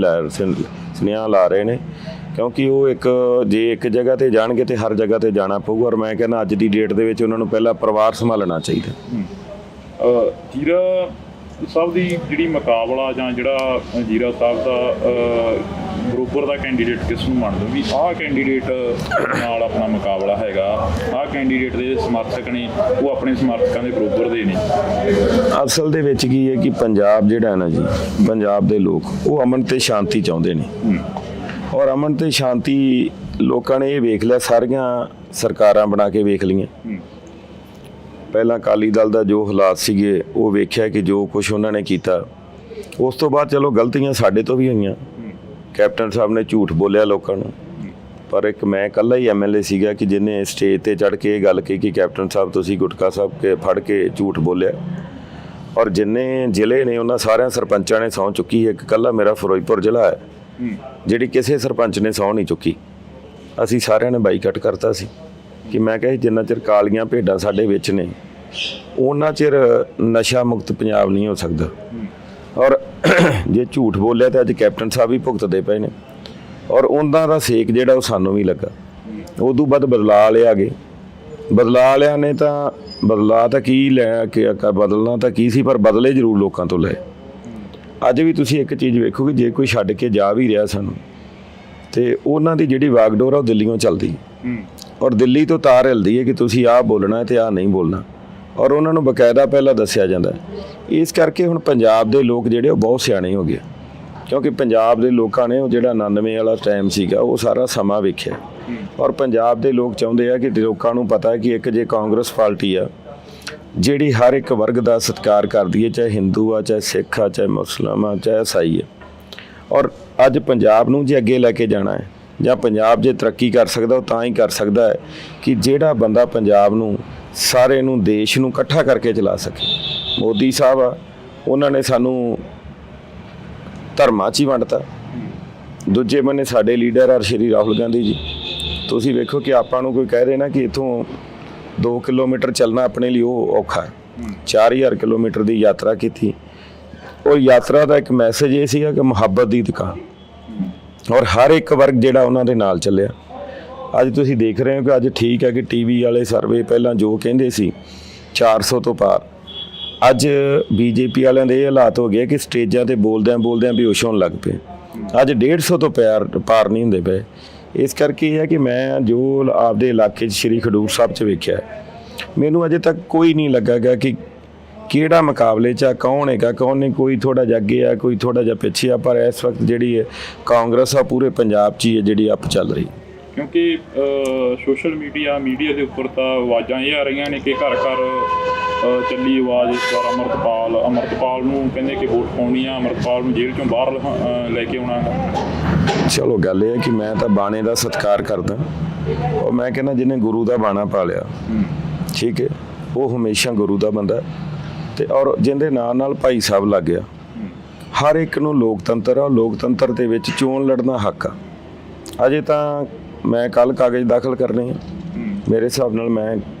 ਲਾ ਰਹੇ ਨੇ, ਕਿਉਂਕਿ ਉਹ ਜੇ ਇੱਕ ਜਗ੍ਹਾ ਤੇ ਜਾਣਗੇ ਤੇ ਹਰ ਜਗ੍ਹਾ ਤੇ ਜਾਣਾ ਪਊਗਾ। ਔਰ ਮੈਂ ਕਹਿੰਦਾ ਅੱਜ ਦੀ ਡੇਟ ਦੇ ਵਿੱਚ ਉਹਨਾਂ ਨੂੰ ਪਹਿਲਾਂ ਪਰਿਵਾਰ ਸੰਭਾਲਣਾ ਚਾਹੀਦਾ। ਜੀਰਾ ਸਾਹਿਬ ਦੀ ਜਿਹੜੀ ਮੁਕਾਬਲਾ ਜਾਂ ਜਿਹੜਾ ਜੀਰਾ ਸਾਹਿਬ ਦਾ ਬਰੋਬਰ ਦਾ ਕੈਂਡੀਡੇਟ ਕਿਸ ਨੂੰ ਮੰਨਦੇ ਵੀ ਆਹ ਕੈਂਡੀਡੇਟ ਨਾਲ ਆਪਣਾ ਮੁਕਾਬਲਾ ਹੈਗਾ, ਆਹ ਕੈਂਡੀਡੇਟ ਦੇ ਸਮਰਥਕ ਨੇ ਉਹ ਆਪਣੇ ਸਮਰਥਕਾਂ ਦੇ ਬਰੋਬਰ ਦੇ ਨੇ? ਅਸਲ ਦੇ ਵਿੱਚ ਕੀ ਹੈ ਕਿ ਪੰਜਾਬ ਜਿਹੜਾ ਹੈ ਨਾ ਜੀ, ਪੰਜਾਬ ਦੇ ਲੋਕ ਉਹ ਅਮਨ ਤੇ ਸ਼ਾਂਤੀ ਚਾਹੁੰਦੇ ਨੇ। ਔਰ ਅਮਨ ਤੇ ਸ਼ਾਂਤੀ ਲੋਕਾਂ ਨੇ ਇਹ ਵੇਖ ਲਿਆ, ਸਾਰੀਆਂ ਸਰਕਾਰਾਂ ਬਣਾ ਕੇ ਵੇਖ ਲਈਆਂ। ਪਹਿਲਾਂ ਅਕਾਲੀ ਦਲ ਦਾ ਜੋ ਹਾਲਾਤ ਸੀਗੇ ਉਹ ਵੇਖਿਆ ਕਿ ਜੋ ਕੁਝ ਉਹਨਾਂ ਨੇ ਕੀਤਾ, ਉਸ ਤੋਂ ਬਾਅਦ ਚਲੋ ਗਲਤੀਆਂ ਸਾਡੇ ਤੋਂ ਵੀ ਹੋਈਆਂ। ਕੈਪਟਨ ਸਾਹਿਬ ਨੇ ਝੂਠ ਬੋਲਿਆ ਲੋਕਾਂ ਨੂੰ, ਪਰ ਇੱਕ ਮੈਂ ਇਕੱਲਾ ਹੀ ਐਮਐਲਏ ਸੀਗਾ ਕਿ ਜਿਹਨੇ ਸਟੇਜ ਤੇ ਚੜ੍ਹ ਕੇ ਇਹ ਗੱਲ ਕਹੀ ਕਿ ਕੈਪਟਨ ਸਾਹਿਬ ਤੁਸੀਂ ਗੁਟਕਾ ਸਾਹਿਬ ਕੇ ਫੜ ਕੇ ਝੂਠ ਬੋਲਿਆ। ਔਰ ਜਿੰਨੇ ਜ਼ਿਲ੍ਹੇ ਨੇ ਉਹਨਾਂ ਸਾਰਿਆਂ ਸਰਪੰਚਾਂ ਨੇ ਸਹੁੰ ਚੁੱਕੀ। ਇੱਕ ਇਕੱਲਾ ਮੇਰਾ ਫਿਰੋਜ਼ਪੁਰ ਜ਼ਿਲ੍ਹਾ ਹੈ ਜਿਹੜੀ ਕਿਸੇ ਸਰਪੰਚ ਨੇ ਸਹੁੰ ਨਹੀਂ ਚੁੱਕੀ। ਅਸੀਂ ਸਾਰਿਆਂ ਨੇ ਬਾਈਕਾਟ ਕਰਤਾ ਸੀ ਕਿ ਮੈਂ ਕਿਹਾ ਜਿੰਨਾ ਚਿਰ ਕਾਲੀਆਂ ਭੇਡਾਂ ਸਾਡੇ ਵਿੱਚ ਨੇ ਉਹਨਾਂ ਚਿਰ ਨਸ਼ਾ ਮੁਕਤ ਪੰਜਾਬ ਨਹੀਂ ਹੋ ਸਕਦਾ। ਔਰ ਜੇ ਝੂਠ ਬੋਲਿਆ ਤਾਂ ਅੱਜ ਕੈਪਟਨ ਸਾਹਿਬ ਵੀ ਭੁਗਤਦੇ ਪਏ ਨੇ। ਔਰ ਉਹਨਾਂ ਦਾ ਸੇਕ ਜਿਹੜਾ ਉਹ ਸਾਨੂੰ ਵੀ ਲੱਗਾ। ਉਦੋਂ ਬਾਅਦ ਬਦਲਾਅ ਵਾਲੇ ਆ ਗਏ। ਬਦਲਾਅ ਵਾਲਿਆਂ ਨੇ ਤਾਂ ਬਦਲਾਅ ਤਾਂ ਕੀ ਲੈ ਕੇ ਬਦਲਣਾ ਤਾਂ ਕੀ ਸੀ, ਪਰ ਬਦਲੇ ਜ਼ਰੂਰ ਲੋਕਾਂ ਤੋਂ ਲਏ। ਅੱਜ ਵੀ ਤੁਸੀਂ ਇੱਕ ਚੀਜ਼ ਵੇਖੋਗੇ, ਜੇ ਕੋਈ ਛੱਡ ਕੇ ਜਾ ਵੀ ਰਿਹਾ ਸਾਨੂੰ ਤੇ ਉਹਨਾਂ ਦੀ ਜਿਹੜੀ ਵਾਗਡੋਰ ਆ ਉਹ ਦਿੱਲੀੋਂ ਚੱਲਦੀ। ਔਰ ਦਿੱਲੀ ਤੋਂ ਤਾਰ ਹਿਲਦੀ ਹੈ ਕਿ ਤੁਸੀਂ ਆਹ ਬੋਲਣਾ ਤੇ ਆਹ ਨਹੀਂ ਬੋਲਣਾ। ਔਰ ਉਹਨਾਂ ਨੂੰ ਬਕਾਇਦਾ ਪਹਿਲਾਂ ਦੱਸਿਆ ਜਾਂਦਾ। ਇਸ ਕਰਕੇ ਹੁਣ ਪੰਜਾਬ ਦੇ ਲੋਕ ਜਿਹੜੇ ਉਹ ਬਹੁਤ ਸਿਆਣੇ ਹੋ ਗਏ, ਕਿਉਂਕਿ ਪੰਜਾਬ ਦੇ ਲੋਕਾਂ ਨੇ ਉਹ ਜਿਹੜਾ 99 ਵਾਲਾ ਟਾਈਮ ਸੀਗਾ ਉਹ ਸਾਰਾ ਸਮਾਂ ਵੇਖਿਆ। ਔਰ ਪੰਜਾਬ ਦੇ ਲੋਕ ਚਾਹੁੰਦੇ ਆ ਕਿ ਲੋਕਾਂ ਨੂੰ ਪਤਾ ਹੈ ਕਿ ਇੱਕ ਜੇ ਕਾਂਗਰਸ ਪਾਰਟੀ ਆ ਜਿਹੜੀ ਹਰ ਇੱਕ ਵਰਗ ਦਾ ਸਤਿਕਾਰ ਕਰਦੀ ਹੈ, ਚਾਹੇ ਹਿੰਦੂ ਆ, ਚਾਹੇ ਸਿੱਖ ਆ, ਚਾਹੇ ਮੁਸਲਮਾਨ ਆ, ਚਾਹੇ ਈਸਾਈ ਆ। ਔਰ ਅੱਜ ਪੰਜਾਬ ਨੂੰ ਜੇ ਅੱਗੇ ਲੈ ਕੇ ਜਾਣਾ ਹੈ ਜਾਂ ਪੰਜਾਬ ਜੇ ਤਰੱਕੀ ਕਰ ਸਕਦਾ ਉਹ ਤਾਂ ਹੀ ਕਰ ਸਕਦਾ ਹੈ ਕਿ ਜਿਹੜਾ ਬੰਦਾ ਪੰਜਾਬ ਨੂੰ ਸਾਰੇ ਨੂੰ ਦੇਸ਼ ਨੂੰ ਇਕੱਠਾ ਕਰਕੇ ਚਲਾ ਸਕੇ। ਮੋਦੀ ਸਾਹਿਬ ਆ, ਉਹਨਾਂ ਨੇ ਸਾਨੂੰ ਧਰਮਾਂ 'ਚ ਹੀ ਵੰਡਤਾ। ਦੂਜੇ ਬੰਨੇ ਸਾਡੇ ਲੀਡਰ ਆ ਸ਼੍ਰੀ ਰਾਹੁਲ ਗਾਂਧੀ ਜੀ। ਤੁਸੀਂ ਵੇਖੋ ਕਿ ਆਪਾਂ ਨੂੰ ਕੋਈ ਕਹਿ ਦੇ ਨਾ ਕਿ ਇੱਥੋਂ 2 ਕਿਲੋਮੀਟਰ ਚੱਲਣਾ ਆਪਣੇ ਲਈ ਉਹ ਔਖਾ ਹੈ। 4000 ਕਿਲੋਮੀਟਰ ਦੀ ਯਾਤਰਾ ਕੀਤੀ। ਉਹ ਯਾਤਰਾ ਦਾ ਇੱਕ ਮੈਸੇਜ ਇਹ ਸੀਗਾ ਕਿ ਮੁਹੱਬਤ ਦੀ ਦੁਕਾਨ। ਔਰ ਹਰ ਇੱਕ ਵਰਗ ਜਿਹੜਾ ਉਹਨਾਂ ਦੇ ਨਾਲ ਚੱਲਿਆ। ਅੱਜ ਤੁਸੀਂ ਦੇਖ ਰਹੇ ਹੋ ਕਿ ਅੱਜ ਠੀਕ ਹੈ ਕਿ ਟੀਵੀ ਵਾਲੇ ਸਰਵੇ ਪਹਿਲਾਂ ਜੋ ਕਹਿੰਦੇ ਸੀ 400 ਤੋਂ ਪਾਰ, ਅੱਜ ਬੀਜੇਪੀ ਵਾਲਿਆਂ ਦੇ ਇਹ ਹਾਲਾਤ ਹੋ ਗਏ ਕਿ ਸਟੇਜਾਂ ਤੇ ਬੋਲਦਿਆਂ ਬੇਹੋਸ਼ ਹੋਣ ਲੱਗ ਪਏ। ਅੱਜ 150 ਤੋਂ ਪਾਰ ਨਹੀਂ ਹੁੰਦੇ ਪਏ। ਇਸ ਕਰਕੇ ਇਹ ਹੈ ਕਿ ਮੈਂ ਜੋ ਆਪਦੇ ਇਲਾਕੇ 'ਚ ਸ਼੍ਰੀ ਖਡੂਰ ਸਾਹਿਬ 'ਚ ਵੇਖਿਆ, ਮੈਨੂੰ ਅਜੇ ਤੱਕ ਕੋਈ ਨਹੀਂ ਲੱਗਾ ਗਿਆ ਕਿ ਕਿਹੜਾ ਮੁਕਾਬਲੇ 'ਚ ਆ, ਕੌਣ ਹੈਗਾ ਕੌਣ ਨਹੀਂ। ਕੋਈ ਥੋੜ੍ਹਾ ਜਿਹਾ ਅੱਗੇ ਆ, ਕੋਈ ਥੋੜ੍ਹਾ ਜਿਹਾ ਪਿੱਛੇ ਆ, ਪਰ ਇਸ ਵਕਤ ਜਿਹੜੀ ਹੈ ਕਾਂਗਰਸ ਆ ਪੂਰੇ ਪੰਜਾਬ 'ਚ ਹੀ ਹੈ ਜਿਹੜੀ ਅੱਪ ਚੱਲ ਰਹੀ। ਕਿਉਂਕਿ ਸੋਸ਼ਲ ਮੀਡੀਆ ਦੇ ਉੱਪਰ ਤਾਂ ਆਵਾਜ਼ਾਂ ਇਹ ਆ ਰਹੀਆਂ ਨੇ ਕਿ ਘਰ ਘਰ ਚੱਲੀ ਆਵਾਜ਼ ਇਸ ਵਾਰ ਅੰਮ੍ਰਿਤਪਾਲ ਨੂੰ ਕਹਿੰਦੇ ਕਿ ਵੋਟ ਪਾਉਣੀ ਆ, ਅੰਮ੍ਰਿਤਪਾਲ ਨੂੰ ਜੇਲ੍ਹ 'ਚੋਂ ਬਾਹਰ ਲੈ ਕੇ ਆਉਣਾ। ਚਲੋ ਗੱਲ ਇਹ ਹੈ ਕਿ ਮੈਂ ਤਾਂ ਬਾਣੇ ਦਾ ਸਤਿਕਾਰ ਕਰਦਾ। ਔਰ ਮੈਂ ਕਹਿੰਦਾ ਜਿਹਨੇ ਗੁਰੂ ਦਾ ਬਾਣਾ ਪਾ ਲਿਆ, ਠੀਕ ਹੈ, ਉਹ ਹਮੇਸ਼ਾ ਗੁਰੂ ਦਾ ਬੰਦਾ। ਤੇ ਔਰ ਜਿਹਦੇ ਨਾਲ ਭਾਈ ਸਾਹਿਬ ਲੱਗ ਗਿਆ। ਹਰ ਇੱਕ ਨੂੰ ਲੋਕਤੰਤਰ ਆ, ਲੋਕਤੰਤਰ ਦੇ ਵਿੱਚ ਚੋਣ ਲੜਨਾ ਹੱਕ ਆ। ਅਜੇ ਤਾਂ ਮੈਂ ਕੱਲ ਕਾਗਜ਼ ਦਾਖਲ ਕਰਨੇ ਆ। ਮੇਰੇ ਹਿਸਾਬ ਨਾਲ ਮੈਂ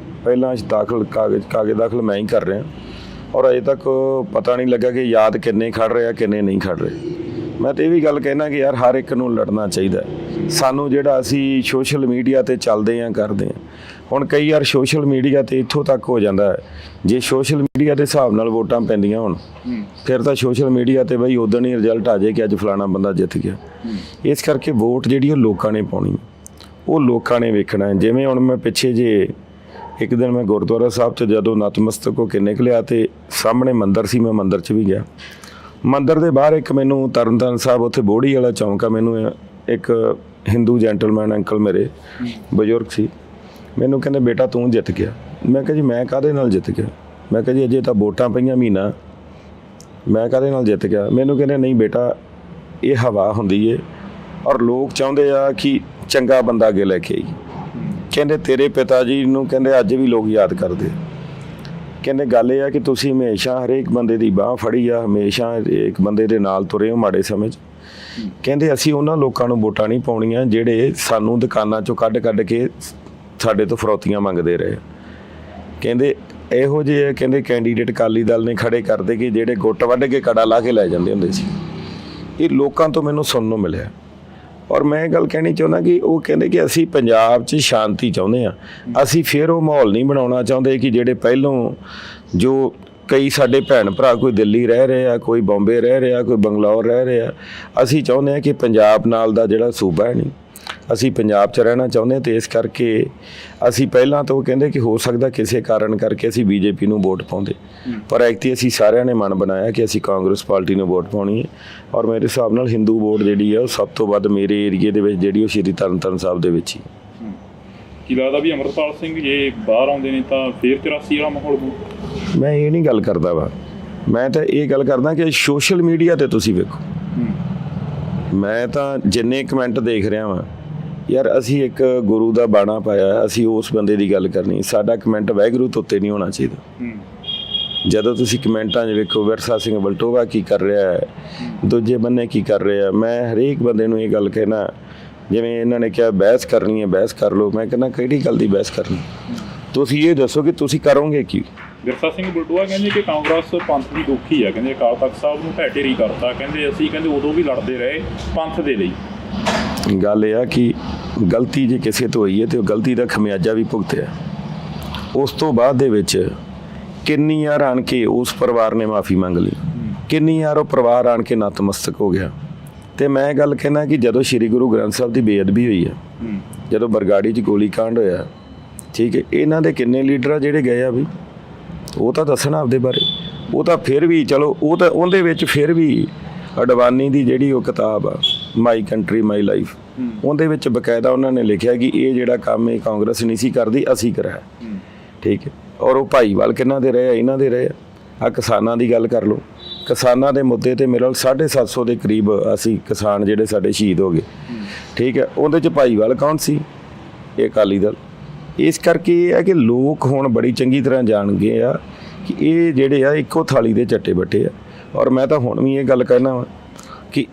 ਪਹਿਲਾਂ ਕਾਗਜ਼ ਦਾਖਲ ਮੈਂ ਹੀ ਕਰ ਰਿਹਾ। ਔਰ ਅਜੇ ਤੱਕ ਪਤਾ ਨਹੀਂ ਲੱਗਾ ਕਿ ਯਾਦ ਕਿੰਨੇ ਖੜ ਰਹੇ ਆ ਕਿੰਨੇ ਨਹੀਂ ਖੜ ਰਹੇ। ਮੈਂ ਤਾਂ ਇਹ ਵੀ ਗੱਲ ਕਹਿਣਾ ਕਿ ਯਾਰ ਹਰ ਇੱਕ ਨੂੰ ਲੜਨਾ ਚਾਹੀਦਾ। ਸਾਨੂੰ ਜਿਹੜਾ ਅਸੀਂ ਸੋਸ਼ਲ ਮੀਡੀਆ 'ਤੇ ਚੱਲਦੇ ਹਾਂ ਕਰਦੇ ਹਾਂ, ਹੁਣ ਕਈ ਵਾਰ ਸੋਸ਼ਲ ਮੀਡੀਆ 'ਤੇ ਇੱਥੋਂ ਤੱਕ ਹੋ ਜਾਂਦਾ ਹੈ ਜੇ ਸੋਸ਼ਲ ਮੀਡੀਆ ਦੇ ਹਿਸਾਬ ਨਾਲ ਵੋਟਾਂ ਪੈਂਦੀਆਂ ਹੋਣ ਫਿਰ ਤਾਂ ਸੋਸ਼ਲ ਮੀਡੀਆ 'ਤੇ ਬਈ ਉਦੋਂ ਹੀ ਰਿਜ਼ਲਟ ਆ ਜਾਏ ਕਿ ਅੱਜ ਫਲਾਣਾ ਬੰਦਾ ਜਿੱਤ ਗਿਆ। ਇਸ ਕਰਕੇ ਵੋਟ ਜਿਹੜੀ ਉਹ ਲੋਕਾਂ ਨੇ ਪਾਉਣੀ, ਉਹ ਲੋਕਾਂ ਨੇ ਵੇਖਣਾ ਹੈ। ਜਿਵੇਂ ਹੁਣ ਮੈਂ ਪਿੱਛੇ ਜੇ ਇੱਕ ਦਿਨ ਮੈਂ ਗੁਰਦੁਆਰਾ ਸਾਹਿਬ 'ਚ ਜਦੋਂ ਨਤਮਸਤਕ ਹੋ ਕੇ ਨਿਕਲਿਆ ਤੇ ਸਾਹਮਣੇ ਮੰਦਿਰ ਸੀ, ਮੈਂ ਮੰਦਿਰ 'ਚ ਵੀ ਗਿਆ। ਮੰਦਿਰ ਦੇ ਬਾਹਰ ਇੱਕ ਮੈਨੂੰ ਤਰਨਤਾਰਨ ਸਾਹਿਬ ਉੱਥੇ ਬੋੜੀ ਵਾਲਾ ਚੌਂਕ ਆ, ਮੈਨੂੰ ਇੱਕ ਹਿੰਦੂ ਜੈਂਟਲਮੈਨ ਅੰਕਲ ਮੇਰੇ ਬਜ਼ੁਰਗ ਸੀ, ਮੈਨੂੰ ਕਹਿੰਦੇ ਬੇਟਾ ਤੂੰ ਜਿੱਤ ਗਿਆ। ਮੈਂ ਕਿਹਾ ਜੀ ਮੈਂ ਕਾਹਦੇ ਨਾਲ ਜਿੱਤ ਗਿਆ? ਮੈਂ ਕਿਹਾ ਜੀ ਅਜੇ ਤਾਂ ਵੋਟਾਂ ਪਈਆਂ ਮਹੀਨਾ, ਮੈਂ ਕਾਹਦੇ ਨਾਲ ਜਿੱਤ ਗਿਆ? ਮੈਨੂੰ ਕਹਿੰਦੇ ਨਹੀਂ ਬੇਟਾ ਇਹ ਹਵਾ ਹੁੰਦੀ ਏ ਔਰ ਲੋਕ ਚਾਹੁੰਦੇ ਆ ਕਿ ਚੰਗਾ ਬੰਦਾ ਅੱਗੇ ਲੈ ਕੇ ਆਈ। ਕਹਿੰਦੇ ਤੇਰੇ ਪਿਤਾ ਜੀ ਨੂੰ ਕਹਿੰਦੇ ਅੱਜ ਵੀ ਲੋਕ ਯਾਦ ਕਰਦੇ। ਕਹਿੰਦੇ ਗੱਲ ਇਹ ਆ ਕਿ ਤੁਸੀਂ ਹਮੇਸ਼ਾ ਹਰੇਕ ਬੰਦੇ ਦੀ ਬਾਂਹ ਫੜੀ ਆ, ਹਮੇਸ਼ਾ ਇੱਕ ਬੰਦੇ ਦੇ ਨਾਲ ਤੁਰੇ ਹੋ ਮਾੜੇ ਸਮੇਂ 'ਚ। ਕਹਿੰਦੇ ਅਸੀਂ ਉਹਨਾਂ ਲੋਕਾਂ ਨੂੰ ਵੋਟਾਂ ਨਹੀਂ ਪਾਉਣੀਆਂ ਜਿਹੜੇ ਸਾਨੂੰ ਦੁਕਾਨਾਂ 'ਚੋਂ ਕੱਢ ਕੇ ਸਾਡੇ ਤੋਂ ਫਰੌਤੀਆਂ ਮੰਗਦੇ ਰਹੇ। ਕਹਿੰਦੇ ਇਹੋ ਜਿਹੇ ਕਹਿੰਦੇ ਕੈਂਡੀਡੇਟ ਅਕਾਲੀ ਦਲ ਨੇ ਖੜੇ ਕਰਦੇ ਕਿ ਜਿਹੜੇ ਗੁੱਟ ਵੱਢ ਕੇ ਕੜਾ ਲਾ ਕੇ ਲੈ ਜਾਂਦੇ ਹੁੰਦੇ ਸੀ। ਇਹ ਲੋਕਾਂ ਤੋਂ ਮੈਨੂੰ ਸੁਣਨ ਨੂੰ ਮਿਲਿਆ। ਔਰ ਮੈਂ ਇਹ ਗੱਲ ਕਹਿਣੀ ਚਾਹੁੰਦਾ ਕਿ ਉਹ ਕਹਿੰਦੇ ਕਿ ਅਸੀਂ ਪੰਜਾਬ 'ਚ ਸ਼ਾਂਤੀ ਚਾਹੁੰਦੇ ਹਾਂ। ਅਸੀਂ ਫਿਰ ਉਹ ਮਾਹੌਲ ਨਹੀਂ ਬਣਾਉਣਾ ਚਾਹੁੰਦੇ ਕਿ ਜਿਹੜੇ ਪਹਿਲੋਂ ਜੋ ਕਈ ਸਾਡੇ ਭੈਣ ਭਰਾ ਕੋਈ ਦਿੱਲੀ ਰਹਿ ਰਹੇ ਆ, ਕੋਈ ਬੰਬੇ ਰਹਿ ਰਿਹਾ, ਕੋਈ ਬੰਗਲੌਰ ਰਹਿ ਰਿਹਾ। ਅਸੀਂ ਚਾਹੁੰਦੇ ਹਾਂ ਕਿ ਪੰਜਾਬ ਨਾਲ ਦਾ ਜਿਹੜਾ ਸੂਬਾ ਹੈ ਨਹੀਂ, ਅਸੀਂ ਪੰਜਾਬ 'ਚ ਰਹਿਣਾ ਚਾਹੁੰਦੇ ਹਾਂ। ਅਤੇ ਇਸ ਕਰਕੇ ਅਸੀਂ ਪਹਿਲਾਂ ਤੋਂ ਕਹਿੰਦੇ ਕਿ ਹੋ ਸਕਦਾ ਕਿਸੇ ਕਾਰਨ ਕਰਕੇ ਅਸੀਂ ਬੀਜੇਪੀ ਨੂੰ ਵੋਟ ਪਾਉਂਦੇ, ਪਰ ਐਕਤੀ ਅਸੀਂ ਸਾਰਿਆਂ ਨੇ ਮਨ ਬਣਾਇਆ ਕਿ ਅਸੀਂ ਕਾਂਗਰਸ ਪਾਰਟੀ ਨੂੰ ਵੋਟ ਪਾਉਣੀ ਹੈ। ਔਰ ਮੇਰੇ ਹਿਸਾਬ ਨਾਲ ਹਿੰਦੂ ਵੋਟ ਜਿਹੜੀ ਹੈ ਉਹ ਸਭ ਤੋਂ ਵੱਧ ਮੇਰੇ ਏਰੀਏ ਦੇ ਵਿੱਚ ਜਿਹੜੀ ਉਹ ਸ਼੍ਰੀ ਤਰਨਤਾਰਨ ਸਾਹਿਬ ਦੇ ਵਿੱਚ ਹੀ। ਕੀ ਲੱਗਦਾ ਵੀ ਅੰਮ੍ਰਿਤਪਾਲ ਸਿੰਘ ਜੇ ਬਾਹਰ ਆਉਂਦੇ ਨੇ ਤਾਂ ਫੇਰ 84 ਵਾਲਾ ਮਾਹੌਲ ਹੋਊ? ਮੈਂ ਇਹ ਨਹੀਂ ਗੱਲ ਕਰਦਾ ਵਾ, ਮੈਂ ਤਾਂ ਇਹ ਗੱਲ ਕਰਦਾ ਕਿ ਸੋਸ਼ਲ ਮੀਡੀਆ 'ਤੇ ਤੁਸੀਂ ਵੇਖੋ, ਮੈਂ ਤਾਂ ਜਿੰਨੇ ਕਮੈਂਟ ਦੇਖ ਰਿਹਾ ਵਾਂ, ਯਾਰ ਅਸੀਂ ਇੱਕ ਗੁਰੂ ਦਾ ਬਾਣਾ ਪਾਇਆ, ਅਸੀਂ ਉਸ ਬੰਦੇ ਦੀ ਗੱਲ ਕਰਨੀ, ਸਾਡਾ ਕਮੈਂਟ ਵਾਹਿਗੁਰੂ ਤੋਂ ਉੱਤੇ ਨਹੀਂ ਹੋਣਾ ਚਾਹੀਦਾ। ਜਦੋਂ ਤੁਸੀਂ ਕਮੈਂਟਾਂ 'ਚ ਵੇਖੋ ਵਿਰਸਾ ਸਿੰਘ ਵਲਟੋਹਾ ਕੀ ਕਰ ਰਿਹਾ ਹੈ, ਦੂਜੇ ਬੰਨੇ ਕੀ ਕਰ ਰਿਹਾ, ਮੈਂ ਹਰੇਕ ਬੰਦੇ ਨੂੰ ਇਹ ਗੱਲ ਕਹਿਣਾ, ਜਿਵੇਂ ਇਹਨਾਂ ਨੇ ਕਿਹਾ ਬਹਿਸ ਕਰਨੀ ਹੈ ਬਹਿਸ ਕਰ ਲਓ, ਮੈਂ ਕਹਿੰਦਾ ਕਿਹੜੀ ਗੱਲ ਦੀ ਬਹਿਸ ਕਰਨੀ, ਤੁਸੀਂ ਇਹ ਦੱਸੋ ਕਿ ਤੁਸੀਂ ਕਰੋਗੇ ਕੀ। ਵਿਰਸਾ ਸਿੰਘ ਵਲਟੋਹਾ ਕਹਿੰਦੇ ਕਿ ਕਾਂਗਰਸ ਪੰਥ ਦੀ ਦੁਖੀ ਆ, ਕਹਿੰਦੇ ਅਕਾਲ ਤਖਤ ਸਾਹਿਬ ਨੂੰ ਢਹਿ ਢੇਰੀ ਕਰਤਾ, ਕਹਿੰਦੇ ਅਸੀਂ ਕਹਿੰਦੇ ਉਦੋਂ ਵੀ ਲੜਦੇ ਰਹੇ ਪੰਥ ਦੇ ਲਈ। ਗੱਲ ਇਹ ਆ ਕਿ ਗਲਤੀ ਜੇ ਕਿਸੇ ਤੋਂ ਹੋਈ ਹੈ ਤੇ ਉਹ ਗਲਤੀ ਦਾ ਖਮਿਆਜਾ ਵੀ ਭੁਗਤਿਆ। ਉਸ ਤੋਂ ਬਾਅਦ ਦੇ ਵਿੱਚ ਕਿੰਨੀ ਵਾਰ ਆਣ ਕੇ ਉਸ ਪਰਿਵਾਰ ਨੇ ਮਾਫੀ ਮੰਗ ਲਈ, ਕਿੰਨੀ ਵਾਰ ਉਹ ਪਰਿਵਾਰ ਆਣ ਕੇ ਨਤਮਸਤਕ ਹੋ ਗਿਆ। ਤੇ ਮੈਂ ਗੱਲ ਕਹਿਣਾ ਕਿ ਜਦੋਂ ਸ੍ਰੀ ਗੁਰੂ ਗ੍ਰੰਥ ਸਾਹਿਬ ਦੀ ਬੇਅਦਬੀ ਹੋਈ ਆ, ਜਦੋਂ ਬਰਗਾੜੀ 'ਚ ਗੋਲੀ ਕਾਂਡ ਹੋਇਆ, ਠੀਕ ਹੈ, ਇਹਨਾਂ ਦੇ ਕਿੰਨੇ ਲੀਡਰ ਆ ਜਿਹੜੇ ਗਏ ਆ ਵੀ, ਉਹ ਤਾਂ ਦੱਸਣਾ ਆਪਦੇ ਬਾਰੇ। ਉਹ ਤਾਂ ਫਿਰ ਵੀ ਚਲੋ, ਉਹ ਤਾਂ ਉਹਦੇ ਵਿੱਚ ਫਿਰ ਵੀ ਅਡਵਾਨੀ ਦੀ ਜਿਹੜੀ ਉਹ ਕਿਤਾਬ ਆ ਮਾਈ ਕੰਟਰੀ ਮਾਈ ਲਾਈਫ, ਉਹਦੇ ਵਿੱਚ ਬਕਾਇਦਾ ਉਹਨਾਂ ਨੇ ਲਿਖਿਆ ਕਿ ਇਹ ਜਿਹੜਾ ਕੰਮ ਇਹ ਕਾਂਗਰਸ ਨਹੀਂ ਸੀ ਕਰਦੀ, ਅਸੀਂ ਕਰਾਇਆ, ਠੀਕ ਹੈ। ਔਰ ਉਹ ਭਾਈਵਾਲ ਕਿਹਨਾਂ ਦੇ ਰਹੇ ਆ, ਇਹਨਾਂ ਦੇ ਰਹੇ ਆ। ਕਿਸਾਨਾਂ ਦੀ ਗੱਲ ਕਰ ਲਓ, ਕਿਸਾਨਾਂ ਦੇ ਮੁੱਦੇ ਤੇ ਮੇਰੇ 750 ਦੇ ਕਰੀਬ ਅਸੀਂ ਕਿਸਾਨ ਜਿਹੜੇ ਸਾਡੇ ਸ਼ਹੀਦ ਹੋ ਗਏ, ਠੀਕ ਹੈ, ਉਹਦੇ 'ਚ ਭਾਈਵਾਲ ਕੌਣ ਸੀ? ਇਹ ਅਕਾਲੀ ਦਲ। ਇਸ ਕਰਕੇ ਇਹ ਹੈ ਕਿ ਲੋਕ ਹੁਣ ਬੜੀ ਚੰਗੀ ਤਰ੍ਹਾਂ ਜਾਣ ਗਏ ਆ ਕਿ ਇਹ ਜਿਹੜੇ ਆ ਇੱਕੋ ਥਾਲੀ ਦੇ ਚੱਟੇ ਬੱਟੇ ਆ। ਔਰ ਮੈਂ ਤਾਂ ਹੁਣ ਵੀ ਇਹ ਗੱਲ ਕਹਿਣਾ ਵਾ ਕਿ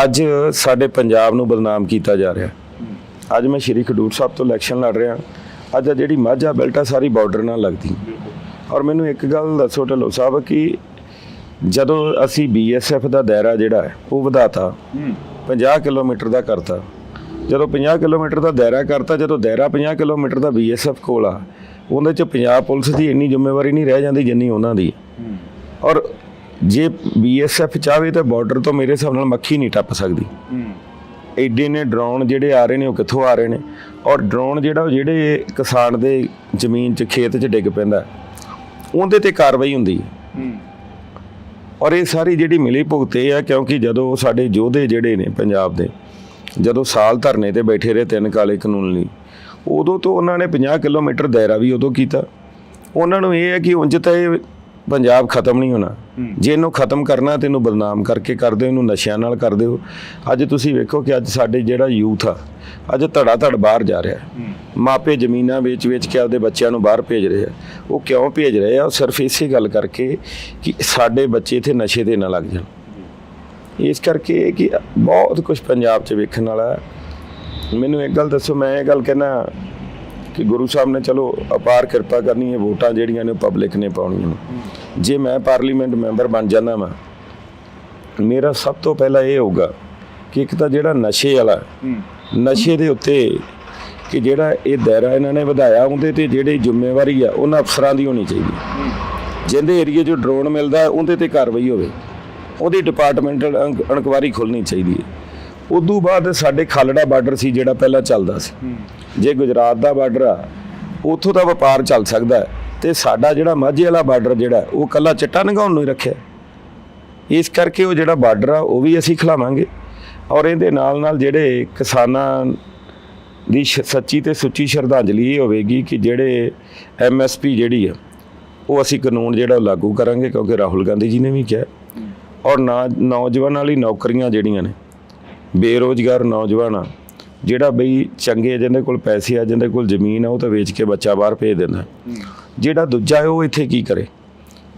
ਅੱਜ ਸਾਡੇ ਪੰਜਾਬ ਨੂੰ ਬਦਨਾਮ ਕੀਤਾ ਜਾ ਰਿਹਾ। ਅੱਜ ਮੈਂ ਸ਼੍ਰੀ ਖਡੂਰ ਸਾਹਿਬ ਤੋਂ ਇਲੈਕਸ਼ਨ ਲੜ ਰਿਹਾ, ਅੱਜ ਜਿਹੜੀ ਮਾਝਾ ਬੈਲਟ ਆ ਸਾਰੀ ਬਾਰਡਰ ਨਾਲ ਲੱਗਦੀ। ਔਰ ਮੈਨੂੰ ਇੱਕ ਗੱਲ ਦੱਸੋ ਢਿੱਲੋਂ ਸਾਹਿਬ ਕਿ ਜਦੋਂ ਅਸੀਂ BSF ਦਾ ਦਾਇਰਾ ਜਿਹੜਾ ਹੈ ਉਹ ਵਧਾਤਾ, 50 ਕਿਲੋਮੀਟਰ ਦਾ ਕਰਤਾ। ਜਦੋਂ 50 ਕਿਲੋਮੀਟਰ ਦਾ ਦਾਇਰਾ ਕਰਤਾ, ਜਦੋਂ ਦਾਇਰਾ 50 ਕਿਲੋਮੀਟਰ ਦਾ BSF ਕੋਲ ਆ, ਉਹਦੇ 'ਚ ਪੰਜਾਬ ਪੁਲਿਸ ਦੀ ਇੰਨੀ ਜ਼ਿੰਮੇਵਾਰੀ ਨਹੀਂ ਰਹਿ ਜਾਂਦੀ ਜਿੰਨੀ ਉਹਨਾਂ ਦੀ। ਔਰ ਜੇ BSF ਚਾਹਵੇ ਤਾਂ ਬਾਰਡਰ ਤੋਂ ਮੇਰੇ ਹਿਸਾਬ ਨਾਲ ਮੱਖੀ ਨਹੀਂ ਟੱਪ ਸਕਦੀ। ਐਡੇ ਨੇ ਡਰੋਨ ਜਿਹੜੇ ਆ ਰਹੇ ਨੇ, ਉਹ ਕਿੱਥੋਂ ਆ ਰਹੇ ਨੇ? ਔਰ ਡਰੋਨ ਜਿਹੜਾ ਉਹ ਜਿਹੜੇ ਕਿਸਾਨ ਦੇ ਜ਼ਮੀਨ 'ਚ ਖੇਤ 'ਚ ਡਿੱਗ ਪੈਂਦਾ, ਉਹਦੇ 'ਤੇ ਕਾਰਵਾਈ ਹੁੰਦੀ ਹੈ। ਔਰ ਇਹ ਸਾਰੀ ਜਿਹੜੀ ਮਿਲੀ ਭੁਗਤ ਇਹ ਆ, ਕਿਉਂਕਿ ਜਦੋਂ ਸਾਡੇ ਯੋਧੇ ਜਿਹੜੇ ਨੇ ਪੰਜਾਬ ਦੇ, ਜਦੋਂ ਸਾਲ ਧਰਨੇ ਤੇ ਬੈਠੇ ਰਹੇ 3 ਕਾਲੇ ਕਾਨੂੰਨ ਲਈ, ਉਦੋਂ ਤੋਂ ਉਹਨਾਂ ਨੇ 50 ਕਿਲੋਮੀਟਰ ਦਾਇਰਾ ਵੀ ਉਦੋਂ ਕੀਤਾ। ਉਹਨਾਂ ਨੂੰ ਇਹ ਹੈ ਕਿ ਉਂਝ ਤਾਂ ਇਹ ਪੰਜਾਬ ਖਤਮ ਨਹੀਂ ਹੋਣਾ, ਜੇ ਇਹਨੂੰ ਖਤਮ ਕਰਨਾ ਤੇ ਇਹਨੂੰ ਬਦਨਾਮ ਕਰਕੇ ਕਰ ਦਿਓ, ਇਹਨੂੰ ਨਸ਼ਿਆਂ ਨਾਲ ਕਰ ਦਿਓ। ਅੱਜ ਤੁਸੀਂ ਵੇਖੋ ਕਿ ਅੱਜ ਸਾਡੇ ਜਿਹੜਾ ਯੂਥ ਆ, ਅੱਜ ਧੜਾ ਧੜ ਬਾਹਰ ਜਾ ਰਿਹਾ। ਮਾਪੇ ਜ਼ਮੀਨਾਂ ਵੇਚ ਕੇ ਆਪਦੇ ਬੱਚਿਆਂ ਨੂੰ ਬਾਹਰ ਭੇਜ ਰਹੇ ਆ। ਉਹ ਕਿਉਂ ਭੇਜ ਰਹੇ ਆ? ਉਹ ਸਿਰਫ ਇਸੇ ਗੱਲ ਕਰਕੇ ਕਿ ਸਾਡੇ ਬੱਚੇ ਇੱਥੇ ਨਸ਼ੇ ਤੇ ਨਾ ਲੱਗ ਜਾਣ। ਇਸ ਕਰਕੇ ਕਿ ਬਹੁਤ ਕੁਝ ਪੰਜਾਬ 'ਚ ਵੇਖਣ ਵਾਲਾ। ਮੈਨੂੰ ਇੱਕ ਗੱਲ ਦੱਸੋ, ਮੈਂ ਇਹ ਗੱਲ ਕਹਿਣਾ ਕਿ ਗੁਰੂ ਸਾਹਿਬ ਨੇ ਚਲੋ ਅਪਾਰ ਕਿਰਪਾ ਕਰਨੀ ਹੈ, ਵੋਟਾਂ ਜਿਹੜੀਆਂ ਨੇ ਪਬਲਿਕ ਨੇ ਪਾਉਣੀਆਂ। ਜੇ ਮੈਂ ਪਾਰਲੀਮੈਂਟ ਮੈਂਬਰ ਬਣ ਜਾਂਦਾ ਵਾਂ, ਮੇਰਾ ਸਭ ਤੋਂ ਪਹਿਲਾਂ ਇਹ ਹੋਊਗਾ ਕਿ ਇੱਕ ਤਾਂ ਜਿਹੜਾ ਨਸ਼ੇ ਵਾਲਾ, ਨਸ਼ੇ ਦੇ ਉੱਤੇ ਕਿ ਜਿਹੜਾ ਇਹ ਦਾਇਰਾ ਇਹਨਾਂ ਨੇ ਵਧਾਇਆ, ਉਹਦੇ 'ਤੇ ਜਿਹੜੀ ਜ਼ਿੰਮੇਵਾਰੀ ਆ ਉਹਨਾਂ ਅਫਸਰਾਂ ਦੀ ਹੋਣੀ ਚਾਹੀਦੀ। ਜਿਹਦੇ ਏਰੀਏ 'ਚ ਡਰੋਨ ਮਿਲਦਾ ਉਹਦੇ 'ਤੇ ਕਾਰਵਾਈ ਹੋਵੇ, ਉਹਦੀ ਡਿਪਾਰਟਮੈਂਟਲ ਇਨਕੁਆਇਰੀ ਖੁੱਲ੍ਹਣੀ ਚਾਹੀਦੀ ਹੈ। ਉਦੋਂ ਬਾਅਦ ਸਾਡੇ ਖਾਲੜਾ ਬਾਰਡਰ ਸੀ ਜਿਹੜਾ ਪਹਿਲਾਂ ਚੱਲਦਾ ਸੀ, ਜੇ ਗੁਜਰਾਤ ਦਾ ਬਾਰਡਰ ਆ ਉੱਥੋਂ ਦਾ ਵਪਾਰ ਚੱਲ ਸਕਦਾ, ਤੇ ਸਾਡਾ ਜਿਹੜਾ ਮਾਝੇ ਵਾਲਾ ਬਾਰਡਰ ਜਿਹੜਾ ਉਹ ਕੱਲਾ ਚਿੱਟਾ ਨੰਗਾਉਣ ਨੂੰ ਹੀ ਰੱਖਿਆ। ਇਸ ਕਰਕੇ ਉਹ ਜਿਹੜਾ ਬਾਰਡਰ ਆ ਉਹ ਵੀ ਅਸੀਂ ਖਿਲਾਵਾਂਗੇ। ਔਰ ਇਹਦੇ ਨਾਲ ਨਾਲ ਜਿਹੜੇ ਕਿਸਾਨਾਂ ਦੀ ਸੱਚੀ ਤੇ ਸੁੱਚੀ ਸ਼ਰਧਾਂਜਲੀ ਇਹ ਹੋਵੇਗੀ ਕਿ ਜਿਹੜੇ MSP ਜਿਹੜੀ ਆ ਉਹ ਅਸੀਂ ਕਾਨੂੰਨ ਜਿਹੜਾ ਲਾਗੂ ਕਰਾਂਗੇ, ਕਿਉਂਕਿ ਰਾਹੁਲ ਗਾਂਧੀ ਜੀ ਨੇ ਵੀ ਕਿਹਾ। ਔਰ ਨੌਜਵਾਨਾਂ ਲਈ ਨੌਕਰੀਆਂ ਜਿਹੜੀਆਂ ਨੇ, ਬੇਰੁਜ਼ਗਾਰ ਨੌਜਵਾਨ ਆ ਜਿਹੜਾ ਬਈ ਚੰਗੇ ਜਿਹਦੇ ਕੋਲ ਪੈਸੇ ਆ, ਜਿਹਦੇ ਕੋਲ ਜ਼ਮੀਨ ਆ, ਉਹ ਤਾਂ ਵੇਚ ਕੇ ਬੱਚਾ ਬਾਹਰ ਭੇਜ ਦਿੰਦਾ। ਜਿਹੜਾ ਦੂਜਾ ਹੈ ਉਹ ਇੱਥੇ ਕੀ ਕਰੇ?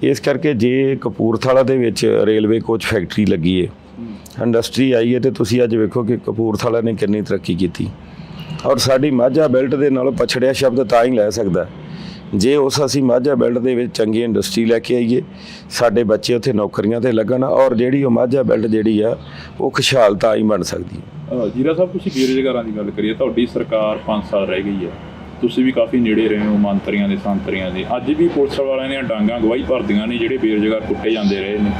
ਇਸ ਕਰਕੇ ਜੇ ਕਪੂਰਥਲਾ ਦੇ ਵਿੱਚ ਰੇਲਵੇ ਕੋਚ ਫੈਕਟਰੀ ਲੱਗੀ ਹੈ, ਇੰਡਸਟਰੀ ਆਈ ਹੈ, ਤੇ ਤੁਸੀਂ ਅੱਜ ਵੇਖੋ ਕਿ ਕਪੂਰਥਲਾ ਨੇ ਕਿੰਨੀ ਤਰੱਕੀ ਕੀਤੀ। ਔਰ ਸਾਡੀ ਮਾਝਾ ਬੈਲਟ ਦੇ ਨਾਲੋਂ ਪਛੜਿਆ ਸ਼ਬਦ ਤਾਂ ਹੀ ਲੈ ਸਕਦਾ ਜੇ ਉਸ ਅਸੀਂ ਮਾਝਾ ਬੈਲਟ ਦੇ ਵਿੱਚ ਚੰਗੀ ਇੰਡਸਟਰੀ ਲੈ ਕੇ ਆਈਏ, ਸਾਡੇ ਬੱਚੇ ਉੱਥੇ ਨੌਕਰੀਆਂ 'ਤੇ ਲੱਗਣ, ਔਰ ਜਿਹੜੀ ਉਹ ਮਾਝਾ ਬੈਲਟ ਜਿਹੜੀ ਆ ਉਹ ਖੁਸ਼ਹਾਲ ਤਾਂ ਹੀ ਬਣ ਸਕਦੀ ਹੈ। ਜੀਰਾ ਸਾਹਿਬ, ਤੁਸੀਂ ਬੇਰੁਜ਼ਗਾਰਾਂ ਦੀ ਗੱਲ ਕਰੀਏ, ਤੁਹਾਡੀ ਸਰਕਾਰ 5 ਸਾਲ ਰਹਿ ਗਈ ਹੈ, ਤੁਸੀਂ ਵੀ ਕਾਫੀ ਨੇੜੇ ਰਹੇ ਹੋ ਮੰਤਰੀਆਂ ਦੇ ਸੰਤਰੀਆਂ ਦੇ, ਅੱਜ ਵੀ ਪੁਲਿਸ ਵਾਲਿਆਂ ਦੀਆਂ ਡਾਂਗਾਂ ਗਵਾਹੀ ਭਰਦੀਆਂ ਨੇ ਜਿਹੜੇ ਬੇਰੁਜ਼ਗਾਰ ਕੁੱਟੇ ਜਾਂਦੇ ਰਹੇ ਨੇ।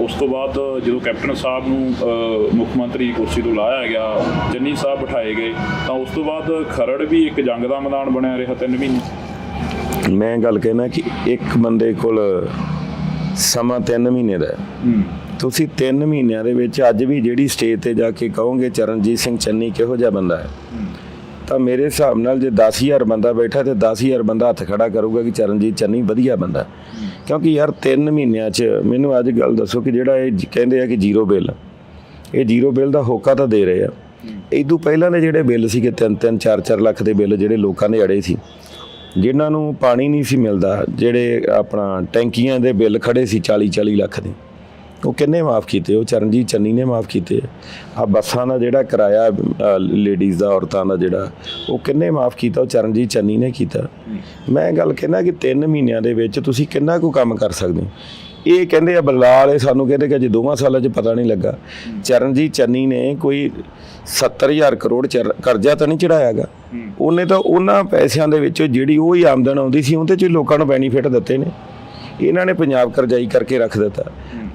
ਉਸ ਤੋਂ ਬਾਅਦ ਜਦੋਂ ਕੈਪਟਨ ਸਾਹਿਬ ਨੂੰ ਮੁੱਖ ਮੰਤਰੀ ਦੀ ਕੁਰਸੀ ਤੋਂ ਲਾਇਆ ਗਿਆ, ਚੰਨੀ ਸਾਹਿਬ ਬਿਠਾਏ ਗਏ, ਤਾਂ ਉਸ ਤੋਂ ਬਾਅਦ ਖਰੜ ਵੀ ਇੱਕ ਜੰਗ ਦਾ ਮੈਦਾਨ ਬਣਿਆ ਰਿਹਾ 3 ਮਹੀਨੇ। ਮੈਂ ਗੱਲ ਕਹਿਣਾ ਕਿ ਇੱਕ ਬੰਦੇ ਕੋਲ ਸਮਾਂ 3 ਮਹੀਨੇ ਦਾ ਹੈ। ਤੁਸੀਂ 3 ਮਹੀਨਿਆਂ ਦੇ ਵਿੱਚ ਅੱਜ ਵੀ ਜਿਹੜੀ ਸਟੇਜ ਤੇ ਜਾ ਕੇ ਕਹੋਗੇ ਚਰਨਜੀਤ ਸਿੰਘ ਚੰਨੀ ਕਿਹੋ ਜਿਹਾ ਬੰਦਾ ਹੈ, ਤਾਂ ਮੇਰੇ ਹਿਸਾਬ ਨਾਲ ਜੇ 10,000 ਬੰਦਾ ਬੈਠਾ ਤੇ 10,000 ਬੰਦਾ ਹੱਥ ਖੜਾ ਕਰੂਗਾ ਕਿ ਚਰਨਜੀਤ ਚੰਨੀ ਵਧੀਆ ਬੰਦਾ। ਕਿਉਂਕਿ ਯਾਰ 3 ਮਹੀਨਿਆਂ 'ਚ ਮੈਨੂੰ ਅੱਜ ਗੱਲ ਦੱਸੋ ਕਿ ਜਿਹੜਾ ਇਹ ਕਹਿੰਦੇ ਆ ਕਿ ਜ਼ੀਰੋ ਬਿੱਲ, ਇਹ ਜ਼ੀਰੋ ਬਿੱਲ ਦਾ ਹੋਕਾ ਤਾਂ ਦੇ ਰਹੇ ਆ। ਇਦੋਂ ਪਹਿਲਾਂ ਦੇ ਜਿਹੜੇ ਬਿੱਲ ਸੀਗੇ 3-3 4-4 ਲੱਖ ਦੇ ਬਿੱਲ ਜਿਹੜੇ ਲੋਕਾਂ ਦੇ ਅੜੇ ਸੀ, ਜਿਨ੍ਹਾਂ ਨੂੰ ਪਾਣੀ ਨਹੀਂ ਸੀ ਮਿਲਦਾ, ਜਿਹੜੇ ਆਪਣਾ ਟੈਂਕੀਆਂ ਦੇ ਬਿੱਲ ਖੜੇ ਸੀ 40-40 ਲੱਖ ਦੇ, ਉਹ ਕਿੰਨੇ ਮਾਫ ਕੀਤੇ? ਉਹ ਚਰਨਜੀਤ ਚੰਨੀ ਨੇ ਮਾਫ ਕੀਤੇ। ਆ ਬੱਸਾਂ ਦਾ ਜਿਹੜਾ ਕਿਰਾਇਆ ਲੇਡੀਜ਼ ਦਾ, ਔਰਤਾਂ ਦਾ ਜਿਹੜਾ, ਉਹ ਕਿੰਨੇ ਮਾਫ ਕੀਤਾ? ਉਹ ਚਰਨਜੀਤ ਚੰਨੀ ਨੇ ਕੀਤਾ। ਮੈਂ ਗੱਲ ਕਹਿੰਦਾ ਕਿ 3 ਮਹੀਨਿਆਂ ਦੇ ਵਿੱਚ ਤੁਸੀਂ ਕਿੰਨਾ ਕੁ ਕੰਮ ਕਰ ਸਕਦੇ ਹੋ। ਇਹ ਕਹਿੰਦੇ ਆ ਬਲਾਲ, ਇਹ ਸਾਨੂੰ ਕਹਿੰਦੇ ਕਿ ਅਜੇ 2 ਸਾਲਾਂ 'ਚ ਪਤਾ ਨਹੀਂ ਲੱਗਾ। ਚਰਨਜੀਤ ਚੰਨੀ ਨੇ ਕੋਈ 70,000 ਕਰੋੜ ਕਰਜ਼ਾ ਤਾਂ ਨਹੀਂ ਚੜਾਇਆ ਗਾ। ਉਹਨੇ ਤਾਂ ਉਹਨਾਂ ਪੈਸਿਆਂ ਦੇ ਵਿੱਚੋਂ ਜਿਹੜੀ ਉਹ ਹੀ ਆਮਦਨ ਆਉਂਦੀ ਸੀ ਉਹਦੇ 'ਚ ਲੋਕਾਂ ਨੂੰ ਬੈਨੀਫਿਟ ਦਿੱਤੇ ਨੇ। ਇਹਨਾਂ ਨੇ ਪੰਜਾਬ ਕਰਜ਼ਾਈ ਕਰਕੇ ਰੱਖ ਦਿੱਤਾ।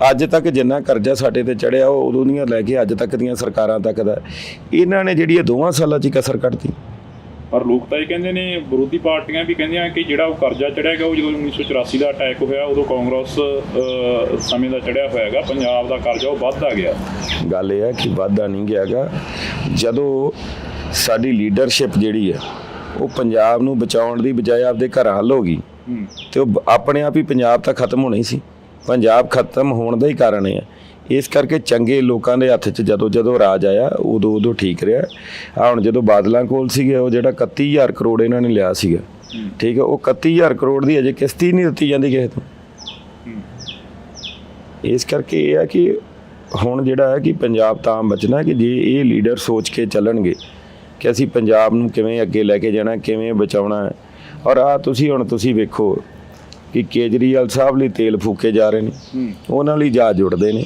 ਅੱਜ ਤੱਕ ਜਿੰਨਾ ਕਰਜ਼ਾ ਸਾਡੇ ਤੇ ਚੜਿਆ ਉਹ ਉਦੋਂ ਦੀਆਂ ਲੈ ਕੇ ਅੱਜ ਤੱਕ ਦੀਆਂ ਸਰਕਾਰਾਂ ਤੱਕ ਦਾ ਇਹਨਾਂ ਨੇ ਜਿਹੜੀ 2 ਸਾਲਾਂ 'ਚ ਹੀ ਕਸਰ ਕੱਢਤੀ। ਪਰ ਲੋਕ ਤਾਂ ਇਹ ਕਹਿੰਦੇ ਨੇ, ਵਿਰੋਧੀ ਪਾਰਟੀਆਂ ਵੀ ਕਹਿੰਦੀਆਂ ਕਿ ਜਿਹੜਾ ਉਹ ਕਰਜ਼ਾ ਚੜਿਆ ਗਿਆ ਉਹ ਜਦੋਂ 1984 ਦਾ ਅਟੈਕ ਹੋਇਆ ਉਦੋਂ ਕਾਂਗਰਸ ਸਮੇਂ ਦਾ ਚੜਿਆ ਹੋਇਆ ਹੈਗਾ, ਪੰਜਾਬ ਦਾ ਕਰਜ਼ਾ ਉਹ ਵੱਧਦਾ ਗਿਆ। ਗੱਲ ਇਹ ਹੈ ਕਿ ਵੱਧਦਾ ਨਹੀਂ ਗਿਆ ਗਾ। ਜਦੋਂ ਸਾਡੀ ਲੀਡਰਸ਼ਿਪ ਜਿਹੜੀ ਹੈ ਉਹ ਪੰਜਾਬ ਨੂੰ ਬਚਾਉਣ ਦੀ ਬਜਾਏ ਆਪਦੇ ਘਰਾਂ ਹੱਲ ਹੋ ਗਈ ਤੇ ਉਹ ਆਪਣੇ ਆਪ ਹੀ ਪੰਜਾਬ ਤਾਂ ਖਤਮ ਹੋਣਾ ਹੀ ਸੀ। ਪੰਜਾਬ ਖਤਮ ਹੋਣ ਦਾ ਹੀ ਕਾਰਨ ਹੈ। ਇਸ ਕਰਕੇ ਚੰਗੇ ਲੋਕਾਂ ਦੇ ਹੱਥ 'ਚ ਜਦੋਂ ਰਾਜ ਆਇਆ ਉਦੋਂ ਠੀਕ ਰਿਹਾ। ਆ ਹੁਣ ਜਦੋਂ ਬਾਦਲਾਂ ਕੋਲ ਸੀਗੇ ਉਹ ਜਿਹੜਾ 31,000 ਕਰੋੜ ਇਹਨਾਂ ਨੇ ਲਿਆ ਸੀਗਾ, ਠੀਕ ਹੈ, ਉਹ 31,000 ਕਰੋੜ ਦੀ ਅਜੇ ਕਿਸ਼ਤ ਹੀ ਨਹੀਂ ਦਿੱਤੀ ਜਾਂਦੀ ਕਿਸੇ ਤੋਂ। ਇਸ ਕਰਕੇ ਇਹ ਹੈ ਕਿ ਹੁਣ ਜਿਹੜਾ ਹੈ ਕਿ ਪੰਜਾਬ ਤਾਂ ਬਚਣਾ ਕਿ ਜੇ ਇਹ ਲੀਡਰ ਸੋਚ ਕੇ ਚੱਲਣਗੇ ਕਿ ਅਸੀਂ ਪੰਜਾਬ ਨੂੰ ਕਿਵੇਂ ਅੱਗੇ ਲੈ ਕੇ ਜਾਣਾ, ਕਿਵੇਂ ਬਚਾਉਣਾ ਹੈ। ਔਰ ਤੁਸੀਂ ਵੇਖੋ ਕਿ ਕੇਜਰੀਵਾਲ ਸਾਹਿਬ ਲਈ ਤੇਲ ਫੂਕੇ ਜਾ ਰਹੇ ਨੇ, ਉਹਨਾਂ ਲਈ ਜਹਾਜ਼ ਜੁੜਦੇ ਨੇ।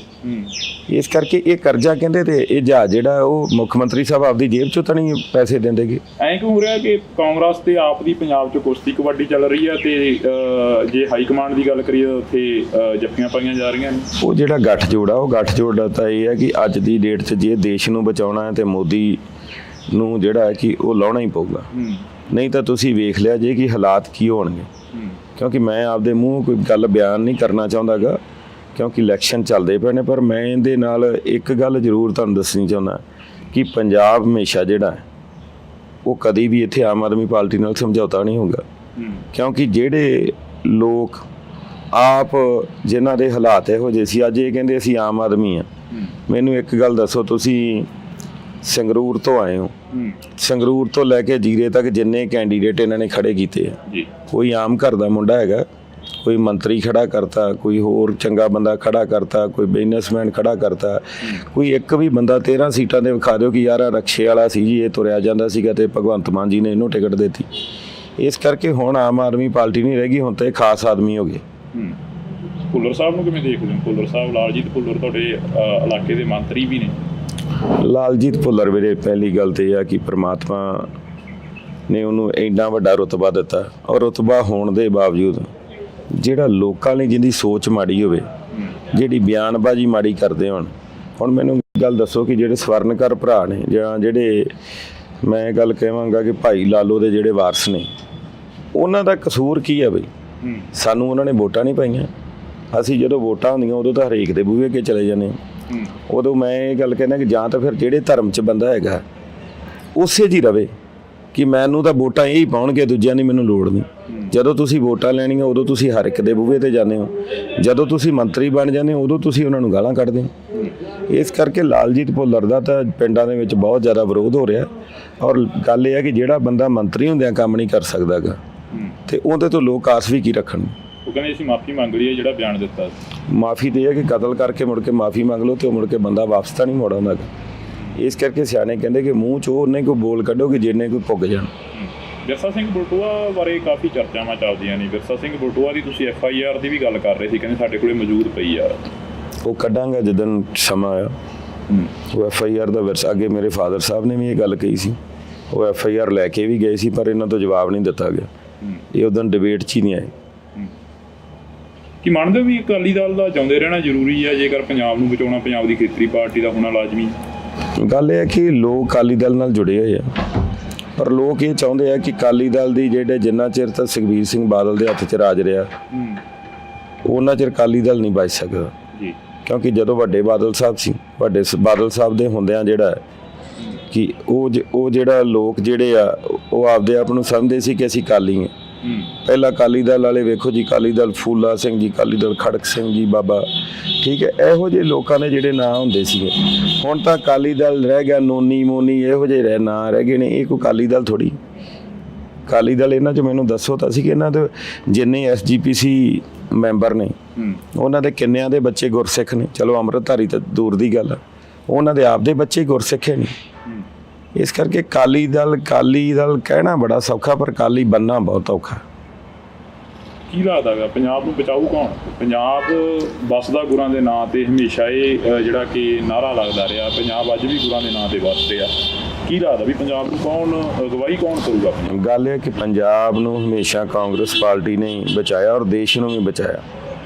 ਇਸ ਕਰਕੇ ਇਹ ਕਰਜ਼ਾ ਕਹਿੰਦੇ ਤੇ ਇਹ ਜਹਾਜ਼ ਜਿਹੜਾ ਉਹ ਮੁੱਖ ਮੰਤਰੀ ਸਾਹਿਬ ਆਪਦੀ ਜੇਬ 'ਚੋਂ ਤਾਂ ਨਹੀਂ ਪੈਸੇ ਦਿੰਦੇਗੇ। ਐਂ ਕਿਉਂ ਹੋ ਰਿਹਾ ਕਿ ਕਾਂਗਰਸ ਤੇ ਆਪ ਦੀ ਪੰਜਾਬ 'ਚ ਕੁਸ਼ਤੀ ਕਬੱਡੀ ਚੱਲ ਰਹੀ ਹੈ ਤੇ ਜੇ ਹਾਈ ਕਮਾਂਡ ਦੀ ਗੱਲ ਕਰੀਏ ਉੱਥੇ ਜੱਫੀਆਂ ਪਾਈਆਂ ਜਾ ਰਹੀਆਂ ਨੇ। ਉਹ ਜਿਹੜਾ ਗੱਠਜੋੜ ਆ, ਉਹ ਗੱਠਜੋੜ ਤਾਂ ਇਹ ਹੈ ਕਿ ਅੱਜ ਦੀ ਡੇਟ 'ਚ ਜੇ ਦੇਸ਼ ਨੂੰ ਬਚਾਉਣਾ ਹੈ ਤੇ ਮੋਦੀ ਨੂੰ ਜਿਹੜਾ ਹੈ ਕਿ ਉਹ ਲਾਉਣਾ ਹੀ ਪਊਗਾ। ਨਹੀਂ ਤਾਂ ਤੁਸੀਂ ਵੇਖ ਲਿਆ ਜੇ ਕਿ ਹਾਲਾਤ ਕੀ ਹੋਣਗੇ। ਕਿਉਂਕਿ ਮੈਂ ਆਪਦੇ ਮੂੰਹ ਕੋਈ ਗੱਲ ਬਿਆਨ ਨਹੀਂ ਕਰਨਾ ਚਾਹੁੰਦਾ ਗਾ, ਕਿਉਂਕਿ ਇਲੈਕਸ਼ਨ ਚੱਲਦੇ ਪਏ ਨੇ। ਪਰ ਮੈਂ ਇਹਦੇ ਨਾਲ ਇੱਕ ਗੱਲ ਜ਼ਰੂਰ ਤੁਹਾਨੂੰ ਦੱਸਣੀ ਚਾਹੁੰਦਾ ਕਿ ਪੰਜਾਬ ਹਮੇਸ਼ਾ ਜਿਹੜਾ ਹੈ ਉਹ ਕਦੀ ਵੀ ਇੱਥੇ ਆਮ ਆਦਮੀ ਪਾਰਟੀ ਨਾਲ ਸਮਝੌਤਾ ਨਹੀਂ ਹੋਊਗਾ। ਕਿਉਂਕਿ ਜਿਹੜੇ ਲੋਕ ਆਪ ਜਿਨ੍ਹਾਂ ਦੇ ਹਾਲਾਤ ਇਹੋ ਜਿਹੇ ਸੀ, ਅੱਜ ਇਹ ਕਹਿੰਦੇ ਅਸੀਂ ਆਮ ਆਦਮੀ ਆ। ਮੈਨੂੰ ਇੱਕ ਗੱਲ ਦੱਸੋ, ਤੁਸੀਂ ਸੰਗਰੂਰ ਤੋਂ ਆਏ ਹੋ, ਸੰਗਰੂਰ ਤੋਂ ਲੈ ਕੇ ਜੀਰੇ ਤੱਕ ਜਿੰਨੇ ਕੈਂਡੀਡੇਟ ਇਹਨਾਂ ਨੇ ਖੜੇ ਕੀਤੇ ਆ, ਕੋਈ ਆਮ ਘਰ ਦਾ ਮੁੰਡਾ ਹੈਗਾ, ਕੋਈ ਮੰਤਰੀ ਖੜਾ ਕਰਤਾ, ਕੋਈ ਹੋਰ ਚੰਗਾ ਬੰਦਾ ਖੜਾ ਕਰਤਾ, ਕੋਈ ਬਿਜ਼ਨਸਮੈਨ ਖੜਾ ਕਰਤਾ, ਕੋਈ ਇੱਕ ਵੀ ਬੰਦਾ 13 ਸੀਟਾਂ ਦੇ ਵਿਖਾ ਦਿਓ ਕਿ ਯਾਰ ਆ ਰਕਸ਼ੇ ਵਾਲਾ ਸੀ ਜੀ, ਇਹ ਤੁਰਿਆ ਜਾਂਦਾ ਸੀਗਾ ਤੇ ਭਗਵੰਤ ਮਾਨ ਜੀ ਨੇ ਇਹਨੂੰ ਟਿਕਟ ਦਿੱਤੀ। ਇਸ ਕਰਕੇ ਹੁਣ ਆਮ ਆਦਮੀ ਪਾਰਟੀ ਨਹੀਂ ਰਹਿ ਗਈ, ਹੁਣ ਤਾਂ ਇਹ ਖਾਸ ਆਦਮੀ ਹੋ ਗਏ। ਭੁੱਲਰ ਸਾਹਿਬ ਨੂੰ ਕਿਵੇਂ ਦੇਖਦੇ ਹੋ? ਭੁੱਲਰ ਸਾਹਿਬ, ਲਾਲਜੀਤ ਭੁੱਲਰ ਤੁਹਾਡੇ ਇਲਾਕੇ ਦੇ ਮੰਤਰੀ ਵੀ ਨੇ। ਲਾਲਜੀਤ ਭੁੱਲਰ ਵੀਰੇ, ਪਹਿਲੀ ਗੱਲ ਤੇ ਇਹ ਆ ਕਿ ਪ੍ਰਮਾਤਮਾ ਨੇ ਉਹਨੂੰ ਇੰਨਾ ਵੱਡਾ ਰੁਤਬਾ ਦਿੱਤਾ, ਔਰ ਰੁਤਬਾ ਹੋਣ ਦੇ ਬਾਵਜੂਦ ਜਿਹੜਾ ਲੋਕਾਂ ਲਈ ਜਿਹਦੀ ਸੋਚ ਮਾੜੀ ਹੋਵੇ, ਜਿਹੜੀ ਬਿਆਨਬਾਜ਼ੀ ਮਾੜੀ ਕਰਦੇ ਹੋਣ। ਹੁਣ ਮੈਨੂੰ ਗੱਲ ਦੱਸੋ ਕਿ ਜਿਹੜੇ ਸਵਰਨਕਰ ਭਰਾ ਨੇ ਜਾਂ ਜਿਹੜੇ ਮੈਂ ਗੱਲ ਕਹਾਂਗਾ ਕਿ ਭਾਈ ਲਾਲੋ ਦੇ ਜਿਹੜੇ ਵਾਰਸ ਨੇ, ਉਹਨਾਂ ਦਾ ਕਸੂਰ ਕੀ ਹੈ ਬਈ? ਸਾਨੂੰ ਉਹਨਾਂ ਨੇ ਵੋਟਾਂ ਨਹੀਂ ਪਾਈਆਂ। ਅਸੀਂ ਜਦੋਂ ਵੋਟਾਂ ਹੁੰਦੀਆਂ ਉਦੋਂ ਤਾਂ ਹਰੇਕ ਦੇ ਬੂਹੇ ਅੱਗੇ ਚਲੇ ਜਾਂਦੇ ਹਾਂ। ਉਦੋਂ ਮੈਂ ਇਹ ਗੱਲ ਕਹਿੰਦਾ ਕਿ ਜਾਂ ਤਾਂ ਫਿਰ ਜਿਹੜੇ ਧਰਮ 'ਚ ਬੰਦਾ ਹੈਗਾ ਉਸੇ 'ਚ ਹੀ ਰਵੇ ਕਿ ਮੈਨੂੰ ਤਾਂ ਵੋਟਾਂ ਇਹ ਹੀ ਪਾਉਣਗੇ, ਦੂਜਿਆਂ ਦੀ ਮੈਨੂੰ ਲੋੜ ਨਹੀਂ। ਜਦੋਂ ਤੁਸੀਂ ਵੋਟਾਂ ਲੈਣੀਆਂ ਉਦੋਂ ਤੁਸੀਂ ਹਰ ਇੱਕ ਦੇ ਬੂਹੇ 'ਤੇ ਜਾਂਦੇ ਹੋ, ਜਦੋਂ ਤੁਸੀਂ ਮੰਤਰੀ ਬਣ ਜਾਂਦੇ ਹੋ ਉਦੋਂ ਤੁਸੀਂ ਉਹਨਾਂ ਨੂੰ ਗਾਲਾਂ ਕੱਢਦੇ ਹੋ। ਇਸ ਕਰਕੇ ਲਾਲਜੀਤ ਭੁੱਲਰ ਦਾ ਤਾਂ ਪਿੰਡਾਂ ਦੇ ਵਿੱਚ ਬਹੁਤ ਜ਼ਿਆਦਾ ਵਿਰੋਧ ਹੋ ਰਿਹਾ। ਔਰ ਗੱਲ ਇਹ ਹੈ ਕਿ ਜਿਹੜਾ ਬੰਦਾ ਮੰਤਰੀ ਹੁੰਦਿਆਂ ਕੰਮ ਨਹੀਂ ਕਰ ਸਕਦਾ ਗਾ ਤੇ ਉਹਦੇ ਤੋਂ ਲੋਕ ਆਸ ਵੀ ਕੀ ਰੱਖਣ। ਉਹ ਕਹਿੰਦੇ ਅਸੀਂ ਮਾਫੀ ਮੰਗ ਲਈ ਹੈ ਜਿਹੜਾ ਬਿਆਨ ਦਿੱਤਾ। ਮਾਫੀ ਤੇ ਇਹ ਹੈ ਕਿ ਕਤਲ ਕਰਕੇ ਮੁੜ ਕੇ ਮਾਫੀ ਮੰਗ ਲਓ ਤੇ ਮੁੜ ਕੇ ਬੰਦਾ ਵਾਪਸ ਤਾਂ ਨਹੀਂ ਮੋੜ ਆਉਂਦਾ। ਇਸ ਕਰਕੇ ਸਿਆਣੇ ਕਹਿੰਦੇ ਕਿ ਮੂੰਹ 'ਚੋਂ ਉਹਨੇ ਕੋਈ ਬੋਲ ਕੱਢੋ ਕਿ ਜਿੰਨੇ ਕੋਈ ਪੁੱਗ ਜਾਣ। ਵਿਰਸਾ ਸਿੰਘ ਬਲਟੋਆ ਬਾਰੇ ਕਾਫੀ ਚਰਚਾਵਾਂ ਚੱਲਦੀਆਂ ਨੇ। ਵਿਰਸਾ ਸਿੰਘ ਬਲਟੋਆ ਦੀ ਤੁਸੀਂ FIR ਦੀ ਵੀ ਗੱਲ ਕਰ ਰਹੇ ਸੀ, ਕਹਿੰਦੇ ਸਾਡੇ ਕੋਲੇ ਮੌਜੂਦ ਪਈ ਆ। ਉਹ ਕੱਢਾਂਗਾ ਜਦੋਂ ਸਮਾਂ ਆਇਆ। ਉਹ FIR ਦਾ ਵਿਰਸਾ, ਅੱਗੇ ਮੇਰੇ ਫਾਦਰ ਸਾਹਿਬ ਨੇ ਵੀ ਇਹ ਗੱਲ ਕਹੀ ਸੀ ਉਹ FIR ਲੈ ਕੇ ਵੀ ਗਏ ਸੀ, ਪਰ ਇਹਨਾਂ ਤੋਂ ਜਵਾਬ ਨਹੀਂ ਦਿੱਤਾ ਗਿਆ। ਇਹ ਉਦੋਂ ਡਿਬੇਟ 'ਚ ਹੀ ਨਹੀਂ ਆਏ। ਕੀ ਮੰਨਦੇ ਹੋ ਵੀ ਅਕਾਲੀ ਦਲ ਦਾ ਜਿਉਂਦੇ ਰਹਿਣਾ ਜ਼ਰੂਰੀ ਹੈ ਜੇਕਰ ਪੰਜਾਬ ਨੂੰ ਬਚਾਉਣਾ, ਪੰਜਾਬ ਦੀ ਖੇਤਰੀ ਪਾਰਟੀ ਦਾ ਹੋਣਾ ਲਾਜ਼ਮੀ? ਗੱਲ ਇਹ ਹੈ ਕਿ ਲੋਕ ਅਕਾਲੀ ਦਲ ਨਾਲ ਜੁੜੇ ਹੋਏ ਆ, ਪਰ ਲੋਕ ਇਹ ਚਾਹੁੰਦੇ ਆ ਕਿ ਅਕਾਲੀ ਦਲ ਦੀ ਜਿਹੜੇ ਜਿੰਨਾ ਚਿਰ ਤਾਂ ਸੁਖਬੀਰ ਸਿੰਘ ਬਾਦਲ ਦੇ ਹੱਥ 'ਚ ਰਾਜ ਰਿਹਾ ਉਹਨਾਂ ਚਿਰ ਅਕਾਲੀ ਦਲ ਨਹੀਂ ਬਚ ਸਕਦਾ ਜੀ। ਕਿਉਂਕਿ ਜਦੋਂ ਵੱਡੇ ਬਾਦਲ ਸਾਹਿਬ ਸੀ, ਵੱਡੇ ਬਾਦਲ ਸਾਹਿਬ ਦੇ ਹੁੰਦਿਆਂ ਜਿਹੜਾ ਕਿ ਉਹ ਜਿਹੜਾ ਲੋਕ ਜਿਹੜੇ ਆ ਉਹ ਆਪਦੇ ਆਪ ਨੂੰ ਸਮਝਦੇ ਸੀ ਕਿ ਅਸੀਂ ਅਕਾਲੀ ਹਾਂ। ਪਹਿਲਾਂ ਅਕਾਲੀ ਦਲ ਵਾਲੇ ਵੇਖੋ ਜੀ, ਅਕਾਲੀ ਦਲ ਫੂਲਾ ਸਿੰਘ ਜੀ, ਅਕਾਲੀ ਦਲ ਖੜਕ ਸਿੰਘ ਜੀ ਬਾਬਾ, ਠੀਕ ਹੈ, ਇਹੋ ਜਿਹੇ ਲੋਕਾਂ ਦੇ ਜਿਹੜੇ ਨਾਂ ਹੁੰਦੇ ਸੀਗੇ। ਹੁਣ ਤਾਂ ਅਕਾਲੀ ਦਲ ਰਹਿ ਗਿਆ ਨੋਨੀ ਮੋਨੀ, ਇਹੋ ਜਿਹੇ ਨਾਂ ਰਹਿ ਗਏ ਨੇ। ਇਹ ਕੋਈ ਅਕਾਲੀ ਦਲ ਥੋੜੀ। ਅਕਾਲੀ ਦਲ ਇਹਨਾਂ 'ਚ ਮੈਨੂੰ ਦੱਸੋ ਤਾਂ ਸੀ ਕਿ ਇਹਨਾਂ ਦੇ ਜਿੰਨੇ SGPC ਮੈਂਬਰ ਨੇ ਉਹਨਾਂ ਦੇ ਕਿੰਨਿਆਂ ਦੇ ਬੱਚੇ ਗੁਰਸਿੱਖ ਨੇ। ਚਲੋ ਅੰਮ੍ਰਿਤਧਾਰੀ ਤਾਂ ਦੂਰ ਦੀ ਗੱਲ ਆ, ਉਹਨਾਂ ਦੇ ਆਪਦੇ ਬੱਚੇ ਗੁਰਸਿੱਖ ਨੇ। ਇਸ ਕਰਕੇ ਅਕਾਲੀ ਦਲ ਕਹਿਣਾ ਬੜਾ ਸੌਖਾ, ਪਰ ਅਕਾਲੀ ਬਣਨਾ ਬਹੁਤ ਔਖਾ। ਕੀ ਲੱਗਦਾ ਗਾ ਪੰਜਾਬ ਨੂੰ ਬਚਾਊ ਕੌਣ? ਪੰਜਾਬ ਵਸਦਾ ਗੁਰਾਂ ਦੇ ਨਾਂ ਤੇ ਹਮੇਸ਼ਾ ਇਹ ਜਿਹੜਾ ਕਿ ਨਾਅਰਾ ਲੱਗਦਾ ਰਿਹਾ, ਪੰਜਾਬ ਅੱਜ ਵੀ ਗੁਰਾਂ ਦੇ ਨਾਂ ਤੇ ਵਸ ਰਿਹਾ। ਕੀ ਲੱਗਦਾ ਵੀ ਪੰਜਾਬ ਨੂੰ ਕੌਣ ਅਗਵਾਈ ਕੌਣ ਕਰੂਗਾ? ਗੱਲ ਇਹ ਕਿ ਪੰਜਾਬ ਨੂੰ ਹਮੇਸ਼ਾ ਕਾਂਗਰਸ ਪਾਰਟੀ ਨੇ ਬਚਾਇਆ ਔਰ ਦੇਸ਼ ਨੂੰ ਵੀ ਬਚਾਇਆ।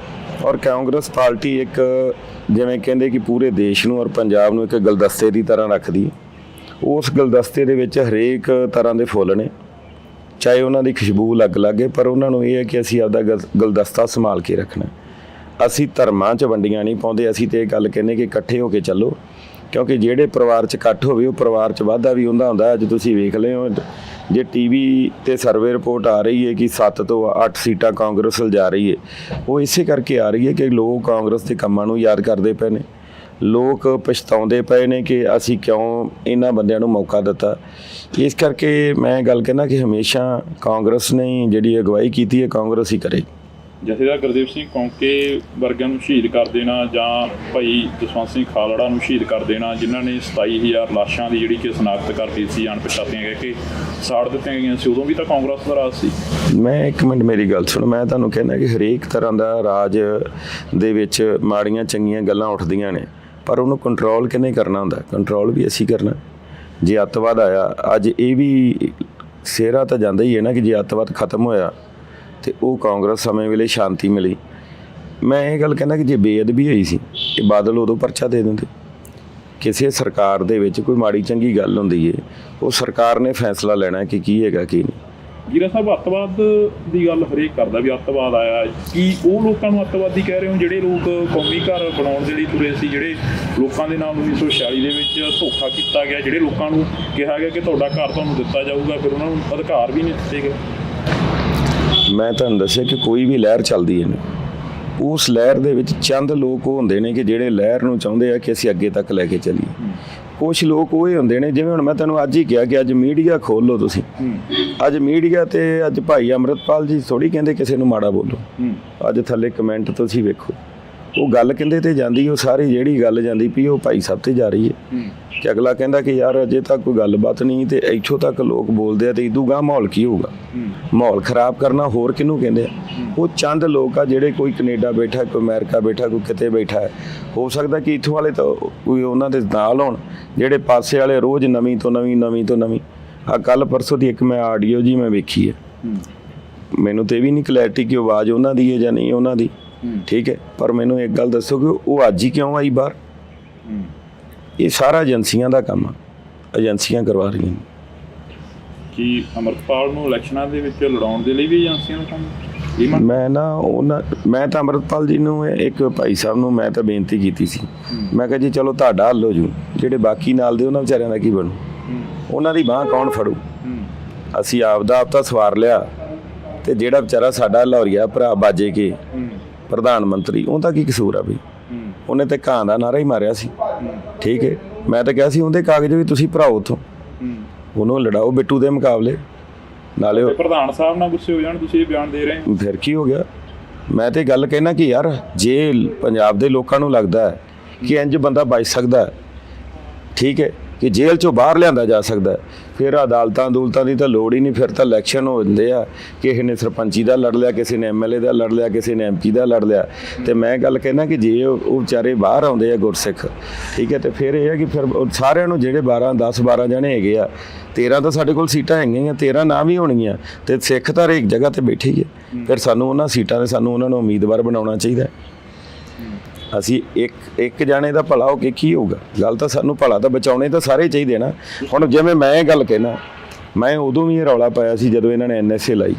ਔਰ ਕਾਂਗਰਸ ਪਾਰਟੀ ਇੱਕ ਜਿਵੇਂ ਕਹਿੰਦੇ ਕਿ ਪੂਰੇ ਦੇਸ਼ ਨੂੰ ਔਰ ਪੰਜਾਬ ਨੂੰ ਇੱਕ ਗੁਲਦਸਤੇ ਦੀ ਤਰ੍ਹਾਂ ਰੱਖਦੀ। ਉਸ ਗੁਲਦਸਤੇ ਦੇ ਵਿੱਚ ਹਰੇਕ ਤਰ੍ਹਾਂ ਦੇ ਫੁੱਲ ਨੇ, ਚਾਹੇ ਉਹਨਾਂ ਦੀ ਖੁਸ਼ਬੂ ਲੱਗ ਲੱਗੇ, ਪਰ ਉਹਨਾਂ ਨੂੰ ਇਹ ਹੈ ਕਿ ਅਸੀਂ ਆਪਦਾ ਗੁਲਦਸਤਾ ਸੰਭਾਲ ਕੇ ਰੱਖਣਾ। ਅਸੀਂ ਧਰਮਾਂ 'ਚ ਵੰਡੀਆਂ ਨਹੀਂ ਪਾਉਂਦੇ। ਅਸੀਂ ਤੇ ਇਹ ਗੱਲ ਕਹਿੰਦੇ ਕਿ ਇਕੱਠੇ ਹੋ ਕੇ ਚੱਲੋ, ਕਿਉਂਕਿ ਜਿਹੜੇ ਪਰਿਵਾਰ 'ਚ ਇਕੱਠ ਹੋਵੇ ਉਹ ਪਰਿਵਾਰ 'ਚ ਵਾਧਾ ਵੀ ਹੁੰਦਾ ਹੁੰਦਾ। ਅੱਜ ਤੁਸੀਂ ਵੇਖ ਲਏ ਹੋ, ਜੇ TV ਤੇ ਸਰਵੇ ਰਿਪੋਰਟ ਆ ਰਹੀ ਹੈ ਕਿ 7 ਤੋਂ 8 ਸੀਟਾਂ ਕਾਂਗਰਸ ਵੱਲ ਜਾ ਰਹੀ ਹੈ, ਉਹ ਇਸੇ ਕਰਕੇ ਆ ਰਹੀ ਹੈ ਕਿ ਲੋਕ ਕਾਂਗਰਸ ਦੇ ਕੰਮਾਂ ਨੂੰ ਯਾਦ ਕਰਦੇ ਪਏ ਨੇ। ਲੋਕ ਪਛਤਾਉਂਦੇ ਪਏ ਨੇ ਕਿ ਅਸੀਂ ਕਿਉਂ ਇਹਨਾਂ ਬੰਦਿਆਂ ਨੂੰ ਮੌਕਾ ਦਿੱਤਾ। ਇਸ ਕਰਕੇ ਮੈਂ ਗੱਲ ਕਹਿੰਦਾ ਕਿ ਹਮੇਸ਼ਾ ਕਾਂਗਰਸ ਨੇ ਜਿਹੜੀ ਅਗਵਾਈ ਕੀਤੀ ਹੈ, ਕਾਂਗਰਸ ਹੀ ਕਰੇ। ਜਥੇਦਾਰ ਗੁਰਦੇਵ ਸਿੰਘ ਕੌਂਕੇ ਵਰਗਿਆਂ ਨੂੰ ਸ਼ਹੀਦ ਕਰ ਦੇਣਾ, ਜਾਂ ਭਾਈ ਜਸਵੰਤ ਸਿੰਘ ਖਾਲੜਾ ਨੂੰ ਸ਼ਹੀਦ ਕਰ ਦੇਣਾ, ਜਿਨ੍ਹਾਂ ਨੇ 27,000 ਲਾਸ਼ਾਂ ਦੀ ਜਿਹੜੀ ਕਿ ਸ਼ਨਾਖਤ ਕਰਤੀ ਸੀ, ਅਣਪਛਾਤੀਆਂ ਕਹਿ ਕੇ ਸਾੜ ਦਿੱਤੀਆਂ ਗਈਆਂ ਸੀ, ਉਦੋਂ ਵੀ ਤਾਂ ਕਾਂਗਰਸ ਦਾ ਰਾਜ ਸੀ। ਮੈਂ ਇੱਕ ਮਿੰਟ ਮੇਰੀ ਗੱਲ ਸੁਣੋ। ਮੈਂ ਤੁਹਾਨੂੰ ਕਹਿੰਦਾ ਕਿ ਹਰੇਕ ਤਰ੍ਹਾਂ ਦਾ ਰਾਜ ਦੇ ਵਿੱਚ ਮਾੜੀਆਂ ਚੰਗੀਆਂ ਗੱਲਾਂ ਉੱਠਦੀਆਂ ਨੇ, ਪਰ ਉਹਨੂੰ ਕੰਟਰੋਲ ਕਿਹਨੇ ਕਰਨਾ ਹੁੰਦਾ? ਕੰਟਰੋਲ ਵੀ ਅਸੀਂ ਕਰਨਾ। ਜੇ ਅੱਤਵਾਦ ਆਇਆ, ਅੱਜ ਇਹ ਵੀ ਸਿਹਰਾ ਤਾਂ ਜਾਂਦਾ ਹੀ ਹੈ ਨਾ ਕਿ ਜੇ ਅੱਤਵਾਦ ਖਤਮ ਹੋਇਆ ਤੇ ਉਹ ਕਾਂਗਰਸ ਸਮੇਂ ਵੇਲੇ ਸ਼ਾਂਤੀ ਮਿਲੀ। ਮੈਂ ਇਹ ਗੱਲ ਕਹਿੰਦਾ ਕਿ ਜੇ ਬੇਅਦਬੀ ਹੋਈ ਸੀ, ਇਹ ਬਾਦਲ ਉਦੋਂ ਪਰਚਾ ਦੇ ਦਿੰਦੇ। ਕਿਸੇ ਸਰਕਾਰ ਦੇ ਵਿੱਚ ਕੋਈ ਮਾੜੀ ਚੰਗੀ ਗੱਲ ਹੁੰਦੀ ਹੈ, ਉਹ ਸਰਕਾਰ ਨੇ ਫੈਸਲਾ ਲੈਣਾ ਕਿ ਕੀ ਹੈਗਾ ਕੀ ਨਹੀਂ। ਜੀਰਾ ਸਾਹਿਬ, ਅੱਤਵਾਦ ਦੀ ਗੱਲ ਹਰੇਕ ਕਰਦਾ ਵੀ ਅੱਤਵਾਦ ਆਇਆ। ਕੀ ਉਹ ਲੋਕਾਂ ਨੂੰ ਅੱਤਵਾਦੀ ਕਹਿ ਰਹੇ ਹੋ ਜਿਹੜੇ ਲੋਕ ਕੌਮੀ ਘਰ ਬਣਾਉਣ ਦੇ ਲਈ ਤੁਰੇ ਸੀ, ਜਿਹੜੇ ਲੋਕਾਂ ਦੇ ਨਾਲ 1946 ਦੇ ਵਿੱਚ ਧੋਖਾ ਕੀਤਾ ਗਿਆ, ਜਿਹੜੇ ਲੋਕਾਂ ਨੂੰ ਕਿਹਾ ਗਿਆ ਕਿ ਤੁਹਾਡਾ ਘਰ ਤੁਹਾਨੂੰ ਦਿੱਤਾ ਜਾਊਗਾ, ਫਿਰ ਉਹਨਾਂ ਨੂੰ ਅਧਿਕਾਰ ਵੀ ਨਹੀਂ ਦਿੱਤੇ ਗਏ? ਮੈਂ ਤੁਹਾਨੂੰ ਦੱਸਿਆ ਕਿ ਕੋਈ ਵੀ ਲਹਿਰ ਚੱਲਦੀ ਹੈ ਨਾ, ਉਸ ਲਹਿਰ ਦੇ ਵਿੱਚ ਚੰਦ ਲੋਕ ਉਹ ਹੁੰਦੇ ਨੇ ਕਿ ਜਿਹੜੇ ਲਹਿਰ ਨੂੰ ਚਾਹੁੰਦੇ ਆ ਕਿ ਅਸੀਂ ਅੱਗੇ ਤੱਕ ਲੈ ਕੇ ਚੱਲੀਏ। ਕੁਛ ਲੋਕ ਉਹ ਹੁੰਦੇ ਨੇ, ਜਿਵੇਂ ਹੁਣ ਮੈਂ ਤੈਨੂੰ ਅੱਜ ਹੀ ਕਿਹਾ ਕਿ ਅੱਜ ਮੀਡੀਆ ਖੋਲ ਲਓ ਤੁਸੀਂ। ਅੱਜ ਮੀਡੀਆ ਤੇ ਅੱਜ ਭਾਈ ਅੰਮ੍ਰਿਤਪਾਲ ਜੀ ਥੋੜੀ ਕਹਿੰਦੇ ਕਿਸੇ ਨੂੰ ਮਾੜਾ ਬੋਲੋ। ਅੱਜ ਥੱਲੇ ਕਮੈਂਟ ਤੁਸੀਂ ਵੇਖੋ, ਉਹ ਗੱਲ ਕਹਿੰਦੇ ਤੇ ਜਾਂਦੀ, ਉਹ ਸਾਰੀ ਜਿਹੜੀ ਗੱਲ ਜਾਂਦੀ ਪਈ ਉਹ ਭਾਈ ਸਾਹਿਬ ਤੇ ਜਾ ਰਹੀ ਹੈ ਕਿ ਅਗਲਾ ਕਹਿੰਦਾ ਕਿ ਯਾਰ ਅਜੇ ਤੱਕ ਕੋਈ ਗੱਲਬਾਤ ਨਹੀਂ ਤੇ ਇੱਥੋਂ ਤੱਕ ਲੋਕ ਬੋਲਦੇ ਆ ਤੇ ਇਦੋਂ ਗਾਂ ਮਾਹੌਲ ਕੀ ਹੋਊਗਾ? ਮਾਹੌਲ ਖਰਾਬ ਕਰਨਾ ਹੋਰ ਕਿਹਨੂੰ ਕਹਿੰਦੇ ਆ? ਉਹ ਚੰਦ ਲੋਕ ਆ ਜਿਹੜੇ ਕੋਈ ਕੈਨੇਡਾ ਬੈਠਾ, ਕੋਈ ਅਮਰੀਕਾ ਬੈਠਾ, ਕੋਈ ਕਿਤੇ ਬੈਠਾ ਹੈ। ਹੋ ਸਕਦਾ ਕਿ ਇੱਥੋਂ ਵਾਲੇ ਤਾਂ ਕੋਈ ਉਹਨਾਂ ਦੇ ਨਾਲ ਹੋਣ, ਜਿਹੜੇ ਪਾਸੇ ਵਾਲੇ ਰੋਜ਼ ਨਵੀਂ ਤੋਂ ਨਵੀਂ। ਆ ਕੱਲ ਪਰਸੋਂ ਦੀ ਇੱਕ ਮੈਂ ਆਡੀਓ ਜੀ ਮੈਂ ਵੇਖੀ ਹੈ, ਮੈਨੂੰ ਤੇ ਵੀ ਨਹੀਂ ਕਲੈਰਿਟੀ ਕਿ ਆਵਾਜ਼ ਉਹਨਾਂ ਦੀ ਹੈ ਜਾਂ ਨਹੀਂ ਉਹਨਾਂ ਦੀ, ਠੀਕ ਹੈ, ਪਰ ਮੈਨੂੰ ਇੱਕ ਗੱਲ ਦੱਸੋ ਕਿ ਉਹ ਅੱਜ ਹੀ ਕਿਉਂ ਆਈ ਬਾਹਰ? ਇਹ ਸਾਰਾ ਏਜੰਸੀਆਂ ਦਾ ਕੰਮ ਆ, ਏਜੰਸੀਆਂ ਕਰਵਾ ਰਹੀਆਂ ਨੇ। ਕੀ ਅੰਮ੍ਰਿਤਪਾਲ ਨੂੰ ਇਲੈਕਸ਼ਨਾਂ ਦੇ ਵਿੱਚ ਲੜਾਉਣ ਦੇ ਲਈ ਵੀ ਏਜੰਸੀਆਂ ਦਾ ਕੰਮ? ਮੈਂ ਤਾਂ ਅੰਮ੍ਰਿਤਪਾਲ ਜੀ ਨੂੰ ਇੱਕ ਭਾਈ ਸਾਹਿਬ ਨੂੰ ਮੈਂ ਤਾਂ ਬੇਨਤੀ ਕੀਤੀ ਸੀ, ਮੈਂ ਕਿਹਾ ਜੀ ਚਲੋ ਤੁਹਾਡਾ ਹੱਲ ਹੋ ਜੂ, ਜਿਹੜੇ ਬਾਕੀ ਨਾਲ ਦੇ ਉਹਨਾਂ ਵਿਚਾਰਿਆਂ ਦਾ ਕੀ ਬਣੂ? ਉਹਨਾਂ ਦੀ ਬਾਂਹ ਕੌਣ ਫੜੂ? ਅਸੀਂ ਆਪਦਾ ਆਪ ਤਾਂ ਸਵਾਰ ਲਿਆ, ਤੇ ਜਿਹੜਾ ਵਿਚਾਰਾ ਸਾਡਾ ਲਾਹੌਰੀਆ ਭਰਾ ਬਾਜੇ ਕੇ ਪ੍ਰਧਾਨ ਮੰਤਰੀ, ਉਹਦਾ ਕੀ ਕਸੂਰ ਆ ਬਈ? ਉਹਨੇ ਤੇ ਕਾਂ ਦਾ ਨਾਰਾ ਹੀ ਮਾਰਿਆ ਸੀ, ਠੀਕ ਹੈ। ਮੈਂ ਤਾਂ ਕਿਹਾ ਸੀ ਉਹਦੇ ਕਾਗਜ਼ ਵੀ ਤੁਸੀਂ ਭਰਾਓ ਉੱਥੋਂ, ਉਹਨੂੰ ਲੜਾਓ ਬਿੱਟੂ ਦੇ ਮੁਕਾਬਲੇ। ਨਾਲੇ ਪ੍ਰਧਾਨ ਸਾਹਿਬ ਨਾਲ ਗੁੱਸੇ ਹੋ ਜਾਣ, ਤੁਸੀਂ ਇਹ ਬਿਆਨ ਦੇ ਰਹੇ ਹੋ, ਫਿਰ ਕੀ ਹੋ ਗਿਆ? ਮੈਂ ਤੇ ਗੱਲ ਕਹਿਣਾ ਕਿ ਯਾਰ ਜੇ ਪੰਜਾਬ ਦੇ ਲੋਕਾਂ ਨੂੰ ਲੱਗਦਾ ਹੈ ਕਿ ਇੰਜ ਬੰਦਾ ਬਚ ਸਕਦਾ, ਠੀਕ ਹੈ, ਕਿ ਜੇਲ੍ਹ 'ਚੋਂ ਬਾਹਰ ਲਿਆਂਦਾ ਜਾ ਸਕਦਾ ਹੈ। ਫਿਰ ਅਦਾਲਤਾਂ ਦੀ ਤਾਂ ਲੋੜ ਹੀ ਨਹੀਂ, ਫਿਰ ਤਾਂ ਇਲੈਕਸ਼ਨ ਹੋ ਜਾਂਦੇ ਆ, ਕਿਸੇ ਨੇ ਸਰਪੰਚੀ ਦਾ ਲੜ ਲਿਆ, ਕਿਸੇ ਨੇ MLA ਦਾ ਲੜ ਲਿਆ, ਕਿਸੇ ਨੇ MP ਦਾ ਲੜ ਲਿਆ। ਤੇ ਮੈਂ ਗੱਲ ਕਹਿਣਾ ਕਿ ਜੇ ਉਹ ਵਿਚਾਰੇ ਬਾਹਰ ਆਉਂਦੇ ਆ ਗੁਰਸਿੱਖ, ਠੀਕ ਹੈ, ਤੇ ਫਿਰ ਇਹ ਹੈ ਕਿ ਫਿਰ ਸਾਰਿਆਂ ਨੂੰ ਜਿਹੜੇ 10-12 ਜਣੇ ਹੈਗੇ ਆ, 13 ਤਾਂ ਸਾਡੇ ਕੋਲ ਸੀਟਾਂ ਹੈਗੀਆਂ, 13 ਨਾ ਵੀ ਹੋਣਗੀਆਂ, ਤੇ ਸਿੱਖ ਤਾਂ ਹਰੇਕ ਜਗ੍ਹਾ ਤੇ ਬੈਠੇ ਹੀ ਹੈ। ਫਿਰ ਸਾਨੂੰ ਉਹਨਾਂ ਸੀਟਾਂ 'ਤੇ ਸਾਨੂੰ ਉਹਨਾਂ ਨੂੰ ਉਮੀਦਵਾਰ ਬਣਾਉਣਾ ਚਾਹੀਦਾ। ਅਸੀਂ ਇੱਕ ਜਾਣੇ ਦਾ ਭਲਾ ਹੋ ਕੇ ਕੀ ਹੋਊਗਾ? ਗੱਲ ਤਾਂ ਸਾਨੂੰ ਭਲਾ ਤਾਂ ਬਚਾਉਣੇ ਤਾਂ ਸਾਰੇ ਚਾਹੀਦੇ ਨਾ। ਹੁਣ ਜਿਵੇਂ ਮੈਂ ਇਹ ਗੱਲ ਕਹਿਣਾ, ਮੈਂ ਉਦੋਂ ਵੀ ਇਹ ਰੌਲਾ ਪਾਇਆ ਸੀ ਜਦੋਂ ਇਹਨਾਂ ਨੇ NSA ਲਾਈ।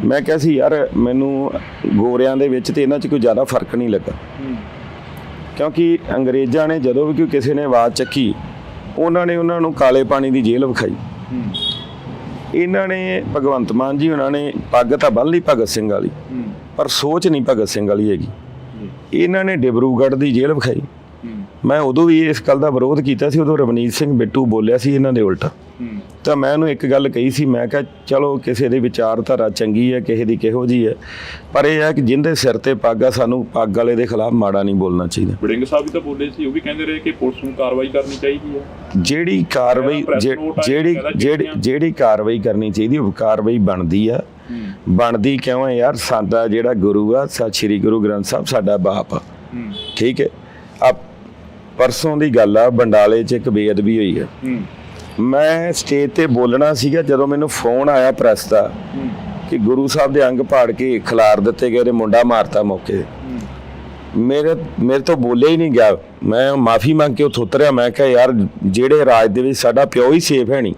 ਮੈਂ ਕਿਹਾ ਸੀ ਯਾਰ ਮੈਨੂੰ ਗੋਰਿਆਂ ਦੇ ਵਿੱਚ ਤੇ ਇਹਨਾਂ 'ਚ ਕੋਈ ਜ਼ਿਆਦਾ ਫਰਕ ਨਹੀਂ ਲੱਗਾ, ਕਿਉਂਕਿ ਅੰਗਰੇਜ਼ਾਂ ਨੇ ਜਦੋਂ ਵੀ ਕੋਈ ਕਿਸੇ ਨੇ ਆਵਾਜ਼ ਚੱਕੀ, ਉਹਨਾਂ ਨੂੰ ਕਾਲੇ ਪਾਣੀ ਦੀ ਜੇਲ੍ਹ ਵਿਖਾਈ। ਇਹਨਾਂ ਨੇ ਭਗਵੰਤ ਮਾਨ ਜੀ ਉਹਨਾਂ ਨੇ ਪੱਗ ਤਾਂ ਬੰਨ੍ਹ ਲਈ ਭਗਤ ਸਿੰਘ ਵਾਲੀ, ਪਰ ਸੋਚ ਨਹੀਂ ਭਗਤ ਸਿੰਘ ਵਾਲੀ ਹੈਗੀ। ਇਹਨਾਂ ਨੇ ਡਿਬਰੂਗੜ੍ਹ ਦੀ ਜੇਲ੍ਹ ਵਿਖਾਈ। ਮੈਂ ਉਦੋਂ ਵੀ ਇਸ ਗੱਲ ਦਾ ਵਿਰੋਧ ਕੀਤਾ ਸੀ, ਉਦੋਂ ਰਵਨੀਤ ਸਿੰਘ ਬਿੱਟੂ ਬੋਲਿਆ ਸੀ ਇਹਨਾਂ ਦੇ ਉਲਟਾ। ਤਾਂ ਮੈਂ ਉਹਨੂੰ ਇੱਕ ਗੱਲ ਕਹੀ ਸੀ, ਮੈਂ ਕਿਹਾ ਚਲੋ ਕਿਸੇ ਦੀ ਵਿਚਾਰਧਾਰਾ ਚੰਗੀ ਹੈ, ਕਿਸੇ ਦੀ ਕਿਹੋ ਜਿਹੀ ਹੈ, ਪਰ ਇਹ ਹੈ ਕਿ ਜਿਹਦੇ ਸਿਰ ਤੇ ਪੱਗ ਆ, ਸਾਨੂੰ ਪੱਗ ਵਾਲੇ ਦੇ ਖਿਲਾਫ ਮਾੜਾ ਨਹੀਂ ਬੋਲਣਾ ਚਾਹੀਦਾ। ਵੜਿੰਗ ਸਾਹਿਬ ਵੀ ਤਾਂ ਬੋਲੇ ਸੀ, ਉਹ ਵੀ ਕਹਿੰਦੇ ਰਹੇ ਕਿ ਪੁਲਿਸ ਨੂੰ ਕਾਰਵਾਈ ਕਰਨੀ ਚਾਹੀਦੀ ਹੈ। ਜਿਹੜੀ ਕਾਰਵਾਈ ਕਰਨੀ ਚਾਹੀਦੀ, ਉਹ ਕਾਰਵਾਈ ਬਣਦੀ ਆ। ਬਣਦੀ ਕਿਉਂ ਹੈ ਯਾਰ? ਸਾਡਾ ਜਿਹੜਾ ਗੁਰੂ ਆ, ਸ੍ਰੀ ਗੁਰੂ ਗ੍ਰੰਥ ਸਾਹਿਬ ਸਾਡਾ ਬਾਪ ਆ, ਠੀਕ ਹੈ। ਆ ਪਰਸੋਂ ਦੀ ਗੱਲ ਆ, ਬੰਡਾਲੇ 'ਚ ਇੱਕ ਬੇਅਦਬੀ ਹੋਈ ਹੈ। ਮੈਂ ਸਟੇਜ ਤੇ ਬੋਲਣਾ ਸੀਗਾ, ਜਦੋਂ ਮੈਨੂੰ ਫੋਨ ਆਇਆ ਪ੍ਰੈਸ ਦਾ ਕਿ ਗੁਰੂ ਸਾਹਿਬ ਦੇ ਅੰਗ ਪਾੜ ਕੇ ਖਿਲਾਰ ਦਿੱਤੇ ਗਏ, ਮੁੰਡਾ ਮਾਰਤਾ ਮੌਕੇ। ਮੇਰੇ ਤੋਂ ਬੋਲਿਆ ਹੀ ਨਹੀਂ ਗਿਆ। ਮੈਂ ਮਾਫੀ ਮੰਗ ਕੇ ਉੱਥੋਂ ਉਤਰਿਆ। ਮੈਂ ਕਿਹਾ ਯਾਰ ਜਿਹੜੇ ਰਾਜ ਦੇ ਵਿੱਚ ਸਾਡਾ ਪਿਓ ਹੀ ਸੇਫ ਹੈ ਨਹੀਂ,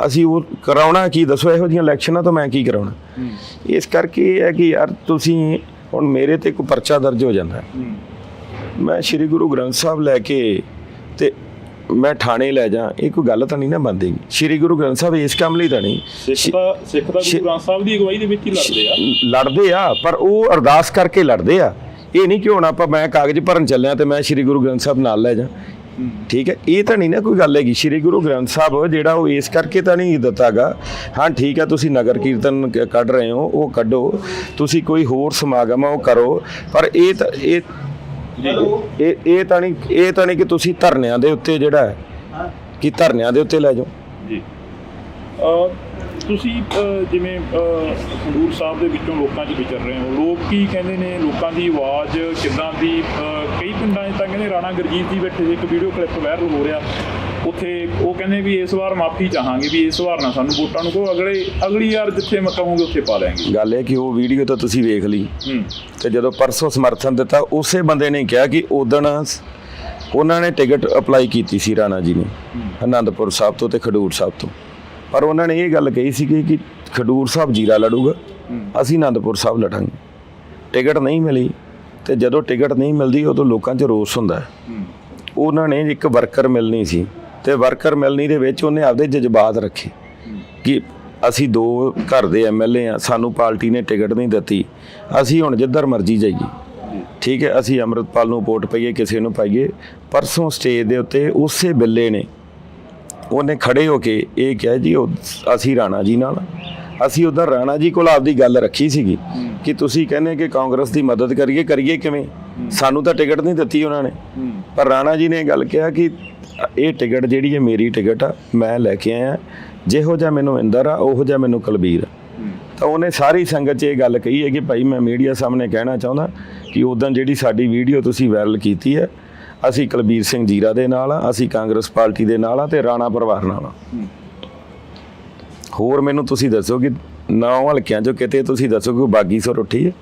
ਅਸੀਂ ਉਹ ਕਰਾਉਣਾ ਕੀ? ਦੱਸੋ, ਇਹੋ ਜਿਹੀਆਂ ਇਲੈਕਸ਼ਨਾਂ ਤੋਂ ਮੈਂ ਕੀ ਕਰਾਉਣਾ? ਇਸ ਕਰਕੇ ਇਹ ਹੈ ਕਿ ਯਾਰ ਤੁਸੀਂ ਹੁਣ ਮੇਰੇ ਤੇ ਕੋਈ ਪਰਚਾ ਦਰਜ ਹੋ ਜਾਂਦਾ, ਮੈਂ ਸ੍ਰੀ ਗੁਰੂ ਗ੍ਰੰਥ ਸਾਹਿਬ ਲੈ ਕੇ ਤੇ ਮੈਂ ਥਾਣੇ ਲੈ ਜਾ, ਇਹ ਕੋਈ ਗੱਲ ਤਾਂ ਨਹੀਂ ਨਾ ਬਣਦੀ। ਸ੍ਰੀ ਗੁਰੂ ਗ੍ਰੰਥ ਸਾਹਿਬ ਇਸ ਕੰਮ ਲਈ ਤਾਂ ਨਹੀਂ। ਸਿੱਖ ਤਾਂ ਗੁਰੂ ਗ੍ਰੰਥ ਸਾਹਿਬ ਦੀ ਅਗਵਾਈ ਦੇ ਵਿੱਚ ਹੀ ਲੜਦੇ ਆ, ਪਰ ਉਹ ਅਰਦਾਸ ਕਰਕੇ ਲੜਦੇ ਆ। ਇਹ ਨਹੀਂ ਕਿ ਹੁਣ ਮੈਂ ਕਾਗਜ਼ ਭਰਨ ਚੱਲਿਆ ਤੇ ਮੈਂ ਸ੍ਰੀ ਗੁਰੂ ਗ੍ਰੰਥ ਸਾਹਿਬ ਨਾਲ ਲੈ ਜਾ, ਠੀਕ ਹੈ। ਇਹ ਤਾਂ ਨਹੀਂ ਨਾ ਕੋਈ ਗੱਲ ਹੈਗੀ। ਸ੍ਰੀ ਗੁਰੂ ਗ੍ਰੰਥ ਸਾਹਿਬ ਜਿਹੜਾ ਉਹ ਇਸ ਕਰਕੇ ਤਾਂ ਨਹੀਂ ਦਿੱਤਾ ਗਾ। ਹਾਂ ਠੀਕ ਹੈ, ਤੁਸੀਂ ਨਗਰ ਕੀਰਤਨ ਕੱਢ ਰਹੇ ਹੋ, ਉਹ ਕੱਢੋ, ਤੁਸੀਂ ਕੋਈ ਹੋਰ ਸਮਾਗਮ ਉਹ ਕਰੋ, ਪਰ ਇਹ ਤਾਂ ਨਹੀਂ ਕਿ ਤੁਸੀਂ ਧਰਨਿਆਂ ਦੇ ਉੱਤੇ ਜਿਹੜਾ ਹੈ ਕਿ ਧਰਨਿਆਂ ਦੇ ਉੱਤੇ ਲੈ ਜਾਓ ਜੀ। ਤੁਸੀਂ ਜਿਵੇਂ ਖਡੂਰ ਸਾਹਿਬ ਦੇ ਵਿੱਚੋਂ ਲੋਕਾਂ 'ਚ ਵਿਚਰ ਰਹੇ ਹੋ, ਲੋਕ ਕੀ ਕਹਿੰਦੇ ਨੇ? ਲੋਕਾਂ ਦੀ ਆਵਾਜ਼ ਕਿੱਦਾਂ ਦੀ? ਕਈ ਪਿੰਡਾਂ 'ਚ ਤਾਂ ਕਹਿੰਦੇ ਰਾਣਾ ਗੁਰਜੀਤ ਜੀ ਬੈਠੇ, ਇੱਕ ਵੀਡੀਓ ਕਲਿੱਪ ਵਾਇਰਲ ਹੋ ਰਿਹਾ ਉੱਥੇ, ਉਹ ਕਹਿੰਦੇ ਵੀ ਇਸ ਵਾਰ ਮਾਫੀ ਚਾਹਾਂਗੇ, ਵੀ ਇਸ ਵਾਰ ਨਾ ਸਾਨੂੰ ਵੋਟਾਂ ਨੂੰ ਕਹੋ, ਅਗਲੀ ਯਾਰ ਜਿੱਥੇ ਮੈਂ ਕਹੂੰਗੇ ਉੱਥੇ ਪਾ ਲੈਣਗੇ। ਗੱਲ ਇਹ ਕਿ ਉਹ ਵੀਡੀਓ ਤਾਂ ਤੁਸੀਂ ਵੇਖ ਲਈ, ਤੇ ਜਦੋਂ ਪਰਸੋਂ ਸਮਰਥਨ ਦਿੱਤਾ ਉਸੇ ਬੰਦੇ ਨੇ ਕਿਹਾ ਕਿ ਉਦਣ ਉਹਨਾਂ ਨੇ ਟਿਕਟ ਅਪਲਾਈ ਕੀਤੀ ਸੀ ਰਾਣਾ ਜੀ ਨੇ ਆਨੰਦਪੁਰ ਸਾਹਿਬ ਤੋਂ ਤੇ ਖਡੂਰ ਸਾਹਿਬ ਤੋਂ, ਪਰ ਉਹਨਾਂ ਨੇ ਇਹ ਗੱਲ ਕਹੀ ਸੀ ਕਿ ਖਡੂਰ ਸਾਹਿਬ ਜੀਰਾ ਲੜੂਗਾ, ਅਸੀਂ ਆਨੰਦਪੁਰ ਸਾਹਿਬ ਲੜਾਂਗੇ। ਟਿਕਟ ਨਹੀਂ ਮਿਲੀ, ਤੇ ਜਦੋਂ ਟਿਕਟ ਨਹੀਂ ਮਿਲਦੀ ਉਦੋਂ ਲੋਕਾਂ 'ਚ ਰੋਸ ਹੁੰਦਾ ਹੈ। ਉਹਨਾਂ ਨੇ ਇੱਕ ਵਰਕਰ ਮਿਲਣੀ ਸੀ, ਤੇ ਵਰਕਰ ਮਿਲਣੀ ਦੇ ਵਿੱਚ ਉਹਨੇ ਆਪਦੇ ਜਜ਼ਬਾਤ ਰੱਖੇ ਕਿ ਅਸੀਂ 2 ਘਰ ਦੇ MLA ਆ, ਸਾਨੂੰ ਪਾਰਟੀ ਨੇ ਟਿਕਟ ਨਹੀਂ ਦਿੱਤੀ, ਅਸੀਂ ਹੁਣ ਜਿੱਧਰ ਮਰਜ਼ੀ ਜਾਈਏ, ਠੀਕ ਹੈ, ਅਸੀਂ ਅੰਮ੍ਰਿਤਪਾਲ ਨੂੰ ਵੋਟ ਪਾਈਏ, ਕਿਸੇ ਨੂੰ ਪਾਈਏ। ਪਰਸੋਂ ਸਟੇਜ ਦੇ ਉੱਤੇ ਉਸੇ ਬਿੱਲੇ ਨੇ ਉਹਨੇ ਖੜੇ ਹੋ ਕੇ ਇਹ ਕਿਹਾ ਜੀ ਅਸੀਂ ਰਾਣਾ ਜੀ ਨਾਲ, ਅਸੀਂ ਉੱਧਰ ਰਾਣਾ ਜੀ ਕੋਲ ਆਪਦੀ ਗੱਲ ਰੱਖੀ ਸੀਗੀ ਕਿ ਤੁਸੀਂ ਕਹਿੰਦੇ ਕਿ ਕਾਂਗਰਸ ਦੀ ਮਦਦ ਕਰੀਏ ਕਿਵੇਂ? ਸਾਨੂੰ ਤਾਂ ਟਿਕਟ ਨਹੀਂ ਦਿੱਤੀ ਉਹਨਾਂ ਨੇ, ਪਰ ਰਾਣਾ ਜੀ ਨੇ ਇਹ ਗੱਲ ਕਿਹਾ ਕਿ ਇਹ ਟਿਕਟ ਜਿਹੜੀ ਹੈ ਮੇਰੀ ਟਿਕਟ ਆ, ਮੈਂ ਲੈ ਕੇ ਆਇਆ, ਜਿਹੋ ਜਿਹਾ ਮੈਨੂੰ ਇੰਦਰ ਆ ਉਹੋ ਜਿਹਾ ਮੈਨੂੰ ਕੁਲਬੀਰ। ਤਾਂ ਉਹਨੇ ਸਾਰੀ ਸੰਗਤ 'ਚ ਇਹ ਗੱਲ ਕਹੀ ਹੈ ਕਿ ਭਾਈ ਮੈਂ ਮੀਡੀਆ ਸਾਹਮਣੇ ਕਹਿਣਾ ਚਾਹੁੰਦਾ ਕਿ ਉਦੋਂ ਜਿਹੜੀ ਸਾਡੀ ਵੀਡੀਓ ਤੁਸੀਂ ਵਾਇਰਲ ਕੀਤੀ ਹੈ, ਅਸੀਂ ਕੁਲਬੀਰ ਸਿੰਘ ਜੀਰਾ ਦੇ ਨਾਲ ਆ, ਅਸੀਂ ਕਾਂਗਰਸ ਪਾਰਟੀ ਦੇ ਨਾਲ ਆ ਤੇ ਰਾਣਾ ਪਰਿਵਾਰ ਨਾਲ ਆ। ਹੋਰ ਮੈਨੂੰ ਤੁਸੀਂ ਦੱਸੋ ਕਿ 9 ਹਲਕਿਆਂ 'ਚੋਂ ਕਿਤੇ ਤੁਸੀਂ ਦੱਸੋ ਕਿ ਬਾਗੀ ਸੁਰ ਉੱਠੀ ਹੈ?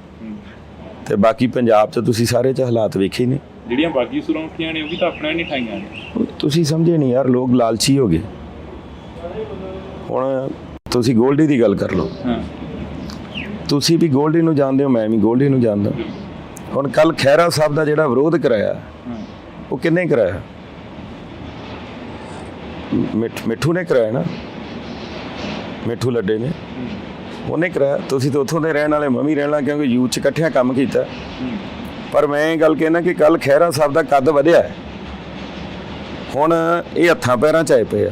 ਤੇ ਬਾਕੀ ਪੰਜਾਬ 'ਚ ਤੁਸੀਂ ਸਾਰੇ 'ਚ ਹਾਲਾਤ ਵੇਖੇ ਨੇ। ਜਿਹੜੀਆਂ ਬਾਗੀ ਸੁਰਾਂ ਉੱਠੀਆਂ ਨੇ ਉਹ ਵੀ ਤਾਂ ਆਪਣੇ ਨਹੀਂ ਠਾਈਆਂ ਨੇ। ਤੁਸੀਂ ਸਮਝੇ ਨਹੀਂ ਯਾਰ, ਲੋਕ ਲਾਲਚੀ ਹੋ ਗਏ। ਹੁਣ ਤੁਸੀਂ ਗੋਲਡੀ ਦੀ ਗੱਲ ਕਰ ਲਓ, ਤੁਸੀਂ ਵੀ ਗੋਲਡੀ ਨੂੰ ਜਾਣਦੇ ਹੋ, ਮੈਂ ਵੀ ਗੋਲਡੀ ਨੂੰ ਜਾਣਦਾ। ਹੁਣ ਕੱਲ ਖਹਿਰਾ ਸਾਹਿਬ ਦਾ ਜਿਹੜਾ ਵਿਰੋਧ ਕਰਾਇਆ, ਉਹ ਕਿੰਨੇ ਕਰਾਇਆ? ਮਿੱਠੂ ਨੇ ਕਰਾਇਆ ਨਾ, ਮਿੱਠੂ ਲੱਡੇ ਨੇ, ਉਹਨੇ ਕਰਾਇਆ। ਤੁਸੀਂ ਤਾਂ ਉੱਥੋਂ ਦੇ ਰਹਿਣ ਵਾਲੇ, ਮੈਂ ਵੀ ਰਹਿਣਾ, ਕਿਉਂਕਿ ਯੂਥ 'ਚ ਇਕੱਠਿਆਂ ਕੰਮ ਕੀਤਾ। ਪਰ ਮੈਂ ਇਹ ਗੱਲ ਕਹਿਣਾ ਕਿ ਕੱਲ ਖਹਿਰਾ ਸਾਹਿਬ ਦਾ ਕੱਦ ਵਧਿਆ, ਹੁਣ ਇਹ ਹੱਥਾਂ ਪੈਰਾਂ 'ਚ ਆਏ ਪਏ ਆ।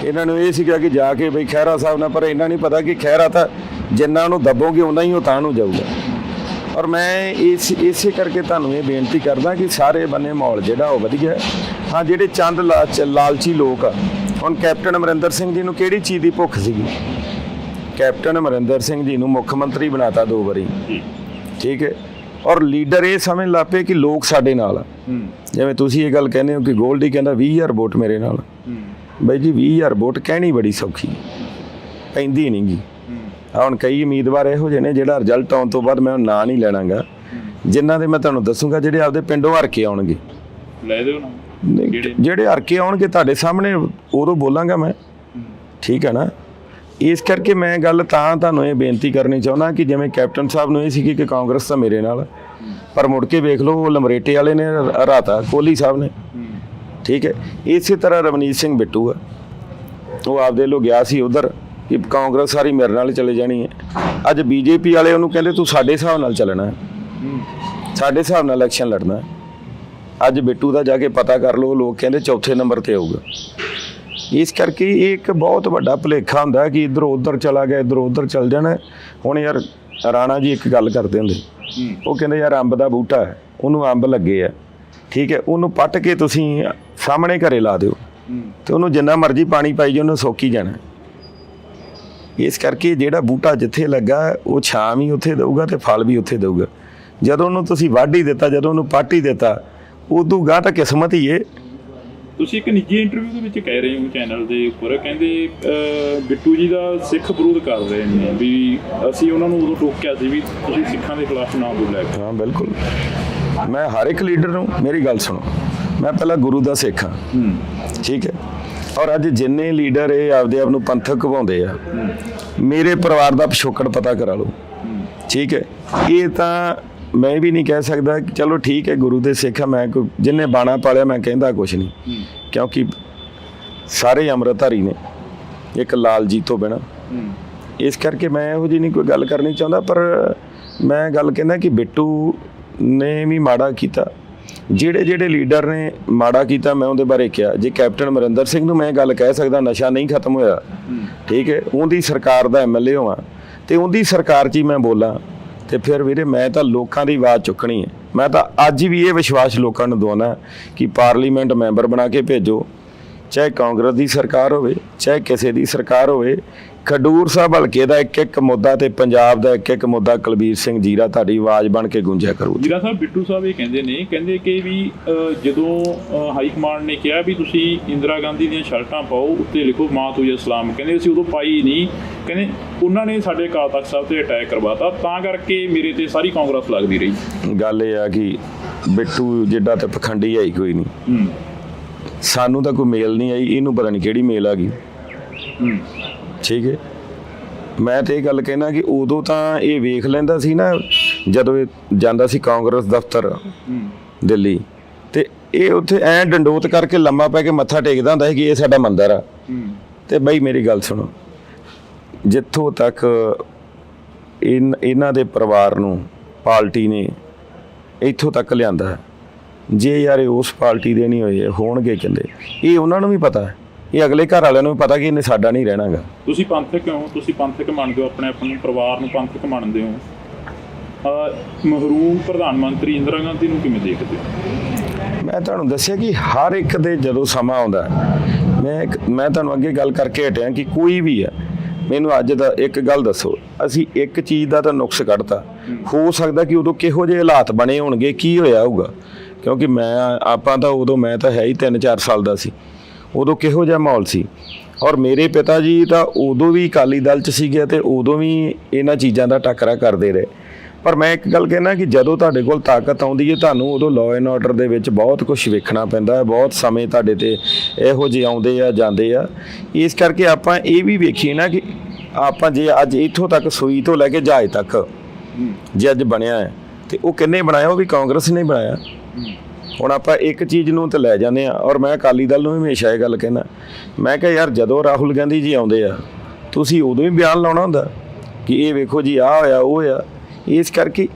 ਇਹਨਾਂ ਨੂੰ ਇਹ ਸੀਗਾ ਕਿ ਜਾ ਕੇ ਬਈ ਖਹਿਰਾ ਸਾਹਿਬ ਨਾਲ, ਪਰ ਇਹਨਾਂ ਨਹੀਂ ਪਤਾ ਕਿ ਖਹਿਰਾ ਤਾਂ ਜਿੰਨਾ ਨੂੰ ਦੱਬੋਗੇ ਉਹਨਾਂ ਹੀ ਉਹ ਤਾਂ ਨੂੰ ਜਾਊਗਾ। ਔਰ ਮੈਂ ਇਸੇ ਕਰਕੇ ਤੁਹਾਨੂੰ ਇਹ ਬੇਨਤੀ ਕਰਦਾ ਕਿ ਸਾਰੇ ਬੰਨੇ ਮਾਹੌਲ ਜਿਹੜਾ ਉਹ ਵਧੀਆ। ਹਾਂ, ਜਿਹੜੇ ਚੰਦ ਲਾਲਚੀ ਲੋਕ ਆ, ਹੁਣ ਕੈਪਟਨ ਅਮਰਿੰਦਰ ਸਿੰਘ ਜੀ ਨੂੰ ਕਿਹੜੀ ਚੀਜ਼ ਦੀ ਭੁੱਖ ਸੀਗੀ? ਕੈਪਟਨ ਅਮਰਿੰਦਰ ਸਿੰਘ ਜੀ ਨੂੰ ਮੁੱਖ ਮੰਤਰੀ ਬਣਾਤਾ 2 ਵਾਰੀ, ਠੀਕ ਹੈ, ਔਰ ਲੀਡਰ ਇਹ ਸਮਝ ਲੱਗ ਪਏ ਕਿ ਲੋਕ ਸਾਡੇ ਨਾਲ ਆ। ਜਿਵੇਂ ਤੁਸੀਂ ਇਹ ਗੱਲ ਕਹਿੰਦੇ ਹੋ ਕਿ ਗੋਲਡੀ ਕਹਿੰਦਾ 20,000 ਵੋਟ ਮੇਰੇ ਨਾਲ, ਬਾਈ ਜੀ 20,000 ਵੋਟ ਕਹਿਣੀ ਬੜੀ ਸੌਖੀ, ਪੈਂਦੀ ਨਹੀਂ ਗੀ। ਹੁਣ ਕਈ ਉਮੀਦਵਾਰ ਇਹੋ ਜਿਹੇ ਨੇ ਜਿਹੜਾ ਰਿਜ਼ਲਟ ਆਉਣ ਤੋਂ ਬਾਅਦ ਮੈਂ ਨਾਂ ਨਹੀਂ ਲੈਣਾਗਾ, ਜਿਨ੍ਹਾਂ ਦੇ ਮੈਂ ਤੁਹਾਨੂੰ ਦੱਸੂਗਾ ਜਿਹੜੇ ਆਪਦੇ ਪਿੰਡੋਂ ਹਰ ਕੇ ਆਉਣਗੇ। ਲੈ ਦਿਓ ਨਾ, ਜਿਹੜੇ ਹਰ ਕੇ ਆਉਣਗੇ ਤੁਹਾਡੇ ਸਾਹਮਣੇ ਉਦੋਂ ਬੋਲਾਂਗਾ ਮੈਂ, ਠੀਕ ਹੈ ਨਾ। ਇਸ ਕਰਕੇ ਮੈਂ ਗੱਲ ਤਾਂ ਤੁਹਾਨੂੰ ਇਹ ਬੇਨਤੀ ਕਰਨੀ ਚਾਹੁੰਦਾ ਕਿ ਜਿਵੇਂ ਕੈਪਟਨ ਸਾਹਿਬ ਨੂੰ ਇਹ ਸੀ ਕਿ ਕਾਂਗਰਸ ਤਾਂ ਮੇਰੇ ਨਾਲ, ਪਰ ਮੁੜ ਕੇ ਵੇਖ ਲਓ ਉਹ ਲਮਰੇਟੇ ਵਾਲੇ ਨੇ ਹਰਾਤਾ, ਕੋਹਲੀ ਸਾਹਿਬ ਨੇ, ਠੀਕ ਹੈ। ਇਸੇ ਤਰ੍ਹਾਂ ਰਵਨੀਤ ਸਿੰਘ ਬਿੱਟੂ ਆ, ਉਹ ਆਪਦੇ ਲੋ ਗਿਆ ਸੀ ਉਧਰ ਕਿ ਕਾਂਗਰਸ ਸਾਰੀ ਮੇਰੇ ਨਾਲ ਚਲੇ ਜਾਣੀ ਹੈ। ਅੱਜ ਬੀਜੇਪੀ ਵਾਲੇ ਉਹਨੂੰ ਕਹਿੰਦੇ ਤੂੰ ਸਾਡੇ ਹਿਸਾਬ ਨਾਲ ਚੱਲਣਾ, ਸਾਡੇ ਹਿਸਾਬ ਨਾਲ ਇਲੈਕਸ਼ਨ ਲੜਨਾ। ਅੱਜ ਬਿੱਟੂ ਦਾ ਜਾ ਕੇ ਪਤਾ ਕਰ ਲਓ, ਲੋਕ ਕਹਿੰਦੇ 4ਥੇ ਨੰਬਰ ਤੇ ਆਊਗਾ। ਇਸ ਕਰਕੇ ਇਹ ਇੱਕ ਬਹੁਤ ਵੱਡਾ ਭੁਲੇਖਾ ਹੁੰਦਾ ਕਿ ਇੱਧਰੋਂ ਉੱਧਰ ਚਲਾ ਗਿਆ, ਇੱਧਰੋਂ ਉੱਧਰ ਚੱਲ ਜਾਣਾ। ਹੁਣ ਯਾਰ ਰਾਣਾ ਜੀ ਇੱਕ ਗੱਲ ਕਰਦੇ ਹੁੰਦੇ, ਉਹ ਕਹਿੰਦੇ ਯਾਰ ਅੰਬ ਦਾ ਬੂਟਾ ਹੈ, ਉਹਨੂੰ ਅੰਬ ਲੱਗੇ ਆ, ਠੀਕ ਹੈ, ਉਹਨੂੰ ਪੱਟ ਕੇ ਤੁਸੀਂ ਸਾਹਮਣੇ ਘਰੇ ਲਾ ਦਿਓ ਤੇ ਉਹਨੂੰ ਜਿੰਨਾ ਮਰਜ਼ੀ ਪਾਣੀ ਪਾਈ ਜਾਓ, ਉਹਨੂੰ ਸੋਕੀ ਜਾਣਾ। ਇਸ ਕਰਕੇ ਜਿਹੜਾ ਬੂਟਾ ਜਿੱਥੇ ਲੱਗਾ ਉਹ ਛਾਂ ਵੀ ਉੱਥੇ ਦੇਊਗਾ ਤੇ ਫਲ ਵੀ ਉੱਥੇ ਦੇਊਗਾ। ਜਦੋਂ ਉਹਨੂੰ ਤੁਸੀਂ ਵੱਢ ਹੀ ਦਿੱਤਾ, ਜਦੋਂ ਉਹਨੂੰ ਪੱਟ ਹੀ ਦਿੱਤਾ, ਉਦੋਂ ਗਾਂ ਤਾਂ ਕਿਸਮਤ ਹੀ ਏ। ਤੁਸੀਂ ਇੱਕ ਨਿੱਜੀ ਇੰਟਰਵਿਊ ਦੇ ਵਿੱਚ ਕਹਿ ਰਹੇ ਹੋ ਚੈਨਲ ਦੇ ਉੱਪਰ, ਕਹਿੰਦੇ ਬਿੱਟੂ ਜੀ ਦਾ ਸਿੱਖ ਵਿਰੋਧ ਕਰ ਰਹੇ ਨੇ, ਵੀ ਅਸੀਂ ਉਹਨਾਂ ਨੂੰ ਉਦੋਂ ਟੋਕਿਆ ਸੀ ਵੀ ਤੁਸੀਂ ਸਿੱਖਾਂ ਦੇ ਖਿਲਾਫ ਨਾ ਬੋਲਿਆ। ਹਾਂ ਬਿਲਕੁਲ, ਮੈਂ ਹਰ ਇੱਕ ਲੀਡਰ ਨੂੰ, ਮੇਰੀ ਗੱਲ ਸੁਣੋ, ਮੈਂ ਪਹਿਲਾਂ ਗੁਰੂ ਦਾ ਸਿੱਖ ਹਾਂ, ਠੀਕ ਹੈ, ਔਰ ਅੱਜ ਜਿੰਨੇ ਲੀਡਰ ਇਹ ਆਪਦੇ ਆਪ ਨੂੰ ਪੰਥਕ ਕਹਾਉਂਦੇ ਆ, ਮੇਰੇ ਪਰਿਵਾਰ ਦਾ ਪਿਛੋਕੜ ਪਤਾ ਕਰਾ ਲਓ, ਠੀਕ ਹੈ। ਇਹ ਤਾਂ ਮੈਂ ਵੀ ਨਹੀਂ ਕਹਿ ਸਕਦਾ ਕਿ ਚਲੋ ਠੀਕ ਹੈ ਗੁਰੂ ਦੇ ਸਿੱਖ ਆ, ਮੈਂ ਕੋਈ ਜਿੰਨੇ ਬਾਣਾ ਪਾਲਿਆ ਮੈਂ ਕਹਿੰਦਾ ਕੁਛ ਨਹੀਂ, ਕਿਉਂਕਿ ਸਾਰੇ ਅੰਮ੍ਰਿਤਧਾਰੀ ਨੇ, ਇੱਕ ਲਾਲ ਜੀ ਤੋਂ ਬਿਨਾਂ। ਇਸ ਕਰਕੇ ਮੈਂ ਇਹੋ ਜਿਹੀ ਨਹੀਂ ਕੋਈ ਗੱਲ ਕਰਨੀ ਚਾਹੁੰਦਾ, ਪਰ ਮੈਂ ਗੱਲ ਕਹਿੰਦਾ ਕਿ ਬਿੱਟੂ ਨੇ ਵੀ ਮਾੜਾ ਕੀਤਾ, ਜਿਹੜੇ ਲੀਡਰ ਨੇ ਮਾੜਾ ਕੀਤਾ ਮੈਂ ਉਹਦੇ ਬਾਰੇ ਕਿਹਾ। ਜੇ ਕੈਪਟਨ ਅਮਰਿੰਦਰ ਸਿੰਘ ਨੂੰ ਮੈਂ ਗੱਲ ਕਹਿ ਸਕਦਾ ਨਸ਼ਾ ਨਹੀਂ ਖਤਮ ਹੋਇਆ, ਠੀਕ ਹੈ, ਉਹਦੀ ਸਰਕਾਰ ਦਾ MLA ਹੋਵਾਂ ਤੇ ਉਹਦੀ ਸਰਕਾਰ 'ਚ ਹੀ ਮੈਂ ਬੋਲਾਂ, ਤੇ ਫਿਰ ਵੀਰੇ ਮੈਂ ਤਾਂ ਲੋਕਾਂ ਦੀ ਆਵਾਜ਼ ਚੁੱਕਣੀ ਹੈ। ਮੈਂ ਤਾਂ ਅੱਜ ਵੀ ਇਹ ਵਿਸ਼ਵਾਸ ਲੋਕਾਂ ਨੂੰ ਦਵਾਉਣਾ ਕਿ ਪਾਰਲੀਮੈਂਟ ਮੈਂਬਰ ਬਣਾ ਕੇ ਭੇਜੋ, ਚਾਹੇ ਕਾਂਗਰਸ ਦੀ ਸਰਕਾਰ ਹੋਵੇ ਚਾਹੇ ਕਿਸੇ ਦੀ ਸਰਕਾਰ ਹੋਵੇ। ਖਡੂਰ ਸਾਹਿਬ ਹਲਕੇ ਦਾ ਇੱਕ ਮੁੱਦਾ ਤੇ ਪੰਜਾਬ ਦਾ ਇੱਕ ਮੁੱਦਾ ਕੁਲਬੀਰ ਸਿੰਘ ਜੀਰਾ ਤੁਹਾਡੀ ਆਵਾਜ਼ ਬਣ ਕੇ ਗੂੰਜਿਆ ਕਰੂ। ਜੀਰਾ ਸਾਹਿਬ, ਬਿੱਟੂ ਸਾਹਿਬ ਇਹ ਕਹਿੰਦੇ ਕਿ ਵੀ ਜਦੋਂ ਹਾਈ ਕਮਾਂਡ ਨੇ ਕਿਹਾ ਵੀ ਤੁਸੀਂ ਇੰਦਰਾ ਗਾਂਧੀ ਦੀਆਂ ਸ਼ਰਟਾਂ ਪਾਓ, ਉੱਤੇ ਲਿਖੋ ਮਾਂ ਤੁਝੇ ਸਲਾਮ, ਕਹਿੰਦੇ ਅਸੀਂ ਉਦੋਂ ਪਾਈ ਨਹੀਂ, ਕਹਿੰਦੇ ਉਹਨਾਂ ਨੇ ਸਾਡੇ ਅਕਾਲ ਤਖ਼ਤ ਸਾਹਿਬ ਤੇ ਅਟੈਕ ਕਰਵਾਤਾ, ਤਾਂ ਕਰਕੇ ਮੇਰੇ ਤੇ ਸਾਰੀ ਕਾਂਗਰਸ ਲੱਗਦੀ ਰਹੀ। ਗੱਲ ਇਹ ਆ ਕਿ ਬਿੱਟੂ ਜਿੱਡਾ ਤੇ ਪਖੰਡੀ ਆਈ ਕੋਈ ਨਹੀਂ, ਸਾਨੂੰ ਤਾਂ ਕੋਈ ਮੇਲ ਨਹੀਂ ਆਈ, ਇਹਨੂੰ ਪਤਾ ਨਹੀਂ ਕਿਹੜੀ ਮੇਲ ਆ ਗਈ, ਠੀਕ ਹੈ। ਮੈਂ ਤੇ ਇਹ ਗੱਲ ਕਹਿਣਾ ਕਿ ਉਦੋਂ ਤਾਂ ਇਹ ਵੇਖ ਲੈਂਦਾ ਸੀ ਨਾ, ਜਦੋਂ ਇਹ ਜਾਂਦਾ ਸੀ ਕਾਂਗਰਸ ਦਫ਼ਤਰ ਦਿੱਲੀ, ਤੇ ਇਹ ਉੱਥੇ ਐਂ ਡੰਡੋਤ ਕਰਕੇ ਲੰਮਾ ਪੈ ਕੇ ਮੱਥਾ ਟੇਕਦਾ ਹੁੰਦਾ ਸੀ ਕਿ ਇਹ ਸਾਡਾ ਮੰਦਰ ਆ। ਤੇ ਬਈ ਮੇਰੀ ਗੱਲ ਸੁਣੋ, ਜਿੱਥੋਂ ਤੱਕ ਇਹਨਾਂ ਦੇ ਪਰਿਵਾਰ ਨੂੰ ਪਾਰਟੀ ਨੇ ਇੱਥੋਂ ਤੱਕ ਲਿਆਂਦਾ, ਜੇ ਯਾਰ ਇਹ ਉਸ ਪਾਰਟੀ ਦੇ ਨਹੀਂ ਹੋਏ ਹੋਣਗੇ ਕਹਿੰਦੇ, ਇਹ ਉਹਨਾਂ ਨੂੰ ਵੀ ਪਤਾ ਹੈ, ਇਹ ਅਗਲੇ ਘਰ ਵਾਲਿਆਂ ਨੂੰ ਵੀ ਪਤਾ ਕਿ ਇਹਨੇ ਸਾਡਾ ਨਹੀਂ ਰਹਿਣਾਗਾ। ਤੁਸੀਂ ਪੰਥਕ ਹੋ, ਤੁਸੀਂ ਪੰਥਕ ਮੰਨਦੇ ਹੋ, ਆਪਣੇ ਪਰਿਵਾਰ ਨੂੰ ਪੰਥਕ ਮੰਨਦੇ ਹੋ, ਮਹਿਰੂਮ ਪ੍ਰਧਾਨ ਮੰਤਰੀ ਇੰਦਰਾ ਗਾਂਧੀ ਨੂੰ ਕਿਵੇਂ ਦੇਖਦੇ ਹੋ? ਮੈਂ ਤੁਹਾਨੂੰ ਦੱਸਿਆ ਕਿ ਹਰ ਇੱਕ ਦੇ ਜਦੋਂ ਸਮਾਂ ਆਉਂਦਾ, ਮੈਂ ਤੁਹਾਨੂੰ ਅੱਗੇ ਗੱਲ ਕਰਕੇ ਹਟਿਆ ਕਿ ਕੋਈ ਵੀ ਆ, ਮੈਨੂੰ ਅੱਜ ਦਾ ਇੱਕ ਗੱਲ ਦੱਸੋ, ਅਸੀਂ ਇੱਕ ਚੀਜ਼ ਦਾ ਤਾਂ ਨੁਕਸ ਕੱਢਤਾ, ਹੋ ਸਕਦਾ ਕਿ ਉਦੋਂ ਕਿਹੋ ਜਿਹੇ ਹਾਲਾਤ ਬਣੇ ਹੋਣਗੇ, ਕੀ ਹੋਇਆ ਹੋਊਗਾ, ਕਿਉਂਕਿ ਆਪਾਂ ਤਾਂ ਉਦੋਂ, ਮੈਂ ਤਾਂ ਹੈ ਹੀ 3-4 ਸਾਲ ਦਾ ਸੀ, ਉਦੋਂ ਕਿਹੋ ਜਿਹਾ ਮਾਹੌਲ ਸੀ। ਔਰ ਮੇਰੇ ਪਿਤਾ ਜੀ ਤਾਂ ਉਦੋਂ ਵੀ ਅਕਾਲੀ ਦਲ 'ਚ ਸੀਗੇ ਤੇ ਉਦੋਂ ਵੀ ਇਹਨਾਂ ਚੀਜ਼ਾਂ ਦਾ ਟੱਕਰਾ ਕਰਦੇ ਰਹੇ। ਪਰ ਮੈਂ ਇੱਕ ਗੱਲ ਕਹਿਣਾ ਕਿ ਜਦੋਂ ਤੁਹਾਡੇ ਕੋਲ ਤਾਕਤ ਆਉਂਦੀ ਹੈ, ਤੁਹਾਨੂੰ ਉਦੋਂ ਲਾਅ ਐਂਡ ਆਰਡਰ ਦੇ ਵਿੱਚ ਬਹੁਤ ਕੁਝ ਵੇਖਣਾ ਪੈਂਦਾ ਹੈ, ਬਹੁਤ ਸਮੇਂ ਤੁਹਾਡੇ ਤੇ ਇਹੋ ਜਿਹੇ ਆਉਂਦੇ ਆ ਜਾਂਦੇ ਆ। ਇਸ ਕਰਕੇ ਆਪਾਂ ਇਹ ਵੀ ਵੇਖੀਏ ਨਾ ਕਿ ਆਪਾਂ ਜੇ ਅੱਜ ਇੱਥੋਂ ਤੱਕ ਸੂਈ ਤੋਂ ਲੈ ਕੇ ਜਹਾਜ਼ ਤੱਕ ਜੇ ਅੱਜ ਬਣਿਆ ਹੈ, ਤੇ ਉਹ ਕਿੰਨੇ ਬਣਾਇਆ? ਉਹ ਵੀ ਕਾਂਗਰਸ ਨੇ ਬਣਾਇਆ। ਹੁਣ ਆਪਾਂ ਇੱਕ ਚੀਜ਼ ਨੂੰ ਤਾਂ ਲੈ ਜਾਂਦੇ ਹਾਂ, ਔਰ ਮੈਂ ਅਕਾਲੀ ਦਲ ਨੂੰ ਹਮੇਸ਼ਾ ਇਹ ਗੱਲ ਕਹਿਣਾ, ਮੈਂ ਕਿਹਾ ਯਾਰ ਜਦੋਂ ਰਾਹੁਲ ਗਾਂਧੀ ਜੀ ਆਉਂਦੇ ਆ, ਤੁਸੀਂ ਉਦੋਂ ਹੀ ਬਿਆਨ ਲਾਉਣਾ ਹੁੰਦਾ ਕਿ ਇਹ ਵੇਖੋ ਜੀ ਆਹ ਹੋਇਆ ਉਹ ਹੋਇਆ। ਇਸ ਕਰਕੇ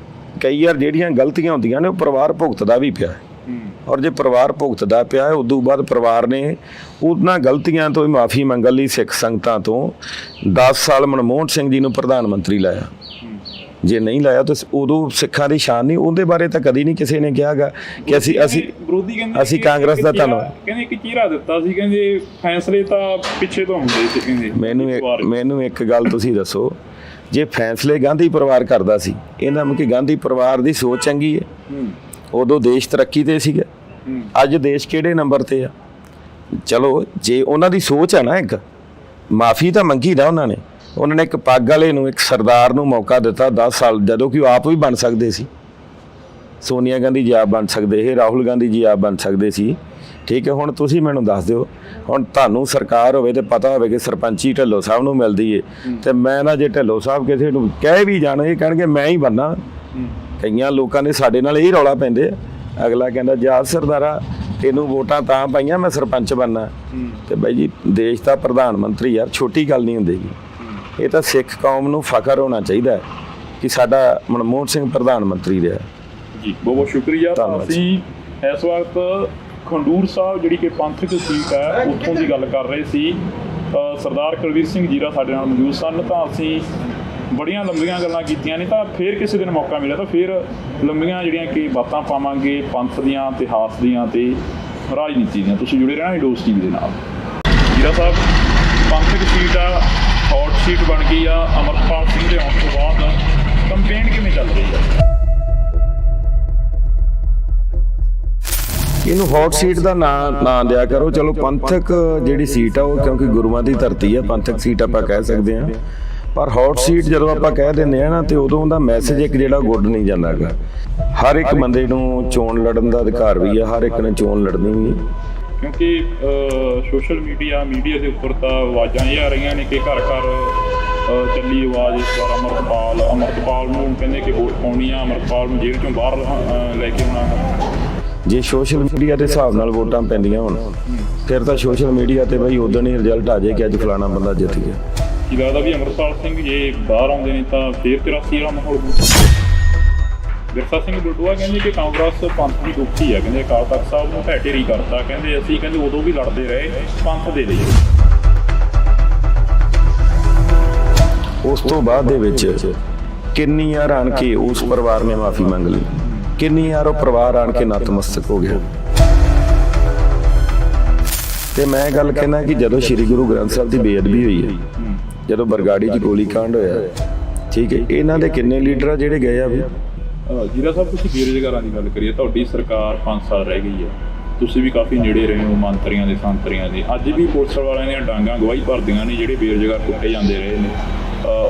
ਕਈ ਵਾਰ ਜਿਹੜੀਆਂ ਗਲਤੀਆਂ ਹੁੰਦੀਆਂ ਨੇ ਉਹ ਪਰਿਵਾਰ ਭੁਗਤਦਾ ਵੀ ਪਿਆ, ਔਰ ਜੇ ਪਰਿਵਾਰ ਭੁਗਤਦਾ ਪਿਆ ਹੈ, ਉਦੋਂ ਬਾਅਦ ਪਰਿਵਾਰ ਨੇ ਉਹਨਾਂ ਗਲਤੀਆਂ ਤੋਂ ਮਾਫੀ ਮੰਗਣ ਲਈ ਸਿੱਖ ਸੰਗਤਾਂ ਤੋਂ 10 ਸਾਲ ਮਨਮੋਹਨ ਸਿੰਘ ਜੀ ਨੂੰ ਪ੍ਰਧਾਨ ਮੰਤਰੀ ਲਾਇਆ। ਜੇ ਨਹੀਂ ਲਾਇਆ ਤਾਂ ਉਦੋਂ ਸਿੱਖਾਂ ਦੀ ਸ਼ਾਨ ਨਹੀਂ, ਉਹਦੇ ਬਾਰੇ ਤਾਂ ਕਦੀ ਨਹੀਂ ਕਿਸੇ ਨੇ ਕਿਹਾਗਾ ਕਿ ਅਸੀਂ ਵਿਰੋਧੀ ਕਹਿੰਦੇ ਅਸੀਂ ਕਾਂਗਰਸ ਦਾ ਧੰਨਵਾਦ। ਕਹਿੰਦੇ ਇੱਕ ਚੀਰਾ ਦਿੱਤਾ ਸੀ, ਕਹਿੰਦੇ ਫੈਸਲੇ ਤਾਂ ਪਿੱਛੇ ਤੋਂ ਹੁੰਦੇ ਸੀ। ਕਹਿੰਦੇ ਮੈਨੂੰ ਇੱਕ ਗੱਲ ਤੁਸੀਂ ਦੱਸੋ, ਜੇ ਫੈਸਲੇ ਗਾਂਧੀ ਪਰਿਵਾਰ ਕਰਦਾ ਸੀ, ਇਹਨਾਂ ਨੂੰ ਕਿ ਗਾਂਧੀ ਪਰਿਵਾਰ ਦੀ ਸੋਚ ਚੰਗੀ ਹੈ, ਉਦੋਂ ਦੇਸ਼ ਤਰੱਕੀ ਤੇ ਸੀਗਾ, ਅੱਜ ਦੇਸ਼ ਕਿਹੜੇ ਨੰਬਰ ਤੇ ਆ? ਚਲੋ ਜੇ ਉਹਨਾਂ ਦੀ ਸੋਚ ਹੈ ਨਾ, ਇੱਕ ਮਾਫੀ ਤਾਂ ਮੰਗੀ ਨਾ ਉਹਨਾਂ ਨੇ ਇੱਕ ਪੱਗ ਵਾਲੇ ਨੂੰ, ਇੱਕ ਸਰਦਾਰ ਨੂੰ ਮੌਕਾ ਦਿੱਤਾ 10 ਸਾਲ, ਜਦੋਂ ਕਿ ਉਹ ਆਪ ਵੀ ਬਣ ਸਕਦੇ ਸੀ। ਸੋਨੀਆ ਗਾਂਧੀ ਜੀ ਆਪ ਬਣ ਸਕਦੇ ਸੀ, ਰਾਹੁਲ ਗਾਂਧੀ ਜੀ ਆਪ ਬਣ ਸਕਦੇ ਸੀ। ਠੀਕ ਹੈ, ਹੁਣ ਤੁਸੀਂ ਮੈਨੂੰ ਦੱਸ ਦਿਓ, ਹੁਣ ਤੁਹਾਨੂੰ ਸਰਕਾਰ ਹੋਵੇ ਤੇ ਪਤਾ ਹੋਵੇ ਕਿ ਸਰਪੰਚੀ ਢਿੱਲੋਂ ਸਾਹਿਬ ਨੂੰ ਮਿਲਦੀ ਏ, ਤੇ ਮੈਂ ਨਾ ਜੇ ਢਿੱਲੋਂ ਸਾਹਿਬ ਕਿਸੇ ਨੂੰ ਕਹਿ ਵੀ ਜਾਣ, ਇਹ ਕਹਿਣਗੇ ਮੈਂ ਹੀ ਬਣਨਾ। ਕਈਆਂ ਲੋਕਾਂ ਨੇ ਸਾਡੇ ਨਾਲ ਇਹ ਰੌਲਾ ਪੈਂਦੇ ਆ, ਅਗਲਾ ਕਹਿੰਦਾ ਜਾ ਸਰਦਾਰਾ ਤੈਨੂੰ ਵੋਟਾਂ ਤਾਂ ਪਾਈਆਂ, ਮੈਂ ਸਰਪੰਚ ਬਣਨਾ। ਤੇ ਬਾਈ ਜੀ, ਦੇਸ਼ ਦਾ ਪ੍ਰਧਾਨ ਮੰਤਰੀ ਯਾਰ ਛੋਟੀ ਗੱਲ ਨਹੀਂ ਹੁੰਦੀ। ਇਹ ਤਾਂ ਸਿੱਖ ਕੌਮ ਨੂੰ ਫਖਰ ਹੋਣਾ ਚਾਹੀਦਾ ਹੈ ਕਿ ਸਾਡਾ ਮਨਮੋਹਨ ਸਿੰਘ ਪ੍ਰਧਾਨ ਮੰਤਰੀ ਰਿਹਾ ਜੀ। ਬਹੁਤ ਬਹੁਤ ਸ਼ੁਕਰੀਆ। ਅਸੀਂ ਇਸ ਵਕਤ ਖੰਡੂਰ ਸਾਹਿਬ ਜਿਹੜੀ ਕਿ ਪੰਥਕ ਸੀਟ ਹੈ ਉੱਥੋਂ ਦੀ ਗੱਲ ਕਰ ਰਹੇ ਸੀ। ਸਰਦਾਰ ਕੁਲਵੀਰ ਸਿੰਘ ਜੀਰਾ ਸਾਡੇ ਨਾਲ ਮੌਜੂਦ ਸਨ। ਤਾਂ ਅਸੀਂ ਬੜੀਆਂ ਲੰਬੀਆਂ ਗੱਲਾਂ ਕੀਤੀਆਂ ਨੇ, ਤਾਂ ਫਿਰ ਕਿਸੇ ਦਿਨ ਮੌਕਾ ਮਿਲਿਆ ਤਾਂ ਫਿਰ ਲੰਬੀਆਂ ਜਿਹੜੀਆਂ ਕਿ ਬਾਤਾਂ ਪਾਵਾਂਗੇ ਪੰਥ ਦੀਆਂ, ਇਤਿਹਾਸ ਦੀਆਂ ਤੇ ਰਾਜਨੀਤੀ ਦੀਆਂ। ਤੁਸੀਂ ਜੁੜੇ ਰਹਿਣਾ ਡੋਜ਼ ਟੀਵੀ ਦੇ ਨਾਲ। ਜੀਰਾ ਸਾਹਿਬ, ਪੰਥਕ ਸੀਟ ਆ, ਹੌਟ ਸੀਟ ਬਣ ਗਈ ਆ ਅਮਰਪਾਲ ਸਿੰਘ ਦੇ ਆਉਣ ਤੋਂ ਬਾਅਦ, ਕੰਪੇਨ ਕਿਵੇਂ ਚੱਲ ਰਹੀ ਹੈ? ਇਹਨੂੰ ਹੌਟ ਸੀਟ ਦਾ ਨਾਂ ਦਿਆ ਕਰੋ। ਚਲੋ ਪੰਥਕ ਜਿਹੜੀ ਸੀਟ ਆ ਉਹ ਕਿਉਂਕਿ ਗੁਰੂਆਂ ਦੀ ਧਰਤੀ ਆ, ਪੰਥਕ ਸੀਟ ਆਪਾਂ ਕਹਿ ਸਕਦੇ ਹਾਂ, ਪਰ ਹੌਟ ਸੀਟ ਜਦੋਂ ਆਪਾਂ ਕਹਿ ਦਿੰਦੇ ਆ ਨਾ ਤੇ ਉਦੋਂ ਉਹਦਾ ਮੈਸੇਜ ਇੱਕ ਜਿਹੜਾ ਗੁੱਡ ਨਹੀਂ ਜਾਂਦਾ ਹੈਗਾ। ਹਰ ਇੱਕ ਬੰਦੇ ਨੂੰ ਚੋਣ ਲੜਨ ਦਾ ਅਧਿਕਾਰ ਵੀ ਆ, ਹਰ ਇੱਕ ਨੇ ਚੋਣ ਲੜਨੀ ਵੀ। ਕਿਉਂਕਿ ਸੋਸ਼ਲ ਮੀਡੀਆ ਦੇ ਉੱਪਰ ਤਾਂ ਆਵਾਜ਼ਾਂ ਇਹ ਆ ਰਹੀਆਂ ਨੇ ਕਿ ਘਰ ਘਰ ਚੱਲੀ ਆਵਾਜ਼ ਇਸ ਵਾਰ ਅਮਰਪਾਲ ਨੂੰ ਕਹਿੰਦੇ ਕਿ ਵੋਟ ਪਾਉਣੀ ਆ, ਅਮਰਪਾਲ ਨੂੰ ਜੇਲ੍ਹ ਚੋਂ ਬਾਹਰ ਲੈ ਕੇ ਆਉਣਾ। ਜੇ ਸੋਸ਼ਲ ਮੀਡੀਆ ਦੇ ਹਿਸਾਬ ਨਾਲ ਵੋਟਾਂ ਪੈਂਦੀਆਂ ਹੋਣ ਫਿਰ ਤਾਂ ਸੋਸ਼ਲ ਮੀਡੀਆ ਤੇ ਬਈ ਉਦੋਂ ਹੀ ਰਿਜ਼ਲਟ ਆ ਜਾਏ ਕਿ ਅੱਜ ਫਲਾਣਾ ਬੰਦਾ ਜਿੱਤ ਗਿਆ। ਕੀ ਲੱਗਦਾ ਵੀ ਅਮਰਪਾਲ ਸਿੰਘ ਜੇ ਬਾਹਰ ਆਉਂਦੇ ਨੇ ਤਾਂ ਫਿਰ 83 ਵਾਲਾ ਮਾਹੌਲ? ਵਿਰਸਾ ਸਿੰਘ ਡੋਡੂਆ ਕਹਿੰਦੇ ਕਿ ਕਾਂਗਰਸ ਪੰਥ ਦੀ ਦੁੱਖੀ ਹੈ, ਕਹਿੰਦੇ ਅਕਾਲ ਤਖਤ ਸਾਹਿਬ ਨੂੰ ਢਹਿ ਢੇਰੀ ਕਰਤਾ, ਕਹਿੰਦੇ ਅਸੀਂ ਉਦੋਂ ਵੀ ਲੜਦੇ ਰਹੇ ਪੰਥ ਦੇ ਲਈ। ਉਸ ਤੋਂ ਬਾਅਦ ਦੇ ਵਿੱਚ ਕਿੰਨੀ ਵਾਰ ਆਣ ਕੇ ਉਸ ਪਰਿਵਾਰ ਨੇ ਮਾਫੀ ਮੰਗ ਲਈ, ਕਿੰਨੀ ਵਾਰ ਉਹ ਪਰਿਵਾਰ ਆਣ ਕੇ ਨਤਮਸਤਕ ਹੋ ਗਿਆ। ਤੇ ਮੈਂ ਗੱਲ ਕਹਿਣਾ ਕਿ ਜਦੋਂ ਸ੍ਰੀ ਗੁਰੂ ਗ੍ਰੰਥ ਸਾਹਿਬ ਦੀ ਬੇਅਦਬੀ ਹੋਈ ਹੈ, ਜਦੋਂ ਬਰਗਾੜੀ 'ਚ ਗੋਲੀ ਕਾਂਡ ਹੋਇਆ, ਠੀਕ ਹੈ, ਇਹਨਾਂ ਦੇ ਕਿੰਨੇ ਲੀਡਰ ਆ ਜਿਹੜੇ ਗਏ ਆ ਵੀ। ਜੀਰਾ ਸਾਹਿਬ, ਤੁਸੀਂ ਬੇਰੁਜ਼ਗਾਰਾਂ ਦੀ ਗੱਲ ਕਰੀਏ, ਤੁਹਾਡੀ ਸਰਕਾਰ 5 ਸਾਲ ਰਹਿ ਗਈ ਹੈ, ਤੁਸੀਂ ਵੀ ਕਾਫੀ ਨੇੜੇ ਰਹੇ ਹੋ ਮੰਤਰੀਆਂ ਦੇ, ਸੰਤਰੀਆਂ ਦੇ। ਅੱਜ ਵੀ ਪੁਲਿਸ ਵਾਲਿਆਂ ਦੀਆਂ ਡਾਂਗਾਂ ਗਵਾਹੀ ਭਰਦੀਆਂ ਨੇ ਜਿਹੜੇ ਬੇਰੁਜ਼ਗਾਰ ਕੁੱਟੇ ਜਾਂਦੇ ਰਹੇ ਨੇ।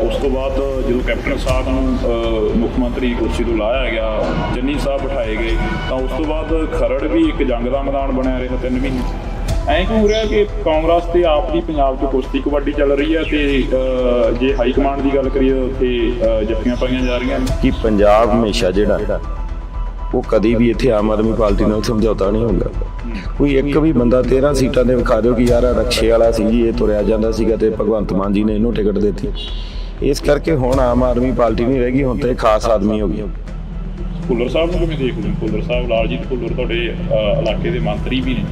ਉਸ ਤੋਂ ਬਾਅਦ ਜਦੋਂ ਕੈਪਟਨ ਸਾਹਿਬ ਨੂੰ ਮੁੱਖ ਮੰਤਰੀ ਦੀ ਕੁਰਸੀ ਤੋਂ ਲਾਇਆ ਗਿਆ, ਚੰਨੀ ਸਾਹਿਬ ਬਿਠਾਏ ਗਏ, ਤਾਂ ਉਸ ਤੋਂ ਬਾਅਦ ਖਰੜ ਵੀ ਇੱਕ ਜੰਗ ਦਾ ਮੈਦਾਨ ਬਣਿਆ ਰਿਹਾ 3 ਮਹੀਨੇ। ਐਂ ਕਿਉਂ ਹੋ ਰਿਹਾ ਕਿ ਕਾਂਗਰਸ ਤੇ ਆਪ ਦੀ ਪੰਜਾਬ 'ਚ ਕੁਸ਼ਤੀ ਕਬੱਡੀ ਚੱਲ ਰਹੀ ਹੈ, ਤੇ ਜੇ ਹਾਈ ਕਮਾਂਡ ਦੀ ਗੱਲ ਕਰੀਏ ਉੱਥੇ ਜੱਫੀਆਂ ਪਾਈਆਂ ਜਾ ਰਹੀਆਂ ਨੇ ਕਿ ਪੰਜਾਬ ਹਮੇਸ਼ਾ ਜਿਹੜਾ ਉਹ ਕਦੀ ਵੀ ਇੱਥੇ ਆਮ ਆਦਮੀ ਪਾਰਟੀ ਨਾਲ ਸਮਝੌਤਾ ਨਹੀਂ ਹੁੰਦਾ। ਕੋਈ ਇੱਕ ਵੀ ਬੰਦਾ 13 ਸੀਟਾਂ ਦੇ ਵਿਖਾ ਦਿਓ ਕਿ ਯਾਰ ਰਕਸ਼ੇ ਵਾਲਾ ਸੀ ਜੀ, ਇਹ ਤੁਰਿਆ ਜਾਂਦਾ ਸੀਗਾ ਤੇ ਭਗਵੰਤ ਮਾਨ ਜੀ ਨੇ ਇਹਨੂੰ ਟਿਕਟ ਦਿੱਤੀ। ਇਸ ਕਰਕੇ ਹੁਣ ਆਮ ਆਦਮੀ ਪਾਰਟੀ ਨਹੀਂ ਰਹਿ ਗਈ, ਹੁਣ ਤੇ ਖਾਸ ਆਦਮੀ ਹੋ ਗਈ। ਭੁੱਲਰ ਸਾਹਿਬ ਨੂੰ ਕਿਵੇਂ ਦੇਖਦੇ ਹੋ? ਭੁੱਲਰ ਸਾਹਿਬ, ਲਾਲਜੀਤ ਭੁੱਲਰ ਤੁਹਾਡੇ ਇਲਾਕੇ ਦੇ ਮੰਤਰੀ ਵੀ ਨੇ।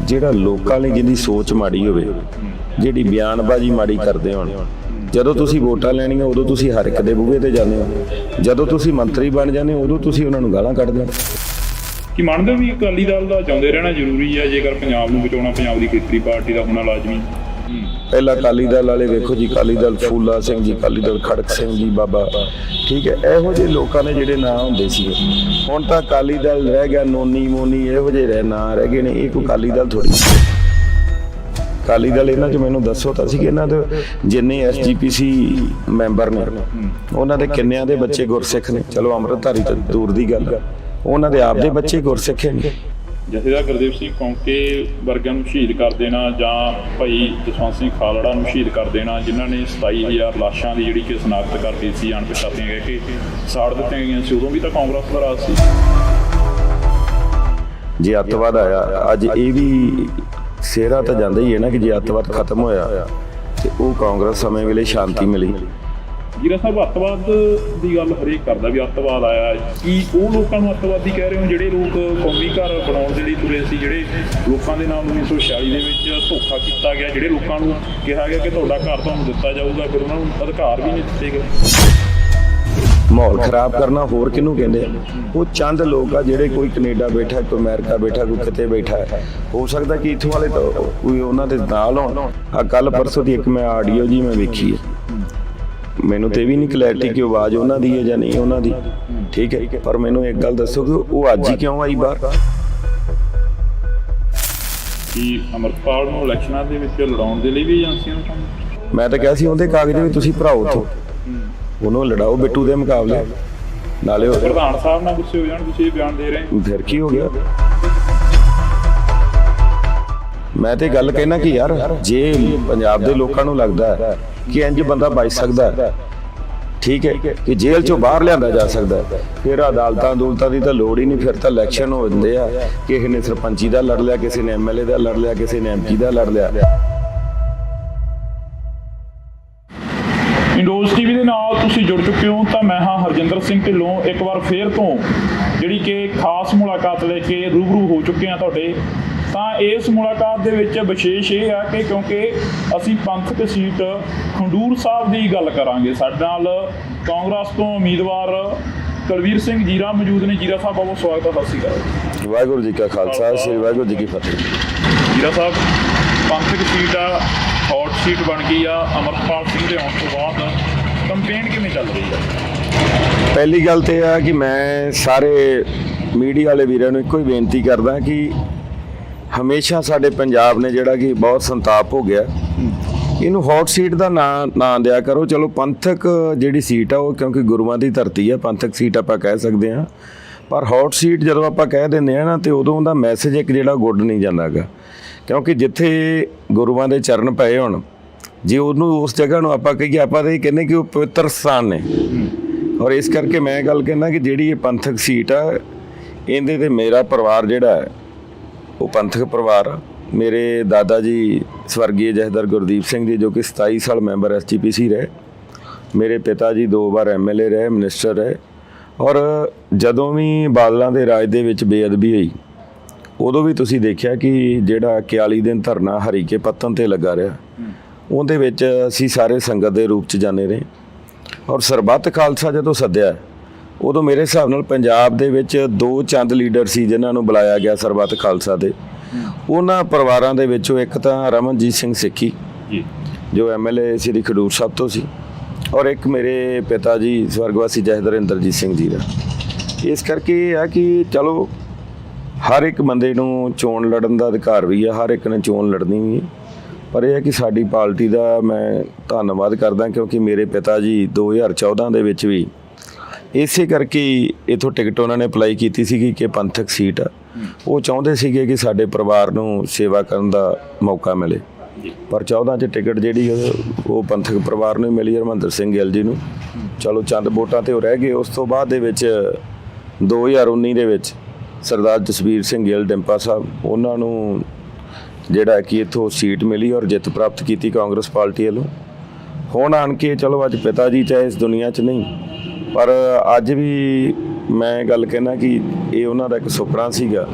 ਜਿਹੜਾ ਲੋਕਾਂ ਲਈ ਜਿਹਦੀ ਸੋਚ ਮਾੜੀ ਹੋਵੇ, ਜਿਹੜੀ ਬਿਆਨਬਾਜ਼ੀ ਮਾੜੀ ਕਰਦੇ ਹੋਣ, ਜਦੋਂ ਤੁਸੀਂ ਵੋਟਾਂ ਲੈਣੀਆਂ ਉਦੋਂ ਤੁਸੀਂ ਹਰ ਇੱਕ ਦੇ ਬੂਹੇ ਤੇ ਜਾਂਦੇ ਹੋ, ਜਦੋਂ ਤੁਸੀਂ ਮੰਤਰੀ ਬਣ ਜਾਂਦੇ ਹੋ ਉਦੋਂ ਤੁਸੀਂ ਉਹਨਾਂ ਨੂੰ ਗਾਲਾਂ ਕੱਢਦੇ ਹੋ। ਕੀ ਮੰਨਦੇ ਹੋ ਵੀ ਅਕਾਲੀ ਦਲ ਦਾ ਚਾਹੁੰਦੇ ਰਹਿਣਾ ਜ਼ਰੂਰੀ ਹੈ ਜੇਕਰ ਪੰਜਾਬ ਨੂੰ ਬਚਾਉਣਾ, ਪੰਜਾਬ ਦੀ ਖੇਤਰੀ ਪਾਰਟੀ ਦਾ ਹੋਣਾ ਲਾਜ਼ਮੀ? ਪਹਿਲਾਂ ਅਕਾਲੀ ਦਲ ਵਾਲੇ ਵੇਖੋ ਜੀ, ਅਕਾਲੀ ਦਲ ਫੂਲਾ ਸਿੰਘ ਜੀ, ਅਕਾਲੀ ਦਲ ਖੜਕ ਸਿੰਘ ਜੀ ਬਾਬਾ, ਠੀਕ ਹੈ, ਇਹੋ ਜਿਹੇ ਲੋਕਾਂ ਨੇ ਜਿਹੜੇ ਨਾਂ ਹੁੰਦੇ ਸੀ। ਹੁਣ ਤਾਂ ਅਕਾਲੀ ਦਲ ਰਹਿ ਗਿਆ ਨੋਨੀ ਮੋਨੀ, ਇਹੋ ਜਿਹੇ ਨਾਂ ਰਹਿ ਗਏ ਨੇ। ਇਹ ਕੋਈ ਅਕਾਲੀ ਦਲ ਥੋੜੀ। ਅਕਾਲੀ ਦਲ ਇਹਨਾਂ 'ਚ ਮੈਨੂੰ ਦੱਸੋ ਤਾਂ ਸੀ ਕਿ ਇਹਨਾਂ ਦੇ ਜਿੰਨੇ SGPC ਮੈਂਬਰ ਨੇ ਉਹਨਾਂ ਦੇ ਕਿੰਨਿਆਂ ਦੇ ਬੱਚੇ ਗੁਰਸਿੱਖ ਨੇ। ਚਲੋ ਅੰਮ੍ਰਿਤਧਾਰੀ ਤਾਂ ਦੂਰ ਦੀ ਗੱਲ, ਉਹਨਾਂ ਦੇ ਆਪ ਦੇ ਬੱਚੇ ਗੁਰਸਿੱਖ ਨੇ। ਜਥੇਦਾਰ ਗੁਰਦੇਵ ਸਿੰਘ ਕੌਂਕੇ ਵਰਗਿਆਂ ਨੂੰ ਸ਼ਹੀਦ ਕਰ ਦੇਣਾ, ਜਾਂ ਭਾਈ ਜਸਵੰਤ ਸਿੰਘ ਖਾਲੜਾ ਨੂੰ ਸ਼ਹੀਦ ਕਰ ਦੇਣਾ, ਜਿਨ੍ਹਾਂ ਨੇ 27,000 ਲਾਸ਼ਾਂ ਦੀ ਜਿਹੜੀ ਕਿ ਸ਼ਨਾਖਤ ਕਰਦੀ ਸੀ, ਅਣਪਛਾਤੀਆਂ ਕਹਿ ਕੇ ਸਾੜ ਦਿੱਤੀਆਂ ਗਈਆਂ ਸੀ, ਉਦੋਂ ਵੀ ਤਾਂ ਕਾਂਗਰਸ ਦਾ ਰਾਜ ਸੀ। ਜੇ ਅੱਤਵਾਦ ਆਇਆ, ਅੱਜ ਇਹ ਵੀ ਸਿਹਰਾ ਤਾਂ ਜਾਂਦਾ ਹੀ ਹੈ ਨਾ ਕਿ ਜੇ ਅੱਤਵਾਦ ਖਤਮ ਹੋਇਆ ਤੇ ਉਹ ਕਾਂਗਰਸ ਸਮੇਂ ਵੇਲੇ ਸ਼ਾਂਤੀ ਮਿਲੀ। ਜੀਰਾ ਸਾਹਿਬ, ਅੱਤਵਾਦ ਦੀ ਗੱਲ ਹਰੇਕ ਕਰਦਾ ਵੀ ਅੱਤਵਾਦ ਆਇਆ, ਕੀ ਉਹ ਲੋਕਾਂ ਨੂੰ ਅੱਤਵਾਦੀ ਕਹਿ ਰਹੇ ਹੋ ਜਿਹੜੇ ਲੋਕ ਕੌਮੀ ਘਰ ਬਣਾਉਣ ਦੇ ਲਈ ਤੁਰੇ ਸੀ, ਜਿਹੜੇ ਲੋਕਾਂ ਦੇ ਨਾਲ 1946 ਦੇ ਵਿੱਚ ਧੋਖਾ ਕੀਤਾ ਗਿਆ, ਜਿਹੜੇ ਲੋਕਾਂ ਨੂੰ ਕਿਹਾ ਗਿਆ ਕਿ ਤੁਹਾਡਾ ਘਰ ਤੁਹਾਨੂੰ ਦਿੱਤਾ ਜਾਊਗਾ, ਫਿਰ ਉਹਨਾਂ ਨੂੰ ਅਧਿਕਾਰ ਵੀ ਨਹੀਂ ਦਿੱਤੇ ਗਏ? ਮਾਹੌਲ ਖਰਾਬ ਕਰਨਾ ਹੋਰ ਕਿਹਨੂੰ ਕਹਿੰਦੇ ਆ? ਉਹ ਚੰਦ ਲੋਕ ਆ ਜਿਹੜੇ, ਕੋਈ ਕੈਨੇਡਾ ਬੈਠਾ, ਕੋਈ ਅਮਰੀਕਾ ਬੈਠਾ, ਕੋਈ ਕਿਤੇ ਬੈਠਾ ਹੈ। ਹੋ ਸਕਦਾ ਕਿ ਇੱਥੋਂ ਵਾਲੇ ਤਾਂ ਕੋਈ ਉਹਨਾਂ ਦੇ ਨਾਲ ਹੋਣ। ਆ ਕੱਲ ਪਰਸੋਂ ਦੀ ਇੱਕ ਮੈਂ ਆਡੀਓ ਜੀ ਮੈਂ ਵੇਖੀ ਹੈ, ਮੈਨੂੰ ਤੇ ਵੀ ਨਹੀਂ ਕਲੈਰਿਟੀ ਕਿ ਆਵਾਜ਼ ਉਹਨਾਂ ਦੀ ਹੈ ਜਾਂ ਨਹੀਂ ਉਹਨਾਂ ਦੀ, ਠੀਕ ਹੈ, ਪਰ ਮੈਨੂੰ ਇੱਕ ਗੱਲ ਦੱਸੋ ਕਿ ਉਹ ਅੱਜ ਹੀ ਕਿਉਂ ਆਈ ਬਾਹਰ? ਕਿ ਅਮਰਪਾਲ ਨੂੰ ਇਲੈਕਸ਼ਨਾਂ ਦੇ ਵਿੱਚ ਲੜਾਉਣ ਦੇ ਲਈ ਵੀ ਏਜੰਸੀਆਂ ਨੂੰ ਕੰਮ? ਮੈਂ ਤਾਂ ਕਿਹਾ ਸੀ ਉਹਦੇ ਕਾਗਜ਼ ਵੀ ਤੁਸੀਂ ਭਰਾਓ ਤੋਂ, ਉਹਨੂੰ ਲੜਾਓ ਬਿੱਟੂ ਦੇ ਮੁਕਾਬਲੇ। ਨਾਲੇ ਉਹ ਪ੍ਰਧਾਨ ਸਾਹਿਬ ਨਾਲ ਗੁੱਸੇ ਹੋ ਜਾਣ, ਤੁਸੀਂ ਇਹ ਬਿਆਨ ਦੇ ਰਹੇ ਹੋ। ਫਿਰ ਕੀ ਹੋ ਗਿਆ? ਮੈਂ ਤੇ ਗੱਲ ਕਹਿਣਾ ਕਿ ਯਾਰ ਜੇ ਪੰਜਾਬ ਦੇ ਲੋਕਾਂ ਨੂੰ ਲੱਗਦਾ ਹੈ ਕਿ ਇੰਜ ਬੰਦਾ ਬਚ ਸਕਦਾ ਹੈ, ਠੀਕ ਹੈ, ਕਿ ਜੇਲ੍ਹ ਚੋਂ ਬਾਹਰ ਲਿਆਂਦਾ ਜਾ ਸਕਦਾ ਹੈ, ਫਿਰ ਅਦਾਲਤਾਂ ਦੀ ਤਾਂ ਲੋੜ ਹੀ ਨਹੀਂ। ਫਿਰ ਤਾਂ ਇਲੈਕਸ਼ਨ ਹੋ ਜਾਂਦੇ ਆ, ਕਿਸੇ ਨੇ ਸਰਪੰਚੀ ਦਾ ਲੜ ਲਿਆ, ਕਿਸੇ ਨੇ ਐਮਐਲਏ ਦਾ ਲੜ ਲਿਆ, ਕਿਸੇ ਨੇ ਐਮਪੀ ਦਾ ਲੜ ਲਿਆ। ਇੰਡੋਜ਼ ਟੀਵੀ ਦੇ ਨਾਲ ਤੁਸੀਂ ਜੁੜ ਚੁੱਕੇ ਹੋ ਤਾਂ ਮੈਂ ਹਾਂ ਹਰਜਿੰਦਰ ਸਿੰਘ ਢਿੱਲੋਂ। ਇੱਕ ਵਾਰ ਫੇਰ ਤੋਂ ਜਿਹੜੀ ਕਿ ਖਾਸ ਮੁਲਾਕਾਤ ਲੈ ਕੇ ਰੂਬਰੂ ਹੋ ਚੁੱਕੇ ਹਾਂ ਤੁਹਾਡੇ। ਤਾਂ ਇਸ ਮੁਲਾਕਾਤ ਦੇ ਵਿੱਚ ਵਿਸ਼ੇਸ਼ ਇਹ ਆ ਕਿ ਕਿਉਂਕਿ ਅਸੀਂ ਪੰਥਕ ਸੀਟ ਖੰਡੂਰ ਸਾਹਿਬ ਦੀ ਗੱਲ ਕਰਾਂਗੇ। ਸਾਡੇ ਨਾਲ ਕਾਂਗਰਸ ਤੋਂ ਉਮੀਦਵਾਰ ਕੁਲਵੀਰ ਸਿੰਘ ਜੀਰਾ ਮੌਜੂਦ ਨੇ। ਜੀਰਾ ਸਾਹਿਬ ਬਹੁਤ ਸਵਾਗਤ ਹੈ, ਸਤਿ ਸ਼੍ਰੀ ਅਕਾਲ। ਵਾਹਿਗੁਰੂ ਜੀ ਕਾ ਖਾਲਸਾ, ਸ੍ਰੀ ਵਾਹਿਗੁਰੂ ਜੀ ਕੀ ਫਤਿਹ। ਜੀਰਾ ਸਾਹਿਬ, ਪੰਥਕ ਸੀਟ ਆ, ਹੌਟ ਸੀਟ ਬਣ ਗਈ ਆ ਅਮਰਪਾਲ ਸਿੰਘ ਦੇ ਆਉਣ ਤੋਂ ਬਾਅਦ, ਕੰਪੇਨ ਕਿਵੇਂ ਚੱਲ ਰਹੀ ਆ? ਪਹਿਲੀ ਗੱਲ ਤੇ ਆ ਕਿ ਮੈਂ ਸਾਰੇ ਮੀਡੀਆ ਵਾਲੇ ਵੀਰਾਂ ਨੂੰ ਇੱਕੋ ਹੀ ਬੇਨਤੀ ਕਰਦਾ ਕਿ ਹਮੇਸ਼ਾ ਸਾਡੇ ਪੰਜਾਬ ਨੇ ਜਿਹੜਾ ਕਿ ਬਹੁਤ ਸੰਤਾਪ ਹੋ ਗਿਆ, ਇਹਨੂੰ ਹੌਟ ਸੀਟ ਦਾ ਨਾਂ ਦਿਆ ਕਰੋ। ਚਲੋ ਪੰਥਕ ਜਿਹੜੀ ਸੀਟ ਆ ਉਹ ਕਿਉਂਕਿ ਗੁਰੂਆਂ ਦੀ ਧਰਤੀ ਆ, ਪੰਥਕ ਸੀਟ ਆਪਾਂ ਕਹਿ ਸਕਦੇ ਹਾਂ, ਪਰ ਹੌਟ ਸੀਟ ਜਦੋਂ ਆਪਾਂ ਕਹਿ ਦਿੰਦੇ ਆ ਨਾ ਤੇ ਉਦੋਂ ਉਹਦਾ ਮੈਸੇਜ ਇੱਕ ਜਿਹੜਾ ਗੁੱਡ ਨਹੀਂ ਜਾਂਦਾ ਗਾ, ਕਿਉਂਕਿ ਜਿੱਥੇ ਗੁਰੂਆਂ ਦੇ ਚਰਨ ਪਏ ਹੋਣ, ਜੇ ਉਹਨੂੰ ਉਸ ਜਗ੍ਹਾ ਨੂੰ ਆਪਾਂ ਕਹੀਏ, ਆਪਾਂ ਤਾਂ ਇਹ ਕਹਿੰਦੇ ਕਿ ਉਹ ਪਵਿੱਤਰ ਸਥਾਨ ਨੇ। ਔਰ ਇਸ ਕਰਕੇ ਮੈਂ ਗੱਲ ਕਹਿੰਦਾ ਕਿ ਜਿਹੜੀ ਇਹ ਪੰਥਕ ਸੀਟ ਆ, ਇਹਦੇ ਤੇ ਮੇਰਾ ਪਰਿਵਾਰ ਜਿਹੜਾ ਹੈ ਉਹ ਪੰਥਕ ਪਰਿਵਾਰ ਆ। ਮੇਰੇ ਦਾਦਾ ਜੀ ਸਵਰਗੀ ਜਥੇਦਾਰ ਗੁਰਦੀਪ ਸਿੰਘ ਜੀ ਜੋ ਕਿ 27 ਸਾਲ ਮੈਂਬਰ ਐਸਜੀਪੀਸੀ ਰਹੇ, ਮੇਰੇ ਪਿਤਾ ਜੀ 2 ਵਾਰ ਐਮਐਲਏ ਰਹੇ, ਮਿਨਿਸਟਰ ਰਹੇ। ਔਰ ਜਦੋਂ ਵੀ ਬਾਦਲਾਂ ਦੇ ਰਾਜ ਦੇ ਵਿੱਚ ਬੇਅਦਬੀ ਹੋਈ ਉਦੋਂ ਵੀ ਤੁਸੀਂ ਦੇਖਿਆ ਕਿ ਜਿਹੜਾ 41 ਦਿਨ ਧਰਨਾ ਹਰੀਕੇ ਪੱਤਨ ਤੇ ਲੱਗਾ ਰਿਹਾ, ਉਹਦੇ ਵਿੱਚ ਅਸੀਂ ਸਾਰੇ ਸੰਗਤ ਦੇ ਰੂਪ 'ਚ ਜਾਂਦੇ ਰਹੇ। ਔਰ ਸਰਬੱਤ ਖਾਲਸਾ ਜਦੋਂ ਸੱਦਿਆ ਉਦੋਂ ਮੇਰੇ ਹਿਸਾਬ ਨਾਲ ਪੰਜਾਬ ਦੇ ਵਿੱਚ 2 ਚੰਦ ਲੀਡਰ ਸੀ ਜਿਨ੍ਹਾਂ ਨੂੰ ਬੁਲਾਇਆ ਗਿਆ ਸਰਬੱਤ ਖਾਲਸਾ ਦੇ। ਉਹਨਾਂ ਪਰਿਵਾਰਾਂ ਦੇ ਵਿੱਚੋਂ ਇੱਕ ਤਾਂ ਰਮਨਜੀਤ ਸਿੰਘ ਸਿੱਖੀ ਜੋ ਐਮਐਲਏ ਸ੍ਰੀ ਖਡੂਰ ਸਾਹਿਬ ਤੋਂ ਸੀ, ਔਰ ਇੱਕ ਮੇਰੇ ਪਿਤਾ ਜੀ ਸਵਰਗਵਾਸੀ ਜਥੇਦਾਰ ਇੰਦਰਜੀਤ ਸਿੰਘ ਜੀ ਦਾ। ਇਸ ਕਰਕੇ ਇਹ ਆ ਕਿ ਚਲੋ ਹਰ ਇੱਕ ਬੰਦੇ ਨੂੰ ਚੋਣ ਲੜਨ ਦਾ ਅਧਿਕਾਰ ਵੀ ਆ, ਹਰ ਇੱਕ ਨੇ ਚੋਣ ਲੜਨੀ ਵੀ, ਪਰ ਇਹ ਹੈ ਕਿ ਸਾਡੀ ਪਾਰਟੀ ਦਾ ਮੈਂ ਧੰਨਵਾਦ ਕਰਦਾ ਕਿਉਂਕਿ ਮੇਰੇ ਪਿਤਾ ਜੀ 2014 ਦੇ ਵਿੱਚ ਵੀ ਇਸੇ ਕਰਕੇ ਇਥੋਂ ਟਿਕਟ ਉਹਨਾਂ ਨੇ ਅਪਲਾਈ ਕੀਤੀ ਸੀਗੀ ਕਿ ਪੰਥਕ ਸੀਟ ਆ। ਉਹ ਚਾਹੁੰਦੇ ਸੀਗੇ ਕਿ ਸਾਡੇ ਪਰਿਵਾਰ ਨੂੰ ਸੇਵਾ ਕਰਨ ਦਾ ਮੌਕਾ ਮਿਲੇ, ਪਰ 14 'ਚ ਟਿਕਟ ਜਿਹੜੀ ਉਹ ਪੰਥਕ ਪਰਿਵਾਰ ਨੂੰ ਮਿਲੀ, ਹਰਮੰਦਰ ਸਿੰਘ ਗਿੱਲ ਜੀ ਨੂੰ। ਚਲੋ ਚੰਦ ਵੋਟਾਂ ਤੇ ਉਹ ਰਹਿ ਗਏ। ਉਸ ਤੋਂ ਬਾਅਦ ਦੇ ਵਿੱਚ 2019 ਦੇ ਵਿੱਚ ਸਰਦਾਰ ਜਸਵੀਰ ਸਿੰਘ ਗਿੱਲ ਡਿੰਪਾ ਸਾਹਿਬ, ਉਹਨਾਂ ਨੂੰ ਜਿਹੜਾ ਕਿ ਇੱਥੋਂ ਸੀਟ ਮਿਲੀ ਔਰ ਜਿੱਤ ਪ੍ਰਾਪਤ ਕੀਤੀ ਕਾਂਗਰਸ ਪਾਰਟੀ ਵੱਲੋਂ। ਹੁਣ ਆਣ ਕੇ ਚਲੋ ਅੱਜ ਪਿਤਾ ਜੀ ਚਾਹੇ ਇਸ ਦੁਨੀਆ 'ਚ ਨਹੀਂ, ਪਰ ਅੱਜ ਵੀ ਮੈਂ ਗੱਲ ਕਹਿਣਾ ਕਿ ਇਹ ਉਹਨਾਂ ਦਾ ਇੱਕ ਸੁਪਨਾ ਸੀਗਾ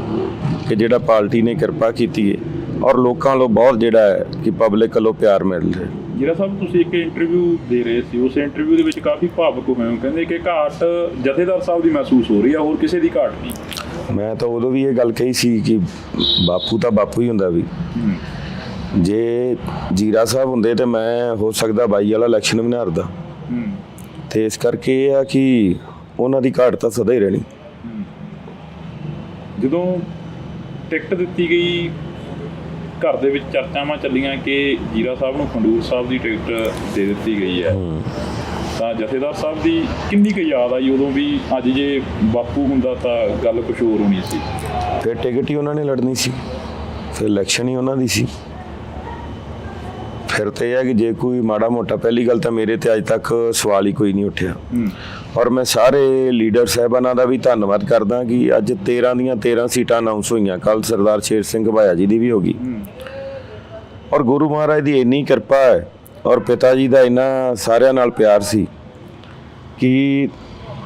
ਕਿ ਜਿਹੜਾ ਪਾਰਟੀ ਨੇ ਕਿਰਪਾ ਕੀਤੀ ਹੈ ਔਰ ਲੋਕਾਂ ਵੱਲੋਂ ਬਹੁਤ ਜਿਹੜਾ ਹੈ ਕਿ ਪਬਲਿਕ ਵੱਲੋਂ ਪਿਆਰ ਮਿਲ ਰਿਹਾ। ਜੀਰਾ ਸਾਹਿਬ, ਤੁਸੀਂ ਇੱਕ ਇੰਟਰਵਿਊ ਦੇ ਰਹੇ ਸੀ, ਉਸ ਇੰਟਰਵਿਊ ਦੇ ਵਿੱਚ ਕਾਫੀ ਭਾਵੁਕ ਹੋਏ ਹੋ, ਕਹਿੰਦੇ ਕਿ ਘਾਟ ਜਥੇਦਾਰ ਸਾਹਿਬ ਦੀ ਮਹਿਸੂਸ ਹੋ ਰਹੀ ਆ, ਹੋਰ ਕਿਸੇ ਦੀ ਘਾਟ ਨਹੀਂ। ਮੈਂ ਤਾਂ ਉਦੋਂ ਵੀ ਇਹ ਗੱਲ ਕਹੀ ਸੀ ਕਿ ਬਾਪੂ ਤਾਂ ਬਾਪੂ ਹੀ ਹੁੰਦਾ ਵੀ। ਜੇ ਜੀਰਾ ਸਾਹਿਬ ਹੁੰਦੇ ਤੇ ਮੈਂ ਹੋ ਸਕਦਾ 22 ਵਾਲਾ ਇਲੈਕਸ਼ਨ ਵੀ ਨਾ ਹਾਰਦਾ, ਤੇ ਇਸ ਕਰਕੇ ਇਹ ਆ ਕਿ ਉਹਨਾਂ ਦੀ ਘਾਟ ਤਾਂ ਸਦਾ ਹੀ ਰਹਿਣੀ। ਜਦੋਂ ਟਿਕਟ ਦਿੱਤੀ ਗਈ, ਘਰ ਦੇ ਵਿੱਚ ਚਰਚਾਵਾਂ ਚੱਲੀਆਂ ਕਿ ਜੀਰਾ ਸਾਹਿਬ ਨੂੰ ਖੰਡੂਰ ਸਾਹਿਬ ਦੀ ਟਿਕਟ ਦੇ ਦਿੱਤੀ ਗਈ ਹੈ, ਤਾਂ ਜਥੇਦਾਰ ਸਾਹਿਬ ਦੀ ਕਿੰਨੀ ਕੁ ਯਾਦ ਆਈ ਉਦੋਂ ਵੀ? ਅੱਜ ਜੇ ਬਾਪੂ ਹੁੰਦਾ ਤਾਂ ਗੱਲ ਕੁਛ ਹੋਰ ਹੋਣੀ ਸੀ। ਫਿਰ ਟਿਕਟ ਹੀ ਉਹਨਾਂ ਨੇ ਲੜਨੀ ਸੀ, ਫਿਰ ਇਲੈਕਸ਼ਨ ਹੀ ਉਹਨਾਂ ਦੀ ਸੀ। ਫਿਰ ਤੇ ਇਹ ਹੈ ਕਿ ਜੇ ਕੋਈ ਮਾੜਾ ਮੋਟਾ, ਪਹਿਲੀ ਗੱਲ ਤਾਂ ਮੇਰੇ ਤੇ ਅੱਜ ਤੱਕ ਸਵਾਲ ਹੀ ਕੋਈ ਨਹੀਂ ਉੱਠਿਆ। ਔਰ ਮੈਂ ਸਾਰੇ ਲੀਡਰ ਸਾਹਿਬਾਨਾਂ ਦਾ ਵੀ ਧੰਨਵਾਦ ਕਰਦਾ ਕਿ ਅੱਜ 13 ਦੀਆਂ 13 ਸੀਟਾਂ ਅਨਾਉਂਸ ਹੋਈਆਂ। ਕੱਲ ਸਰਦਾਰ ਸ਼ੇਰ ਸਿੰਘ ਭਾਇਆ ਜੀ ਦੀ ਵੀ ਹੋ ਗਈ। ਔਰ ਗੁਰੂ ਮਹਾਰਾਜ ਦੀ ਇੰਨੀ ਕਿਰਪਾ ਹੈ ਔਰ ਪਿਤਾ ਜੀ ਦਾ ਇੰਨਾ ਸਾਰਿਆਂ ਨਾਲ ਪਿਆਰ ਸੀ ਕਿ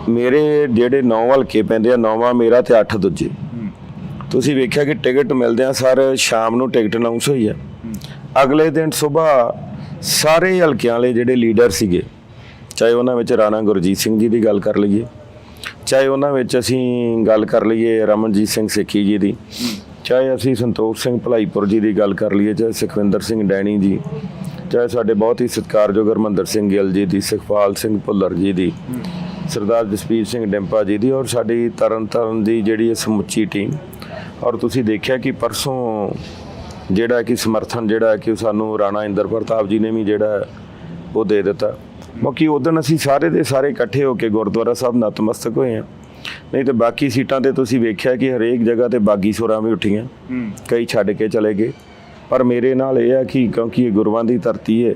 ਮੇਰੇ ਜਿਹੜੇ 9 ਹਲਕੇ ਪੈਂਦੇ ਆ, 9ਵਾਂ ਮੇਰਾ ਤੇ 8 ਦੂਜੇ। ਤੁਸੀਂ ਵੇਖਿਆ ਕਿ ਟਿਕਟ ਮਿਲਦਿਆਂ ਸਰ ਸ਼ਾਮ ਨੂੰ ਟਿਕਟ ਅਨਾਉਂਸ ਹੋਈ ਆ। ਅਗਲੇ ਦਿਨ ਸਵੇਰ ਸਾਰੇ ਹਲਕਿਆਂ ਵਾਲੇ ਜਿਹੜੇ ਲੀਡਰ ਸੀਗੇ ਚਾਹੇ ਉਹਨਾਂ ਵਿੱਚ ਰਾਣਾ ਗੁਰਜੀਤ ਸਿੰਘ ਜੀ ਦੀ ਗੱਲ ਕਰ ਲਈਏ, ਚਾਹੇ ਉਹਨਾਂ ਵਿੱਚ ਅਸੀਂ ਗੱਲ ਕਰ ਲਈਏ ਰਮਨਜੀਤ ਸਿੰਘ ਸੇਖੀ ਜੀ ਦੀ, ਚਾਹੇ ਅਸੀਂ ਸੰਤੋਖ ਸਿੰਘ ਭਲਾਈਪੁਰ ਜੀ ਦੀ ਗੱਲ ਕਰ ਲਈਏ, ਚਾਹੇ ਸੁਖਵਿੰਦਰ ਸਿੰਘ ਡੈਣੀ ਜੀ, ਚਾਹੇ ਸਾਡੇ ਬਹੁਤ ਹੀ ਸਤਿਕਾਰਯੋਗ ਹਰਮੰਦਰ ਸਿੰਘ ਗਿੱਲ ਜੀ ਦੀ, ਸੁਖਪਾਲ ਸਿੰਘ ਭੁੱਲਰ ਜੀ ਦੀ, ਸਰਦਾਰ ਜਸਪੀਰ ਸਿੰਘ ਡਿੰਪਾ ਜੀ ਦੀ, ਔਰ ਸਾਡੀ ਤਰਨ ਦੀ ਜਿਹੜੀ ਸਮੁੱਚੀ ਟੀਮ। ਔਰ ਤੁਸੀਂ ਦੇਖਿਆ ਕਿ ਪਰਸੋਂ ਜਿਹੜਾ ਕਿ ਸਮਰਥਨ ਜਿਹੜਾ ਕਿ ਸਾਨੂੰ ਰਾਣਾ ਇੰਦਰ ਪ੍ਰਤਾਪ ਜੀ ਨੇ ਵੀ ਜਿਹੜਾ ਉਹ ਦੇ ਦਿੱਤਾ। ਬਾਕੀ ਉਦੋਂ ਅਸੀਂ ਸਾਰੇ ਦੇ ਸਾਰੇ ਇਕੱਠੇ ਹੋ ਕੇ ਗੁਰਦੁਆਰਾ ਸਾਹਿਬ ਨਤਮਸਤਕ ਹੋਏ ਹਾਂ। ਨਹੀਂ ਤਾਂ ਬਾਕੀ ਸੀਟਾਂ ਤੇ ਤੁਸੀਂ ਵੇਖਿਆ ਕਿ ਹਰੇਕ ਜਗ੍ਹਾ ਤੇ ਬਾਗੀ ਸੁਰਾਂ ਵੀ ਉੱਠੀਆਂ, ਕਈ ਛੱਡ ਕੇ ਚਲੇ ਗਏ। ਪਰ ਮੇਰੇ ਨਾਲ ਇਹ ਹੈ ਕਿ ਕਿਉਂਕਿ ਇਹ ਗੁਰੂਆਂ ਦੀ ਧਰਤੀ ਹੈ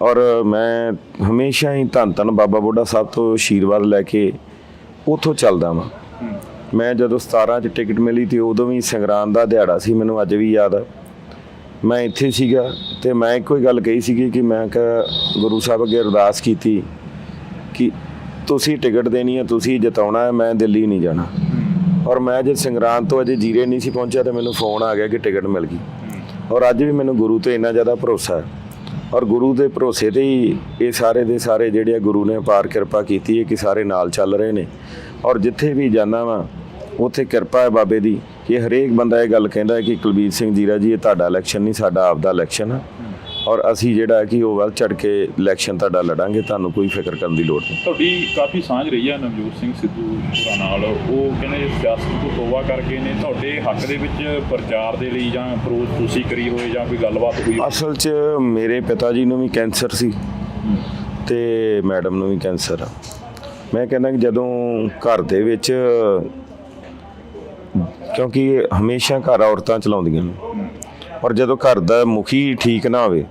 ਔਰ ਮੈਂ ਹਮੇਸ਼ਾ ਹੀ ਧੰਨ ਬਾਬਾ ਬੁੱਢਾ ਸਾਹਿਬ ਤੋਂ ਆਸ਼ੀਰਵਾਦ ਲੈ ਕੇ ਉੱਥੋਂ ਚੱਲਦਾ ਵਾਂ। ਮੈਂ ਜਦੋਂ 17 'ਚ ਟਿਕਟ ਮਿਲੀ ਤੇ ਉਦੋਂ ਵੀ ਸੰਗਰਾਂਦ ਦਾ ਦਿਹਾੜਾ ਸੀ, ਮੈਨੂੰ ਅੱਜ ਵੀ ਯਾਦ ਆ। ਮੈਂ ਇੱਥੇ ਸੀਗਾ ਤੇ ਮੈਂ ਇੱਕੋ ਹੀ ਗੱਲ ਕਹੀ ਸੀਗੀ ਕਿ ਮੈਂ ਕਿਹਾ ਗੁਰੂ ਸਾਹਿਬ ਅੱਗੇ ਅਰਦਾਸ ਕੀਤੀ ਕਿ ਤੁਸੀਂ ਟਿਕਟ ਦੇਣੀ ਹੈ, ਤੁਸੀਂ ਜਿਤਾਉਣਾ ਹੈ, ਮੈਂ ਦਿੱਲੀ ਨਹੀਂ ਜਾਣਾ। ਔਰ ਮੈਂ ਜੇ ਸੰਗਰਾਂਦ ਤੋਂ ਅਜੇ ਜੀਰੇ ਨਹੀਂ ਸੀ ਪਹੁੰਚਿਆ ਤੇ ਮੈਨੂੰ ਫੋਨ ਆ ਗਿਆ ਕਿ ਟਿਕਟ ਮਿਲ ਗਈ। ਔਰ ਅੱਜ ਵੀ ਮੈਨੂੰ ਗੁਰੂ ਤੇ ਇੰਨਾ ਜ਼ਿਆਦਾ ਭਰੋਸਾ ਹੈ ਔਰ ਗੁਰੂ ਦੇ ਭਰੋਸੇ ਤੇ ਹੀ ਇਹ ਸਾਰੇ ਦੇ ਸਾਰੇ ਜਿਹੜੇ ਆ ਗੁਰੂ ਨੇ ਅਪਾਰ ਕਿਰਪਾ ਕੀਤੀ ਹੈ ਕਿ ਸਾਰੇ ਨਾਲ ਚੱਲ ਰਹੇ ਨੇ। ਔਰ ਜਿੱਥੇ ਵੀ ਜਾਂਦਾ ਵਾਂ ਉੱਥੇ ਕਿਰਪਾ ਹੈ ਬਾਬੇ ਦੀ ਕਿ ਹਰੇਕ ਬੰਦਾ ਇਹ ਗੱਲ ਕਹਿੰਦਾ ਹੈ ਕਿ ਕੁਲਬੀਰ ਸਿੰਘ ਜੀਰਾ ਜੀ ਇਹ ਤੁਹਾਡਾ ਇਲੈਕਸ਼ਨ ਨਹੀਂ, ਸਾਡਾ ਆਪਦਾ ਇਲੈਕਸ਼ਨ ਹੈ ਔਰ ਅਸੀਂ ਜਿਹੜਾ ਕਿ ਉਹ ਵੱਲ ਚੜ ਕੇ ਇਲੈਕਸ਼ਨ ਤੁਹਾਡਾ ਲੜਾਂਗੇ, ਤੁਹਾਨੂੰ ਕੋਈ ਫਿਕਰ ਕਰਨ ਦੀ ਲੋੜ ਨਹੀਂ। ਤੁਹਾਡੀ ਕਾਫੀ ਸਾਂਝ ਰਹੀ ਹੈ ਨਵਜੋਤ ਸਿੰਘ ਸਿੱਧੂ ਹੋਰਾਂ ਨਾਲ। ਉਹ ਕਹਿੰਦੇ ਸਿਆਸਤ ਤੋਂ ਤੋਬਾ ਕਰਕੇ ਨੇ ਤੁਹਾਡੇ ਹੱਕ ਦੇ ਵਿੱਚ ਪ੍ਰਚਾਰ ਦੇ ਲਈ ਜਾਂ ਅਪਰੋਚ ਤੁਸੀਂ ਕਰੀ ਹੋਏ ਜਾਂ ਕੋਈ ਗੱਲਬਾਤ ਹੋਈ? ਅਸਲ 'ਚ ਮੇਰੇ ਪਿਤਾ ਜੀ ਨੂੰ ਵੀ ਕੈਂਸਰ ਸੀ ਤੇ ਮੈਡਮ ਨੂੰ ਵੀ ਕੈਂਸਰ ਆ। ਮੈਂ ਕਹਿੰਦਾ ਕਿ ਜਦੋਂ ਘਰ ਦੇ ਵਿੱਚ, ਕਿਉਂਕਿ ਹਮੇਸ਼ਾ ਘਰ ਔਰਤਾਂ ਚਲਾਉਂਦੀਆਂ ਨੇ ਔਰ ਜਦੋਂ ਘਰ ਦਾ ਮੁਖੀ ਠੀਕ ਨਾ ਹੋਵੇ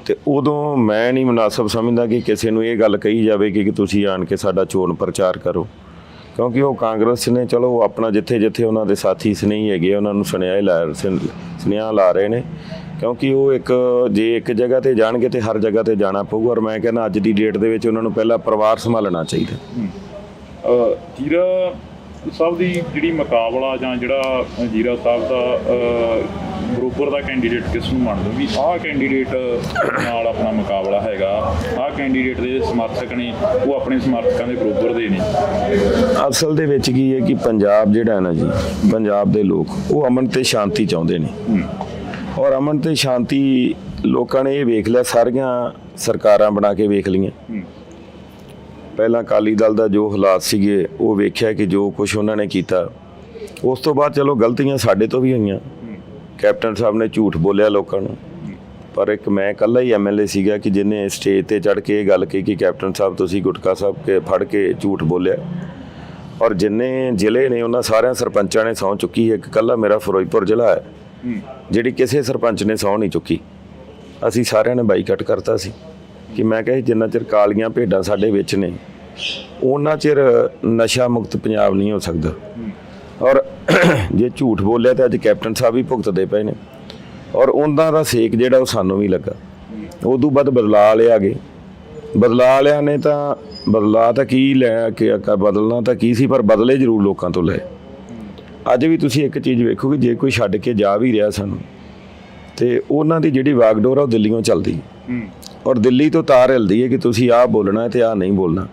ਤੇ ਉਦੋਂ ਮੈਂ ਨਹੀਂ ਮੁਨਾਸਬ ਸਮਝਦਾ ਕਿ ਕਿਸੇ ਨੂੰ ਇਹ ਗੱਲ ਕਹੀ ਜਾਵੇ ਕਿ ਤੁਸੀਂ ਆਣ ਕੇ ਸਾਡਾ ਚੋਣ ਪ੍ਰਚਾਰ ਕਰੋ। ਕਿਉਂਕਿ ਉਹ ਕਾਂਗਰਸ ਨੇ ਚਲੋ ਆਪਣਾ ਜਿੱਥੇ ਜਿੱਥੇ ਉਹਨਾਂ ਦੇ ਸਾਥੀ ਸਨੇਹੀ ਹੈਗੇ ਉਹਨਾਂ ਨੂੰ ਸੁਨੇਹਾ ਲਾ ਰਹੇ ਨੇ, ਕਿਉਂਕਿ ਉਹ ਜੇ ਇੱਕ ਜਗ੍ਹਾ ਤੇ ਜਾਣਗੇ ਤੇ ਹਰ ਜਗ੍ਹਾ ਤੇ ਜਾਣਾ ਪਊਗਾ। ਔਰ ਮੈਂ ਕਹਿੰਦਾ ਅੱਜ ਦੀ ਡੇਟ ਦੇ ਵਿੱਚ ਉਹਨਾਂ ਨੂੰ ਪਹਿਲਾਂ ਪਰਿਵਾਰ ਸੰਭਾਲਣਾ ਚਾਹੀਦਾ। ਜੀਰਾ ਸਾਹਿਬ ਦੀ ਜਿਹੜੀ ਮੁਕਾਬਲਾ ਜਾਂ ਜਿਹੜਾ ਜੀਰਾ ਸਾਹਿਬ ਦਾ ਬਰੋਬਰ ਦਾ ਕੈਂਡੀਡੇਟ ਕਿਸ ਨੂੰ ਮੰਨਦੇ ਵੀ ਆਹ ਕੈਂਡੀਡੇਟ ਨਾਲ ਆਪਣਾ ਮੁਕਾਬਲਾ ਹੈਗਾ, ਆਹ ਕੈਂਡੀਡੇਟ ਦੇ ਸਮਰਥਕ ਨੇ ਉਹ ਆਪਣੇ ਸਮਰਥਕਾਂ ਦੇ ਬਰੋਬਰ ਦੇ ਨੇ? ਅਸਲ ਦੇ ਵਿੱਚ ਕੀ ਹੈ ਕਿ ਪੰਜਾਬ ਜਿਹੜਾ ਹੈ ਨਾ ਜੀ, ਪੰਜਾਬ ਦੇ ਲੋਕ ਉਹ ਅਮਨ ਤੇ ਸ਼ਾਂਤੀ ਚਾਹੁੰਦੇ ਨੇ ਔਰ ਅਮਨ ਤੇ ਸ਼ਾਂਤੀ ਲੋਕਾਂ ਨੇ ਇਹ ਵੇਖ ਲਿਆ, ਸਾਰੀਆਂ ਸਰਕਾਰਾਂ ਬਣਾ ਕੇ ਵੇਖ ਲਈਆਂ। ਪਹਿਲਾਂ ਅਕਾਲੀ ਦਲ ਦਾ ਜੋ ਹਾਲਾਤ ਸੀਗੇ ਉਹ ਵੇਖਿਆ ਕਿ ਜੋ ਕੁਝ ਉਹਨਾਂ ਨੇ ਕੀਤਾ, ਉਸ ਤੋਂ ਬਾਅਦ ਚਲੋ ਗਲਤੀਆਂ ਸਾਡੇ ਤੋਂ ਵੀ ਹੋਈਆਂ। ਕੈਪਟਨ ਸਾਹਿਬ ਨੇ ਝੂਠ ਬੋਲਿਆ ਲੋਕਾਂ ਨੂੰ, ਪਰ ਇੱਕ ਮੈਂ ਇਕੱਲਾ ਹੀ ਐਮਐਲਏ ਸੀਗਾ ਕਿ ਜਿਹਨੇ ਸਟੇਜ ਤੇ ਚੜ੍ਹ ਕੇ ਇਹ ਗੱਲ ਕਹੀ ਕਿ ਕੈਪਟਨ ਸਾਹਿਬ ਤੁਸੀਂ ਗੁਟਕਾ ਸਾਹਿਬ ਕੇ ਫੜ ਕੇ ਝੂਠ ਬੋਲਿਆ। ਔਰ ਜਿੰਨੇ ਜ਼ਿਲ੍ਹੇ ਨੇ ਉਹਨਾਂ ਸਾਰਿਆਂ ਸਰਪੰਚਾਂ ਨੇ ਸਹੁੰ ਚੁੱਕੀ। ਇੱਕ ਇਕੱਲਾ ਮੇਰਾ ਫਿਰੋਜ਼ਪੁਰ ਜ਼ਿਲ੍ਹਾ ਹੈ ਜਿਹੜੀ ਕਿਸੇ ਸਰਪੰਚ ਨੇ ਸਹੁੰ ਨਹੀਂ ਚੁੱਕੀ। ਅਸੀਂ ਸਾਰਿਆਂ ਨੇ ਬਾਈਕਾਟ ਕਰਤਾ ਸੀ ਕਿ ਮੈਂ ਕਿਹਾ ਜਿੰਨਾ ਚਿਰ ਕਾਲੀਆਂ ਭੇਡਾਂ ਸਾਡੇ ਵਿੱਚ ਨੇ ਉਹਨਾਂ ਚਿਰ ਨਸ਼ਾ ਮੁਕਤ ਪੰਜਾਬ ਨਹੀਂ ਹੋ ਸਕਦਾ। ਔਰ ਜੇ ਝੂਠ ਬੋਲਿਆ ਤਾਂ ਅੱਜ ਕੈਪਟਨ ਸਾਹਿਬ ਵੀ ਭੁਗਤਦੇ ਪਏ ਨੇ ਔਰ ਉਹਨਾਂ ਦਾ ਸੇਕ ਜਿਹੜਾ ਉਹ ਸਾਨੂੰ ਵੀ ਲੱਗਾ। ਉਦੋਂ ਬਾਅਦ ਬਦਲਾਅ ਲਿਆ ਗਏ, ਬਦਲਾਅ ਲਿਆ ਨੇ ਤਾਂ ਬਦਲਾਅ ਤਾਂ ਕੀ ਲੈ ਕੇ ਬਦਲਣਾ ਤਾਂ ਕੀ ਸੀ, ਪਰ ਬਦਲੇ ਜ਼ਰੂਰ ਲੋਕਾਂ ਤੋਂ ਲਏ। ਅੱਜ ਵੀ ਤੁਸੀਂ ਇੱਕ ਚੀਜ਼ ਵੇਖੋਗੇ, ਜੇ ਕੋਈ ਛੱਡ ਕੇ ਜਾ ਵੀ ਰਿਹਾ ਸਾਨੂੰ ਤੇ ਉਹਨਾਂ ਦੀ ਜਿਹੜੀ ਵਾਗਡੋਰ ਆ ਉਹ ਦਿੱਲੀੋਂ ਚੱਲਦੀ ਔਰ ਦਿੱਲੀ ਤੋਂ ਤਾਰ ਹਿਲਦੀ ਹੈ ਕਿ ਤੁਸੀਂ ਆਹ ਬੋਲਣਾ ਤੇ ਆਹ ਨਹੀਂ ਬੋਲਣਾ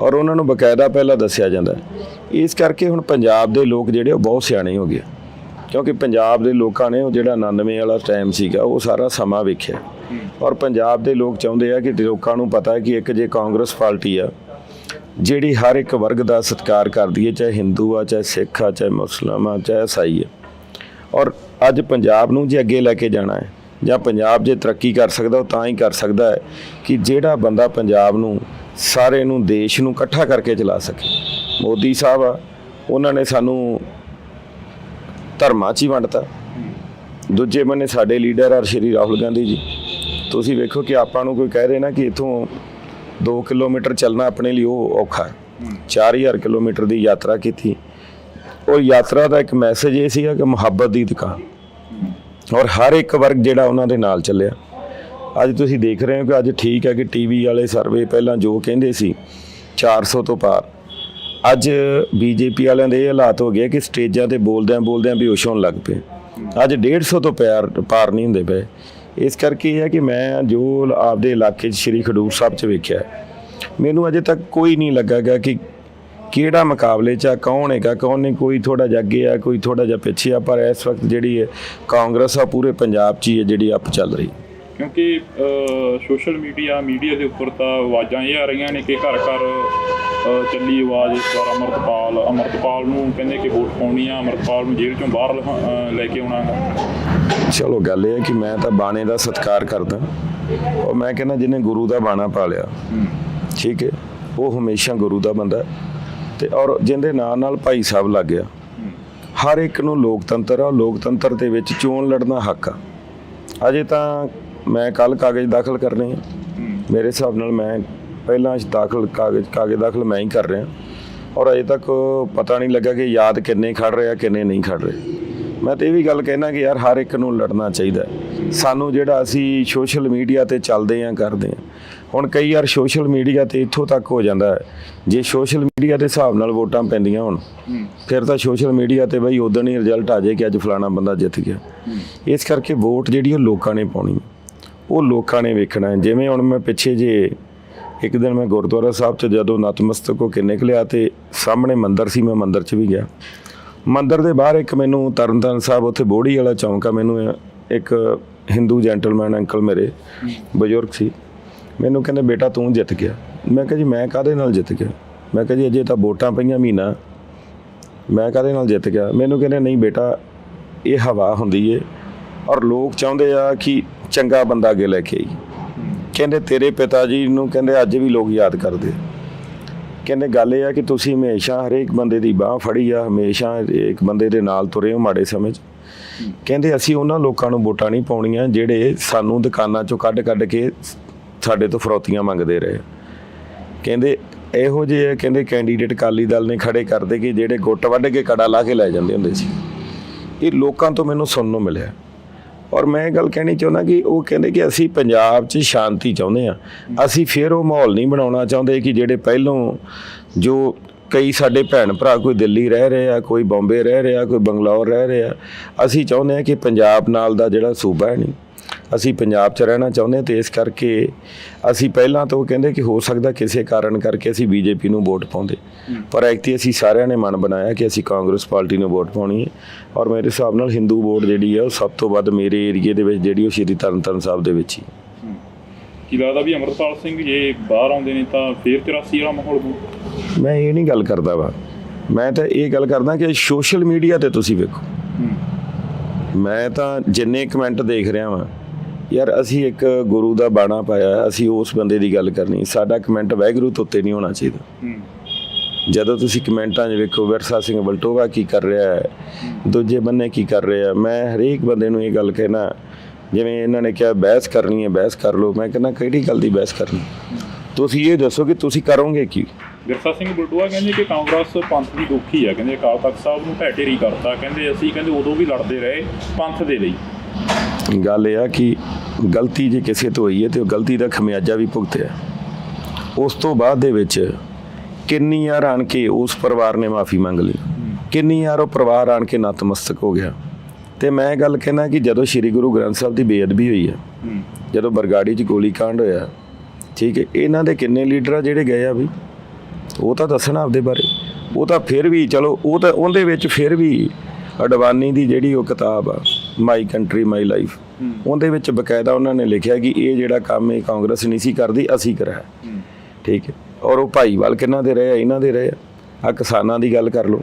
ਔਰ ਉਹਨਾਂ ਨੂੰ ਬਕਾਇਦਾ ਪਹਿਲਾਂ ਦੱਸਿਆ ਜਾਂਦਾ। ਇਸ ਕਰਕੇ ਹੁਣ ਪੰਜਾਬ ਦੇ ਲੋਕ ਜਿਹੜੇ ਉਹ ਬਹੁਤ ਸਿਆਣੇ ਹੋ ਗਏ, ਕਿਉਂਕਿ ਪੰਜਾਬ ਦੇ ਲੋਕਾਂ ਨੇ ਉਹ ਜਿਹੜਾ 99 ਵਾਲਾ ਟਾਈਮ ਸੀਗਾ ਉਹ ਸਾਰਾ ਸਮਾਂ ਵੇਖਿਆ ਔਰ ਪੰਜਾਬ ਦੇ ਲੋਕ ਚਾਹੁੰਦੇ ਆ ਕਿ ਲੋਕਾਂ ਨੂੰ ਪਤਾ ਹੈ ਕਿ ਇੱਕ ਜੇ ਕਾਂਗਰਸ ਪਾਰਟੀ ਆ ਜਿਹੜੀ ਹਰ ਇੱਕ ਵਰਗ ਦਾ ਸਤਿਕਾਰ ਕਰਦੀ ਹੈ, ਚਾਹੇ ਹਿੰਦੂ ਆ, ਚਾਹੇ ਸਿੱਖ ਆ, ਚਾਹੇ ਮੁਸਲਮਾਨ ਆ, ਚਾਹੇ ਈਸਾਈ ਆ। ਔਰ ਅੱਜ ਪੰਜਾਬ ਨੂੰ ਜੇ ਅੱਗੇ ਲੈ ਕੇ ਜਾਣਾ ਹੈ ਜਾਂ ਪੰਜਾਬ ਜੇ ਤਰੱਕੀ ਕਰ ਸਕਦਾ ਉਹ ਤਾਂ ਹੀ ਕਰ ਸਕਦਾ ਹੈ ਕਿ ਜਿਹੜਾ ਬੰਦਾ ਪੰਜਾਬ ਨੂੰ ਸਾਰੇ ਨੂੰ ਦੇਸ਼ ਨੂੰ ਇਕੱਠਾ ਕਰਕੇ ਚਲਾ ਸਕੇ। ਮੋਦੀ ਸਾਹਿਬ ਆ, ਉਹਨਾਂ ਨੇ ਸਾਨੂੰ ਧਰਮਾਂ 'ਚ ਹੀ ਵੰਡਤਾ। ਦੂਜੇ ਬੰਨੇ ਸਾਡੇ ਲੀਡਰ ਆ ਸ਼੍ਰੀ ਰਾਹੁਲ ਗਾਂਧੀ ਜੀ। ਤੁਸੀਂ ਵੇਖੋ ਕਿ ਆਪਾਂ ਨੂੰ ਕੋਈ ਕਹਿ ਰਹੇ ਨਾ ਕਿ ਇੱਥੋਂ 2 ਕਿਲੋਮੀਟਰ ਚੱਲਣਾ ਆਪਣੇ ਲਈ ਉਹ ਔਖਾ ਹੈ, 4000 ਕਿਲੋਮੀਟਰ ਦੀ ਯਾਤਰਾ ਕੀਤੀ। ਉਹ ਯਾਤਰਾ ਦਾ ਇੱਕ ਮੈਸੇਜ ਇਹ ਸੀਗਾ ਕਿ ਮੁਹੱਬਤ ਦੀ ਦੁਕਾਨ ਔਰ ਹਰ ਇੱਕ ਵਰਗ ਜਿਹੜਾ ਉਹਨਾਂ ਦੇ ਨਾਲ ਚੱਲਿਆ। ਅੱਜ ਤੁਸੀਂ ਦੇਖ ਰਹੇ ਹੋ ਕਿ ਅੱਜ ਠੀਕ ਹੈ ਕਿ ਟੀਵੀ ਵਾਲੇ ਸਰਵੇ ਪਹਿਲਾਂ ਜੋ ਕਹਿੰਦੇ ਸੀ 400 ਤੋਂ ਪਾਰ, ਅੱਜ ਬੀਜੇਪੀ ਵਾਲਿਆਂ ਦੇ ਇਹ ਹਾਲਾਤ ਹੋ ਗਏ ਕਿ ਸਟੇਜਾਂ ਤੇ ਬੋਲਦਿਆਂ ਬੇਹੋਸ਼ ਹੋਣ ਲੱਗ ਪਏ। ਅੱਜ 150 ਤੋਂ ਪਾਰ ਨਹੀਂ ਹੁੰਦੇ ਪਏ। ਇਸ ਕਰਕੇ ਇਹ ਹੈ ਕਿ ਮੈਂ ਜੋ ਆਪਦੇ ਇਲਾਕੇ 'ਚ ਸ਼੍ਰੀ ਖਡੂਰ ਸਾਹਿਬ 'ਚ ਵੇਖਿਆ ਮੈਨੂੰ ਅਜੇ ਤੱਕ ਕੋਈ ਨਹੀਂ ਲੱਗਾ ਗਾ ਕਿ ਕਿਹੜਾ ਮੁਕਾਬਲੇ 'ਚ ਆ, ਕੌਣ ਹੈਗਾ ਕੌਣ ਨਹੀਂ। ਕੋਈ ਥੋੜਾ ਜਿਹਾ ਅੱਗੇ ਆ, ਕੋਈ ਥੋੜਾ ਜਿਹਾ ਪਿੱਛੇ ਆ, ਪਰ ਇਸ ਵਕਤ ਜਿਹੜੀ ਹੈ ਕਾਂਗਰਸ ਆ ਪੂਰੇ ਪੰਜਾਬ 'ਚ ਹੀ ਹੈ ਜਿਹੜੀ ਅੱਪ ਚੱਲ ਰਹੀ। ਕਿਉਂਕਿ ਸੋਸ਼ਲ ਮੀਡੀਆ ਦੇ ਉੱਪਰ ਤਾਂ ਆਵਾਜ਼ਾਂ ਇਹ ਆ ਰਹੀਆਂ ਨੇ ਕਿ ਘਰ ਘਰ ਚੱਲੀ ਆਵਾਜ਼ ਇਸ ਵਾਰ ਅਮਰਤਪਾਲ ਨੂੰ ਕਹਿੰਦੇ ਕਿ ਵੋਟ ਪਾਉਣੀ ਆ, ਅਮਰਤਪਾਲ ਨੂੰ ਜੇਲ੍ਹ ਚੋਂ ਬਾਹਰ ਲੈ ਕੇ ਆਉਣਾ। ਚਲੋ ਗੱਲ ਇਹ ਹੈ ਕਿ ਮੈਂ ਤਾਂ ਬਾਣੇ ਦਾ ਸਤਿਕਾਰ ਕਰਦਾ, ਔਰ ਮੈਂ ਕਹਿੰਦਾ ਜਿਹਨੇ ਗੁਰੂ ਦਾ ਬਾਣਾ ਪਾ ਲਿਆ, ਠੀਕ ਹੈ, ਉਹ ਹਮੇਸ਼ਾ ਗੁਰੂ ਦਾ ਬੰਦਾ। ਤੇ ਔਰ ਜਿਹਦੇ ਨਾਲ ਭਾਈ ਸਾਹਿਬ ਲੱਗ ਗਿਆ। ਹਰ ਇੱਕ ਨੂੰ ਲੋਕਤੰਤਰ ਆ, ਲੋਕਤੰਤਰ ਦੇ ਵਿੱਚ ਚੋਣ ਲੜਨਾ ਹੱਕ ਆ। ਅਜੇ ਤਾਂ ਮੈਂ ਕੱਲ ਕਾਗਜ਼ ਦਾਖਲ ਕਰਨੇ ਆ, ਮੇਰੇ ਹਿਸਾਬ ਨਾਲ ਮੈਂ ਪਹਿਲਾਂ ਕਾਗਜ਼ ਦਾਖਲ ਮੈਂ ਹੀ ਕਰ ਰਿਹਾ, ਔਰ ਅਜੇ ਤੱਕ ਪਤਾ ਨਹੀਂ ਲੱਗਾ ਕਿ ਯਾਦ ਕਿੰਨੇ ਖੜ ਰਹੇ ਆ ਕਿੰਨੇ ਨਹੀਂ ਖੜ ਰਹੇ। ਮੈਂ ਤਾਂ ਇਹ ਵੀ ਗੱਲ ਕਹਿਣਾ ਕਿ ਯਾਰ ਹਰ ਇੱਕ ਨੂੰ ਲੜਨਾ ਚਾਹੀਦਾ। ਸਾਨੂੰ ਜਿਹੜਾ ਅਸੀਂ ਸੋਸ਼ਲ ਮੀਡੀਆ ਤੇ ਚੱਲਦੇ ਆਂ ਕਰਦੇ ਆਂ, ਹੁਣ ਕਈ ਵਾਰ ਸੋਸ਼ਲ ਮੀਡੀਆ ਤੇ ਇੱਥੋਂ ਤੱਕ ਹੋ ਜਾਂਦਾ ਹੈ, ਜੇ ਸੋਸ਼ਲ ਮੀਡੀਆ ਦੇ ਹਿਸਾਬ ਨਾਲ ਵੋਟਾਂ ਪੈਂਦੀਆਂ ਹੁਣ ਫਿਰ ਤਾਂ ਸੋਸ਼ਲ ਮੀਡੀਆ ਤੇ ਬਈ ਉਦੋਂ ਹੀ ਰਿਜ਼ਲਟ ਆ ਜਾਏ ਕਿ ਅੱਜ ਫਲਾਣਾ ਬੰਦਾ ਜਿੱਤ ਗਿਆ। ਇਸ ਕਰਕੇ ਵੋਟ ਜਿਹੜੀ ਉਹ ਲੋਕਾਂ ਨੇ ਪਾਉਣੀ, ਉਹ ਲੋਕਾਂ ਨੇ ਵੇਖਣਾ। ਜਿਵੇਂ ਹੁਣ ਮੈਂ ਪਿੱਛੇ ਜੇ ਇੱਕ ਦਿਨ ਮੈਂ ਗੁਰਦੁਆਰਾ ਸਾਹਿਬ 'ਚ ਜਦੋਂ ਨਤਮਸਤਕ ਹੋ ਕੇ ਨਿਕਲਿਆ ਤੇ ਸਾਹਮਣੇ ਮੰਦਿਰ ਸੀ, ਮੈਂ ਮੰਦਿਰ 'ਚ ਵੀ ਗਿਆ। ਮੰਦਿਰ ਦੇ ਬਾਹਰ ਇੱਕ ਮੈਨੂੰ ਤਰਨਤਾਰਨ ਸਾਹਿਬ ਉੱਥੇ ਬੋੜੀ ਵਾਲਾ ਚੌਂਕ ਆ, ਮੈਨੂੰ ਇੱਕ ਹਿੰਦੂ ਜੈਂਟਲਮੈਨ ਅੰਕਲ ਮੇਰੇ ਬਜ਼ੁਰਗ ਸੀ, ਮੈਨੂੰ ਕਹਿੰਦੇ ਬੇਟਾ ਤੂੰ ਜਿੱਤ ਗਿਆ। ਮੈਂ ਕਿਹਾ ਜੀ ਮੈਂ ਕਾਹਦੇ ਨਾਲ ਜਿੱਤ ਗਿਆ? ਮੈਂ ਕਿਹਾ ਜੀ ਅਜੇ ਤਾਂ ਵੋਟਾਂ ਪਈਆਂ ਮਹੀਨਾ, ਮੈਂ ਕਾਹਦੇ ਨਾਲ ਜਿੱਤ ਗਿਆ? ਮੈਨੂੰ ਕਹਿੰਦੇ ਨਹੀਂ ਬੇਟਾ ਇਹ ਹਵਾ ਹੁੰਦੀ ਏ, ਔਰ ਲੋਕ ਚਾਹੁੰਦੇ ਆ ਕਿ ਚੰਗਾ ਬੰਦਾ ਅੱਗੇ ਲੈ ਕੇ ਆਈ। ਕਹਿੰਦੇ ਤੇਰੇ ਪਿਤਾ ਜੀ ਨੂੰ ਕਹਿੰਦੇ ਅੱਜ ਵੀ ਲੋਕ ਯਾਦ ਕਰਦੇ। ਕਹਿੰਦੇ ਗੱਲ ਇਹ ਆ ਕਿ ਤੁਸੀਂ ਹਮੇਸ਼ਾ ਹਰੇਕ ਬੰਦੇ ਦੀ ਬਾਹ ਫੜੀ ਆ, ਹਮੇਸ਼ਾ ਇੱਕ ਬੰਦੇ ਦੇ ਨਾਲ ਤੁਰੇ ਹੋ ਮਾੜੇ ਸਮੇਂ 'ਚ। ਕਹਿੰਦੇ ਅਸੀਂ ਉਹਨਾਂ ਲੋਕਾਂ ਨੂੰ ਵੋਟਾਂ ਨਹੀਂ ਪਾਉਣੀਆਂ ਜਿਹੜੇ ਸਾਨੂੰ ਦੁਕਾਨਾਂ 'ਚੋਂ ਕੱਢ ਕੇ ਸਾਡੇ ਤੋਂ ਫਰੌਤੀਆਂ ਮੰਗਦੇ ਰਹੇ। ਕਹਿੰਦੇ ਇਹੋ ਜਿਹੇ ਕਹਿੰਦੇ ਕੈਂਡੀਡੇਟ ਅਕਾਲੀ ਦਲ ਨੇ ਖੜੇ ਕਰਦੇ ਕਿ ਜਿਹੜੇ ਗੁੱਟ ਵੱਢ ਕੇ ਕੜਾ ਲਾ ਕੇ ਲੈ ਜਾਂਦੇ ਹੁੰਦੇ ਸੀ। ਇਹ ਲੋਕਾਂ ਤੋਂ ਮੈਨੂੰ ਸੁਣਨ ਨੂੰ ਮਿਲਿਆ। ਔਰ ਮੈਂ ਇਹ ਗੱਲ ਕਹਿਣੀ ਚਾਹੁੰਦਾ ਕਿ ਉਹ ਕਹਿੰਦੇ ਕਿ ਅਸੀਂ ਪੰਜਾਬ 'ਚ ਸ਼ਾਂਤੀ ਚਾਹੁੰਦੇ ਹਾਂ, ਅਸੀਂ ਫਿਰ ਉਹ ਮਾਹੌਲ ਨਹੀਂ ਬਣਾਉਣਾ ਚਾਹੁੰਦੇ ਕਿ ਜਿਹੜੇ ਪਹਿਲੋਂ ਜੋ ਕਈ ਸਾਡੇ ਭੈਣ ਭਰਾ ਕੋਈ ਦਿੱਲੀ ਰਹਿ ਰਹੇ ਆ, ਕੋਈ ਬੰਬੇ ਰਹਿ ਰਿਹਾ, ਕੋਈ ਬੰਗਲੌਰ ਰਹਿ ਰਿਹਾ। ਅਸੀਂ ਚਾਹੁੰਦੇ ਹਾਂ ਕਿ ਪੰਜਾਬ ਨਾਲ ਦਾ ਜਿਹੜਾ ਸੂਬਾ ਹੈ ਨਹੀਂ, ਅਸੀਂ ਪੰਜਾਬ 'ਚ ਰਹਿਣਾ ਚਾਹੁੰਦੇ ਹਾਂ। ਅਤੇ ਇਸ ਕਰਕੇ ਅਸੀਂ ਪਹਿਲਾਂ ਤੋਂ ਕਹਿੰਦੇ ਕਿ ਹੋ ਸਕਦਾ ਕਿਸੇ ਕਾਰਨ ਕਰਕੇ ਅਸੀਂ ਬੀਜੇਪੀ ਨੂੰ ਵੋਟ ਪਾਉਂਦੇ, ਪਰ ਐਕਤੀ ਅਸੀਂ ਸਾਰਿਆਂ ਨੇ ਮਨ ਬਣਾਇਆ ਕਿ ਅਸੀਂ ਕਾਂਗਰਸ ਪਾਰਟੀ ਨੂੰ ਵੋਟ ਪਾਉਣੀ ਹੈ। ਔਰ ਮੇਰੇ ਹਿਸਾਬ ਨਾਲ ਹਿੰਦੂ ਵੋਟ ਜਿਹੜੀ ਹੈ ਉਹ ਸਭ ਤੋਂ ਵੱਧ ਮੇਰੇ ਏਰੀਏ ਦੇ ਵਿੱਚ ਜਿਹੜੀ ਉਹ ਸ਼੍ਰੀ ਤਰਨਤਾਰਨ ਸਾਹਿਬ ਦੇ ਵਿੱਚ ਹੀ। ਕੀ ਲੱਗਦਾ ਵੀ ਅਮਰਪਾਲ ਸਿੰਘ ਜੇ ਬਾਹਰ ਆਉਂਦੇ ਨੇ ਤਾਂ ਫਿਰ 83 ਵਾਲਾ ਮਾਹੌਲ ਹੋਊ? ਮੈਂ ਇਹ ਨਹੀਂ ਗੱਲ ਕਰਦਾ ਵਾ, ਮੈਂ ਤਾਂ ਇਹ ਗੱਲ ਕਰਦਾ ਕਿ ਸੋਸ਼ਲ ਮੀਡੀਆ 'ਤੇ ਤੁਸੀਂ ਵੇਖੋ, ਮੈਂ ਤਾਂ ਜਿੰਨੇ ਕਮੈਂਟ ਦੇਖ ਰਿਹਾ ਵਾਂ, ਯਾਰ ਅਸੀਂ ਇੱਕ ਗੁਰੂ ਦਾ ਬਾਣਾ ਪਾਇਆ, ਅਸੀਂ ਉਸ ਬੰਦੇ ਦੀ ਗੱਲ ਕਰਨੀ, ਸਾਡਾ ਕਮੈਂਟ ਵਾਹਿਗੁਰੂ ਤੋਂ ਉੱਤੇ ਨਹੀਂ ਹੋਣਾ ਚਾਹੀਦਾ। ਜਦੋਂ ਤੁਸੀਂ ਕਮੈਂਟਾਂ 'ਚ ਵੇਖੋ ਵਿਰਸਾ ਸਿੰਘ ਵਲਟੋਵਾ ਕੀ ਕਰ ਰਿਹਾ ਹੈ, ਦੂਜੇ ਬੰਨੇ ਕੀ ਕਰ ਰਿਹਾ, ਮੈਂ ਹਰੇਕ ਬੰਦੇ ਨੂੰ ਇਹ ਗੱਲ ਕਹਿਣਾ, ਜਿਵੇਂ ਇਹਨਾਂ ਨੇ ਕਿਹਾ ਬਹਿਸ ਕਰਨੀ ਹੈ ਬਹਿਸ ਕਰ ਲਓ, ਮੈਂ ਕਹਿੰਦਾ ਕਿਹੜੀ ਗੱਲ ਦੀ ਬਹਿਸ ਕਰਨੀ? ਤੁਸੀਂ ਇਹ ਦੱਸੋ ਕਿ ਤੁਸੀਂ ਕਰੋਗੇ ਕੀ? ਵਿਰਸਾ ਸਿੰਘ ਵਲਟੋਆ ਕਹਿੰਦੇ ਕਿ ਕਾਂਗਰਸ ਪੰਥ ਦੀ ਦੁੱਖੀ ਹੈ, ਕਹਿੰਦੇ ਅਕਾਲ ਤਖਤ ਸਾਹਿਬ ਨੂੰ ਢਹਿ ਢੇਰੀ ਕਰਤਾ, ਕਹਿੰਦੇ ਅਸੀਂ ਕਹਿੰਦੇ ਉਦੋਂ ਵੀ ਲੜਦੇ ਰਹੇ ਪੰਥ ਦੇ ਲਈ। ਗੱਲ ਇਹ ਆ ਕਿ ਗਲਤੀ ਜੇ ਕਿਸੇ ਤੋਂ ਹੋਈ ਹੈ ਤੇ ਉਹ ਗਲਤੀ ਦਾ ਖਮਿਆਜਾ ਵੀ ਭੁਗਤਿਆ। ਉਸ ਤੋਂ ਬਾਅਦ ਦੇ ਵਿੱਚ ਕਿੰਨੀ ਵਾਰ ਆਣ ਕੇ ਉਸ ਪਰਿਵਾਰ ਨੇ ਮਾਫੀ ਮੰਗ ਲਈ, ਕਿੰਨੀ ਵਾਰ ਉਹ ਪਰਿਵਾਰ ਆਣ ਕੇ ਨਤਮਸਤਕ ਹੋ ਗਿਆ। ਤੇ ਮੈਂ ਗੱਲ ਕਹਿਣਾ ਕਿ ਜਦੋਂ ਸ੍ਰੀ ਗੁਰੂ ਗ੍ਰੰਥ ਸਾਹਿਬ ਦੀ ਬੇਅਦਬੀ ਹੋਈ ਹੈ, ਜਦੋਂ ਬਰਗਾੜੀ 'ਚ ਗੋਲੀ ਕਾਂਡ ਹੋਇਆ, ਠੀਕ ਹੈ, ਇਹਨਾਂ ਦੇ ਕਿੰਨੇ ਲੀਡਰ ਆ ਜਿਹੜੇ ਗਏ ਆ ਵੀ, ਉਹ ਤਾਂ ਦੱਸਣਾ ਆਪਦੇ ਬਾਰੇ। ਉਹ ਤਾਂ ਫਿਰ ਵੀ ਚਲੋ ਉਹ ਤਾਂ ਉਹਦੇ ਵਿੱਚ ਫਿਰ ਵੀ ਅਡਵਾਨੀ ਦੀ ਜਿਹੜੀ ਉਹ ਕਿਤਾਬ ਆ ਮਾਈ ਕੰਟਰੀ ਮਾਈ ਲਾਈਫ, ਉਹਦੇ ਵਿੱਚ ਬਕਾਇਦਾ ਉਹਨਾਂ ਨੇ ਲਿਖਿਆ ਕਿ ਇਹ ਜਿਹੜਾ ਕੰਮ ਇਹ ਕਾਂਗਰਸ ਨਹੀਂ ਸੀ ਕਰਦੀ, ਅਸੀਂ ਕਰਾਇਆ, ਠੀਕ ਹੈ। ਔਰ ਉਹ ਭਾਈਵਾਲ ਕਿਹਨਾਂ ਦੇ ਰਹੇ ਆ? ਇਹਨਾਂ ਦੇ ਰਹੇ ਆ। ਕਿਸਾਨਾਂ ਦੀ ਗੱਲ ਕਰ ਲਓ,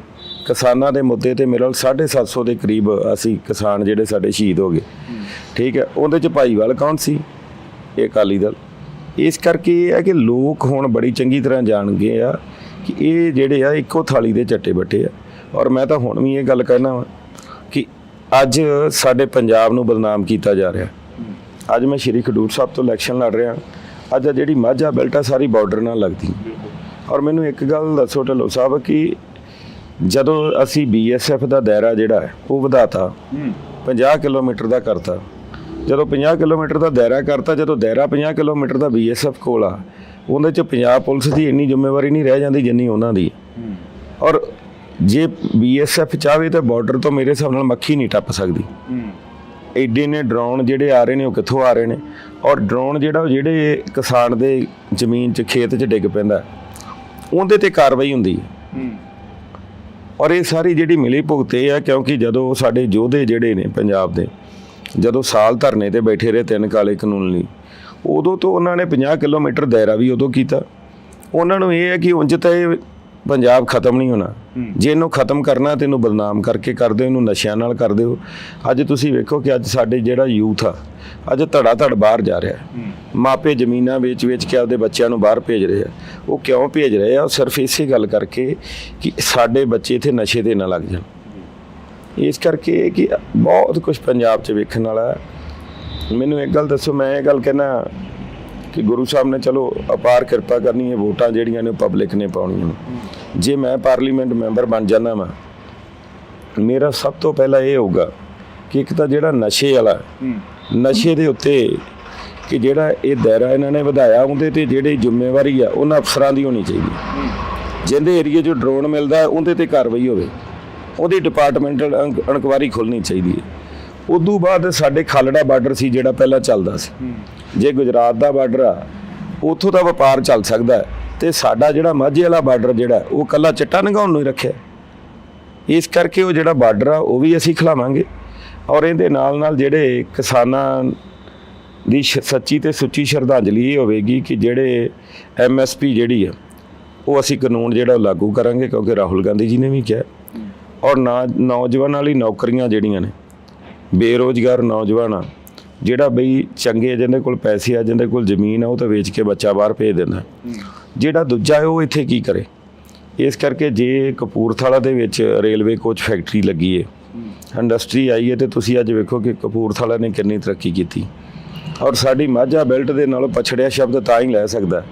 ਕਿਸਾਨਾਂ ਦੇ ਮੁੱਦੇ ਤੇ ਮੇਰੇ ਨਾਲ 750 ਦੇ ਕਰੀਬ ਅਸੀਂ ਕਿਸਾਨ ਜਿਹੜੇ ਸਾਡੇ ਸ਼ਹੀਦ ਹੋ ਗਏ, ਠੀਕ ਹੈ, ਉਹਦੇ 'ਚ ਭਾਈਵਾਲ ਕੌਣ ਸੀ? ਇਹ ਅਕਾਲੀ ਦਲ। ਇਸ ਕਰਕੇ ਇਹ ਹੈ ਕਿ ਲੋਕ ਹੁਣ ਬੜੀ ਚੰਗੀ ਤਰ੍ਹਾਂ ਜਾਣ ਗਏ ਆ ਕਿ ਇਹ ਜਿਹੜੇ ਆ ਇੱਕੋ ਥਾਲੀ ਦੇ ਚੱਟੇ ਬੱਟੇ ਆ। ਔਰ ਮੈਂ ਤਾਂ ਹੁਣ ਵੀ ਇਹ ਗੱਲ ਕਹਿਣਾ ਵਾ ਕਿ ਅੱਜ ਸਾਡੇ ਪੰਜਾਬ ਨੂੰ ਬਦਨਾਮ ਕੀਤਾ ਜਾ ਰਿਹਾ। ਅੱਜ ਮੈਂ ਸ਼੍ਰੀ ਖਡੂਰ ਸਾਹਿਬ ਤੋਂ ਇਲੈਕਸ਼ਨ ਲੜ ਰਿਹਾ, ਅੱਜ ਜਿਹੜੀ ਮਾਝਾ ਬੈਲਟ ਆ ਸਾਰੀ ਬਾਰਡਰ ਨਾਲ ਲੱਗਦੀ। ਔਰ ਮੈਨੂੰ ਇੱਕ ਗੱਲ ਦੱਸੋ ਢਿੱਲੋਂ ਸਾਹਿਬ ਕਿ ਜਦੋਂ ਅਸੀਂ BSF ਦਾ ਦਾਇਰਾ ਜਿਹੜਾ ਹੈ ਉਹ ਵਧਾਤਾ, 50 ਕਿਲੋਮੀਟਰ ਦਾ ਕਰਤਾ। ਜਦੋਂ 50 ਕਿਲੋਮੀਟਰ ਦਾ ਦਾਇਰਾ ਕਰਤਾ, ਜਦੋਂ ਦਾਇਰਾ 50 ਕਿਲੋਮੀਟਰ ਦਾ BSF ਕੋਲ ਆ, ਉਹਦੇ 'ਚ ਪੰਜਾਬ ਪੁਲਿਸ ਦੀ ਇੰਨੀ ਜ਼ਿੰਮੇਵਾਰੀ ਨਹੀਂ ਰਹਿ ਜਾਂਦੀ ਜਿੰਨੀ ਉਹਨਾਂ ਦੀ। ਔਰ ਜੇ BSF ਚਾਹਵੇ ਤਾਂ ਬਾਰਡਰ ਤੋਂ ਮੇਰੇ ਹਿਸਾਬ ਨਾਲ ਮੱਖੀ ਨਹੀਂ ਟੱਪ ਸਕਦੀ। ਐਡੇ ਨੇ ਡਰੋਨ ਜਿਹੜੇ ਆ ਰਹੇ ਨੇ ਉਹ ਕਿੱਥੋਂ ਆ ਰਹੇ ਨੇ, ਔਰ ਡਰੋਨ ਜਿਹੜਾ ਉਹ ਜਿਹੜੇ ਕਿਸਾਨ ਦੇ ਜ਼ਮੀਨ 'ਚ ਖੇਤ 'ਚ ਡਿੱਗ ਪੈਂਦਾ ਉਹਦੇ ਤੇ ਕਾਰਵਾਈ ਹੁੰਦੀ ਹੈ। ਔਰ ਇਹ ਸਾਰੀ ਜਿਹੜੀ ਮਿਲੀ ਭੁਗਤ ਇਹ ਆ ਕਿਉਂਕਿ ਜਦੋਂ ਸਾਡੇ ਯੋਧੇ ਜਿਹੜੇ ਨੇ ਪੰਜਾਬ ਦੇ ਜਦੋਂ ਸਾਲ ਧਰਨੇ ਤੇ ਬੈਠੇ ਰਹੇ 3 ਕਾਲੇ ਕਾਨੂੰਨ ਲਈ, ਉਦੋਂ ਤੋਂ ਉਹਨਾਂ ਨੇ 50 ਕਿਲੋਮੀਟਰ ਦਾਇਰਾ ਵੀ ਉਦੋਂ ਕੀਤਾ। ਉਹਨਾਂ ਨੂੰ ਇਹ ਹੈ ਕਿ ਉਂਝ ਤਾਂ ਇਹ ਪੰਜਾਬ ਖਤਮ ਨਹੀਂ ਹੋਣਾ, ਜੇ ਇਹਨੂੰ ਖਤਮ ਕਰਨਾ ਤੇ ਇਹਨੂੰ ਬਦਨਾਮ ਕਰਕੇ ਕਰਦੇ ਹੋ, ਇਹਨੂੰ ਨਸ਼ਿਆਂ ਨਾਲ ਕਰਦੇ ਹੋ। ਅੱਜ ਤੁਸੀਂ ਵੇਖੋ ਕਿ ਅੱਜ ਸਾਡੇ ਜਿਹੜਾ ਯੂਥ ਆ ਅੱਜ ਧੜਾ ਧੜ ਬਾਹਰ ਜਾ ਰਿਹਾ, ਮਾਪੇ ਜ਼ਮੀਨਾਂ ਵੇਚ ਕੇ ਆਪਦੇ ਬੱਚਿਆਂ ਨੂੰ ਬਾਹਰ ਭੇਜ ਰਹੇ ਆ। ਉਹ ਕਿਉਂ ਭੇਜ ਰਹੇ ਆ? ਉਹ ਸਿਰਫ ਇਸੇ ਗੱਲ ਕਰਕੇ ਕਿ ਸਾਡੇ ਬੱਚੇ ਇੱਥੇ ਨਸ਼ੇ ਤੇ ਨਾ ਲੱਗ ਜਾਣ। ਇਸ ਕਰਕੇ ਕਿ ਬਹੁਤ ਕੁਝ ਪੰਜਾਬ 'ਚ ਵੇਖਣ ਵਾਲਾ। ਮੈਨੂੰ ਇੱਕ ਗੱਲ ਦੱਸੋ, ਮੈਂ ਇਹ ਗੱਲ ਕਹਿਣਾ ਕਿ ਗੁਰੂ ਸਾਹਿਬ ਨੇ ਚਲੋ ਅਪਾਰ ਕਿਰਪਾ ਕਰਨੀ ਹੈ, ਵੋਟਾਂ ਜਿਹੜੀਆਂ ਨੇ ਪਬਲਿਕ ਨੇ ਪਾਉਣੀਆਂ ਨੇ। ਜੇ ਮੈਂ ਪਾਰਲੀਮੈਂਟ ਮੈਂਬਰ ਬਣ ਜਾਂਦਾ ਵਾਂ, ਮੇਰਾ ਸਭ ਤੋਂ ਪਹਿਲਾਂ ਇਹ ਹੋਊਗਾ ਕਿ ਇੱਕ ਤਾਂ ਜਿਹੜਾ ਨਸ਼ੇ ਵਾਲਾ ਨਸ਼ੇ ਦੇ ਉੱਤੇ ਕਿ ਜਿਹੜਾ ਇਹ ਦਾਇਰਾ ਇਹਨਾਂ ਨੇ ਵਧਾਇਆ ਉਹਦੇ ਤੇ ਜਿਹੜੀ ਜ਼ਿੰਮੇਵਾਰੀ ਆ ਉਹਨਾਂ ਅਫਸਰਾਂ ਦੀ ਹੋਣੀ ਚਾਹੀਦੀ। ਜਿਹਦੇ ਏਰੀਏ 'ਚ ਡਰੋਨ ਮਿਲਦਾ ਉਹਦੇ ਤੇ ਕਾਰਵਾਈ ਹੋਵੇ, ਉਹਦੀ ਡਿਪਾਰਟਮੈਂਟਲ ਇਨਕੁਆਇਰੀ ਖੁੱਲ੍ਹਣੀ ਚਾਹੀਦੀ ਹੈ। ਉਦੋਂ ਬਾਅਦ ਸਾਡੇ ਖਾਲੜਾ ਬਾਰਡਰ ਸੀ ਜਿਹੜਾ ਪਹਿਲਾਂ ਚੱਲਦਾ ਸੀ, ਜੇ ਗੁਜਰਾਤ ਦਾ ਬਾਰਡਰ ਆ ਉੱਥੋਂ ਦਾ ਵਪਾਰ ਚੱਲ ਸਕਦਾ, ਤੇ ਸਾਡਾ ਜਿਹੜਾ ਮਾਝੇ ਵਾਲਾ ਬਾਰਡਰ ਜਿਹੜਾ ਉਹ ਕੱਲਾ ਚਿੱਟਾ ਨੰਗਾਉਣ ਨੂੰ ਹੀ ਰੱਖਿਆ। ਇਸ ਕਰਕੇ ਉਹ ਜਿਹੜਾ ਬਾਰਡਰ ਆ ਉਹ ਵੀ ਅਸੀਂ ਖਿਲਾਵਾਂਗੇ। ਔਰ ਇਹਦੇ ਨਾਲ ਜਿਹੜੇ ਕਿਸਾਨਾਂ ਦੀ ਸੱਚੀ ਤੇ ਸੁੱਚੀ ਸ਼ਰਧਾਂਜਲੀ ਇਹ ਹੋਵੇਗੀ ਕਿ ਜਿਹੜੇ MSP ਜਿਹੜੀ ਆ ਉਹ ਅਸੀਂ ਕਾਨੂੰਨ ਜਿਹੜਾ ਉਹ ਲਾਗੂ ਕਰਾਂਗੇ, ਕਿਉਂਕਿ ਰਾਹੁਲ ਗਾਂਧੀ ਜੀ ਨੇ ਵੀ ਕਿਹਾ। ਔਰ ਨੌਜਵਾਨਾਂ ਲਈ ਨੌਕਰੀਆਂ ਜਿਹੜੀਆਂ ਨੇ, ਬੇਰੁਜ਼ਗਾਰ ਨੌਜਵਾਨ ਆ ਜਿਹੜਾ ਬਈ ਚੰਗੇ ਜਿਹਦੇ ਕੋਲ ਪੈਸੇ ਆ, ਜਿਹਦੇ ਕੋਲ ਜ਼ਮੀਨ ਆ, ਉਹ ਤਾਂ ਵੇਚ ਕੇ ਬੱਚਾ ਬਾਹਰ ਭੇਜ ਦਿੰਦਾ। ਜਿਹੜਾ ਦੂਜਾ ਉਹ ਇੱਥੇ ਕੀ ਕਰੇ? ਇਸ ਕਰਕੇ ਜੇ ਕਪੂਰਥਲਾ ਦੇ ਵਿੱਚ ਰੇਲਵੇ ਕੋਚ ਫੈਕਟਰੀ ਲੱਗੀ ਹੈ, ਇੰਡਸਟਰੀ ਆਈ ਹੈ, ਤੇ ਤੁਸੀਂ ਅੱਜ ਵੇਖੋ ਕਿ ਕਪੂਰਥਲਾ ਨੇ ਕਿੰਨੀ ਤਰੱਕੀ ਕੀਤੀ। ਔਰ ਸਾਡੀ ਮਾਝਾ ਬੈਲਟ ਦੇ ਨਾਲੋਂ ਪਛੜਿਆ ਸ਼ਬਦ ਤਾਂ ਹੀ ਲੈ ਸਕਦਾ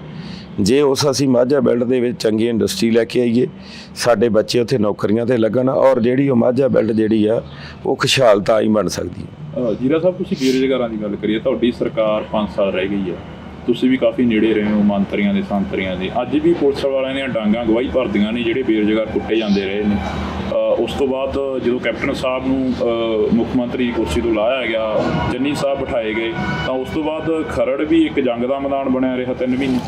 ਜੇ ਅਸੀਂ ਮਾਝਾ ਬੈਲਟ ਦੇ ਵਿੱਚ ਚੰਗੀ ਇੰਡਸਟਰੀ ਲੈ ਕੇ ਆਈਏ, ਸਾਡੇ ਬੱਚੇ ਉੱਥੇ ਨੌਕਰੀਆਂ ਤੇ ਲੱਗਣ, ਔਰ ਜਿਹੜੀ ਉਹ ਮਾਝਾ ਬੈਲਟ ਜਿਹੜੀ ਆ ਉਹ ਖੁਸ਼ਹਾਲ ਤਾਂ ਹੀ ਬਣ ਸਕਦੀ ਹੈ। ਜੀਰਾ ਸਾਹਿਬ, ਤੁਸੀਂ ਬੇਰੁਜ਼ਗਾਰਾਂ ਦੀ ਗੱਲ ਕਰੀਏ, ਤੁਹਾਡੀ ਸਰਕਾਰ 5 ਸਾਲ ਰਹਿ ਗਈ ਹੈ, ਤੁਸੀਂ ਵੀ ਕਾਫੀ ਨੇੜੇ ਰਹੇ ਹੋ ਮੰਤਰੀਆਂ ਦੇ ਸੰਤਰੀਆਂ ਦੇ। ਅੱਜ ਵੀ ਪੁਲਿਸ ਵਾਲਿਆਂ ਦੀਆਂ ਡਾਂਗਾਂ ਗਵਾਹੀ ਭਰਦੀਆਂ ਨੇ ਜਿਹੜੇ ਬੇਰੁਜ਼ਗਾਰ ਕੁੱਟੇ ਜਾਂਦੇ ਰਹੇ ਨੇ। ਉਸ ਤੋਂ ਬਾਅਦ ਜਦੋਂ ਕੈਪਟਨ ਸਾਹਿਬ ਨੂੰ ਮੁੱਖ ਮੰਤਰੀ ਦੀ ਕੁਰਸੀ ਤੋਂ ਲਾਇਆ ਗਿਆ, ਚੰਨੀ ਸਾਹਿਬ ਬਿਠਾਏ ਗਏ, ਤਾਂ ਉਸ ਤੋਂ ਬਾਅਦ ਖਰੜ ਵੀ ਇੱਕ ਜੰਗ ਦਾ ਮੈਦਾਨ ਬਣਿਆ ਰਿਹਾ 3 ਮਹੀਨੇ।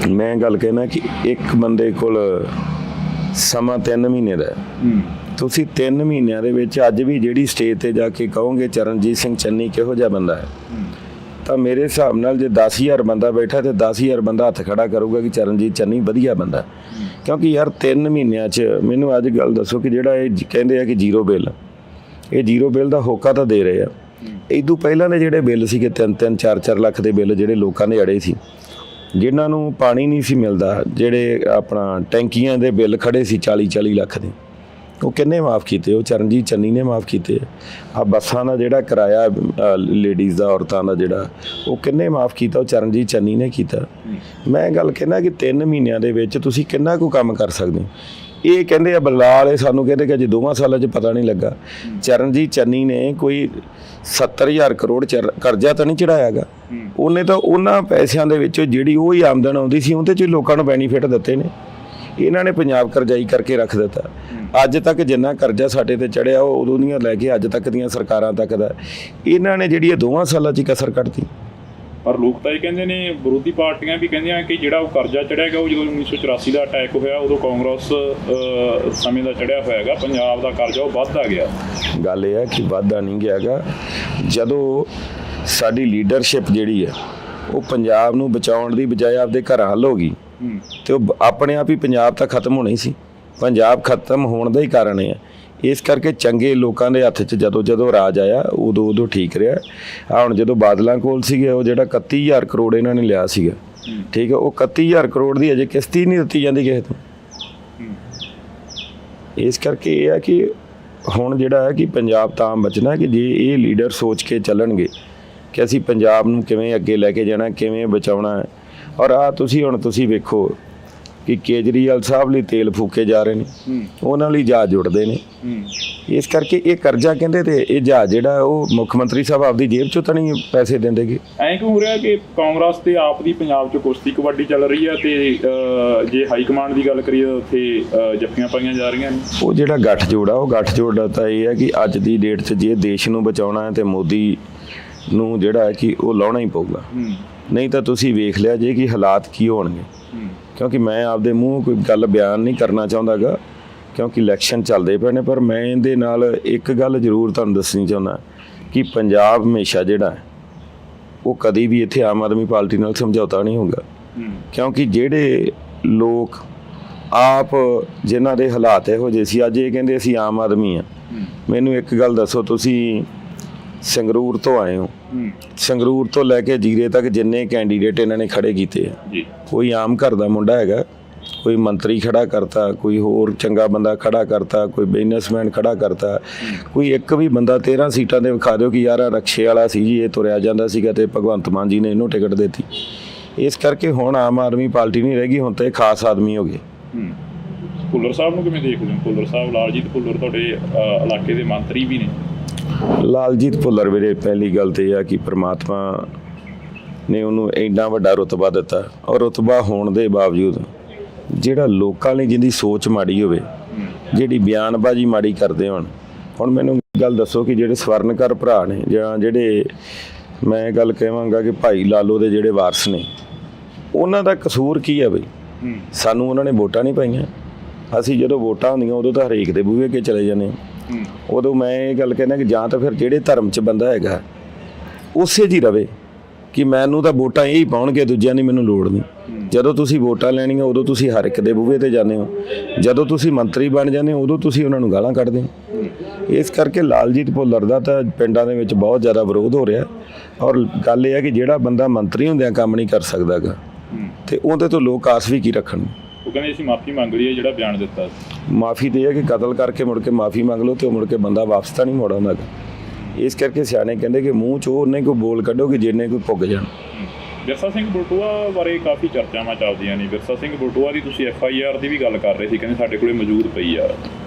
ਮੈਂ ਗੱਲ ਕਹਿਣਾ ਕਿ ਇੱਕ ਬੰਦੇ ਕੋਲ ਸਮਾਂ 3 ਮਹੀਨੇ ਦਾ, ਤੁਸੀਂ 3 ਮਹੀਨਿਆਂ ਦੇ ਵਿੱਚ ਅੱਜ ਵੀ ਜਿਹੜੀ ਸਟੇਜ ਤੇ ਜਾ ਕੇ ਕਹੋਗੇ ਚਰਨਜੀਤ ਸਿੰਘ ਚੰਨੀ ਕਿਹੋ ਜਿਹਾ ਬੰਦਾ ਹੈ, ਤਾਂ ਮੇਰੇ ਹਿਸਾਬ ਨਾਲ ਜੇ 10,000 ਬੰਦਾ ਬੈਠਾ ਤੇ 10,000 ਬੰਦਾ ਹੱਥ ਖੜਾ ਕਰੂਗਾ ਕਿ ਚਰਨਜੀਤ ਚੰਨੀ ਵਧੀਆ ਬੰਦਾ। ਕਿਉਂਕਿ ਯਾਰ 3 ਮਹੀਨਿਆਂ 'ਚ ਮੈਨੂੰ ਅੱਜ ਗੱਲ ਦੱਸੋ ਕਿ ਜਿਹੜਾ ਇਹ ਕਹਿੰਦੇ ਆ ਕਿ ਜ਼ੀਰੋ ਬਿੱਲ, ਇਹ ਜ਼ੀਰੋ ਬਿੱਲ ਦਾ ਹੋਕਾ ਤਾਂ ਦੇ ਰਹੇ ਆ। ਇਦੋਂ ਪਹਿਲਾਂ ਦੇ ਜਿਹੜੇ ਬਿੱਲ ਸੀਗੇ 3-3, 4-4 ਲੱਖ ਦੇ ਬਿੱਲ ਜਿਹੜੇ ਲੋਕਾਂ ਦੇ ਅੜੇ ਸੀ, ਜਿਨ੍ਹਾਂ ਨੂੰ ਪਾਣੀ ਨਹੀਂ ਸੀ ਮਿਲਦਾ, ਜਿਹੜੇ ਆਪਣਾ ਟੈਂਕੀਆਂ ਦੇ ਬਿੱਲ ਖੜੇ ਸੀ 40-40 ਲੱਖ ਦੇ, ਉਹ ਕਿੰਨੇ ਮਾਫ ਕੀਤੇ? ਉਹ ਚਰਨਜੀਤ ਚੰਨੀ ਨੇ ਮਾਫ ਕੀਤੇ। ਆ ਬੱਸਾਂ ਦਾ ਜਿਹੜਾ ਕਿਰਾਇਆ ਲੇਡੀਜ਼ ਦਾ, ਔਰਤਾਂ ਦਾ ਜਿਹੜਾ, ਉਹ ਕਿੰਨੇ ਮਾਫ ਕੀਤਾ? ਉਹ ਚਰਨਜੀਤ ਚੰਨੀ ਨੇ ਕੀਤਾ। ਮੈਂ ਗੱਲ ਕਹਿੰਦਾ ਕਿ 3 ਮਹੀਨਿਆਂ ਦੇ ਵਿੱਚ ਤੁਸੀਂ ਕਿੰਨਾ ਕੁ ਕੰਮ ਕਰ ਸਕਦੇ ਹੋ। ਇਹ ਕਹਿੰਦੇ ਆ ਬਲਾਲ, ਇਹ ਸਾਨੂੰ ਕਹਿੰਦੇ ਕਿ ਅਜੇ 2 ਸਾਲਾਂ 'ਚ ਪਤਾ ਨਹੀਂ ਲੱਗਾ। ਚਰਨਜੀਤ ਚੰਨੀ ਨੇ ਕੋਈ 70,000 ਕਰੋੜ ਕਰਜ਼ਾ ਤਾਂ ਨਹੀਂ ਚੜਾਇਆ ਗਾ, ਉਹਨੇ ਤਾਂ ਉਹਨਾਂ ਪੈਸਿਆਂ ਦੇ ਵਿੱਚੋਂ ਜਿਹੜੀ ਉਹ ਹੀ ਆਮਦਨ ਆਉਂਦੀ ਸੀ ਉਹਦੇ 'ਚ ਲੋਕਾਂ ਨੂੰ ਬੈਨੀਫਿਟ ਦਿੱਤੇ ਨੇ। ਇਹਨਾਂ ਨੇ ਪੰਜਾਬ ਕਰਜ਼ਾਈ ਕਰਕੇ ਰੱਖ ਦਿੱਤਾ। ਅੱਜ ਤੱਕ ਜਿੰਨਾ ਕਰਜ਼ਾ ਸਾਡੇ ਤੇ ਚੜਿਆ ਉਹ ਉਦੋਂ ਦੀਆਂ ਲੈ ਕੇ ਅੱਜ ਤੱਕ ਦੀਆਂ ਸਰਕਾਰਾਂ ਤੱਕ ਦਾ ਇਹਨਾਂ ਨੇ ਜਿਹੜੀ ਇਹ 2 ਸਾਲਾਂ 'ਚ ਕਸਰ ਕੱਢਤੀ। ਪਰ ਲੋਕ ਤਾਂ ਇਹ ਕਹਿੰਦੇ ਨੇ, ਵਿਰੋਧੀ ਪਾਰਟੀਆਂ ਵੀ ਕਹਿੰਦੀਆਂ ਕਿ ਜਿਹੜਾ ਉਹ ਕਰਜ਼ਾ ਚੜਿਆ ਗਿਆ ਉਹ ਜਦੋਂ 1984 ਦਾ ਅਟੈਕ ਹੋਇਆ ਉਦੋਂ ਕਾਂਗਰਸ ਸਮੇਂ ਦਾ ਚੜਿਆ ਹੋਇਆ ਹੈਗਾ, ਪੰਜਾਬ ਦਾ ਕਰਜ਼ਾ ਉਹ ਵੱਧਦਾ ਗਿਆ। ਗੱਲ ਇਹ ਹੈ ਕਿ ਵੱਧਦਾ ਨਹੀਂ ਗਿਆ ਗਾ। ਜਦੋਂ ਸਾਡੀ ਲੀਡਰਸ਼ਿਪ ਜਿਹੜੀ ਹੈ ਉਹ ਪੰਜਾਬ ਨੂੰ ਬਚਾਉਣ ਦੀ ਬਜਾਏ ਆਪਦੇ ਘਰਾਂ ਹੱਲ ਹੋ ਗਈ, ਤੇ ਉਹ ਆਪਣੇ ਆਪ ਹੀ ਪੰਜਾਬ ਤਾਂ ਖਤਮ ਹੋਣਾ ਹੀ ਸੀ। ਪੰਜਾਬ ਖਤਮ ਹੋਣ ਦਾ ਹੀ ਕਾਰਨ ਇਹ ਹੈ। ਇਸ ਕਰਕੇ ਚੰਗੇ ਲੋਕਾਂ ਦੇ ਹੱਥ 'ਚ ਜਦੋਂ ਰਾਜ ਆਇਆ ਉਦੋਂ ਠੀਕ ਰਿਹਾ। ਹੁਣ ਜਦੋਂ ਬਾਦਲਾਂ ਕੋਲ ਸੀਗੇ ਉਹ ਜਿਹੜਾ 31,000 ਕਰੋੜ ਇਹਨਾਂ ਨੇ ਲਿਆ ਸੀਗਾ, ਠੀਕ ਹੈ, ਉਹ 31,000 ਕਰੋੜ ਦੀ ਅਜੇ ਕਿਸ਼ਤ ਹੀ ਨਹੀਂ ਦਿੱਤੀ ਜਾਂਦੀ ਕਿਸੇ ਤੋਂ। ਇਸ ਕਰਕੇ ਇਹ ਹੈ ਕਿ ਹੁਣ ਜਿਹੜਾ ਹੈ ਕਿ ਪੰਜਾਬ ਤਾਂ ਬਚਣਾ ਕਿ ਜੇ ਇਹ ਲੀਡਰ ਸੋਚ ਕੇ ਚੱਲਣਗੇ ਕਿ ਅਸੀਂ ਪੰਜਾਬ ਨੂੰ ਕਿਵੇਂ ਅੱਗੇ ਲੈ ਕੇ ਜਾਣਾ, ਕਿਵੇਂ ਬਚਾਉਣਾ ਹੈ। ਔਰ ਤੁਸੀਂ ਵੇਖੋ ਕਿ ਕੇਜਰੀਵਾਲ ਸਾਹਿਬ ਲਈ ਤੇਲ ਫੂਕੇ ਜਾ ਰਹੇ ਨੇ, ਉਹਨਾਂ ਲਈ ਜਹਾਜ਼ ਜੁੜਦੇ ਨੇ। ਇਸ ਕਰਕੇ ਇਹ ਕਰਜ਼ਾ ਕਹਿੰਦੇ ਤੇ ਇਹ ਜਹਾਜ਼ ਜਿਹੜਾ ਉਹ ਮੁੱਖ ਮੰਤਰੀ ਸਾਹਿਬ ਆਪਦੀ ਜੇਬ ਚੋਂ ਤਾਂ ਨਹੀਂ ਪੈਸੇ ਦਿੰਦੇਗੇ। ਐਂ ਕਿਉਂ ਹੋ ਰਿਹਾ ਕਿ ਕਾਂਗਰਸ ਤੇ ਆਪ ਦੀ ਪੰਜਾਬ 'ਚ ਕੁਸ਼ਤੀ ਕਬੱਡੀ ਚੱਲ ਰਹੀ ਹੈ ਤੇ ਜੇ ਹਾਈ ਕਮਾਂਡ ਦੀ ਗੱਲ ਕਰੀਏ ਉੱਥੇ ਜੱਫੀਆਂ ਪਾਈਆਂ ਜਾ ਰਹੀਆਂ ਨੇ। ਉਹ ਜਿਹੜਾ ਗੱਠਜੋੜ ਆ, ਉਹ ਗੱਠਜੋੜ ਤਾਂ ਇਹ ਹੈ ਕਿ ਅੱਜ ਦੀ ਡੇਟ 'ਚ ਜੇ ਦੇਸ਼ ਨੂੰ ਬਚਾਉਣਾ ਹੈ ਤੇ ਮੋਦੀ ਨੂੰ ਜਿਹੜਾ ਹੈ ਕਿ ਉਹ ਲਾਉਣਾ ਹੀ ਪਊਗਾ। ਨਹੀਂ ਤਾਂ ਤੁਸੀਂ ਵੇਖ ਲਿਆ ਜੇ ਕਿ ਹਾਲਾਤ ਕੀ ਹੋਣਗੇ। ਕਿਉਂਕਿ ਮੈਂ ਆਪਦੇ ਮੂੰਹ ਕੋਈ ਗੱਲ ਬਿਆਨ ਨਹੀਂ ਕਰਨਾ ਚਾਹੁੰਦਾਗਾ, ਕਿਉਂਕਿ ਇਲੈਕਸ਼ਨ ਚੱਲਦੇ ਪਏ ਨੇ, ਪਰ ਮੈਂ ਇਹਦੇ ਨਾਲ ਇੱਕ ਗੱਲ ਜ਼ਰੂਰ ਤੁਹਾਨੂੰ ਦੱਸਣੀ ਚਾਹੁੰਦਾ ਕਿ ਪੰਜਾਬ ਹਮੇਸ਼ਾ ਜਿਹੜਾ ਹੈ ਉਹ ਕਦੀ ਵੀ ਇੱਥੇ ਆਮ ਆਦਮੀ ਪਾਰਟੀ ਨਾਲ ਸਮਝੌਤਾ ਨਹੀਂ ਹੋਊਗਾ। ਕਿਉਂਕਿ ਜਿਹੜੇ ਲੋਕ ਆਪ ਜਿਨ੍ਹਾਂ ਦੇ ਹਾਲਾਤ ਇਹੋ ਜਿਹੇ ਸੀ, ਅੱਜ ਇਹ ਕਹਿੰਦੇ ਅਸੀਂ ਆਮ ਆਦਮੀ ਆ। ਮੈਨੂੰ ਇੱਕ ਗੱਲ ਦੱਸੋ, ਤੁਸੀਂ ਸੰਗਰੂਰ ਤੋਂ ਆਏ ਹੋ, ਸੰਗਰੂਰ ਤੋਂ ਲੈ ਕੇ ਜੀਰੇ ਤੱਕ ਜਿੰਨੇ ਕੈਂਡੀਡੇਟ ਇਹਨਾਂ ਨੇ ਖੜੇ ਕੀਤੇ ਆ, ਕੋਈ ਆਮ ਘਰ ਦਾ ਮੁੰਡਾ ਹੈਗਾ, ਕੋਈ ਮੰਤਰੀ ਖੜਾ ਕਰਤਾ, ਕੋਈ ਹੋਰ ਚੰਗਾ ਬੰਦਾ ਖੜਾ ਕਰਤਾ, ਕੋਈ ਬਿਜ਼ਨਸਮੈਨ ਖੜਾ ਕਰਤਾ, ਕੋਈ ਇੱਕ ਵੀ ਬੰਦਾ 13 ਸੀਟਾਂ ਦੇ ਵਿਖਾ ਦਿਓ ਕਿ ਯਾਰ ਆ ਰਕਸ਼ੇ ਵਾਲਾ ਸੀ ਜੀ, ਇਹ ਤੁਰਿਆ ਜਾਂਦਾ ਸੀਗਾ ਤੇ ਭਗਵੰਤ ਮਾਨ ਜੀ ਨੇ ਇਹਨੂੰ ਟਿਕਟ ਦਿੱਤੀ। ਇਸ ਕਰਕੇ ਹੁਣ ਆਮ ਆਦਮੀ ਪਾਰਟੀ ਨਹੀਂ ਰਹਿ ਗਈ, ਹੁਣ ਤੇ ਖਾਸ ਆਦਮੀ ਹੋ ਗਏ। ਭੁੱਲਰ ਸਾਹਿਬ ਨੂੰ ਕਿਵੇਂ ਦੇਖਦੇ ਹੋ? ਭੁੱਲਰ ਸਾਹਿਬ, ਲਾਲਜੀਤ ਭੁੱਲਰ ਤੁਹਾਡੇ ਇਲਾਕੇ ਦੇ ਮੰਤਰੀ ਵੀ ਨੇ। ਲਾਲਜੀਤ ਭੁੱਲਰ ਵੀਰੇ, ਪਹਿਲੀ ਗੱਲ ਤੇ ਇਹ ਆ ਕਿ ਪ੍ਰਮਾਤਮਾ ਨੇ ਉਹਨੂੰ ਇੰਨਾ ਵੱਡਾ ਰੁਤਬਾ ਦਿੱਤਾ, ਔਰ ਰੁਤਬਾ ਹੋਣ ਦੇ ਬਾਵਜੂਦ ਜਿਹੜਾ ਲੋਕਾਂ ਲਈ ਜਿਹਦੀ ਸੋਚ ਮਾੜੀ ਹੋਵੇ, ਜਿਹੜੀ ਬਿਆਨਬਾਜ਼ੀ ਮਾੜੀ ਕਰਦੇ ਹੋਣ। ਹੁਣ ਮੈਨੂੰ ਗੱਲ ਦੱਸੋ ਕਿ ਜਿਹੜੇ ਸਵਰਨਕਰ ਭਰਾ ਨੇ ਜਾਂ ਜਿਹੜੇ ਮੈਂ ਗੱਲ ਕਹਾਂਗਾ ਕਿ ਭਾਈ ਲਾਲੋ ਦੇ ਜਿਹੜੇ ਵਾਰਸ ਨੇ, ਉਹਨਾਂ ਦਾ ਕਸੂਰ ਕੀ ਹੈ ਬਈ? ਸਾਨੂੰ ਉਹਨਾਂ ਨੇ ਵੋਟਾਂ ਨਹੀਂ ਪਾਈਆਂ। ਅਸੀਂ ਜਦੋਂ ਵੋਟਾਂ ਹੁੰਦੀਆਂ ਉਦੋਂ ਤਾਂ ਹਰੇਕ ਦੇ ਬੂਹੇ ਅੱਗੇ ਚਲੇ ਜਾਂਦੇ। ਉਦੋਂ ਮੈਂ ਇਹ ਗੱਲ ਕਹਿੰਦਾ ਕਿ ਜਾਂ ਤਾਂ ਫਿਰ ਜਿਹੜੇ ਧਰਮ 'ਚ ਬੰਦਾ ਹੈਗਾ ਉਸੇ 'ਚ ਹੀ ਰਵੇ ਕਿ ਮੈਨੂੰ ਤਾਂ ਵੋਟਾਂ ਇਹ ਹੀ ਪਾਉਣਗੇ, ਦੂਜਿਆਂ ਦੀ ਮੈਨੂੰ ਲੋੜ ਨਹੀਂ। ਜਦੋਂ ਤੁਸੀਂ ਵੋਟਾਂ ਲੈਣੀਆਂ ਉਦੋਂ ਤੁਸੀਂ ਹਰ ਇੱਕ ਦੇ ਬੂਹੇ 'ਤੇ ਜਾਂਦੇ ਹੋ, ਜਦੋਂ ਤੁਸੀਂ ਮੰਤਰੀ ਬਣ ਜਾਂਦੇ ਹੋ ਉਦੋਂ ਤੁਸੀਂ ਉਹਨਾਂ ਨੂੰ ਗਾਲਾਂ ਕੱਢਦੇ ਹੋ। ਇਸ ਕਰਕੇ ਲਾਲਜੀਤ ਭੁੱਲਰ ਦਾ ਤਾਂ ਪਿੰਡਾਂ ਦੇ ਵਿੱਚ ਬਹੁਤ ਜ਼ਿਆਦਾ ਵਿਰੋਧ ਹੋ ਰਿਹਾ। ਔਰ ਗੱਲ ਇਹ ਹੈ ਕਿ ਜਿਹੜਾ ਬੰਦਾ ਮੰਤਰੀ ਹੁੰਦਿਆਂ ਕੰਮ ਨਹੀਂ ਕਰ ਸਕਦਾ ਗਾ ਤੇ ਉਹਦੇ ਤੋਂ ਲੋਕ ਆਸ ਵੀ ਕੀ ਰੱਖਣ। ਉਹ ਕਹਿੰਦੇ ਅਸੀਂ ਮਾਫੀ ਮੰਗ ਲਈ ਹੈ, ਜਿਹੜਾ ਬਿਆਨ ਦਿੱਤਾ। ਮਾਫੀ ਤੇ ਇਹ ਹੈ ਕਿ ਕਤਲ ਕਰਕੇ ਮੁੜ ਕੇ ਮਾਫੀ ਮੰਗ ਲਓ ਤੇ ਮੁੜ ਕੇ ਬੰਦਾ ਵਾਪਸ ਤਾਂ ਨਹੀਂ ਮੋੜ ਆਉਂਦਾ। ਇਸ ਕਰਕੇ ਸਿਆਣੇ ਕਹਿੰਦੇ ਕਿ ਮੂੰਹ 'ਚੋਂ ਉਹਨੇ ਕੋਈ ਬੋਲ ਕੱਢੋ ਕਿ ਜਿੰਨੇ ਕੋਈ ਭੁੱਗ ਜਾਣ। ਵਿਰਸਾ ਸਿੰਘ ਬਲਟੋਆ ਬਾਰੇ ਕਾਫੀ ਚਰਚਾਵਾਂ ਚੱਲਦੀਆਂ ਨੇ। ਵਿਰਸਾ ਸਿੰਘ ਬਲਟੋਆ ਦੀ ਤੁਸੀਂ FIR ਦੀ ਵੀ ਗੱਲ ਕਰ ਰਹੇ ਸੀ, ਕਹਿੰਦੇ ਸਾਡੇ ਕੋਲੇ ਮੌਜੂਦ ਪਈ ਆ।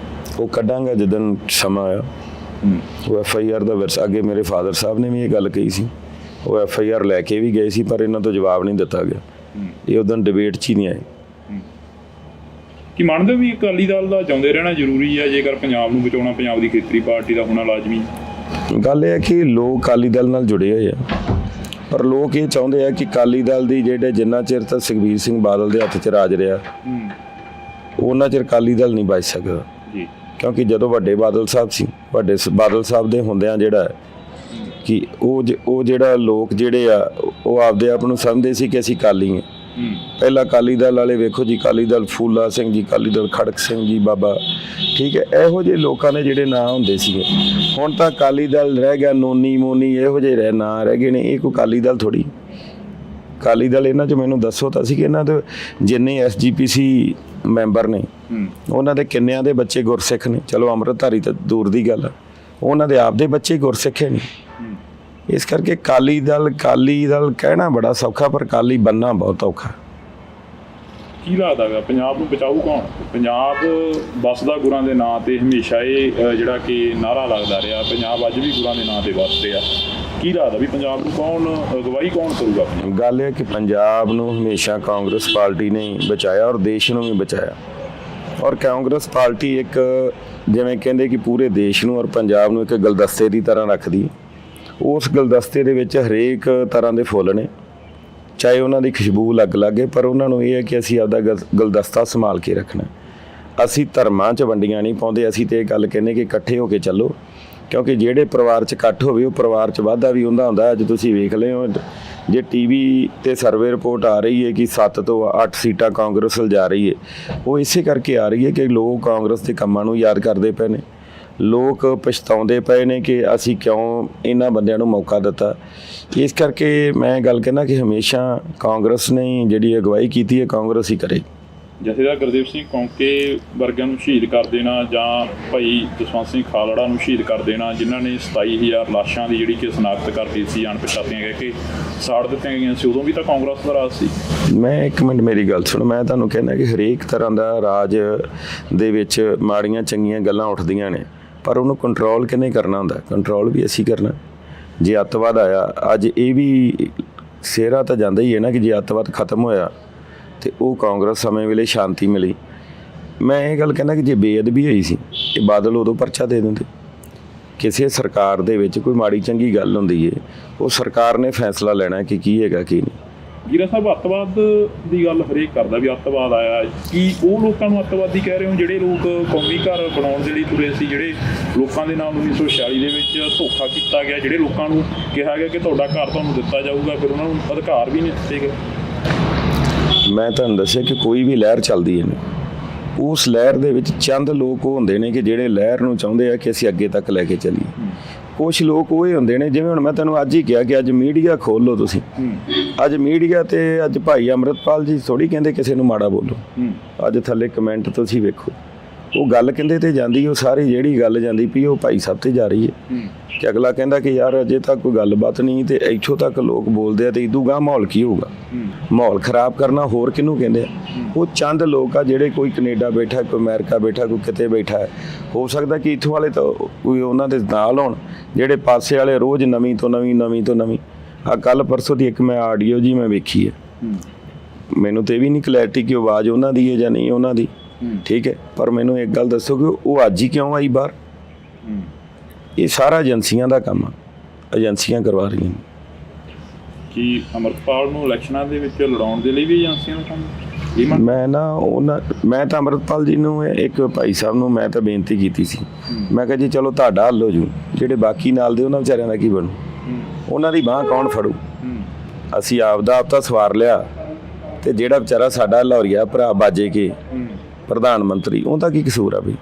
ਉਹ ਕੱਢਾਂਗਾ ਜਦੋਂ ਸਮਾਂ ਆਇਆ। ਉਹ FIR ਦਾ ਵਿਰਸਾ, ਅੱਗੇ ਮੇਰੇ ਫਾਦਰ ਸਾਹਿਬ ਨੇ ਵੀ ਇਹ ਗੱਲ ਕਹੀ ਸੀ, ਉਹ FIR ਲੈ ਕੇ ਵੀ ਗਏ ਸੀ ਪਰ ਇਹਨਾਂ ਤੋਂ ਜਵਾਬ ਨਹੀਂ ਦਿੱਤਾ ਗਿਆ। ਇਹ ਉਦੋਂ ਡਿਬੇਟ 'ਚ ਹੀ ਨਹੀਂ ਆਏ। ਕੀ ਮੰਨਦੇ ਵੀ ਅਕਾਲੀ ਦਲ ਦਾ ਚਾਹੁੰਦੇ ਰਹਿਣਾ ਜ਼ਰੂਰੀ ਹੈ ਜੇਕਰ ਪੰਜਾਬ ਨੂੰ ਬਚਾਉਣਾ, ਪੰਜਾਬ ਦੀ ਖੇਤਰੀ ਪਾਰਟੀ ਦਾ ਹੋਣਾ ਲਾਜ਼ਮੀ? ਗੱਲ ਇਹ ਹੈ ਕਿ ਲੋਕ ਅਕਾਲੀ ਦਲ ਨਾਲ ਜੁੜੇ ਹੋਏ ਆ, ਪਰ ਲੋਕ ਇਹ ਚਾਹੁੰਦੇ ਆ ਕਿ ਅਕਾਲੀ ਦਲ ਦੀ ਜਿਹੜੇ ਜਿੰਨਾ ਚਿਰ ਤਾਂ ਸੁਖਬੀਰ ਸਿੰਘ ਬਾਦਲ ਦੇ ਹੱਥ 'ਚ ਰਾਜ ਰਿਹਾ ਉਹਨਾਂ ਚਿਰ ਅਕਾਲੀ ਦਲ ਨਹੀਂ ਬਚ ਸਕਦਾ। ਕਿਉਂਕਿ ਜਦੋਂ ਵੱਡੇ ਬਾਦਲ ਸਾਹਿਬ ਸੀ, ਵੱਡੇ ਬਾਦਲ ਸਾਹਿਬ ਦੇ ਹੁੰਦਿਆਂ ਜਿਹੜਾ ਕਿ ਉਹ ਜਿਹੜਾ ਲੋਕ ਜਿਹੜੇ ਆ ਉਹ ਆਪਦੇ ਆਪ ਨੂੰ ਸਮਝਦੇ ਸੀ ਕਿ ਅਸੀਂ ਅਕਾਲੀ ਹਾਂ। ਪਹਿਲਾਂ ਅਕਾਲੀ ਦਲ ਵਾਲੇ ਵੇਖੋ ਜੀ, ਅਕਾਲੀ ਦਲ ਫੂਲਾ ਸਿੰਘ ਜੀ, ਅਕਾਲੀ ਦਲ ਖੜਕ ਸਿੰਘ ਜੀ ਬਾਬਾ, ਠੀਕ ਹੈ, ਇਹੋ ਜਿਹੇ ਲੋਕਾਂ ਦੇ ਜਿਹੜੇ ਨਾਂ ਹੁੰਦੇ ਸੀਗੇ। ਹੁਣ ਤਾਂ ਅਕਾਲੀ ਦਲ ਰਹਿ ਗਿਆ ਨੋਨੀ ਮੋਨੀ, ਇਹੋ ਜਿਹੇ ਨਾਂ ਰਹਿ ਗਏ ਨੇ। ਇਹ ਕੋਈ ਅਕਾਲੀ ਦਲ ਥੋੜ੍ਹੀ। ਅਕਾਲੀ ਦਲ ਇਹਨਾਂ 'ਚ ਮੈਨੂੰ ਦੱਸੋ ਤਾਂ ਸੀ ਕਿ ਇਹਨਾਂ ਦੇ ਜਿੰਨੇ SGPC ਮੈਂਬਰ ਨੇ ਉਹਨਾਂ ਦੇ ਕਿੰਨਿਆਂ ਦੇ ਬੱਚੇ ਗੁਰਸਿੱਖ ਨੇ। ਚਲੋ ਅੰਮ੍ਰਿਤਧਾਰੀ ਤਾਂ ਦੂਰ ਦੀ ਗੱਲ ਆ, ਉਹਨਾਂ ਦੇ ਆਪਦੇ ਬੱਚੇ ਗੁਰਸਿੱਖ ਨਹੀਂ। ਇਸ ਕਰਕੇ ਅਕਾਲੀ ਦਲ ਕਹਿਣਾ ਬੜਾ ਸੌਖਾ, ਪਰ ਅਕਾਲੀ ਬਣਨਾ ਬਹੁਤ ਔਖਾ। ਕੀ ਲੱਗਦਾ ਗਾ ਪੰਜਾਬ ਨੂੰ ਬਚਾਊ ਕੌਣ? ਪੰਜਾਬ ਵੱਸਦਾ ਗੁਰਾਂ ਦੇ ਨਾਂ ਤੇ ਹਮੇਸ਼ਾ ਇਹ ਜਿਹੜਾ ਕਿ ਨਾਅਰਾ ਲੱਗਦਾ ਰਿਹਾ, ਪੰਜਾਬ ਅੱਜ ਵੀ ਗੁਰਾਂ ਦੇ ਨਾਂ ਤੇ ਵੱਸ ਰਿਹਾ। ਕੀ ਲੱਗਦਾ ਵੀ ਪੰਜਾਬ ਨੂੰ ਕੌਣ ਅਗਵਾਈ ਕੌਣ ਕਰੂਗਾ? ਗੱਲ ਇਹ ਕਿ ਪੰਜਾਬ ਨੂੰ ਹਮੇਸ਼ਾ ਕਾਂਗਰਸ ਪਾਰਟੀ ਨੇ ਬਚਾਇਆ ਔਰ ਦੇਸ਼ ਨੂੰ ਵੀ ਬਚਾਇਆ। ਔਰ ਕਾਂਗਰਸ ਪਾਰਟੀ ਇੱਕ ਜਿਵੇਂ ਕਹਿੰਦੇ ਕਿ ਪੂਰੇ ਦੇਸ਼ ਨੂੰ ਔਰ ਪੰਜਾਬ ਨੂੰ ਇੱਕ ਗੁਲਦਸਤੇ ਦੀ ਤਰ੍ਹਾਂ ਰੱਖਦੀ। ਉਸ ਗੁਲਦਸਤੇ ਦੇ ਵਿੱਚ ਹਰੇਕ ਤਰ੍ਹਾਂ ਦੇ ਫੁੱਲ ਨੇ, ਚਾਹੇ ਉਹਨਾਂ ਦੀ ਖੁਸ਼ਬੂ ਅਲੱਗ-ਅਲੱਗ ਹੈ, ਪਰ ਉਹਨਾਂ ਨੂੰ ਇਹ ਹੈ ਕਿ ਅਸੀਂ ਆਪਦਾ ਗੁਲਦਸਤਾ ਸੰਭਾਲ ਕੇ ਰੱਖਣਾ। ਅਸੀਂ ਧਰਮਾਂ 'ਚ ਵੰਡੀਆਂ ਨਹੀਂ ਪਾਉਂਦੇ। ਅਸੀਂ ਤਾਂ ਇਹ ਗੱਲ ਕਹਿੰਦੇ ਕਿ ਇਕੱਠੇ ਹੋ ਕੇ ਚੱਲੋ, ਕਿਉਂਕਿ ਜਿਹੜੇ ਪਰਿਵਾਰ 'ਚ ਇਕੱਠ ਹੋਵੇ ਉਹ ਪਰਿਵਾਰ 'ਚ ਵਾਧਾ ਵੀ ਹੁੰਦਾ ਹੁੰਦਾ। ਅੱਜ ਤੁਸੀਂ ਵੇਖ ਲਏ ਹੋ, ਜੇ TV ਤੇ ਸਰਵੇ ਰਿਪੋਰਟ ਆ ਰਹੀ ਹੈ ਕਿ 7 ਤੋਂ 8 ਸੀਟਾਂ ਕਾਂਗਰਸ ਵੱਲ ਜਾ ਰਹੀ ਹੈ, ਉਹ ਇਸੇ ਕਰਕੇ ਆ ਰਹੀ ਹੈ ਕਿ ਲੋਕ ਕਾਂਗਰਸ ਦੇ ਕੰਮਾਂ ਨੂੰ ਯਾਦ ਕਰਦੇ ਪਏ ਨੇ। ਲੋਕ ਪਛਤਾਉਂਦੇ ਪਏ ਨੇ ਕਿ ਅਸੀਂ ਕਿਉਂ ਇਹਨਾਂ ਬੰਦਿਆਂ ਨੂੰ ਮੌਕਾ ਦਿੱਤਾ। ਇਸ ਕਰਕੇ ਮੈਂ ਗੱਲ ਕਹਿੰਦਾ ਕਿ ਹਮੇਸ਼ਾ ਕਾਂਗਰਸ ਨੇ ਜਿਹੜੀ ਅਗਵਾਈ ਕੀਤੀ ਹੈ, ਕਾਂਗਰਸ ਹੀ ਕਰੇ। ਜਥੇਦਾਰ ਗੁਰਦੇਵ ਸਿੰਘ ਕੌਂਕੇ ਵਰਗਿਆਂ ਨੂੰ ਸ਼ਹੀਦ ਕਰ ਦੇਣਾ ਜਾਂ ਭਾਈ ਜਸਵੰਤ ਸਿੰਘ ਖਾਲੜਾ ਨੂੰ ਸ਼ਹੀਦ ਕਰ ਦੇਣਾ, ਜਿਨ੍ਹਾਂ ਨੇ 27,000 ਲਾਸ਼ਾਂ ਦੀ ਜਿਹੜੀ ਕਿ ਸ਼ਨਾਖਤ ਕਰਤੀ ਸੀ ਅਣਪਛਾਤੀਆਂ ਕਹਿ ਕੇ ਸਾੜ ਦਿੱਤੀਆਂ ਗਈਆਂ ਸੀ, ਉਦੋਂ ਵੀ ਤਾਂ ਕਾਂਗਰਸ ਦਾ ਰਾਜ ਸੀ। ਮੈਂ ਇੱਕ ਮਿੰਟ ਮੇਰੀ ਗੱਲ ਸੁਣ, ਮੈਂ ਤੁਹਾਨੂੰ ਕਹਿੰਦਾ ਕਿ ਹਰੇਕ ਤਰ੍ਹਾਂ ਦਾ ਰਾਜ ਦੇ ਵਿੱਚ ਮਾੜੀਆਂ ਚੰਗੀਆਂ ਗੱਲਾਂ ਉੱਠਦੀਆਂ ਨੇ, ਪਰ ਉਹਨੂੰ ਕੰਟਰੋਲ ਕਿਹਨੇ ਕਰਨਾ ਹੁੰਦਾ? ਕੰਟਰੋਲ ਵੀ ਅਸੀਂ ਕਰਨਾ। ਜੇ ਅੱਤਵਾਦ ਆਇਆ, ਅੱਜ ਇਹ ਵੀ ਸਿਹਰਾ ਤਾਂ ਜਾਂਦਾ ਹੀ ਹੈ ਨਾ ਕਿ ਜੇ ਅੱਤਵਾਦ ਖਤਮ ਹੋਇਆ ਤੇ ਉਹ ਕਾਂਗਰਸ ਸਮੇਂ ਵੇਲੇ ਸ਼ਾਂਤੀ ਮਿਲੀ। ਮੈਂ ਇਹ ਗੱਲ ਕਹਿੰਦਾ ਕਿ ਜੇ ਬੇਅਦਬੀ ਹੋਈ ਸੀ, ਇਹ ਬਾਦਲ ਉਦੋਂ ਪਰਚਾ ਦੇ ਦਿੰਦੇ। ਕਿਸੇ ਸਰਕਾਰ ਦੇ ਵਿੱਚ ਕੋਈ ਮਾੜੀ ਚੰਗੀ ਗੱਲ ਹੁੰਦੀ ਹੈ, ਉਹ ਸਰਕਾਰ ਨੇ ਫੈਸਲਾ ਲੈਣਾ ਕਿ ਕੀ ਹੈਗਾ ਕੀ ਨਹੀਂ। ਜੀਰਾ ਸਾਹਿਬ, ਅੱਤਵਾਦ ਦੀ ਗੱਲ ਹਰੇਕ ਕਰਦਾ ਵੀ ਅੱਤਵਾਦ ਆਇਆ, ਕੀ ਉਹ ਲੋਕਾਂ ਨੂੰ ਅੱਤਵਾਦੀ ਕਹਿ ਰਹੇ ਹੋ ਜਿਹੜੇ ਲੋਕ ਕੌਮੀ ਘਰ ਬਣਾਉਣ ਦੇ ਲਈ ਤੁਰੇ ਸੀ, ਜਿਹੜੇ ਲੋਕਾਂ ਦੇ ਨਾਲ 1946 ਦੇ ਵਿੱਚ ਧੋਖਾ ਕੀਤਾ ਗਿਆ, ਜਿਹੜੇ ਲੋਕਾਂ ਨੂੰ ਕਿਹਾ ਗਿਆ ਕਿ ਤੁਹਾਡਾ ਘਰ ਤੁਹਾਨੂੰ ਦਿੱਤਾ ਜਾਊਗਾ, ਫਿਰ ਉਹਨਾਂ ਨੂੰ ਅਧਿਕਾਰ ਵੀ ਨਹੀਂ ਦਿੱਤੇ ਗਏ? ਮੈਂ ਤੁਹਾਨੂੰ ਦੱਸਿਆ ਕਿ ਕੋਈ ਵੀ ਲਹਿਰ ਚੱਲਦੀ ਹੈ, ਉਸ ਲਹਿਰ ਦੇ ਵਿੱਚ ਚੰਦ ਲੋਕ ਉਹ ਹੁੰਦੇ ਨੇ ਕਿ ਜਿਹੜੇ ਲਹਿਰ ਨੂੰ ਚਾਹੁੰਦੇ ਆ ਕਿ ਅਸੀਂ ਅੱਗੇ ਤੱਕ ਲੈ ਕੇ ਚੱਲੀਏ। ਕੁਛ ਲੋਕ ਉਹ ਹੁੰਦੇ ਨੇ, ਜਿਵੇਂ ਹੁਣ ਮੈਂ ਤੁਹਾਨੂੰ ਅੱਜ ਹੀ ਕਿਹਾ ਕਿ ਅੱਜ ਮੀਡੀਆ ਖੋਲ ਲਓ ਤੁਸੀਂ, ਅੱਜ ਮੀਡੀਆ ਤੇ ਅੱਜ ਭਾਈ ਅੰਮ੍ਰਿਤਪਾਲ ਜੀ ਥੋੜੀ ਕਹਿੰਦੇ ਕਿਸੇ ਨੂੰ ਮਾੜਾ ਬੋਲੋ। ਅੱਜ ਥੱਲੇ ਕਮੈਂਟ ਤੁਸੀਂ ਵੇਖੋ, ਉਹ ਗੱਲ ਕਹਿੰਦੇ ਤੇ ਜਾਂਦੀ, ਉਹ ਸਾਰੀ ਜਿਹੜੀ ਗੱਲ ਜਾਂਦੀ ਪਈ ਉਹ ਭਾਈ ਸਾਹਿਬ ਤੇ ਜਾ ਰਹੀ ਹੈ ਕਿ ਅਗਲਾ ਕਹਿੰਦਾ ਕਿ ਯਾਰ ਅਜੇ ਤੱਕ ਕੋਈ ਗੱਲਬਾਤ ਨਹੀਂ ਤੇ ਇੱਥੋਂ ਤੱਕ ਲੋਕ ਬੋਲਦੇ ਆ ਤੇ ਇਦੂ ਗਾਂ ਮਾਹੌਲ ਕੀ ਹੋਊਗਾ? ਮਾਹੌਲ ਖਰਾਬ ਕਰਨਾ ਹੋਰ ਕਿਹਨੂੰ ਕਹਿੰਦੇ ਆ? ਉਹ ਚੰਦ ਲੋਕ ਆ ਜਿਹੜੇ ਕੋਈ ਕੈਨੇਡਾ ਬੈਠਾ, ਕੋਈ ਅਮਰੀਕਾ ਬੈਠਾ, ਕੋਈ ਕਿਤੇ ਬੈਠਾ ਹੈ। ਹੋ ਸਕਦਾ ਕਿ ਇੱਥੋਂ ਵਾਲੇ ਤਾਂ ਕੋਈ ਉਹਨਾਂ ਦੇ ਨਾਲ ਹੋਣ, ਜਿਹੜੇ ਪਾਸੇ ਵਾਲੇ ਰੋਜ਼ ਨਵੀਂ ਤੋਂ ਨਵੀਂ ਆ ਕੱਲ ਪਰਸੋਂ ਦੀ ਇੱਕ ਮੈਂ ਆਡੀਓ ਜੀ ਮੈਂ ਵੇਖੀ ਹੈ, ਮੈਨੂੰ ਤੇ ਵੀ ਨਹੀਂ ਕਲੈਰਿਟੀ ਕਿ ਆਵਾਜ਼ ਉਹਨਾਂ ਦੀ ਹੈ ਜਾਂ ਨਹੀਂ ਉਹਨਾਂ ਦੀ, ਠੀਕ ਹੈ, ਪਰ ਮੈਨੂੰ ਇੱਕ ਗੱਲ ਦੱਸੋ ਕਿ ਉਹ ਅੱਜ ਹੀ ਕਿਉਂ ਆਈ ਬਾਹਰ? ਇਹ ਸਾਰਾ ਏਜੰਸੀਆਂ ਦਾ ਕੰਮ ਆ, ਏਜੰਸੀਆਂ ਕਰਵਾ ਰਹੀਆਂ ਨੇ। ਕਿ ਅੰਮ੍ਰਿਤਪਾਲ ਨੂੰ ਇਲੈਕਸ਼ਨਾਂ ਦੇ ਵਿੱਚ ਲੜਾਉਣ ਦੇ ਲਈ ਵੀ ਏਜੰਸੀਆਂ ਦਾ ਕੰਮ? ਮੈਂ ਤਾਂ ਅੰਮ੍ਰਿਤਪਾਲ ਜੀ ਨੂੰ ਇੱਕ ਭਾਈ ਸਾਹਿਬ ਨੂੰ ਮੈਂ ਤਾਂ ਬੇਨਤੀ ਕੀਤੀ ਸੀ, ਮੈਂ ਕਿਹਾ ਜੀ ਚਲੋ ਤੁਹਾਡਾ ਹੱਲ ਹੋ ਜੂ, ਜਿਹੜੇ ਬਾਕੀ ਨਾਲ ਦੇ ਉਹਨਾਂ ਵਿਚਾਰਿਆਂ ਦਾ ਕੀ ਬਣੂ? ਉਹਨਾਂ ਦੀ ਬਾਂਹ ਕੌਣ ਫੜੂ? ਅਸੀਂ ਆਪ ਤਾਂ ਸਵਾਰ ਲਿਆ, ਤੇ ਜਿਹੜਾ ਵਿਚਾਰਾ ਸਾਡਾ ਲਾਹੌਰੀਆ ਭਰਾ ਬਾਜੇ ਕੇ ਪ੍ਰਧਾਨ ਮੰਤਰੀ, ਉਹਦਾ ਕੀ ਕਸੂਰ ਆ ਬਈ?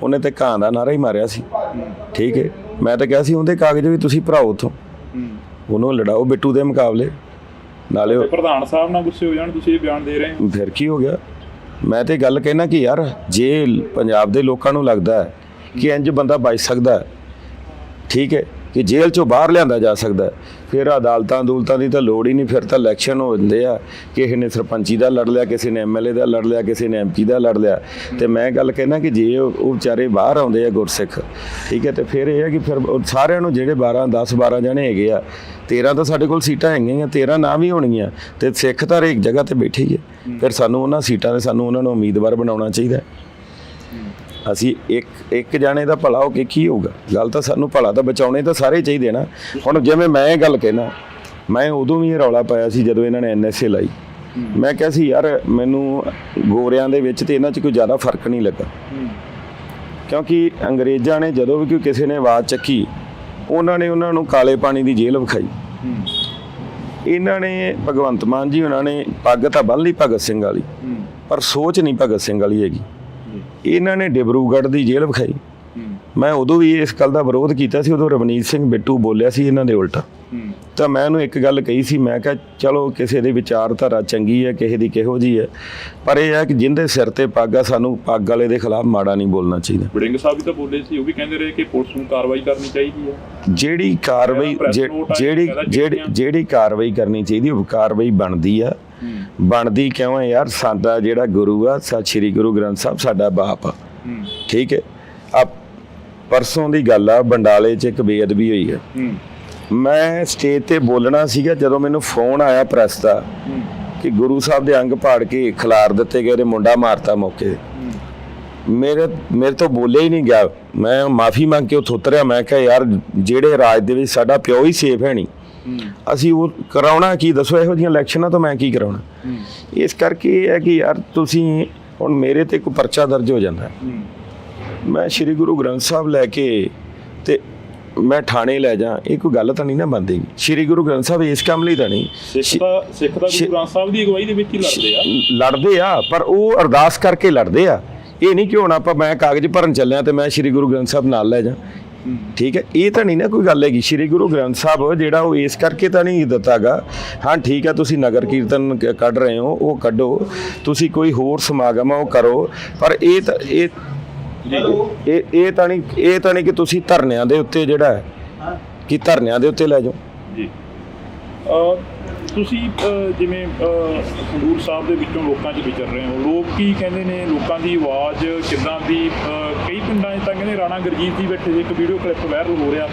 ਉਹਨੇ ਤੇ ਕਾਂ ਦਾ ਨਾਰਾ ਹੀ ਮਾਰਿਆ ਸੀ, ਠੀਕ ਹੈ। ਮੈਂ ਤਾਂ ਕਿਹਾ ਸੀ ਉਹਦੇ ਕਾਗਜ਼ ਵੀ ਤੁਸੀਂ ਭਰਾਓ ਉੱਥੋਂ, ਉਹਨੂੰ ਲੜਾਓ ਬਿੱਟੂ ਦੇ ਮੁਕਾਬਲੇ। ਨਾਲੇ ਪ੍ਰਧਾਨ ਸਾਹਿਬ ਨਾਲ ਗੁੱਸੇ ਹੋ ਜਾਣ, ਤੁਸੀਂ ਇਹ ਬਿਆਨ ਦੇ ਰਹੇ ਹੋ, ਫਿਰ ਕੀ ਹੋ ਗਿਆ? ਮੈਂ ਤੇ ਗੱਲ ਕਹਿਣਾ ਕਿ ਯਾਰ ਜੇ ਪੰਜਾਬ ਦੇ ਲੋਕਾਂ ਨੂੰ ਲੱਗਦਾ ਹੈ ਕਿ ਇੰਜ ਬੰਦਾ ਬਚ ਸਕਦਾ, ਠੀਕ ਹੈ, ਕਿ ਜੇਲ੍ਹ ਚੋਂ ਬਾਹਰ ਲਿਆਂਦਾ ਜਾ ਸਕਦਾ, ਫਿਰ ਅਦਾਲਤਾਂ ਦੀ ਤਾਂ ਲੋੜ ਹੀ ਨਹੀਂ। ਫਿਰ ਤਾਂ ਇਲੈਕਸ਼ਨ ਹੋ ਜਾਂਦੇ ਆ, ਕਿਸੇ ਨੇ ਸਰਪੰਚੀ ਦਾ ਲੜ ਲਿਆ, ਕਿਸੇ ਨੇ ਐਮਐਲਏ ਦਾ ਲੜ ਲਿਆ, ਕਿਸੇ ਨੇ ਐਮਪੀ ਦਾ ਲੜ ਲਿਆ। ਤੇ ਮੈਂ ਗੱਲ ਕਹਿਣਾ ਕਿ ਜੇ ਉਹ ਵਿਚਾਰੇ ਬਾਹਰ ਆਉਂਦੇ ਆ ਗੁਰਸਿੱਖ, ਠੀਕ ਹੈ, ਤੇ ਫਿਰ ਇਹ ਹੈ ਕਿ ਫਿਰ ਸਾਰਿਆਂ ਨੂੰ ਜਿਹੜੇ 10-12 ਜਣੇ ਹੈਗੇ ਆ, 13 ਤਾਂ ਸਾਡੇ ਕੋਲ ਸੀਟਾਂ ਹੈਗੀਆਂ, 13 ਨਾ ਵੀ ਹੋਣਗੀਆਂ, ਤੇ ਸਿੱਖ ਤਾਂ ਹਰੇਕ ਜਗ੍ਹਾ ਤੇ ਬੈਠੇ ਹੀ ਹੈ। ਫਿਰ ਸਾਨੂੰ ਉਹਨਾਂ ਸੀਟਾਂ ਦੇ ਸਾਨੂੰ ਉਹਨਾਂ ਨੂੰ ਉਮੀਦਵਾਰ ਬਣਾਉਣਾ ਚਾਹੀਦਾ। ਅਸੀਂ ਇੱਕ ਜਾਣੇ ਦਾ ਭਲਾ ਹੋ ਕੇ ਕੀ ਹੋਊਗਾ? ਗੱਲ ਤਾਂ ਸਾਨੂੰ ਭਲਾ ਤਾਂ ਬਚਾਉਣੇ ਤਾਂ ਸਾਰੇ ਚਾਹੀਦੇ ਨਾ। ਹੁਣ ਜਿਵੇਂ ਮੈਂ ਇਹ ਗੱਲ ਕਹਿਣਾ, ਮੈਂ ਉਦੋਂ ਵੀ ਇਹ ਰੌਲਾ ਪਾਇਆ ਸੀ ਜਦੋਂ ਇਹਨਾਂ ਨੇ NSA ਲਾਈ। ਮੈਂ ਕਿਹਾ ਸੀ ਯਾਰ ਮੈਨੂੰ ਗੋਰਿਆਂ ਦੇ ਵਿੱਚ ਤੇ ਇਹਨਾਂ 'ਚ ਕੋਈ ਜ਼ਿਆਦਾ ਫਰਕ ਨਹੀਂ ਲੱਗਾ, ਕਿਉਂਕਿ ਅੰਗਰੇਜ਼ਾਂ ਨੇ ਜਦੋਂ ਵੀ ਕੋਈ ਕਿਸੇ ਨੇ ਆਵਾਜ਼ ਚੱਕੀ, ਉਹਨਾਂ ਨੇ ਉਹਨਾਂ ਨੂੰ ਕਾਲੇ ਪਾਣੀ ਦੀ ਜੇਲ੍ਹ ਵਿਖਾਈ। ਇਹਨਾਂ ਨੇ ਭਗਵੰਤ ਮਾਨ ਜੀ ਉਹਨਾਂ ਨੇ ਪੱਗ ਤਾਂ ਬੰਨ੍ਹ ਲਈ ਭਗਤ ਸਿੰਘ ਵਾਲੀ, ਪਰ ਸੋਚ ਨਹੀਂ ਭਗਤ ਸਿੰਘ ਵਾਲੀ ਹੈਗੀ। ਇਹਨਾਂ ਨੇ ਡਿਬਰੂਗੜ੍ਹ ਦੀ ਜੇਲ੍ਹ ਵਿਖਾਈ। ਮੈਂ ਉਦੋਂ ਵੀ ਇਸ ਗੱਲ ਦਾ ਵਿਰੋਧ ਕੀਤਾ ਸੀ, ਉਦੋਂ ਰਵਨੀਤ ਸਿੰਘ ਬਿੱਟੂ ਬੋਲਿਆ ਸੀ ਇਹਨਾਂ ਦੇ ਉਲਟਾ। ਤਾਂ ਮੈਂ ਉਹਨੂੰ ਇੱਕ ਗੱਲ ਕਹੀ ਸੀ, ਮੈਂ ਕਿਹਾ ਚਲੋ ਕਿਸੇ ਦੀ ਵਿਚਾਰਧਾਰਾ ਚੰਗੀ ਹੈ, ਕਿਸੇ ਦੀ ਕਿਹੋ ਜਿਹੀ ਹੈ, ਪਰ ਇਹ ਹੈ ਕਿ ਜਿਹਦੇ ਸਿਰ ਤੇ ਪੱਗ ਆ, ਸਾਨੂੰ ਪੱਗ ਵਾਲੇ ਦੇ ਖਿਲਾਫ ਮਾੜਾ ਨਹੀਂ ਬੋਲਣਾ ਚਾਹੀਦਾ। ਵੜਿੰਗ ਸਾਹਿਬ ਵੀ ਤਾਂ ਬੋਲੇ ਸੀ, ਉਹ ਵੀ ਕਹਿੰਦੇ ਰਹੇ ਕਿ ਪੁਲਿਸ ਨੂੰ ਕਾਰਵਾਈ ਕਰਨੀ ਚਾਹੀਦੀ ਹੈ। ਜਿਹੜੀ ਕਾਰਵਾਈ ਕਰਨੀ ਚਾਹੀਦੀ, ਉਹ ਕਾਰਵਾਈ ਬਣਦੀ ਆ। ਬਣਦੀ ਕਿਉਂ ਹੈ ਯਾਰ? ਸਾਡਾ ਜਿਹੜਾ ਗੁਰੂ ਆ, ਸ੍ਰੀ ਗੁਰੂ ਗ੍ਰੰਥ ਸਾਹਿਬ ਸਾਡਾ ਬਾਪ ਆ, ਠੀਕ ਹੈ। ਆ ਪਰਸੋਂ ਦੀ ਗੱਲ ਆ, ਬੰਡਾਲੇ 'ਚ ਇੱਕ ਬੇਅਦਬੀ ਹੋਈ ਹੈ। ਮੈਂ ਸਟੇਜ ਤੇ ਬੋਲਣਾ ਸੀਗਾ, ਜਦੋਂ ਮੈਨੂੰ ਫੋਨ ਆਇਆ ਪ੍ਰੈਸ ਦਾ ਕਿ ਗੁਰੂ ਸਾਹਿਬ ਦੇ ਅੰਗ ਪਾੜ ਕੇ ਖਿਲਾਰ ਦਿੱਤੇ ਗਏ, ਮੁੰਡਾ ਮਾਰਤਾ ਮੌਕੇ। ਮੇਰੇ ਤੋਂ ਬੋਲਿਆ ਹੀ ਨਹੀਂ ਗਿਆ। ਮੈਂ ਮਾਫੀ ਮੰਗ ਕੇ ਉੱਥੋਂ ਉਤਰਿਆ। ਮੈਂ ਕਿਹਾ ਯਾਰ ਜਿਹੜੇ ਰਾਜ ਦੇ ਵਿੱਚ ਸਾਡਾ ਪਿਓ ਹੀ ਸੇਫ ਹੈ ਨਹੀਂ, ਅਸੀਂ ਉਹ ਕਰਾਉਣਾ ਕੀ? ਦੱਸੋ, ਇਹੋ ਜਿਹੀਆਂ ਇਲੈਕਸ਼ਨਾਂ ਤੋਂ ਮੈਂ ਕੀ ਕਰਾਉਣਾ? ਇਸ ਕਰਕੇ ਇਹ ਹੈ ਕਿ ਯਾਰ ਤੁਸੀਂ ਹੁਣ ਮੇਰੇ ਤੇ ਕੋਈ ਪਰਚਾ ਦਰਜ ਹੋ ਜਾਂਦਾ, ਮੈਂ ਸ੍ਰੀ ਗੁਰੂ ਗ੍ਰੰਥ ਸਾਹਿਬ ਲੈ ਕੇ ਤੇ ਮੈਂ ਥਾਣੇ ਲੈ ਜਾ, ਇਹ ਕੋਈ ਗੱਲ ਤਾਂ ਨਹੀਂ ਨਾ ਬਣਦੀ। ਸ੍ਰੀ ਗੁਰੂ ਗ੍ਰੰਥ ਸਾਹਿਬ ਇਸ ਕੰਮ ਲਈ ਤਾਂ ਨਹੀਂ, ਸਿੱਖ ਦਾ ਗੁਰੂ ਗ੍ਰੰਥ ਸਾਹਿਬ ਦੀ ਅਗਵਾਈ ਦੇ ਵਿੱਚ ਹੀ ਲੜਦੇ ਆ, ਪਰ ਉਹ ਅਰਦਾਸ ਕਰਕੇ ਲੜਦੇ ਆ। ਇਹ ਨਹੀਂ ਕਿ ਹੁਣ ਮੈਂ ਕਾਗਜ਼ ਭਰਨ ਚੱਲਿਆ ਤੇ ਮੈਂ ਸ੍ਰੀ ਗੁਰੂ ਗ੍ਰੰਥ ਸਾਹਿਬ ਨਾਲ ਲੈ ਜਾ। ਠੀਕ ਹੈ, ਇਹ ਤਾਂ ਨਹੀਂ ਨਾ ਕੋਈ ਗੱਲ ਹੈਗੀ। ਸ਼੍ਰੀ ਗੁਰੂ ਗ੍ਰੰਥ ਸਾਹਿਬ ਜਿਹੜਾ ਉਹ ਇਸ ਕਰਕੇ ਤਾਂ ਨਹੀਂ ਦਿੱਤਾ ਗਾ। ਹਾਂ ਠੀਕ ਹੈ, ਤੁਸੀਂ ਨਗਰ ਕੀਰਤਨ ਕੱਢ ਰਹੇ ਹੋ, ਉਹ ਕੱਢੋ, ਤੁਸੀਂ ਕੋਈ ਹੋਰ ਸਮਾਗਮ ਆ ਉਹ ਕਰੋ, ਪਰ ਇਹ ਤਾਂ ਨਹੀਂ ਕਿ ਤੁਸੀਂ ਧਰਨਿਆਂ ਦੇ ਉੱਤੇ ਜਿਹੜਾ ਹੈ ਕਿ ਧਰਨਿਆਂ ਦੇ ਉੱਤੇ ਲੈ ਜਾਓ ਜੀ। ਤੁਸੀਂ ਜਿਵੇਂ ਖਡੂਰ ਸਾਹਿਬ ਦੇ ਵਿੱਚੋਂ ਲੋਕਾਂ 'ਚ ਵਿਚਰ ਰਹੇ ਹੋ, ਲੋਕ ਕੀ ਕਹਿੰਦੇ ਨੇ, ਲੋਕਾਂ ਦੀ ਆਵਾਜ਼ ਕਿੱਦਾਂ ਦੀ? ਕਈ ਪਿੰਡਾਂ 'ਚ ਤਾਂ ਕਹਿੰਦੇ ਰਾਣਾ ਗੁਰਜੀਤ ਜੀ ਬੈਠੇ ਸੀ, ਇੱਕ ਵੀਡੀਓ ਕਲਿੱਪ ਵਾਇਰਲ ਹੋ ਰਿਹਾ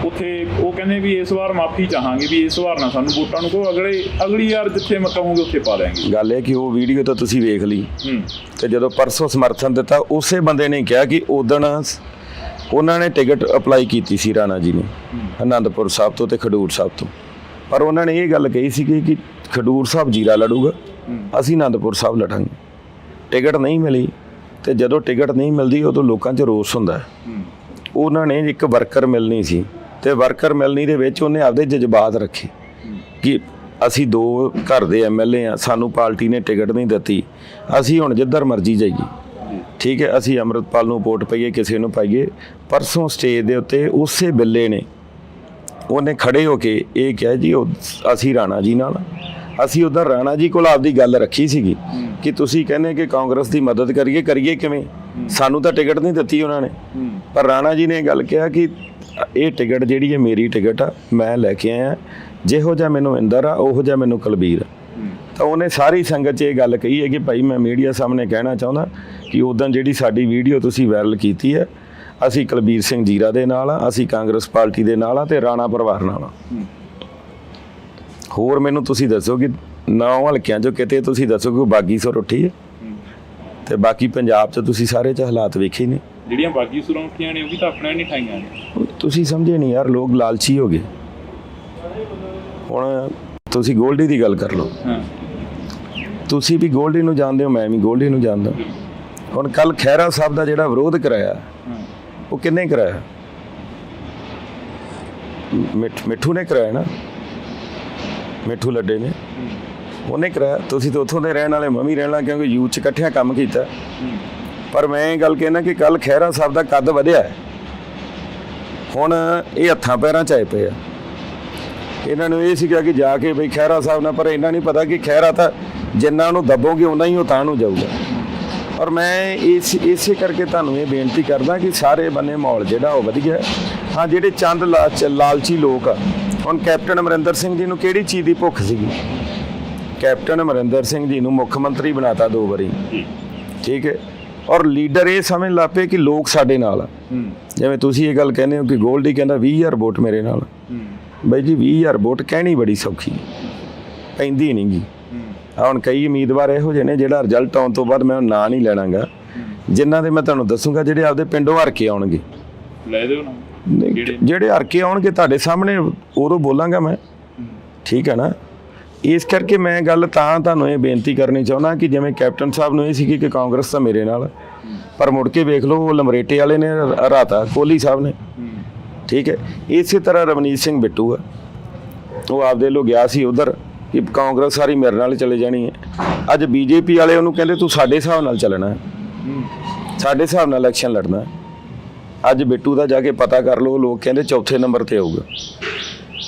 ਉੱਥੇ, ਉਹ ਕਹਿੰਦੇ ਵੀ ਇਸ ਵਾਰ ਮਾਫੀ ਚਾਹਾਂਗੇ, ਵੀ ਇਸ ਵਾਰ ਨਾ ਸਾਨੂੰ ਵੋਟਾਂ ਨੂੰ ਕਹੋ, ਅਗਲੀ ਵਾਰ ਜਿੱਥੇ ਮੈਂ ਕਹੂੰਗੇ ਉੱਥੇ ਪਾ ਦਿਆਂਗੇ। ਗੱਲ ਇਹ ਕਿ ਉਹ ਵੀਡੀਓ ਤਾਂ ਤੁਸੀਂ ਵੇਖ ਲਈ, ਤੇ ਜਦੋਂ ਪਰਸੋਂ ਸਮਰਥਨ ਦਿੱਤਾ ਉਸੇ ਬੰਦੇ ਨੇ ਕਿਹਾ ਕਿ ਉਦਣ ਉਹਨਾਂ ਨੇ ਟਿਕਟ ਅਪਲਾਈ ਕੀਤੀ ਸੀ ਰਾਣਾ ਜੀ ਨੇ ਆਨੰਦਪੁਰ ਸਾਹਿਬ ਤੋਂ ਤੇ ਖਡੂਰ ਸਾਹਿਬ ਤੋਂ, ਪਰ ਉਹਨਾਂ ਨੇ ਇਹ ਗੱਲ ਕਹੀ ਸੀ ਕਿ ਖਡੂਰ ਸਾਹਿਬ ਜੀਰਾ ਲੜੂਗਾ, ਅਸੀਂ ਆਨੰਦਪੁਰ ਸਾਹਿਬ ਲੜਾਂਗੇ। ਟਿਕਟ ਨਹੀਂ ਮਿਲੀ, ਤੇ ਜਦੋਂ ਟਿਕਟ ਨਹੀਂ ਮਿਲਦੀ ਉਦੋਂ ਲੋਕਾਂ 'ਚ ਰੋਸ ਹੁੰਦਾ। ਉਹਨਾਂ ਨੇ ਇੱਕ ਵਰਕਰ ਮਿਲਣੀ ਸੀ, ਤੇ ਵਰਕਰ ਮਿਲਣੀ ਦੇ ਵਿੱਚ ਉਹਨੇ ਆਪਦੇ ਜਜ਼ਬਾਤ ਰੱਖੇ ਕਿ ਅਸੀਂ 2 ਘਰ ਦੇ ਐਮਐਲਏ ਆ, ਸਾਨੂੰ ਪਾਰਟੀ ਨੇ ਟਿਕਟ ਨਹੀਂ ਦਿੱਤੀ, ਅਸੀਂ ਹੁਣ ਜਿੱਧਰ ਮਰਜ਼ੀ ਜਾਈਏ, ਠੀਕ ਹੈ, ਅਸੀਂ ਅੰਮ੍ਰਿਤਪਾਲ ਨੂੰ ਵੋਟ ਪਾਈਏ, ਕਿਸੇ ਨੂੰ ਪਾਈਏ। ਪਰਸੋਂ ਸਟੇਜ ਦੇ ਉੱਤੇ ਉਸੇ ਬਿੱਲੇ ਨੇ ਉਹਨੇ ਖੜੇ ਹੋ ਕੇ ਇਹ ਕਿਹਾ ਜੀ ਅਸੀਂ ਰਾਣਾ ਜੀ ਨਾਲ, ਅਸੀਂ ਉੱਧਰ ਰਾਣਾ ਜੀ ਕੋਲ ਆਪਦੀ ਗੱਲ ਰੱਖੀ ਸੀਗੀ ਕਿ ਤੁਸੀਂ ਕਹਿੰਦੇ ਕਿ ਕਾਂਗਰਸ ਦੀ ਮਦਦ ਕਰੀਏ ਕਿਵੇਂ, ਸਾਨੂੰ ਤਾਂ ਟਿਕਟ ਨਹੀਂ ਦਿੱਤੀ ਉਹਨਾਂ ਨੇ, ਪਰ ਰਾਣਾ ਜੀ ਨੇ ਇਹ ਗੱਲ ਕਿਹਾ ਕਿ ਇਹ ਟਿਕਟ ਜਿਹੜੀ ਹੈ ਮੇਰੀ ਟਿਕਟ ਆ, ਮੈਂ ਲੈ ਕੇ ਆਇਆ, ਜਿਹੋ ਜਿਹਾ ਮੈਨੂੰ ਇੰਦਰ ਆ ਉਹੋ ਜਿਹਾ ਮੈਨੂੰ ਕੁਲਬੀਰ। ਤਾਂ ਉਹਨੇ ਸਾਰੀ ਸੰਗਤ 'ਚ ਇਹ ਗੱਲ ਕਹੀ ਹੈ ਕਿ ਭਾਈ ਮੈਂ ਮੀਡੀਆ ਸਾਹਮਣੇ ਕਹਿਣਾ ਚਾਹੁੰਦਾ ਕਿ ਉਦੋਂ ਜਿਹੜੀ ਸਾਡੀ ਵੀਡੀਓ ਤੁਸੀਂ ਵਾਇਰਲ ਕੀਤੀ ਹੈ, ਅਸੀਂ ਕੁਲਬੀਰ ਸਿੰਘ ਜੀਰਾ ਦੇ ਨਾਲ ਆ, ਅਸੀਂ ਕਾਂਗਰਸ ਪਾਰਟੀ ਦੇ ਨਾਲ ਆ ਤੇ ਰਾਣਾ ਪਰਿਵਾਰ ਨਾਲ ਆ। ਹੋਰ ਮੈਨੂੰ ਤੁਸੀਂ ਦੱਸੋ ਕਿ 9 ਹਲਕਿਆਂ 'ਚੋਂ ਕਿਤੇ ਤੁਸੀਂ ਦੱਸੋ ਕਿ ਬਾਗੀ ਸੁਰ ਉੱਠੀ ਹੈ? ਤੇ ਬਾਕੀ ਪੰਜਾਬ 'ਚ ਤੁਸੀਂ ਸਾਰੇ 'ਚ ਹਾਲਾਤ ਵੇਖੇ ਨੇ, ਜਿਹੜੀਆਂ ਬਾਗੀ ਸੁਰਾਂ ਉੱਠੀਆਂ ਨੇ ਉਹ ਵੀ ਤਾਂ ਆਪਣੇ ਨਹੀਂ ਠਾਈਆਂ ਨੇ। ਤੁਸੀਂ ਸਮਝੇ ਨਹੀਂ ਯਾਰ, ਲੋਕ ਲਾਲਚੀ ਹੋ ਗਏ। ਹੁਣ ਤੁਸੀਂ ਗੋਲਡੀ ਦੀ ਗੱਲ ਕਰ ਲਓ, ਤੁਸੀਂ ਵੀ ਗੋਲਡੀ ਨੂੰ ਜਾਣਦੇ ਹੋ, ਮੈਂ ਵੀ ਗੋਲਡੀ ਨੂੰ ਜਾਣਦਾ। ਹੁਣ ਕੱਲ ਖਹਿਰਾ ਸਾਹਿਬ ਦਾ ਜਿਹੜਾ ਵਿਰੋਧ ਕਰਾਇਆ ਉਹ ਕਿੰਨੇ ਕਰਾਇਆ? ਮਿੱਠੂ ਨੇ ਕਰਾਇਆ ਨਾ, ਮਿੱਠੂ ਲੱਡੇ ਨੇ, ਉਹਨੇ ਕਰਾਇਆ। ਤੁਸੀਂ ਤਾਂ ਉੱਥੋਂ ਦੇ ਰਹਿਣ ਵਾਲੇ, ਮੈਂ ਵੀ ਰਹਿਣਾ, ਕਿਉਂਕਿ ਯੂਥ 'ਚ ਇਕੱਠਿਆਂ ਕੰਮ ਕੀਤਾ। ਪਰ ਮੈਂ ਇਹ ਗੱਲ ਕਹਿਣਾ ਕਿ ਕੱਲ ਖਹਿਰਾ ਸਾਹਿਬ ਦਾ ਕੱਦ ਵਧਿਆ, ਹੁਣ ਇਹ ਹੱਥਾਂ ਪੈਰਾਂ 'ਚ ਆਏ ਪਏ ਆ। ਇਹਨਾਂ ਨੂੰ ਇਹ ਸੀਗਾ ਕਿ ਜਾ ਕੇ ਬਈ ਖਹਿਰਾ ਸਾਹਿਬ ਨਾਲ, ਪਰ ਇਹਨਾਂ ਨਹੀਂ ਪਤਾ ਕਿ ਖਹਿਰਾ ਤਾਂ ਜਿੰਨਾ ਉਹਨੂੰ ਦੱਬੋਗੇ ਉਨਾ ਹੀ ਉਹ ਤਾਂ ਨੂੰ ਜਾਊਗਾ। ਔਰ ਮੈਂ ਇਸੇ ਕਰਕੇ ਤੁਹਾਨੂੰ ਇਹ ਬੇਨਤੀ ਕਰਦਾ ਕਿ ਸਾਰੇ ਬੰਨੇ ਮਾਹੌਲ ਜਿਹੜਾ ਉਹ ਵਧੀਆ। ਹਾਂ, ਜਿਹੜੇ ਚੰਦ ਲਾਲਚੀ ਲੋਕ ਆ, ਹੁਣ ਕੈਪਟਨ ਅਮਰਿੰਦਰ ਸਿੰਘ ਜੀ ਨੂੰ ਕਿਹੜੀ ਚੀਜ਼ ਦੀ ਭੁੱਖ ਸੀਗੀ? ਕੈਪਟਨ ਅਮਰਿੰਦਰ ਸਿੰਘ ਜੀ ਨੂੰ ਮੁੱਖ ਮੰਤਰੀ ਬਣਾਤਾ 2 ਵਾਰੀ, ਠੀਕ ਹੈ, ਔਰ ਲੀਡਰ ਇਹ ਸਮਝ ਲੱਗ ਪਏ ਕਿ ਲੋਕ ਸਾਡੇ ਨਾਲ ਆ। ਜਿਵੇਂ ਤੁਸੀਂ ਇਹ ਗੱਲ ਕਹਿੰਦੇ ਹੋ ਕਿ ਗੋਲਡੀ ਕਹਿੰਦਾ 20,000 ਵੋਟ ਮੇਰੇ ਨਾਲ, ਬਾਈ ਜੀ 20,000 ਵੋਟ ਕਹਿਣੀ ਬੜੀ ਸੌਖੀ, ਪੈਂਦੀ ਨਹੀਂ ਗੀ। ਹੁਣ ਕਈ ਉਮੀਦਵਾਰ ਇਹੋ ਜਿਹੇ ਨੇ ਜਿਹੜਾ ਰਿਜ਼ਲਟ ਆਉਣ ਤੋਂ ਬਾਅਦ ਮੈਂ ਨਾਂ ਨਹੀਂ ਲੈਣਾਗਾ, ਜਿਨ੍ਹਾਂ ਦੇ ਮੈਂ ਤੁਹਾਨੂੰ ਦੱਸੂਗਾ ਜਿਹੜੇ ਆਪਦੇ ਪਿੰਡੋਂ ਹਰ ਕੇ ਆਉਣਗੇ, ਲੈ ਦਿਓ ਨਾ, ਜਿਹੜੇ ਹਰ ਕੇ ਆਉਣਗੇ ਤੁਹਾਡੇ ਸਾਹਮਣੇ ਉਦੋਂ ਬੋਲਾਂਗਾ ਮੈਂ, ਠੀਕ ਹੈ ਨਾ। ਇਸ ਕਰਕੇ ਮੈਂ ਗੱਲ ਤਾਂ ਤੁਹਾਨੂੰ ਇਹ ਬੇਨਤੀ ਕਰਨੀ ਚਾਹੁੰਦਾ ਕਿ ਜਿਵੇਂ ਕੈਪਟਨ ਸਾਹਿਬ ਨੂੰ ਇਹ ਸੀ ਕਿ ਕਾਂਗਰਸ ਤਾਂ ਮੇਰੇ ਨਾਲ, ਪਰ ਮੁੜ ਕੇ ਵੇਖ ਲਓ ਉਹ ਲਮਰੇਟੇ ਵਾਲੇ ਨੇ ਹਰਾਤਾ, ਕੋਹਲੀ ਸਾਹਿਬ ਨੇ, ਠੀਕ ਹੈ। ਇਸੇ ਤਰ੍ਹਾਂ ਰਵਨੀਤ ਸਿੰਘ ਬਿੱਟੂ ਆ, ਉਹ ਆਪਦੇ ਲੋ ਗਿਆ ਸੀ ਉਧਰ ਕਿ ਕਾਂਗਰਸ ਸਾਰੀ ਮੇਰੇ ਨਾਲ ਚਲੇ ਜਾਣੀ ਹੈ। ਅੱਜ ਬੀਜੇਪੀ ਵਾਲੇ ਉਹਨੂੰ ਕਹਿੰਦੇ ਤੂੰ ਸਾਡੇ ਹਿਸਾਬ ਨਾਲ ਚੱਲਣਾ, ਸਾਡੇ ਹਿਸਾਬ ਨਾਲ ਇਲੈਕਸ਼ਨ ਲੜਨਾ। ਅੱਜ ਬਿੱਟੂ ਦਾ ਜਾ ਕੇ ਪਤਾ ਕਰ ਲਓ, ਲੋਕ ਕਹਿੰਦੇ 4ਥੇ ਨੰਬਰ ਤੇ ਆਊਗਾ।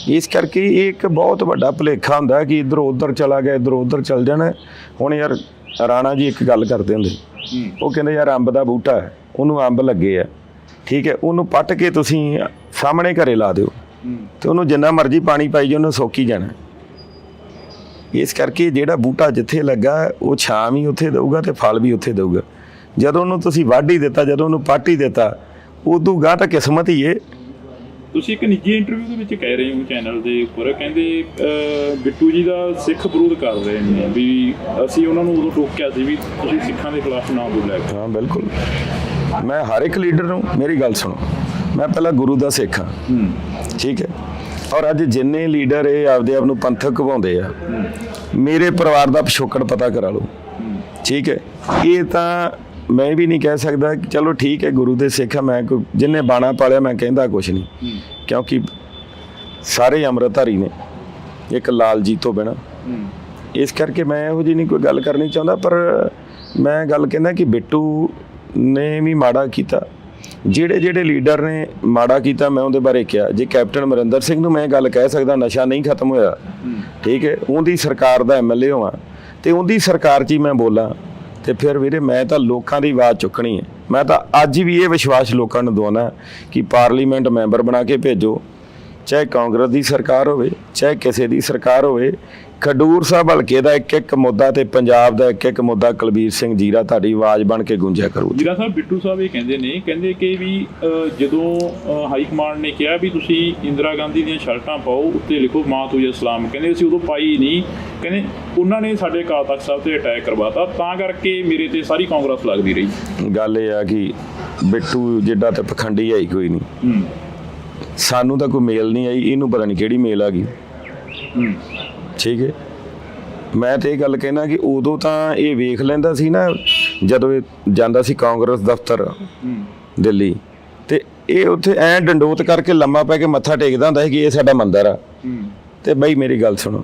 ਇਸ ਕਰਕੇ ਇਹ ਇੱਕ ਬਹੁਤ ਵੱਡਾ ਭੁਲੇਖਾ ਹੁੰਦਾ ਕਿ ਇੱਧਰੋਂ ਉੱਧਰ ਚਲਾ ਗਿਆ, ਇੱਧਰੋਂ ਉੱਧਰ ਚੱਲ ਜਾਣਾ। ਹੁਣ ਯਾਰ ਰਾਣਾ ਜੀ ਇੱਕ ਗੱਲ ਕਰਦੇ ਹੁੰਦੇ, ਉਹ ਕਹਿੰਦੇ ਯਾਰ ਅੰਬ ਦਾ ਬੂਟਾ ਹੈ, ਉਹਨੂੰ ਅੰਬ ਲੱਗੇ ਆ, ਠੀਕ ਹੈ, ਉਹਨੂੰ ਪੱਟ ਕੇ ਤੁਸੀਂ ਸਾਹਮਣੇ ਘਰੇ ਲਾ ਦਿਓ ਤੇ ਉਹਨੂੰ ਜਿੰਨਾ ਮਰਜ਼ੀ ਪਾਣੀ ਪਾਈ ਜਾਓ, ਉਹਨੂੰ ਸੋਕੀ ਜਾਣਾ। ਇਸ ਕਰਕੇ ਜਿਹੜਾ ਬੂਟਾ ਜਿੱਥੇ ਲੱਗਾ ਉਹ ਛਾਂ ਵੀ ਉੱਥੇ ਦੇਊਗਾ ਤੇ ਫਲ ਵੀ ਉੱਥੇ ਦੇਊਗਾ। ਜਦੋਂ ਉਹਨੂੰ ਤੁਸੀਂ ਵੱਢ ਹੀ ਦਿੱਤਾ, ਜਦੋਂ ਉਹਨੂੰ ਪੱਟ ਹੀ ਦਿੱਤਾ, ਉਦੋਂ ਗਾਂ ਤਾਂ ਕਿਸਮਤ ਹੀ ਹੈ। ਤੁਸੀਂ ਇੱਕ ਨਿੱਜੀ ਇੰਟਰਵਿਊ ਦੇ ਵਿੱਚ ਕਹਿ ਰਹੇ ਹੋ ਚੈਨਲ ਦੇ ਉੱਪਰ, ਕਹਿੰਦੇ ਬਿੱਟੂ ਜੀ ਦਾ ਸਿੱਖ ਵਿਰੋਧ ਕਰ ਰਹੇ ਨੇ, ਵੀ ਅਸੀਂ ਉਹਨਾਂ ਨੂੰ ਉਦੋਂ ਟੋਕਿਆ ਸੀ ਵੀ ਤੁਸੀਂ ਸਿੱਖਾਂ ਦੇ ਖਿਲਾਫ ਨਾ ਬੋਲਿਆ। ਹਾਂ ਬਿਲਕੁਲ, ਮੈਂ ਹਰ ਇੱਕ ਲੀਡਰ ਨੂੰ, ਮੇਰੀ ਗੱਲ ਸੁਣੋ, ਮੈਂ ਪਹਿਲਾਂ ਗੁਰੂ ਦਾ ਸਿੱਖ ਹਾਂ, ਠੀਕ ਹੈ, ਔਰ ਅੱਜ ਜਿੰਨੇ ਲੀਡਰ ਇਹ ਆਪਦੇ ਆਪ ਨੂੰ ਪੰਥਕ ਕਹਾਉਂਦੇ ਆ, ਮੇਰੇ ਪਰਿਵਾਰ ਦਾ ਪਿਛੋਕੜ ਪਤਾ ਕਰਾ ਲਓ, ਠੀਕ ਹੈ। ਇਹ ਤਾਂ ਮੈਂ ਵੀ ਨਹੀਂ ਕਹਿ ਸਕਦਾ ਕਿ ਚਲੋ ਠੀਕ ਹੈ ਗੁਰੂ ਦੇ ਸਿੱਖ ਆ, ਮੈਂ ਕੋਈ ਜਿੰਨੇ ਬਾਣਾ ਪਾਲਿਆ ਮੈਂ ਕਹਿੰਦਾ ਕੁਛ ਨਹੀਂ, ਕਿਉਂਕਿ ਸਾਰੇ ਅੰਮ੍ਰਿਤਧਾਰੀ ਨੇ, ਇੱਕ ਲਾਲ ਜੀ ਤੋਂ ਬਿਨਾਂ। ਇਸ ਕਰਕੇ ਮੈਂ ਇਹੋ ਜਿਹੀ ਨਹੀਂ ਕੋਈ ਗੱਲ ਕਰਨੀ ਚਾਹੁੰਦਾ, ਪਰ ਮੈਂ ਗੱਲ ਕਹਿੰਦਾ ਕਿ ਬਿੱਟੂ ਨੇ ਵੀ ਮਾੜਾ ਕੀਤਾ, ਜਿਹੜੇ ਲੀਡਰ ਨੇ ਮਾੜਾ ਕੀਤਾ ਮੈਂ ਉਹਦੇ ਬਾਰੇ ਕਿਹਾ। ਜੇ ਕੈਪਟਨ ਅਮਰਿੰਦਰ ਸਿੰਘ ਨੂੰ ਮੈਂ ਗੱਲ ਕਹਿ ਸਕਦਾ ਨਸ਼ਾ ਨਹੀਂ ਖਤਮ ਹੋਇਆ, ਠੀਕ ਹੈ, ਉਹਦੀ ਸਰਕਾਰ ਦਾ ਐਮਐਲਏ ਹਾਂ ਤੇ ਉਹਦੀ ਸਰਕਾਰ 'ਚ ਹੀ ਮੈਂ ਬੋਲਾਂ, ਤੇ ਫਿਰ ਵੀਰੇ ਮੈਂ ਤਾਂ ਲੋਕਾਂ ਦੀ ਆਵਾਜ਼ ਚੁੱਕਣੀ ਹੈ। ਮੈਂ ਤਾਂ ਅੱਜ ਵੀ ਇਹ ਵਿਸ਼ਵਾਸ ਲੋਕਾਂ ਨੂੰ ਦਵਾਉਣਾ ਕਿ ਪਾਰਲੀਮੈਂਟ ਮੈਂਬਰ ਬਣਾ ਕੇ ਭੇਜੋ, ਚਾਹੇ ਕਾਂਗਰਸ ਦੀ ਸਰਕਾਰ ਹੋਵੇ ਚਾਹੇ ਕਿਸੇ ਦੀ ਸਰਕਾਰ ਹੋਵੇ। ਖਡੂਰ ਸਾਹਿਬ ਹਲਕੇ ਦਾ ਇੱਕ ਮੁੱਦਾ ਤੇ ਪੰਜਾਬ ਦਾ ਇੱਕ ਮੁੱਦਾ ਕੁਲਬੀਰ ਸਿੰਘ ਜੀਰਾ ਤੁਹਾਡੀ ਆਵਾਜ਼ ਬਣ ਕੇ ਗੂੰਜਿਆ ਕਰੂ। ਜੀਰਾ ਸਾਹਿਬ, ਬਿੱਟੂ ਸਾਹਿਬ ਇਹ ਕਹਿੰਦੇ ਕਿ ਵੀ ਜਦੋਂ ਹਾਈ ਕਮਾਂਡ ਨੇ ਕਿਹਾ ਵੀ ਤੁਸੀਂ ਇੰਦਰਾ ਗਾਂਧੀ ਦੀਆਂ ਸ਼ਰਟਾਂ ਪਾਓ, ਉੱਤੇ ਲਿਖੋ ਮਾਂ ਤੁਝੇ ਸਲਾਮ, ਕਹਿੰਦੇ ਅਸੀਂ ਉਦੋਂ ਪਾਈ ਨਹੀਂ, ਕਹਿੰਦੇ ਉਹਨਾਂ ਨੇ ਸਾਡੇ ਅਕਾਲ ਤਖਤ ਸਾਹਿਬ ਤੇ ਅਟੈਕ ਕਰਵਾਤਾ, ਤਾਂ ਕਰਕੇ ਮੇਰੇ ਤੇ ਸਾਰੀ ਕਾਂਗਰਸ ਲੱਗਦੀ ਰਹੀ। ਗੱਲ ਇਹ ਆ ਕਿ ਬਿੱਟੂ ਜਿੱਡਾ ਤੇ ਪਖੰਡੀ ਆਈ ਕੋਈ ਨਹੀਂ, ਸਾਨੂੰ ਤਾਂ ਕੋਈ ਮੇਲ ਨਹੀਂ ਆਈ, ਇਹਨੂੰ ਪਤਾ ਨਹੀਂ ਕਿਹੜੀ ਮੇਲ ਆ ਗਈ। ਠੀਕ ਹੈ, ਮੈਂ ਤੇ ਇਹ ਗੱਲ ਕਹਿਣਾ ਕਿ ਉਦੋਂ ਤਾਂ ਇਹ ਵੇਖ ਲੈਂਦਾ ਸੀ ਨਾ, ਜਦੋਂ ਇਹ ਜਾਂਦਾ ਸੀ ਕਾਂਗਰਸ ਦਫ਼ਤਰ ਦਿੱਲੀ, ਤੇ ਇਹ ਉੱਥੇ ਐਂ ਡੰਡੋਤ ਕਰਕੇ ਲੰਮਾ ਪੈ ਕੇ ਮੱਥਾ ਟੇਕਦਾ ਹੁੰਦਾ ਸੀ ਕਿ ਇਹ ਸਾਡਾ ਮੰਦਰ ਆ। ਤੇ ਬਈ ਮੇਰੀ ਗੱਲ ਸੁਣੋ,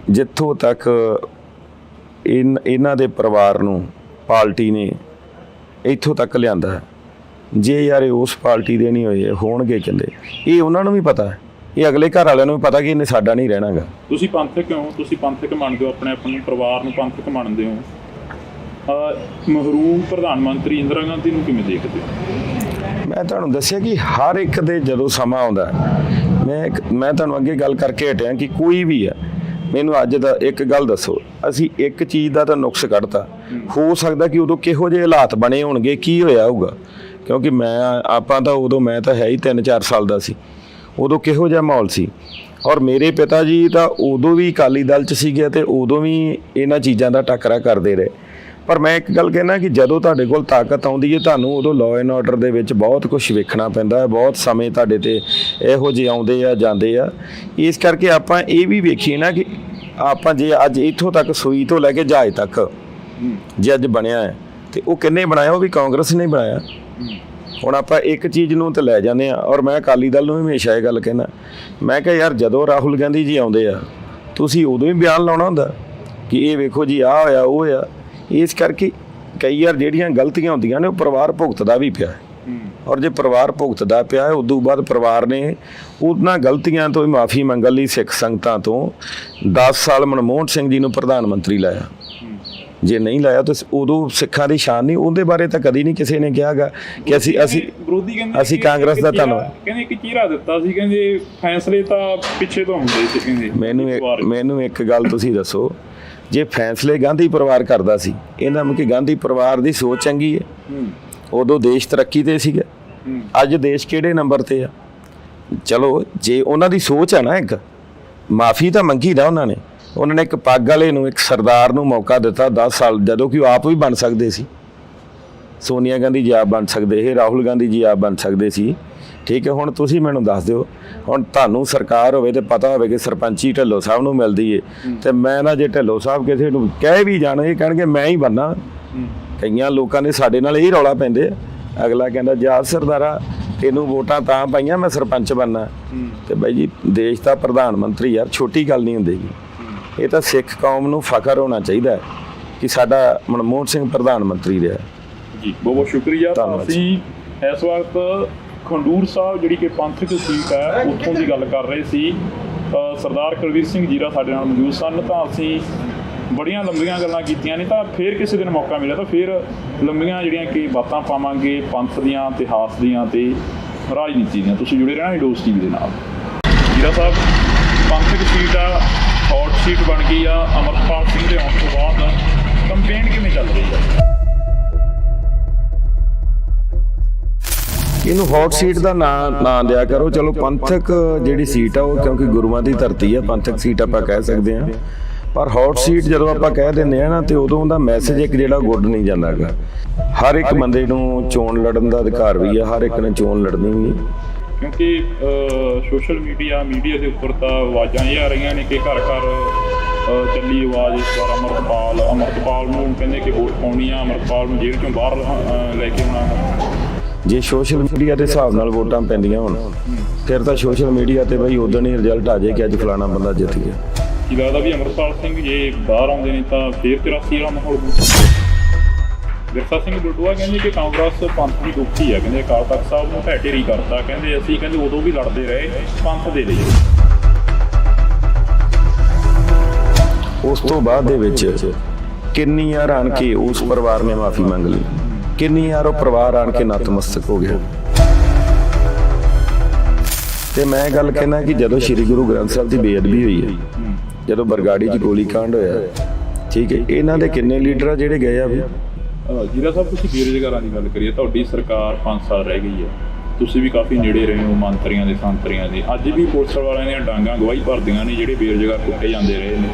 ਜਿੱਥੋਂ ਤੱਕ ਇਹਨਾਂ ਦੇ ਪਰਿਵਾਰ ਨੂੰ ਪਾਰਟੀ ਨੇ ਇੱਥੋਂ ਤੱਕ ਲਿਆਂਦਾ, ਜੇ ਯਾਰ ਇਹ ਉਸ ਪਾਰਟੀ ਦੇ ਨਹੀਂ ਹੋਏ ਹੋਣਗੇ ਕਹਿੰਦੇ, ਇਹ ਉਹਨਾਂ ਨੂੰ ਵੀ ਪਤਾ ਹੈ, ਇਹ ਅਗਲੇ ਘਰ ਵਾਲਿਆਂ ਨੂੰ ਵੀ ਪਤਾ ਕਿ ਇਹਨੇ ਸਾਡਾ ਨਹੀਂ ਰਹਿਣਾਗਾ। ਤੁਸੀਂ ਪੰਥਕ ਹੋ, ਤੁਸੀਂ ਪੰਥਕ ਮੰਨਦੇ ਹੋ, ਆਪਣੇ ਪਰਿਵਾਰ ਨੂੰ ਪੰਥਕ ਮੰਨਦੇ ਹੋ, ਮਹਿਰੂਮ ਪ੍ਰਧਾਨ ਮੰਤਰੀ ਇੰਦਰਾ ਗਾਂਧੀ ਨੂੰ ਕਿਵੇਂ ਦੇਖਦੇ ਹੋ? ਮੈਂ ਤੁਹਾਨੂੰ ਦੱਸਿਆ ਕਿ ਹਰ ਇੱਕ ਦੇ ਜਦੋਂ ਸਮਾਂ ਆਉਂਦਾ, ਮੈਂ ਤੁਹਾਨੂੰ ਅੱਗੇ ਗੱਲ ਕਰਕੇ ਹਟਿਆ ਕਿ ਕੋਈ ਵੀ ਹੈ, ਮੈਨੂੰ ਅੱਜ ਦਾ ਇੱਕ ਗੱਲ ਦੱਸੋ, ਅਸੀਂ ਇੱਕ ਚੀਜ਼ ਦਾ ਤਾਂ ਨੁਕਸ ਕੱਢਤਾ, ਹੋ ਸਕਦਾ ਕਿ ਉਦੋਂ ਕਿਹੋ ਜਿਹੇ ਹਾਲਾਤ ਬਣੇ ਹੋਣਗੇ, ਕੀ ਹੋਇਆ ਹੋਊਗਾ, ਕਿਉਂਕਿ ਆਪਾਂ ਤਾਂ ਉਦੋਂ ਮੈਂ ਤਾਂ ਹੈ ਹੀ 3-4 ਸਾਲ ਦਾ ਸੀ, ਉਦੋਂ ਕਿਹੋ ਜਿਹਾ ਮਾਹੌਲ ਸੀ। ਔਰ ਮੇਰੇ ਪਿਤਾ ਜੀ ਤਾਂ ਉਦੋਂ ਵੀ ਅਕਾਲੀ ਦਲ 'ਚ ਸੀਗੇ ਤੇ ਉਦੋਂ ਵੀ ਇਹਨਾਂ ਚੀਜ਼ਾਂ ਦਾ ਟੱਕਰਾ ਕਰਦੇ ਰਹੇ। ਪਰ ਮੈਂ ਇੱਕ ਗੱਲ ਕਹਿਣਾ ਕਿ ਜਦੋਂ ਤੁਹਾਡੇ ਕੋਲ ਤਾਕਤ ਆਉਂਦੀ ਹੈ, ਤੁਹਾਨੂੰ ਉਦੋਂ ਲਾਅ ਐਂਡ ਆਰਡਰ ਦੇ ਵਿੱਚ ਬਹੁਤ ਕੁਝ ਵੇਖਣਾ ਪੈਂਦਾ ਹੈ, ਬਹੁਤ ਸਮੇਂ ਤੁਹਾਡੇ ਤੇ ਇਹੋ ਜਿਹੇ ਆਉਂਦੇ ਆ ਜਾਂਦੇ ਆ। ਇਸ ਕਰਕੇ ਆਪਾਂ ਇਹ ਵੀ ਵੇਖੀਏ ਨਾ ਕਿ ਆਪਾਂ ਜੇ ਅੱਜ ਇੱਥੋਂ ਤੱਕ ਸੂਈ ਤੋਂ ਲੈ ਕੇ ਜਹਾਜ਼ ਤੱਕ ਜੇ ਅੱਜ ਬਣਿਆ ਹੈ, ਤੇ ਉਹ ਕਿੰਨੇ ਬਣਾਇਆ? ਉਹ ਵੀ ਕਾਂਗਰਸ ਨੇ ਬਣਾਇਆ। ਹੁਣ ਆਪਾਂ ਇੱਕ ਚੀਜ਼ ਨੂੰ ਤਾਂ ਲੈ ਜਾਂਦੇ ਆ, ਔਰ ਮੈਂ ਅਕਾਲੀ ਦਲ ਨੂੰ ਹਮੇਸ਼ਾ ਇਹ ਗੱਲ ਕਹਿਣਾ, ਮੈਂ ਕਿਹਾ ਯਾਰ ਜਦੋਂ ਰਾਹੁਲ ਗਾਂਧੀ ਜੀ ਆਉਂਦੇ ਆ, ਤੁਸੀਂ ਉਦੋਂ ਹੀ ਬਿਆਨ ਲਾਉਣਾ ਹੁੰਦਾ ਕਿ ਇਹ ਵੇਖੋ ਜੀ ਆਹ ਹੋਇਆ ਉਹ ਹੋਇਆ। ਇਸ ਕਰਕੇ ਕਈ ਵਾਰ ਜਿਹੜੀਆਂ ਗਲਤੀਆਂ ਹੁੰਦੀਆਂ ਨੇ ਉਹ ਪਰਿਵਾਰ ਭੁਗਤਦਾ ਵੀ ਪਿਆ, ਔਰ ਜੇ ਪਰਿਵਾਰ ਭੁਗਤਦਾ ਪਿਆ ਉਦੋਂ ਬਾਅਦ ਪਰਿਵਾਰ ਨੇ ਉਹਨਾਂ ਗਲਤੀਆਂ ਤੋਂ ਹੀ ਮਾਫੀ ਮੰਗਣ ਲਈ ਸਿੱਖ ਸੰਗਤਾਂ ਤੋਂ 10 ਸਾਲ ਮਨਮੋਹਨ ਸਿੰਘ ਜੀ ਨੂੰ ਪ੍ਰਧਾਨ ਮੰਤਰੀ ਲਾਇਆ। ਜੇ ਨਹੀਂ ਲਾਇਆ ਤਾਂ ਉਦੋਂ ਸਿੱਖਾਂ ਦੀ ਸ਼ਾਨ ਨਹੀਂ, ਉਹਦੇ ਬਾਰੇ ਤਾਂ ਕਦੀ ਨਹੀਂ ਕਿਸੇ ਨੇ ਕਿਹਾਗਾ ਕਿ ਅਸੀਂ ਕਾਂਗਰਸ ਦਾ ਧੰਨਵਾਦ। ਕਹਿੰਦੇ ਇੱਕ ਚਿਹਰਾ ਦਿੱਤਾ ਸੀ, ਕਹਿੰਦੇ ਫੈਸਲੇ ਤਾਂ ਪਿੱਛੇ ਤੋਂ ਹੁੰਦੇ ਸੀ। ਕਹਿੰਦੇ ਮੈਨੂੰ ਇੱਕ ਗੱਲ ਤੁਸੀਂ ਦੱਸੋ, ਜੇ ਫੈਸਲੇ ਗਾਂਧੀ ਪਰਿਵਾਰ ਕਰਦਾ ਸੀ, ਇਹਨਾਂ ਨੂੰ ਕਿ ਗਾਂਧੀ ਪਰਿਵਾਰ ਦੀ ਸੋਚ ਚੰਗੀ ਹੈ, ਉਦੋਂ ਦੇਸ਼ ਤਰੱਕੀ ਤੇ ਸੀਗਾ, ਅੱਜ ਦੇਸ਼ ਕਿਹੜੇ ਨੰਬਰ ਤੇ ਆ? ਚਲੋ ਜੇ ਉਹਨਾਂ ਦੀ ਸੋਚ ਹੈ ਨਾ, ਇੱਕ ਮਾਫੀ ਤਾਂ ਮੰਗੀ ਨਾ ਉਹਨਾਂ ਨੇ ਇੱਕ ਪੱਗ ਵਾਲੇ ਨੂੰ, ਇੱਕ ਸਰਦਾਰ ਨੂੰ ਮੌਕਾ ਦਿੱਤਾ 10 ਸਾਲ, ਜਦੋਂ ਕਿ ਉਹ ਆਪ ਵੀ ਬਣ ਸਕਦੇ ਸੀ। ਸੋਨੀਆ ਗਾਂਧੀ ਜੀ ਆਪ ਬਣ ਸਕਦੇ ਸੀ, ਰਾਹੁਲ ਗਾਂਧੀ ਜੀ ਆਪ ਬਣ ਸਕਦੇ ਸੀ। ਠੀਕ ਹੈ, ਹੁਣ ਤੁਸੀਂ ਮੈਨੂੰ ਦੱਸ ਦਿਓ, ਹੁਣ ਤੁਹਾਨੂੰ ਸਰਕਾਰ ਹੋਵੇ ਤੇ ਪਤਾ ਹੋਵੇ ਕਿ ਸਰਪੰਚੀ ਢਿੱਲੋਂ ਸਾਹਿਬ ਨੂੰ ਮਿਲਦੀ ਏ, ਤੇ ਮੈਂ ਨਾ ਜੇ ਢਿੱਲੋਂ ਸਾਹਿਬ ਕਿਸੇ ਨੂੰ ਕਹਿ ਵੀ ਜਾਣ, ਇਹ ਕਹਿਣਗੇ ਮੈਂ ਹੀ ਬਣਨਾ। ਕਈਆਂ ਲੋਕਾਂ ਨੇ ਸਾਡੇ ਨਾਲ ਇਹ ਰੌਲਾ ਪੈਂਦੇ, ਅਗਲਾ ਕਹਿੰਦਾ ਜਾ ਸਰਦਾਰਾ ਤੈਨੂੰ ਵੋਟਾਂ ਤਾਂ ਪਾਈਆਂ, ਮੈਂ ਸਰਪੰਚ ਬਣਨਾ। ਤੇ ਬਾਈ ਜੀ ਦੇਸ਼ ਦਾ ਪ੍ਰਧਾਨ ਮੰਤਰੀ ਯਾਰ ਛੋਟੀ ਗੱਲ ਨਹੀਂ ਹੁੰਦੀ। ਇਹ ਤਾਂ ਸਿੱਖ ਕੌਮ ਨੂੰ ਫਖਰ ਹੋਣਾ ਚਾਹੀਦਾ ਹੈ ਕਿ ਸਾਡਾ ਮਨਮੋਹਨ ਸਿੰਘ ਪ੍ਰਧਾਨ ਮੰਤਰੀ ਰਿਹਾ ਜੀ। ਬਹੁਤ ਬਹੁਤ ਸ਼ੁਕਰੀਆ। ਅਸੀਂ ਇਸ ਵਕਤ ਖਡੂਰ ਸਾਹਿਬ ਜਿਹੜੀ ਕਿ ਪੰਥਕ ਸੀਟ ਹੈ ਉੱਥੋਂ ਦੀ ਗੱਲ ਕਰ ਰਹੇ ਸੀ। ਸਰਦਾਰ ਕੁਲਬੀਰ ਸਿੰਘ ਜੀਰਾ ਸਾਡੇ ਨਾਲ ਮੌਜੂਦ ਸਨ। ਤਾਂ ਅਸੀਂ ਬੜੀਆਂ ਲੰਬੀਆਂ ਗੱਲਾਂ ਕੀਤੀਆਂ ਨੇ, ਤਾਂ ਫਿਰ ਕਿਸੇ ਦਿਨ ਮੌਕਾ ਮਿਲਿਆ ਤਾਂ ਫਿਰ ਲੰਬੀਆਂ ਜਿਹੜੀਆਂ ਕਿ ਬਾਤਾਂ ਪਾਵਾਂਗੇ ਪੰਥ ਦੀਆਂ, ਇਤਿਹਾਸ ਦੀਆਂ ਤੇ ਰਾਜਨੀਤੀ ਦੀਆਂ। ਤੁਸੀਂ ਜੁੜੇ ਰਹਿਣਾ ਹਿੰਡੋਸ ਟੀਵੀ ਦੇ ਨਾਲ। ਜੀਰਾ ਸਾਹਿਬ, ਪੰਥਕ ਸੀਟ ਆ, ਹੌਟ ਸੀਟ ਬਣ ਗਈ ਆ। ਅਮਰਪਾਲ ਸਿੰਘ ਦੇ ਆਉਣ ਤੋਂ ਬਾਅਦ ਕੰਪੇਨ ਕਿਵੇਂ ਚੱਲ ਰਹੀ ਹੈ? ਇਹਨੂੰ ਹੌਟ ਸੀਟ ਦਾ ਨਾਂ ਦਿਆ ਕਰੋ। ਚਲੋ ਪੰਥਕ ਜਿਹੜੀ ਸੀਟ ਆ ਉਹ ਕਿਉਂਕਿ ਗੁਰੂਆਂ ਦੀ ਧਰਤੀ ਆ, ਪੰਥਕ ਸੀਟ ਆਪਾਂ ਕਹਿ ਸਕਦੇ ਹਾਂ। ਪਰ ਹੌਟ ਸੀਟ ਜਦੋਂ ਆਪਾਂ ਕਹਿ ਦਿੰਦੇ ਆ ਨਾ, ਤੇ ਉਦੋਂ ਦਾ ਮੈਸੇਜ ਇੱਕ ਜਿਹੜਾ ਗੁੱਡ ਨਹੀਂ ਜਾਂਦਾ ਗਾ। ਹਰ ਇੱਕ ਬੰਦੇ ਨੂੰ ਚੋਣ ਲੜਨ ਦਾ ਅਧਿਕਾਰ ਵੀ ਆ, ਹਰ ਇੱਕ ਨੇ ਚੋਣ ਲੜਨੀ ਵੀ। ਕਿਉਂਕਿ ਸੋਸ਼ਲ ਮੀਡੀਆ ਦੇ ਉੱਪਰ ਤਾਂ ਆਵਾਜ਼ਾਂ ਇਹ ਆ ਰਹੀਆਂ ਨੇ ਕਿ ਘਰ ਘਰ ਚੱਲੀ ਆਵਾਜ਼ ਇਸ ਵਾਰ ਅਮਰਪਾਲ ਨੂੰ ਕਹਿੰਦੇ ਕਿ ਵੋਟ ਪਾਉਣੀ ਆ, ਅਮਰਪਾਲ ਨੂੰ ਜੇਲ੍ਹ ਚੋਂ ਬਾਹਰ ਲੈ ਕੇ ਆਉਣਾ। ਜੇ ਸੋਸ਼ਲ ਮੀਡੀਆ ਦੇ ਹਿਸਾਬ ਨਾਲ ਵੋਟਾਂ ਪੈਂਦੀਆਂ ਹੋਣ, ਫਿਰ ਤਾਂ ਸੋਸ਼ਲ ਮੀਡੀਆ ਤੇ ਬਈ ਉਦੋਂ ਹੀ ਰਿਜ਼ਲਟ ਆ ਜਾਏ ਕਿ ਅੱਜ ਫਲਾਣਾ ਬੰਦਾ ਜਿੱਤ ਗਿਆ। ਕੀ ਲੱਗਦਾ ਵੀ ਅਮਰਪਾਲ ਸਿੰਘ ਜੇ ਬਾਹਰ ਆਉਂਦੇ ਨੇ ਤਾਂ ਫਿਰ 83 ਵਾਲਾ ਮਾਹੌਲ? ਵਿਰਸਾ ਸਿੰਘ ਬਲਟੋਆ ਕਹਿੰਦੇ ਕਿ ਕਾਂਗਰਸ ਪੰਥ ਦੀ ਦੁਖੀ ਹੈ, ਕਹਿੰਦੇ ਅਕਾਲ ਤਖਤ ਸਾਹਿਬ ਨੂੰ ਢਹਿ ਢੇਰੀ ਕਰਤਾ, ਕਹਿੰਦੇ ਅਸੀਂ ਕਹਿੰਦੇ ਉਦੋਂ ਵੀ ਲੜਦੇ ਰਹੇ ਪੰਥ ਦੇ ਲਈ। ਉਸ ਤੋਂ ਬਾਅਦ ਦੇ ਵਿੱਚ ਕਿੰਨੀ ਵਾਰ ਆਣ ਕੇ ਉਸ ਪਰਿਵਾਰ ਨੇ ਮਾਫੀ ਮੰਗ ਲਈ, ਕਿੰਨੀ ਵਾਰ ਉਹ ਪਰਿਵਾਰ ਆਣ ਕੇ ਨਤਮਸਤਕ ਹੋ ਗਿਆ। ਤੇ ਮੈਂ ਗੱਲ ਕਹਿਣਾ ਕਿ ਜਦੋਂ ਸ੍ਰੀ ਗੁਰੂ ਗ੍ਰੰਥ ਸਾਹਿਬ ਦੀ ਬੇਅਦਬੀ ਹੋਈ ਹੈ, ਜਦੋਂ ਬਰਗਾੜੀ 'ਚ ਗੋਲੀ ਕਾਂਡ ਹੋਇਆ, ਠੀਕ ਹੈ, ਇਹਨਾਂ ਦੇ ਕਿੰਨੇ ਲੀਡਰ ਆ ਜਿਹੜੇ ਗਏ ਆ ਵੀ। ਜੀਰਾ ਸਾਹਿਬ, ਤੁਸੀਂ ਬੇਰੁਜ਼ਗਾਰਾਂ ਦੀ ਗੱਲ ਕਰੀਏ, ਤੁਹਾਡੀ ਸਰਕਾਰ 5 ਸਾਲ ਰਹਿ ਗਈ ਹੈ, ਤੁਸੀਂ ਵੀ ਕਾਫੀ ਨੇੜੇ ਰਹੇ ਹੋ ਮੰਤਰੀਆਂ ਦੇ ਸੰਤਰੀਆਂ ਦੇ, ਅੱਜ ਵੀ ਪੁਲਿਸ ਵਾਲਿਆਂ ਦੀਆਂ ਡਾਂਗਾਂ ਗਵਾਹੀ ਭਰਦੀਆਂ ਨੇ ਜਿਹੜੇ ਬੇਰੁਜ਼ਗਾਰ ਕੁੱਟੇ ਜਾਂਦੇ ਰਹੇ ਨੇ।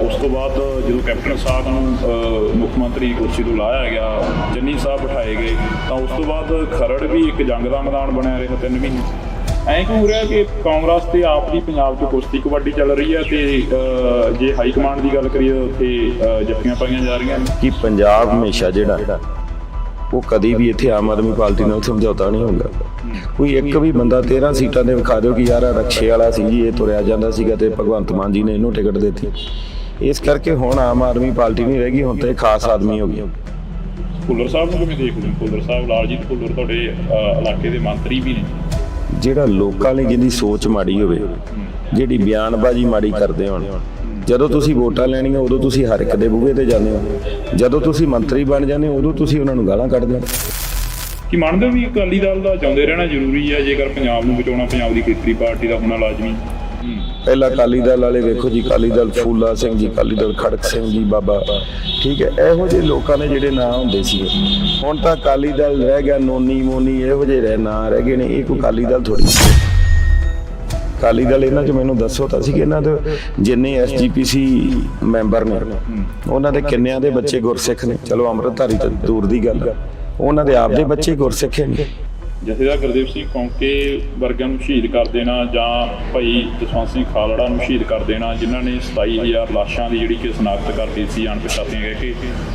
ਉਸ ਤੋਂ ਬਾਅਦ ਜਦੋਂ ਕੈਪਟਨ ਸਾਹਿਬ ਨੂੰ ਮੁੱਖ ਮੰਤਰੀ ਕੁਰਸੀ ਤੋਂ ਲਾਇਆ ਗਿਆ, ਜੰਨੀ ਸਾਹਿਬ ਬਿਠਾਏ ਗਏ, ਤਾਂ ਉਸ ਤੋਂ ਬਾਅਦ ਖਰੜ ਵੀ ਇੱਕ ਜੰਗ ਦਾ ਮੈਦਾਨ ਬਣਿਆ ਰਿਹਾ 3 ਮਹੀਨੇ। ਐਂ ਕਿਉਂ ਹੋ ਰਿਹਾ ਕਿ ਕਾਂਗਰਸ ਤੇ ਆਪ ਦੀ ਪੰਜਾਬ 'ਚ ਕੁਸ਼ਤੀ ਕਬੱਡੀ ਚੱਲ ਰਹੀ ਹੈ, ਤੇ ਜੇ ਹਾਈ ਕਮਾਂਡ ਦੀ ਗੱਲ ਕਰੀਏ ਉੱਥੇ ਜੱਫੀਆਂ ਪਾਈਆਂ ਜਾ ਰਹੀਆਂ ਨੇ ਕਿ ਪੰਜਾਬ ਹਮੇਸ਼ਾ ਜਿਹੜਾ ਉਹ ਕਦੀ ਵੀ ਇੱਥੇ ਆਮ ਆਦਮੀ ਪਾਰਟੀ ਨਾਲ ਸਮਝੌਤਾ ਨਹੀਂ ਹੁੰਦਾ। ਕੋਈ ਇੱਕ ਵੀ ਬੰਦਾ 13 ਸੀਟਾਂ ਦੇ ਵਿਖਾ ਦਿਓ ਕਿ ਯਾਰ ਰਕਸ਼ੇ ਵਾਲਾ ਸੀ ਜੀ, ਇਹ ਤੁਰਿਆ ਜਾਂਦਾ ਸੀਗਾ ਤੇ ਭਗਵੰਤ ਮਾਨ ਜੀ ਨੇ ਇਹਨੂੰ ਟਿਕਟ ਦਿੱਤੀ। ਇਸ ਕਰਕੇ ਹੁਣ ਆਮ ਆਦਮੀ ਪਾਰਟੀ ਨਹੀਂ ਰਹਿ ਗਈ, ਹੁਣ ਤਾਂ ਇਹ ਖਾਸ ਆਦਮੀ ਹੋ ਗਈ। ਭੁੱਲਰ ਸਾਹਿਬ ਨੂੰ ਕਿਵੇਂ ਦੇਖਦੇ ਹੋ? ਭੁੱਲਰ ਸਾਹਿਬ, ਲਾਲਜੀਤ ਭੁੱਲਰ ਤੁਹਾਡੇ ਇਲਾਕੇ ਦੇ ਮੰਤਰੀ ਵੀ ਨੇ। ਜਿਹੜਾ ਲੋਕਾਂ ਲਈ ਜਿਹਦੀ ਸੋਚ ਮਾੜੀ ਹੋਵੇ, ਜਿਹੜੀ ਬਿਆਨਬਾਜ਼ੀ ਮਾੜੀ ਕਰਦੇ ਹੋਣ, ਜਦੋਂ ਤੁਸੀਂ ਵੋਟਾਂ ਲੈਣੀਆਂ ਉਦੋਂ ਤੁਸੀਂ ਹਰ ਇੱਕ ਦੇ ਬੂਹੇ ਤੇ ਜਾਂਦੇ ਹੋ, ਜਦੋਂ ਤੁਸੀਂ ਮੰਤਰੀ ਬਣ ਜਾਂਦੇ ਹੋ ਉਦੋਂ ਤੁਸੀਂ ਉਹਨਾਂ ਨੂੰ ਗਾਲਾਂ ਕੱਢਦੇ ਹੋ। ਕੀ ਮੰਨਦੇ ਹੋ ਵੀ ਅਕਾਲੀ ਦਲ ਦਾ ਚਾਹੁੰਦੇ ਰਹਿਣਾ ਜ਼ਰੂਰੀ ਹੈ ਜੇਕਰ ਪੰਜਾਬ ਨੂੰ ਬਚਾਉਣਾ, ਪੰਜਾਬ ਦੀ ਖੇਤਰੀ ਪਾਰਟੀ ਦਾ ਹੋਣਾ ਲਾਜ਼ਮੀ? ਪਹਿਲਾਂ ਅਕਾਲੀ ਦਲ ਵਾਲੇ ਵੇਖੋ ਜੀ, ਅਕਾਲੀ ਦਲ ਫੂਲਾ ਸਿੰਘ ਜੀ, ਅਕਾਲੀ ਦਲ ਖੜਕ ਸਿੰਘ ਜੀ ਬਾਬਾ, ਠੀਕ ਹੈ, ਇਹੋ ਜਿਹੇ ਲੋਕਾਂ ਦੇ ਜਿਹੜੇ ਨਾਂ ਹੁੰਦੇ ਸੀ। ਹੁਣ ਤਾਂ ਅਕਾਲੀ ਦਲ ਰਹਿ ਗਿਆ ਨੋਨੀ ਮੋਨੀ, ਇਹੋ ਜਿਹੇ ਨਾਂ ਰਹਿ ਗਏ ਨੇ। ਇਹ ਕੋਈ ਅਕਾਲੀ ਦਲ ਥੋੜੀ। ਅਕਾਲੀ ਦਲ ਇਹਨਾਂ 'ਚ ਮੈਨੂੰ ਦੱਸੋ ਤਾਂ ਸੀ ਕਿ ਇਹਨਾਂ ਦੇ ਜਿੰਨੇ SGPC ਮੈਂਬਰ ਨੇ ਉਹਨਾਂ ਦੇ ਕਿੰਨਿਆਂ ਦੇ ਬੱਚੇ ਗੁਰਸਿੱਖ ਨੇ। ਚਲੋ ਅੰਮ੍ਰਿਤਧਾਰੀ ਤਾਂ ਦੂਰ ਦੀ ਗੱਲ, ਉਹਨਾਂ ਦੇ ਆਪ ਦੇ ਬੱਚੇ ਗੁਰਸਿੱਖ ਨੇ। ਜਥੇਦਾਰ ਗੁਰਦੇਵ ਸਿੰਘ ਕੌਂਕੇ ਵਰਗਿਆਂ ਨੂੰ ਸ਼ਹੀਦ ਕਰ ਦੇਣਾ, ਜਾਂ ਭਾਈ ਜਸਵੰਤ ਸਿੰਘ ਖਾਲੜਾ ਨੂੰ ਸ਼ਹੀਦ ਕਰ ਦੇਣਾ, ਜਿਨ੍ਹਾਂ ਨੇ 27,000 ਲਾਸ਼ਾਂ ਦੀ ਜਿਹੜੀ ਕਿ ਸ਼ਨਾਖਤ ਕਰਤੀ ਸੀ, ਅਣਪਛਾਤੀਆਂ ਕਹਿ ਕੇ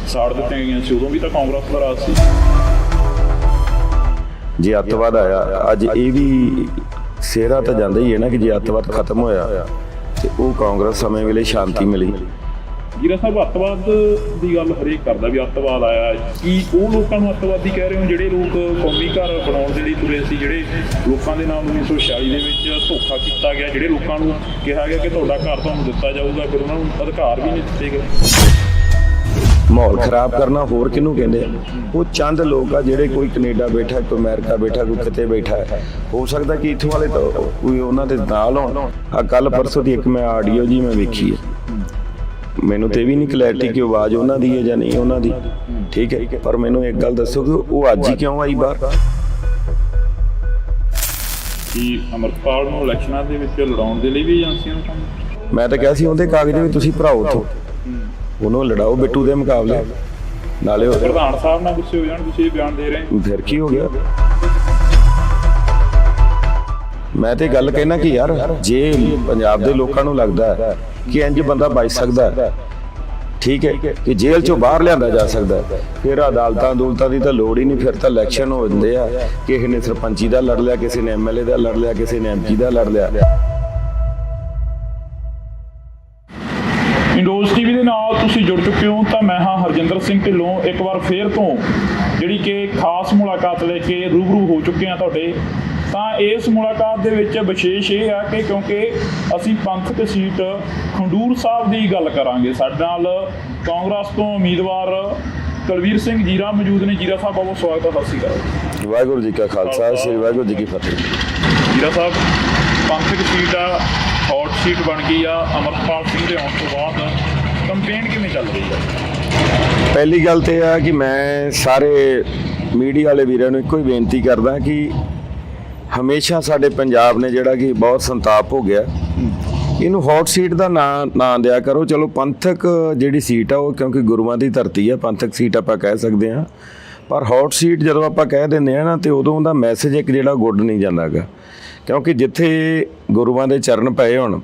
ਸਾੜ ਦਿੱਤੀਆਂ ਗਈਆਂ ਸੀ, ਉਦੋਂ ਵੀ ਤਾਂ ਕਾਂਗਰਸ ਦਾ ਰਾਜ ਸੀ। ਜੇ ਅੱਤਵਾਦ ਆਇਆ, ਅੱਜ ਇਹ ਵੀ ਸਿਹਰਾ ਤਾਂ ਜਾਂਦਾ ਹੀ ਹੈ ਨਾ ਕਿ ਜੇ ਅੱਤਵਾਦ ਖਤਮ ਹੋਇਆ ਤੇ ਉਹ ਕਾਂਗਰਸ ਸਮੇਂ ਵੇਲੇ ਸ਼ਾਂਤੀ ਮਿਲੀ। ਜੀਰਾ ਸਾਹਿਬ, ਅੱਤਵਾਦ ਦੀ ਗੱਲ ਹਰੇਕ ਕਰਦਾ ਵੀ ਅੱਤਵਾਦ ਆਇਆ, ਕੀ ਉਹ ਲੋਕਾਂ ਨੂੰ ਅੱਤਵਾਦੀ ਕਹਿ ਰਹੇ ਹੋ ਜਿਹੜੇ ਲੋਕ ਕੌਮੀ ਘਰ ਬਣਾਉਣ ਦੇ ਲਈ ਤੁਰੇ ਸੀ, ਜਿਹੜੇ ਲੋਕਾਂ ਦੇ ਨਾਲ 1946 ਦੇ ਵਿੱਚ ਧੋਖਾ ਕੀਤਾ ਗਿਆ, ਜਿਹੜੇ ਲੋਕਾਂ ਨੂੰ ਕਿਹਾ ਗਿਆ ਕਿ ਤੁਹਾਡਾ ਘਰ ਤੁਹਾਨੂੰ ਦਿੱਤਾ ਜਾਊਗਾ, ਫਿਰ ਉਹਨਾਂ ਨੂੰ ਅਧਿਕਾਰ ਵੀ ਨਹੀਂ ਦਿੱਤੇ ਗਏ। ਮਾਹੌਲ ਖਰਾਬ ਕਰਨਾ ਹੋਰ ਕਿਹਨੂੰ ਕਹਿੰਦੇ ਆ? ਉਹ ਚੰਦ ਲੋਕ ਆ ਜਿਹੜੇ, ਕੋਈ ਕੈਨੇਡਾ ਬੈਠਾ, ਕੋਈ ਅਮਰੀਕਾ ਬੈਠਾ, ਕੋਈ ਕਿਤੇ ਬੈਠਾ ਹੈ। ਹੋ ਸਕਦਾ ਕਿ ਇੱਥੋਂ ਵਾਲੇ ਤਾਂ ਕੋਈ ਉਹਨਾਂ ਦੇ ਨਾਲ ਹੋਣ। ਆ ਕੱਲ ਪਰਸੋਂ ਦੀ ਇੱਕ ਮੈਂ ਆਡੀਓ ਜੀ ਮੈਂ ਵੇਖੀ ਹੈ, ਮੈਨੂੰ ਤੇ ਵੀ ਨਹੀਂ ਕਲੈਰਿਟੀ ਕਿ ਆਵਾਜ਼ ਉਹਨਾਂ ਦੀ ਹੈ ਜਾਂ ਨਹੀਂ ਉਹਨਾਂ ਦੀ, ਠੀਕ ਹੈ, ਪਰ ਮੈਨੂੰ ਇੱਕ ਗੱਲ ਦੱਸੋ ਕਿ ਉਹ ਅੱਜ ਹੀ ਕਿਉਂ ਆਈ ਬਾਹਰ? ਕਿ ਅਮਰਪਾਲ ਨੂੰ ਇਲੈਕਸ਼ਨਾਂ ਦੇ ਵਿੱਚ ਲੜਾਉਣ ਦੇ ਲਈ ਵੀ ਏਜੰਸੀਆਂ ਨੂੰ ਕੰਮ? ਮੈਂ ਤਾਂ ਕਿਹਾ ਸੀ ਉਹਦੇ ਕਾਗਜ਼ ਵੀ ਤੁਸੀਂ ਭਰਾਓ ਉੱਥੋਂ, ਉਹਨੂੰ ਲੜਾਓ ਬਿੱਟੂ ਦੇ ਮੁਕਾਬਲੇ। ਨਾਲੇ ਪ੍ਰਧਾਨ ਸਾਹਿਬ ਨਾਲ ਗੁੱਸੇ ਹੋ ਜਾਣ, ਤੁਸੀਂ ਇਹ ਬਿਆਨ ਦੇ ਰਹੇ ਫਿਰ ਕੀ ਹੋ ਗਿਆ? ਮੈਂ ਤੇ ਗੱਲ ਕਹਿਣਾ ਕਿ ਯਾਰ ਜੇ ਪੰਜਾਬ ਦੇ ਲੋਕਾਂ ਨੂੰ ਲੱਗਦਾ ਹੈ ਕਿ ਇੰਜ ਬੰਦਾ ਬਚ ਸਕਦਾ ਹੈ, ਠੀਕ ਹੈ, ਕਿ ਜੇਲ੍ਹ ਚੋਂ ਬਾਹਰ ਲਿਆਂਦਾ ਜਾ ਸਕਦਾ ਹੈ, ਫਿਰ ਅਦਾਲਤਾਂ ਦੀ ਤਾਂ ਲੋੜ ਹੀ ਨਹੀਂ। ਫਿਰ ਤਾਂ ਇਲੈਕਸ਼ਨ ਹੋ ਜਾਂਦੇ ਆ, ਕਿਸੇ ਨੇ ਸਰਪੰਚੀ ਦਾ ਲੜ ਲਿਆ, ਕਿਸੇ ਨੇ MLA ਦਾ ਲੜ ਲਿਆ, ਕਿਸੇ ਨੇ MP ਦਾ ਲੜ ਲਿਆ। ਇੰਡੋਜ਼ TV ਦੇ ਨਾਲ ਤੁਸੀਂ ਜੁੜ ਚੁੱਕੇ ਹੋ ਤਾਂ ਮੈਂ ਹਾਂ ਹਰਜਿੰਦਰ ਸਿੰਘ ਢਿੱਲੋਂ। ਇੱਕ ਵਾਰ ਫੇਰ ਤੋਂ ਜਿਹੜੀ ਕਿ ਖਾਸ ਮੁਲਾਕਾਤ ਲੈ ਕੇ ਰੂਬਰੂ ਹੋ ਚੁੱਕੇ ਹਾਂ ਤੁਹਾਡੇ। ਤਾਂ ਇਸ ਮੁਲਾਕਾਤ ਦੇ ਵਿੱਚ ਵਿਸ਼ੇਸ਼ ਇਹ ਹੈ ਕਿ ਕਿਉਂਕਿ ਅਸੀਂ ਪੰਥਕ ਸੀਟ ਖੰਡੂਰ ਸਾਹਿਬ ਦੀ ਗੱਲ ਕਰਾਂਗੇ। ਸਾਡੇ ਨਾਲ ਕਾਂਗਰਸ ਤੋਂ ਉਮੀਦਵਾਰ ਕੁਲਵੀਰ ਸਿੰਘ ਜੀਰਾ ਮੌਜੂਦ ਨੇ। ਜੀਰਾ ਸਾਹਿਬ, ਬਹੁਤ ਸਵਾਗਤ ਹੈ, ਸਤਿ ਸ਼੍ਰੀ ਅਕਾਲ। ਵਾਹਿਗੁਰੂ ਜੀ ਕਾ ਖਾਲਸਾ, ਸ੍ਰੀ ਵਾਹਿਗੁਰੂ ਜੀ ਕੀ ਫਤਿਹ। ਜੀਰਾ ਸਾਹਿਬ, ਪੰਥਕ ਸੀਟ ਆ, ਹੌਟ ਸੀਟ ਬਣ ਗਈ ਆ ਅਮਰਪਾਲ ਸਿੰਘ ਦੇ ਆਉਣ ਤੋਂ ਬਾਅਦ, ਕੰਪੇਨ ਕਿਵੇਂ ਚੱਲ ਰਹੀ ਹੈ? ਪਹਿਲੀ ਗੱਲ ਤੇ ਇਹ ਆ ਕਿ ਮੈਂ ਸਾਰੇ ਮੀਡੀਆ ਵਾਲੇ ਵੀਰਾਂ ਨੂੰ ਇੱਕੋ ਹੀ ਬੇਨਤੀ ਕਰਦਾ ਕਿ ਹਮੇਸ਼ਾ ਸਾਡੇ ਪੰਜਾਬ ਨੇ ਜਿਹੜਾ ਕਿ ਬਹੁਤ ਸੰਤਾਪ ਹੋ ਗਿਆ, ਇਹਨੂੰ ਹੌਟ ਸੀਟ ਦਾ ਨਾਂ ਦਿਆ ਕਰੋ। ਚਲੋ ਪੰਥਕ ਜਿਹੜੀ ਸੀਟ ਆ ਉਹ ਕਿਉਂਕਿ ਗੁਰੂਆਂ ਦੀ ਧਰਤੀ ਆ, ਪੰਥਕ ਸੀਟ ਆਪਾਂ ਕਹਿ ਸਕਦੇ ਹਾਂ, ਪਰ ਹੌਟ ਸੀਟ ਜਦੋਂ ਆਪਾਂ ਕਹਿ ਦਿੰਦੇ ਆ ਨਾ ਤੇ ਉਦੋਂ ਦਾ ਮੈਸੇਜ ਇੱਕ ਜਿਹੜਾ ਗੁੱਡ ਨਹੀਂ ਜਾਂਦਾ ਗਾ, ਕਿਉਂਕਿ ਜਿੱਥੇ ਗੁਰੂਆਂ ਦੇ ਚਰਨ ਪਏ ਹੋਣ,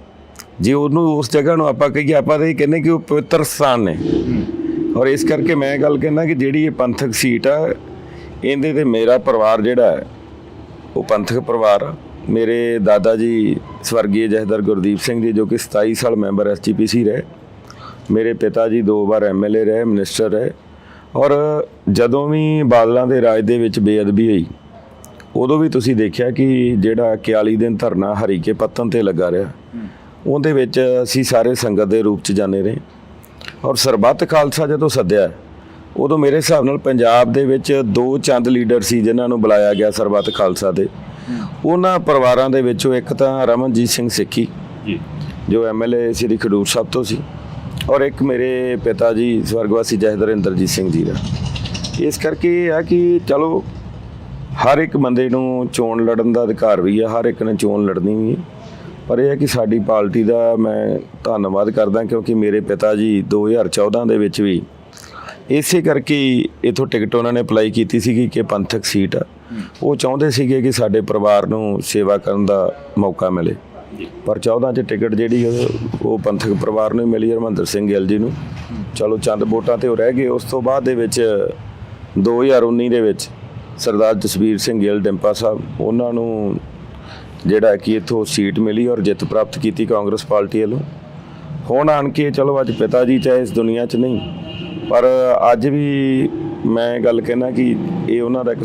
ਜੇ ਉਹਨੂੰ ਉਸ ਜਗ੍ਹਾ ਨੂੰ ਆਪਾਂ ਕਹੀਏ, ਆਪਾਂ ਤਾਂ ਇਹ ਕਹਿੰਦੇ ਕਿ ਉਹ ਪਵਿੱਤਰ ਸਥਾਨ ਨੇ। ਔਰ ਇਸ ਕਰਕੇ ਮੈਂ ਗੱਲ ਕਹਿੰਦਾ ਕਿ ਜਿਹੜੀ ਇਹ ਪੰਥਕ ਸੀਟ ਆ, ਇਹਦੇ ਤੇ ਮੇਰਾ ਪਰਿਵਾਰ ਜਿਹੜਾ ਹੈ ਉਹ ਪੰਥਕ ਪਰਿਵਾਰ ਆ। ਮੇਰੇ ਦਾਦਾ ਜੀ ਸਵਰਗੀ ਜਥੇਦਾਰ ਗੁਰਦੀਪ ਸਿੰਘ ਜੀ, ਜੋ ਕਿ 27 ਸਾਲ ਮੈਂਬਰ SGPC ਰਹੇ। ਮੇਰੇ ਪਿਤਾ ਜੀ 2 ਵਾਰ MLA ਰਹੇ, ਮਿਨਿਸਟਰ ਰਹੇ। ਔਰ ਜਦੋਂ ਵੀ ਬਾਦਲਾਂ ਦੇ ਰਾਜ ਦੇ ਵਿੱਚ ਬੇਅਦਬੀ ਹੋਈ ਉਦੋਂ ਵੀ ਤੁਸੀਂ ਦੇਖਿਆ ਕਿ ਜਿਹੜਾ 41 ਦਿਨ ਧਰਨਾ ਹਰੀਕੇ ਪੱਤਨ ਤੇ ਲੱਗਾ ਰਿਹਾ, ਉਹਦੇ ਵਿੱਚ ਅਸੀਂ ਸਾਰੇ ਸੰਗਤ ਦੇ ਰੂਪ ਚ ਜਾਂਦੇ ਰਹੇ। ਔਰ ਸਰਬੱਤ ਖਾਲਸਾ ਜਦੋਂ ਸੱਦਿਆ ਉਦੋਂ ਮੇਰੇ ਹਿਸਾਬ ਨਾਲ ਪੰਜਾਬ ਦੇ ਵਿੱਚ 2 ਚੰਦ ਲੀਡਰ ਸੀ ਜਿਨ੍ਹਾਂ ਨੂੰ ਬੁਲਾਇਆ ਗਿਆ ਸਰਬੱਤ ਖਾਲਸਾ ਦੇ। ਉਹਨਾਂ ਪਰਿਵਾਰਾਂ ਦੇ ਵਿੱਚੋਂ ਇੱਕ ਤਾਂ ਰਮਨਜੀਤ ਸਿੰਘ ਸਿੱਖੀ ਜੀ, ਜੋ ਐਮਐਲਏ ਸ੍ਰੀ ਖਡੂਰ ਸਾਹਿਬ ਤੋਂ ਸੀ, ਔਰ ਇੱਕ ਮੇਰੇ ਪਿਤਾ ਜੀ ਸਵਰਗਵਾਸੀ ਜਥੇਦਾਰ ਇੰਦਰਜੀਤ ਸਿੰਘ ਜੀ ਦਾ। ਇਸ ਕਰਕੇ ਇਹ ਆ ਕਿ ਚਲੋ ਹਰ ਇੱਕ ਬੰਦੇ ਨੂੰ ਚੋਣ ਲੜਨ ਦਾ ਅਧਿਕਾਰ ਵੀ ਹੈ, ਹਰ ਇੱਕ ਨੇ ਚੋਣ ਲੜਨੀ ਵੀ ਹੈ, ਪਰ ਇਹ ਹੈ ਕਿ ਸਾਡੀ ਪਾਰਟੀ ਦਾ ਮੈਂ ਧੰਨਵਾਦ ਕਰਦਾ ਕਿਉਂਕਿ ਮੇਰੇ ਪਿਤਾ ਜੀ 2014 ਦੇ ਵਿੱਚ ਵੀ ਇਸੇ ਕਰਕੇ ਇਥੋਂ ਟਿਕਟ ਉਹਨਾਂ ਨੇ ਅਪਲਾਈ ਕੀਤੀ ਸੀਗੀ ਕਿ ਪੰਥਕ ਸੀਟ ਆ। ਉਹ ਚਾਹੁੰਦੇ ਸੀਗੇ ਕਿ ਸਾਡੇ ਪਰਿਵਾਰ ਨੂੰ ਸੇਵਾ ਕਰਨ ਦਾ ਮੌਕਾ ਮਿਲੇ, ਪਰ 14 'ਚ ਟਿਕਟ ਜਿਹੜੀ ਉਹ ਪੰਥਕ ਪਰਿਵਾਰ ਨੂੰ ਮਿਲੀ, ਹਰਮੰਦਰ ਸਿੰਘ ਗਿੱਲ ਜੀ ਨੂੰ। ਚਲੋ ਚੰਦ ਵੋਟਾਂ ਤੇ ਉਹ ਰਹਿ ਗਏ। ਉਸ ਤੋਂ ਬਾਅਦ ਦੇ ਵਿੱਚ 2019 ਦੇ ਵਿੱਚ ਸਰਦਾਰ ਜਸਬੀਰ ਸਿੰਘ ਗਿੱਲ ਡਿੰਪਾ ਸਾਹਿਬ, ਉਹਨਾਂ ਨੂੰ ਜਿਹੜਾ ਕਿ ਇੱਥੋਂ ਸੀਟ ਮਿਲੀ ਔਰ ਜਿੱਤ ਪ੍ਰਾਪਤ ਕੀਤੀ ਕਾਂਗਰਸ ਪਾਰਟੀ ਵੱਲੋਂ। ਹੁਣ ਆਣ ਕੇ ਚਲੋ ਅੱਜ ਪਿਤਾ ਜੀ ਚਾਹੇ ਇਸ ਦੁਨੀਆ 'ਚ ਨਹੀਂ, ਪਰ ਅੱਜ ਵੀ ਮੈਂ ਗੱਲ ਕਹਿਣਾ ਕਿ ਇਹ ਉਹਨਾਂ ਦਾ ਇੱਕ